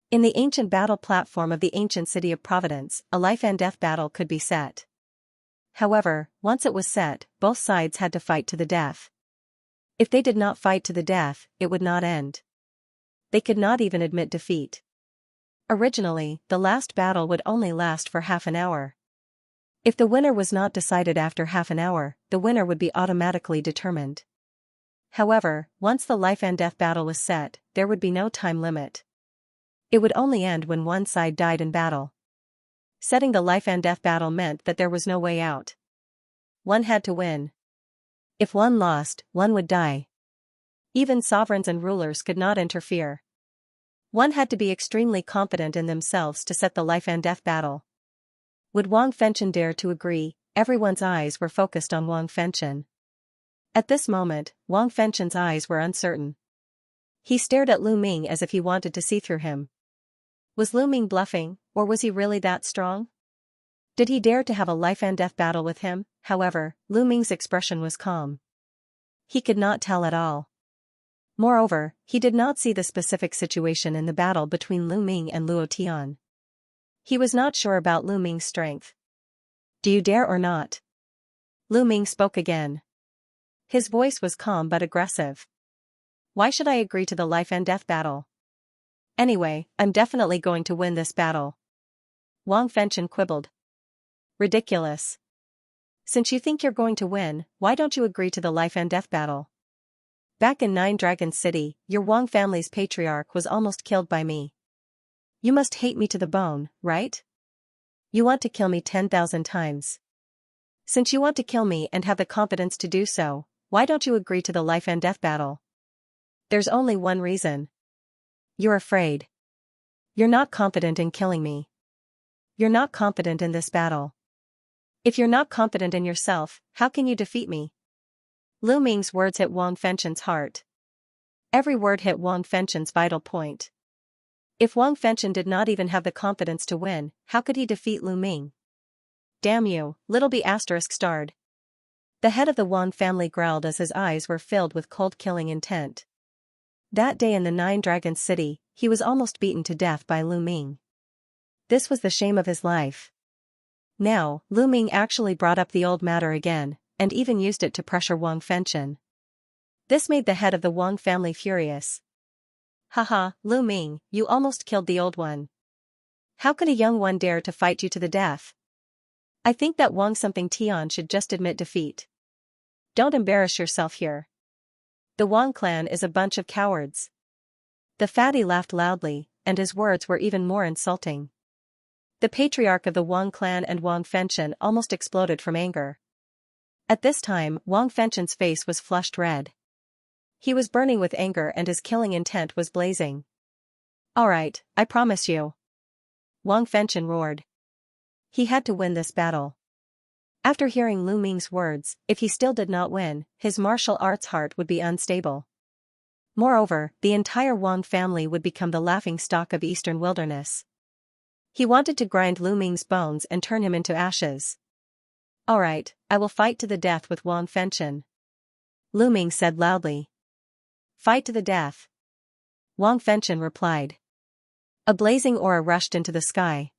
In the ancient battle platform of the ancient city of Providence, a life and death battle could be set. However, once it was set, both sides had to fight to the death. If they did not fight to the death, it would not end. They could not even admit defeat. Originally, the last battle would only last for half an hour. If the winner was not decided after half an hour, the winner would be automatically determined. However, once the life and death battle was set, there would be no time limit. It would only end when one side died in battle. Setting the life and death battle meant that there was no way out. One had to win. If one lost, one would die. Even sovereigns and rulers could not interfere. One had to be extremely confident in themselves to set the life and death battle. Would Wang Fengchen dare to agree? Everyone's eyes were focused on Wang Fengchen. At this moment, Wang Fengchen's eyes were uncertain. He stared at Lu Ming as if he wanted to see through him. Was Lu Ming bluffing, or was he really that strong? Did he dare to have a life and death battle with him? However, Lu Ming's expression was calm. He could not tell at all. Moreover, he did not see the specific situation in the battle between Lu Ming and Luo Tian. He was not sure about Lu Ming's strength. "Do you dare or not?" Lu Ming spoke again. His voice was calm but aggressive. "Why should I agree to the life and death battle? Anyway, I'm definitely going to win this battle." Wang Fengchen quibbled. "Ridiculous. Since you think you're going to win, why don't you agree to the life and death battle? Back in Nine Dragons City, your Wang family's patriarch was almost killed by me. You must hate me to the bone, right? You want to kill me 10,000 times. Since you want to kill me and have the confidence to do so, why don't you agree to the life and death battle? There's only one reason. You're afraid. You're not confident in killing me. You're not confident in this battle. If you're not confident in yourself, how can you defeat me?" Lu Ming's words hit Wang Fengchen's heart. Every word hit Wang Fengchen's vital point. If Wang Fengchen did not even have the confidence to win, how could he defeat Lu Ming? "Damn you, little b*****. The head of the Wang family growled as his eyes were filled with cold killing intent. That day in the Nine Dragons City, he was almost beaten to death by Lu Ming. This was the shame of his life. Now, Lu Ming actually brought up the old matter again, and even used it to pressure Wang Fengchen. This made the head of the Wang family furious. "Haha, Lu Ming, you almost killed the old one. How could a young one dare to fight you to the death? I think that Wang something Tian should just admit defeat. Don't embarrass yourself here. The Wang clan is a bunch of cowards." The fatty laughed loudly, and his words were even more insulting. The patriarch of the Wang clan and Wang Fengchen almost exploded from anger. At this time, Wang Fengchen's face was flushed red. He was burning with anger and his killing intent was blazing. Alright, I promise you. Wang Fengchen roared. He had to win this battle. After hearing Lu Ming's words, if he still did not win, his martial arts heart would be unstable. Moreover, the entire Wang family would become the laughingstock of Eastern wilderness. He wanted to grind Lu Ming's bones and turn him into ashes. Alright, I will fight to the death with Wang Fengchen. Lu Ming said loudly. Fight to the death. Wang Fengchen replied. A blazing aura rushed into the sky.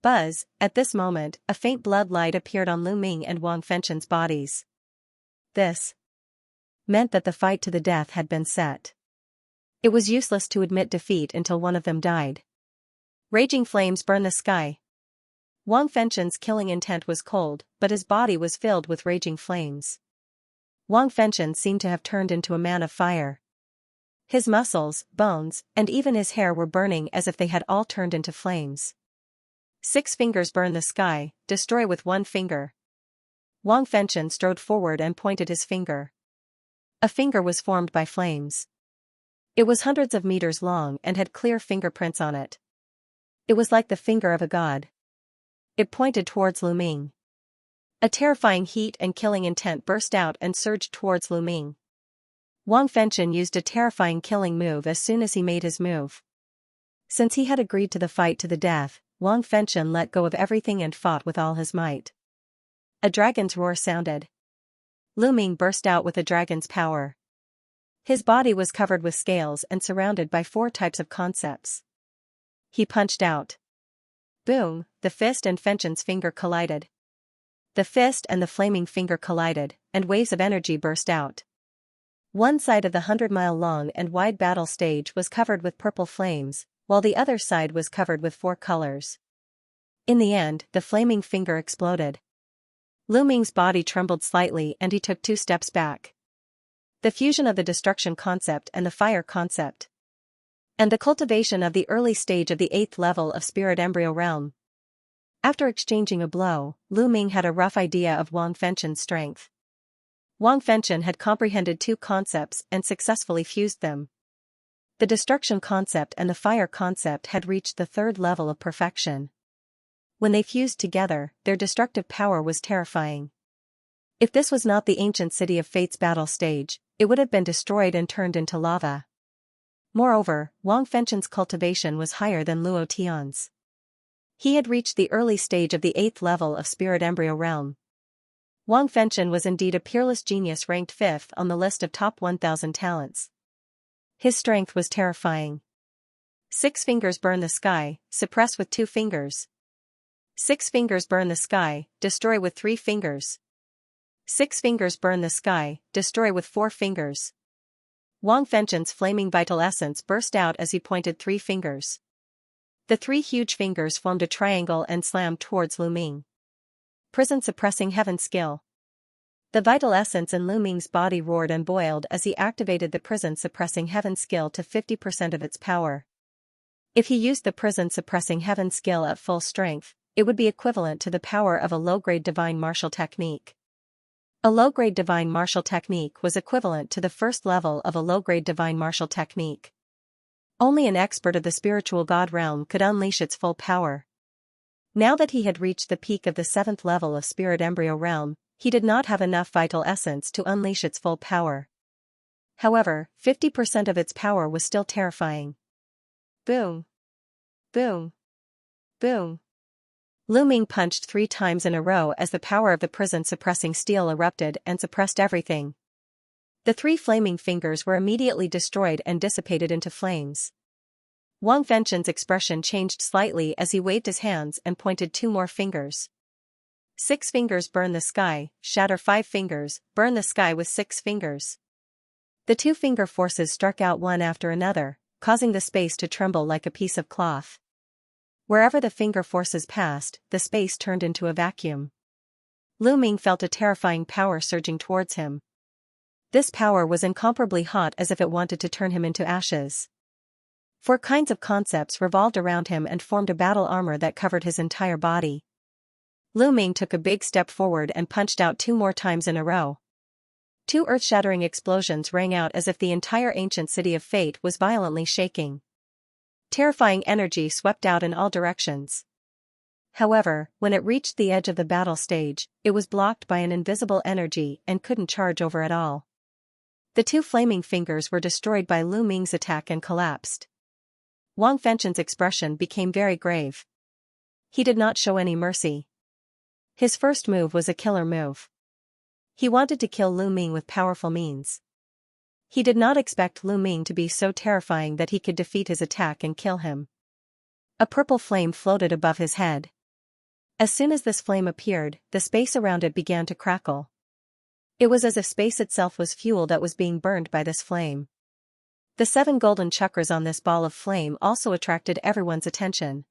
Buzz, at this moment, a faint blood light appeared on Lu Ming and Wang Fengchen's bodies. This meant that the fight to the death had been set. It was useless to admit defeat until one of them died. Raging flames burned the sky. Wang Fengchen's killing intent was cold, but his body was filled with raging flames. Wang Fengchen seemed to have turned into a man of fire. His muscles, bones, and even his hair were burning as if they had all turned into flames. 6 fingers burn the sky, destroy with 1 finger. Wang Fengchen strode forward and pointed his finger. A finger was formed by flames. It was hundreds of meters long and had clear fingerprints on it. It was like the finger of a god. It pointed towards Lu Ming. A terrifying heat and killing intent burst out and surged towards Lu Ming. Wang Fengchen used a terrifying killing move as soon as he made his move. Since he had agreed to the fight to the death, Wang Fengchen let go of everything and fought with all his might. A dragon's roar sounded. Lu Ming burst out with a dragon's power. His body was covered with scales and surrounded by 4 types of concepts. He punched out. Boom, the fist and Fengchen's finger collided. The fist and the flaming finger collided, and waves of energy burst out. One side of the 100-mile-long and wide battle stage was covered with purple flames, while the other side was covered with 4 colors. In the end, the flaming finger exploded. Lu Ming's body trembled slightly and he took 2 steps back. The fusion of the destruction concept and the fire concept. And the cultivation of the early stage of the 8th level of spirit embryo realm. After exchanging a blow, Lu Ming had a rough idea of Wang Fengchen's strength. Wang Fengchen had comprehended 2 concepts and successfully fused them. The destruction concept and the fire concept had reached the 3rd level of perfection. When they fused together, their destructive power was terrifying. If this was not the ancient city of fate's battle stage, it would have been destroyed and turned into lava. Moreover, Wang Fengchen's cultivation was higher than Luo Tian's. He had reached the early stage of the 8th level of spirit embryo realm. Wang Fengchen was indeed a peerless genius ranked 5th on the list of top 1,000 talents. His strength was terrifying. 6 fingers burn the sky, suppress with 2 fingers. 6 fingers burn the sky, destroy with 3 fingers. 6 fingers burn the sky, destroy with 4 fingers. Wang Fengchen's flaming vital essence burst out as he pointed 3 fingers. The 3 huge fingers formed a triangle and slammed towards Lu Ming. Prison suppressing heaven skill. The vital essence in Lu Ming's body roared and boiled as he activated the prison suppressing heaven skill to 50% of its power. If he used the prison suppressing heaven skill at full strength, it would be equivalent to the power of a low-grade divine martial technique. A low-grade divine martial technique was equivalent to the 1st level of a low-grade divine martial technique. Only an expert of the spiritual god realm could unleash its full power. Now that he had reached the peak of the 7th level of spirit embryo realm, he did not have enough vital essence to unleash its full power. However, 50% of its power was still terrifying. Boom. Boom. Boom. Lu Ming punched 3 times in a row as the power of the prison suppressing steel erupted and suppressed everything. The 3 flaming fingers were immediately destroyed and dissipated into flames. Wang Fengchen's expression changed slightly as he waved his hands and pointed 2 more fingers. 6 fingers burn the sky, shatter 5 fingers, burn the sky with 6 fingers. The 2 finger forces struck out one after another, causing the space to tremble like a piece of cloth. Wherever the finger forces passed, the space turned into a vacuum. Lu Ming felt a terrifying power surging towards him. This power was incomparably hot as if it wanted to turn him into ashes. 4 kinds of concepts revolved around him and formed a battle armor that covered his entire body. Lu Ming took a big step forward and punched out 2 more times in a row. 2 earth-shattering explosions rang out as if the entire ancient city of fate was violently shaking. Terrifying energy swept out in all directions. However, when it reached the edge of the battle stage, it was blocked by an invisible energy and couldn't charge over at all. The two flaming fingers were destroyed by Lu Ming's attack and collapsed. Wang Fengchen's expression became very grave. He did not show any mercy. His first move was a killer move. He wanted to kill Lu Ming with powerful means. He did not expect Lu Ming to be so terrifying that he could defeat his attack and kill him. A purple flame floated above his head. As soon as this flame appeared, the space around it began to crackle. It was as if space itself was fuel that was being burned by this flame. The 7 golden chakras on this ball of flame also attracted everyone's attention.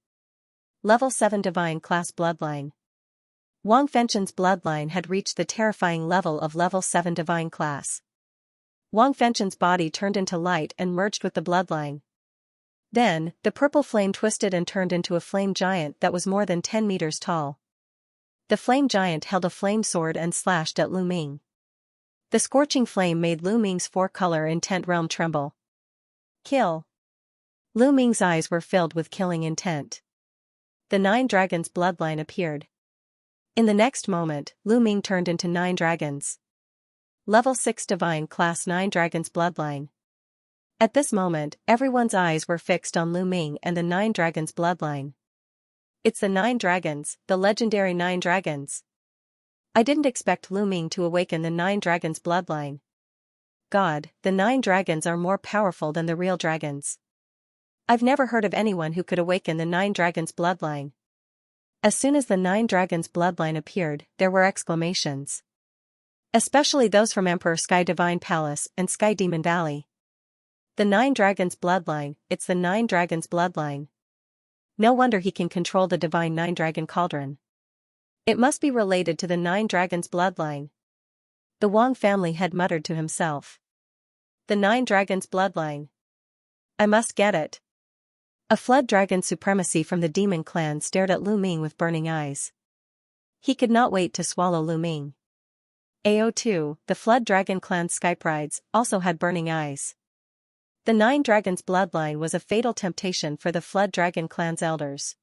Level 7 Divine Class Bloodline. Wang Fengchen's bloodline had reached the terrifying level of Level 7 Divine Class. Wang Fengchen's body turned into light and merged with the bloodline. Then, the purple flame twisted and turned into a flame giant that was more than 10 meters tall. The flame giant held a flame sword and slashed at Lu Ming. The scorching flame made Lu Ming's 4-color intent realm tremble. Kill. Lu Ming's eyes were filled with killing intent. The 9 dragons bloodline appeared. In the next moment, Lu Ming turned into 9 dragons. Level 6 Divine Class 9 Dragons Bloodline. At this moment, everyone's eyes were fixed on Lu Ming and the 9 dragons bloodline. It's the 9 dragons, the legendary 9 dragons. I didn't expect Lu Ming to awaken the 9 dragons bloodline. God, the 9 dragons are more powerful than the real dragons. I've never heard of anyone who could awaken the 9 dragons bloodline. As soon as the 9 dragons bloodline appeared, there were exclamations. Especially those from Emperor Sky Divine Palace and Sky Demon Valley. The 9 dragons bloodline, it's the 9 dragons bloodline. No wonder he can control the divine 9 dragon cauldron. It must be related to the 9 dragons bloodline. The Wang family had muttered to himself. The 9 dragons bloodline. I must get it. A flood dragon supremacy from the demon clan stared at Lu Ming with burning eyes. He could not wait to swallow Lu Ming. AO2, the flood dragon clan's skyprides, also had burning eyes. The 9 dragons bloodline was a fatal temptation for the flood dragon clan's elders.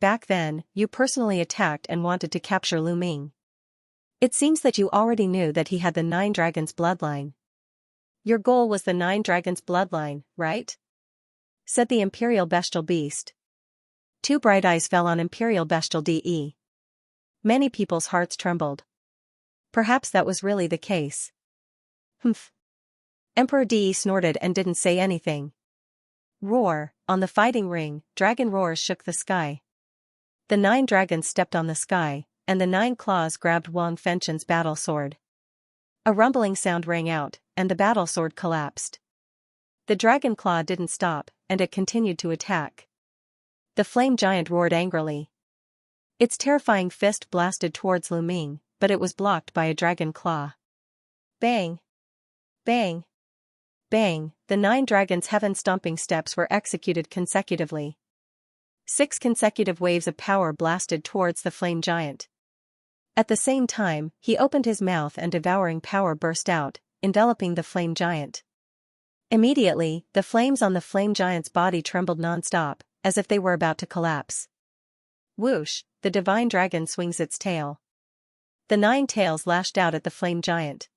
Back then, you personally attacked and wanted to capture Lu Ming. It seems that you already knew that he had the 9 dragons bloodline. Your goal was the 9 dragons bloodline, right? Said the Imperial Bestial Beast. 2 bright eyes fell on Imperial Bestial De. Many people's hearts trembled. Perhaps that was really the case. Humph. Emperor De snorted and didn't say anything. Roar, on the fighting ring, dragon roars shook the sky. The 9 dragons stepped on the sky, and the 9 claws grabbed Wang Fengchen's battle sword. A rumbling sound rang out, and the battle sword collapsed. The dragon claw didn't stop, and it continued to attack. The flame giant roared angrily. Its terrifying fist blasted towards Lu Ming, but it was blocked by a dragon claw. Bang! Bang! Bang! The 9 dragons' heaven-stomping steps were executed consecutively. 6 consecutive waves of power blasted towards the flame giant. At the same time, he opened his mouth and devouring power burst out, enveloping the flame giant. Immediately, the flames on the flame giant's body trembled non-stop, as if they were about to collapse. Whoosh, the divine dragon swings its tail. The 9 tails lashed out at the flame giant.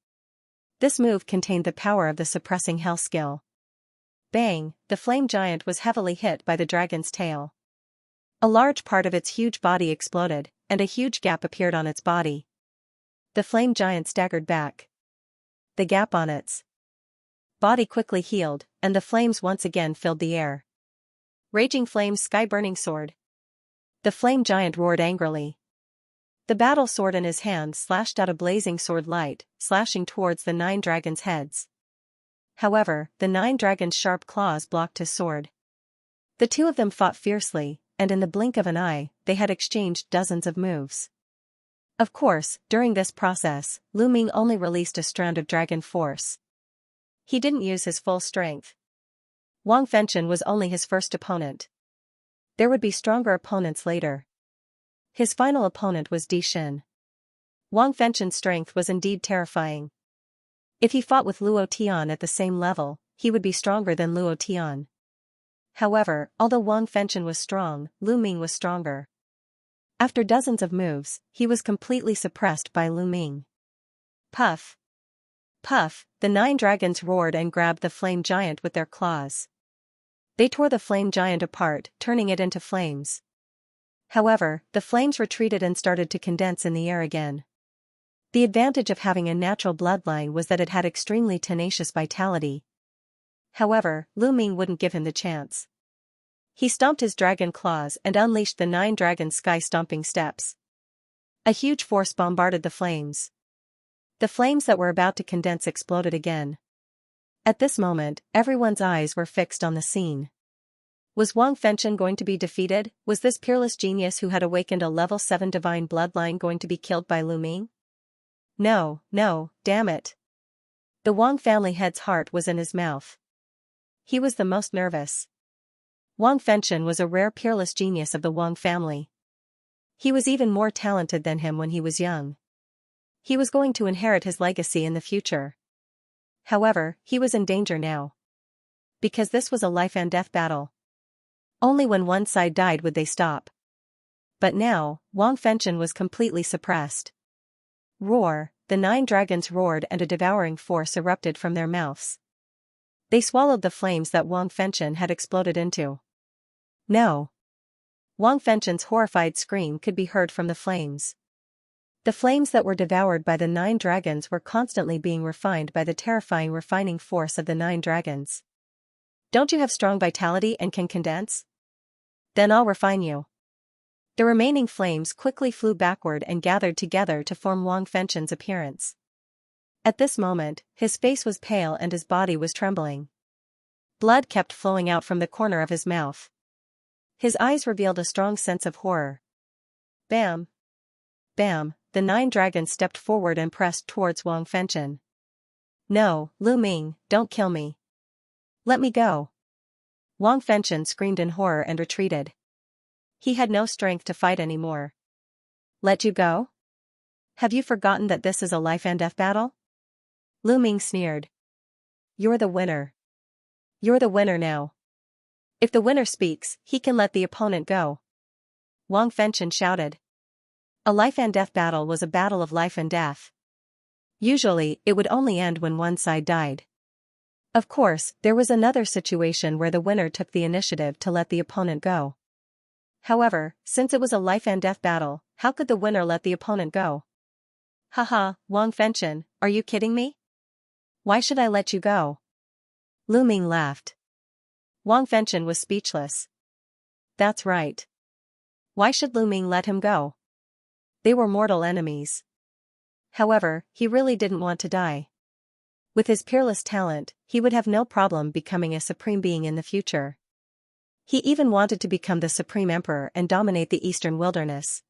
This move contained the power of the suppressing hell skill. Bang, the flame giant was heavily hit by the dragon's tail. A large part of its huge body exploded, and a huge gap appeared on its body. The flame giant staggered back. The gap on its body quickly healed, and the flames once again filled the air. Raging flames, sky-burning sword. The flame giant roared angrily. The battle sword in his hand slashed out a blazing sword light, slashing towards the 9 dragons' heads. However, the 9 dragons' sharp claws blocked his sword. The 2 of them fought fiercely, and in the blink of an eye, they had exchanged dozens of moves. Of course, during this process, Lu Ming only released a strand of dragon force. He didn't use his full strength. Wang Fengchen was only his first opponent. There would be stronger opponents later. His final opponent was Di Xin. Wang Fengchen's strength was indeed terrifying. If he fought with Luo Tian at the same level, he would be stronger than Luo Tian. However, although Wang Fengchen was strong, Lu Ming was stronger. After dozens of moves, he was completely suppressed by Lu Ming. Puff! Puff! The 9 dragons roared and grabbed the flame giant with their claws. They tore the flame giant apart, turning it into flames. However, the flames retreated and started to condense in the air again. The advantage of having a natural bloodline was that it had extremely tenacious vitality. However, Lu Ming wouldn't give him the chance. He stomped his dragon claws and unleashed the 9 dragon sky-stomping steps. A huge force bombarded the flames. The flames that were about to condense exploded again. At this moment, everyone's eyes were fixed on the scene. Was Wang Fengchen going to be defeated? Was this peerless genius who had awakened a level 7 divine bloodline going to be killed by Lu Ming? No, damn it. The Wang family head's heart was in his mouth. He was the most nervous. Wang Fengchen was a rare peerless genius of the Wang family. He was even more talented than him when he was young. He was going to inherit his legacy in the future. However, he was in danger now. Because this was a life and death battle. Only when one side died would they stop. But now, Wang Fengchen was completely suppressed. Roar! The 9 dragons roared and a devouring force erupted from their mouths. They swallowed the flames that Wang Fengchen had exploded into. No! Wang Fengchen's horrified scream could be heard from the flames. The flames that were devoured by the 9 dragons were constantly being refined by the terrifying refining force of the 9 dragons. Don't you have strong vitality and can condense? Then I'll refine you. The remaining flames quickly flew backward and gathered together to form Wang Fengchen's appearance. At this moment, his face was pale and his body was trembling. Blood kept flowing out from the corner of his mouth. His eyes revealed a strong sense of horror. Bam! Bam! The 9 dragons stepped forward and pressed towards Wang Fengchen. No, Lu Ming, don't kill me. Let me go. Wang Fengchen screamed in horror and retreated. He had no strength to fight anymore. Let you go? Have you forgotten that this is a life and death battle? Lu Ming sneered. You're the winner. You're the winner now. If the winner speaks, he can let the opponent go. Wang Fengchen shouted. A life and death battle was a battle of life and death. Usually, it would only end when one side died. Of course, there was another situation where the winner took the initiative to let the opponent go. However, since it was a life and death battle, how could the winner let the opponent go? Haha, Wang Fengchen, are you kidding me? Why should I let you go? Lu Ming laughed. Wang Fengchen was speechless. That's right. Why should Lu Ming let him go? They were mortal enemies. However, he really didn't want to die. With his peerless talent, he would have no problem becoming a supreme being in the future. He even wanted to become the supreme emperor and dominate the eastern wilderness.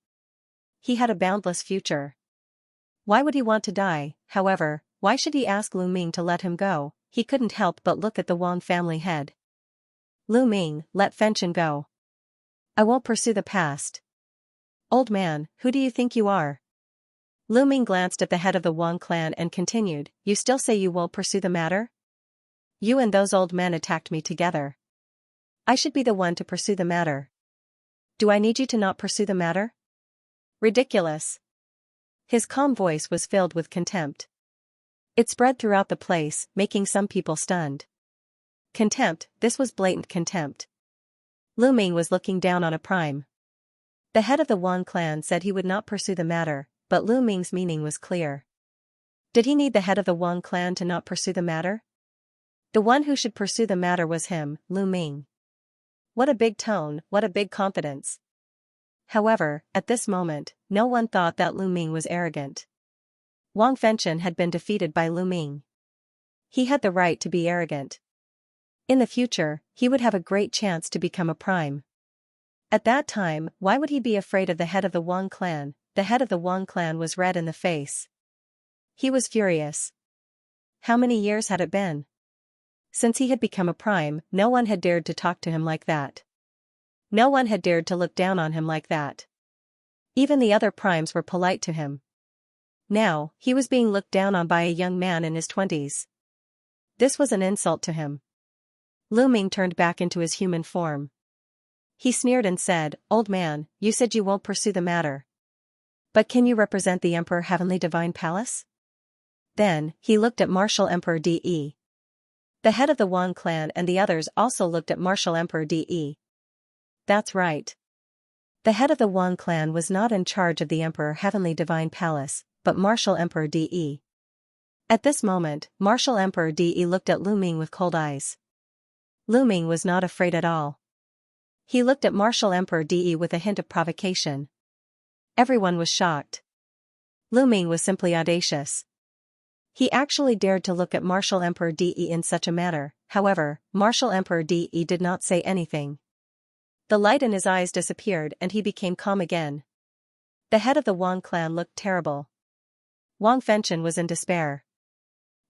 He had a boundless future. Why would he want to die? However, why should he ask Lu Ming to let him go? He couldn't help but look at the Wang family head. Lu Ming, let Fengchen go. I won't pursue the past. Old man, who do you think you are? Lu Ming glanced at the head of the Wang clan and continued, you still say you won't pursue the matter? You and those old men attacked me together. I should be the one to pursue the matter. Do I need you to not pursue the matter? Ridiculous. His calm voice was filled with contempt. It spread throughout the place, making some people stunned. Contempt, this was blatant contempt. Lu Ming was looking down on a prime. The head of the Wang clan said he would not pursue the matter, but Lu Ming's meaning was clear. Did he need the head of the Wang clan to not pursue the matter? The one who should pursue the matter was him, Lu Ming. What a big tone, what a big confidence. However, at this moment, no one thought that Lu Ming was arrogant. Wang Fengchen had been defeated by Lu Ming. He had the right to be arrogant. In the future, he would have a great chance to become a prime. At that time, why would he be afraid of the head of the Wang clan? The head of the Wang clan was red in the face. He was furious. How many years had it been? Since he had become a prime, no one had dared to talk to him like that. No one had dared to look down on him like that. Even the other primes were polite to him. Now, he was being looked down on by a young man in his 20s. This was an insult to him. Lu Ming turned back into his human form. He sneered and said, "Old man, you said you won't pursue the matter. But can you represent the Emperor Heavenly Divine Palace?" Then, he looked at Martial Emperor De. The head of the Wang clan and the others also looked at Martial Emperor De. That's right. The head of the Wang clan was not in charge of the Emperor Heavenly Divine Palace, but Martial Emperor De. At this moment, Martial Emperor De looked at Lu Ming with cold eyes. Lu Ming was not afraid at all. He looked at Martial Emperor De with a hint of provocation. Everyone was shocked. Lu Ming was simply audacious. He actually dared to look at Martial Emperor De in such a manner. However, Martial Emperor De did not say anything. The light in his eyes disappeared and he became calm again. The head of the Wang clan looked terrible. Wang Fengchen was in despair.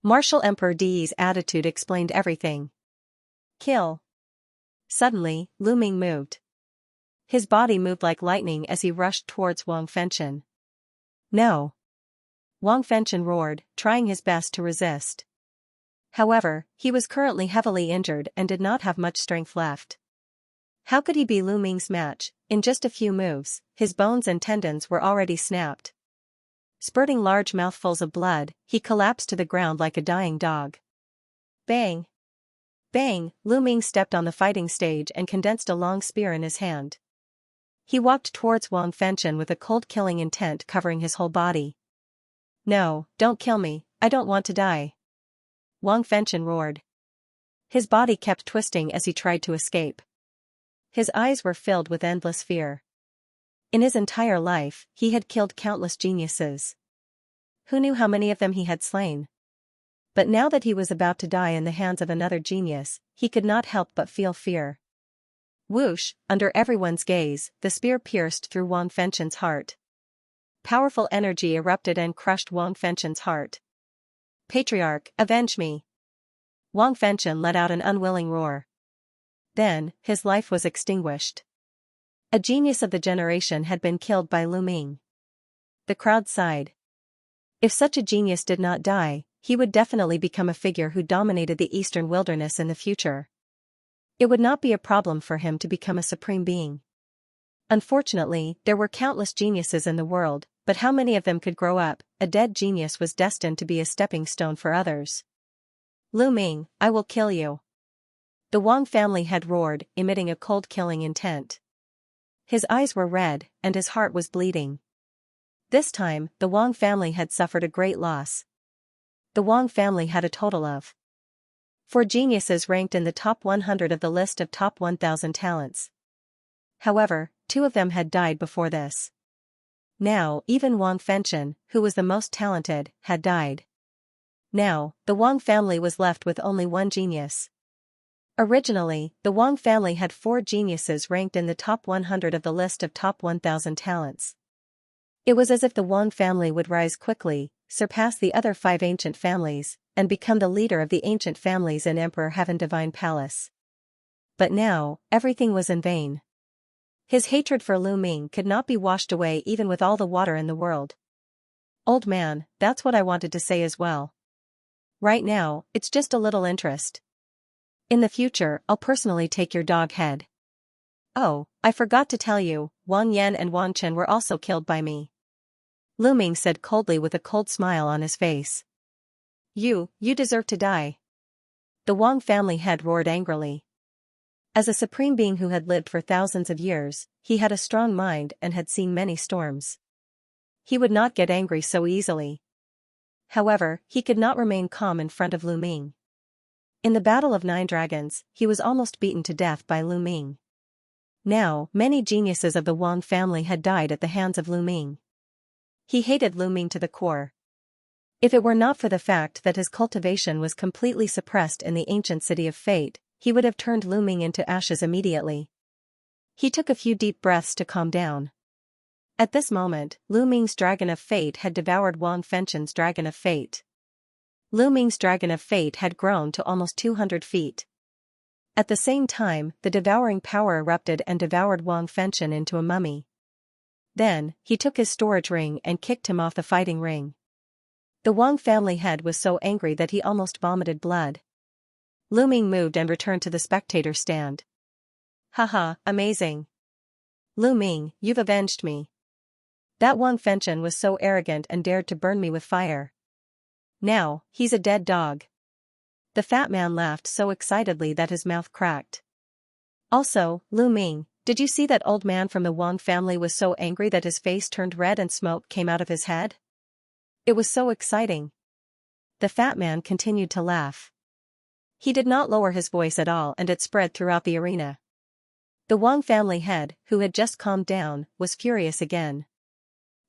Martial Emperor De's attitude explained everything. Kill. Suddenly, Lu Ming moved. His body moved like lightning as he rushed towards Wang Fengchen. No. Wang Fengchen roared, trying his best to resist. However, he was currently heavily injured and did not have much strength left. How could he be Lu Ming's match? In just a few moves, his bones and tendons were already snapped. Spurting large mouthfuls of blood, he collapsed to the ground like a dying dog. Bang! Bang! Lu Ming stepped on the fighting stage and condensed a long spear in his hand. He walked towards Wang Fengchen with a cold killing intent covering his whole body. No, don't kill me, I don't want to die. Wang Fengchen roared. His body kept twisting as he tried to escape. His eyes were filled with endless fear. In his entire life, he had killed countless geniuses. Who knew how many of them he had slain? But now that he was about to die in the hands of another genius, he could not help but feel fear. Whoosh, under everyone's gaze, the spear pierced through Wang Fengchen's heart. Powerful energy erupted and crushed Wang Fengchen's heart. Patriarch, avenge me! Wang Fengchen let out an unwilling roar. Then, his life was extinguished. A genius of the generation had been killed by Lu Ming. The crowd sighed. If such a genius did not die, he would definitely become a figure who dominated the eastern wilderness in the future. It would not be a problem for him to become a supreme being. Unfortunately, there were countless geniuses in the world, but how many of them could grow up? A dead genius was destined to be a stepping stone for others. Lu Ming, I will kill you. The Wang family had roared, emitting a cold killing intent. His eyes were red, and his heart was bleeding. This time, the Wang family had suffered a great loss. The Wang family had a total of 4 geniuses ranked in the top 100 of the list of top 1,000 talents. However, 2 of them had died before this. Now, even Wang Fengchen, who was the most talented, had died. Now, the Wang family was left with only 1 genius. Originally, the Wang family had 4 geniuses ranked in the top 100 of the list of top 1,000 talents. It was as if the Wang family would rise quickly, surpass the other 5 ancient families, and become the leader of the ancient families in Emperor Heaven Divine Palace. But now, everything was in vain. His hatred for Lu Ming could not be washed away even with all the water in the world. Old man, that's what I wanted to say as well. Right now, it's just a little interest. In the future, I'll personally take your dog head. Oh, I forgot to tell you, Wang Yan and Wang Chen were also killed by me. Lu Ming said coldly with a cold smile on his face. You deserve to die. The Wang family head roared angrily. As a supreme being who had lived for thousands of years, he had a strong mind and had seen many storms. He would not get angry so easily. However, he could not remain calm in front of Lu Ming. In the Battle of 9 Dragons, he was almost beaten to death by Lu Ming. Now, many geniuses of the Wang family had died at the hands of Lu Ming. He hated Lu Ming to the core. If it were not for the fact that his cultivation was completely suppressed in the ancient city of fate, he would have turned Lu Ming into ashes immediately. He took a few deep breaths to calm down. At this moment, Lu Ming's dragon of fate had devoured Wang Fengchen's dragon of fate. Lu Ming's dragon of fate had grown to almost 200 feet. At the same time, the devouring power erupted and devoured Wang Fengchen into a mummy. Then, he took his storage ring and kicked him off the fighting ring. The Wang family head was so angry that he almost vomited blood. Lu Ming moved and returned to the spectator stand. Haha, amazing. Lu Ming, you've avenged me. That Wang Fengchen was so arrogant and dared to burn me with fire. Now, he's a dead dog. The fat man laughed so excitedly that his mouth cracked. Also, Lu Ming, did you see that old man from the Wang family was so angry that his face turned red and smoke came out of his head? It was so exciting. The fat man continued to laugh. He did not lower his voice at all and it spread throughout the arena. The Wang family head, who had just calmed down, was furious again.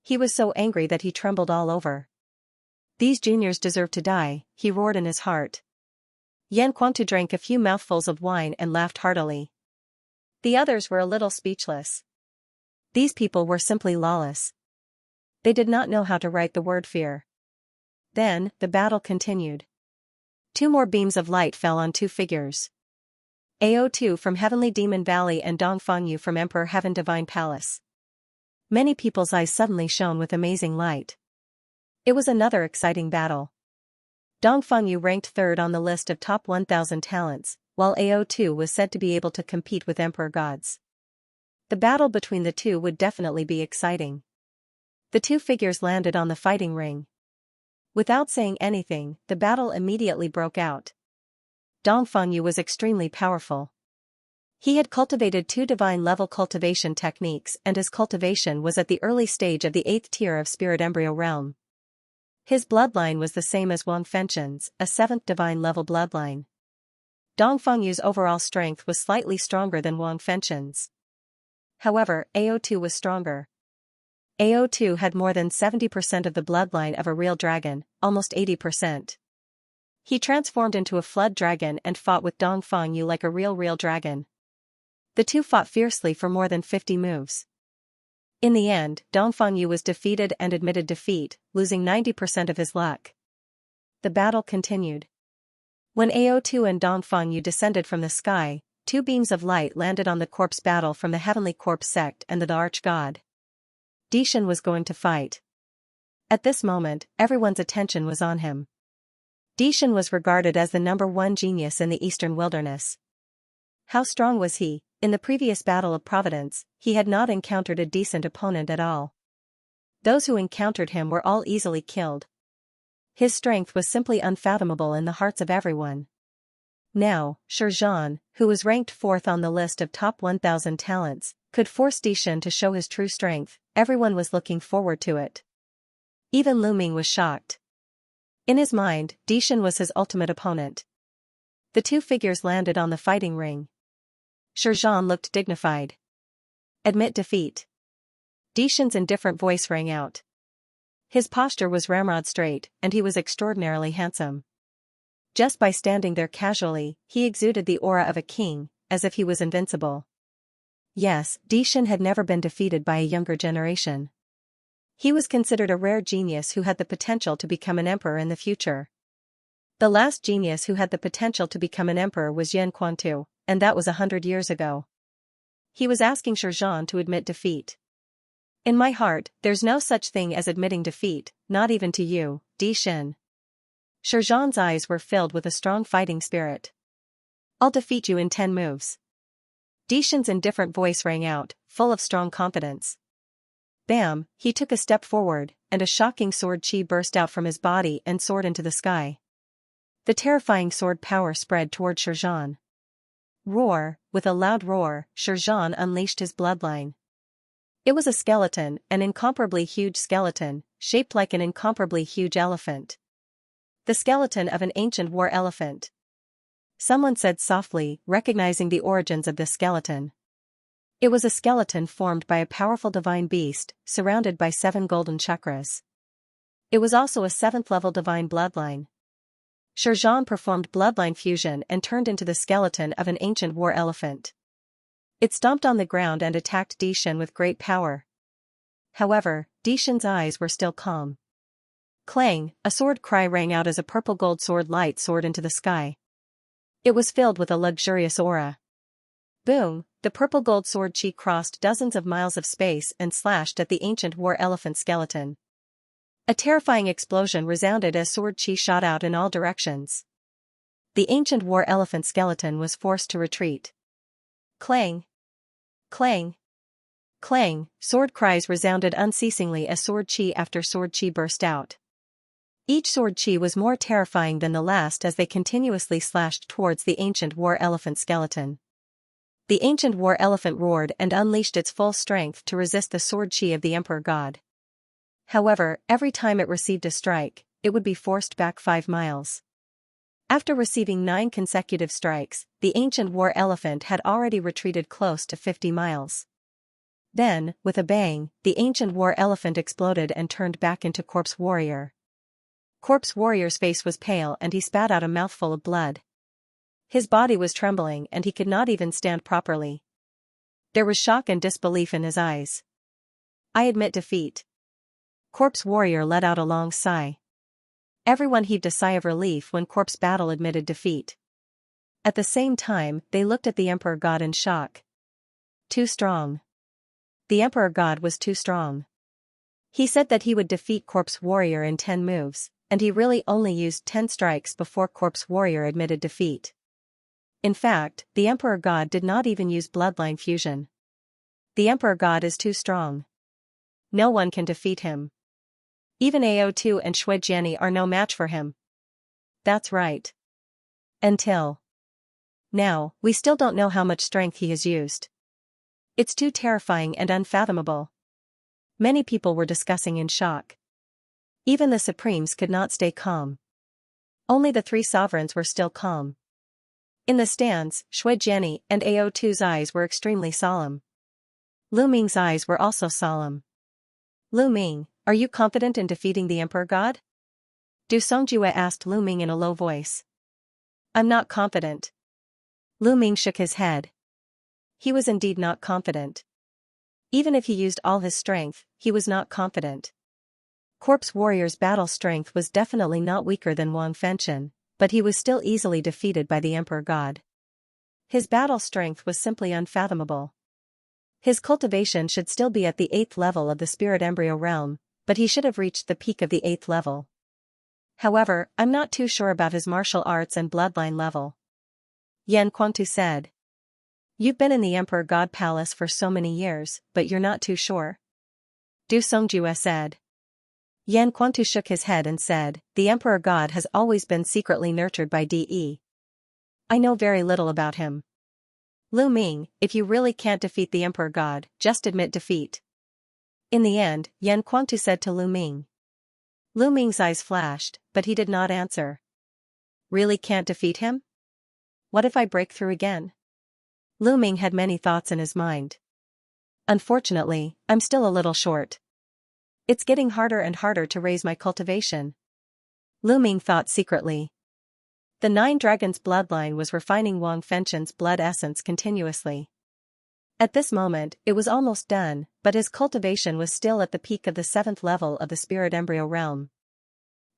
He was so angry that he trembled all over. These juniors deserve to die, he roared in his heart. Yan Guangtu drank a few mouthfuls of wine and laughed heartily. The others were a little speechless. These people were simply lawless. They did not know how to write the word fear. Then, the battle continued. 2 more beams of light fell on 2 figures. AO2 from Heavenly Demon Valley and Dong Fangyu from Emperor Heaven Divine Palace. Many people's eyes suddenly shone with amazing light. It was another exciting battle. Dong Fangyu ranked 3rd on the list of top 1,000 talents, while AO2 was said to be able to compete with Emperor gods. The battle between the two would definitely be exciting. The 2 figures landed on the fighting ring. Without saying anything, the battle immediately broke out. Dong Fangyu was extremely powerful. He had cultivated 2 divine-level cultivation techniques and his cultivation was at the early stage of the 8th tier of spirit embryo realm. His bloodline was the same as Wang Fengchen's, a 7th divine-level bloodline. Dong Fangyu's overall strength was slightly stronger than Wang Fengchen's. However, AO2 was stronger. AO2 had more than 70% of the bloodline of a real dragon, almost 80%. He transformed into a flood dragon and fought with Dong Fangyu like a real dragon. The two fought fiercely for more than 50 moves. In the end, Dong Fangyu was defeated and admitted defeat, losing 90% of his luck. The battle continued. When AO2 and Dong Fangyu descended from the sky, 2 beams of light landed on the corpse battle from the Heavenly Corpse sect and the arch-god. Dishan was going to fight. At this moment, everyone's attention was on him. Dishan was regarded as the #1 genius in the Eastern Wilderness. How strong was he? In the previous Battle of Providence, he had not encountered a decent opponent at all. Those who encountered him were all easily killed. His strength was simply unfathomable in the hearts of everyone. Now, Xianxia, who was ranked 4th on the list of top 1,000 talents, could force Dishan to show his true strength. Everyone was looking forward to it. Even Lu Ming was shocked. In his mind, Dishan was his ultimate opponent. The 2 figures landed on the fighting ring. Xianxia looked dignified. Admit defeat. Dishan's indifferent voice rang out. His posture was ramrod straight, and he was extraordinarily handsome. Just by standing there casually, he exuded the aura of a king, as if he was invincible. Yes, Dishan had never been defeated by a younger generation. He was considered a rare genius who had the potential to become an emperor in the future. The last genius who had the potential to become an emperor was Yan Guangtu, and that was 100 years ago. He was asking Xianxia to admit defeat. In my heart, there's no such thing as admitting defeat, not even to you, Dishan. Xianxia's eyes were filled with a strong fighting spirit. I'll defeat you in 10 moves. Dishan's indifferent voice rang out, full of strong confidence. Bam, he took a step forward, and a shocking sword chi burst out from his body and soared into the sky. The terrifying sword power spread toward Xianxia. Roar, with a loud roar, Xianxia unleashed his bloodline. It was a skeleton, an incomparably huge skeleton, shaped like an incomparably huge elephant. The skeleton of an ancient war elephant. Someone said softly, recognizing the origins of this skeleton. It was a skeleton formed by a powerful divine beast, surrounded by 7 golden chakras. It was also a 7th-level divine bloodline. Xianxia performed bloodline fusion and turned into the skeleton of an ancient war elephant. It stomped on the ground and attacked Dishan with great power. However, Dishan's eyes were still calm. Clang, a sword cry rang out as a purple gold sword light soared into the sky. It was filled with a luxurious aura. Boom, the purple gold sword chi crossed dozens of miles of space and slashed at the ancient war elephant skeleton. A terrifying explosion resounded as sword chi shot out in all directions. The ancient war elephant skeleton was forced to retreat. Clang! Clang! Clang! Sword cries resounded unceasingly as sword chi after sword chi burst out. Each sword chi was more terrifying than the last as they continuously slashed towards the ancient war elephant skeleton. The ancient war elephant roared and unleashed its full strength to resist the sword chi of the Emperor God. However, every time it received a strike, it would be forced back 5 miles. After receiving 9 consecutive strikes, the ancient war elephant had already retreated close to 50 miles. Then, with a bang, the ancient war elephant exploded and turned back into Corpse Warrior. Corpse Warrior's face was pale and he spat out a mouthful of blood. His body was trembling and he could not even stand properly. There was shock and disbelief in his eyes. I admit defeat. Corpse Warrior let out a long sigh. Everyone heaved a sigh of relief when Corpse Battle admitted defeat. At the same time, they looked at the Emperor God in shock. Too strong. The Emperor God was too strong. He said that he would defeat Corpse Warrior in 10 moves, and he really only used 10 strikes before Corpse Warrior admitted defeat. In fact, the Emperor God did not even use bloodline fusion. The Emperor God is too strong. No one can defeat him. Even AO2 and Shui Jiani are no match for him. That's right. Until now, we still don't know how much strength he has used. It's too terrifying and unfathomable. Many people were discussing in shock. Even the Supremes could not stay calm. Only the 3 sovereigns were still calm. In the stands, Shui Jiani and AO2's eyes were extremely solemn. Lu Ming's eyes were also solemn. Lu Ming, are you confident in defeating the Emperor God? Du Songjue asked Lu Ming in a low voice. I'm not confident. Lu Ming shook his head. He was indeed not confident. Even if he used all his strength, he was not confident. Corpse Warrior's battle strength was definitely not weaker than Wang Fengchen, but he was still easily defeated by the Emperor God. His battle strength was simply unfathomable. His cultivation should still be at the 8th level of the spirit embryo realm, but he should have reached the peak of the 8th level. However, I'm not too sure about his martial arts and bloodline level. Yan Quantu said. You've been in the Emperor God Palace for so many years, but you're not too sure? Du Songjue said. Yan Quantu shook his head and said, the Emperor God has always been secretly nurtured by DE. I know very little about him. Lu Ming, if you really can't defeat the Emperor God, just admit defeat. In the end, Yan Quantu said to Lu Ming. Lu Ming's eyes flashed, but he did not answer. Really can't defeat him? What if I break through again? Lu Ming had many thoughts in his mind. Unfortunately, I'm still a little short. It's getting harder and harder to raise my cultivation. Lu Ming thought secretly. The 9 Dragons bloodline was refining Wang Fengchen's blood essence continuously. At this moment, it was almost done, but his cultivation was still at the peak of the 7th level of the spirit embryo realm.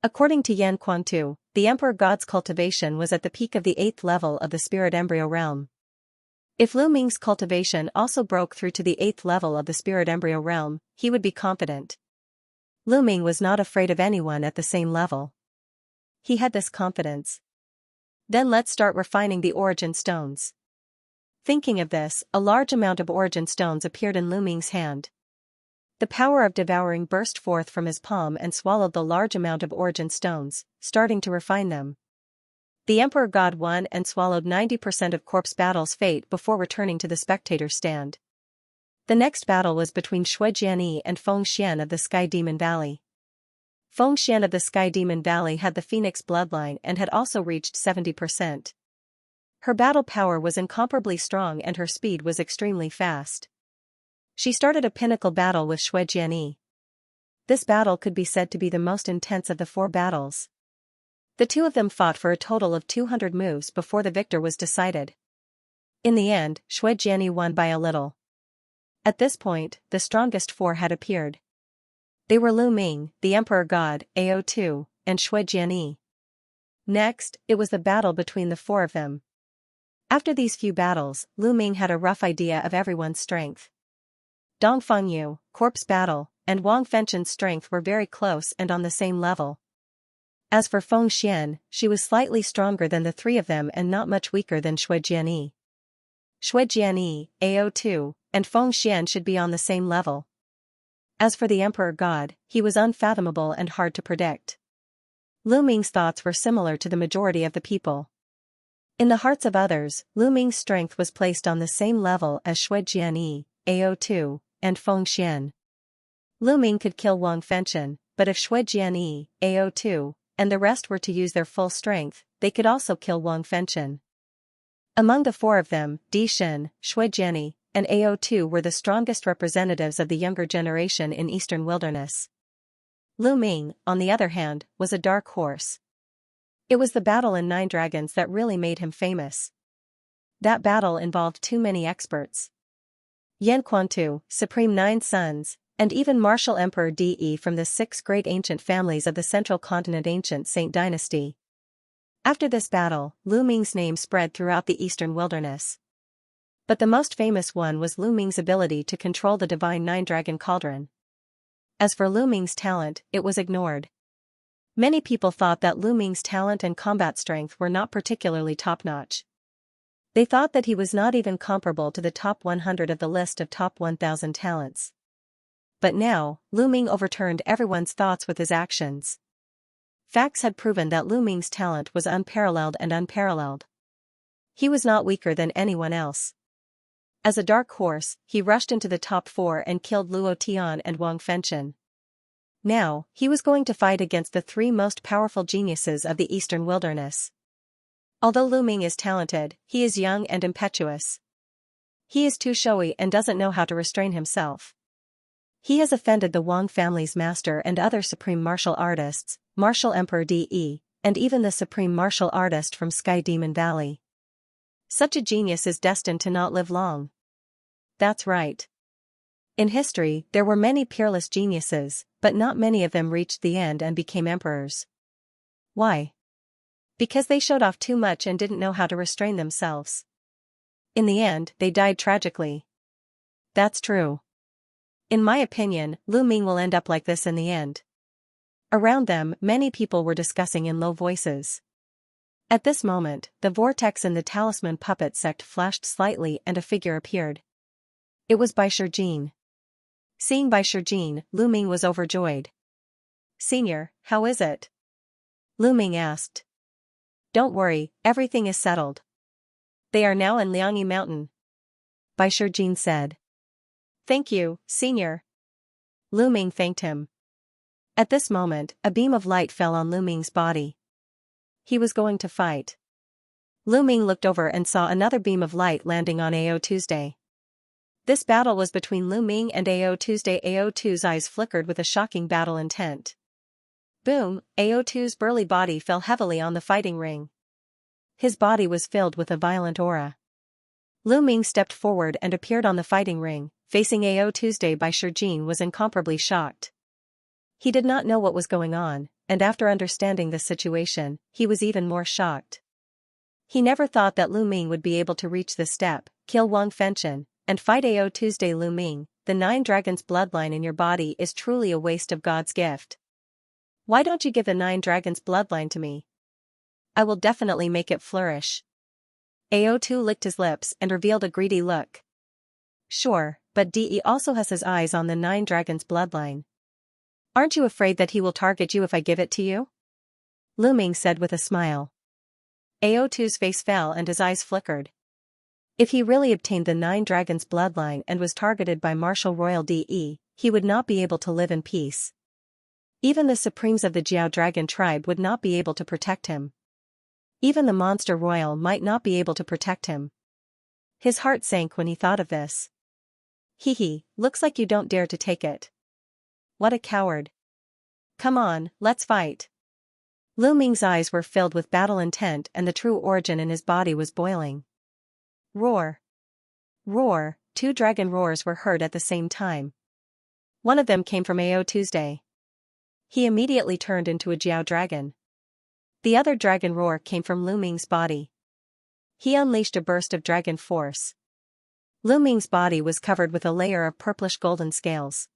According to Yan Quantu, the Emperor God's cultivation was at the peak of the 8th level of the spirit embryo realm. If Lu Ming's cultivation also broke through to the 8th level of the spirit embryo realm, he would be confident. Lu Ming was not afraid of anyone at the same level. He had this confidence. Then let's start refining the origin stones. Thinking of this, a large amount of origin stones appeared in Lu Ming's hand. The power of devouring burst forth from his palm and swallowed the large amount of origin stones, starting to refine them. The Emperor God won and swallowed 90% of Corpse Battle's fate before returning to the spectator stand. The next battle was between Shui Jiani and Feng Xian of the Sky Demon Valley. Feng Xian of the Sky Demon Valley had the Phoenix bloodline and had also reached 70%. Her battle power was incomparably strong and her speed was extremely fast. She started a pinnacle battle with Shui Jiani. This battle could be said to be the most intense of the 4 battles. The 2 of them fought for a total of 200 moves before the victor was decided. In the end, Shui Jiani won by a little. At this point, the strongest 4 had appeared. They were Lu Ming, the Emperor God, AO2, and Shui Jiani. Next, it was the battle between the 4 of them. After these few battles, Lu Ming had a rough idea of everyone's strength. Dong Fengyu, Corpse Battle, and Wang Fengchen's strength were very close and on the same level. As for Feng Xian, she was slightly stronger than the three of them and not much weaker than Shui Jianyi. Shui Jianyi, AO2, and Feng Xian should be on the same level. As for the Emperor God, he was unfathomable and hard to predict. Lu Ming's thoughts were similar to the majority of the people. In the hearts of others, Lu Ming's strength was placed on the same level as Shui Jianyi, AO2, and Feng Xian. Lu Ming could kill Wang Fengchen, but if Shui Jianyi, AO2, and the rest were to use their full strength, they could also kill Wang Fengchen. Among the four of them, Di Shen, Shui Jianyi, and AO2 were the strongest representatives of the younger generation in Eastern Wilderness. Lu Ming, on the other hand, was a dark horse. It was the battle in Nine Dragons that really made him famous. That battle involved too many experts. Yan Quantu, Supreme Nine Sons, and even Martial Emperor De from the 6 great ancient families of the Central Continent Ancient Saint Dynasty. After this battle, Lu Ming's name spread throughout the Eastern Wilderness. But the most famous one was Lu Ming's ability to control the divine Nine-Dragon Cauldron. As for Lu Ming's talent, it was ignored. Many people thought that Lu Ming's talent and combat strength were not particularly top-notch. They thought that he was not even comparable to the top 100 of the list of top 1,000 talents. But now, Lu Ming overturned everyone's thoughts with his actions. Facts had proven that Lu Ming's talent was unparalleled and unparalleled. He was not weaker than anyone else. As a dark horse, he rushed into the top 4 and killed Luo Tian and Wang Fengchen. Now, he was going to fight against the 3 most powerful geniuses of the Eastern Wilderness. Although Lu Ming is talented, he is young and impetuous. He is too showy and doesn't know how to restrain himself. He has offended the Wang family's master and other supreme martial artists, Martial Emperor De, and even the supreme martial artist from Sky Demon Valley. Such a genius is destined to not live long. That's right. In history, there were many peerless geniuses, but not many of them reached the end and became emperors. Why? Because they showed off too much and didn't know how to restrain themselves. In the end, they died tragically. That's true. In my opinion, Lu Ming will end up like this in the end. Around them, many people were discussing in low voices. At this moment, the vortex in the talisman puppet sect flashed slightly and a figure appeared. It was Bai Shijin. Seeing Bai Shijin, Lu Ming was overjoyed. "Senior, how is it?" Lu Ming asked. "Don't worry, everything is settled. They are now in Liangyi Mountain," Bai Shijin said. "Thank you, Senior." Lu Ming thanked him. At this moment, a beam of light fell on Lu Ming's body. He was going to fight. Lu Ming looked over and saw another beam of light landing on AO Tuesday. This battle was between Lu Ming and AO Tuesday. AO2's eyes flickered with a shocking battle intent. Boom, AO2's burly body fell heavily on the fighting ring. His body was filled with a violent aura. Lu Ming stepped forward and appeared on the fighting ring, facing AO Tuesday. Bai Shijin was incomparably shocked. He did not know what was going on, and after understanding the situation, he was even more shocked. He never thought that Lu Ming would be able to reach this step, kill Wang Fengchen, and fight AO Tuesday. Lu Ming, the 9 dragons bloodline in your body is truly a waste of God's gift. Why don't you give the 9 dragons bloodline to me? I will definitely make it flourish. AO2 licked his lips and revealed a greedy look. Sure, but De also has his eyes on the 9 dragons bloodline. Aren't you afraid that he will target you if I give it to you? Lu Ming said with a smile. AO2's face fell and his eyes flickered. If he really obtained the 9 dragons bloodline and was targeted by Martial Royal De, he would not be able to live in peace. Even the supremes of the Jiao Dragon tribe would not be able to protect him. Even the Monster Royal might not be able to protect him. His heart sank when he thought of this. Hee, looks like you don't dare to take it. What a coward. Come on, let's fight. Lu Ming's eyes were filled with battle intent and the true origin in his body was boiling. Roar. Roar, 2 dragon roars were heard at the same time. One of them came from AO Tuesday. He immediately turned into a Jiao dragon. The other dragon roar came from Lu Ming's body. He unleashed a burst of dragon force. Lu Ming's body was covered with a layer of purplish golden scales.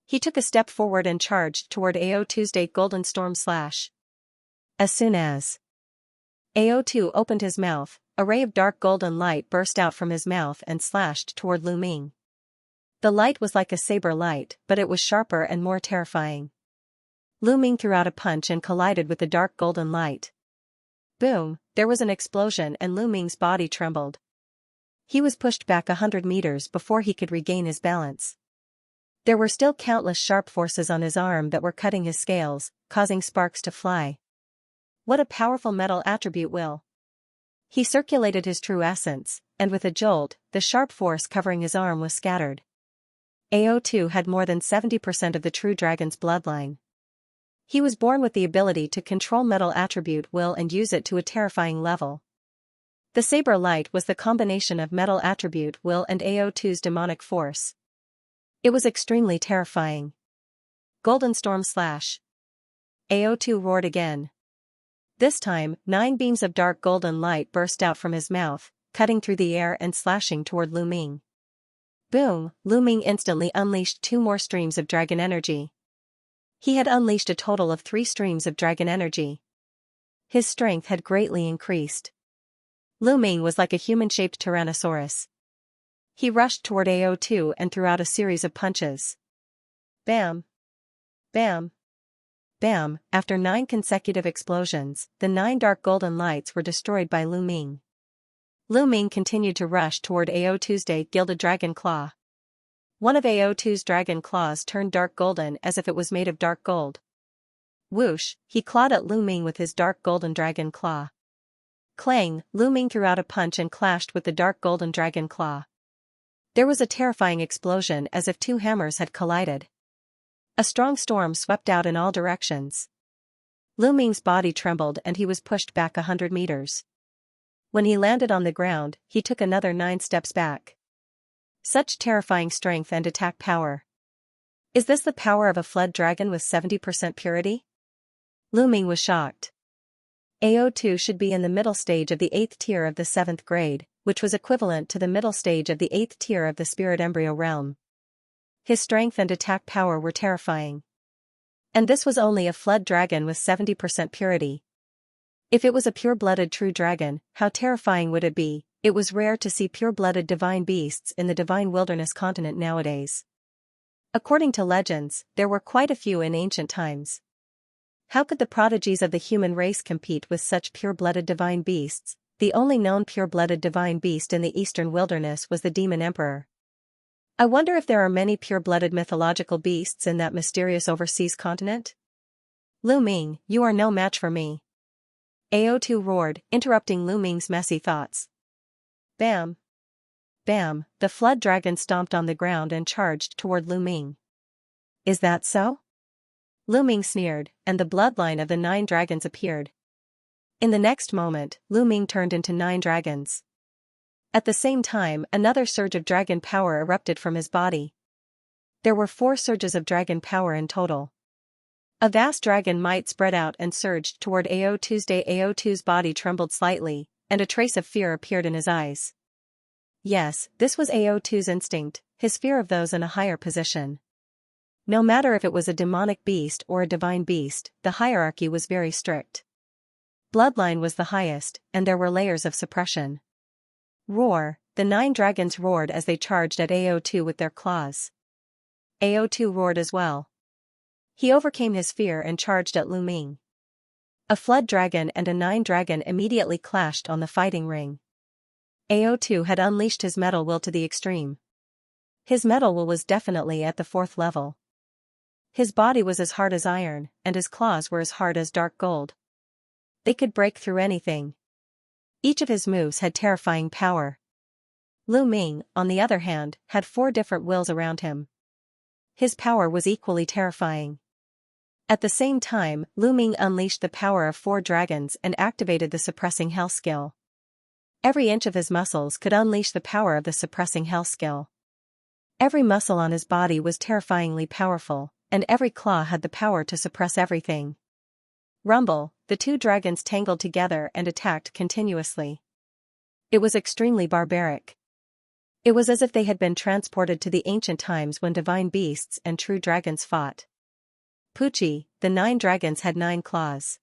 He took a step forward and charged toward AO Tuesday. Golden Storm Slash. As soon as AO2 opened his mouth, a ray of dark golden light burst out from his mouth and slashed toward Lu Ming. The light was like a saber light, but it was sharper and more terrifying. Lu Ming threw out a punch and collided with the dark golden light. Boom, there was an explosion and Lu Ming's body trembled. He was pushed back 100 meters before he could regain his balance. There were still countless sharp forces on his arm that were cutting his scales, causing sparks to fly. What a powerful metal attribute will! He circulated his true essence, and with a jolt, the sharp force covering his arm was scattered. AO2 had more than 70% of the true dragon's bloodline. He was born with the ability to control metal attribute will and use it to a terrifying level. The saber light was the combination of metal attribute will and AO2's demonic force. It was extremely terrifying. Golden Storm Slash. AO2 roared again. This time, 9 beams of dark golden light burst out from his mouth, cutting through the air and slashing toward Lu Ming. Boom, Lu Ming instantly unleashed 2 more streams of dragon energy. He had unleashed a total of 3 streams of dragon energy. His strength had greatly increased. Lu Ming was like a human-shaped Tyrannosaurus. He rushed toward AO2 and threw out a series of punches. Bam! Bam! Bam! After 9 consecutive explosions, the 9 dark golden lights were destroyed by Lu Ming. Lu Ming continued to rush toward AO2's gilded dragon claw. One of AO2's dragon claws turned dark golden as if it was made of dark gold. Whoosh, he clawed at Lu Ming with his dark golden dragon claw. Clang, Lu Ming threw out a punch and clashed with the dark golden dragon claw. There was a terrifying explosion as if 2 hammers had collided. A strong storm swept out in all directions. Lu Ming's body trembled and he was pushed back 100 meters. When he landed on the ground, he took another 9 steps back. Such terrifying strength and attack power. Is this the power of a fled dragon with 70% purity? Lu Ming was shocked. AO2 should be in the middle stage of the 8th tier of the 7th grade, which was equivalent to the middle stage of the 8th tier of the spirit embryo realm. His strength and attack power were terrifying. And this was only a fled dragon with 70% purity. If it was a pure-blooded true dragon, how terrifying would it be? It was rare to see pure-blooded divine beasts in the divine wilderness continent nowadays. According to legends, there were quite a few in ancient times. How could the prodigies of the human race compete with such pure-blooded divine beasts? The only known pure-blooded divine beast in the eastern wilderness was the demon emperor. I wonder if there are many pure-blooded mythological beasts in that mysterious overseas continent? Lu Ming, you are no match for me. AO2 roared, interrupting Lu Ming's messy thoughts. Bam! Bam! The flood dragon stomped on the ground and charged toward Lu Ming. Is that so? Lu Ming sneered, and the bloodline of the 9 dragons appeared. In the next moment, Lu Ming turned into 9 dragons. At the same time, another surge of dragon power erupted from his body. There were 4 surges of dragon power in total. A vast dragon might spread out and surged toward AO2's day. AO2's body trembled slightly, and a trace of fear appeared in his eyes. Yes, this was AO2's instinct, his fear of those in a higher position. No matter if it was a demonic beast or a divine beast, the hierarchy was very strict. Bloodline was the highest, and there were layers of suppression. Roar, the 9 dragons roared as they charged at AO2 with their claws. AO2 roared as well. He overcame his fear and charged at Lu Ming. A flood dragon and a 9 dragon immediately clashed on the fighting ring. AO2 had unleashed his metal will to the extreme. His metal will was definitely at the 4th level. His body was as hard as iron, and his claws were as hard as dark gold. They could break through anything. Each of his moves had terrifying power. Lu Ming, on the other hand, had 4 different wills around him. His power was equally terrifying. At the same time, Lu Ming unleashed the power of 4 dragons and activated the suppressing hell skill. Every inch of his muscles could unleash the power of the suppressing hell skill. Every muscle on his body was terrifyingly powerful, and every claw had the power to suppress everything. Rumble, the 2 dragons tangled together and attacked continuously. It was extremely barbaric. It was as if they had been transported to the ancient times when divine beasts and true dragons fought. Poochie, the 9 dragons had 9 claws.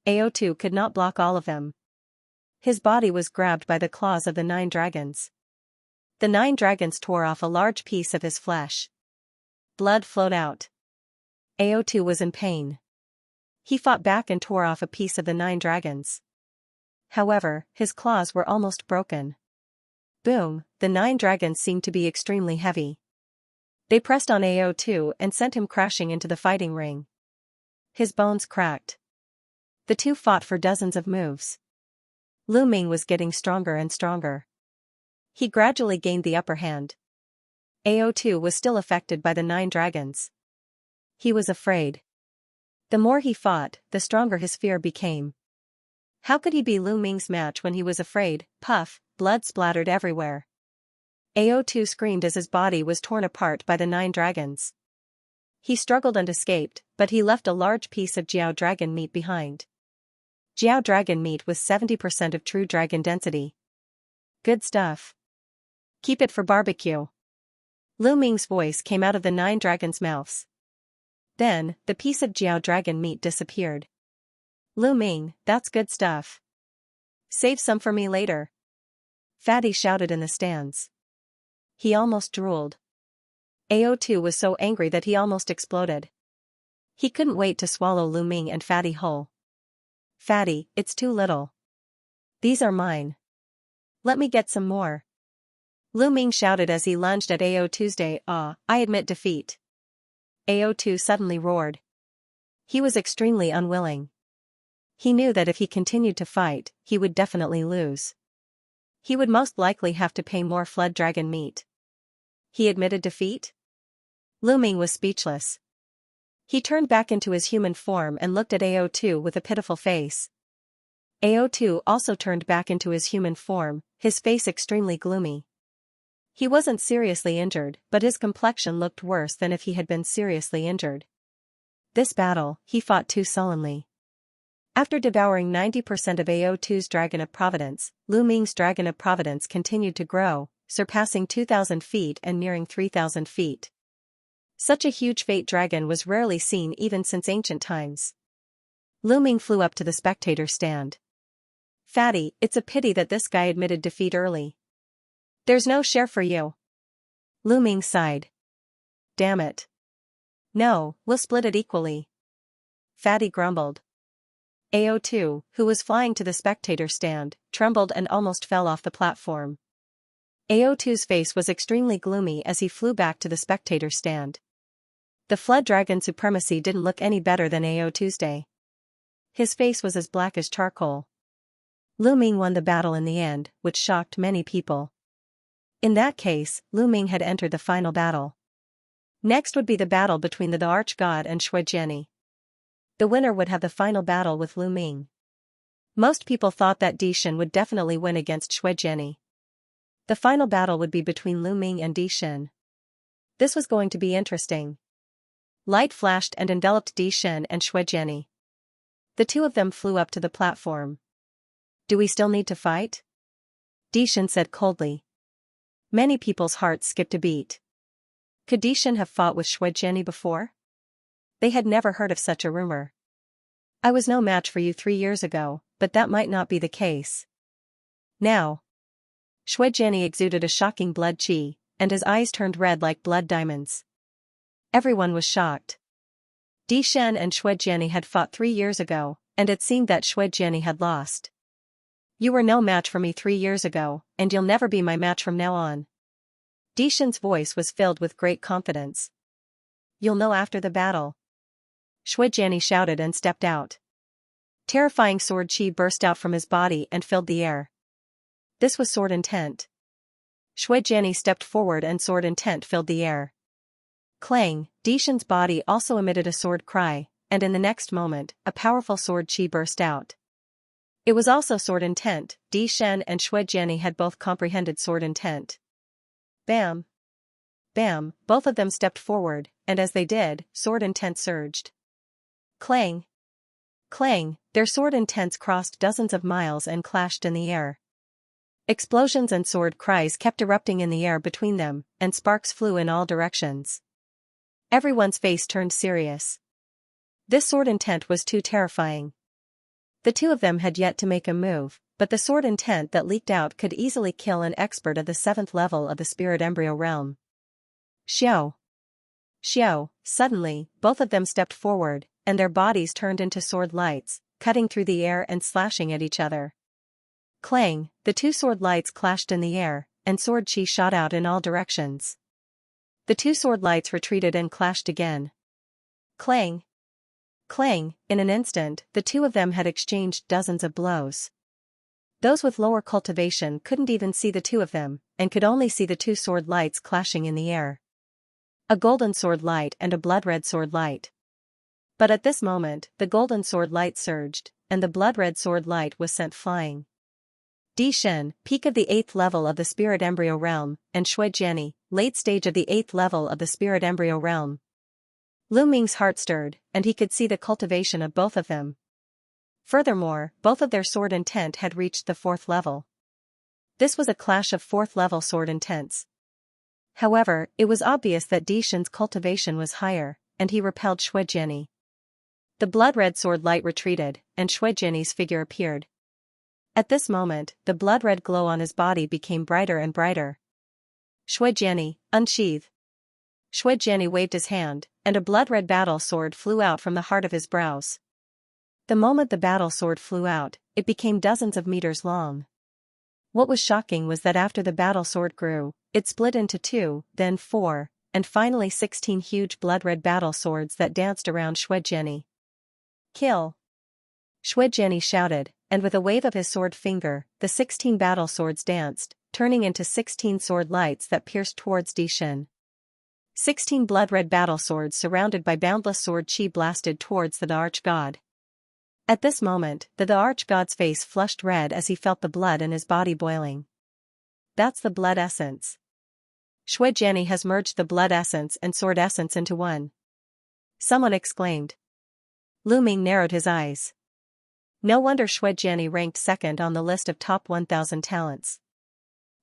AO2 could not block all of them. His body was grabbed by the claws of the 9 dragons. The 9 dragons tore off a large piece of his flesh. Blood flowed out. AO2 was in pain. He fought back and tore off a piece of the 9 dragons. However, his claws were almost broken. Boom, the 9 dragons seemed to be extremely heavy. They pressed on AO2 and sent him crashing into the fighting ring. His bones cracked. The two fought for dozens of moves. Lu Ming was getting stronger and stronger. He gradually gained the upper hand. AO2 was still affected by the 9 dragons. He was afraid. The more he fought, the stronger his fear became. How could he be Lu Ming's match when he was afraid? Puff, blood splattered everywhere. AO2 screamed as his body was torn apart by the 9 dragons. He struggled and escaped, but he left a large piece of Jiao dragon meat behind. Jiao dragon meat was 70% of true dragon density. Good stuff. Keep it for barbecue. Lu Ming's voice came out of the 9 dragons' mouths. Then, the piece of Jiao dragon meat disappeared. Lu Ming, that's good stuff. Save some for me later. Fatty shouted in the stands. He almost drooled. AO2 was so angry that he almost exploded. He couldn't wait to swallow Lu Ming and Fatty whole. Fatty, it's too little. These are mine. Let me get some more. Lu Ming shouted as he lunged at AO2's day. I admit defeat. AO2 suddenly roared. He was extremely unwilling. He knew that if he continued to fight, he would definitely lose. He would most likely have to pay more flood dragon meat. He admitted defeat? Lu Ming was speechless. He turned back into his human form and looked at AO2 with a pitiful face. AO2 also turned back into his human form, his face extremely gloomy. He wasn't seriously injured, but his complexion looked worse than if he had been seriously injured. This battle, he fought too sullenly. After devouring 90% of AO2's Dragon of Providence, Lu Ming's Dragon of Providence continued to grow, surpassing 2,000 feet and nearing 3,000 feet. Such a huge fate dragon was rarely seen even since ancient times. Lu Ming flew up to the spectator stand. Fatty, it's a pity that this guy admitted defeat early. There's no share for you. Lu Ming sighed. Damn it. No, we'll split it equally. Fatty grumbled. AO2, who was flying to the spectator stand, trembled and almost fell off the platform. AO2's face was extremely gloomy as he flew back to the spectator stand. The flood dragon supremacy didn't look any better than AO2's day. His face was as black as charcoal. Lu Ming won the battle in the end, which shocked many people. In that case, Lu Ming had entered the final battle. Next would be the battle between the arch-god and Shui Jiani. The winner would have the final battle with Lu Ming. Most people thought that Di Shen would definitely win against Shui Jiani. The final battle would be between Lu Ming and Di Shen. This was going to be interesting. Light flashed and enveloped Di Shen and Shui Jiani. The two of them flew up to the platform. Do we still need to fight? Di Shen said coldly. Many people's hearts skipped a beat. Could Di Shen have fought with Shui Jiani before? They had never heard of such a rumor. I was no match for you 3 years ago, but that might not be the case. Now. Shui Jiani exuded a shocking blood qi, and his eyes turned red like blood diamonds. Everyone was shocked. Di Shen and Shui Jiani had fought 3 years ago, and it seemed that Shui Jiani had lost. You were no match for me 3 years ago, and you'll never be my match from now on. Di Shen's voice was filled with great confidence. You'll know after the battle. Shui Jiani shouted and stepped out. Terrifying sword qi burst out from his body and filled the air. This was sword intent. Shui Jiani stepped forward and sword intent filled the air. Clang, Di Shen's body also emitted a sword cry, and in the next moment, a powerful sword qi burst out. It was also sword intent. Di Shen and Shui Jiani had both comprehended sword intent. Bam! Bam, both of them stepped forward, and as they did, sword intent surged. Clang! Clang, their sword intents crossed dozens of miles and clashed in the air. Explosions and sword cries kept erupting in the air between them, and sparks flew in all directions. Everyone's face turned serious. This sword intent was too terrifying. The two of them had yet to make a move, but the sword intent that leaked out could easily kill an expert of the 7th level of the spirit embryo realm. Xiao! Xiao! Suddenly, both of them stepped forward, and their bodies turned into sword lights, cutting through the air and slashing at each other. Clang! The two sword lights clashed in the air, and sword chi shot out in all directions. The two sword lights retreated and clashed again. Clang! Clang! In an instant, the two of them had exchanged dozens of blows. Those with lower cultivation couldn't even see the two of them, and could only see the two sword lights clashing in the air. A golden sword light and a blood-red sword light. But at this moment, the golden sword light surged, and the blood-red sword light was sent flying. Di Shen, peak of the 8th level of the spirit embryo realm, and Shui Jiani, late stage of the 8th level of the spirit embryo realm. Lu Ming's heart stirred, and he could see the cultivation of both of them. Furthermore, both of their sword intent had reached the 4th level. This was a clash of 4th level sword intents. However, it was obvious that Di Shen's cultivation was higher, and he repelled Shui Jiani. The blood-red sword light retreated, and Shui Jiani's figure appeared. At this moment, the blood-red glow on his body became brighter and brighter. Shui Jiani, unsheath! Shui Jiani waved his hand, and a blood-red battle sword flew out from the heart of his brows. The moment the battle sword flew out, it became dozens of meters long. What was shocking was that after the battle sword grew, it split into 2, then 4, and finally 16 huge blood-red battle swords that danced around Shui Jiani. Kill! Shui Jiani shouted, and with a wave of his sword finger, the 16 battle swords danced, turning into 16 sword lights that pierced towards Di Shen. 16 blood-red battle swords surrounded by boundless sword chi blasted towards the arch-god. At this moment, the arch-god's face flushed red as he felt the blood in his body boiling. That's the blood essence. Shui Jiani has merged the blood essence and sword essence into one. Someone exclaimed. Lu Ming narrowed his eyes. No wonder Shui Jiani ranked second on the list of top 1,000 talents.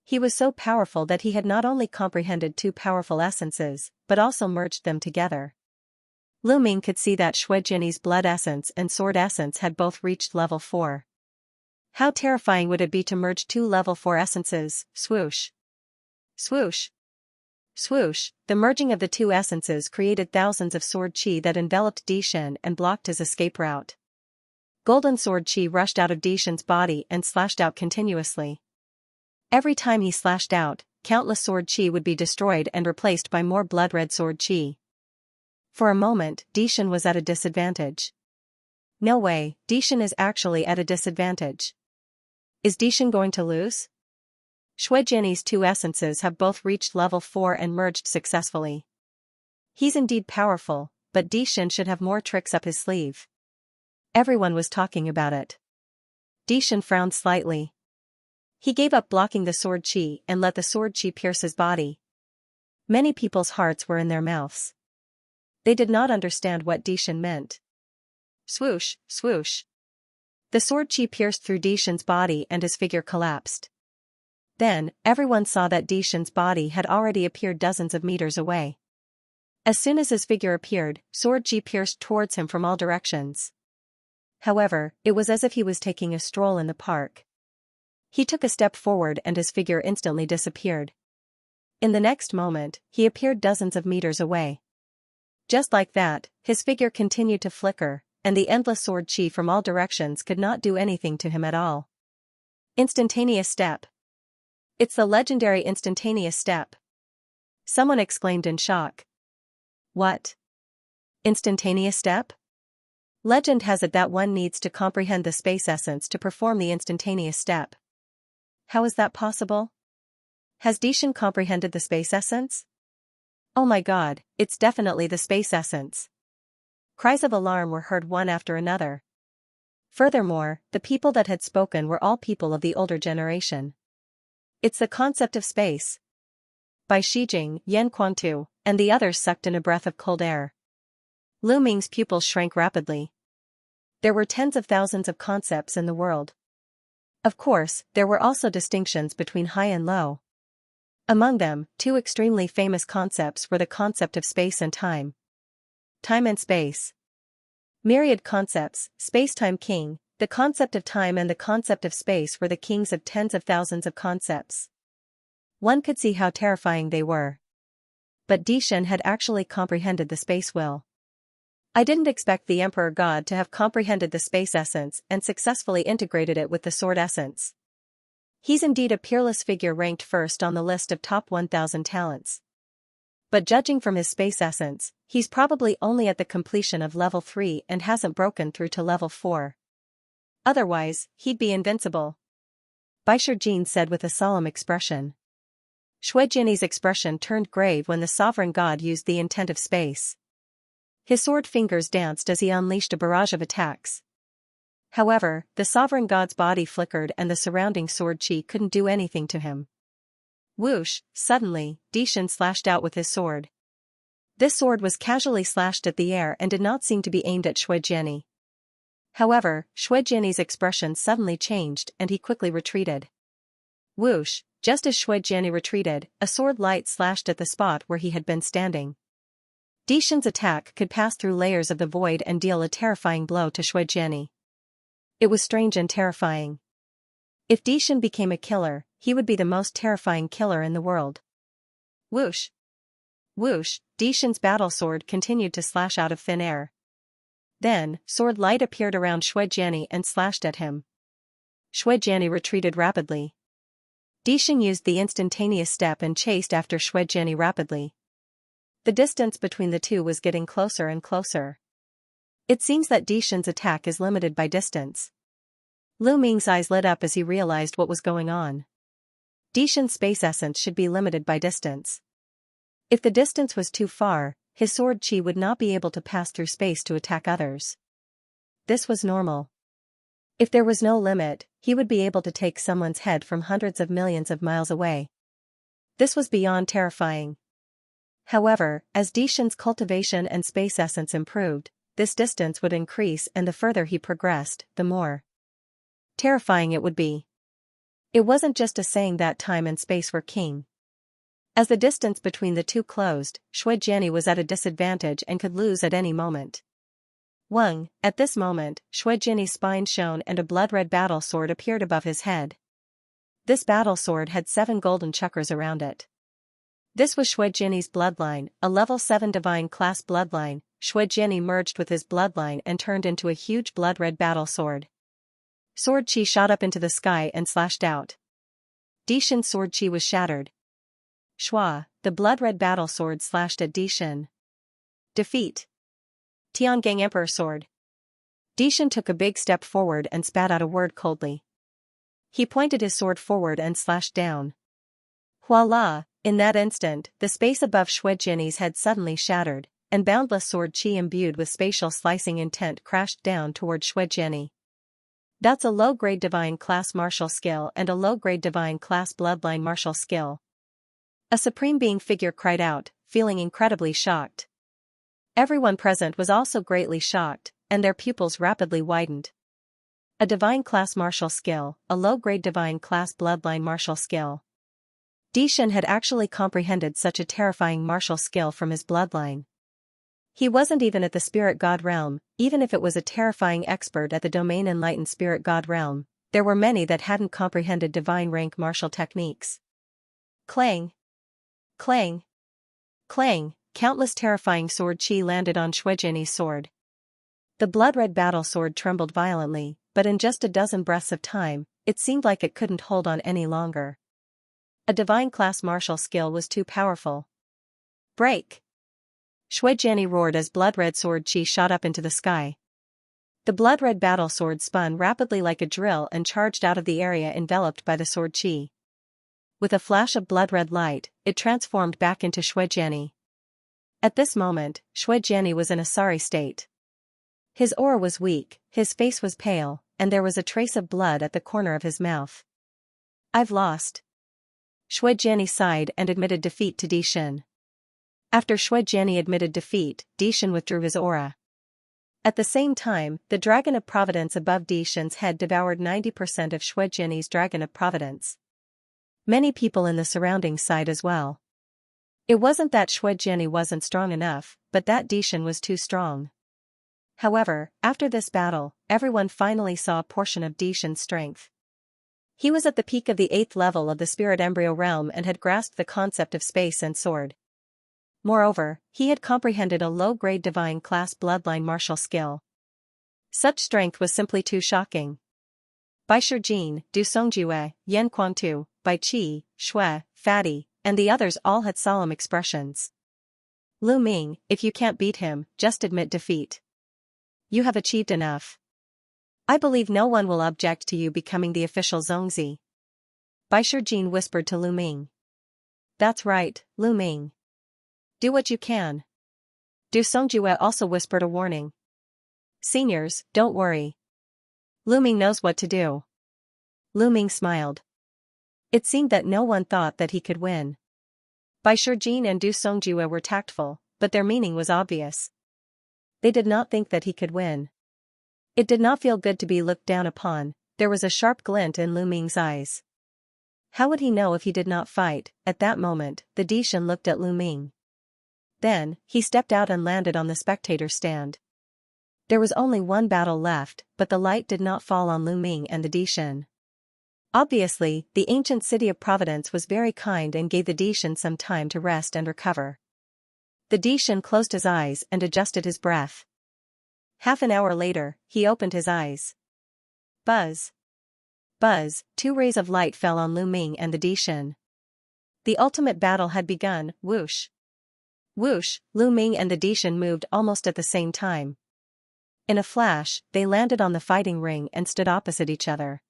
He was so powerful that he had not only comprehended two powerful essences, but also merged them together. Lu Ming could see that Shui Jiani's blood essence and sword essence had both reached level 4. How terrifying would it be to merge two level 4 essences? Swoosh! Swoosh! Swoosh! The merging of the two essences created thousands of sword chi that enveloped Di Shen and blocked his escape route. Golden sword chi rushed out of Di Shen's body and slashed out continuously. Every time he slashed out, countless sword chi would be destroyed and replaced by more blood-red sword chi. For a moment, Di Shen was at a disadvantage. No way, Di Shen is actually at a disadvantage. Is Di Shen going to lose? Shui Jiani's two essences have both reached level 4 and merged successfully. He's indeed powerful, but Di Shen should have more tricks up his sleeve. Everyone was talking about it. Di Shen frowned slightly. He gave up blocking the sword chi and let the sword chi pierce his body. Many people's hearts were in their mouths. They did not understand what Di Shen meant. Swoosh, swoosh. The sword chi pierced through Di Shen's body and his figure collapsed. Then, everyone saw that Di Shen's body had already appeared dozens of meters away. As soon as his figure appeared, sword chi pierced towards him from all directions. However, it was as if he was taking a stroll in the park. He took a step forward and his figure instantly disappeared. In the next moment, he appeared dozens of meters away. Just like that, his figure continued to flicker, and the endless sword chi from all directions could not do anything to him at all. Instantaneous step. It's the legendary instantaneous step. Someone exclaimed in shock. What? Instantaneous step? Legend has it that one needs to comprehend the space essence to perform the instantaneous step. How is that possible? Has Di Shen comprehended the space essence? Oh my god, it's definitely the space essence. Cries of alarm were heard one after another. Furthermore, the people that had spoken were all people of the older generation. It's the concept of space. By Shijing, Yan Quantu, and the others sucked in a breath of cold air. Lu Ming's pupils shrank rapidly. There were tens of thousands of concepts in the world. Of course, there were also distinctions between high and low. Among them, two extremely famous concepts were the concept of space and time. Time and space. Myriad concepts, space-time king, The concept of time and the concept of space were the kings of tens of thousands of concepts. One could see how terrifying they were. But Dishan had actually comprehended the space will. I didn't expect the Emperor God to have comprehended the space essence and successfully integrated it with the sword essence. He's indeed a peerless figure ranked first on the list of top 1,000 talents. But judging from his space essence, he's probably only at the completion of level 3 and hasn't broken through to level 4. Otherwise, he'd be invincible. Bai Shijin said with a solemn expression. Shui Jinni's expression turned grave when the sovereign god used the intent of space. His sword fingers danced as he unleashed a barrage of attacks. However, the sovereign god's body flickered and the surrounding sword chi couldn't do anything to him. Whoosh, suddenly, Dishan slashed out with his sword. This sword was casually slashed at the air and did not seem to be aimed at Shui Jinni. However, Shui Jinni's expression suddenly changed and he quickly retreated. Whoosh, just as Shui Jinni retreated, a sword light slashed at the spot where he had been standing. Dishan's attack could pass through layers of the void and deal a terrifying blow to Shui Jinni. It was strange and terrifying. If Dishan became a killer, he would be the most terrifying killer in the world. Whoosh! Whoosh! Dishan's battle sword continued to slash out of thin air. Then, sword light appeared around Shui Jinni and slashed at him. Shui Jinni retreated rapidly. Dishan used the instantaneous step and chased after Shui Jinni rapidly. The distance between the two was getting closer and closer. It seems that Dishan's attack is limited by distance. Lu Ming's eyes lit up as he realized what was going on. Dishan's space essence should be limited by distance. If the distance was too far, his sword chi would not be able to pass through space to attack others. This was normal. If there was no limit, he would be able to take someone's head from hundreds of millions of miles away. This was beyond terrifying. However, as Dishan's cultivation and space essence improved, this distance would increase and the further he progressed, the more terrifying it would be. It wasn't just a saying that time and space were king. As the distance between the two closed, Shui Jinni was at a disadvantage and could lose at any moment. Wang, at this moment, Shui Jinni's spine shone and a blood-red battle sword appeared above his head. This battle sword had 7 golden chakras around it. This was Shui Jinni's bloodline, a level 7 divine class bloodline. Shui Jinni merged with his bloodline and turned into a huge blood-red battle sword. Sword chi shot up into the sky and slashed out. Dishan's sword chi was shattered. Shua, the blood-red battle sword slashed at Dishan. Defeat. Tiangang Emperor Sword. Dishan took a big step forward and spat out a word coldly. He pointed his sword forward and slashed down. Voila! In that instant, the space above Shui Jinni's head suddenly shattered, and boundless sword chi imbued with spatial slicing intent crashed down toward Shui Jinni. That's a low-grade divine class martial skill and a low-grade divine class bloodline martial skill. A supreme being figure cried out, feeling incredibly shocked. Everyone present was also greatly shocked, and their pupils rapidly widened. A divine class martial skill, a low-grade divine class bloodline martial skill. Dishan had actually comprehended such a terrifying martial skill from his bloodline. He wasn't even at the spirit god realm, even if it was a terrifying expert at the domain enlightened spirit god realm, there were many that hadn't comprehended divine rank martial techniques. Clang! Clang! Clang! Countless terrifying sword chi landed on Shui Jinni's sword. The blood-red battle sword trembled violently, but in just a dozen breaths of time, it seemed like it couldn't hold on any longer. A divine class martial skill was too powerful. Break! Shui Jinni roared as blood-red sword chi shot up into the sky. The blood-red battle sword spun rapidly like a drill and charged out of the area enveloped by the sword chi. With a flash of blood-red light, it transformed back into Shui Jinni. At this moment, Shui Jinni was in a sorry state. His aura was weak, his face was pale, and there was a trace of blood at the corner of his mouth. I've lost. Shui Jinni sighed and admitted defeat to Dishan. After Shui Jinni admitted defeat, Dishan withdrew his aura. At the same time, the Dragon of Providence above Dishan's head devoured 90% of Shui Jinni's Dragon of Providence. Many people in the surroundings sighed as well. It wasn't that Shui Jinni wasn't strong enough, but that Dishan was too strong. However, after this battle, everyone finally saw a portion of Dishan's strength. He was at the peak of the 8th level of the spirit embryo realm and had grasped the concept of space and sword. Moreover, he had comprehended a low-grade divine class bloodline martial skill. Such strength was simply too shocking. Bai Shijin, Du Songjue, Yan Quangtu, Bai Qi, Shui, Fatty, and the others all had solemn expressions. Lu Ming, if you can't beat him, just admit defeat. You have achieved enough. I believe no one will object to you becoming the official Zongzi. Bai Shijin whispered to Lu Ming. That's right, Lu Ming. Do what you can. Du Songjue also whispered a warning. Seniors, don't worry. Lu Ming knows what to do. Lu Ming smiled. It seemed that no one thought that he could win. Bai Shijin and Du Songjue were tactful, but their meaning was obvious. They did not think that he could win. It did not feel good to be looked down upon. There was a sharp glint in Lu Ming's eyes. How would he know if he did not fight? At that moment, the Dishan looked at Lu Ming. Then, he stepped out and landed on the spectator stand. There was only one battle left, but the light did not fall on Lu Ming and the Dishan. Obviously, the ancient city of Providence was very kind and gave the Dishan some time to rest and recover. The Dishan closed his eyes and adjusted his breath. Half an hour later, he opened his eyes. Buzz. Buzz, 2 rays of light fell on Lu Ming and the Dishan. The ultimate battle had begun. Whoosh. Whoosh, Lu Ming and the Dishan moved almost at the same time. In a flash, they landed on the fighting ring and stood opposite each other.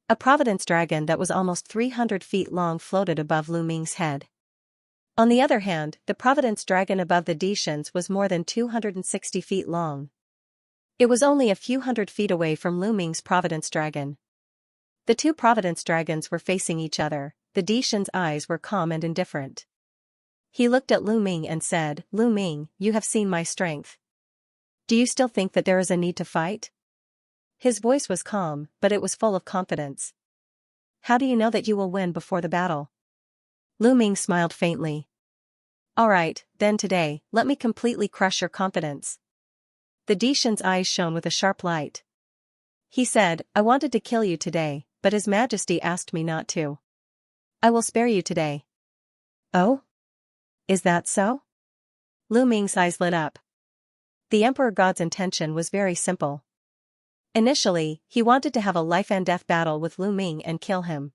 A Providence dragon that was almost 300 feet long floated above Lu Ming's head. On the other hand, the Providence dragon above the Dishans was more than 260 feet long. It was only a few hundred feet away from Lu Ming's Providence dragon. The 2 Providence dragons were facing each other. The Dishan's eyes were calm and indifferent. He looked at Lu Ming and said, Lu Ming, you have seen my strength. Do you still think that there is a need to fight? His voice was calm, but it was full of confidence. How do you know that you will win before the battle? Lu Ming smiled faintly. All right, then today, let me completely crush your confidence. The Dishan's eyes shone with a sharp light. He said, I wanted to kill you today, but His Majesty asked me not to. I will spare you today. Oh? Is that so? Lu Ming's eyes lit up. The Emperor God's intention was very simple. Initially, he wanted to have a life-and-death battle with Lu Ming and kill him.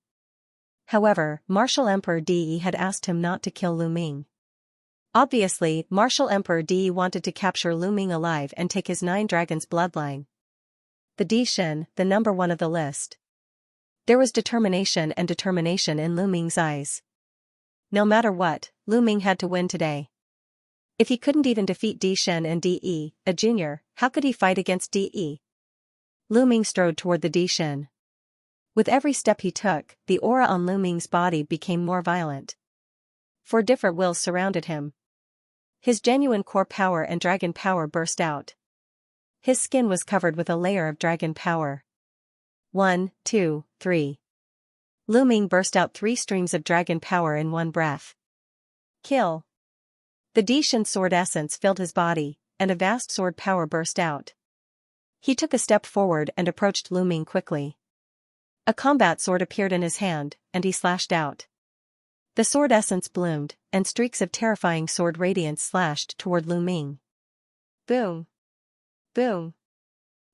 However, Martial Emperor Di had asked him not to kill Lu Ming. Obviously, Martial Emperor Di wanted to capture Lu Ming alive and take his 9 dragons bloodline. The Dishan, the number 1 of the list. There was determination in Lu Ming's eyes. No matter what, Lu Ming had to win today. If he couldn't even defeat Dishan and De, a junior, how could he fight against De? Lu Ming strode toward the Dishan. With every step he took, the aura on Lu Ming's body became more violent. 4 different wills surrounded him. His genuine core power and dragon power burst out. His skin was covered with a layer of dragon power. 1, 2, 3. Lu Ming burst out 3 streams of dragon power in one breath. Kill. The Dishan sword essence filled his body, and a vast sword power burst out. He took a step forward and approached Lu Ming quickly. A combat sword appeared in his hand, and he slashed out. The sword essence bloomed, and streaks of terrifying sword radiance slashed toward Lu Ming. Boom! Boom!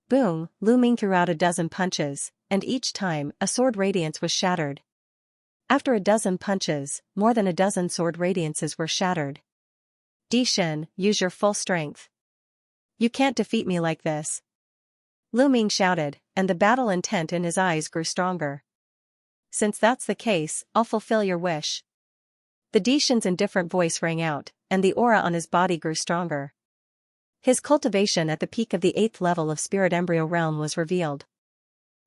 Boom! Lu Ming threw out a dozen punches, and each time, a sword radiance was shattered. After a dozen punches, more than a dozen sword radiances were shattered. Dishan, use your full strength. You can't defeat me like this. Lu Ming shouted, and the battle intent in his eyes grew stronger. Since that's the case, I'll fulfill your wish. The Dishan's indifferent voice rang out, and the aura on his body grew stronger. His cultivation at the peak of the 8th level of Spirit Embryo Realm was revealed.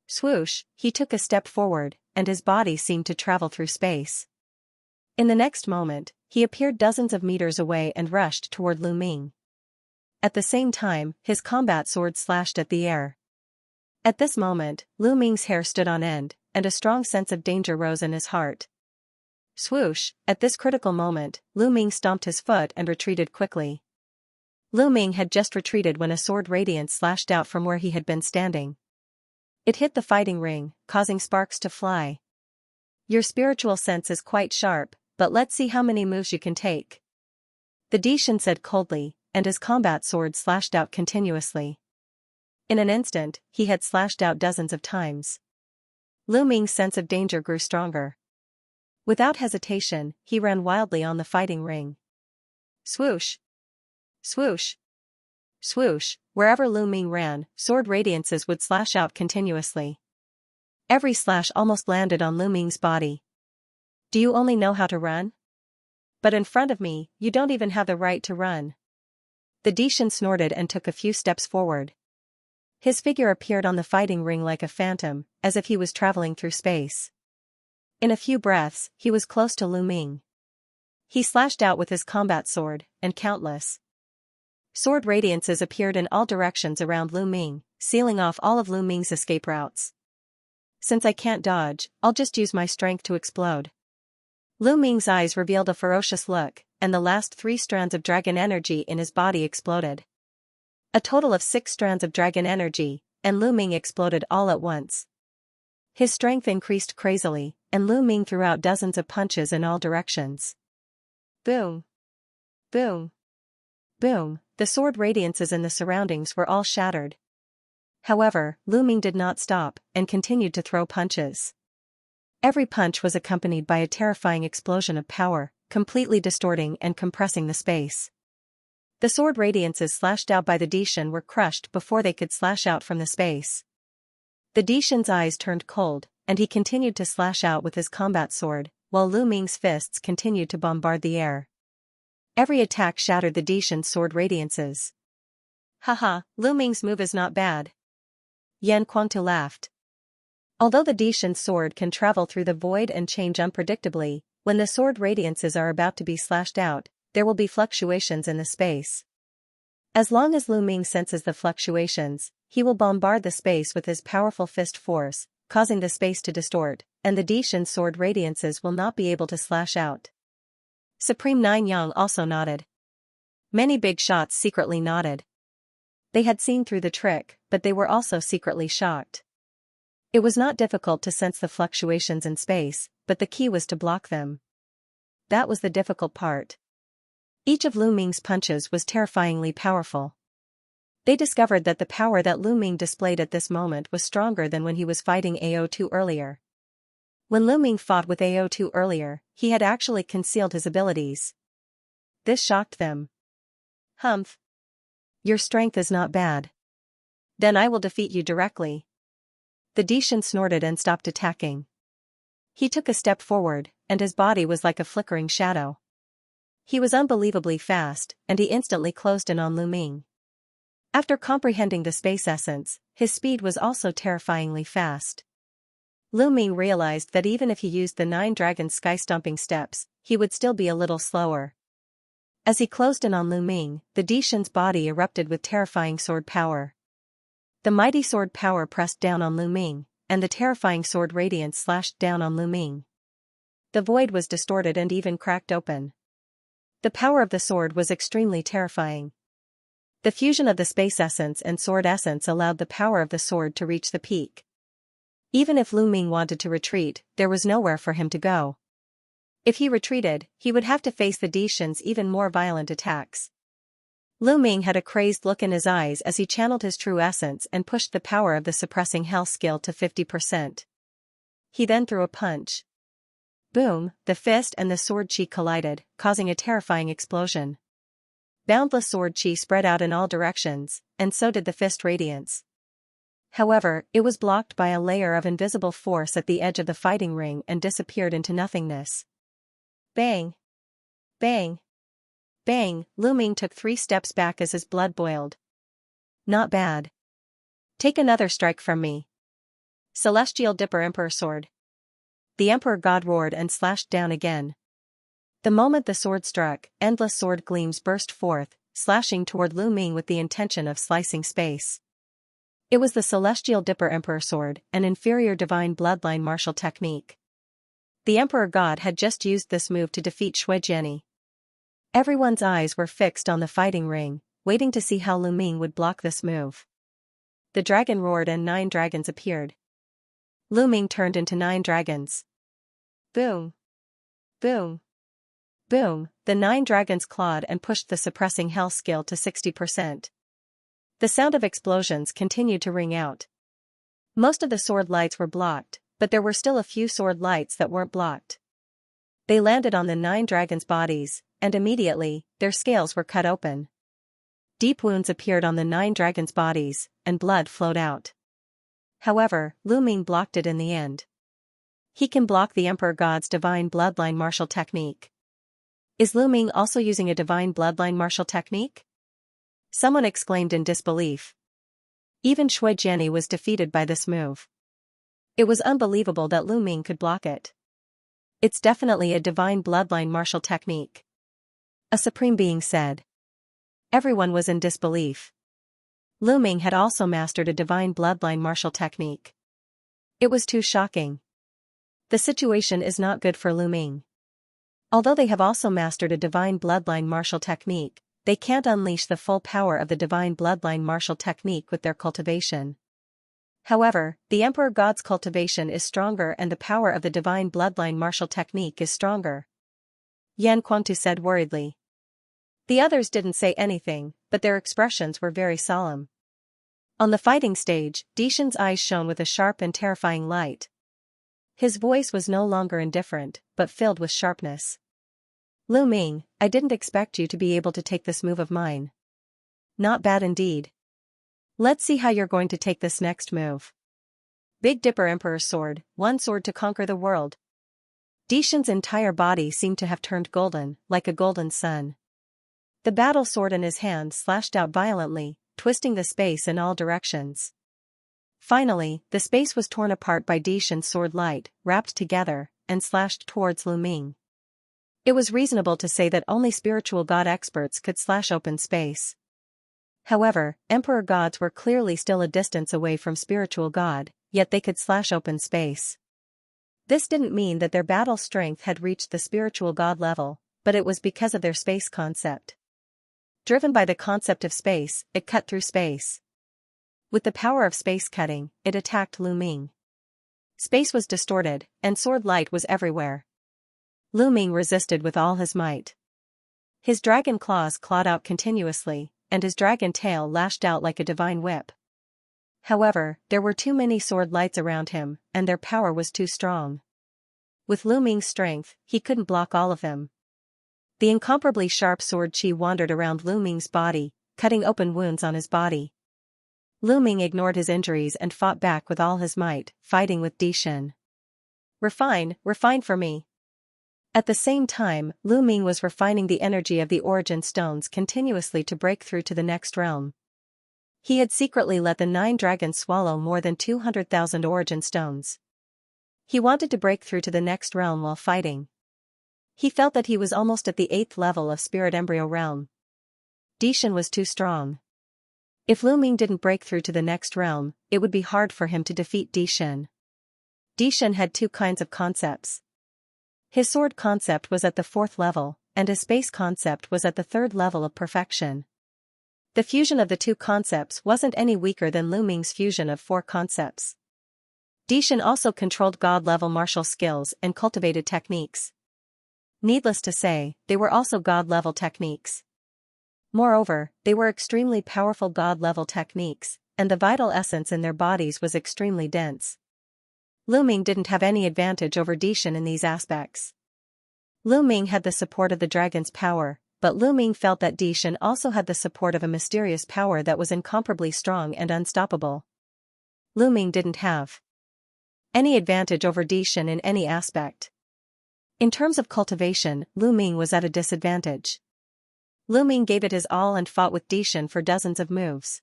Swoosh, he took a step forward, and his body seemed to travel through space. In the next moment, he appeared dozens of meters away and rushed toward Lu Ming. At the same time, his combat sword slashed at the air. At this moment, Lu Ming's hair stood on end, and a strong sense of danger rose in his heart. Swoosh, at this critical moment, Lu Ming stomped his foot and retreated quickly. Lu Ming had just retreated when a sword radiance slashed out from where he had been standing. It hit the fighting ring, causing sparks to fly. Your spiritual sense is quite sharp, but let's see how many moves you can take. The Dishan said coldly, and his combat sword slashed out continuously. In an instant, he had slashed out dozens of times. Lu Ming's sense of danger grew stronger. Without hesitation, he ran wildly on the fighting ring. Swoosh! Swoosh! Swoosh! Wherever Lu Ming ran, sword radiances would slash out continuously. Every slash almost landed on Lu Ming's body. Do you only know how to run? But in front of me, you don't even have the right to run. The Dishan snorted and took a few steps forward. His figure appeared on the fighting ring like a phantom, as if he was traveling through space. In a few breaths, he was close to Lu Ming. He slashed out with his combat sword, and countless sword radiances appeared in all directions around Lu Ming, sealing off all of Lu Ming's escape routes. Since I can't dodge, I'll just use my strength to explode. Lu Ming's eyes revealed a ferocious look, and the last 3 strands of dragon energy in his body exploded. A total of 6 strands of dragon energy, and Lu Ming exploded all at once. His strength increased crazily, and Lu Ming threw out dozens of punches in all directions. Boom! Boom! Boom! The sword radiances in the surroundings were all shattered. However, Lu Ming did not stop, and continued to throw punches. Every punch was accompanied by a terrifying explosion of power, completely distorting and compressing the space. The sword radiances slashed out by the Dishan were crushed before they could slash out from the space. The Dishan's eyes turned cold, and he continued to slash out with his combat sword, while Lu Ming's fists continued to bombard the air. Every attack shattered the Dishan's sword radiances. Haha, Lu Ming's move is not bad. Yan Kuangtu laughed. Although the Dishan's sword can travel through the void and change unpredictably, when the sword radiances are about to be slashed out, there will be fluctuations in the space. As long as Lu Ming senses the fluctuations, he will bombard the space with his powerful fist force, causing the space to distort, and the Dishan's sword radiances will not be able to slash out. Supreme Nine Yang also nodded. Many big shots secretly nodded. They had seen through the trick, but they were also secretly shocked. It was not difficult to sense the fluctuations in space, but the key was to block them. That was the difficult part. Each of Lu Ming's punches was terrifyingly powerful. They discovered that the power that Lu Ming displayed at this moment was stronger than when he was fighting AO2 earlier. When Lu Ming fought with AO2 earlier, he had actually concealed his abilities. This shocked them. Humph. Your strength is not bad. Then I will defeat you directly. The Dishan snorted and stopped attacking. He took a step forward, and his body was like a flickering shadow. He was unbelievably fast, and he instantly closed in on Lu Ming. After comprehending the space essence, his speed was also terrifyingly fast. Lu Ming realized that even if he used the 9 dragon sky-stomping steps, he would still be a little slower. As he closed in on Lu Ming, the Dishan's body erupted with terrifying sword power. The mighty sword power pressed down on Lu Ming, and the terrifying sword radiance slashed down on Lu Ming. The void was distorted and even cracked open. The power of the sword was extremely terrifying. The fusion of the space essence and sword essence allowed the power of the sword to reach the peak. Even if Lu Ming wanted to retreat, there was nowhere for him to go. If he retreated, he would have to face the Dishan's even more violent attacks. Lu Ming had a crazed look in his eyes as he channeled his true essence and pushed the power of the suppressing hell skill to 50%. He then threw a punch. Boom, the fist and the sword chi collided, causing a terrifying explosion. Boundless sword chi spread out in all directions, and so did the fist radiance. However, it was blocked by a layer of invisible force at the edge of the fighting ring and disappeared into nothingness. Bang! Bang! Bang! Lu Ming took 3 steps back as his blood boiled. Not bad. Take another strike from me. Celestial Dipper Emperor Sword. The Emperor God roared and slashed down again. The moment the sword struck, endless sword gleams burst forth, slashing toward Lu Ming with the intention of slicing space. It was the Celestial Dipper Emperor Sword, an inferior divine bloodline martial technique. The Emperor God had just used this move to defeat Shui Jiani. Everyone's eyes were fixed on the fighting ring, waiting to see how Lu Ming would block this move. The dragon roared and 9 dragons appeared. Lu Ming turned into 9 dragons. Boom! Boom! Boom! The 9 dragons clawed and pushed the suppressing hell skill to 60%. The sound of explosions continued to ring out. Most of the sword lights were blocked, but there were still a few sword lights that weren't blocked. They landed on the 9 dragons' bodies, and immediately, their scales were cut open. Deep wounds appeared on the 9 dragons' bodies, and blood flowed out. However, Lu Ming blocked it in the end. He can block the Emperor God's divine bloodline martial technique. Is Lu Ming also using a divine bloodline martial technique? Someone exclaimed in disbelief. Even Shui Jiani was defeated by this move. It was unbelievable that Lu Ming could block it. It's definitely a divine bloodline martial technique, a supreme being said. Everyone was in disbelief. Lu Ming had also mastered a divine bloodline martial technique. It was too shocking. The situation is not good for Lu Ming. Although they have also mastered a divine bloodline martial technique, they can't unleash the full power of the divine bloodline martial technique with their cultivation. However, the Emperor God's cultivation is stronger and the power of the divine bloodline martial technique is stronger. Yan Quangtu said worriedly. The others didn't say anything, but their expressions were very solemn. On the fighting stage, Dishan's eyes shone with a sharp and terrifying light. His voice was no longer indifferent, but filled with sharpness. Lu Ming, I didn't expect you to be able to take this move of mine. Not bad indeed. Let's see how you're going to take this next move. Big Dipper Emperor's sword, one sword to conquer the world. Dishan's entire body seemed to have turned golden, like a golden sun. The battle sword in his hand slashed out violently, twisting the space in all directions. Finally, the space was torn apart by Dishan's sword light, wrapped together, and slashed towards Lu Ming. It was reasonable to say that only spiritual god experts could slash open space. However, Emperor gods were clearly still a distance away from spiritual god, yet they could slash open space. This didn't mean that their battle strength had reached the spiritual god level, but it was because of their space concept. Driven by the concept of space, it cut through space. With the power of space cutting, it attacked Lu Ming. Space was distorted, and sword light was everywhere. Lu Ming resisted with all his might. His dragon claws clawed out continuously, and his dragon tail lashed out like a divine whip. However, there were too many sword lights around him, and their power was too strong. With Lu Ming's strength, he couldn't block all of them. The incomparably sharp sword chi wandered around Lu Ming's body, cutting open wounds on his body. Lu Ming ignored his injuries and fought back with all his might, fighting with Dishan. Refine for me. At the same time, Lu Ming was refining the energy of the origin stones continuously to break through to the next realm. He had secretly let the 9 dragons swallow more than 200,000 origin stones. He wanted to break through to the next realm while fighting. He felt that he was almost at the 8th level of Spirit Embryo realm. Dishan was too strong. If Lu Ming didn't break through to the next realm, it would be hard for him to defeat Dishan. Dishan had 2 kinds of concepts. His sword concept was at the 4th level, and his space concept was at the 3rd level of perfection. The fusion of the 2 concepts wasn't any weaker than Lu Ming's fusion of 4 concepts. Dishan also controlled god-level martial skills and cultivated techniques. Needless to say, they were also god-level techniques. Moreover, they were extremely powerful god-level techniques, and the vital essence in their bodies was extremely dense. Lu Ming didn't have any advantage over Dishan in these aspects. Lu Ming had the support of the dragon's power, but Lu Ming felt that Dishan also had the support of a mysterious power that was incomparably strong and unstoppable. Lu Ming didn't have any advantage over Dishan in any aspect. In terms of cultivation, Lu Ming was at a disadvantage. Lu Ming gave it his all and fought with Dishan for dozens of moves.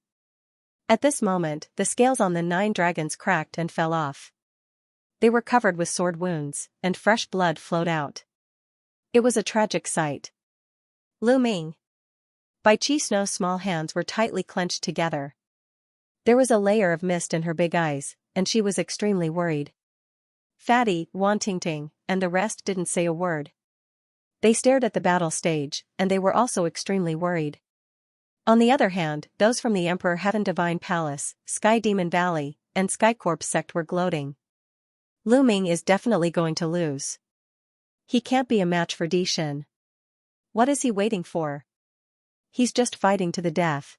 At this moment, the scales on the 9 dragons cracked and fell off. They were covered with sword wounds, and fresh blood flowed out. It was a tragic sight. Lu Ming. Bai Qi Snow's small hands were tightly clenched together. There was a layer of mist in her big eyes, and she was extremely worried. Fatty, Wan Tingting, and the rest didn't say a word. They stared at the battle stage, and they were also extremely worried. On the other hand, those from the Emperor Heaven Divine Palace, Sky Demon Valley, and Sky Corpse sect were gloating. Lu Ming is definitely going to lose. He can't be a match for Di Shin. What is he waiting for? He's just fighting to the death.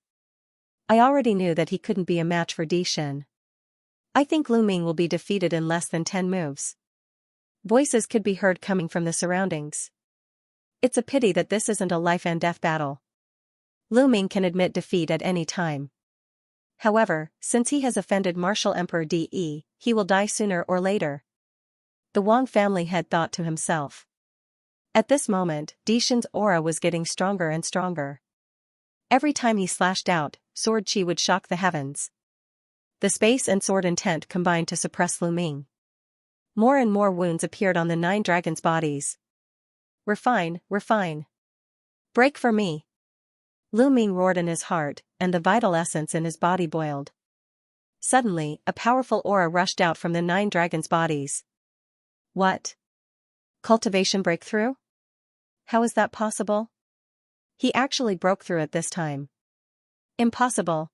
I already knew that he couldn't be a match for Di Shin. I think Lu Ming will be defeated in less than 10 moves. Voices could be heard coming from the surroundings. It's a pity that this isn't a life and death battle. Lu Ming can admit defeat at any time. However, since he has offended Martial Emperor De, he will die sooner or later. The Wang family head thought to himself. At this moment, Di Shin's aura was getting stronger and stronger. Every time he slashed out, sword chi would shock the heavens. The space and sword intent combined to suppress Lu Ming. More and more wounds appeared on the 9 dragons' bodies. We're fine, we're fine. Break for me. Lu Ming roared in his heart, and the vital essence in his body boiled. Suddenly, a powerful aura rushed out from the 9 dragons' bodies. What? Cultivation breakthrough? How is that possible? He actually broke through it this time. Impossible.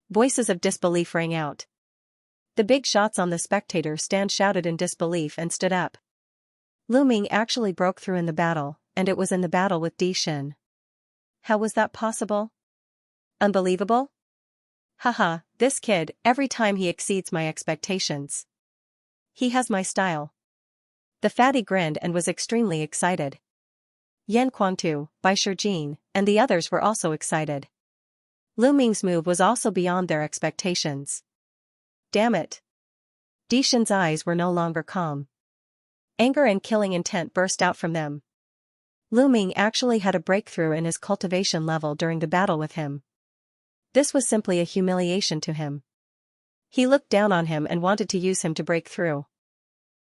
Voices of disbelief rang out. The big shots on the spectator stand shouted in disbelief and stood up. Lu Ming actually broke through in the battle, and it was in the battle with Di Shin. How was that possible? Unbelievable? Haha, this kid, every time he exceeds my expectations. He has my style. The fatty grinned and was extremely excited. Yan Kuangtu, Bai Shijin, and the others were also excited. Lu Ming's move was also beyond their expectations. Damn it. Di Shin's eyes were no longer calm. Anger and killing intent burst out from them. Lu Ming actually had a breakthrough in his cultivation level during the battle with him. This was simply a humiliation to him. He looked down on him and wanted to use him to break through.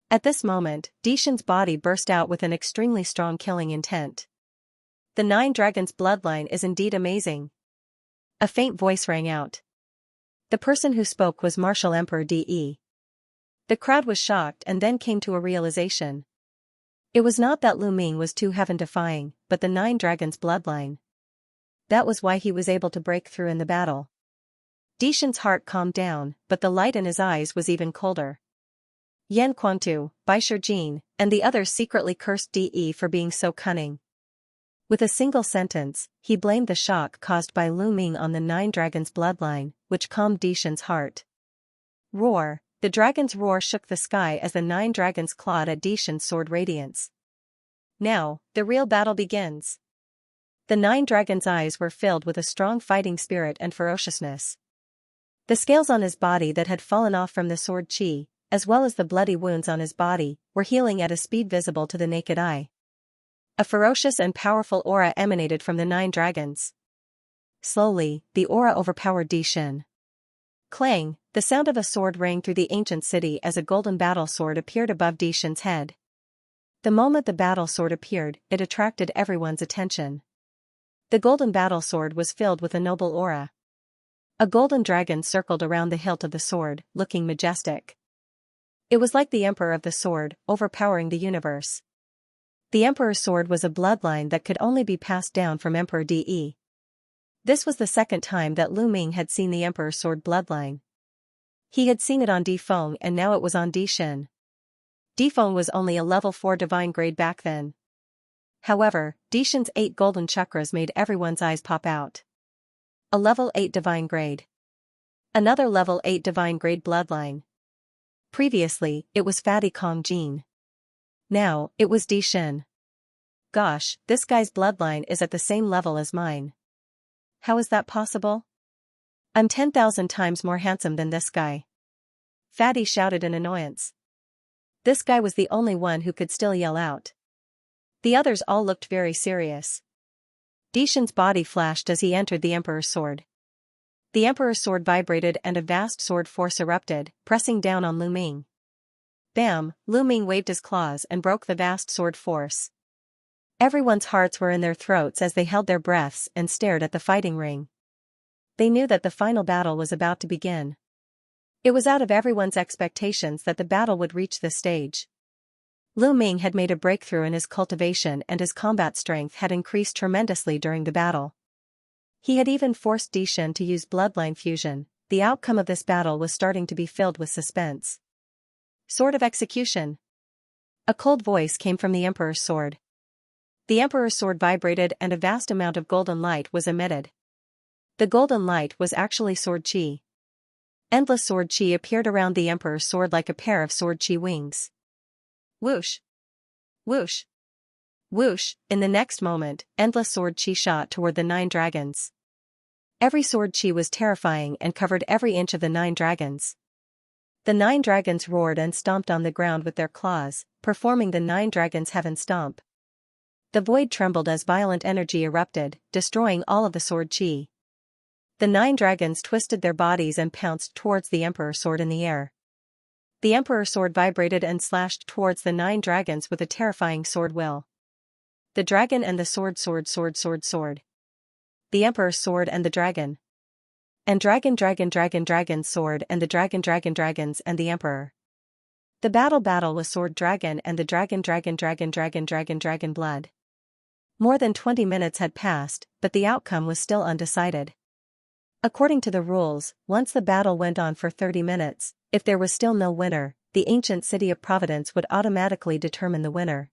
At this moment, Di Shin's body burst out with an extremely strong killing intent. The 9 dragons' bloodline is indeed amazing. A faint voice rang out. The person who spoke was Martial Emperor De. The crowd was shocked and then came to a realization. It was not that Lu Ming was too heaven-defying, but the 9 dragons' bloodline. That was why he was able to break through in the battle. Di Shin's heart calmed down, but the light in his eyes was even colder. Yan Kuangtu, Bai Shijin, and the others secretly cursed De for being so cunning. With a single sentence, he blamed the shock caused by Lu Ming on the 9 dragons' bloodline, which calmed Di Shin's heart. Roar! The dragon's roar shook the sky as the 9 dragons clawed at Di Shin's sword radiance. Now, the real battle begins. The 9 dragons' eyes were filled with a strong fighting spirit and ferociousness. The scales on his body that had fallen off from the sword chi, as well as the bloody wounds on his body, were healing at a speed visible to the naked eye. A ferocious and powerful aura emanated from the 9 dragons. Slowly, the aura overpowered Di Shin. Clang, the sound of a sword rang through the ancient city as a golden battle sword appeared above Di Shin's head. The moment the battle sword appeared, it attracted everyone's attention. The golden battle sword was filled with a noble aura. A golden dragon circled around the hilt of the sword, looking majestic. It was like the Emperor of the Sword, overpowering the universe. The Emperor's sword was a bloodline that could only be passed down from Emperor De. This was the second time that Lu Ming had seen the Emperor's sword bloodline. He had seen it on Di Feng and now it was on Di Shin. Di Feng was only a level 4 divine grade back then. However, Di Shin's 8 golden chakras made everyone's eyes pop out. A level 8 divine grade. Another level 8 divine grade bloodline. Previously, it was Fatty Kong Jin. Now, it was Di Shin. Gosh, this guy's bloodline is at the same level as mine. How is that possible? I'm 10,000 times more handsome than this guy. Fatty shouted in annoyance. This guy was the only one who could still yell out. The others all looked very serious. Di Shin's body flashed as he entered the Emperor's sword. The Emperor's sword vibrated and a vast sword force erupted, pressing down on Lu Ming. Bam! Lu Ming waved his claws and broke the vast sword force. Everyone's hearts were in their throats as they held their breaths and stared at the fighting ring. They knew that the final battle was about to begin. It was out of everyone's expectations that the battle would reach this stage. Lu Ming had made a breakthrough in his cultivation and his combat strength had increased tremendously during the battle. He had even forced Dishan to use bloodline fusion. The outcome of this battle was starting to be filled with suspense. Sword of execution. A cold voice came from the Emperor's sword. The Emperor's sword vibrated and a vast amount of golden light was emitted. The golden light was actually sword chi. Endless sword chi appeared around the Emperor's sword like a pair of sword chi wings. Whoosh! Whoosh! Whoosh! In the next moment, endless sword chi shot toward the 9 dragons. Every sword chi was terrifying and covered every inch of the 9 dragons. The 9 dragons roared and stomped on the ground with their claws, performing the 9 dragons' heaven stomp. The void trembled as violent energy erupted, destroying all of the sword chi. The 9 dragons twisted their bodies and pounced towards the Emperor's sword in the air. The Emperor's sword vibrated and slashed towards the 9 dragons with a terrifying sword will. The dragon and the sword. The Emperor's sword and the dragon. And dragon's sword and the dragons and the Emperor. The battle was sword dragon and the dragon blood. More than 20 minutes had passed, but the outcome was still undecided. According to the rules, once the battle went on for 30 minutes, if there was still no winner, the ancient city of Providence would automatically determine the winner.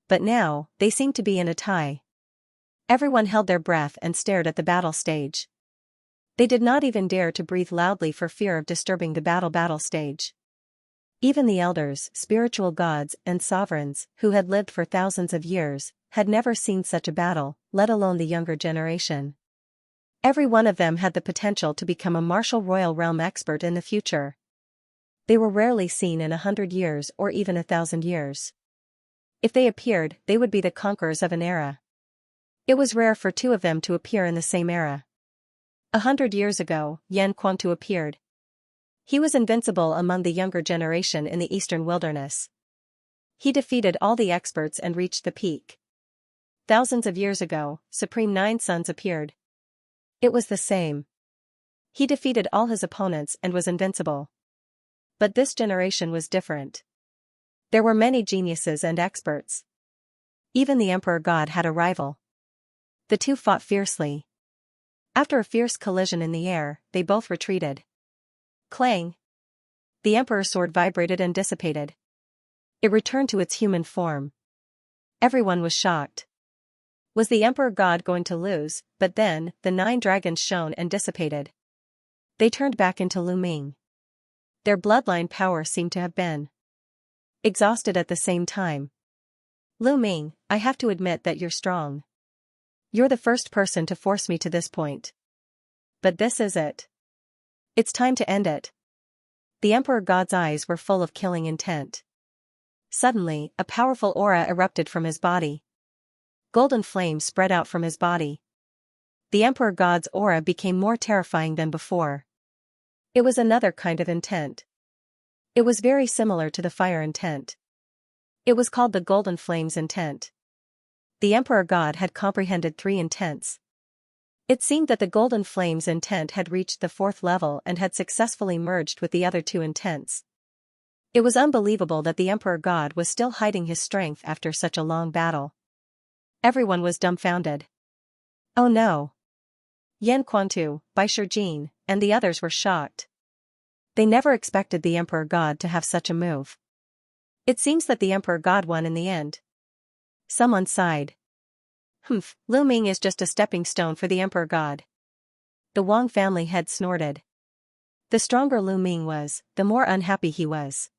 But now, they seemed to be in a tie. Everyone held their breath and stared at the battle stage. They did not even dare to breathe loudly for fear of disturbing the battle stage. Even the elders, spiritual gods and sovereigns, who had lived for thousands of years, had never seen such a battle, let alone the younger generation. Every one of them had the potential to become a martial royal realm expert in the future. They were rarely seen in 100 years or even 1,000 years. If they appeared, they would be the conquerors of an era. It was rare for 2 of them to appear in the same era. 100 years ago, Yan Quantu appeared. He was invincible among the younger generation in the eastern wilderness. He defeated all the experts and reached the peak. Thousands of years ago, Supreme 9 Sons appeared. It was the same. He defeated all his opponents and was invincible. But this generation was different. There were many geniuses and experts. Even the Emperor God had a rival. The 2 fought fiercely. After a fierce collision in the air, they both retreated. Clang! The Emperor's sword vibrated and dissipated. It returned to its human form. Everyone was shocked. Was the Emperor God going to lose? But then, the 9 dragons shone and dissipated. They turned back into Lu Ming. Their bloodline power seemed to have been exhausted at the same time. Lu Ming, I have to admit that you're strong. You're the first person to force me to this point. But this is it. It's time to end it. The Emperor God's eyes were full of killing intent. Suddenly, a powerful aura erupted from his body. Golden flames spread out from his body. The Emperor God's aura became more terrifying than before. It was another kind of intent. It was very similar to the fire intent. It was called the Golden Flames intent. The Emperor God had comprehended 3 intents. It seemed that the Golden Flames intent had reached the 4th level and had successfully merged with the other 2 intents. It was unbelievable that the Emperor God was still hiding his strength after such a long battle. Everyone was dumbfounded. Oh no! Yan Quantu, Bai Shijin, and the others were shocked. They never expected the Emperor God to have such a move. It seems that the Emperor God won in the end. Someone sighed. Lu Ming is just a stepping stone for the Emperor God. The Wang family head snorted. The stronger Lu Ming was, the more unhappy he was.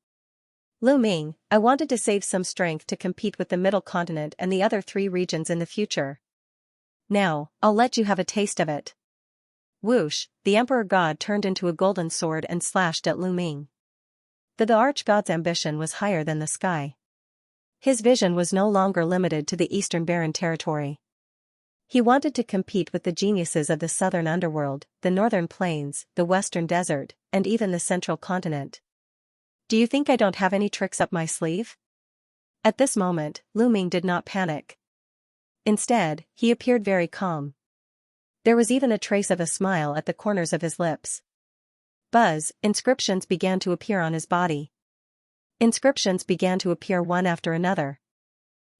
Lu Ming, I wanted to save some strength to compete with the Middle Continent and the other 3 regions in the future. Now, I'll let you have a taste of it. Whoosh, the Emperor God turned into a golden sword and slashed at Lu Ming. The Archgod's ambition was higher than the sky. His vision was no longer limited to the Eastern Barren Territory. He wanted to compete with the geniuses of the Southern Underworld, the Northern Plains, the Western Desert, and even the Central Continent. Do you think I don't have any tricks up my sleeve? At this moment, Lu Ming did not panic. Instead, he appeared very calm. There was even a trace of a smile at the corners of his lips. Buzz, inscriptions began to appear on his body. Inscriptions began to appear one after another.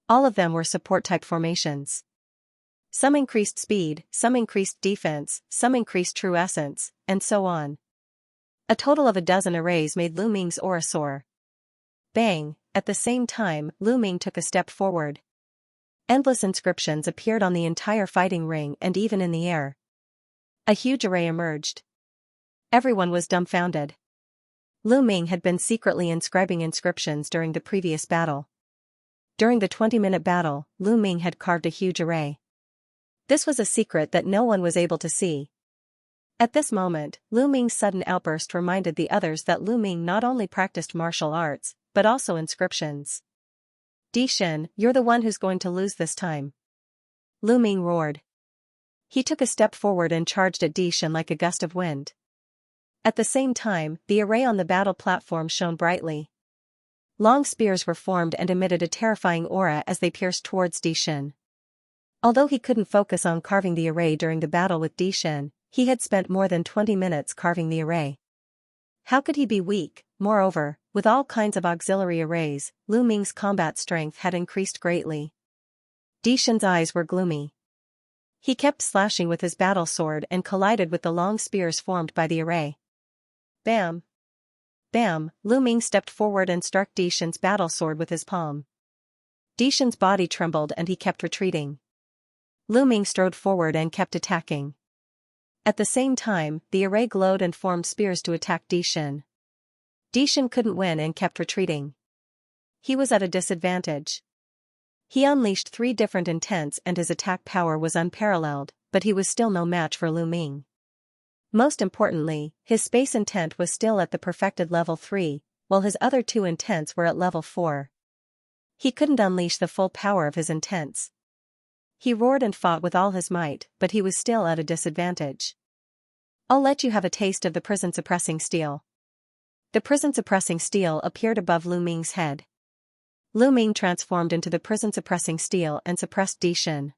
All of them were support-type formations. Some increased speed, some increased defense, some increased true essence, and so on. A total of a dozen arrays made Lu Ming's aura soar. Bang! At the same time, Lu Ming took a step forward. Endless inscriptions appeared on the entire fighting ring and even in the air. A huge array emerged. Everyone was dumbfounded. Lu Ming had been secretly inscribing inscriptions during the previous battle. During the 20-minute battle, Lu Ming had carved a huge array. This was a secret that no one was able to see. At this moment, Lu Ming's sudden outburst reminded the others that Lu Ming not only practiced martial arts, but also inscriptions. Di Shen, you're the one who's going to lose this time. Lu Ming roared. He took a step forward and charged at Di Shen like a gust of wind. At the same time, the array on the battle platform shone brightly. Long spears were formed and emitted a terrifying aura as they pierced towards Di Shen. Although he couldn't focus on carving the array during the battle with Di Shen, he had spent more than 20 minutes carving the array. How could he be weak? Moreover, with all kinds of auxiliary arrays, Lu Ming's combat strength had increased greatly. Di Shen's eyes were gloomy. He kept slashing with his battle sword and collided with the long spears formed by the array. Bam! Bam! Lu Ming stepped forward and struck Di Shen's battle sword with his palm. Di Shen's body trembled and he kept retreating. Lu Ming strode forward and kept attacking. At the same time, the array glowed and formed spears to attack Di Shen. Di Shen couldn't win and kept retreating. He was at a disadvantage. He unleashed 3 different intents and his attack power was unparalleled, but he was still no match for Lu Ming. Most importantly, his space intent was still at the perfected level 3, while his other 2 intents were at level 4. He couldn't unleash the full power of his intents. He roared and fought with all his might, but he was still at a disadvantage. I'll let you have a taste of the prison-suppressing steel. The prison-suppressing steel appeared above Lu Ming's head. Lu Ming transformed into the prison-suppressing steel and suppressed Di Shen.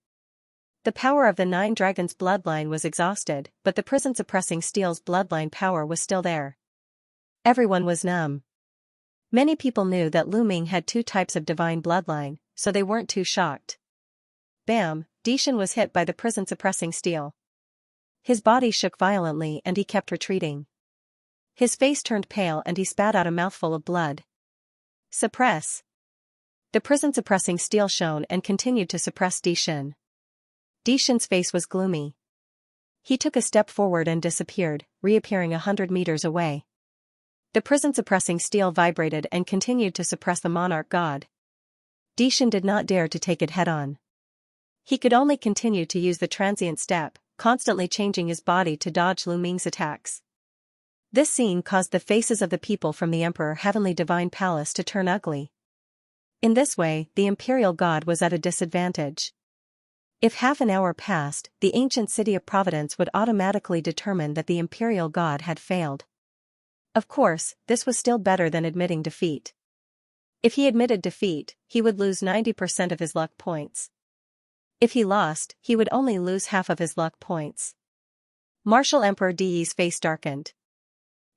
The power of the 9 dragons' bloodline was exhausted, but the prison-suppressing steel's bloodline power was still there. Everyone was numb. Many people knew that Lu Ming had 2 types of divine bloodline, so they weren't too shocked. Bam! Di Shen was hit by the prison-suppressing steel. His body shook violently and he kept retreating. His face turned pale and he spat out a mouthful of blood. Suppress! The prison-suppressing steel shone and continued to suppress Di Shen. Di Shen's face was gloomy. He took a step forward and disappeared, reappearing 100 meters away. The prison-suppressing steel vibrated and continued to suppress the monarch god. Di Shen did not dare to take it head-on. He could only continue to use the transient step, constantly changing his body to dodge Lu Ming's attacks. This scene caused the faces of the people from the Emperor Heavenly Divine Palace to turn ugly. In this way, the imperial god was at a disadvantage. If half an hour passed, the ancient city of Providence would automatically determine that the imperial god had failed. Of course, this was still better than admitting defeat. If he admitted defeat, he would lose 90% of his luck points. If he lost, he would only lose half of his luck points. Martial Emperor Di's face darkened.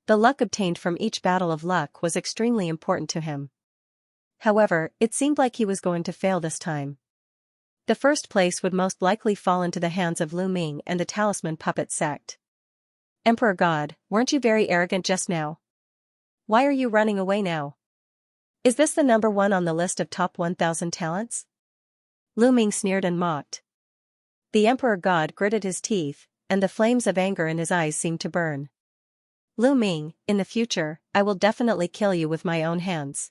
The luck obtained from each battle of luck was extremely important to him. However, it seemed like he was going to fail this time. The first place would most likely fall into the hands of Lu Ming and the Talisman Puppet Sect. Emperor God, weren't you very arrogant just now? Why are you running away now? Is this the number 1 on the list of top 1,000 talents? Lu Ming sneered and mocked. The Emperor God gritted his teeth, and the flames of anger in his eyes seemed to burn. Lu Ming, in the future, I will definitely kill you with my own hands.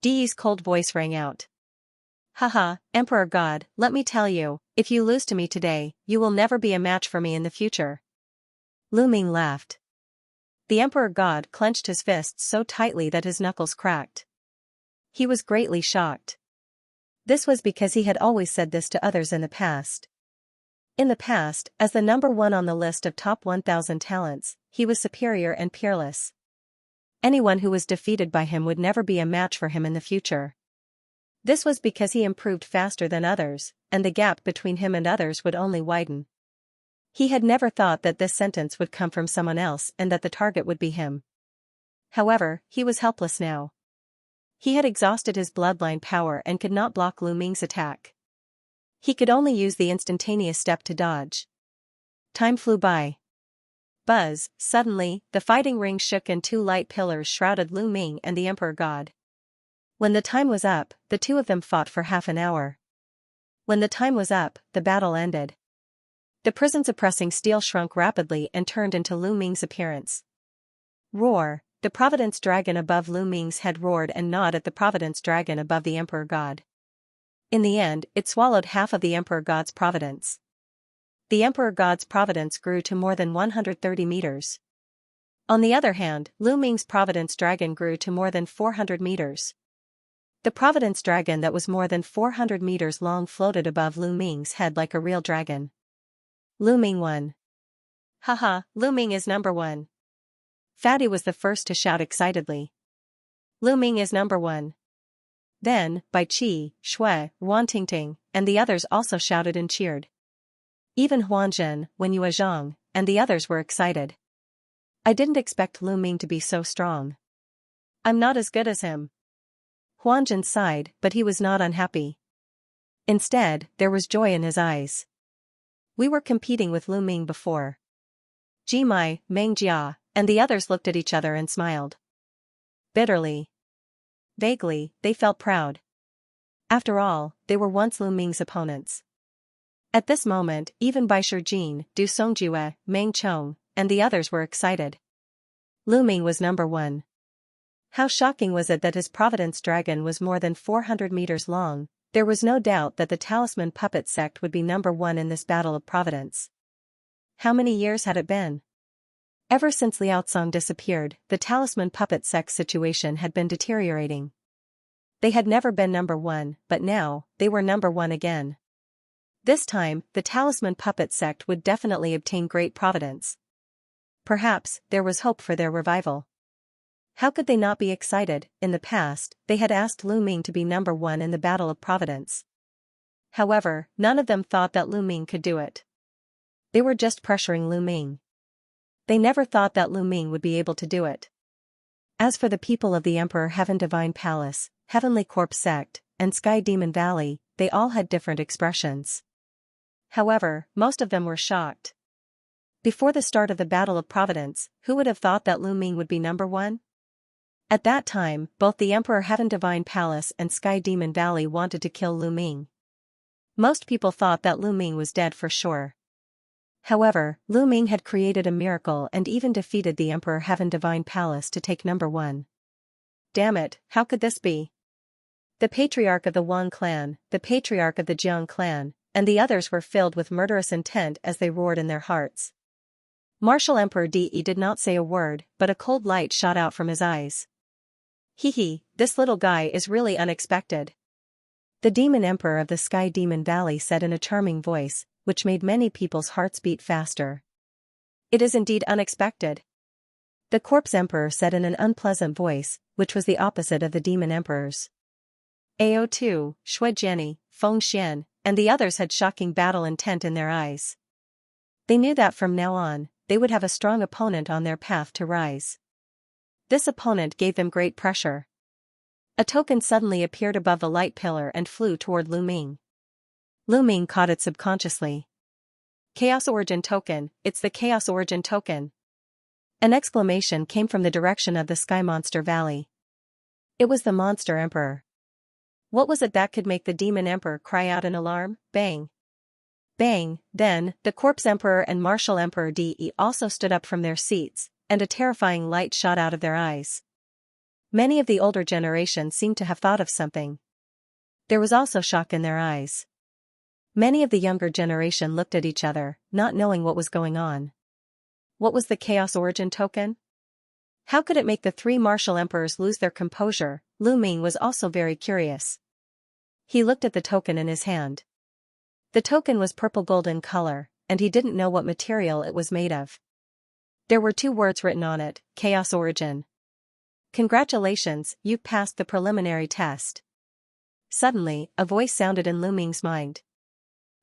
Di's cold voice rang out. Haha, Emperor God, let me tell you, if you lose to me today, you will never be a match for me in the future. Lu Ming laughed. The Emperor God clenched his fists so tightly that his knuckles cracked. He was greatly shocked. This was because he had always said this to others in the past. In the past, as the number 1 on the list of top 1,000 talents, he was superior and peerless. Anyone who was defeated by him would never be a match for him in the future. This was because he improved faster than others, and the gap between him and others would only widen. He had never thought that this sentence would come from someone else and that the target would be him. However, he was helpless now. He had exhausted his bloodline power and could not block Lu Ming's attack. He could only use the instantaneous step to dodge. Time flew by. Buzz, suddenly, the fighting ring shook and two light pillars shrouded Lu Ming and the Emperor God. When the time was up, the two of them fought for half an hour. When the time was up, the battle ended. The prison's oppressing steel shrunk rapidly and turned into Lu Ming's appearance. Roar! The Providence Dragon above Lu Ming's head roared and gnawed at the Providence Dragon above the Emperor God. In the end, it swallowed half of the Emperor God's providence. The Emperor God's providence grew to more than 130 meters. On the other hand, Lu Ming's Providence Dragon grew to more than 400 meters. The Providence Dragon that was more than 400 meters long floated above Lu Ming's head like a real dragon. Lu Ming won. Haha, Lu Ming is number one. Fatty was the first to shout excitedly. Lu Ming is number one. Then, Bai Qi, Shui, Wan Tingting, and the others also shouted and cheered. Even Huanzhen, Wen Yuezhang, and the others were excited. I didn't expect Lu Ming to be so strong. I'm not as good as him. Huanzhen sighed, but he was not unhappy. Instead, there was joy in his eyes. We were competing with Lu Ming before. Jimai, Meng Jia, and the others looked at each other and smiled. Bitterly. Vaguely, they felt proud. After all, they were once Lu Ming's opponents. At this moment, even Bai Shijin, Du Songjue, Meng Chong, and the others were excited. Lu Ming was number one. How shocking was it that his Providence Dragon was more than 400 meters long? There was no doubt that the Talisman Puppet Sect would be number one in this battle of Providence. How many years had it been? Ever since Liao Cong disappeared, the Talisman Puppet Sect's situation had been deteriorating. They had never been number one, but now, they were number one again. This time, the Talisman Puppet Sect would definitely obtain great providence. Perhaps, there was hope for their revival. How could they not be excited? In the past, they had asked Lu Ming to be number one in the Battle of Providence. However, none of them thought that Lu Ming could do it. They were just pressuring Lu Ming. They never thought that Lu Ming would be able to do it. As for the people of the Emperor Heaven Divine Palace, Heavenly Corpse Sect, and Sky Demon Valley, they all had different expressions. However, most of them were shocked. Before the start of the Battle of Providence, who would have thought that Lu Ming would be number one? At that time, both the Emperor Heaven Divine Palace and Sky Demon Valley wanted to kill Lu Ming. Most people thought that Lu Ming was dead for sure. However, Lu Ming had created a miracle and even defeated the Emperor Heaven Divine Palace to take number one. Damn it, how could this be? The patriarch of the Wang clan, the patriarch of the Jiang clan, and the others were filled with murderous intent as they roared in their hearts. Martial Emperor Di did not say a word, but a cold light shot out from his eyes. Hee, this little guy is really unexpected. The Demon Emperor of the Sky Demon Valley said in a charming voice, which made many people's hearts beat faster. It is indeed unexpected. The Corpse Emperor said in an unpleasant voice, which was the opposite of the Demon Emperor's. AO2, Shui Jiani, Feng Xian, and the others had shocking battle intent in their eyes. They knew that from now on, they would have a strong opponent on their path to rise. This opponent gave them great pressure. A token suddenly appeared above the light pillar and flew toward Lu Ming. Lu Ming caught it subconsciously. Chaos Origin Token, it's the Chaos Origin Token. An exclamation came from the direction of the Sky Monster Valley. It was the Monster Emperor. What was it that could make the Demon Emperor cry out in alarm? Bang! Bang! Then, the Corpse Emperor and Martial Emperor Di also stood up from their seats, and a terrifying light shot out of their eyes. Many of the older generation seemed to have thought of something. There was also shock in their eyes. Many of the younger generation looked at each other, not knowing what was going on. What was the Chaos Origin Token? How could it make the three martial emperors lose their composure? Lu Ming was also very curious. He looked at the token in his hand. The token was purple-gold in color, and he didn't know what material it was made of. There were two words written on it, Chaos Origin. Congratulations, you've passed the preliminary test. Suddenly, a voice sounded in Lu Ming's mind.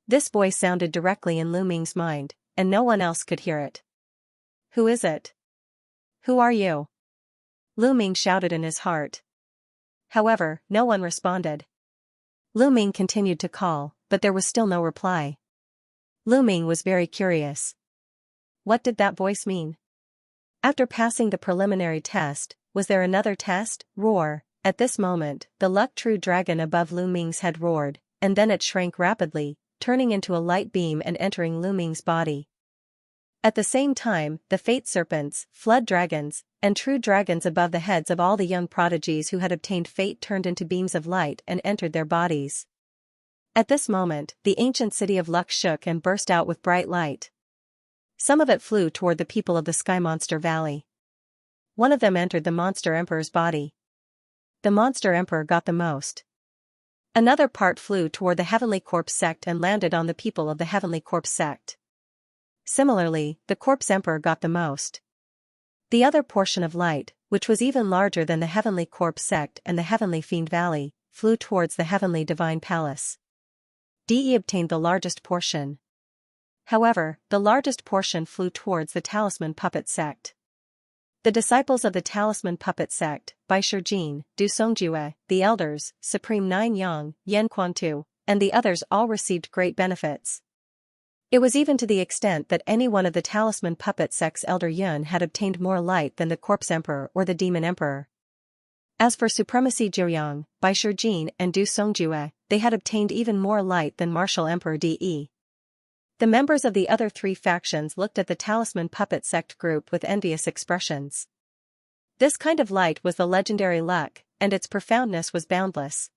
This voice sounded directly in Lu Ming's mind, and no one else could hear it. Who is it? Who are you? Lu Ming shouted in his heart. However, no one responded. Lu Ming continued to call, but there was still no reply. Lu Ming was very curious. What did that voice mean? After passing the preliminary test, was there another test? Roar. At this moment, the luck true dragon above Lu Ming's head roared, and then it shrank rapidly, turning into a light beam and entering Lu Ming's body. At the same time, the fate serpents, flood dragons, and true dragons above the heads of all the young prodigies who had obtained fate turned into beams of light and entered their bodies. At this moment, the ancient city of Luck shook and burst out with bright light. Some of it flew toward the people of the Sky Monster Valley. One of them entered the Monster Emperor's body. The Monster Emperor got the most. Another part flew toward the Heavenly Corpse sect and landed on the people of the Heavenly Corpse sect. Similarly, the Corpse Emperor got the most. The other portion of light, which was even larger than the Heavenly Corpse sect and the Heavenly Fiend Valley, flew towards the Heavenly Divine Palace. DE obtained the largest portion. However, the largest portion flew towards the Talisman Puppet sect. The disciples of the Talisman Puppet sect, Bai Shijin, Du Songjue, the elders, Supreme Nine Yang, Yan Quantu, and the others all received great benefits. It was even to the extent that any one of the Talisman Puppet sect's elder Yun had obtained more light than the Corpse Emperor or the Demon Emperor. As for Supremacy Jiuyang, Bai Shijin and Du Songjue, they had obtained even more light than Martial Emperor De. The members of the other three factions looked at the Talisman Puppet sect group with envious expressions. This kind of light was the legendary luck, and its profoundness was boundless.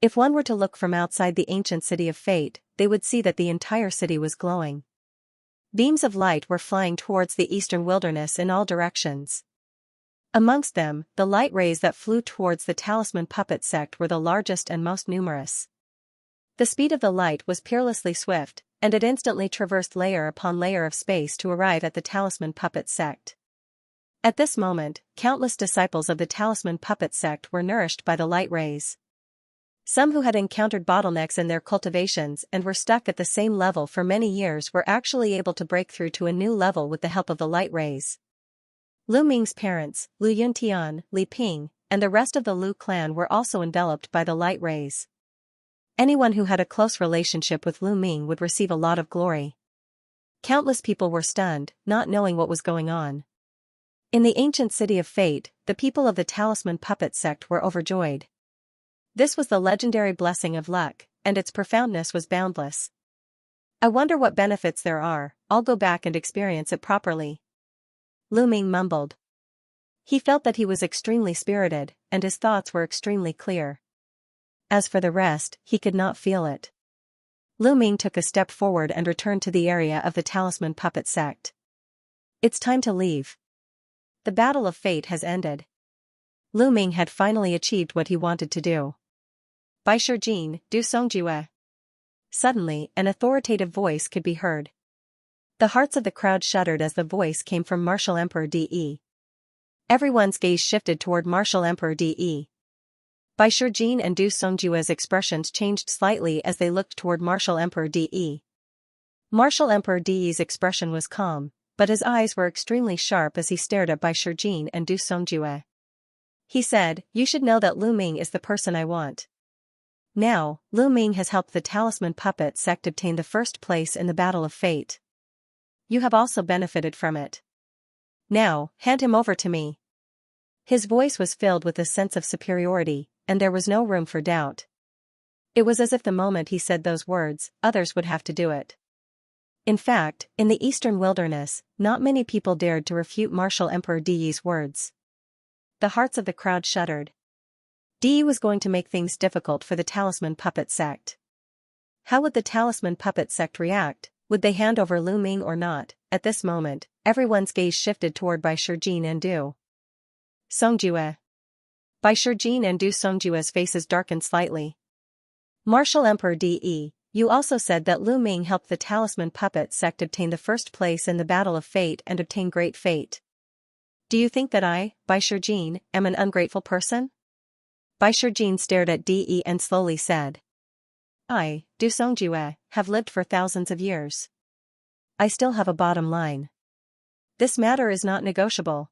If one were to look from outside the ancient city of fate, they would see that the entire city was glowing. Beams of light were flying towards the eastern wilderness in all directions. Amongst them, the light rays that flew towards the Talisman Puppet sect were the largest and most numerous. The speed of the light was peerlessly swift, and it instantly traversed layer upon layer of space to arrive at the Talisman Puppet sect. At this moment, countless disciples of the Talisman Puppet sect were nourished by the light rays. Some who had encountered bottlenecks in their cultivations and were stuck at the same level for many years were actually able to break through to a new level with the help of the light rays. Lu Ming's parents, Lu Yuntian, Li Ping, and the rest of the Lu clan were also enveloped by the light rays. Anyone who had a close relationship with Lu Ming would receive a lot of glory. Countless people were stunned, not knowing what was going on. In the ancient city of fate, the people of the Talisman Puppet sect were overjoyed. This was the legendary blessing of luck, and its profoundness was boundless. I wonder what benefits there are. I'll go back and experience it properly. Lu Ming mumbled. He felt that he was extremely spirited, and his thoughts were extremely clear. As for the rest, he could not feel it. Lu Ming took a step forward and returned to the area of the Talisman Puppet sect. It's time to leave. The battle of fate has ended. Lu Ming had finally achieved what he wanted to do. Bai Shijin, Du Songjue. Suddenly, an authoritative voice could be heard. The hearts of the crowd shuddered as the voice came from Martial Emperor De. Everyone's gaze shifted toward Martial Emperor De. Bai Shijin and Du Songjue's expressions changed slightly as they looked toward Martial Emperor De. Martial Emperor De's expression was calm, but his eyes were extremely sharp as he stared at Bai Shijin and Du Songjue. He said, "You should know that Lu Ming is the person I want. Now, Lu Ming has helped the Talisman Puppet sect obtain the first place in the Battle of Fate. You have also benefited from it. Now, hand him over to me." His voice was filled with a sense of superiority, and there was no room for doubt. It was as if the moment he said those words, others would have to do it. In fact, in the eastern wilderness, not many people dared to refute Martial Emperor De's words. The hearts of the crowd shuddered. De was going to make things difficult for the Talisman Puppet sect. How would the Talisman Puppet sect react? Would they hand over Lu Ming or not? At this moment, everyone's gaze shifted toward Bai Shijin and Du Songjue. Bai Shijin and Du Songjue's faces darkened slightly. Martial Emperor De, you also said that Lu Ming helped the Talisman Puppet sect obtain the first place in the Battle of Fate and obtain great fate. Do you think that I, Bai Shijin, am an ungrateful person? Bai Shijin stared at De and slowly said. I, Du Songjue, have lived for thousands of years. I still have a bottom line. This matter is not negotiable.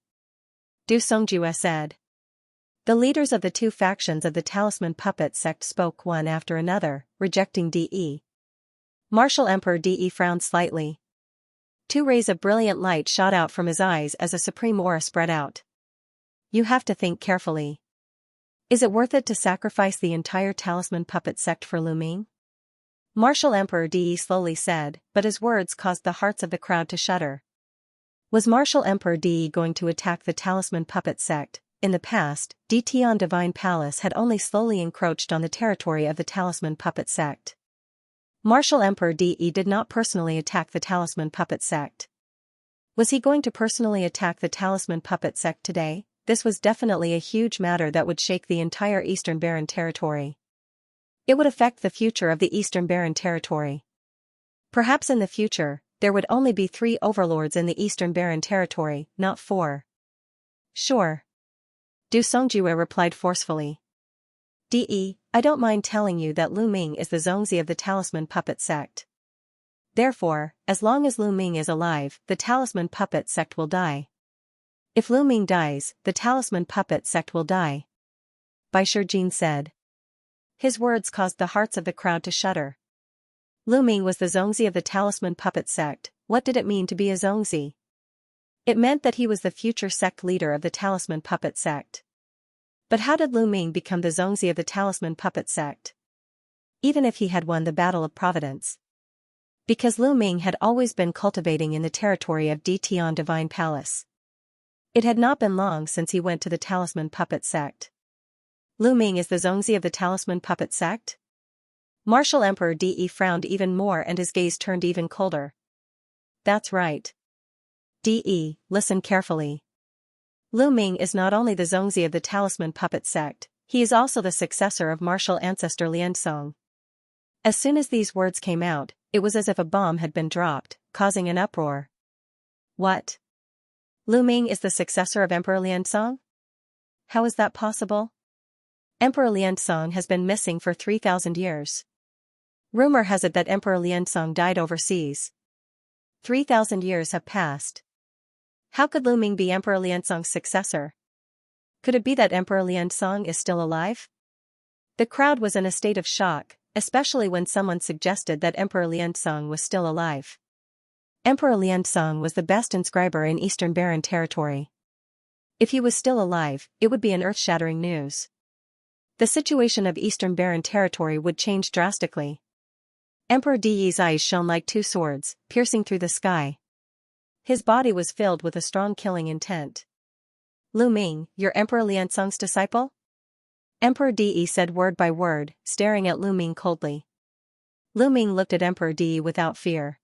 Du Songjue said. The leaders of the two factions of the Talisman Puppet sect spoke one after another, rejecting De. Martial Emperor De frowned slightly. Two rays of brilliant light shot out from his eyes as a supreme aura spread out. You have to think carefully. Is it worth it to sacrifice the entire Talisman Puppet sect for Lu Ming? Martial Emperor De slowly said, but his words caused the hearts of the crowd to shudder. Was Martial Emperor De going to attack the Talisman Puppet sect? In the past, Tian Divine Palace had only slowly encroached on the territory of the Talisman Puppet sect. Martial Emperor De did not personally attack the Talisman Puppet sect. Was he going to personally attack the Talisman Puppet sect today? This was definitely a huge matter that would shake the entire Eastern Barren territory. It would affect the future of the Eastern Barren territory. Perhaps in the future, there would only be 3 overlords in the Eastern Barren territory, not 4. Sure. Du Songjue replied forcefully. I don't mind telling you that Lu Ming is the Zongzi of the Talisman Puppet sect. Therefore, as long as Lu Ming is alive, the Talisman Puppet sect will die. If Lu Ming dies, the Talisman Puppet sect will die. Bai Shijin said. His words caused the hearts of the crowd to shudder. Lu Ming was the Zongzi of the Talisman Puppet sect. What did it mean to be a Zongzi? It meant that he was the future sect leader of the Talisman Puppet sect. But how did Lu Ming become the Zongzi of the Talisman Puppet sect? Even if he had won the Battle of Providence. Because Lu Ming had always been cultivating in the territory of Tian Divine Palace. It had not been long since he went to the Talisman Puppet sect. Lu Ming is the Zongzi of the Talisman Puppet sect? Martial Emperor De frowned even more and his gaze turned even colder. That's right. De, listen carefully. Lu Ming is not only the Zongzi of the Talisman Puppet sect, he is also the successor of martial ancestor Liansong. As soon as these words came out, it was as if a bomb had been dropped, causing an uproar. What? Lu Ming is the successor of Emperor Liansong? How is that possible? Emperor Liansong has been missing for 3,000 years. Rumor has it that Emperor Liansong died overseas. 3,000 years have passed. How could Lu Ming be Emperor Liansong's successor? Could it be that Emperor Liansong is still alive? The crowd was in a state of shock, especially when someone suggested that Emperor Liansong was still alive. Emperor Liansong was the best inscriber in Eastern Barren territory. If he was still alive, it would be an earth-shattering news. The situation of Eastern Barren territory would change drastically. Emperor De's eyes shone like 2 swords, piercing through the sky. His body was filled with a strong killing intent. Lu Ming, you're Emperor Liansong's disciple? Emperor De said word by word, staring at Lu Ming coldly. Lu Ming looked at Emperor De without fear.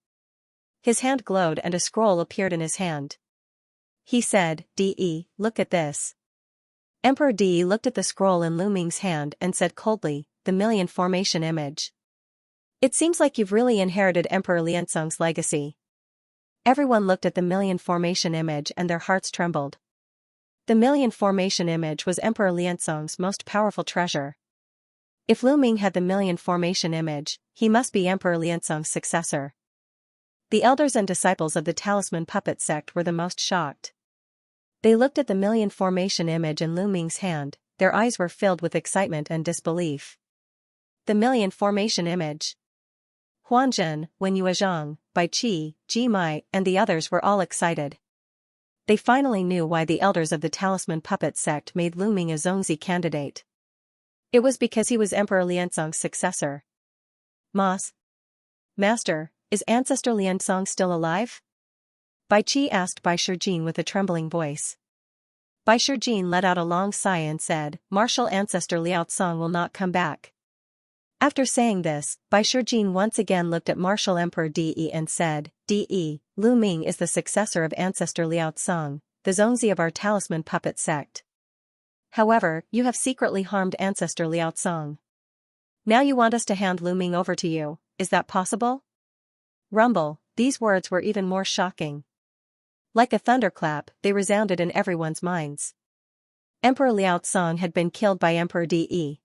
His hand glowed and a scroll appeared in his hand. He said, De, look at this. Emperor De looked at the scroll in Lu Ming's hand and said coldly, the Million Formation image. It seems like you've really inherited Emperor Liansong's legacy. Everyone looked at the Million Formation image and their hearts trembled. The Million Formation image was Emperor Liansong's most powerful treasure. If Lu Ming had the Million Formation image, he must be Emperor Liansong's successor. The elders and disciples of the Talisman Puppet sect were the most shocked. They looked at the Million Formation image in Lu Ming's hand, their eyes were filled with excitement and disbelief. The Million Formation image. Huanzhen, Wen Yuezhang, Bai Qi, Ji Mai, and the others were all excited. They finally knew why the elders of the Talisman Puppet sect made Lu Ming a Zongzi candidate. It was because he was Emperor Liansong's successor. Master, is Ancestor Liansong still alive? Bai Qi asked Bai Shijin with a trembling voice. Bai Shijin let out a long sigh and said, Martial Ancestor Liaosong will not come back. After saying this, Bai Shijin once again looked at Martial Emperor De and said, De, Lu Ming is the successor of Ancestor Liaosong, the Zongzi of our Talisman Puppet sect. However, you have secretly harmed Ancestor Liaosong. Now you want us to hand Lu Ming over to you, is that possible? Rumble, these words were even more shocking. Like a thunderclap, they resounded in everyone's minds. Emperor Liaosong had been killed by Emperor De.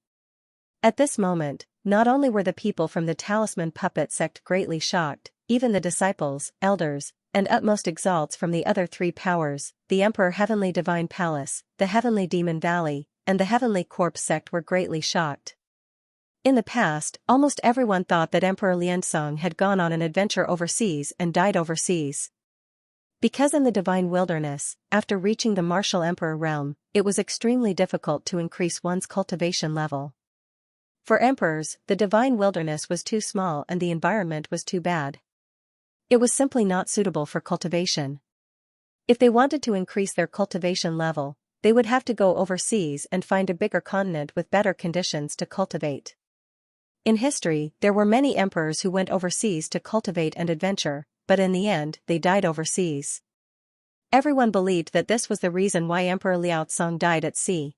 At this moment, not only were the people from the Talisman Puppet sect greatly shocked, even the disciples, elders, and utmost exalts from the other 3 powers, the Emperor Heavenly Divine Palace, the Heavenly Demon Valley, and the Heavenly Corpse sect were greatly shocked. In the past, almost everyone thought that Emperor Liansong had gone on an adventure overseas and died overseas. Because in the Divine Wilderness, after reaching the Martial Emperor realm, it was extremely difficult to increase one's cultivation level. For emperors, the Divine Wilderness was too small and the environment was too bad. It was simply not suitable for cultivation. If they wanted to increase their cultivation level, they would have to go overseas and find a bigger continent with better conditions to cultivate. In history, there were many emperors who went overseas to cultivate and adventure, but in the end, they died overseas. Everyone believed that this was the reason why Emperor Liaozong died at sea.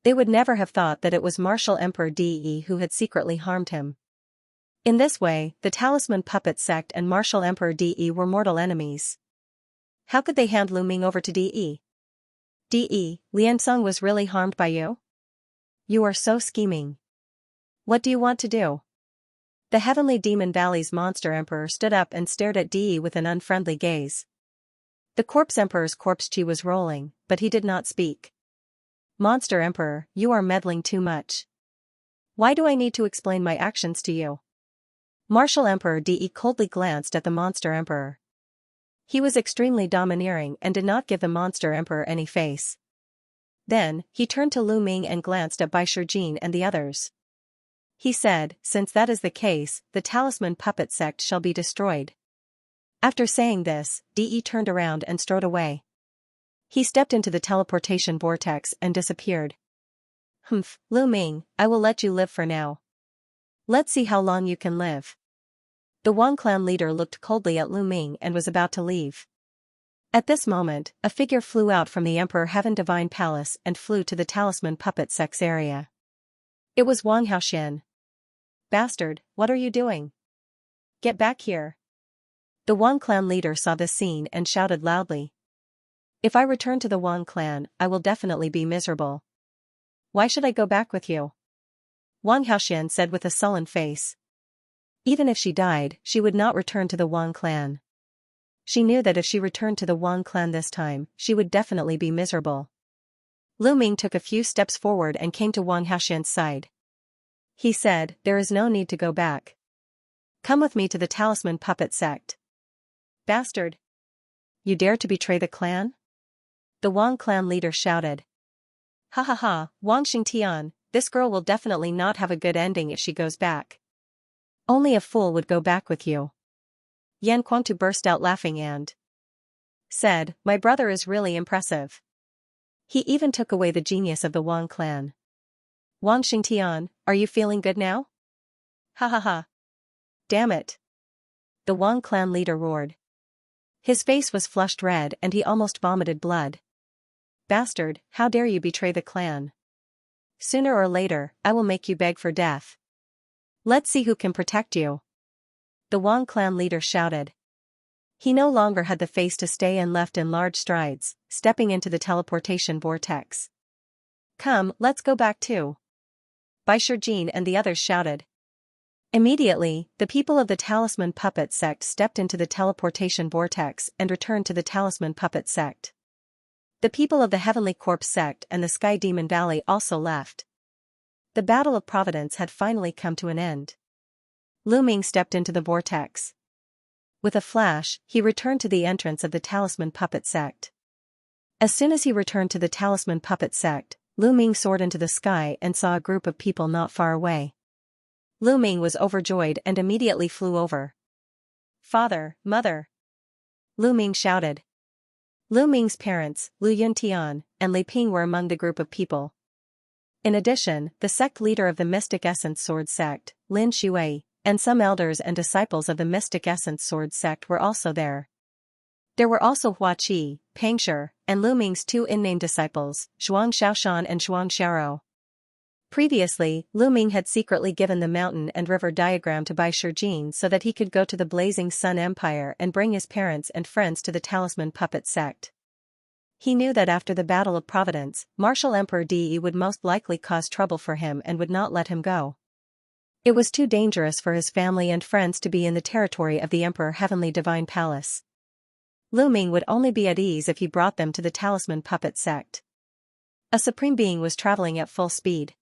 They would never have thought that it was Martial Emperor De who had secretly harmed him. In this way, the Talisman Puppet sect and Martial Emperor De were mortal enemies. How could they hand Lu Ming over to De? De, Liansong was really harmed by you? You are so scheming. What do you want to do? The Heavenly Demon Valley's Monster Emperor stood up and stared at De with an unfriendly gaze. The Corpse Emperor's corpse chi was rolling, but he did not speak. Monster Emperor, you are meddling too much. Why do I need to explain my actions to you? Martial Emperor De coldly glanced at the Monster Emperor. He was extremely domineering and did not give the Monster Emperor any face. Then, he turned to Lu Ming and glanced at Bai Shijin and the others. He said, since that is the case, the Talisman Puppet sect shall be destroyed. After saying this, De turned around and strode away. He stepped into the teleportation vortex and disappeared. Lu Ming, I will let you live for now. Let's see how long you can live. The Wang clan leader looked coldly at Lu Ming and was about to leave. At this moment, a figure flew out from the Emperor Heaven Divine Palace and flew to the Talisman Puppet sect's area. It was Wang Haoxian. Bastard, what are you doing? Get back here. The Wang clan leader saw this scene and shouted loudly. If I return to the Wang clan, I will definitely be miserable. Why should I go back with you? Wang Haoxian said with a sullen face. Even if she died, she would not return to the Wang clan. She knew that if she returned to the Wang clan this time, she would definitely be miserable. Lu Ming took a few steps forward and came to Wang Haoxian's side. He said, there is no need to go back. Come with me to the Talisman Puppet sect. Bastard! You dare to betray the clan? The Wang clan leader shouted. Ha ha ha, Wang Xingtian, this girl will definitely not have a good ending if she goes back. Only a fool would go back with you. Yan Guangtu burst out laughing and said, my brother is really impressive. He even took away the genius of the Wang clan. Wang Xingtian, are you feeling good now? Ha ha ha. Damn it. The Wang clan leader roared. His face was flushed red and he almost vomited blood. Bastard, how dare you betray the clan? Sooner or later, I will make you beg for death. Let's see who can protect you. The Wang clan leader shouted. He no longer had the face to stay and left in large strides, stepping into the teleportation vortex. Come, let's go back too. Bai Shijin and the others shouted. Immediately, the people of the Talisman Puppet sect stepped into the teleportation vortex and returned to the Talisman Puppet sect. The people of the Heavenly Corpse sect and the Sky Demon Valley also left. The Battle of Providence had finally come to an end. Lu Ming stepped into the vortex. With a flash, he returned to the entrance of the Talisman Puppet sect. As soon as he returned to the Talisman Puppet sect, Lu Ming soared into the sky and saw a group of people not far away. Lu Ming was overjoyed and immediately flew over. Father, mother! Lu Ming shouted. Lu Ming's parents, Lu Yuntian, and Li Ping were among the group of people. In addition, the sect leader of the Mystic Essence Sword sect, Lin Shui, and some elders and disciples of the Mystic Essence Sword sect were also there. There were also Hua Qi, Pang Shi, and Lu Ming's two unnamed disciples, Zhuang Xiaoshan and Zhuang Xiaorou. Previously, Lu Ming had secretly given the mountain and river diagram to Bai Shijin so that he could go to the Blazing Sun Empire and bring his parents and friends to the Talisman Puppet sect. He knew that after the Battle of Providence, Martial Emperor De would most likely cause trouble for him and would not let him go. It was too dangerous for his family and friends to be in the territory of the Emperor Heavenly Divine Palace. Lu Ming would only be at ease if he brought them to the Talisman Puppet sect. A supreme being was traveling at full speed.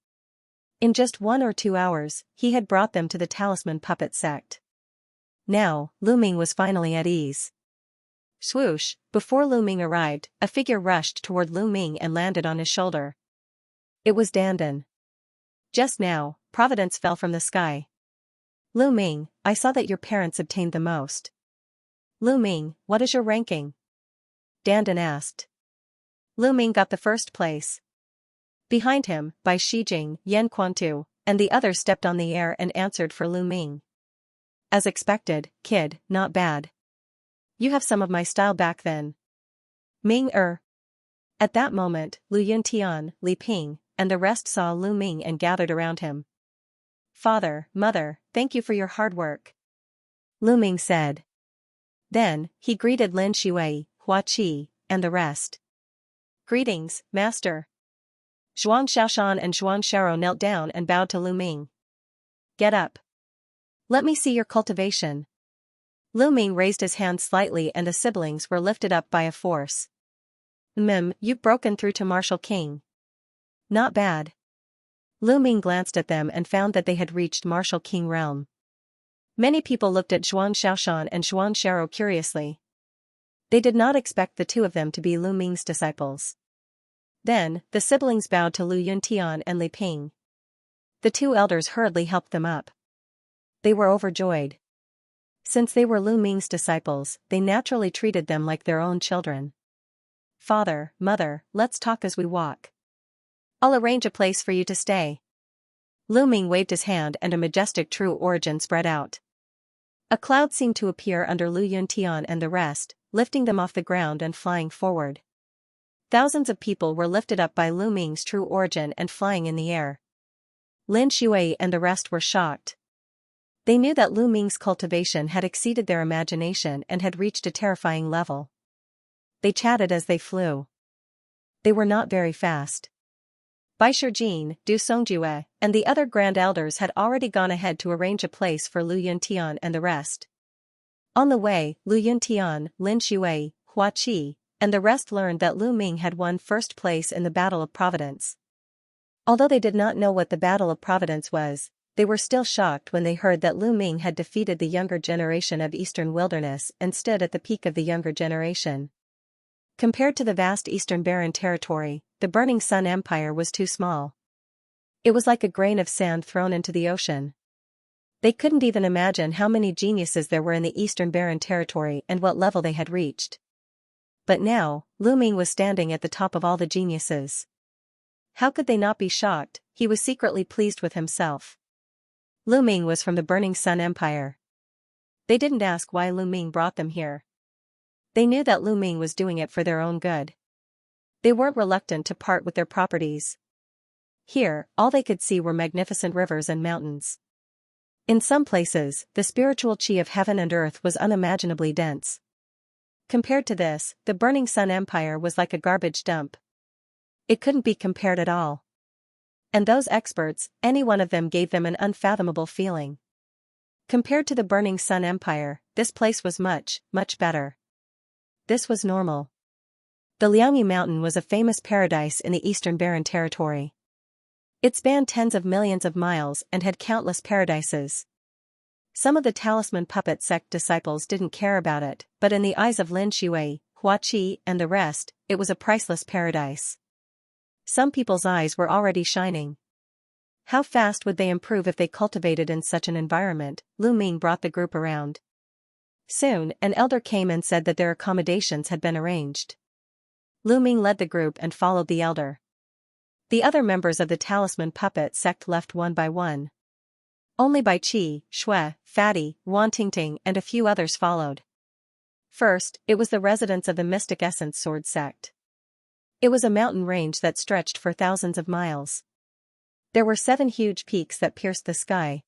In just 1 or 2 hours, he had brought them to the talisman puppet sect. Now, Lu Ming was finally at ease. Swoosh, before Lu Ming arrived, a figure rushed toward Lu Ming and landed on his shoulder. It was Dandan. Just now, Providence fell from the sky. Lu Ming, I saw that your parents obtained the most. Lu Ming, what is your ranking? Dandan asked. Lu Ming got the first place. Behind him, Bai Shijing, Yan Quantu, and the others stepped on the air and answered for Lu Ming. As expected, kid, not bad. You have some of my style back then. Ming At that moment, Lu Yuntian, Li Ping, and the rest saw Lu Ming and gathered around him. Father, mother, thank you for your hard work. Lu Ming said. Then, he greeted Lin Shui, Hua Qi, and the rest. Greetings, master. Zhuang Xiaoshan and Zhuang Xiaoro knelt down and bowed to Lu Ming. Get up. Let me see your cultivation. Lu Ming raised his hand slightly and the siblings were lifted up by a force. You've broken through to Martial King. Not bad. Lu Ming glanced at them and found that they had reached Martial King realm. Many people looked at Zhuang Xiaoshan and Zhuang Xiaoro curiously. They did not expect the two of them to be Lu Ming's disciples. Then, the siblings bowed to Lu Yuntian and Li Ping. The two elders hurriedly helped them up. They were overjoyed. Since they were Lu Ming's disciples, they naturally treated them like their own children. Father, mother, let's talk as we walk. I'll arrange a place for you to stay. Lu Ming waved his hand and a majestic true origin spread out. A cloud seemed to appear under Lu Yuntian and the rest, lifting them off the ground and flying forward. Thousands of people were lifted up by Lu Ming's true origin and flying in the air. Lin Shui and the rest were shocked. They knew that Lu Ming's cultivation had exceeded their imagination and had reached a terrifying level. They chatted as they flew. They were not very fast. Bai Shijing, Du Songjue, and the other grand elders had already gone ahead to arrange a place for Lu Yuntian and the rest. On the way, Lu Yuntian, Lin Shui, Hua Qi, and the rest learned that Lu Ming had won first place in the Battle of Providence. Although they did not know what the Battle of Providence was, they were still shocked when they heard that Lu Ming had defeated the younger generation of Eastern Wilderness and stood at the peak of the younger generation. Compared to the vast Eastern Barren territory, the Burning Sun Empire was too small. It was like a grain of sand thrown into the ocean. They couldn't even imagine how many geniuses there were in the Eastern Barren territory and what level they had reached. But now, Lu Ming was standing at the top of all the geniuses. How could they not be shocked? He was secretly pleased with himself. Lu Ming was from the Burning Sun Empire. They didn't ask why Lu Ming brought them here. They knew that Lu Ming was doing it for their own good. They weren't reluctant to part with their properties. Here, all they could see were magnificent rivers and mountains. In some places, the spiritual qi of heaven and earth was unimaginably dense. Compared to this, the Burning Sun Empire was like a garbage dump. It couldn't be compared at all. And those experts, any one of them gave them an unfathomable feeling. Compared to the Burning Sun Empire, this place was much, much better. This was normal. The Liangyi Mountain was a famous paradise in the Eastern Barren territory. It spanned tens of millions of miles and had countless paradises. Some of the talisman puppet sect disciples didn't care about it, but in the eyes of Lin Shui, Hua Qi, and the rest, it was a priceless paradise. Some people's eyes were already shining. How fast would they improve if they cultivated in such an environment? Lu Ming brought the group around. Soon, an elder came and said that their accommodations had been arranged. Lu Ming led the group and followed the elder. The other members of the talisman puppet sect left one by one. Only Bai Qi, Shui, Fatty, Wan Tingting and a few others followed. First, it was the residents of the Mystic Essence Sword sect. It was a mountain range that stretched for thousands of miles. There were 7 huge peaks that pierced the sky.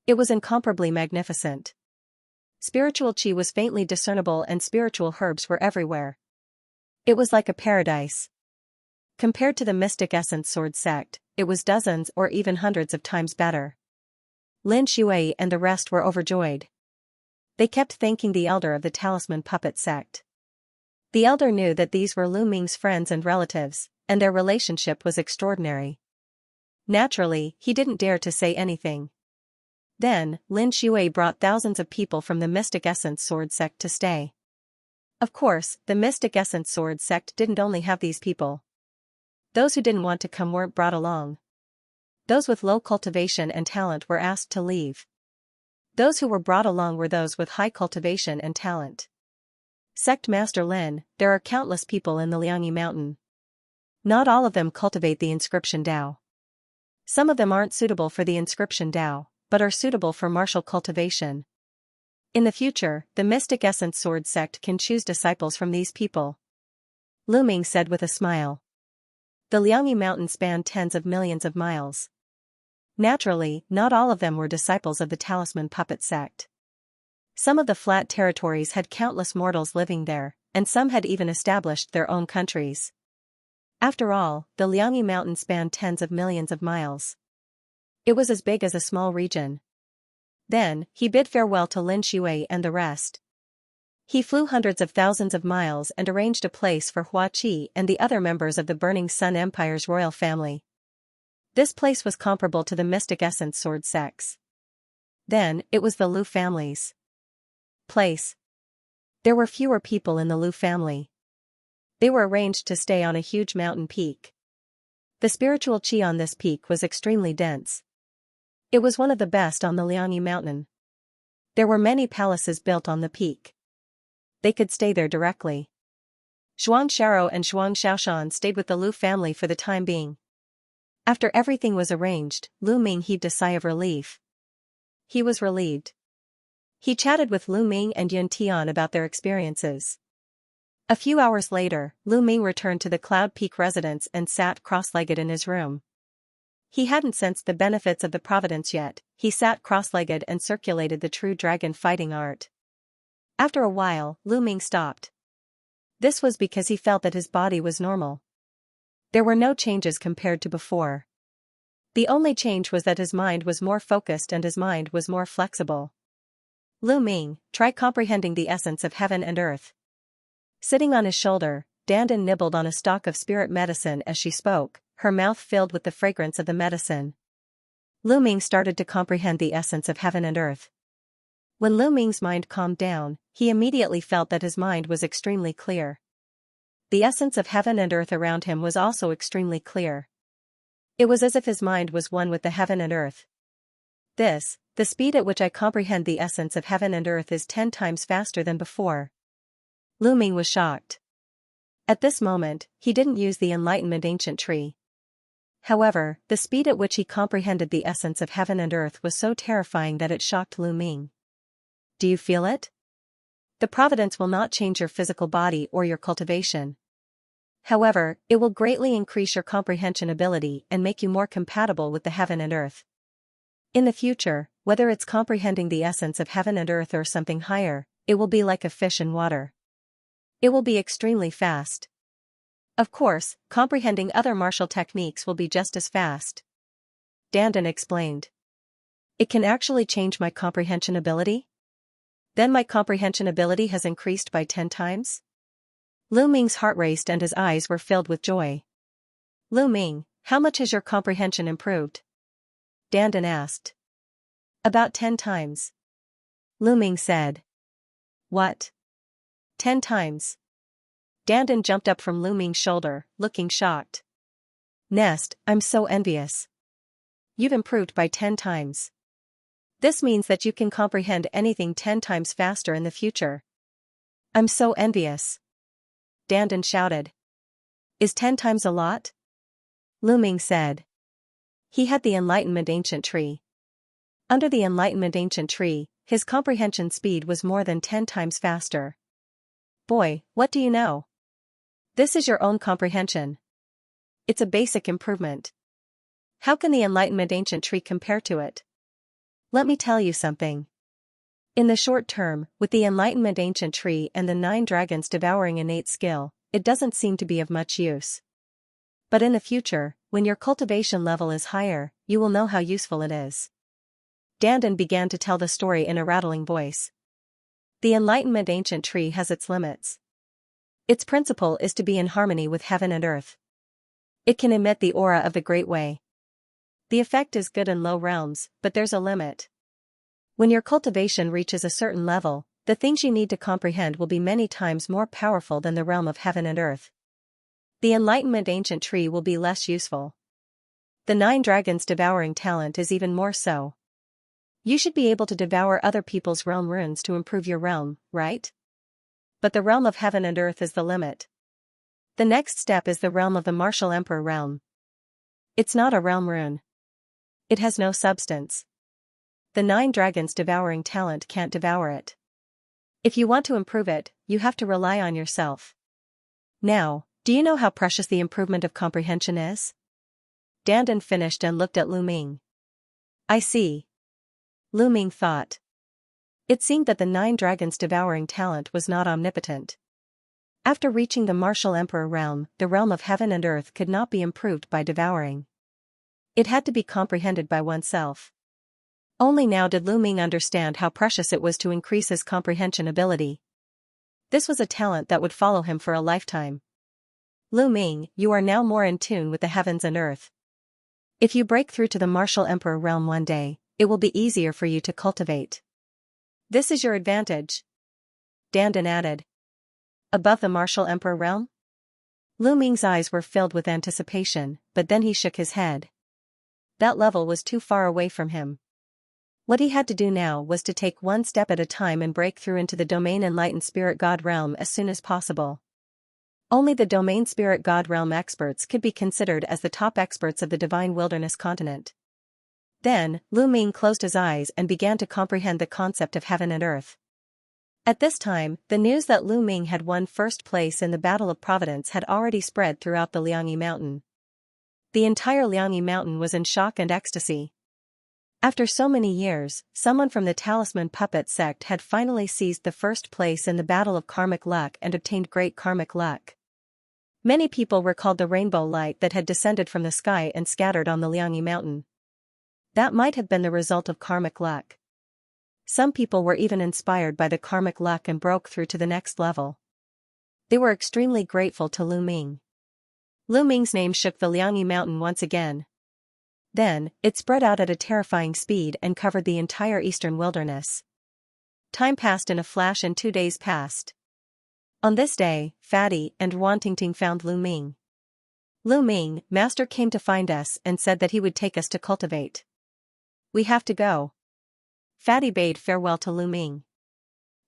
It was incomparably magnificent. Spiritual qi was faintly discernible and spiritual herbs were everywhere. It was like a paradise. Compared to the Mystic Essence Sword sect, it was dozens or even hundreds of times better. Lin Shui and the rest were overjoyed. They kept thanking the elder of the talisman puppet sect. The elder knew that these were Lu Ming's friends and relatives, and their relationship was extraordinary. Naturally, he didn't dare to say anything. Then, Lin Shui brought thousands of people from the Mystic Essence Sword sect to stay. Of course, the Mystic Essence Sword sect didn't only have these people. Those who didn't want to come weren't brought along. Those with low cultivation and talent were asked to leave. Those who were brought along were those with high cultivation and talent. Sect Master Lin, there are countless people in the Liangyi Mountain. Not all of them cultivate the inscription Dao. Some of them aren't suitable for the inscription Dao, but are suitable for martial cultivation. In the future, the Mystic Essence Sword sect can choose disciples from these people. Lu Ming said with a smile. The Liangyi Mountain spanned tens of millions of miles. Naturally, not all of them were disciples of the Talisman Puppet sect. Some of the flat territories had countless mortals living there, and some had even established their own countries. After all, the Liangyi Mountain spanned tens of millions of miles. It was as big as a small region. Then, he bid farewell to Lin Shui and the rest. He flew hundreds of thousands of miles and arranged a place for Hua Qi and the other members of the Burning Sun Empire's royal family. This place was comparable to the Mystic Essence Sword sects. Then, it was the Lu family's place. There were fewer people in the Lu family. They were arranged to stay on a huge mountain peak. The spiritual qi on this peak was extremely dense. It was one of the best on the Liangyi Mountain. There were many palaces built on the peak. They could stay there directly. Zhuang Sharo and Zhuang Xiaoshan stayed with the Lu family for the time being. After everything was arranged, Lu Ming heaved a sigh of relief. He was relieved. He chatted with Lu Ming and Yun Tian about their experiences. A few hours later, Lu Ming returned to the Cloud Peak residence and sat cross-legged in his room. He hadn't sensed the benefits of the providence yet. He sat cross-legged and circulated the true dragon fighting art. After a while, Lu Ming stopped. This was because he felt that his body was normal. There were no changes compared to before. The only change was that his mind was more focused and his mind was more flexible. Lu Ming, try comprehending the essence of heaven and earth. Sitting on his shoulder, Dandan nibbled on a stalk of spirit medicine as she spoke, her mouth filled with the fragrance of the medicine. Lu Ming started to comprehend the essence of heaven and earth. When Lu Ming's mind calmed down, he immediately felt that his mind was extremely clear. The essence of heaven and earth around him was also extremely clear. It was as if his mind was one with the heaven and earth. The speed at which I comprehend the essence of heaven and earth is 10 times faster than before. Lu Ming was shocked. At this moment, he didn't use the Enlightenment Ancient Tree. However, the speed at which he comprehended the essence of heaven and earth was so terrifying that it shocked Lu Ming. Do you feel it? The providence will not change your physical body or your cultivation. However, it will greatly increase your comprehension ability and make you more compatible with the heaven and earth. In the future, whether it's comprehending the essence of heaven and earth or something higher, it will be like a fish in water. It will be extremely fast. Of course, comprehending other martial techniques will be just as fast. Dandan explained. It can actually change my comprehension ability? Then my comprehension ability has increased by 10 times? Lu Ming's heart raced and his eyes were filled with joy. Lu Ming, how much has your comprehension improved? Dandan asked. About 10 times. Lu Ming said. What? 10 times. Dandan jumped up from Lu Ming's shoulder, looking shocked. Nest, I'm so envious. You've improved by 10 times. This means that you can comprehend anything 10 times faster in the future. I'm so envious. Dandan shouted. Is 10 times a lot? Lu Ming said. He had the Enlightenment Ancient Tree. Under the Enlightenment Ancient Tree, his comprehension speed was more than 10 times faster. Boy, what do you know? This is your own comprehension. It's a basic improvement. How can the Enlightenment Ancient Tree compare to it? Let me tell you something. In the short term, with the Enlightenment Ancient Tree and the 9 dragons devouring innate skill, it doesn't seem to be of much use. But in the future, when your cultivation level is higher, you will know how useful it is. Dandan began to tell the story in a rattling voice. The Enlightenment Ancient Tree has its limits. Its principle is to be in harmony with heaven and earth. It can emit the aura of the Great Way. The effect is good in low realms, but there's a limit. When your cultivation reaches a certain level, the things you need to comprehend will be many times more powerful than the realm of heaven and earth. The Enlightenment ancient tree will be less useful. The 9 dragons devouring talent is even more so. You should be able to devour other people's realm runes to improve your realm, right? But the realm of heaven and earth is the limit. The next step is the realm of the Martial Emperor realm. It's not a realm rune. It has no substance. The 9 dragons devouring talent can't devour it. If you want to improve it, you have to rely on yourself. Now, do you know how precious the improvement of comprehension is? Dandan finished and looked at Lu Ming. I see. Lu Ming thought. It seemed that the 9 dragons devouring talent was not omnipotent. After reaching the Martial Emperor realm, the realm of heaven and earth could not be improved by devouring. It had to be comprehended by oneself. Only now did Lu Ming understand how precious it was to increase his comprehension ability. This was a talent that would follow him for a lifetime. Lu Ming, you are now more in tune with the heavens and earth. If you break through to the Martial Emperor realm one day, it will be easier for you to cultivate. This is your advantage. Dandan added. Above the Martial Emperor realm? Lu Ming's eyes were filled with anticipation, but then he shook his head. That level was too far away from him. What he had to do now was to take one step at a time and break through into the domain Enlightened Spirit God realm as soon as possible. Only the domain Spirit God realm experts could be considered as the top experts of the Divine Wilderness continent. Then, Lu Ming closed his eyes and began to comprehend the concept of heaven and earth. At this time, the news that Lu Ming had won first place in the Battle of Providence had already spread throughout the Liangyi Mountain. The entire Liangyi Mountain was in shock and ecstasy. After so many years, someone from the Talisman Puppet sect had finally seized the first place in the Battle of Karmic Luck and obtained great karmic luck. Many people recalled the rainbow light that had descended from the sky and scattered on the Liangyi Mountain. That might have been the result of karmic luck. Some people were even inspired by the karmic luck and broke through to the next level. They were extremely grateful to Lu Ming. Lu Ming's name shook the Liangyi Mountain once again. Then, it spread out at a terrifying speed and covered the entire eastern wilderness. Time passed in a flash and 2 days passed. On this day, Fatty and Wantingting found Lu Ming. Lu Ming, Master came to find us and said that he would take us to cultivate. We have to go. Fatty bade farewell to Lu Ming.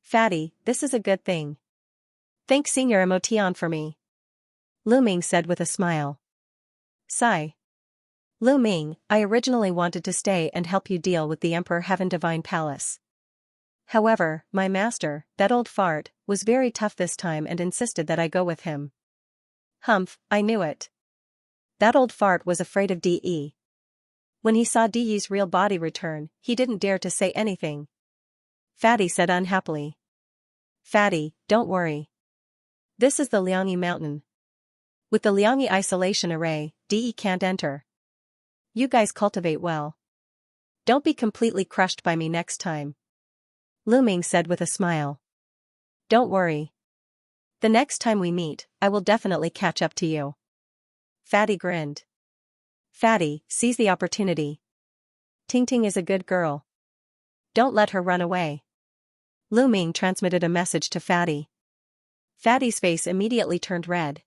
Fatty, this is a good thing. Thank Senior Emotion for me. Lu Ming said with a smile. Sigh. Lu Ming, I originally wanted to stay and help you deal with the Emperor Heaven Divine Palace. However, my master, that old fart, was very tough this time and insisted that I go with him. Humph, I knew it. That old fart was afraid of DE. When he saw DE's real body return, he didn't dare to say anything. Fatty said unhappily. Fatty, don't worry. This is the Liangyi Mountain. With the Liangyi Isolation Array, DE can't enter. You guys cultivate well. Don't be completely crushed by me next time. Lu Ming said with a smile. Don't worry. The next time we meet, I will definitely catch up to you. Fatty grinned. Fatty, seize the opportunity. Ting Ting is a good girl. Don't let her run away. Lu Ming transmitted a message to Fatty. Fatty's face immediately turned red.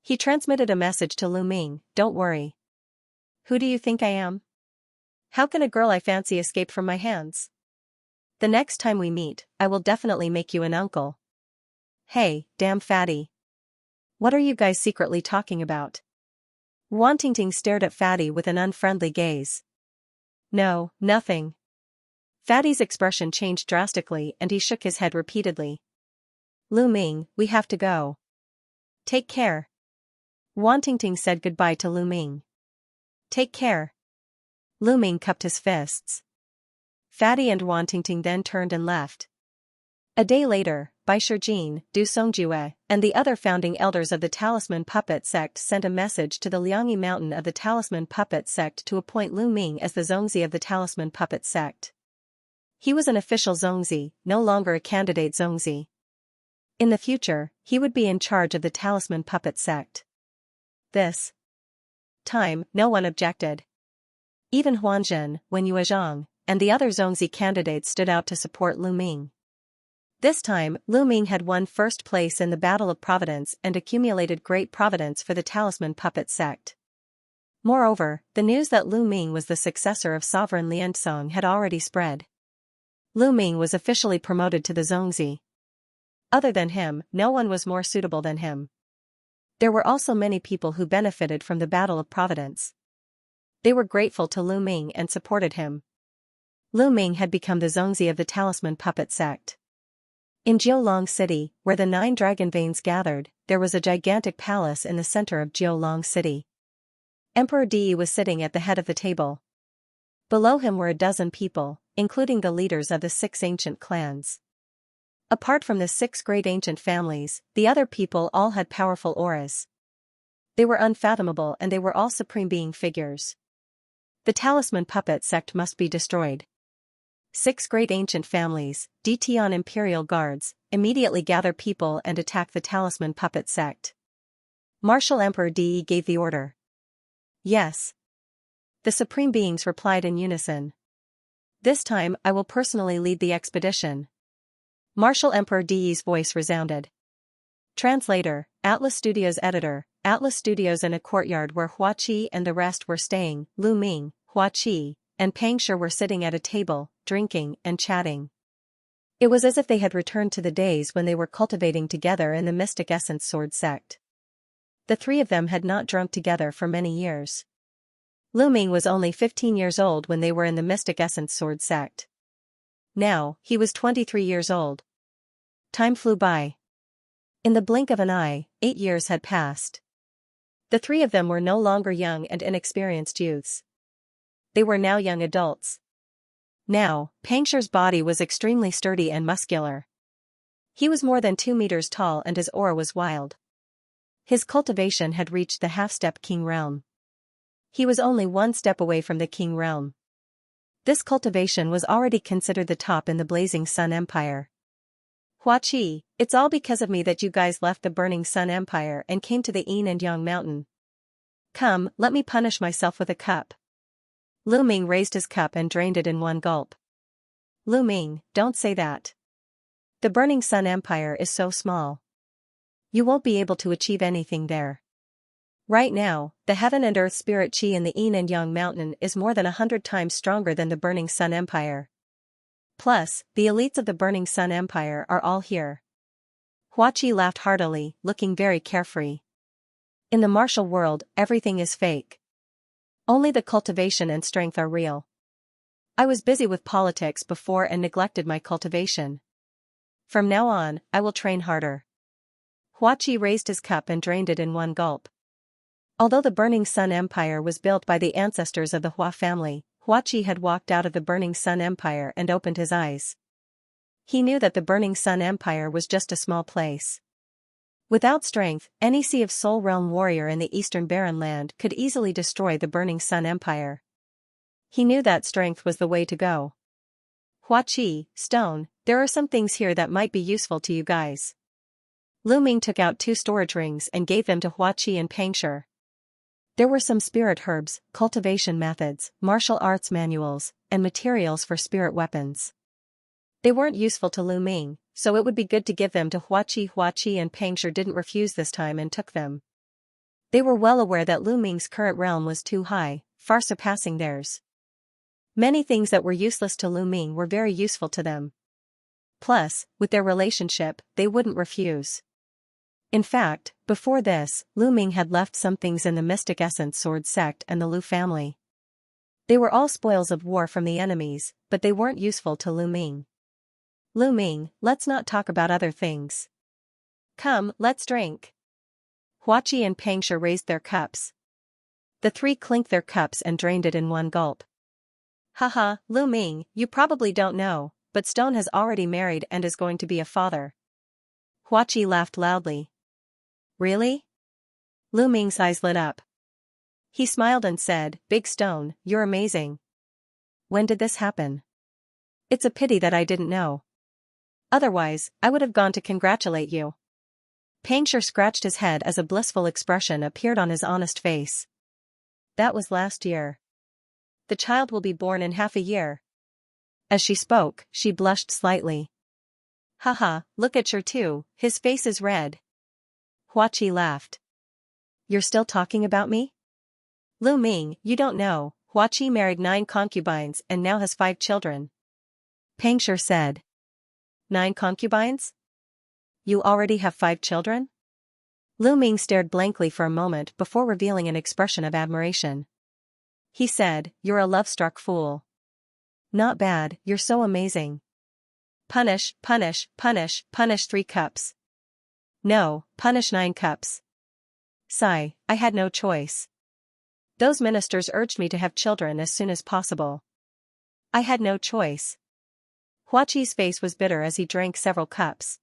He transmitted a message to Lu Ming, don't worry. Who do you think I am? How can a girl I fancy escape from my hands? The next time we meet, I will definitely make you an uncle. Hey, damn Fatty. What are you guys secretly talking about? Wantingting stared at Fatty with an unfriendly gaze. No, nothing. Fatty's expression changed drastically and he shook his head repeatedly. Lu Ming, we have to go. Take care. Wantingting said goodbye to Lu Ming. Take care. Lu Ming cupped his fists. Fatty and Wantingting then turned and left. A day later, Bai Shijin, Du Songjue, and the other founding elders of the Talisman Puppet sect sent a message to the Liangyi Mountain of the Talisman Puppet sect to appoint Lu Ming as the Zongzi of the Talisman Puppet sect. He was an official Zongzi, no longer a candidate Zongzi. In the future, he would be in charge of the Talisman Puppet sect. This time, no one objected. Even Huanzhen, Wen Yuezhang, and the other Zongzi candidates stood out to support Lu Ming. This time, Lu Ming had won first place in the Battle of Providence and accumulated great providence for the Talisman Puppet sect. Moreover, the news that Lu Ming was the successor of Sovereign Lianzong had already spread. Lu Ming was officially promoted to the Zongzi. Other than him, no one was more suitable than him. There were also many people who benefited from the Battle of Providence. They were grateful to Lu Ming and supported him. Lu Ming had become the Zongzi of the Talisman Puppet sect. In Jiulong City, where the 9 dragon veins gathered, there was a gigantic palace in the center of Jiulong City. Emperor Di was sitting at the head of the table. Below him were a dozen people, including the leaders of the 6 ancient clans. Apart from the 6 great ancient families, the other people all had powerful auras. They were unfathomable and they were all supreme being figures. The Talisman Puppet sect must be destroyed. 6 great ancient families, Dtion Imperial Guards, immediately gather people and attack the Talisman Puppet sect. Martial Emperor Di gave the order. Yes. The supreme beings replied in unison. This time I will personally lead the expedition. Martial Emperor Di's voice resounded. Translator, Atlas Studios editor, Atlas Studios. In a courtyard where Hua Qi and the rest were staying, Lu Ming, Hua Qi, and Pang Shi were sitting at a table, drinking and chatting. It was as if they had returned to the days when they were cultivating together in the Mystic Essence Sword sect. The 3 of them had not drunk together for many years. Lu Ming was only 15 years old when they were in the Mystic Essence Sword sect. Now, he was 23 years old. Time flew by. In the blink of an eye, 8 years had passed. The 3 of them were no longer young and inexperienced youths. They were now young adults. Now, Pang Shi's body was extremely sturdy and muscular. He was more than 2 meters tall and his aura was wild. His cultivation had reached the half-step king realm. He was only 1 step away from the king realm. This cultivation was already considered the top in the Blazing Sun Empire. Hua Qi, it's all because of me that you guys left the Burning Sun Empire and came to the Yin and Yang Mountain. Come, let me punish myself with a cup. Lu Ming raised his cup and drained it in 1 gulp. Lu Ming, don't say that. The Burning Sun Empire is so small. You won't be able to achieve anything there. Right now, the Heaven and Earth Spirit Qi in the Yin and Yang Mountain is more than 100 times stronger than the Burning Sun Empire. Plus, the elites of the Burning Sun Empire are all here. Hua Qi laughed heartily, looking very carefree. In the martial world, everything is fake. Only the cultivation and strength are real. I was busy with politics before and neglected my cultivation. From now on, I will train harder. Hua Qi raised his cup and drained it in 1 gulp. Although the Burning Sun Empire was built by the ancestors of the Hua family, Hua Qi had walked out of the Burning Sun Empire and opened his eyes. He knew that the Burning Sun Empire was just a small place. Without strength, any Sea of Soul Realm warrior in the Eastern Barren Land could easily destroy the Burning Sun Empire. He knew that strength was the way to go. Hua Qi, Stone, there are some things here that might be useful to you guys. Lu Ming took out 2 storage rings and gave them to Hua Qi and Pang Shi. There were some spirit herbs, cultivation methods, martial arts manuals, and materials for spirit weapons. They weren't useful to Lu Ming, so it would be good to give them to Hua Qi. Hua Qi and Pang Shi didn't refuse this time and took them. They were well aware that Lu Ming's current realm was too high, far surpassing theirs. Many things that were useless to Lu Ming were very useful to them. Plus, with their relationship, they wouldn't refuse. In fact, before this, Lu Ming had left some things in the Mystic Essence Sword sect and the Lu family. They were all spoils of war from the enemies, but they weren't useful to Lu Ming. Lu Ming, let's not talk about other things. Come, let's drink. Hua Qi and Pang Shi raised their cups. The 3 clinked their cups and drained it in 1 gulp. Haha, Lu Ming, you probably don't know, but Stone has already married and is going to be a father. Hua Qi laughed loudly. Really? Lu Ming's eyes lit up. He smiled and said, Big Stone, you're amazing. When did this happen? It's a pity that I didn't know. Otherwise, I would have gone to congratulate you. Pang Shi scratched his head as a blissful expression appeared on his honest face. that was last year. The child will be born in half a year. As she spoke, she blushed slightly. Haha, look at Sher too, his face is red. Huaqi laughed. You're still talking about me? Lu Ming, you don't know, Huaqi married 9 concubines and now has 5 children. Pang Shi said. 9 concubines? You already have 5 children? Lu Ming stared blankly for a moment before revealing an expression of admiration. He said, you're a love-struck fool. Not bad, you're so amazing. Punish, punish, punish, punish 3 cups. No, punish 9 cups. Sigh, I had no choice. Those ministers urged me to have children as soon as possible. I had no choice. Huaqi's face was bitter as he drank several cups.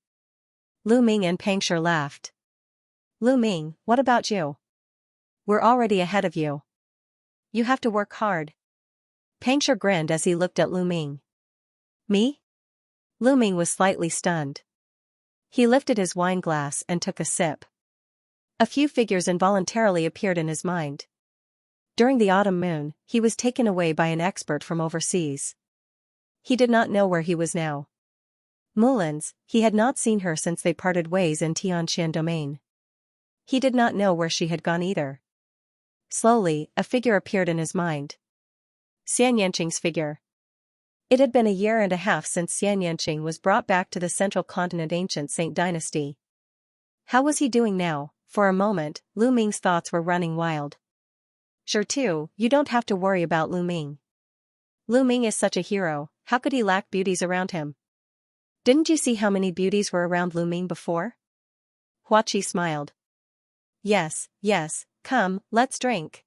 Lu Ming and Pang Shi laughed. Lu Ming, what about you? We're already ahead of you. You have to work hard. Pang Shi grinned as he looked at Lu Ming. Me? Lu Ming was slightly stunned. He lifted his wine glass and took a sip. A few figures involuntarily appeared in his mind. During the autumn moon, he was taken away by an expert from overseas. He did not know where he was now. Mulan's, he had not seen her since they parted ways in Tianxian domain. He did not know where she had gone either. Slowly, a figure appeared in his mind. Xianxia's figure. It had been a year and a half since Xianxia was brought back to the central continent ancient Saint dynasty. How was he doing now? For a moment, Lu Ming's thoughts were running wild. Sure too, you don't have to worry about Lu Ming. Lu Ming is such a hero, how could he lack beauties around him? Didn't you see how many beauties were around Lu Ming before? Huaqi smiled. Yes, yes, come, let's drink.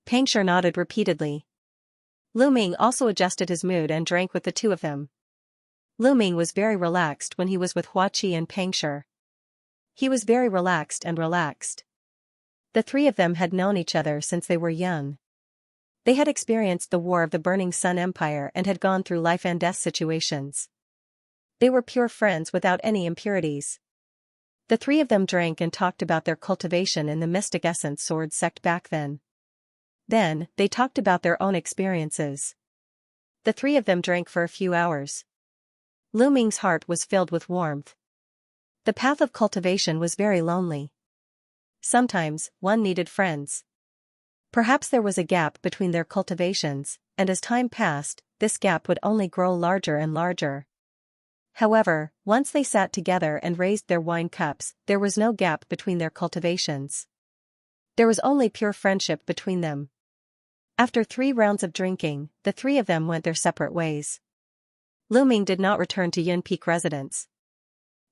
Pang Shi nodded repeatedly. Lu Ming also adjusted his mood and drank with the two of them. Lu Ming was very relaxed when he was with Huaqi and Pang Shi. He was very relaxed and relaxed. The 3 of them had known each other since they were young. They had experienced the War of the Burning Sun Empire and had gone through life and death situations. They were pure friends without any impurities. The 3 of them drank and talked about their cultivation in the Mystic Essence Sword sect back then. Then, they talked about their own experiences. The 3 of them drank for a few hours. Lu Ming's heart was filled with warmth. The path of cultivation was very lonely. Sometimes, one needed friends. Perhaps there was a gap between their cultivations, and as time passed, this gap would only grow larger and larger. However, once they sat together and raised their wine cups, there was no gap between their cultivations. There was only pure friendship between them. After 3 rounds of drinking, the 3 of them went their separate ways. Lu Ming did not return to Yan Peak residence.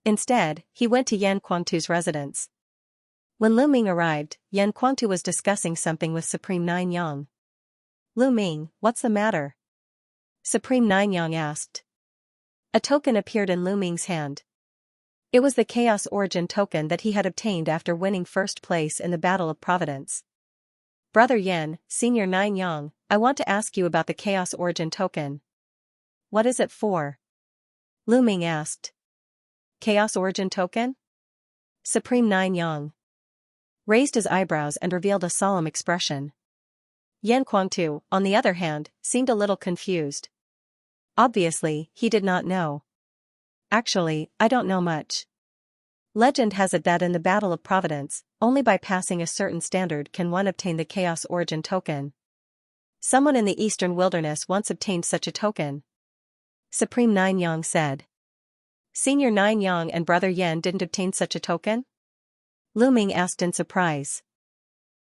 Instead, he went to Yan Kuangtu's residence. When Lu Ming arrived, Yan Kuangtu was discussing something with Supreme Nine Yang. Lu Ming, what's the matter? Supreme Nine Yang asked. A token appeared in Lu Ming's hand. It was the Chaos Origin token that he had obtained after winning first place in the Battle of Providence. Brother Yan, Senior Nine Yang, I want to ask you about the Chaos Origin token. What is it for? Lu Ming asked. Chaos Origin token? Supreme Nine Yang raised his eyebrows and revealed a solemn expression. Yan Kuangtu, on the other hand, seemed a little confused. Obviously, he did not know. Actually, I don't know much. Legend has it that in the Battle of Providence, only by passing a certain standard can one obtain the Chaos Origin token. Someone in the Eastern Wilderness once obtained such a token. Supreme Nine Yang said. Senior Nine Yang and Brother Yan didn't obtain such a token? Lu Ming asked in surprise.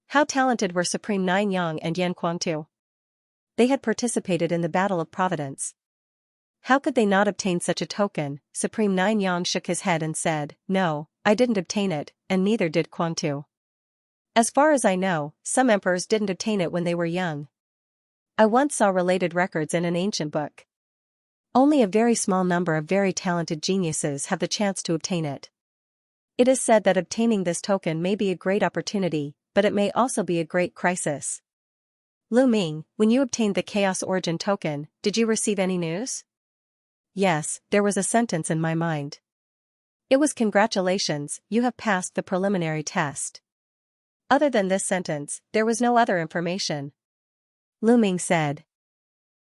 How talented were Supreme Nine Yang and Yan Kuangtu? They had participated in the Battle of Providence. How could they not obtain such a token? Supreme Nine Yang shook his head and said, No, I didn't obtain it, and neither did Kuangtu. As far as I know, some emperors didn't obtain it when they were young. I once saw related records in an ancient book. Only a very small number of very talented geniuses have the chance to obtain it. It is said that obtaining this token may be a great opportunity, but it may also be a great crisis. Lu Ming, when you obtained the Chaos Origin token, did you receive any news? Yes, there was a sentence in my mind. It was congratulations, you have passed the preliminary test. Other than this sentence, there was no other information. Lu Ming said.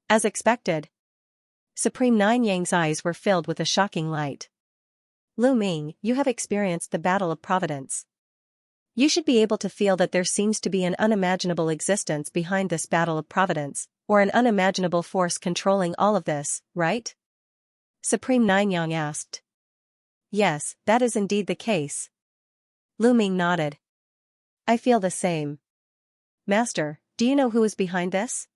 As expected. Supreme Nine Yang's eyes were filled with a shocking light. Lu Ming, you have experienced the battle of providence. You should be able to feel that there seems to be an unimaginable existence behind this battle of providence, or an unimaginable force controlling all of this, right? Supreme Nine Yang asked. Yes, that is indeed the case. Lu Ming nodded. I feel the same. Master, do you know who is behind this?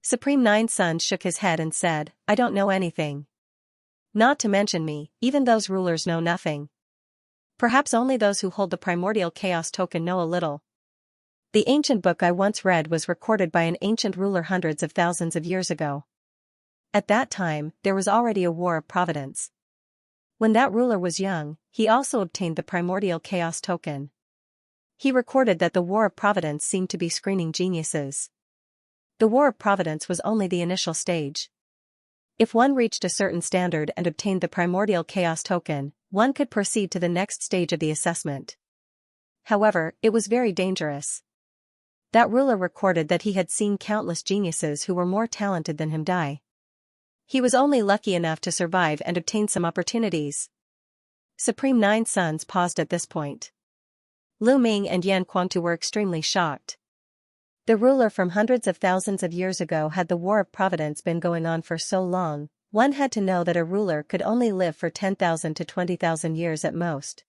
Supreme Nine Sun shook his head and said, I don't know anything. Not to mention me, even those rulers know nothing. Perhaps only those who hold the primordial chaos token know a little. The ancient book I once read was recorded by an ancient ruler hundreds of thousands of years ago. At that time, there was already a war of providence. When that ruler was young, he also obtained the primordial chaos token. He recorded that the war of providence seemed to be screening geniuses. The war of providence was only the initial stage. If one reached a certain standard and obtained the primordial chaos token, one could proceed to the next stage of the assessment. However, it was very dangerous. That ruler recorded that he had seen countless geniuses who were more talented than him die. He was only lucky enough to survive and obtain some opportunities. Supreme Nine Suns paused at this point. Lu Ming and Yan Quantu were extremely shocked. The ruler from hundreds of thousands of years ago had the War of Providence been going on for so long, one had to know that a ruler could only live for 10,000 to 20,000 years at most.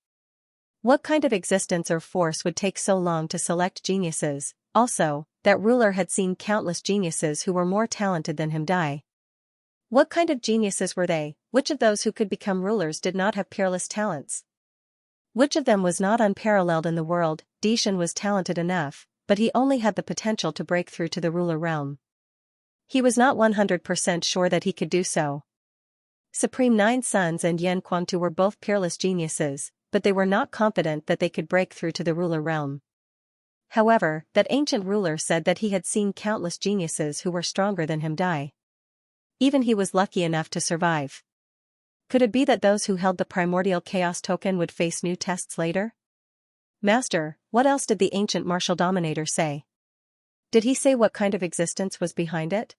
What kind of existence or force would take so long to select geniuses? Also, that ruler had seen countless geniuses who were more talented than him die. What kind of geniuses were they? Which of those who could become rulers did not have peerless talents? Which of them was not unparalleled in the world? Dishan was talented enough, but he only had the potential to break through to the ruler realm. He was not 100% sure that he could do so. Supreme Nine Suns and Yan Quantu were both peerless geniuses, but they were not confident that they could break through to the ruler realm. However, that ancient ruler said that he had seen countless geniuses who were stronger than him die. Even he was lucky enough to survive. Could it be that those who held the primordial chaos token would face new tests later? Master, what else did the ancient martial dominator say? Did he say what kind of existence was behind it?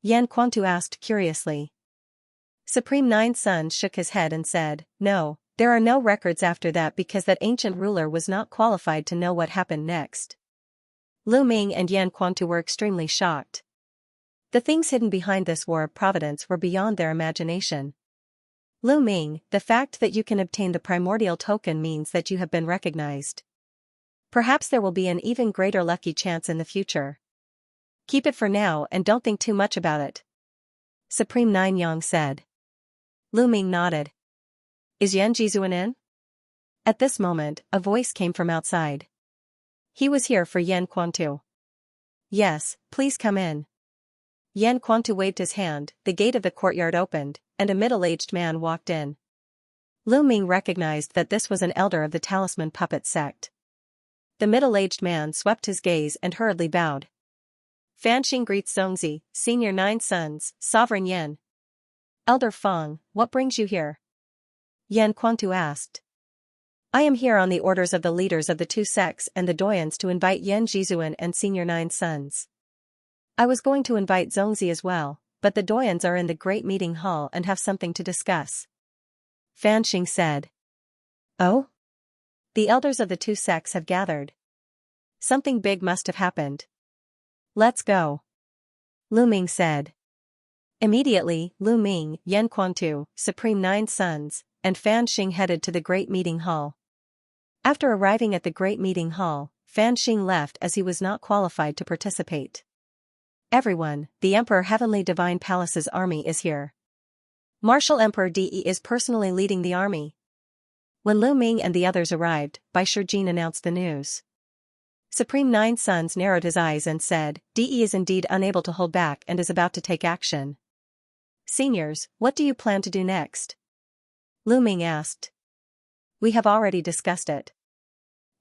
Yan Quantu asked curiously. Supreme Nine Suns shook his head and said, No, there are no records after that because that ancient ruler was not qualified to know what happened next. Lu Ming and Yan Quantu were extremely shocked. The things hidden behind this war of providence were beyond their imagination. Lu Ming, the fact that you can obtain the primordial token means that you have been recognized. Perhaps there will be an even greater lucky chance in the future. Keep it for now and don't think too much about it. Supreme Nine Yang said. Lu Ming nodded. Is Yan Jizuan in? At this moment, a voice came from outside. He was here for Yan Quantu. Yes, please come in. Yan Quantu waved his hand, the gate of the courtyard opened, and a middle-aged man walked in. Lu Ming recognized that this was an elder of the Talisman Puppet sect. The middle-aged man swept his gaze and hurriedly bowed. Fanxing greets Zongzi, Senior Nine Suns, Sovereign Yan. Elder Feng, what brings you here? Yan Quantu asked. I am here on the orders of the leaders of the two sects and the doyens to invite Yan Jizuan and Senior Nine Suns. I was going to invite Zongzi as well, but the doyens are in the great meeting hall and have something to discuss. Fanxing said. Oh? The elders of the two sects have gathered. Something big must have happened. Let's go. Lu Ming said. Immediately, Lu Ming, Yan Quantu, Supreme Nine Suns, and Fanxing headed to the great meeting hall. After arriving at the great meeting hall, Fanxing left as he was not qualified to participate. Everyone, the Emperor Heavenly Divine Palace's army is here. Martial Emperor De is personally leading the army. When Lu Ming and the others arrived, Bai Shijin announced the news. Supreme Nine Suns narrowed his eyes and said, De is indeed unable to hold back and is about to take action. Seniors, what do you plan to do next? Lu Ming asked. We have already discussed it.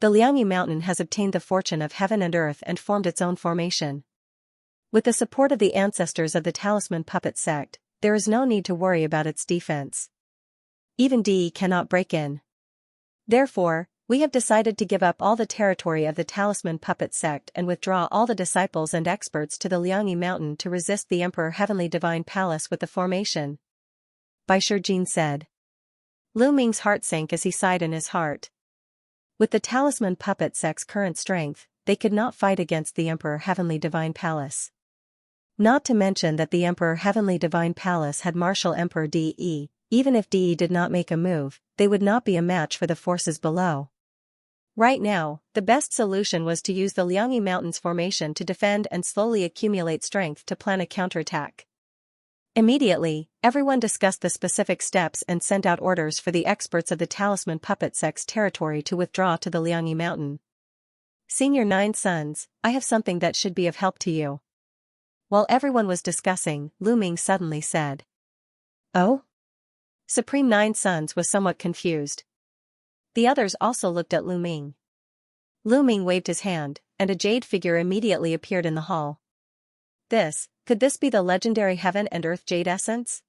The Liangyi Mountain has obtained the fortune of heaven and earth and formed its own formation. With the support of the ancestors of the Talisman Puppet sect, there is no need to worry about its defense. Even De cannot break in. Therefore, We have decided to give up all the territory of the Talisman Puppet Sect and withdraw all the disciples and experts to the Liangyi Mountain to resist the Emperor Heavenly Divine Palace with the formation. Bai Shijin said. Lu Ming's heart sank as he sighed in his heart. With the Talisman Puppet Sect's current strength, they could not fight against the Emperor Heavenly Divine Palace. Not to mention that the Emperor Heavenly Divine Palace had martial Emperor De. Even if De did not make a move, they would not be a match for the forces below. Right now, the best solution was to use the Liangyi Mountains formation to defend and slowly accumulate strength to plan a counterattack. Immediately, everyone discussed the specific steps and sent out orders for the experts of the Talisman Puppet Sect's territory to withdraw to the Liangyi Mountain. Senior 9 Sons, I have something that should be of help to you. While everyone was discussing, Lu Ming suddenly said. Oh? Supreme 9 Sons was somewhat confused. The others also looked at Lu Ming. Lu Ming waved his hand, and a jade figure immediately appeared in the hall. Could this be the legendary Heaven and Earth Jade Essence?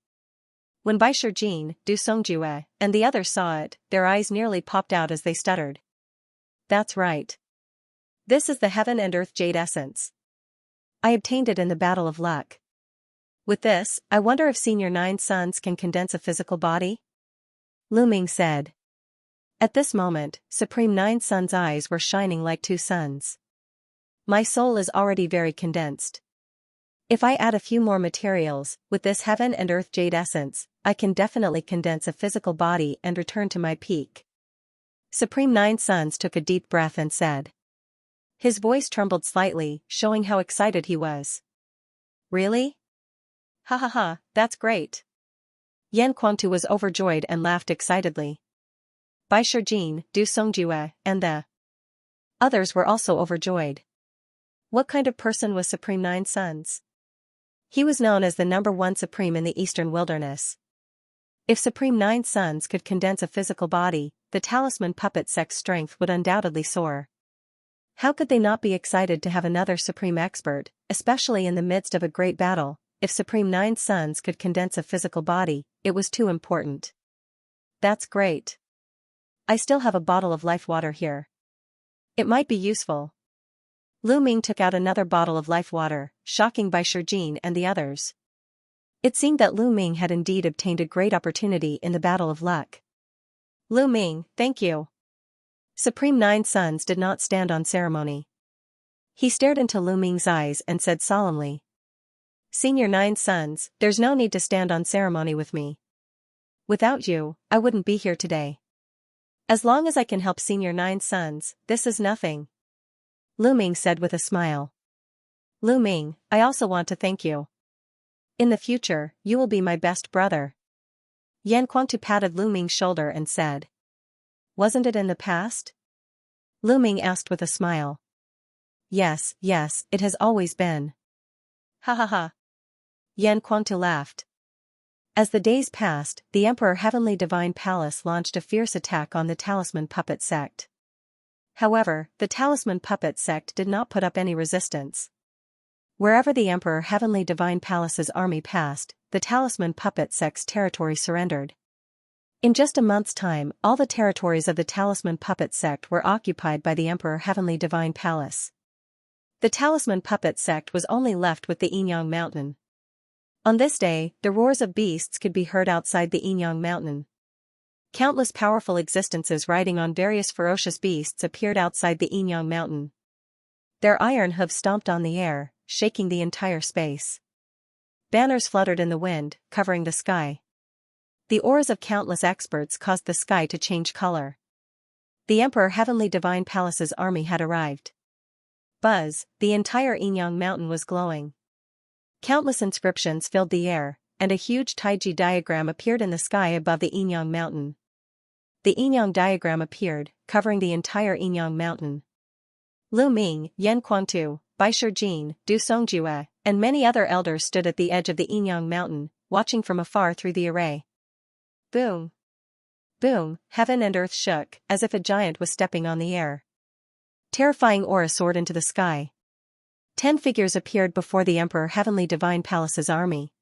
When Bai Shijin, Du Songjue, and the others saw it, their eyes nearly popped out as they stuttered. That's right. This is the Heaven and Earth Jade Essence. I obtained it in the Battle of Luck. With this, I wonder if Senior 9 Sons can condense a physical body? Lu Ming said. At this moment, Supreme 9 Sons' eyes were shining like two suns. My soul is already very condensed. If I add a few more materials, with this Heaven and Earth Jade Essence, I can definitely condense a physical body and return to my peak. Supreme 9 Sons took a deep breath and said. His voice trembled slightly, showing how excited he was. Really? Ha ha ha, that's great. Yan Quantu was overjoyed and laughed excitedly. Bai Shijin, Du Songjue, and the others were also overjoyed. What kind of person was Supreme 9 Sons? He was known as the #1 Supreme in the Eastern Wilderness. If Supreme 9 Sons could condense a physical body, the Talisman Puppet Sect's strength would undoubtedly soar. How could they not be excited to have another Supreme Expert, especially in the midst of a great battle? If Supreme 9 Sons could condense a physical body, it was too important. That's great. I still have a bottle of life water here. It might be useful. Lu Ming took out another bottle of life water, shocking Bai Shijin and the others. It seemed that Lu Ming had indeed obtained a great opportunity in the Battle of Luck. Lu Ming, thank you. Supreme 9 Sons did not stand on ceremony. He stared into Lu Ming's eyes and said solemnly. Senior 9 Sons, there's no need to stand on ceremony with me. Without you, I wouldn't be here today. As long as I can help Senior 9 Sons, this is nothing. Lu Ming said with a smile. Lu Ming, I also want to thank you. In the future, you will be my best brother. Yan Quantu patted Lu Ming's shoulder and said. Wasn't it in the past? Lu Ming asked with a smile. Yes, it has always been. Ha ha ha. Yan Quantu laughed. As the days passed, the Emperor Heavenly Divine Palace launched a fierce attack on the Talisman Puppet Sect. However, the Talisman Puppet Sect did not put up any resistance. Wherever the Emperor Heavenly Divine Palace's army passed, the Talisman Puppet Sect's territory surrendered. In just a month's time, all the territories of the Talisman Puppet Sect were occupied by the Emperor Heavenly Divine Palace. The Talisman Puppet Sect was only left with the Yinyang Mountain. On this day, the roars of beasts could be heard outside the Yinyang Mountain. Countless powerful existences riding on various ferocious beasts appeared outside the Yinyang Mountain. Their iron hooves stomped on the air, shaking the entire space. Banners fluttered in the wind, covering the sky. The auras of countless experts caused the sky to change color. The Emperor Heavenly Divine Palace's army had arrived. Buzz, the entire Yinyang Mountain was glowing. Countless inscriptions filled the air, and a huge Taiji diagram appeared in the sky above the Yinyang Mountain. The Yinyang diagram appeared, covering the entire Yinyang Mountain. Lu Ming, Yan Quantu, Bai Shijin, Du Songjue, and many other elders stood at the edge of the Yinyang Mountain, watching from afar through the array. Boom! Boom! Heaven and earth shook, as if a giant was stepping on the air. Terrifying aura soared into the sky. 10 figures appeared before the Emperor Heavenly Divine Palace's army.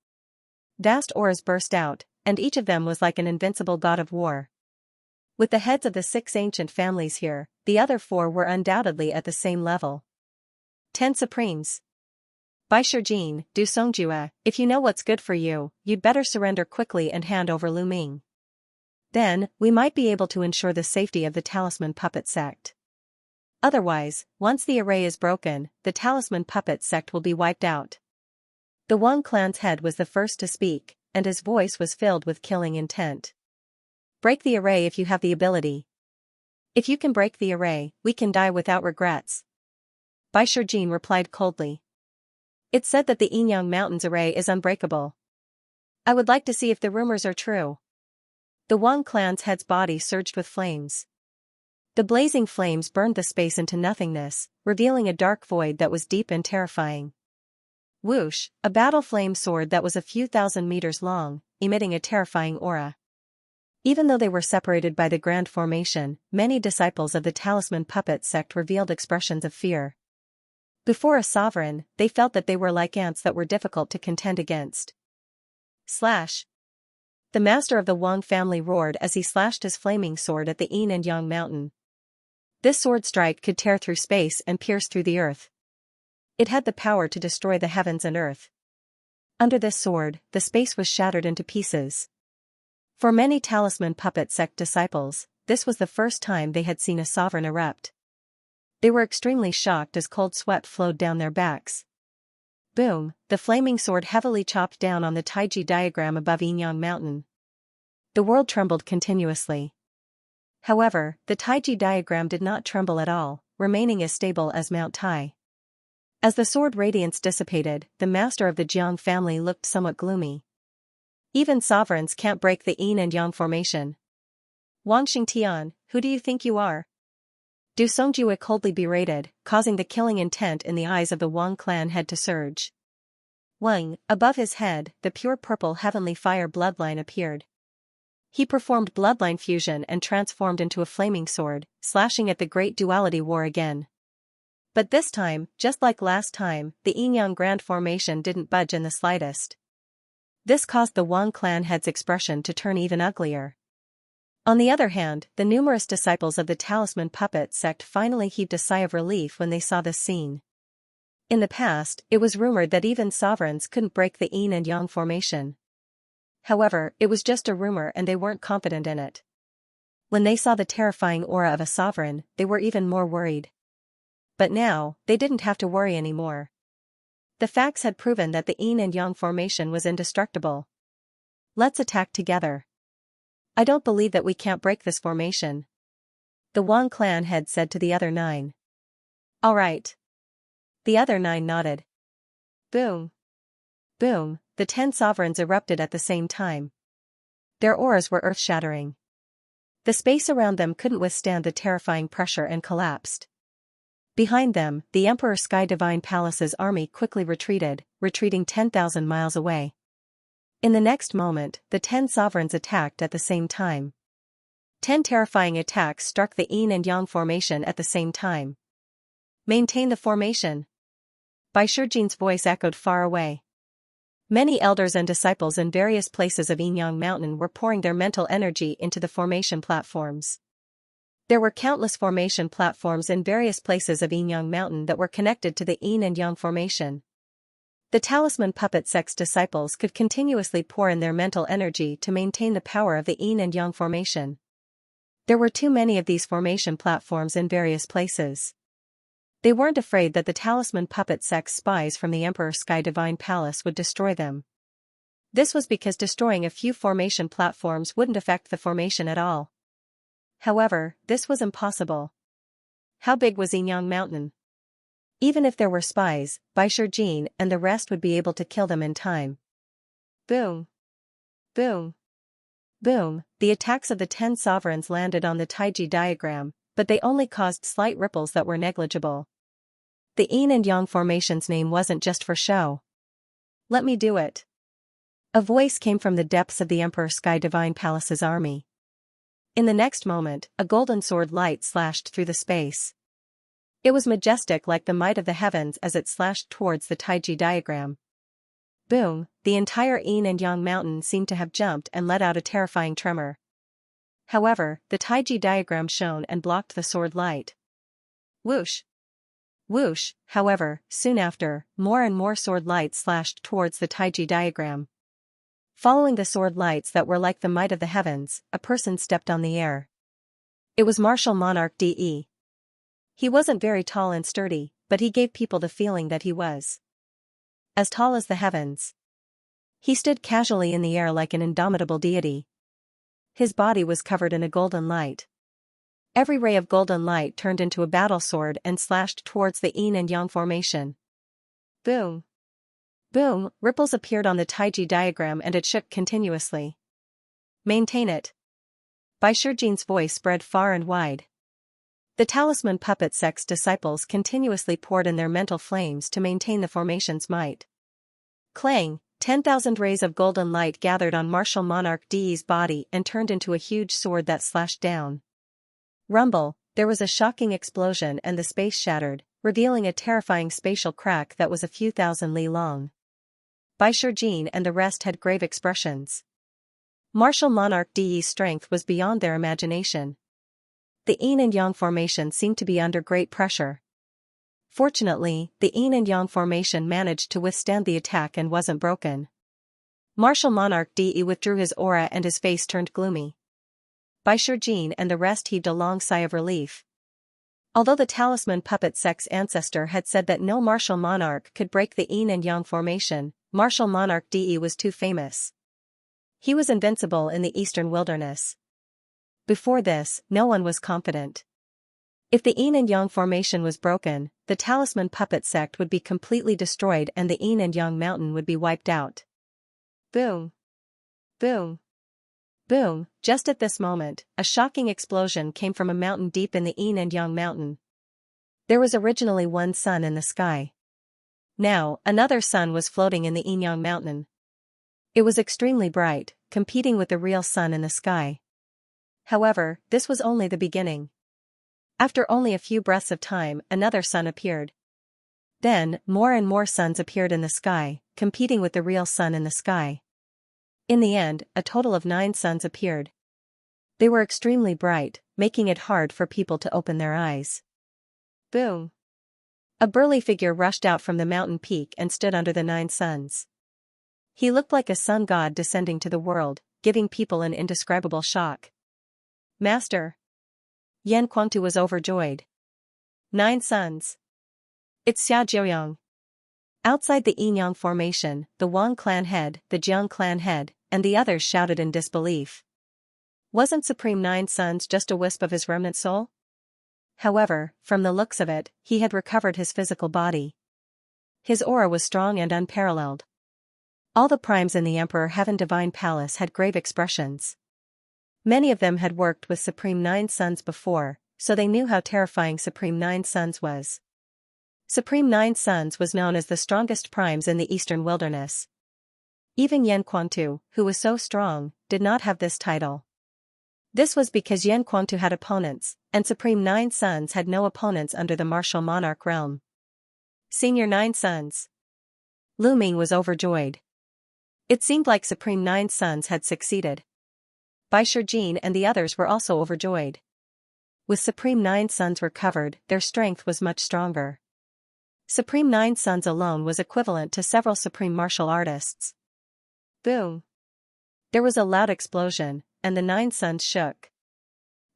Vast auras burst out, and each of them was like an invincible god of war. With the heads of the 6 ancient families here, the other 4 were undoubtedly at the same level. 10 Supremes. By Shijin, Du Songjue, if you know what's good for you, you'd better surrender quickly and hand over Lu Ming. Then, we might be able to ensure the safety of the Talisman Puppet Sect. Otherwise, once the array is broken, the Talisman Puppet Sect will be wiped out. The Wang clan's head was the first to speak, and his voice was filled with killing intent. Break the array if you have the ability. If you can break the array, we can die without regrets. Bai Shijin replied coldly. It's said that the Yinyang Mountains array is unbreakable. I would like to see if the rumors are true. The Wang clan's head's body surged with flames. The blazing flames burned the space into nothingness, revealing a dark void that was deep and terrifying. Whoosh, a battle flame sword that was a few thousand meters long, emitting a terrifying aura. Even though they were separated by the Grand Formation, many disciples of the Talisman Puppet Sect revealed expressions of fear. Before a sovereign, they felt that they were like ants that were difficult to contend against. Slash. The master of the Wang family roared as he slashed his flaming sword at the Yin and Yang mountain. This sword strike could tear through space and pierce through the earth. It had the power to destroy the heavens and earth. Under this sword, the space was shattered into pieces. For many Talisman Puppet Sect disciples, this was the first time they had seen a sovereign erupt. They were extremely shocked as cold sweat flowed down their backs. Boom, the flaming sword heavily chopped down on the Taiji diagram above Yinyang Mountain. The world trembled continuously. However, the Taiji diagram did not tremble at all, remaining as stable as Mount Tai. As the sword radiance dissipated, the master of the Jiang family looked somewhat gloomy. Even sovereigns can't break the Yin and Yang formation. Wang Xingtian, who do you think you are? Du Songjue coldly berated, causing the killing intent in the eyes of the Wang clan head to surge. Wang, above his head, the pure purple heavenly fire bloodline appeared. He performed bloodline fusion and transformed into a flaming sword, slashing at the great duality war again. But this time, just like last time, the Yin-Yang Grand Formation didn't budge in the slightest. This caused the Wang clan head's expression to turn even uglier. On the other hand, the numerous disciples of the Talisman Puppet Sect finally heaved a sigh of relief when they saw this scene. In the past, it was rumored that even sovereigns couldn't break the Yin and Yang formation. However, it was just a rumor and they weren't confident in it. When they saw the terrifying aura of a sovereign, they were even more worried. But now, they didn't have to worry anymore. The facts had proven that the Yin and Yang formation was indestructible. Let's attack together. I don't believe that we can't break this formation. The Wang clan head said to the other 9. All right. The other 9 nodded. Boom. Boom, the 10 sovereigns erupted at the same time. Their auras were earth-shattering. The space around them couldn't withstand the terrifying pressure and collapsed. Behind them, the Emperor Sky Divine Palace's army quickly retreating 10,000 miles away. In the next moment, the 10 sovereigns attacked at the same time. 10 terrifying attacks struck the Yin and Yang formation at the same time. Maintain the formation. Bai Shijin's voice echoed far away. Many elders and disciples in various places of Yinyang Mountain were pouring their mental energy into the formation platforms. There were countless formation platforms in various places of Yinyang Mountain that were connected to the Yin and Yang formation. The Talisman Puppet Sect's disciples could continuously pour in their mental energy to maintain the power of the Yin and Yang formation. There were too many of these formation platforms in various places. They weren't afraid that the Talisman Puppet Sect's spies from the Emperor Sky Divine Palace would destroy them. This was because destroying a few formation platforms wouldn't affect the formation at all. However, this was impossible. How big was Yinyang Mountain? Even if there were spies, Bai Shijin and the rest would be able to kill them in time. Boom. Boom. Boom, the attacks of the 10 sovereigns landed on the Taiji diagram, but they only caused slight ripples that were negligible. The Yin and Yang formation's name wasn't just for show. Let me do it. A voice came from the depths of the Emperor Sky Divine Palace's army. In the next moment, a golden sword light slashed through the space. It was majestic like the might of the heavens as it slashed towards the Taiji diagram. Boom, the entire Yin and Yang mountain seemed to have jumped and let out a terrifying tremor. However, the Taiji diagram shone and blocked the sword light. Whoosh! Whoosh! However, soon after, more and more sword lights slashed towards the Taiji diagram. Following the sword lights that were like the might of the heavens, a person stepped on the air. It was Martial Monarch De. He wasn't very tall and sturdy, but he gave people the feeling that he was as tall as the heavens. He stood casually in the air like an indomitable deity. His body was covered in a golden light. Every ray of golden light turned into a battle sword and slashed towards the yin and yang formation. Boom! Boom! Ripples appeared on the Taiji diagram and it shook continuously. Maintain it. Bai Shijin's voice spread far and wide. The talisman puppet sect's disciples continuously poured in their mental flames to maintain the formation's might. Clang! 10,000 rays of golden light gathered on Martial Monarch De's body and turned into a huge sword that slashed down. Rumble! There was a shocking explosion and the space shattered, revealing a terrifying spatial crack that was a few thousand li long. Bai Shijin and the rest had grave expressions. Martial Monarch De's strength was beyond their imagination. The yin and yang formation seemed to be under great pressure. Fortunately, the yin and yang formation managed to withstand the attack and wasn't broken. Martial Monarch De withdrew his aura and his face turned gloomy. Bai Shijin and the rest heaved a long sigh of relief. Although the talisman puppet sect's ancestor had said that no martial monarch could break the yin and yang formation, Martial Monarch De was too famous. He was invincible in the eastern wilderness. Before this, no one was confident. If the yin and yang formation was broken, the talisman puppet sect would be completely destroyed and the yin and yang mountain would be wiped out. Boom! Boom! Boom! Just at this moment, a shocking explosion came from a mountain deep in the yin and yang mountain. There was originally one sun in the sky. Now, another sun was floating in the yin-yang mountain. It was extremely bright, competing with the real sun in the sky. However, this was only the beginning. After only a few breaths of time, another sun appeared. Then, more and more suns appeared in the sky, competing with the real sun in the sky. In the end, a total of 9 suns appeared. They were extremely bright, making it hard for people to open their eyes. Boom! A burly figure rushed out from the mountain peak and stood under the 9 suns. He looked like a sun god descending to the world, giving people an indescribable shock. Master! Yan Kuangtu was overjoyed. 9 suns! It's Xia Jiuyang. Outside the yin-yang formation, the Wang clan head, the Jiang clan head, and the others shouted in disbelief. Wasn't Supreme 9 Suns just a wisp of his remnant soul? However, from the looks of it, he had recovered his physical body. His aura was strong and unparalleled. All the primes in the Emperor Heaven Divine Palace had grave expressions. Many of them had worked with Supreme 9 Suns before, so they knew how terrifying Supreme 9 Suns was. Supreme 9 Suns was known as the strongest primes in the eastern wilderness. Even Yan Kuangtu, who was so strong, did not have this title. This was because Yan Kuangtu had opponents, and Supreme 9 Suns had no opponents under the martial monarch realm. Senior 9 Suns. Lu Ming was overjoyed. It seemed like Supreme 9 Suns had succeeded. Bai Shijin and the others were also overjoyed. With Supreme 9 Suns recovered, their strength was much stronger. Supreme 9 Suns alone was equivalent to several supreme martial artists. Boom! There was a loud explosion, and the 9 suns shook.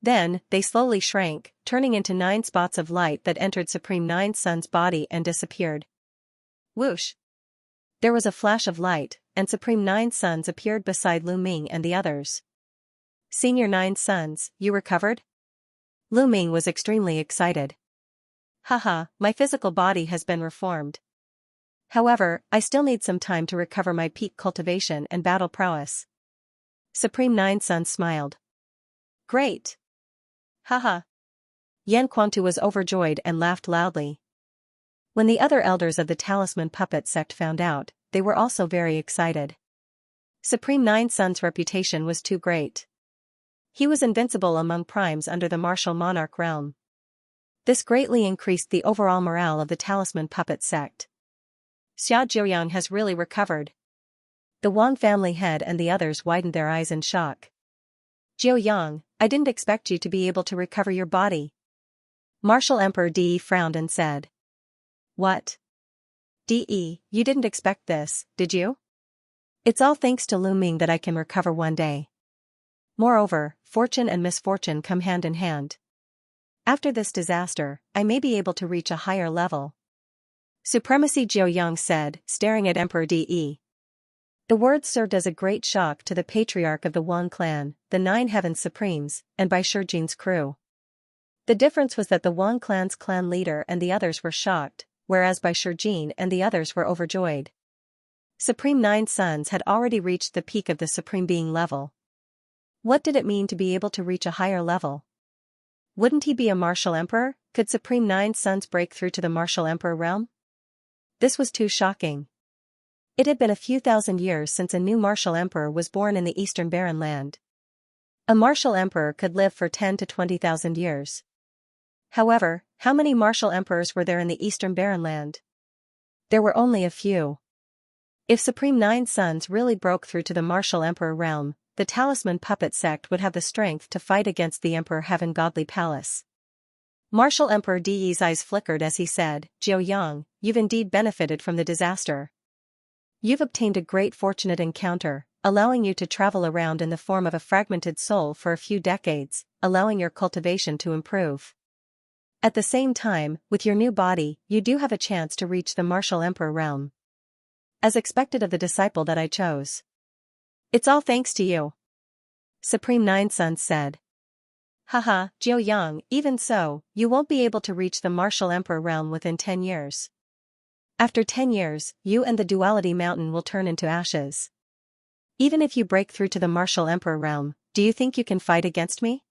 Then, they slowly shrank, turning into 9 spots of light that entered Supreme 9 Sun's body and disappeared. Whoosh! There was a flash of light, and Supreme 9 Suns appeared beside Lu Ming and the others. Senior 9 Suns, you recovered? Lu Ming was extremely excited. Haha, my physical body has been reformed. However, I still need some time to recover my peak cultivation and battle prowess. Supreme 9 Suns smiled. Great! Haha! Yan Kuangtu was overjoyed and laughed loudly. When the other elders of the Talisman Puppet sect found out, they were also very excited. Supreme 9 Suns' reputation was too great. He was invincible among primes under the martial monarch realm. This greatly increased the overall morale of the Talisman Puppet sect. Xia Jiuyang has really recovered. The Wang family head and the others widened their eyes in shock. Jiuyang, I didn't expect you to be able to recover your body. Martial Emperor De frowned and said. What? De, you didn't expect this, did you? It's all thanks to Lu Ming that I can recover one day. Moreover, fortune and misfortune come hand in hand. After this disaster, I may be able to reach a higher level. Supremacy Jiuyang said, staring at Emperor De. The words served as a great shock to the patriarch of the Wang clan, the 9 Heaven Supremes, and Bai Shijin's crew. The difference was that the Wang clan's clan leader and the others were shocked, whereas Bai Shijin and the others were overjoyed. Supreme 9 Sons had already reached the peak of the Supreme Being level. What did it mean to be able to reach a higher level? Wouldn't he be a martial emperor? Could Supreme 9 Sons break through to the martial emperor realm? This was too shocking. It had been a few thousand years since a new martial emperor was born in the Eastern Barren Land. A martial emperor could live for 10 to 20,000 years. However, how many martial emperors were there in the Eastern Barren Land? There were only a few. If Supreme 9 Sons really broke through to the martial emperor realm, the Talisman Puppet sect would have the strength to fight against the Emperor Heaven Godly Palace. Martial Emperor De's eyes flickered as he said, Jiuyang, you've indeed benefited from the disaster. You've obtained a great fortunate encounter, allowing you to travel around in the form of a fragmented soul for a few decades, allowing your cultivation to improve. At the same time, with your new body, you do have a chance to reach the martial emperor realm. As expected of the disciple that I chose. It's all thanks to you. Supreme 9 Sons said. Haha, Jiuyang, even so, you won't be able to reach the martial emperor realm within 10 years. After 10 years, you and the Duality Mountain will turn into ashes. Even if you break through to the martial emperor realm, do you think you can fight against me?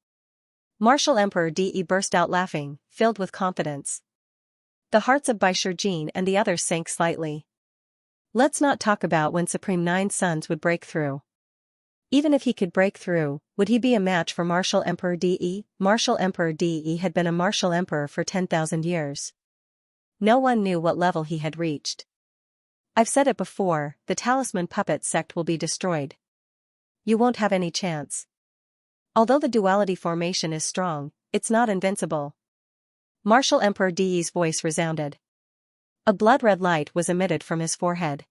Martial Emperor De burst out laughing, filled with confidence. The hearts of Bai Shijin and the others sank slightly. Let's not talk about when Supreme 9 Sons would break through. Even if he could break through, would he be a match for Martial Emperor De? Martial Emperor De had been a martial emperor for 10,000 years. No one knew what level he had reached. I've said it before, the Talisman Puppet sect will be destroyed. You won't have any chance. Although the duality formation is strong, it's not invincible. Martial Emperor De's voice resounded. A blood-red light was emitted from his forehead.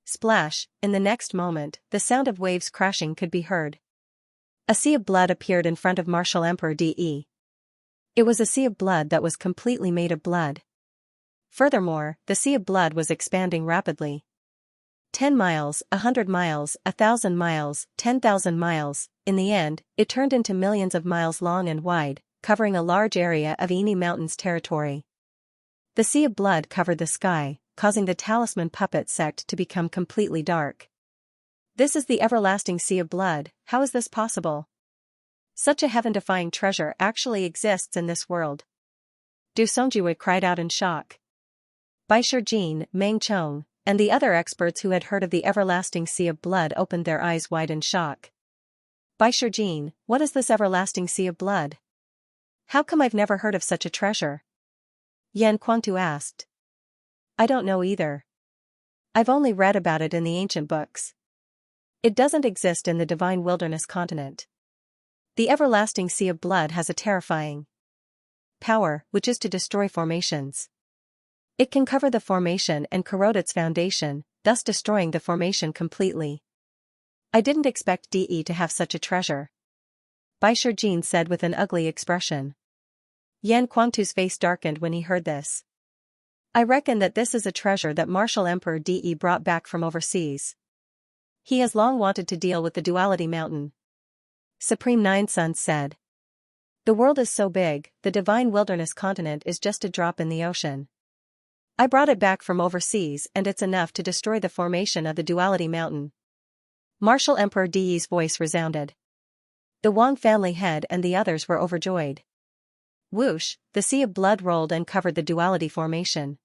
Splash, in the next moment, the sound of waves crashing could be heard. A sea of blood appeared in front of Martial Emperor De. It was a sea of blood that was completely made of blood. Furthermore, the sea of blood was expanding rapidly. 10 miles, 100 miles, 1,000 miles, 10,000 miles, in the end, it turned into millions of miles long and wide, covering a large area of Ini Mountains territory. The sea of blood covered the sky, causing the Talisman Puppet sect to become completely dark. This is the everlasting sea of blood, how is this possible? Such a heaven-defying treasure actually exists in this world. Du Songjiwei cried out in shock. Bai Shijin, Meng Chong, and the other experts who had heard of the everlasting sea of blood opened their eyes wide in shock. Bai Shijin, what is this everlasting sea of blood? How come I've never heard of such a treasure? Yan Kuangtu asked. I don't know either. I've only read about it in the ancient books. It doesn't exist in the divine wilderness continent. The everlasting sea of blood has a terrifying power, which is to destroy formations. It can cover the formation and corrode its foundation, thus destroying the formation completely. I didn't expect De to have such a treasure. Bai Shijin said with an ugly expression. Yan Kuangtu's face darkened when he heard this. I reckon that this is a treasure that Martial Emperor De brought back from overseas. He has long wanted to deal with the Duality Mountain. Supreme 9 Sons said. The world is so big, the divine wilderness continent is just a drop in the ocean. I brought it back from overseas and it's enough to destroy the formation of the Duality Mountain. Martial Emperor De's voice resounded. The Wang family head and the others were overjoyed. Whoosh, the sea of blood rolled and covered the Duality formation.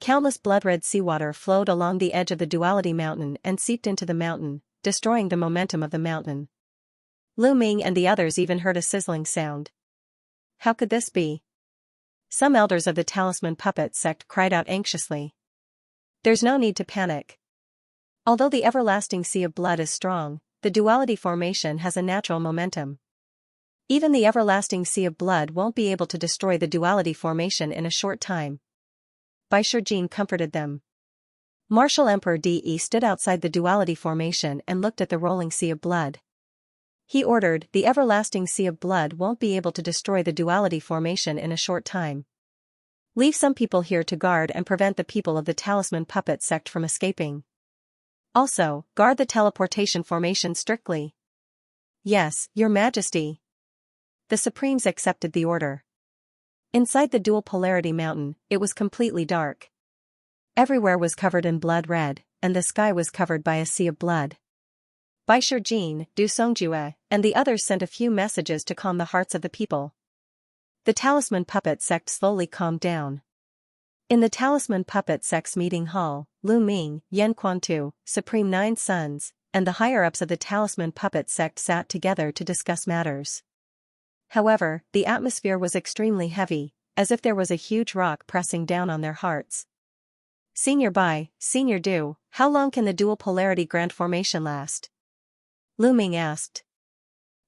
Countless blood-red seawater flowed along the edge of the Duality Mountain and seeped into the mountain, destroying the momentum of the mountain. Lu Ming and the others even heard a sizzling sound. How could this be? Some elders of the Talisman Puppet sect cried out anxiously. There's no need to panic. Although the everlasting sea of blood is strong, the duality formation has a natural momentum. Even the everlasting sea of blood won't be able to destroy the duality formation in a short time. Bai Shijin comforted them. Martial Emperor De stood outside the duality formation and looked at the rolling sea of blood. He ordered, the everlasting sea of blood won't be able to destroy the duality formation in a short time. Leave some people here to guard and prevent the people of the Talisman Puppet sect from escaping. Also, guard the teleportation formation strictly. Yes, Your Majesty. The Supremes accepted the order. Inside the dual polarity mountain, it was completely dark. Everywhere was covered in blood red, and the sky was covered by a sea of blood. Bai Shijin, Du Songjue, and the others sent a few messages to calm the hearts of the people. The Talisman Puppet sect slowly calmed down. In the Talisman Puppet sect's meeting hall, Lu Ming, Yan Quantu, Supreme Nine Sons, and the higher-ups of the Talisman Puppet sect sat together to discuss matters. However, the atmosphere was extremely heavy, as if there was a huge rock pressing down on their hearts. Senior Bai, Senior Du, how long can the dual polarity grand formation last? Lu Ming asked.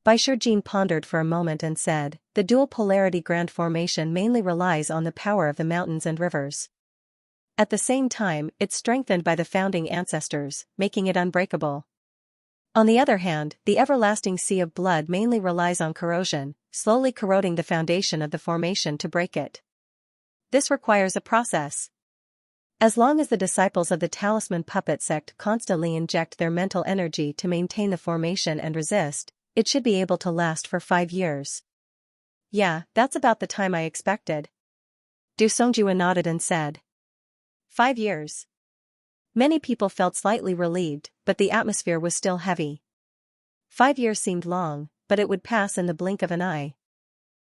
Bai Shijin pondered for a moment and said, the dual polarity grand formation mainly relies on the power of the mountains and rivers. At the same time, it's strengthened by the founding ancestors, making it unbreakable. On the other hand, the everlasting sea of blood mainly relies on corrosion, slowly corroding the foundation of the formation to break it. This requires a process. As long as the disciples of the Talisman Puppet sect constantly inject their mental energy to maintain the formation and resist, it should be able to last for 5 years. Yeah, that's about the time I expected. Du Songjue nodded and said. 5 years. Many people felt slightly relieved, but the atmosphere was still heavy. 5 years seemed long, but it would pass in the blink of an eye.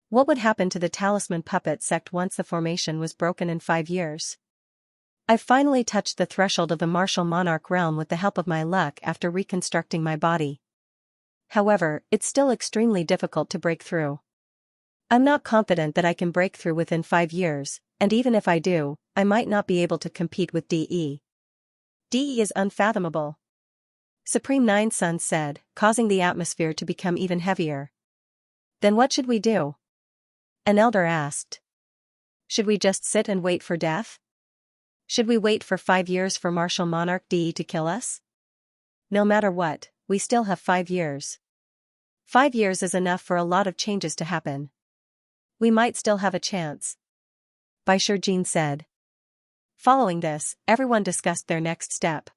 What would happen to the Talisman Puppet sect once the formation was broken in 5 years? I've finally touched the threshold of the martial monarch realm with the help of my luck after reconstructing my body. However, it's still extremely difficult to break through. I'm not confident that I can break through within 5 years, and even if I do, I might not be able to compete with DE. DE is unfathomable. Supreme Nine Sons said, causing the atmosphere to become even heavier. Then what should we do? An elder asked. Should we just sit and wait for death? Should we wait for 5 years for Martial Monarch DE to kill us? No matter what, we still have 5 years. 5 years is enough for a lot of changes to happen. We might still have a chance. Bai Shijin said. Following this, everyone discussed their next step.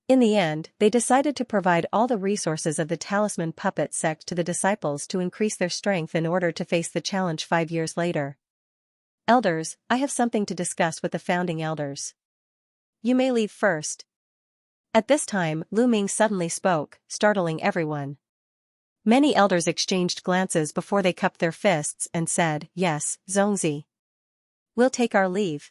In the end, they decided to provide all the resources of the Talisman Puppet sect to the disciples to increase their strength in order to face the challenge 5 years later. Elders, I have something to discuss with the founding elders. You may leave first. At this time, Lu Ming suddenly spoke, startling everyone. Many elders exchanged glances before they cupped their fists and said, yes, Zongzi. We'll take our leave.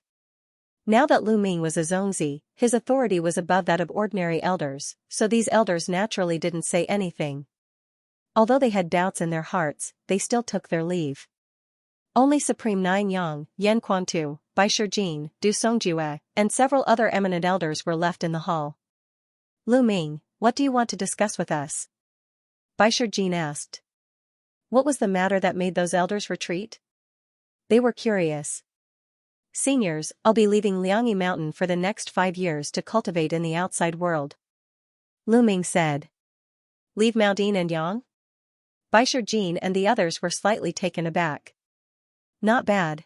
Now that Lu Ming was a Zongzi, his authority was above that of ordinary elders, so these elders naturally didn't say anything. Although they had doubts in their hearts, they still took their leave. Only Supreme Nine Yang, Yan Quantu, Bai Shijin, Du Songjue, and several other eminent elders were left in the hall. Lu Ming, what do you want to discuss with us? Bai Shijin asked. What was the matter that made those elders retreat? They were curious. Seniors, I'll be leaving Liangyi Mountain for the next 5 years to cultivate in the outside world. Lu Ming said. Leave Mount Yin and Yang? Bai Shijin and the others were slightly taken aback. Not bad.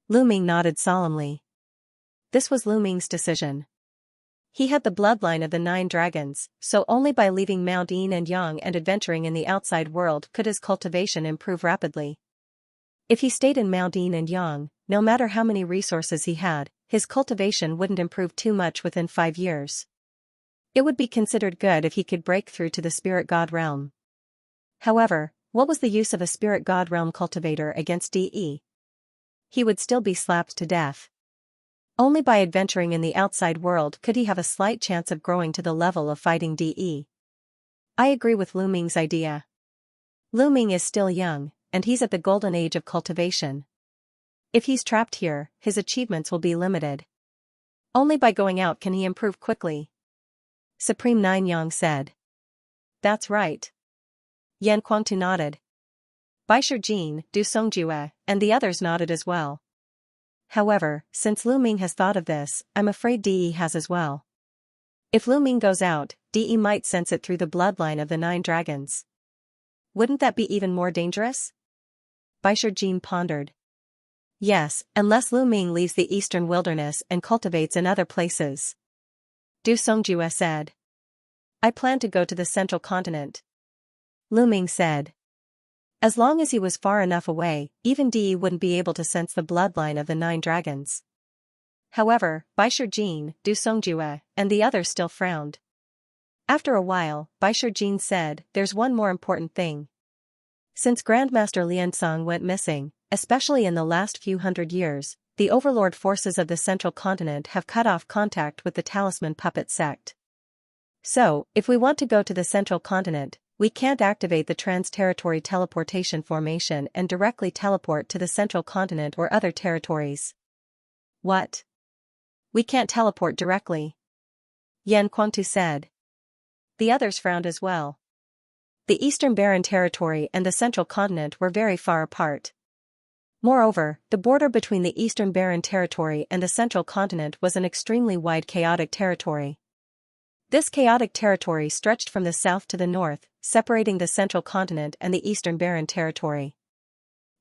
Lu Ming nodded solemnly. This was Lu Ming's decision. He had the bloodline of the 9 dragons, so only by leaving Mount Yin and Yang and adventuring in the outside world could his cultivation improve rapidly. If he stayed in Mount Yin and Yang, no matter how many resources he had, his cultivation wouldn't improve too much within 5 years. It would be considered good if he could break through to the spirit god realm. However, what was the use of a spirit god realm cultivator against DE? He would still be slapped to death. Only by adventuring in the outside world could he have a slight chance of growing to the level of fighting DE. I agree with Lu Ming's idea. Lu Ming is still young, and he's at the golden age of cultivation. If he's trapped here, his achievements will be limited. Only by going out can he improve quickly. Supreme Nine Yang said. That's right. Yan Guangtu nodded. Bai Shijin, Du Songjue, and the others nodded as well. However, since Lu Ming has thought of this, I'm afraid De has as well. If Lu Ming goes out, De might sense it through the bloodline of the 9 dragons. Wouldn't that be even more dangerous? Bai Shijin pondered. Yes, unless Lu Ming leaves the eastern wilderness and cultivates in other places. Du Songjue said. I plan to go to the central continent. Lu Ming said. As long as he was far enough away, even De wouldn't be able to sense the bloodline of the 9 dragons. However, Bai Shijin, Du Songjue, and the others still frowned. After a while, Bai Shijin said, there's one more important thing. Since Grandmaster Liansong went missing, especially in the last few hundred years, the overlord forces of the central continent have cut off contact with the Talisman Puppet sect. So, if we want to go to the central continent, we can't activate the trans-territory teleportation formation and directly teleport to the central continent or other territories. What? We can't teleport directly. Yan Guangtu said. The others frowned as well. The Eastern Barren Territory and the Central Continent were very far apart. Moreover, the border between the Eastern Barren Territory and the Central Continent was an extremely wide chaotic territory. This chaotic territory stretched from the south to the north, separating the Central Continent and the Eastern Barren Territory.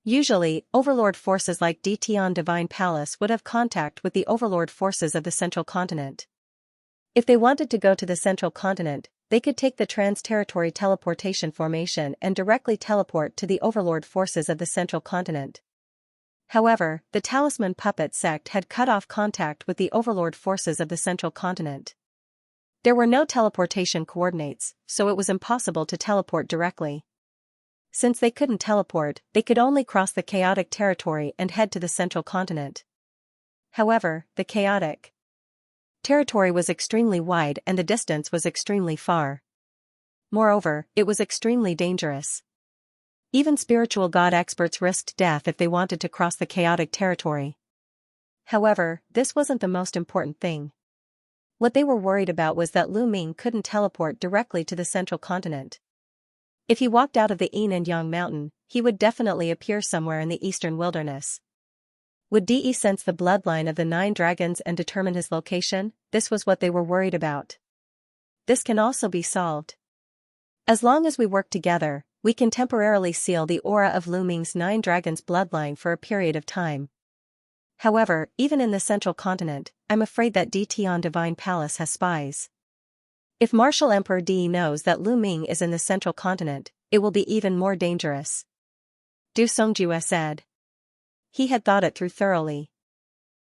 Usually, overlord forces like Dtian Divine Palace would have contact with the overlord forces of the Central Continent. If they wanted to go to the Central Continent, they could take the trans-territory teleportation formation and directly teleport to the overlord forces of the Central Continent. However, the Talisman Puppet sect had cut off contact with the overlord forces of the Central Continent. There were no teleportation coordinates, so it was impossible to teleport directly. Since they couldn't teleport, they could only cross the chaotic territory and head to the Central Continent. However, the chaotic territory was extremely wide and the distance was extremely far. Moreover, it was extremely dangerous. Even spiritual god experts risked death if they wanted to cross the chaotic territory. However, this wasn't the most important thing. What they were worried about was that Lu Ming couldn't teleport directly to the Central Continent. If he walked out of the Yin and Yang mountain, he would definitely appear somewhere in the eastern wilderness. Would De sense the bloodline of the 9 dragons and determine his location? This was what they were worried about. This can also be solved. As long as we work together, we can temporarily seal the aura of Lu Ming's 9 dragons bloodline for a period of time. However, even in the Central Continent, I'm afraid that Dtian Divine Palace has spies. If Martial Emperor De knows that Lu Ming is in the Central Continent, it will be even more dangerous. Du Songjue said. He had thought it through thoroughly.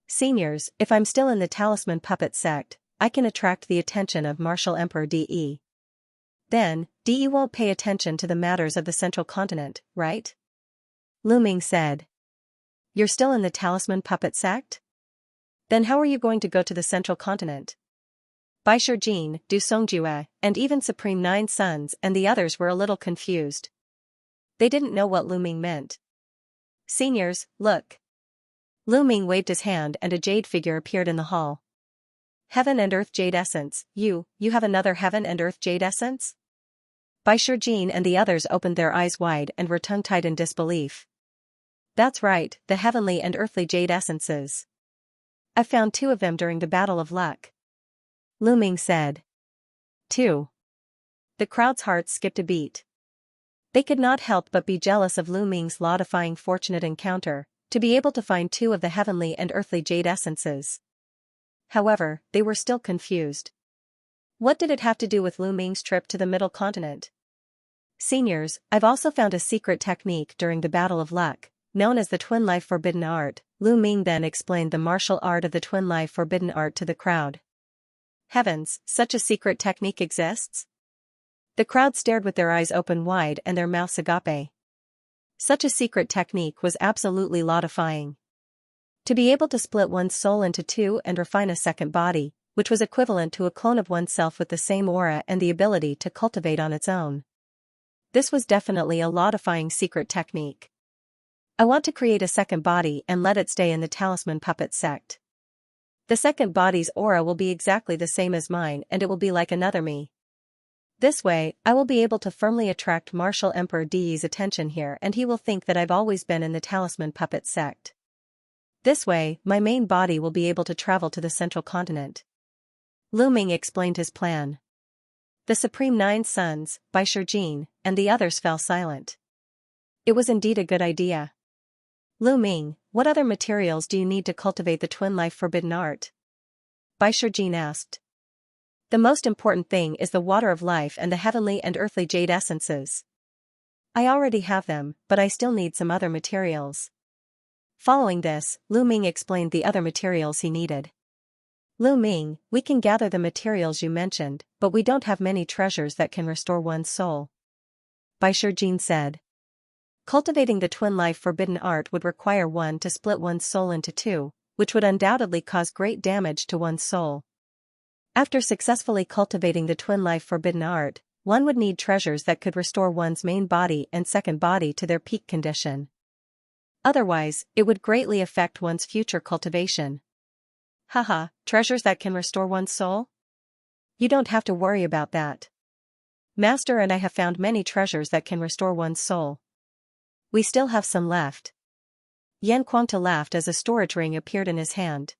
Seniors, if I'm still in the Talisman Puppet sect, I can attract the attention of Martial Emperor De. Then, De won't pay attention to the matters of the Central Continent, right? Lu Ming said. You're still in the Talisman Puppet sect? Then how are you going to go to the Central Continent? Bai Shijin, Du Songjue, and even Supreme 9 Sons and the others were a little confused. They didn't know what Lu Ming meant. Seniors, look. Lu Ming waved his hand and a jade figure appeared in the hall. Heaven and Earth Jade Essence, you have another Heaven and Earth Jade Essence? Bai Shijin and the others opened their eyes wide and were tongue-tied in disbelief. That's right, the Heavenly and Earthly Jade Essences. I found 2 of them during the Battle of Luck. Lu Ming said. 2. The crowd's hearts skipped a beat. They could not help but be jealous of Lu Ming's law-defying fortunate encounter, to be able to find 2 of the Heavenly and Earthly Jade Essences. However, they were still confused. What did it have to do with Lu Ming's trip to the Middle Continent? Seniors, I've also found a secret technique during the Battle of Luck, known as the Twin Life Forbidden Art. Lu Ming then explained the martial art of the Twin Life Forbidden Art to the crowd. Heavens, such a secret technique exists? The crowd stared with their eyes open wide and their mouths agape. Such a secret technique was absolutely law-defying. To be able to split one's soul into 2 and refine a second body, which was equivalent to a clone of oneself with the same aura and the ability to cultivate on its own. This was definitely a law-defying secret technique. I want to create a second body and let it stay in the Talisman Puppet sect. The second body's aura will be exactly the same as mine and it will be like another me. This way, I will be able to firmly attract Martial Emperor De's attention here and he will think that I've always been in the Talisman Puppet sect. This way, my main body will be able to travel to the central continent. Lu Ming explained his plan. The Supreme Nine Sons, Bai Shijin, and the others fell silent. It was indeed a good idea. Lu Ming, what other materials do you need to cultivate the twin life forbidden art? Bai Shijin asked. The most important thing is the water of life and the heavenly and earthly jade essences. I already have them, but I still need some other materials. Following this, Lu Ming explained the other materials he needed. Lu Ming, we can gather the materials you mentioned, but we don't have many treasures that can restore one's soul. Bai Shijin said. Cultivating the twin life forbidden art would require one to split one's soul into two, which would undoubtedly cause great damage to one's soul. After successfully cultivating the twin life forbidden art, one would need treasures that could restore one's main body and second body to their peak condition. Otherwise, it would greatly affect one's future cultivation. Haha, treasures that can restore one's soul? You don't have to worry about that. Master and I have found many treasures that can restore one's soul. We still have some left. Yan Kuangta laughed as a storage ring appeared in his hand.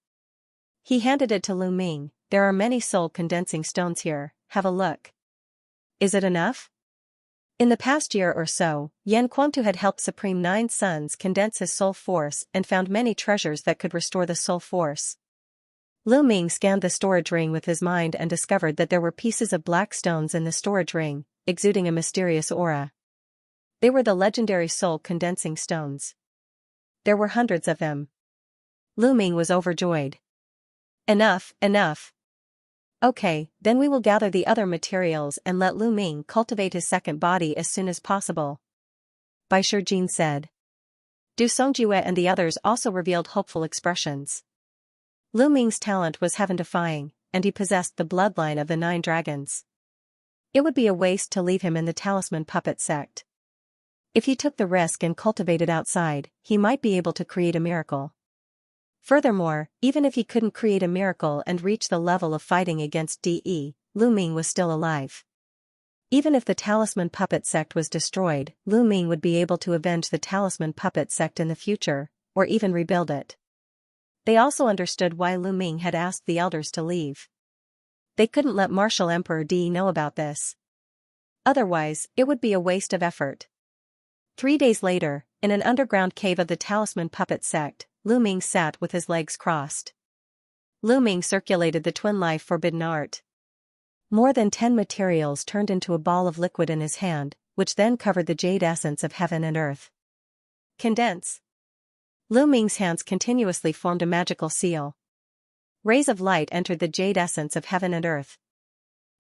He handed it to Lu Ming. There are many soul condensing stones here, have a look. Is it enough? In the past year or so, Yan Kuangtu had helped Supreme Nine Sons condense his soul force and found many treasures that could restore the soul force. Lu Ming scanned the storage ring with his mind and discovered that there were pieces of black stones in the storage ring, exuding a mysterious aura. They were the legendary soul condensing stones. There were hundreds of them. Lu Ming was overjoyed. Enough, enough. Okay, then we will gather the other materials and let Lu Ming cultivate his second body as soon as possible. Bai Shijin said. Du Songjue and the others also revealed hopeful expressions. Lu Ming's talent was heaven-defying, and he possessed the bloodline of the 9 dragons. It would be a waste to leave him in the Talisman Puppet sect. If he took the risk and cultivated outside, he might be able to create a miracle. Furthermore, even if he couldn't create a miracle and reach the level of fighting against DE, Lu Ming was still alive. Even if the Talisman Puppet sect was destroyed, Lu Ming would be able to avenge the Talisman Puppet sect in the future, or even rebuild it. They also understood why Lu Ming had asked the elders to leave. They couldn't let Martial Emperor D know about this. Otherwise, it would be a waste of effort. 3 days later, in an underground cave of the Talisman Puppet sect, Lu Ming sat with his legs crossed. Lu Ming circulated the twin life forbidden art. More than 10 materials turned into a ball of liquid in his hand, which then covered the jade essence of heaven and earth. Condense. Lu Ming's hands continuously formed a magical seal. Rays of light entered the jade essence of heaven and earth.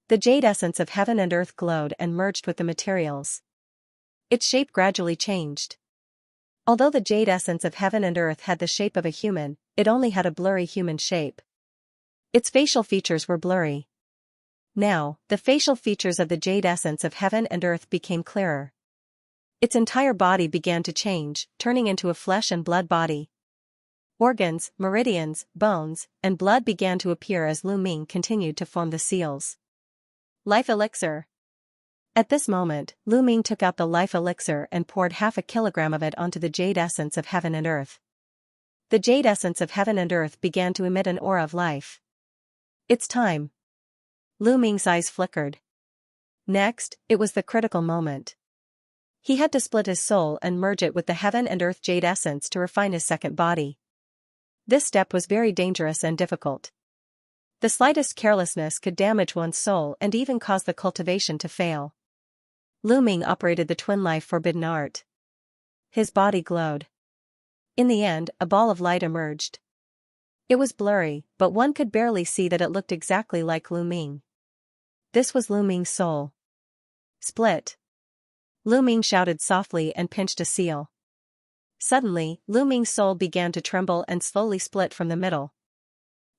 The jade essence of heaven and earth glowed and merged with the materials. Its shape gradually changed. Although the jade essence of heaven and earth had the shape of a human, it only had a blurry human shape. Its facial features were blurry. Now, the facial features of the jade essence of heaven and earth became clearer. Its entire body began to change, turning into a flesh and blood body. Organs, meridians, bones, and blood began to appear as Lu Ming continued to form the seals. Life elixir. At this moment, Lu Ming took out the life elixir and poured half a kilogram of it onto the jade essence of heaven and earth. The jade essence of heaven and earth began to emit an aura of life. It's time. Lu Ming's eyes flickered. Next, it was the critical moment. He had to split his soul and merge it with the heaven and earth jade essence to refine his second body. This step was very dangerous and difficult. The slightest carelessness could damage one's soul and even cause the cultivation to fail. Lu Ming operated the twin life forbidden art. His body glowed. In the end, a ball of light emerged. It was blurry, but one could barely see that it looked exactly like Lu Ming. This was Lu Ming's soul. Split. Lu Ming shouted softly and pinched a seal. Suddenly, Lu Ming's soul began to tremble and slowly split from the middle.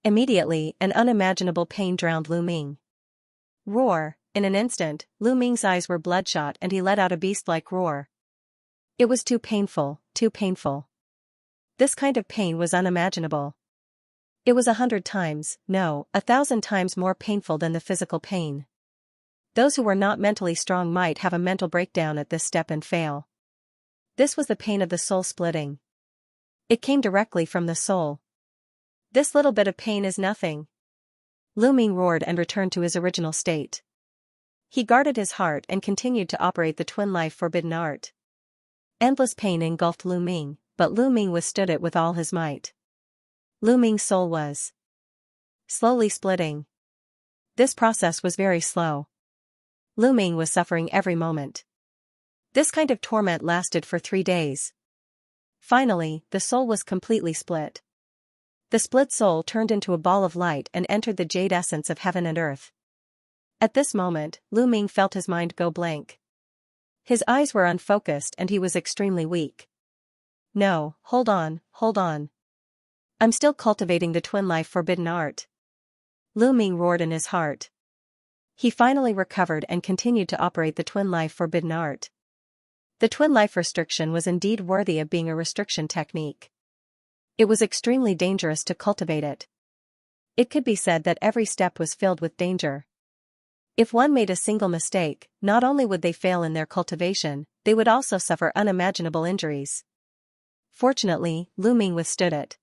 Immediately, an unimaginable pain drowned Lu Ming. Roar. In an instant, Lu Ming's eyes were bloodshot and he let out a beast-like roar. It was too painful, too painful. This kind of pain was unimaginable. It was 100 times, no, 1,000 times more painful than the physical pain. Those who were not mentally strong might have a mental breakdown at this step and fail. This was the pain of the soul splitting. It came directly from the soul. This little bit of pain is nothing. Lu Ming roared and returned to his original state. He guarded his heart and continued to operate the twin life forbidden art. Endless pain engulfed Lu Ming, but Lu Ming withstood it with all his might. Lu Ming's soul was slowly splitting. This process was very slow. Lu Ming was suffering every moment. This kind of torment lasted for 3 days. Finally, the soul was completely split. The split soul turned into a ball of light and entered the jade essence of heaven and earth. At this moment, Lu Ming felt his mind go blank. His eyes were unfocused and he was extremely weak. No, hold on. I'm still cultivating the twin life forbidden art. Lu Ming roared in his heart. He finally recovered and continued to operate the twin life forbidden art. The twin life restriction was indeed worthy of being a restriction technique. It was extremely dangerous to cultivate it. It could be said that every step was filled with danger. If one made a single mistake, not only would they fail in their cultivation, they would also suffer unimaginable injuries. Fortunately, Lu Ming withstood it.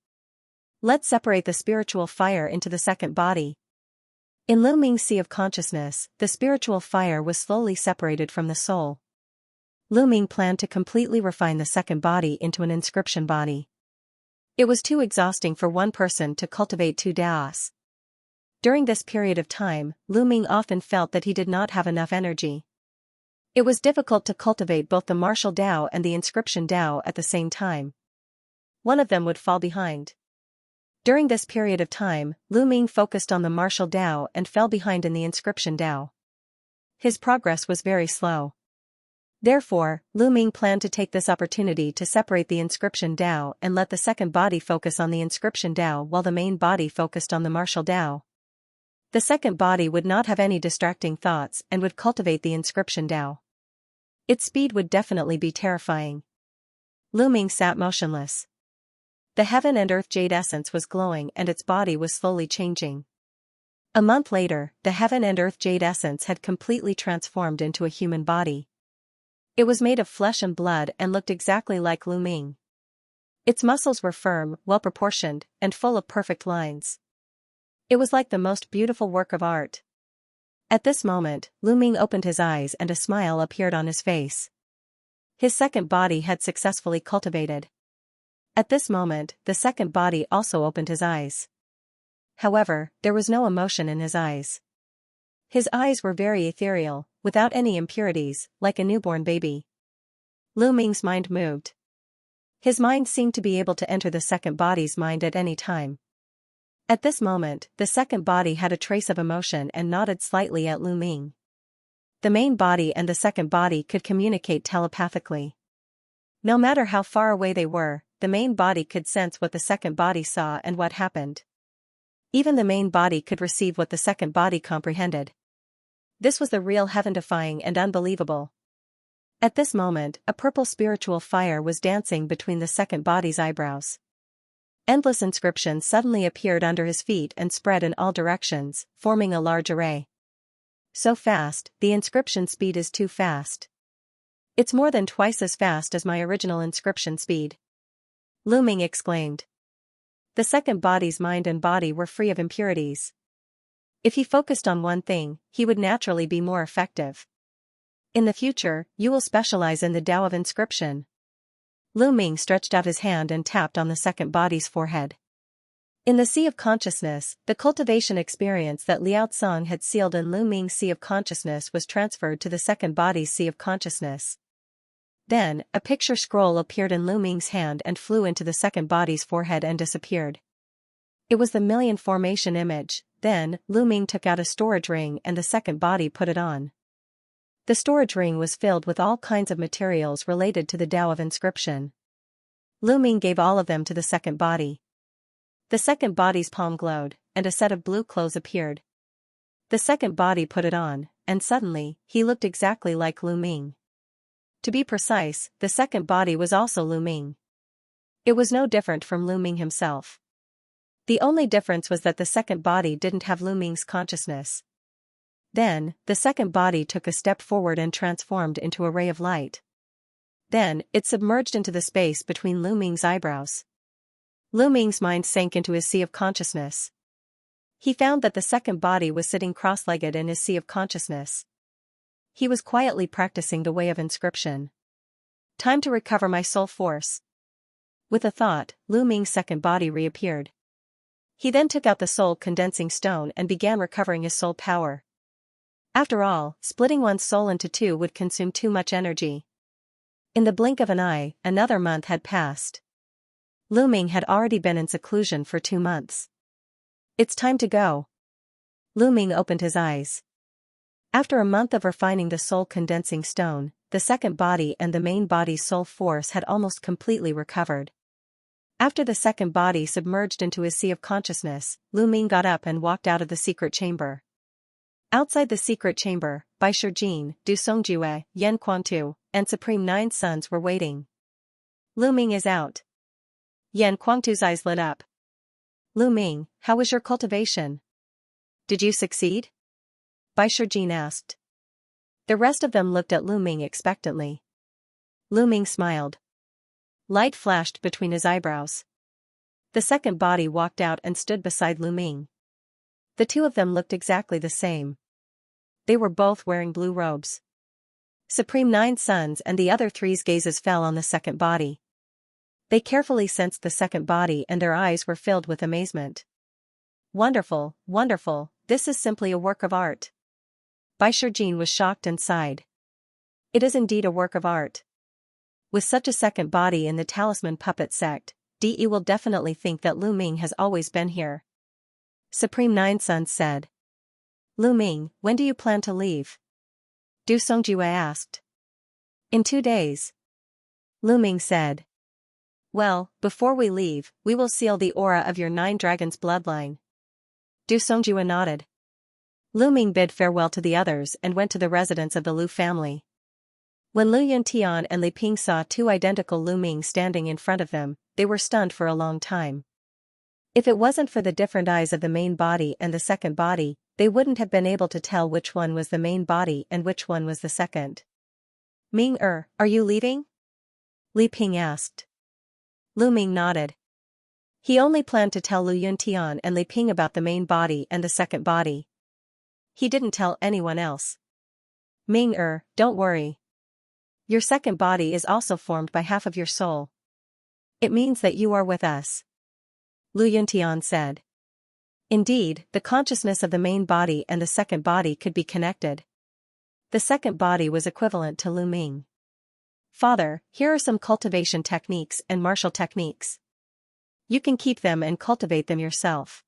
Let's separate the spiritual fire into the second body. In Lu Ming's sea of consciousness, the spiritual fire was slowly separated from the soul. Lu Ming planned to completely refine the second body into an inscription body. It was too exhausting for one person to cultivate 2 daos. During this period of time, Lu Ming often felt that he did not have enough energy. It was difficult to cultivate both the martial Dao and the inscription Dao at the same time. One of them would fall behind. During this period of time, Lu Ming focused on the martial Dao and fell behind in the inscription Dao. His progress was very slow. Therefore, Lu Ming planned to take this opportunity to separate the inscription Dao and let the second body focus on the inscription Dao while the main body focused on the martial Dao. The second body would not have any distracting thoughts and would cultivate the inscription Dao. Its speed would definitely be terrifying. Lu Ming sat motionless. The heaven and earth jade essence was glowing and its body was slowly changing. A month later, the heaven and earth jade essence had completely transformed into a human body. It was made of flesh and blood and looked exactly like Lu Ming. Its muscles were firm, well-proportioned, and full of perfect lines. It was like the most beautiful work of art. At this moment, Lu Ming opened his eyes and a smile appeared on his face. His second body had successfully cultivated. At this moment, the second body also opened his eyes. However, there was no emotion in his eyes. His eyes were very ethereal, without any impurities, like a newborn baby. Lu Ming's mind moved. His mind seemed to be able to enter the second body's mind at any time. At this moment, the second body had a trace of emotion and nodded slightly at Lu Ming. The main body and the second body could communicate telepathically. No matter how far away they were, the main body could sense what the second body saw and what happened. Even the main body could receive what the second body comprehended. This was the real heaven-defying and unbelievable. At this moment, a purple spiritual fire was dancing between the second body's eyebrows. Endless inscriptions suddenly appeared under his feet and spread in all directions, forming a large array. So fast, the inscription speed is too fast. It's more than twice as fast as my original inscription speed. Lu Ming exclaimed. The second body's mind and body were free of impurities. If he focused on one thing, he would naturally be more effective. In the future, you will specialize in the Tao of inscription. Lu Ming stretched out his hand and tapped on the second body's forehead. In the sea of consciousness, the cultivation experience that Liao Tsang had sealed in Lu Ming's sea of consciousness was transferred to the second body's sea of consciousness. Then, a picture scroll appeared in Lu Ming's hand and flew into the second body's forehead and disappeared. It was the million formation image. Then, Lu Ming took out a storage ring and the second body put it on. The storage ring was filled with all kinds of materials related to the Tao of inscription. Lu Ming gave all of them to the second body. The second body's palm glowed, and a set of blue clothes appeared. The second body put it on, and suddenly, he looked exactly like Lu Ming. To be precise, the second body was also Lu Ming. It was no different from Lu Ming himself. The only difference was that the second body didn't have Lu Ming's consciousness. Then, the second body took a step forward and transformed into a ray of light. Then, it submerged into the space between Lu Ming's eyebrows. Lu Ming's mind sank into his sea of consciousness. He found that the second body was sitting cross-legged in his sea of consciousness. He was quietly practicing the way of inscription. Time to recover my soul force. With a thought, Lu Ming's second body reappeared. He then took out the soul condensing stone and began recovering his soul power. After all, splitting one's soul into two would consume too much energy. In the blink of an eye, another month had passed. Lu Ming had already been in seclusion for 2 months. It's time to go. Lu Ming opened his eyes. After a month of refining the soul condensing stone, the second body and the main body's soul force had almost completely recovered. After the second body submerged into his sea of consciousness, Lu Ming got up and walked out of the secret chamber. Outside the secret chamber, Bai Shijin, Du Songjue, Yan Quangtu, and Supreme Nine Sons were waiting. Lu Ming is out. Yan Quangtu's eyes lit up. Lu Ming, how was your cultivation? Did you succeed? Bai Shijin asked. The rest of them looked at Lu Ming expectantly. Lu Ming smiled. Light flashed between his eyebrows. The second body walked out and stood beside Lu Ming. The two of them looked exactly the same. They were both wearing blue robes. Supreme Nine Sons and the other three's gazes fell on the second body. They carefully sensed the second body and their eyes were filled with amazement. Wonderful, wonderful, this is simply a work of art. Bai Shijin was shocked and sighed. It is indeed a work of art. With such a second body in the talisman puppet sect, DE will definitely think that Lu Ming has always been here. Supreme Nine Sons said. Lu Ming, when do you plan to leave? Du Songjue asked. In 2 days. Lu Ming said. Well, before we leave, we will seal the aura of your 9 dragons bloodline. Du Songjue nodded. Lu Ming bid farewell to the others and went to the residence of the Lu family. When Lu Yuntian and Li Ping saw 2 identical Lu Ming standing in front of them, they were stunned for a long time. If it wasn't for the different eyes of the main body and the second body, they wouldn't have been able to tell which one was the main body and which one was the second. Ming are you leaving? Li Ping asked. Lu Ming nodded. He only planned to tell Lu Yuntian and Li Ping about the main body and the second body. He didn't tell anyone else. Ming don't worry. Your second body is also formed by half of your soul. It means that you are with us. Lu Yuntian said. Indeed, the consciousness of the main body and the second body could be connected. The second body was equivalent to Lu Ming. Father, here are some cultivation techniques and martial techniques. You can keep them and cultivate them yourself.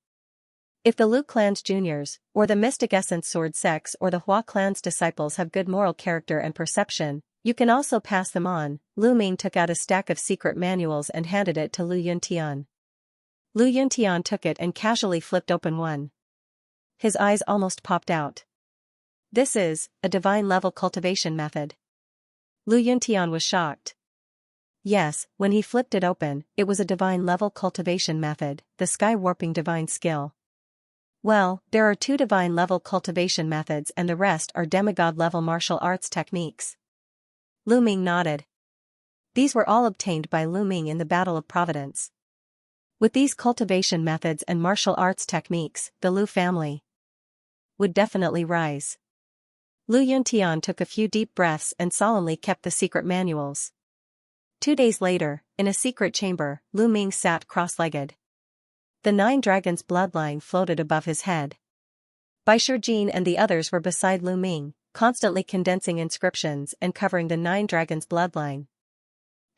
If the Lu clan's juniors, or the Mystic Essence Sword sects or the Hua clan's disciples have good moral character and perception, you can also pass them on. Lu Ming took out a stack of secret manuals and handed it to Lu Yuntian. Lu Yuntian took it and casually flipped open one. His eyes almost popped out. This is a divine-level cultivation method. Lu Yuntian was shocked. Yes, when he flipped it open, it was a divine-level cultivation method, the sky-warping divine skill. Well, there are 2 divine-level cultivation methods and the rest are demigod-level martial arts techniques. Lu Ming nodded. These were all obtained by Lu Ming in the Battle of Providence. With these cultivation methods and martial arts techniques, the Lu family would definitely rise. Lu Yuntian took a few deep breaths and solemnly kept the secret manuals. 2 days later, in a secret chamber, Lu Ming sat cross-legged. The 9 dragons' bloodline floated above his head. Bai Shijin and the others were beside Lu Ming, constantly condensing inscriptions and covering the 9 dragons' bloodline.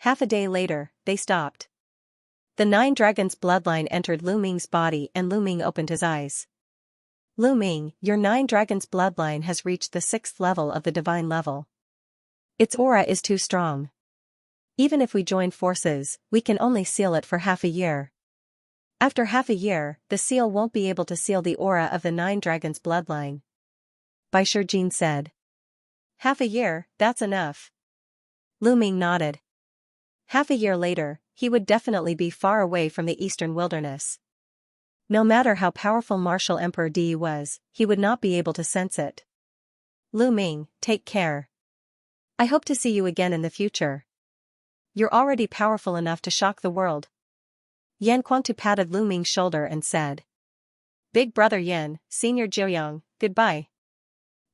Half a day later, they stopped. The 9 dragons' bloodline entered Lu Ming's body and Lu Ming opened his eyes. Lu Ming, your 9 dragons' bloodline has reached the 6th level of the divine level. Its aura is too strong. Even if we join forces, we can only seal it for half a year. After half a year, the seal won't be able to seal the aura of the 9 dragons' bloodline. Bai Shijin said. Half a year, that's enough. Lu Ming nodded. Half a year later, he would definitely be far away from the eastern wilderness. No matter how powerful Martial Emperor Di was, he would not be able to sense it. Lu Ming, take care. I hope to see you again in the future. You're already powerful enough to shock the world. Yan Quantu patted Lu Ming's shoulder and said. Big brother Yan, Senior Jiuyang, goodbye.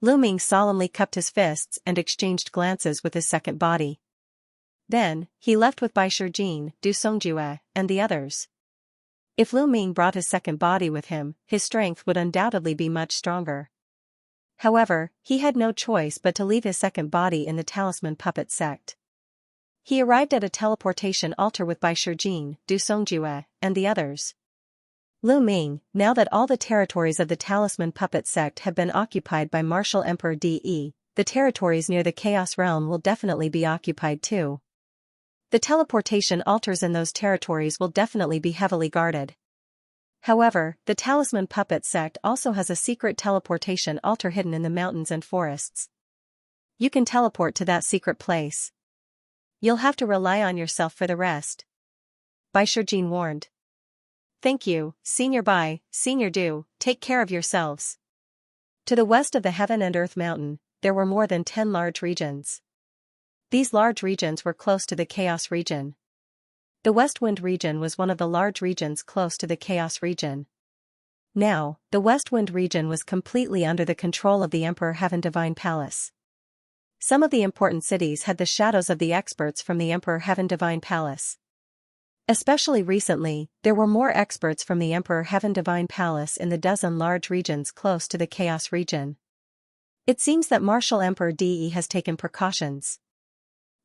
Lu Ming solemnly cupped his fists and exchanged glances with his second body. Then, he left with Bai Shijin, Du Songjue, and the others. If Lu Ming brought his second body with him, his strength would undoubtedly be much stronger. However, he had no choice but to leave his second body in the Talisman Puppet sect. He arrived at a teleportation altar with Bai Shijin, Du Songjue, and the others. Lu Ming, now that all the territories of the Talisman Puppet sect have been occupied by Martial Emperor De, the territories near the Chaos Realm will definitely be occupied too. The teleportation altars in those territories will definitely be heavily guarded. However, the Talisman Puppet sect also has a secret teleportation altar hidden in the mountains and forests. You can teleport to that secret place. You'll have to rely on yourself for the rest. Bai Shijin warned. Thank you, Senior Bai, Senior Du, take care of yourselves. To the west of the Heaven and Earth Mountain, there were more than 10 large regions. These large regions were close to the Chaos region. The West Wind region was one of the large regions close to the Chaos region. Now, the West Wind region was completely under the control of the Emperor Heaven Divine Palace. Some of the important cities had the shadows of the experts from the Emperor Heaven Divine Palace. Especially recently, there were more experts from the Emperor Heaven Divine Palace in the dozen large regions close to the Chaos region. It seems that Martial Emperor De has taken precautions.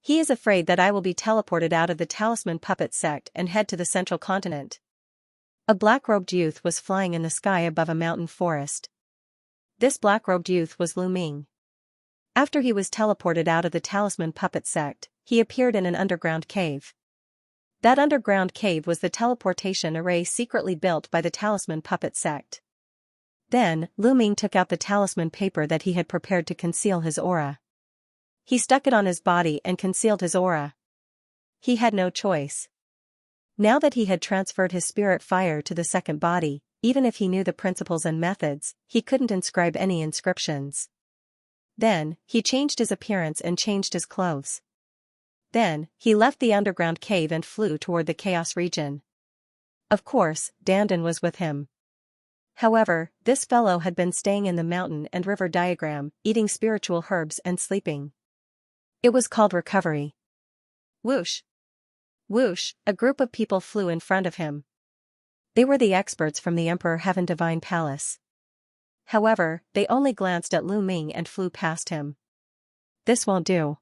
He is afraid that I will be teleported out of the Talisman Puppet sect and head to the central continent. A black-robed youth was flying in the sky above a mountain forest. This black-robed youth was Lu Ming. After he was teleported out of the Talisman Puppet sect, he appeared in an underground cave. That underground cave was the teleportation array secretly built by the Talisman Puppet sect. Then, Lu Ming took out the talisman paper that he had prepared to conceal his aura. He stuck it on his body and concealed his aura. He had no choice. Now that he had transferred his spirit fire to the second body, even if he knew the principles and methods, he couldn't inscribe any inscriptions. Then, he changed his appearance and changed his clothes. Then, he left the underground cave and flew toward the Chaos region. Of course, Dandan was with him. However, this fellow had been staying in the mountain and river diagram, eating spiritual herbs and sleeping. It was called recovery. Whoosh! Whoosh! A group of people flew in front of him. They were the experts from the Emperor Heaven Divine Palace. However, they only glanced at Lu Ming and flew past him. This won't do.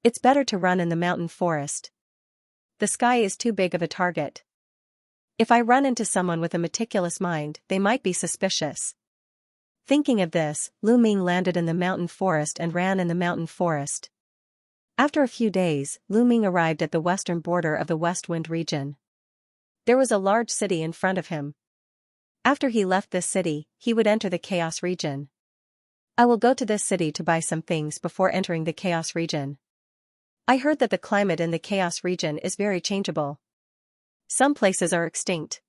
It's better to run in the mountain forest. The sky is too big of a target. If I run into someone with a meticulous mind, they might be suspicious. Thinking of this, Lu Ming landed in the mountain forest and ran in the mountain forest. After a few days, Lu Ming arrived at the western border of the West Wind region. There was a large city in front of him. After he left this city, he would enter the Chaos region. I will go to this city to buy some things before entering the Chaos region. I heard that the climate in the Chaos region is very changeable. Some places are extinct.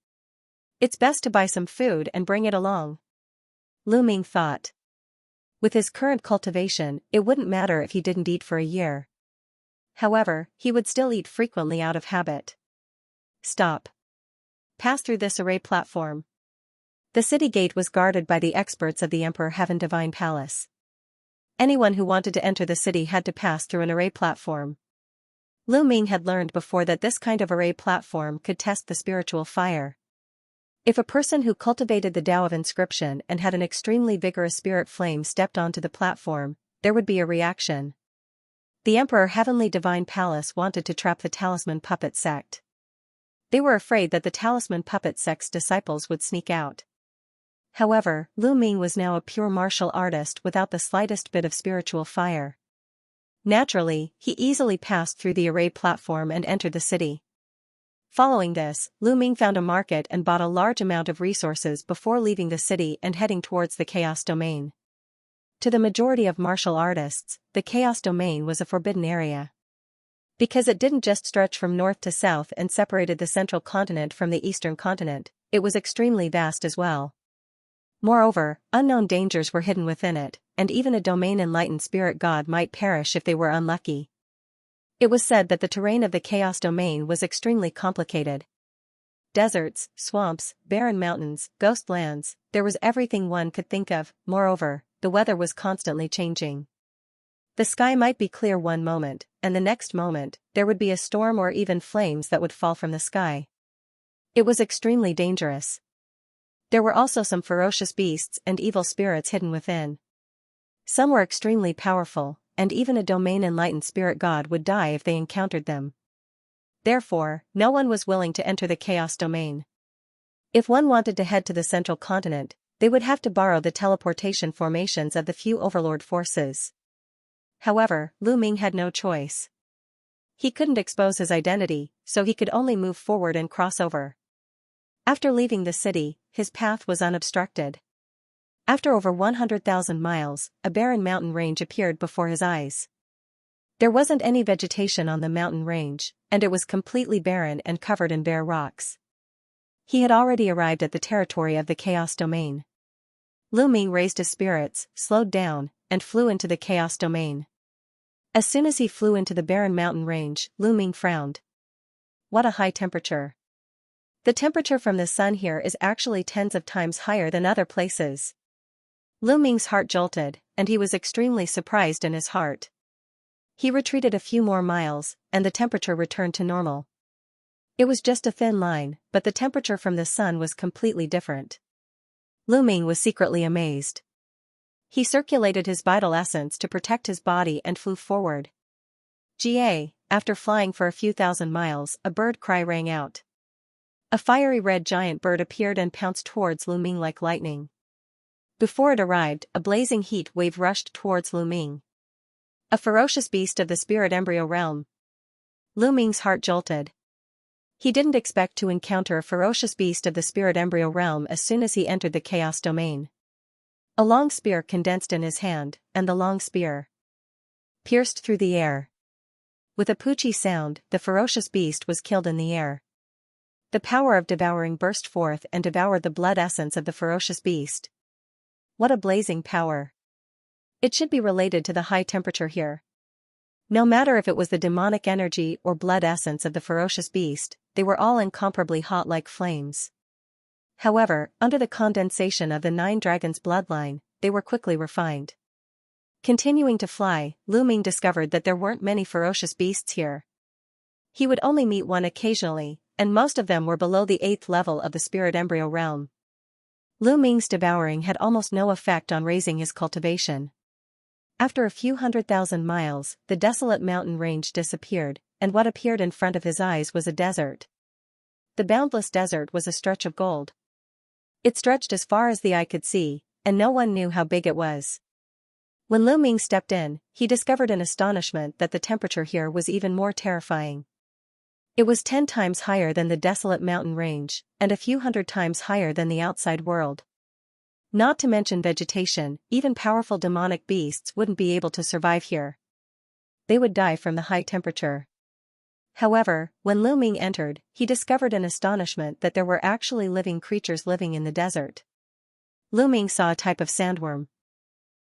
It's best to buy some food and bring it along. Lu Ming thought. With his current cultivation, it wouldn't matter if he didn't eat for a year. However, he would still eat frequently out of habit. Stop. Pass through this array platform. The city gate was guarded by the experts of the Emperor Heaven Divine Palace. Anyone who wanted to enter the city had to pass through an array platform. Lu Ming had learned before that this kind of array platform could test the spiritual fire. If a person who cultivated the Tao of Inscription and had an extremely vigorous spirit flame stepped onto the platform, there would be a reaction. The Emperor Heavenly Divine Palace wanted to trap the Talisman Puppet sect. They were afraid that the Talisman Puppet sect's disciples would sneak out. However, Lu Ming was now a pure martial artist without the slightest bit of spiritual fire. Naturally, he easily passed through the array platform and entered the city. Following this, Lu Ming found a market and bought a large amount of resources before leaving the city and heading towards the Chaos Domain. To the majority of martial artists, the Chaos Domain was a forbidden area. Because it didn't just stretch from north to south and separated the central continent from the eastern continent, it was extremely vast as well. Moreover, unknown dangers were hidden within it, and even a domain-enlightened spirit god might perish if they were unlucky. It was said that the terrain of the Chaos Domain was extremely complicated. Deserts, swamps, barren mountains, ghost lands, there was everything one could think of. Moreover, the weather was constantly changing. The sky might be clear one moment, and the next moment, there would be a storm or even flames that would fall from the sky. It was extremely dangerous. There were also some ferocious beasts and evil spirits hidden within. Some were extremely powerful, and even a domain-enlightened spirit god would die if they encountered them. Therefore, no one was willing to enter the Chaos Domain. If one wanted to head to the central continent, they would have to borrow the teleportation formations of the few overlord forces. However, Lu Ming had no choice. He couldn't expose his identity, so he could only move forward and cross over. After leaving the city, his path was unobstructed. After over 100,000 miles, a barren mountain range appeared before his eyes. There wasn't any vegetation on the mountain range, and it was completely barren and covered in bare rocks. He had already arrived at the territory of the Chaos Domain. Lu Ming raised his spirits, slowed down, and flew into the Chaos Domain. As soon as he flew into the barren mountain range, Lu Ming frowned. What a high temperature. The temperature from the sun here is actually tens of times higher than other places. Lu Ming's heart jolted, and he was extremely surprised in his heart. He retreated a few more miles, and the temperature returned to normal. It was just a thin line, but the temperature from the sun was completely different. Lu Ming was secretly amazed. He circulated his vital essence to protect his body and flew forward. After flying for a few thousand miles, a bird cry rang out. A fiery red giant bird appeared and pounced towards Lu Ming like lightning. Before it arrived, a blazing heat wave rushed towards Lu Ming. A ferocious beast of the spirit embryo realm. Lu Ming's heart jolted. He didn't expect to encounter a ferocious beast of the spirit embryo realm as soon as he entered the Chaos Domain. A long spear condensed in his hand, and the long spear pierced through the air. With a poochie sound, the ferocious beast was killed in the air. The power of devouring burst forth and devoured the blood essence of the ferocious beast. What a blazing power! It should be related to the high temperature here. No matter if it was the demonic energy or blood essence of the ferocious beast, they were all incomparably hot like flames. However, under the condensation of the 9 dragons' bloodline, they were quickly refined. Continuing to fly, Lu Ming discovered that there weren't many ferocious beasts here. He would only meet one occasionally, and most of them were below the 8th level of the spirit embryo realm. Lu Ming's devouring had almost no effect on raising his cultivation. After a few 100,000 miles, the desolate mountain range disappeared, and what appeared in front of his eyes was a desert. The boundless desert was a stretch of gold. It stretched as far as the eye could see, and no one knew how big it was. When Lu Ming stepped in, he discovered in astonishment that the temperature here was even more terrifying. It was 10 times higher than the desolate mountain range, and a few 100 times higher than the outside world. Not to mention vegetation, even powerful demonic beasts wouldn't be able to survive here. They would die from the high temperature. However, when Lu Ming entered, he discovered in astonishment that there were actually living creatures living in the desert. Lu Ming saw a type of sandworm.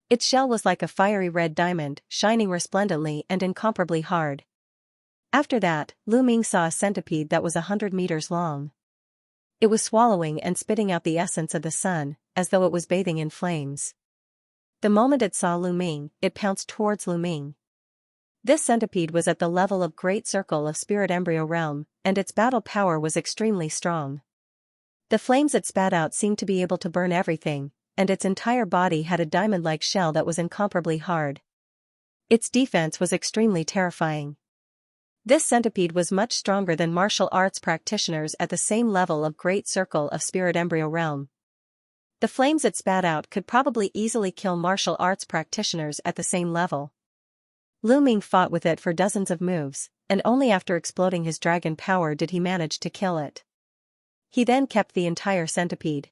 Its shell was like a fiery red diamond, shining resplendently and incomparably hard. After that, Lu Ming saw a centipede that was 100 meters long. It was swallowing and spitting out the essence of the sun, as though it was bathing in flames. The moment it saw Lu Ming, it pounced towards Lu Ming. This centipede was at the level of Great Circle of Spirit Embryo Realm, and its battle power was extremely strong. The flames it spat out seemed to be able to burn everything, and its entire body had a diamond-like shell that was incomparably hard. Its defense was extremely terrifying. This centipede was much stronger than martial arts practitioners at the same level of Great Circle of Spirit Embryo Realm. The flames it spat out could probably easily kill martial arts practitioners at the same level. Lu Ming fought with it for dozens of moves, and only after exploding his dragon power did he manage to kill it. He then kept the entire centipede.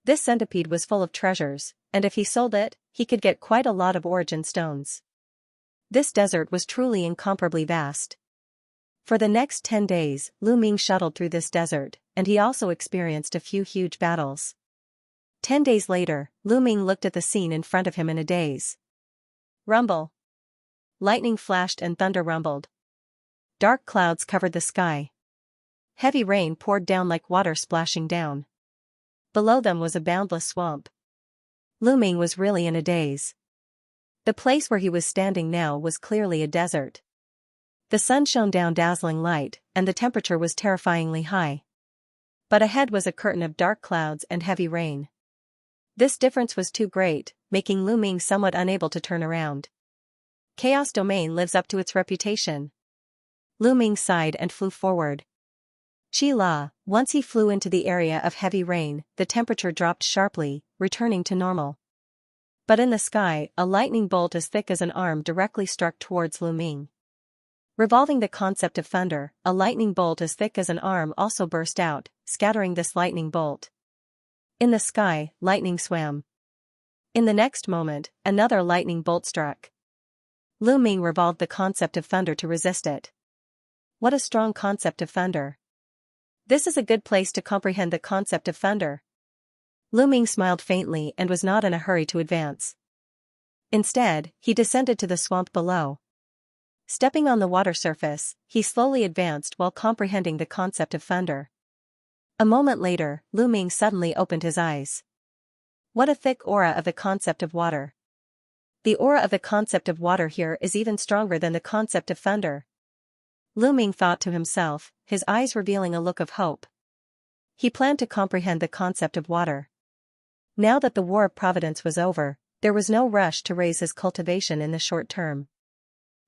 This centipede was full of treasures, and if he sold it, he could get quite a lot of origin stones. This desert was truly incomparably vast. For the next 10 days, Lu Ming shuttled through this desert, and he also experienced a few huge battles. 10 days later, Lu Ming looked at the scene in front of him in a daze. Rumble. Lightning flashed and thunder rumbled. Dark clouds covered the sky. Heavy rain poured down like water splashing down. Below them was a boundless swamp. Lu Ming was really in a daze. The place where he was standing now was clearly a desert. The sun shone down dazzling light, and the temperature was terrifyingly high. But ahead was a curtain of dark clouds and heavy rain. This difference was too great, making Lu Ming somewhat unable to turn around. Chaos Domain lives up to its reputation. Lu Ming sighed and flew forward. Once he flew into the area of heavy rain, the temperature dropped sharply, returning to normal. But in the sky, a lightning bolt as thick as an arm directly struck towards Lu Ming. Revolving the concept of thunder, a lightning bolt as thick as an arm also burst out, scattering this lightning bolt. In the sky, lightning swam. In the next moment, another lightning bolt struck. Lu Ming revolved the concept of thunder to resist it. What a strong concept of thunder. This is a good place to comprehend the concept of thunder. Lu Ming smiled faintly and was not in a hurry to advance. Instead, he descended to the swamp below. Stepping on the water surface, he slowly advanced while comprehending the concept of thunder. A moment later, Lu Ming suddenly opened his eyes. What a thick aura of the concept of water. The aura of the concept of water here is even stronger than the concept of thunder. Lu Ming thought to himself, his eyes revealing a look of hope. He planned to comprehend the concept of water. Now that the War of Providence was over, there was no rush to raise his cultivation in the short term.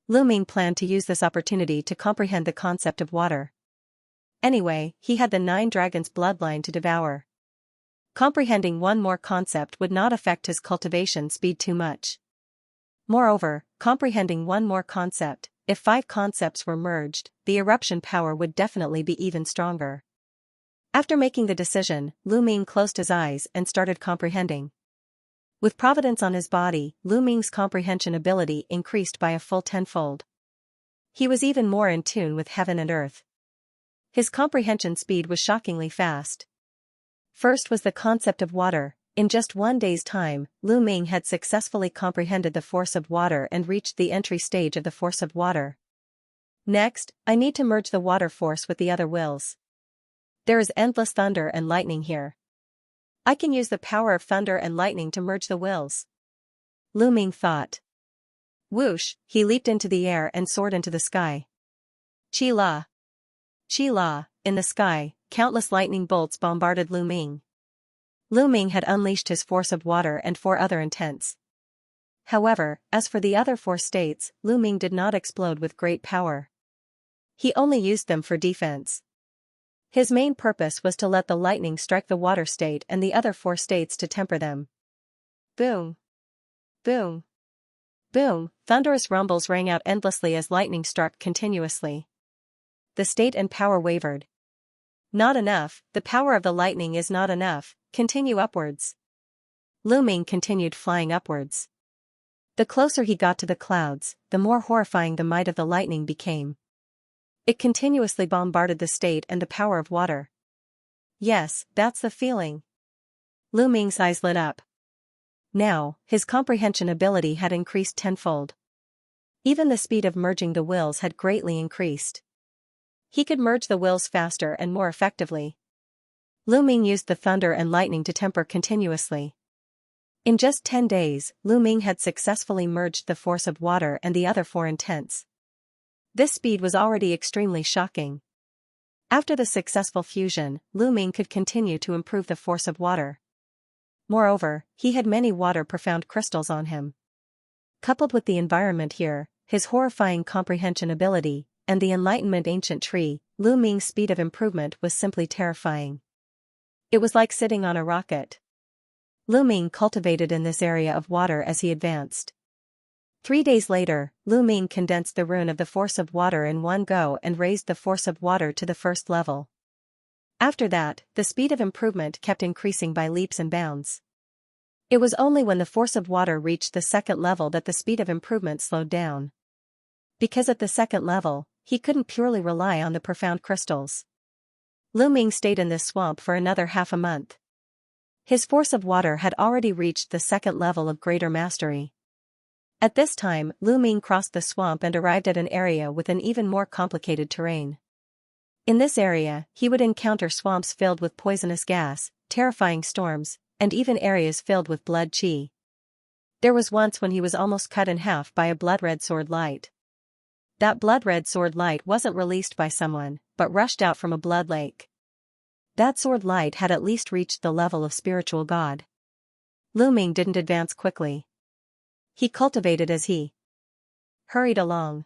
Lu Ming planned to use this opportunity to comprehend the concept of water. Anyway, he had the 9 dragons bloodline to devour. Comprehending one more concept would not affect his cultivation speed too much. Moreover, comprehending one more concept, if 5 concepts were merged, the eruption power would definitely be even stronger. After making the decision, Lu Ming closed his eyes and started comprehending. With Providence on his body, Lu Ming's comprehension ability increased by a full 10-fold. He was even more in tune with heaven and earth. His comprehension speed was shockingly fast. First was the concept of water. In just 1 day's time, Lu Ming had successfully comprehended the force of water and reached the entry stage of the force of water. Next, I need to merge the water force with the other wills. There is endless thunder and lightning here. I can use the power of thunder and lightning to merge the wills. Lu Ming thought. Whoosh, he leaped into the air and soared into the sky. Chi-la. Chi-la, in the sky, countless lightning bolts bombarded Lu Ming. Lu Ming had unleashed his force of water and 4 other intents. However, as for the other 4 states, Lu Ming did not explode with great power. He only used them for defense. His main purpose was to let the lightning strike the water state and the other 4 states to temper them. Boom. Boom. Boom, thunderous rumbles rang out endlessly as lightning struck continuously. The state and power wavered. Not enough, the power of the lightning is not enough, continue upwards. Lu Ming continued flying upwards. The closer he got to the clouds, the more horrifying the might of the lightning became. It continuously bombarded the state and the power of water. Yes, that's the feeling. Lu Ming's eyes lit up. Now, his comprehension ability had increased 10-fold. Even the speed of merging the wills had greatly increased. He could merge the wills faster and more effectively. Lu Ming used the thunder and lightning to temper continuously. In just 10 days, Lu Ming had successfully merged the force of water and the other 4 intents. This speed was already extremely shocking. After the successful fusion, Lu Ming could continue to improve the force of water. Moreover, he had many water-profound crystals on him. Coupled with the environment here, his horrifying comprehension ability, and the Enlightenment Ancient Tree, Lu Ming's speed of improvement was simply terrifying. It was like sitting on a rocket. Lu Ming cultivated in this area of water as he advanced. 3 days later, Lu Ming condensed the rune of the force of water in one go and raised the force of water to the 1st level. After that, the speed of improvement kept increasing by leaps and bounds. It was only when the force of water reached the 2nd level that the speed of improvement slowed down. Because at the 2nd level, he couldn't purely rely on the profound crystals. Lu Ming stayed in this swamp for another half a month. His force of water had already reached the second level of greater mastery. At this time, Lu Ming crossed the swamp and arrived at an area with an even more complicated terrain. In this area, he would encounter swamps filled with poisonous gas, terrifying storms, and even areas filled with blood qi. There was once when he was almost cut in half by a blood-red sword light. That blood-red sword light wasn't released by someone, but rushed out from a blood lake. That sword light had at least reached the level of spiritual god. Lu Ming didn't advance quickly. He cultivated as he hurried along.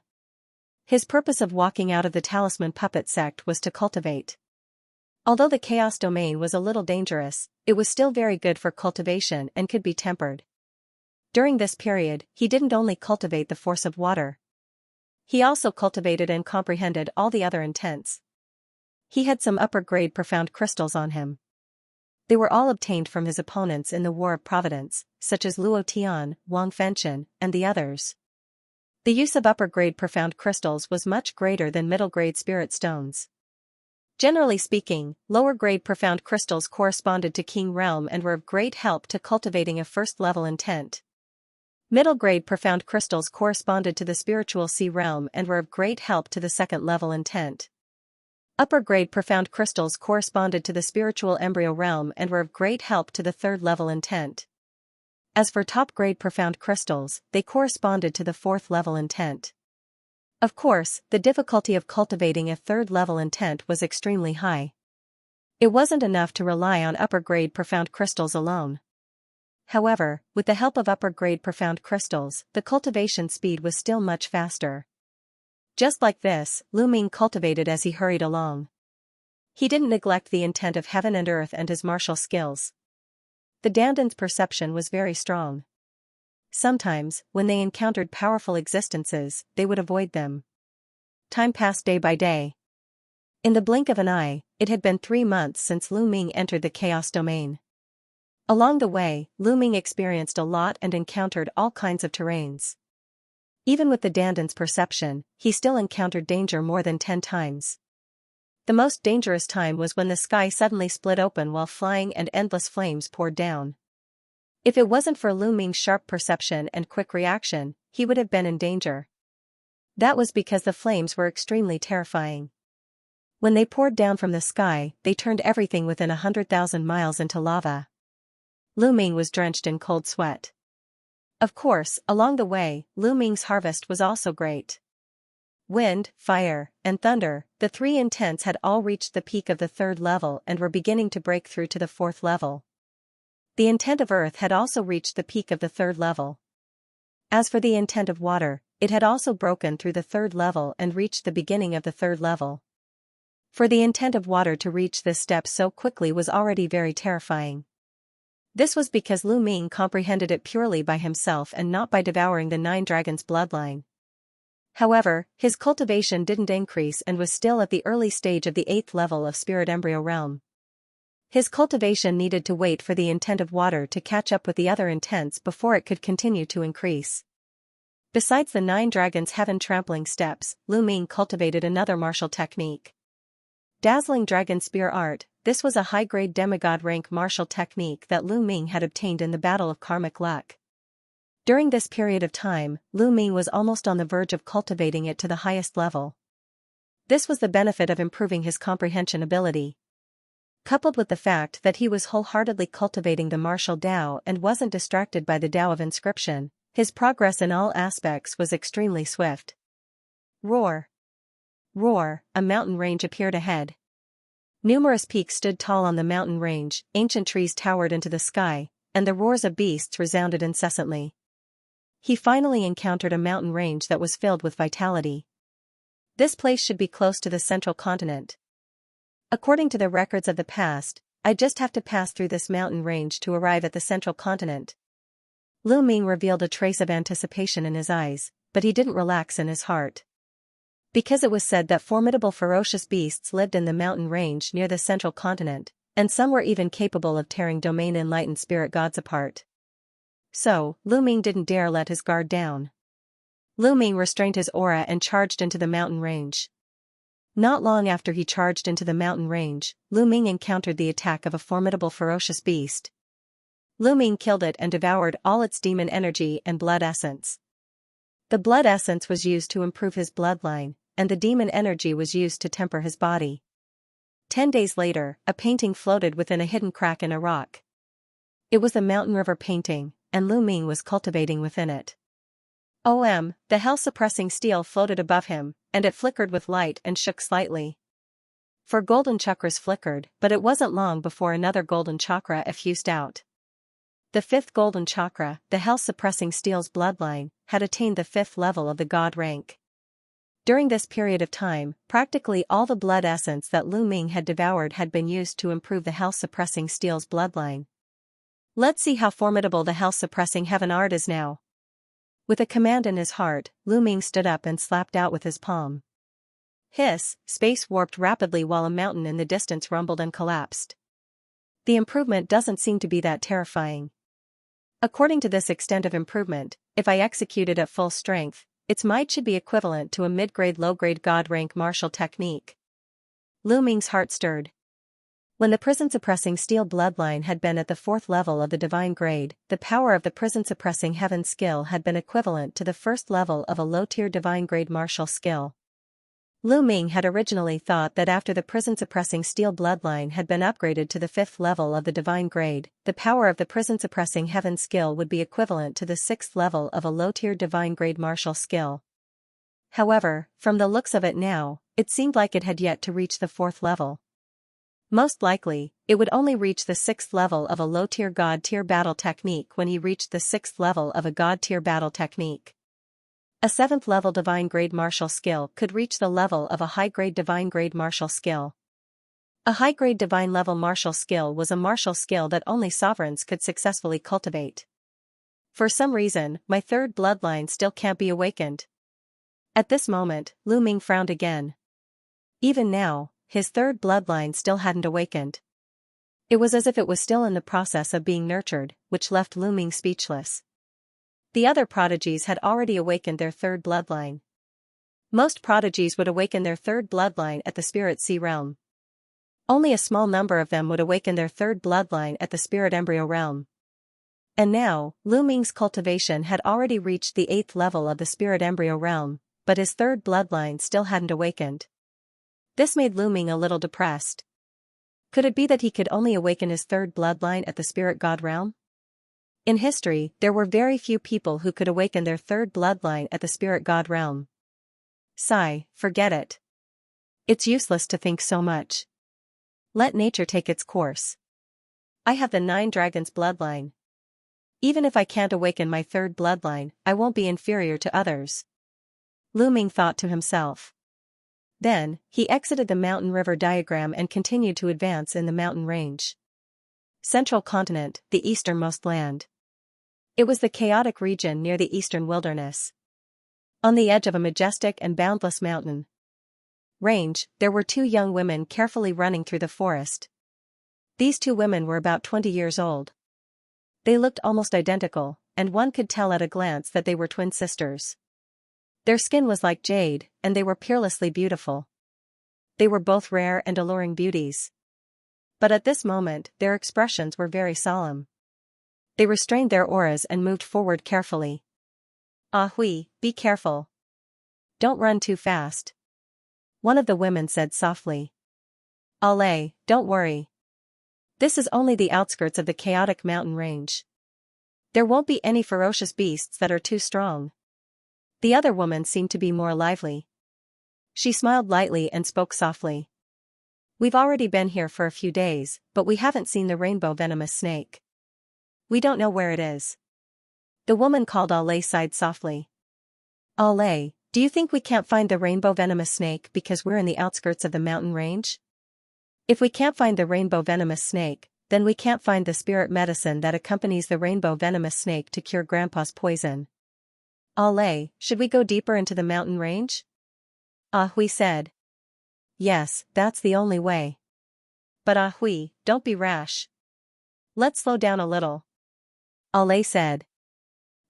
His purpose of walking out of the talisman puppet sect was to cultivate. Although the chaos domain was a little dangerous, it was still very good for cultivation and could be tempered. During this period, he didn't only cultivate the force of water. He also cultivated and comprehended all the other intents. He had some upper-grade profound crystals on him. They were all obtained from his opponents in the War of Providence, such as Luo Tian, Wang Fenchen, and the others. The use of upper-grade profound crystals was much greater than middle-grade spirit stones. Generally speaking, lower-grade profound crystals corresponded to King Realm and were of great help to cultivating a first-level intent. Middle-grade profound crystals corresponded to the spiritual Sea Realm and were of great help to the second-level intent. Upper-grade profound crystals corresponded to the spiritual embryo realm and were of great help to the third-level intent. As for top-grade profound crystals, they corresponded to the fourth-level intent. Of course, the difficulty of cultivating a third-level intent was extremely high. It wasn't enough to rely on upper-grade profound crystals alone. However, with the help of upper-grade profound crystals, the cultivation speed was still much faster. Just like this, Lu Ming cultivated as he hurried along. He didn't neglect the intent of heaven and earth and his martial skills. The Dandan's perception was very strong. Sometimes, when they encountered powerful existences, they would avoid them. Time passed day by day. In the blink of an eye, it had been 3 months since Lu Ming entered the Chaos Domain. Along the way, Lu Ming experienced a lot and encountered all kinds of terrains. Even with the Dandan's perception, he still encountered danger more than 10 times. The most dangerous time was when the sky suddenly split open while flying and endless flames poured down. If it wasn't for Lu Ming's sharp perception and quick reaction, he would have been in danger. That was because the flames were extremely terrifying. When they poured down from the sky, they turned everything within 100,000 miles into lava. Lu Ming was drenched in cold sweat. Of course, along the way, Lu Ming's harvest was also great. Wind, fire, and thunder, the 3 intents had all reached the peak of the 3rd level and were beginning to break through to the 4th level. The intent of earth had also reached the peak of the 3rd level. As for the intent of water, it had also broken through the 3rd level and reached the beginning of the 3rd level. For the intent of water to reach this step so quickly was already very terrifying. This was because Lu Ming comprehended it purely by himself and not by devouring the 9 dragons' bloodline. However, his cultivation didn't increase and was still at the early stage of the 8th level of Spirit Embryo Realm. His cultivation needed to wait for the intent of water to catch up with the other intents before it could continue to increase. Besides the 9 dragons' heaven trampling steps, Lu Ming cultivated another martial technique. Dazzling Dragon Spear Art. This was a high-grade demigod rank martial technique that Lu Ming had obtained in the Battle of Karmic Luck. During this period of time, Lu Ming was almost on the verge of cultivating it to the highest level. This was the benefit of improving his comprehension ability. Coupled with the fact that he was wholeheartedly cultivating the martial Dao and wasn't distracted by the Dao of inscription, his progress in all aspects was extremely swift. Roar! Roar! A mountain range appeared ahead. Numerous peaks stood tall on the mountain range, ancient trees towered into the sky, and the roars of beasts resounded incessantly. He finally encountered a mountain range that was filled with vitality. This place should be close to the central continent. According to the records of the past, I just have to pass through this mountain range to arrive at the central continent. Lu Ming revealed a trace of anticipation in his eyes, but he didn't relax in his heart. Because it was said that formidable ferocious beasts lived in the mountain range near the central continent, and some were even capable of tearing domain enlightened spirit gods apart. So, Lu Ming didn't dare let his guard down. Lu Ming restrained his aura and charged into the mountain range. Not long after he charged into the mountain range, Lu Ming encountered the attack of a formidable ferocious beast. Lu Ming killed it and devoured all its demon energy and blood essence. The blood essence was used to improve his bloodline, and the demon energy was used to temper his body. 10 days later, a painting floated within a hidden crack in a rock. It was the mountain river painting, and Lu Ming was cultivating within it. The hell-suppressing steel floated above him, and it flickered with light and shook slightly. 4 golden chakras flickered, but it wasn't long before another golden chakra effused out. The 5th golden chakra, the hell-suppressing steel's bloodline, had attained the 5th level of the god rank. During this period of time, practically all the blood essence that Lu Ming had devoured had been used to improve the hell-suppressing steel's bloodline. Let's see how formidable the hell-suppressing heaven art is now. With a command in his heart, Lu Ming stood up and slapped out with his palm. Hiss, space warped rapidly while a mountain in the distance rumbled and collapsed. The improvement doesn't seem to be that terrifying. According to this extent of improvement, if I execute it at full strength, its might should be equivalent to a mid-grade low-grade god rank martial technique. Lu Ming's heart stirred. When the prison-suppressing steel bloodline had been at the 4th level of the divine grade, the power of the prison-suppressing heaven skill had been equivalent to the 1st level of a low-tier divine grade martial skill. Lu Ming had originally thought that after the prison-suppressing steel bloodline had been upgraded to the 5th level of the divine grade, the power of the prison-suppressing heaven skill would be equivalent to the 6th level of a low-tier divine grade martial skill. However, from the looks of it now, it seemed like it had yet to reach the 4th level. Most likely, it would only reach the 6th level of a low-tier god-tier battle technique when he reached the 6th level of a god-tier battle technique. A 7th level divine grade martial skill could reach the level of a high-grade divine grade martial skill. A high-grade divine level martial skill was a martial skill that only sovereigns could successfully cultivate. For some reason, my 3rd bloodline still can't be awakened. At this moment, Lu Ming frowned again. Even now, his 3rd bloodline still hadn't awakened. It was as if it was still in the process of being nurtured, which left Lu Ming speechless. The other prodigies had already awakened their 3rd bloodline. Most prodigies would awaken their 3rd bloodline at the spirit sea realm. Only a small number of them would awaken their 3rd bloodline at the spirit embryo realm. And now, Lu Ming's cultivation had already reached the 8th level of the spirit embryo realm, but his 3rd bloodline still hadn't awakened. This made Lu Ming a little depressed. Could it be that he could only awaken his 3rd bloodline at the spirit god realm? In history, there were very few people who could awaken their 3rd bloodline at the spirit god realm. Sigh, forget it. It's useless to think so much. Let nature take its course. I have the 9 dragons bloodline. Even if I can't awaken my 3rd bloodline, I won't be inferior to others. Lu Ming thought to himself. Then, he exited the mountain river diagram and continued to advance in the mountain range. Central continent, the easternmost land. It was the chaotic region near the eastern wilderness. On the edge of a majestic and boundless mountain range, there were 2 young women carefully running through the forest. These 2 women were about 20 years old. They looked almost identical, and one could tell at a glance that they were twin sisters. Their skin was like jade, and they were peerlessly beautiful. They were both rare and alluring beauties. But at this moment, their expressions were very solemn. They restrained their auras and moved forward carefully. Ah hui, be careful. Don't run too fast. One of the women said softly. Allez, don't worry. This is only the outskirts of the chaotic mountain range. There won't be any ferocious beasts that are too strong. The other woman seemed to be more lively. She smiled lightly and spoke softly. We've already been here for a few days, but we haven't seen the rainbow venomous snake. We don't know where it is. The woman called Allez sighed softly. Allez, do you think we can't find the rainbow venomous snake because we're in the outskirts of the mountain range? If we can't find the rainbow venomous snake, then we can't find the spirit medicine that accompanies the rainbow venomous snake to cure Grandpa's poison. Allez, should we go deeper into the mountain range? Ah Hui said. Yes, that's the only way. But Ah Hui, don't be rash. Let's slow down a little. Allez said.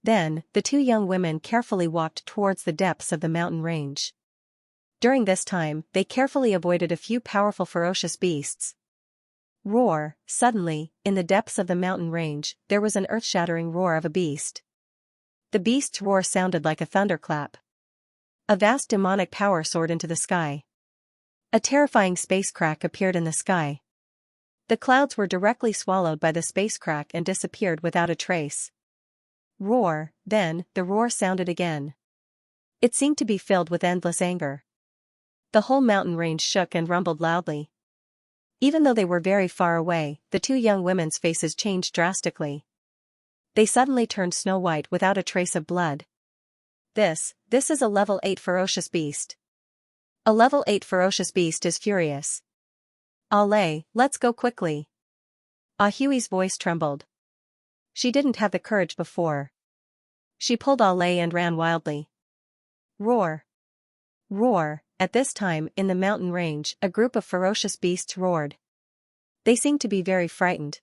Then, the 2 young women carefully walked towards the depths of the mountain range. During this time, they carefully avoided a few powerful ferocious beasts. Roar, suddenly, in the depths of the mountain range, there was an earth-shattering roar of a beast. The beast's roar sounded like a thunderclap. A vast demonic power soared into the sky. A terrifying space crack appeared in the sky. The clouds were directly swallowed by the space crack and disappeared without a trace. Roar, then, the roar sounded again. It seemed to be filled with endless anger. The whole mountain range shook and rumbled loudly. Even though they were very far away, the two young women's faces changed drastically. They suddenly turned snow-white without a trace of blood. This is a level 8 ferocious beast. A level 8 ferocious beast is furious. Allez, let's go quickly. Ah Hui's voice trembled. She didn't have the courage before. She pulled Allez and ran wildly. Roar. Roar. At this time, in the mountain range, a group of ferocious beasts roared. They seemed to be very frightened.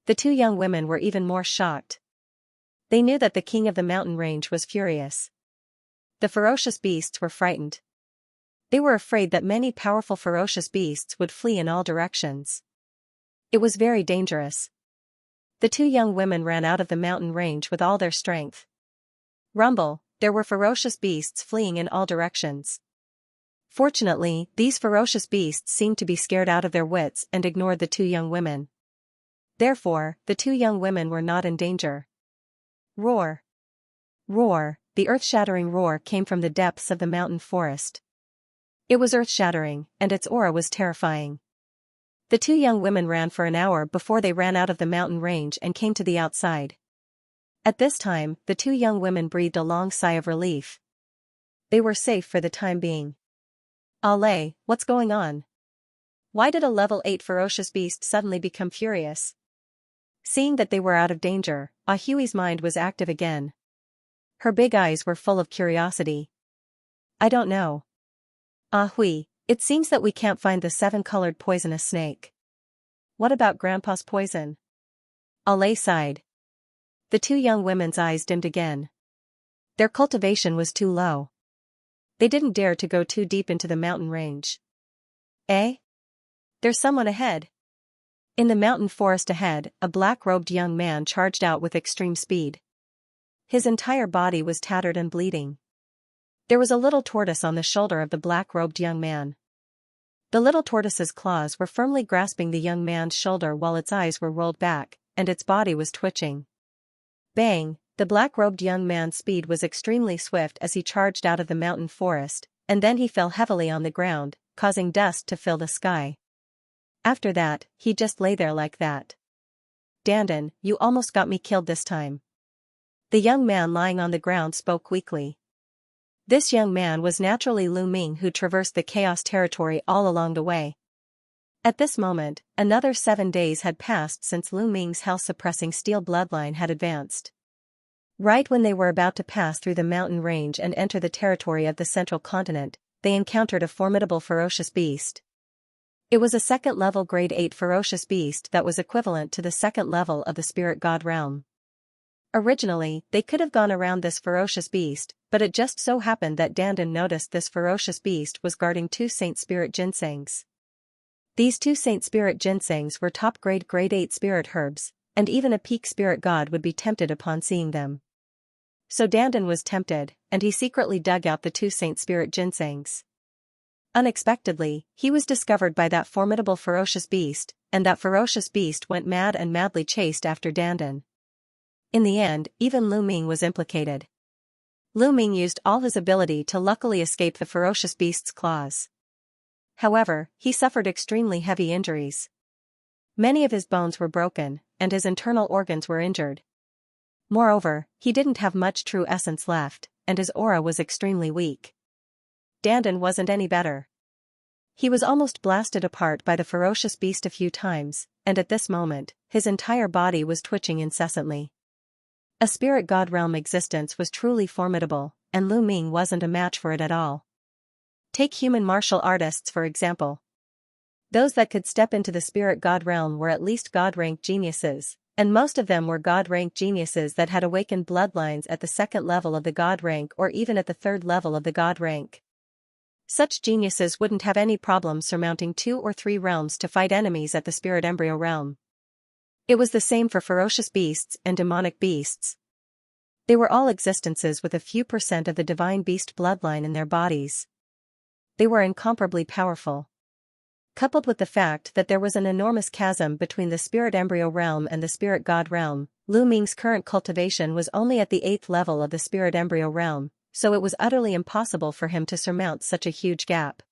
The two young women were even more shocked. They knew that the king of the mountain range was furious. The ferocious beasts were frightened. They were afraid that many powerful ferocious beasts would flee in all directions. It was very dangerous. The two young women ran out of the mountain range with all their strength. Rumble, there were ferocious beasts fleeing in all directions. Fortunately, these ferocious beasts seemed to be scared out of their wits and ignored the two young women. Therefore, the two young women were not in danger. Roar. Roar, the earth-shattering roar came from the depths of the mountain forest. It was earth-shattering, and its aura was terrifying. The two young women ran for an hour before they ran out of the mountain range and came to the outside. At this time, the two young women breathed a long sigh of relief. They were safe for the time being. Allez, what's going on? Why did a level 8 ferocious beast suddenly become furious? Seeing that they were out of danger, Ah Hui's mind was active again. Her big eyes were full of curiosity. I don't know. Ah Hui, it seems that we can't find the 7-colored poisonous snake. What about Grandpa's poison? Allez sighed. The two young women's eyes dimmed again. Their cultivation was too low. They didn't dare to go too deep into the mountain range. Eh? There's someone ahead. In the mountain forest ahead, a black-robed young man charged out with extreme speed. His entire body was tattered and bleeding. There was a little tortoise on the shoulder of the black-robed young man. The little tortoise's claws were firmly grasping the young man's shoulder while its eyes were rolled back, and its body was twitching. Bang! The black-robed young man's speed was extremely swift as he charged out of the mountain forest, and then he fell heavily on the ground, causing dust to fill the sky. After that, he just lay there like that. Dandan, you almost got me killed this time. The young man lying on the ground spoke weakly. This young man was naturally Lu Ming, who traversed the chaos territory all along the way. At this moment, another 7 days had passed since Lu Ming's health-suppressing steel bloodline had advanced. Right when they were about to pass through the mountain range and enter the territory of the central continent, they encountered a formidable ferocious beast. It was a second-level grade 8 ferocious beast that was equivalent to the second level of the spirit god realm. Originally, they could have gone around this ferocious beast, but it just so happened that Dandan noticed this ferocious beast was guarding 2 Saint Spirit ginsengs. These 2 Saint Spirit ginsengs were top-grade grade 8 spirit herbs, and even a peak spirit god would be tempted upon seeing them. So Dandan was tempted, and he secretly dug out the 2 Saint Spirit ginsengs. Unexpectedly, he was discovered by that formidable ferocious beast, and that ferocious beast went mad and madly chased after Dandan. In the end, even Lu Ming was implicated. Lu Ming used all his ability to luckily escape the ferocious beast's claws. However, he suffered extremely heavy injuries. Many of his bones were broken, and his internal organs were injured. Moreover, he didn't have much true essence left, and his aura was extremely weak. Dandan wasn't any better. He was almost blasted apart by the ferocious beast a few times, and at this moment, his entire body was twitching incessantly. A spirit god realm existence was truly formidable, and Lu Ming wasn't a match for it at all. Take human martial artists for example. Those that could step into the spirit god realm were at least god-rank geniuses, and most of them were god-rank geniuses that had awakened bloodlines at the second level of the god rank or even at the third level of the god rank. Such geniuses wouldn't have any problem surmounting 2 or 3 realms to fight enemies at the spirit embryo realm. It was the same for ferocious beasts and demonic beasts. They were all existences with a few % of the divine beast bloodline in their bodies. They were incomparably powerful. Coupled with the fact that there was an enormous chasm between the spirit embryo realm and the spirit god realm, Lu Ming's current cultivation was only at the 8th level of the spirit embryo realm, so it was utterly impossible for him to surmount such a huge gap.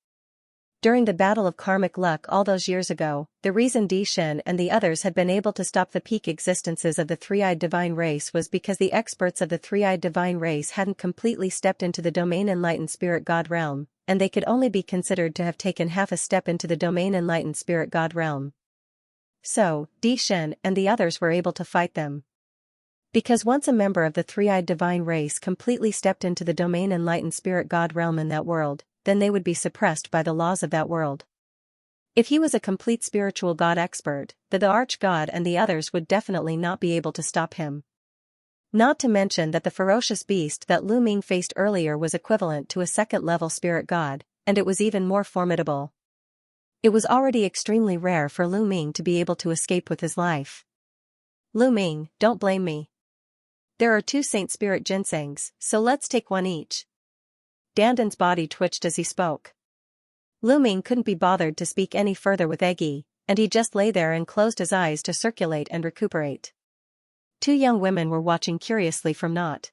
During the battle of karmic luck all those years ago, the reason Di Shen and the others had been able to stop the peak existences of the three-eyed divine race was because the experts of the three-eyed divine race hadn't completely stepped into the domain enlightened spirit god realm, and they could only be considered to have taken half a step into the domain enlightened spirit god realm. So, Di Shen and the others were able to fight them. Because once a member of the three-eyed divine race completely stepped into the domain enlightened spirit god realm in that world, then they would be suppressed by the laws of that world. If he was a complete spiritual god expert, the arch-god and the others would definitely not be able to stop him. Not to mention that the ferocious beast that Lu Ming faced earlier was equivalent to a second-level spirit god, and it was even more formidable. It was already extremely rare for Lu Ming to be able to escape with his life. Lu Ming, don't blame me. There are 2 Saint Spirit ginsengs, so let's take one each. Dandan's body twitched as he spoke. Lu Ming couldn't be bothered to speak any further with Eggy, and he just lay there and closed his eyes to circulate and recuperate. 2 young women were watching curiously from not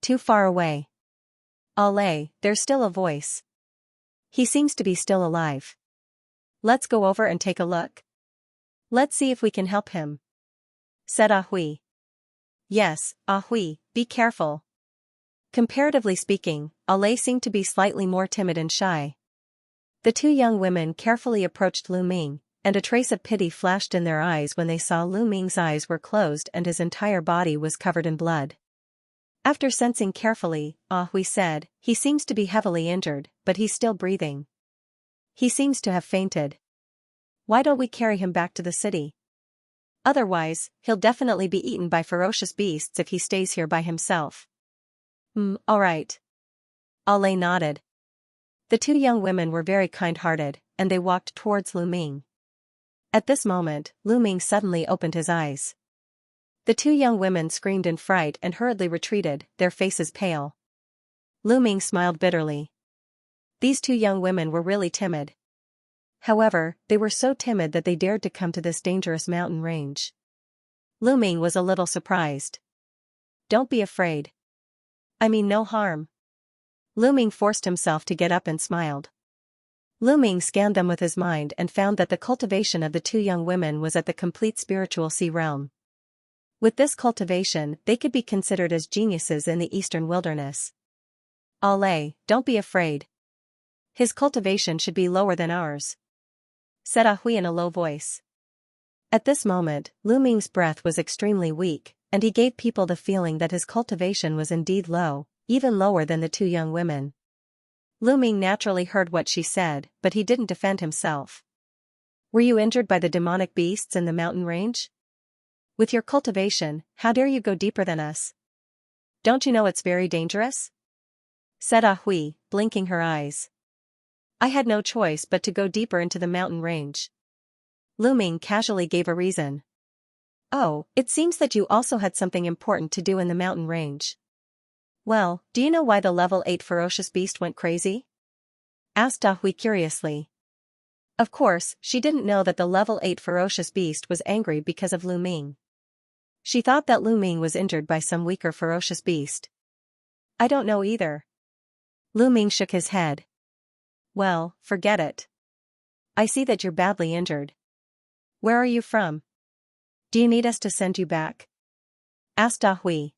too far away. Allez, there's still a voice. He seems to be still alive. Let's go over and take a look. Let's see if we can help him, said Ah Hui. Yes, Ah Hui, be careful. Comparatively speaking, Allez seemed to be slightly more timid and shy. The 2 young women carefully approached Lu Ming, and a trace of pity flashed in their eyes when they saw Lu Ming's eyes were closed and his entire body was covered in blood. After sensing carefully, Ah Hui said, he seems to be heavily injured, but he's still breathing. He seems to have fainted. Why don't we carry him back to the city? Otherwise, he'll definitely be eaten by ferocious beasts if he stays here by himself. All right. Allez nodded. The 2 young women were very kind-hearted, and they walked towards Lu Ming. At this moment, Lu Ming suddenly opened his eyes. The 2 young women screamed in fright and hurriedly retreated, their faces pale. Lu Ming smiled bitterly. These 2 young women were really timid. However, they were so timid that they dared to come to this dangerous mountain range. Lu Ming was a little surprised. Don't be afraid. I mean no harm. Lu Ming forced himself to get up and smiled. Lu Ming scanned them with his mind and found that the cultivation of the 2 young women was at the complete spiritual sea realm. With this cultivation, they could be considered as geniuses in the eastern wilderness. Allez, don't be afraid. His cultivation should be lower than ours, said Ah Hui in a low voice. At this moment, Lu Ming's breath was extremely weak, and he gave people the feeling that his cultivation was indeed low, even lower than the 2 young women. Lu Ming naturally heard what she said, but he didn't defend himself. Were you injured by the demonic beasts in the mountain range? With your cultivation, how dare you go deeper than us? Don't you know it's very dangerous? Said Ah Hui, blinking her eyes. I had no choice but to go deeper into the mountain range. Lu Ming casually gave a reason. Oh, it seems that you also had something important to do in the mountain range. Well, do you know why the level 8 ferocious beast went crazy? Asked Ah Hui curiously. Of course, she didn't know that the level 8 ferocious beast was angry because of Lu Ming. She thought that Lu Ming was injured by some weaker ferocious beast. I don't know either. Lu Ming shook his head. Well, forget it. I see that you're badly injured. Where are you from? Do you need us to send you back? Asked Ah Hui.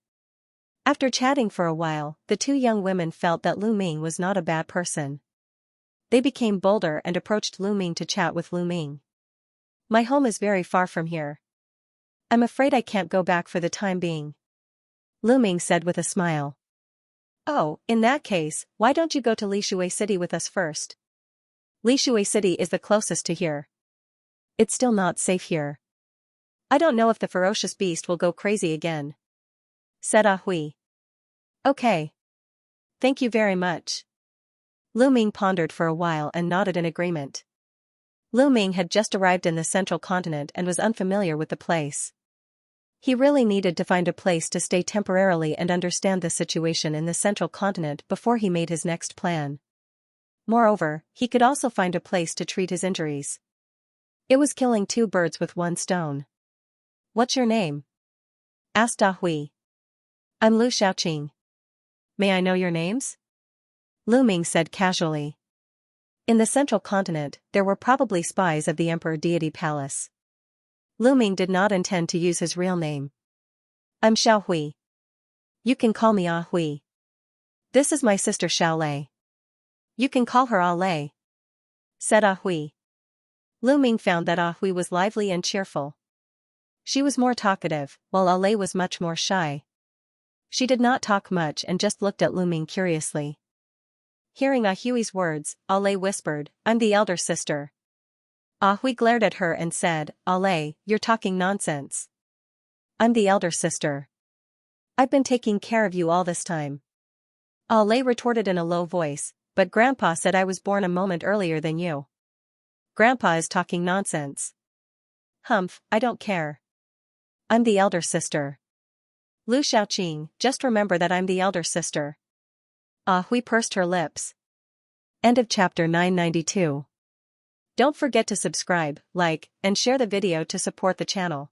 After chatting for a while, the 2 young women felt that Lu Ming was not a bad person. They became bolder and approached Lu Ming to chat with Lu Ming. My home is very far from here. I'm afraid I can't go back for the time being, Lu Ming said with a smile. Oh, in that case, why don't you go to Lishui City with us first? Lishui City is the closest to here. It's still not safe here. I don't know if the ferocious beast will go crazy again, said Ah Hui. Okay. Thank you very much. Lu Ming pondered for a while and nodded in agreement. Lu Ming had just arrived in the central continent and was unfamiliar with the place. He really needed to find a place to stay temporarily and understand the situation in the central continent before he made his next plan. Moreover, he could also find a place to treat his injuries. It was killing two birds with one stone. "What's your name?" asked Ah Hui. "I'm Lu Xiaoqing." "May I know your names?" Lu Ming said casually. In the central continent, there were probably spies of the Emperor Deity Palace. Lu Ming did not intend to use his real name. "I'm Xiao Hui. You can call me Ah Hui. This is my sister Xiao Lei. You can call her Ah Lei," said Ah Hui. Lu Ming found that Ah Hui was lively and cheerful. She was more talkative, while Ah Lei was much more shy. She did not talk much and just looked at Lu Ming curiously. Hearing Ah Hui's words, Ah Lei whispered, "I'm the elder sister." Ah Hui glared at her and said, "Ah Lei, you're talking nonsense. I'm the elder sister. I've been taking care of you all this time." Ah Lei retorted in a low voice, "But Grandpa said I was born a moment earlier than you. Grandpa is talking nonsense." "Humph, I don't care. I'm the elder sister. Lu Xiaoqing, just remember that I'm the elder sister." Ah Hui pursed her lips. End of chapter 992. Don't forget to subscribe, like, and share the video to support the channel.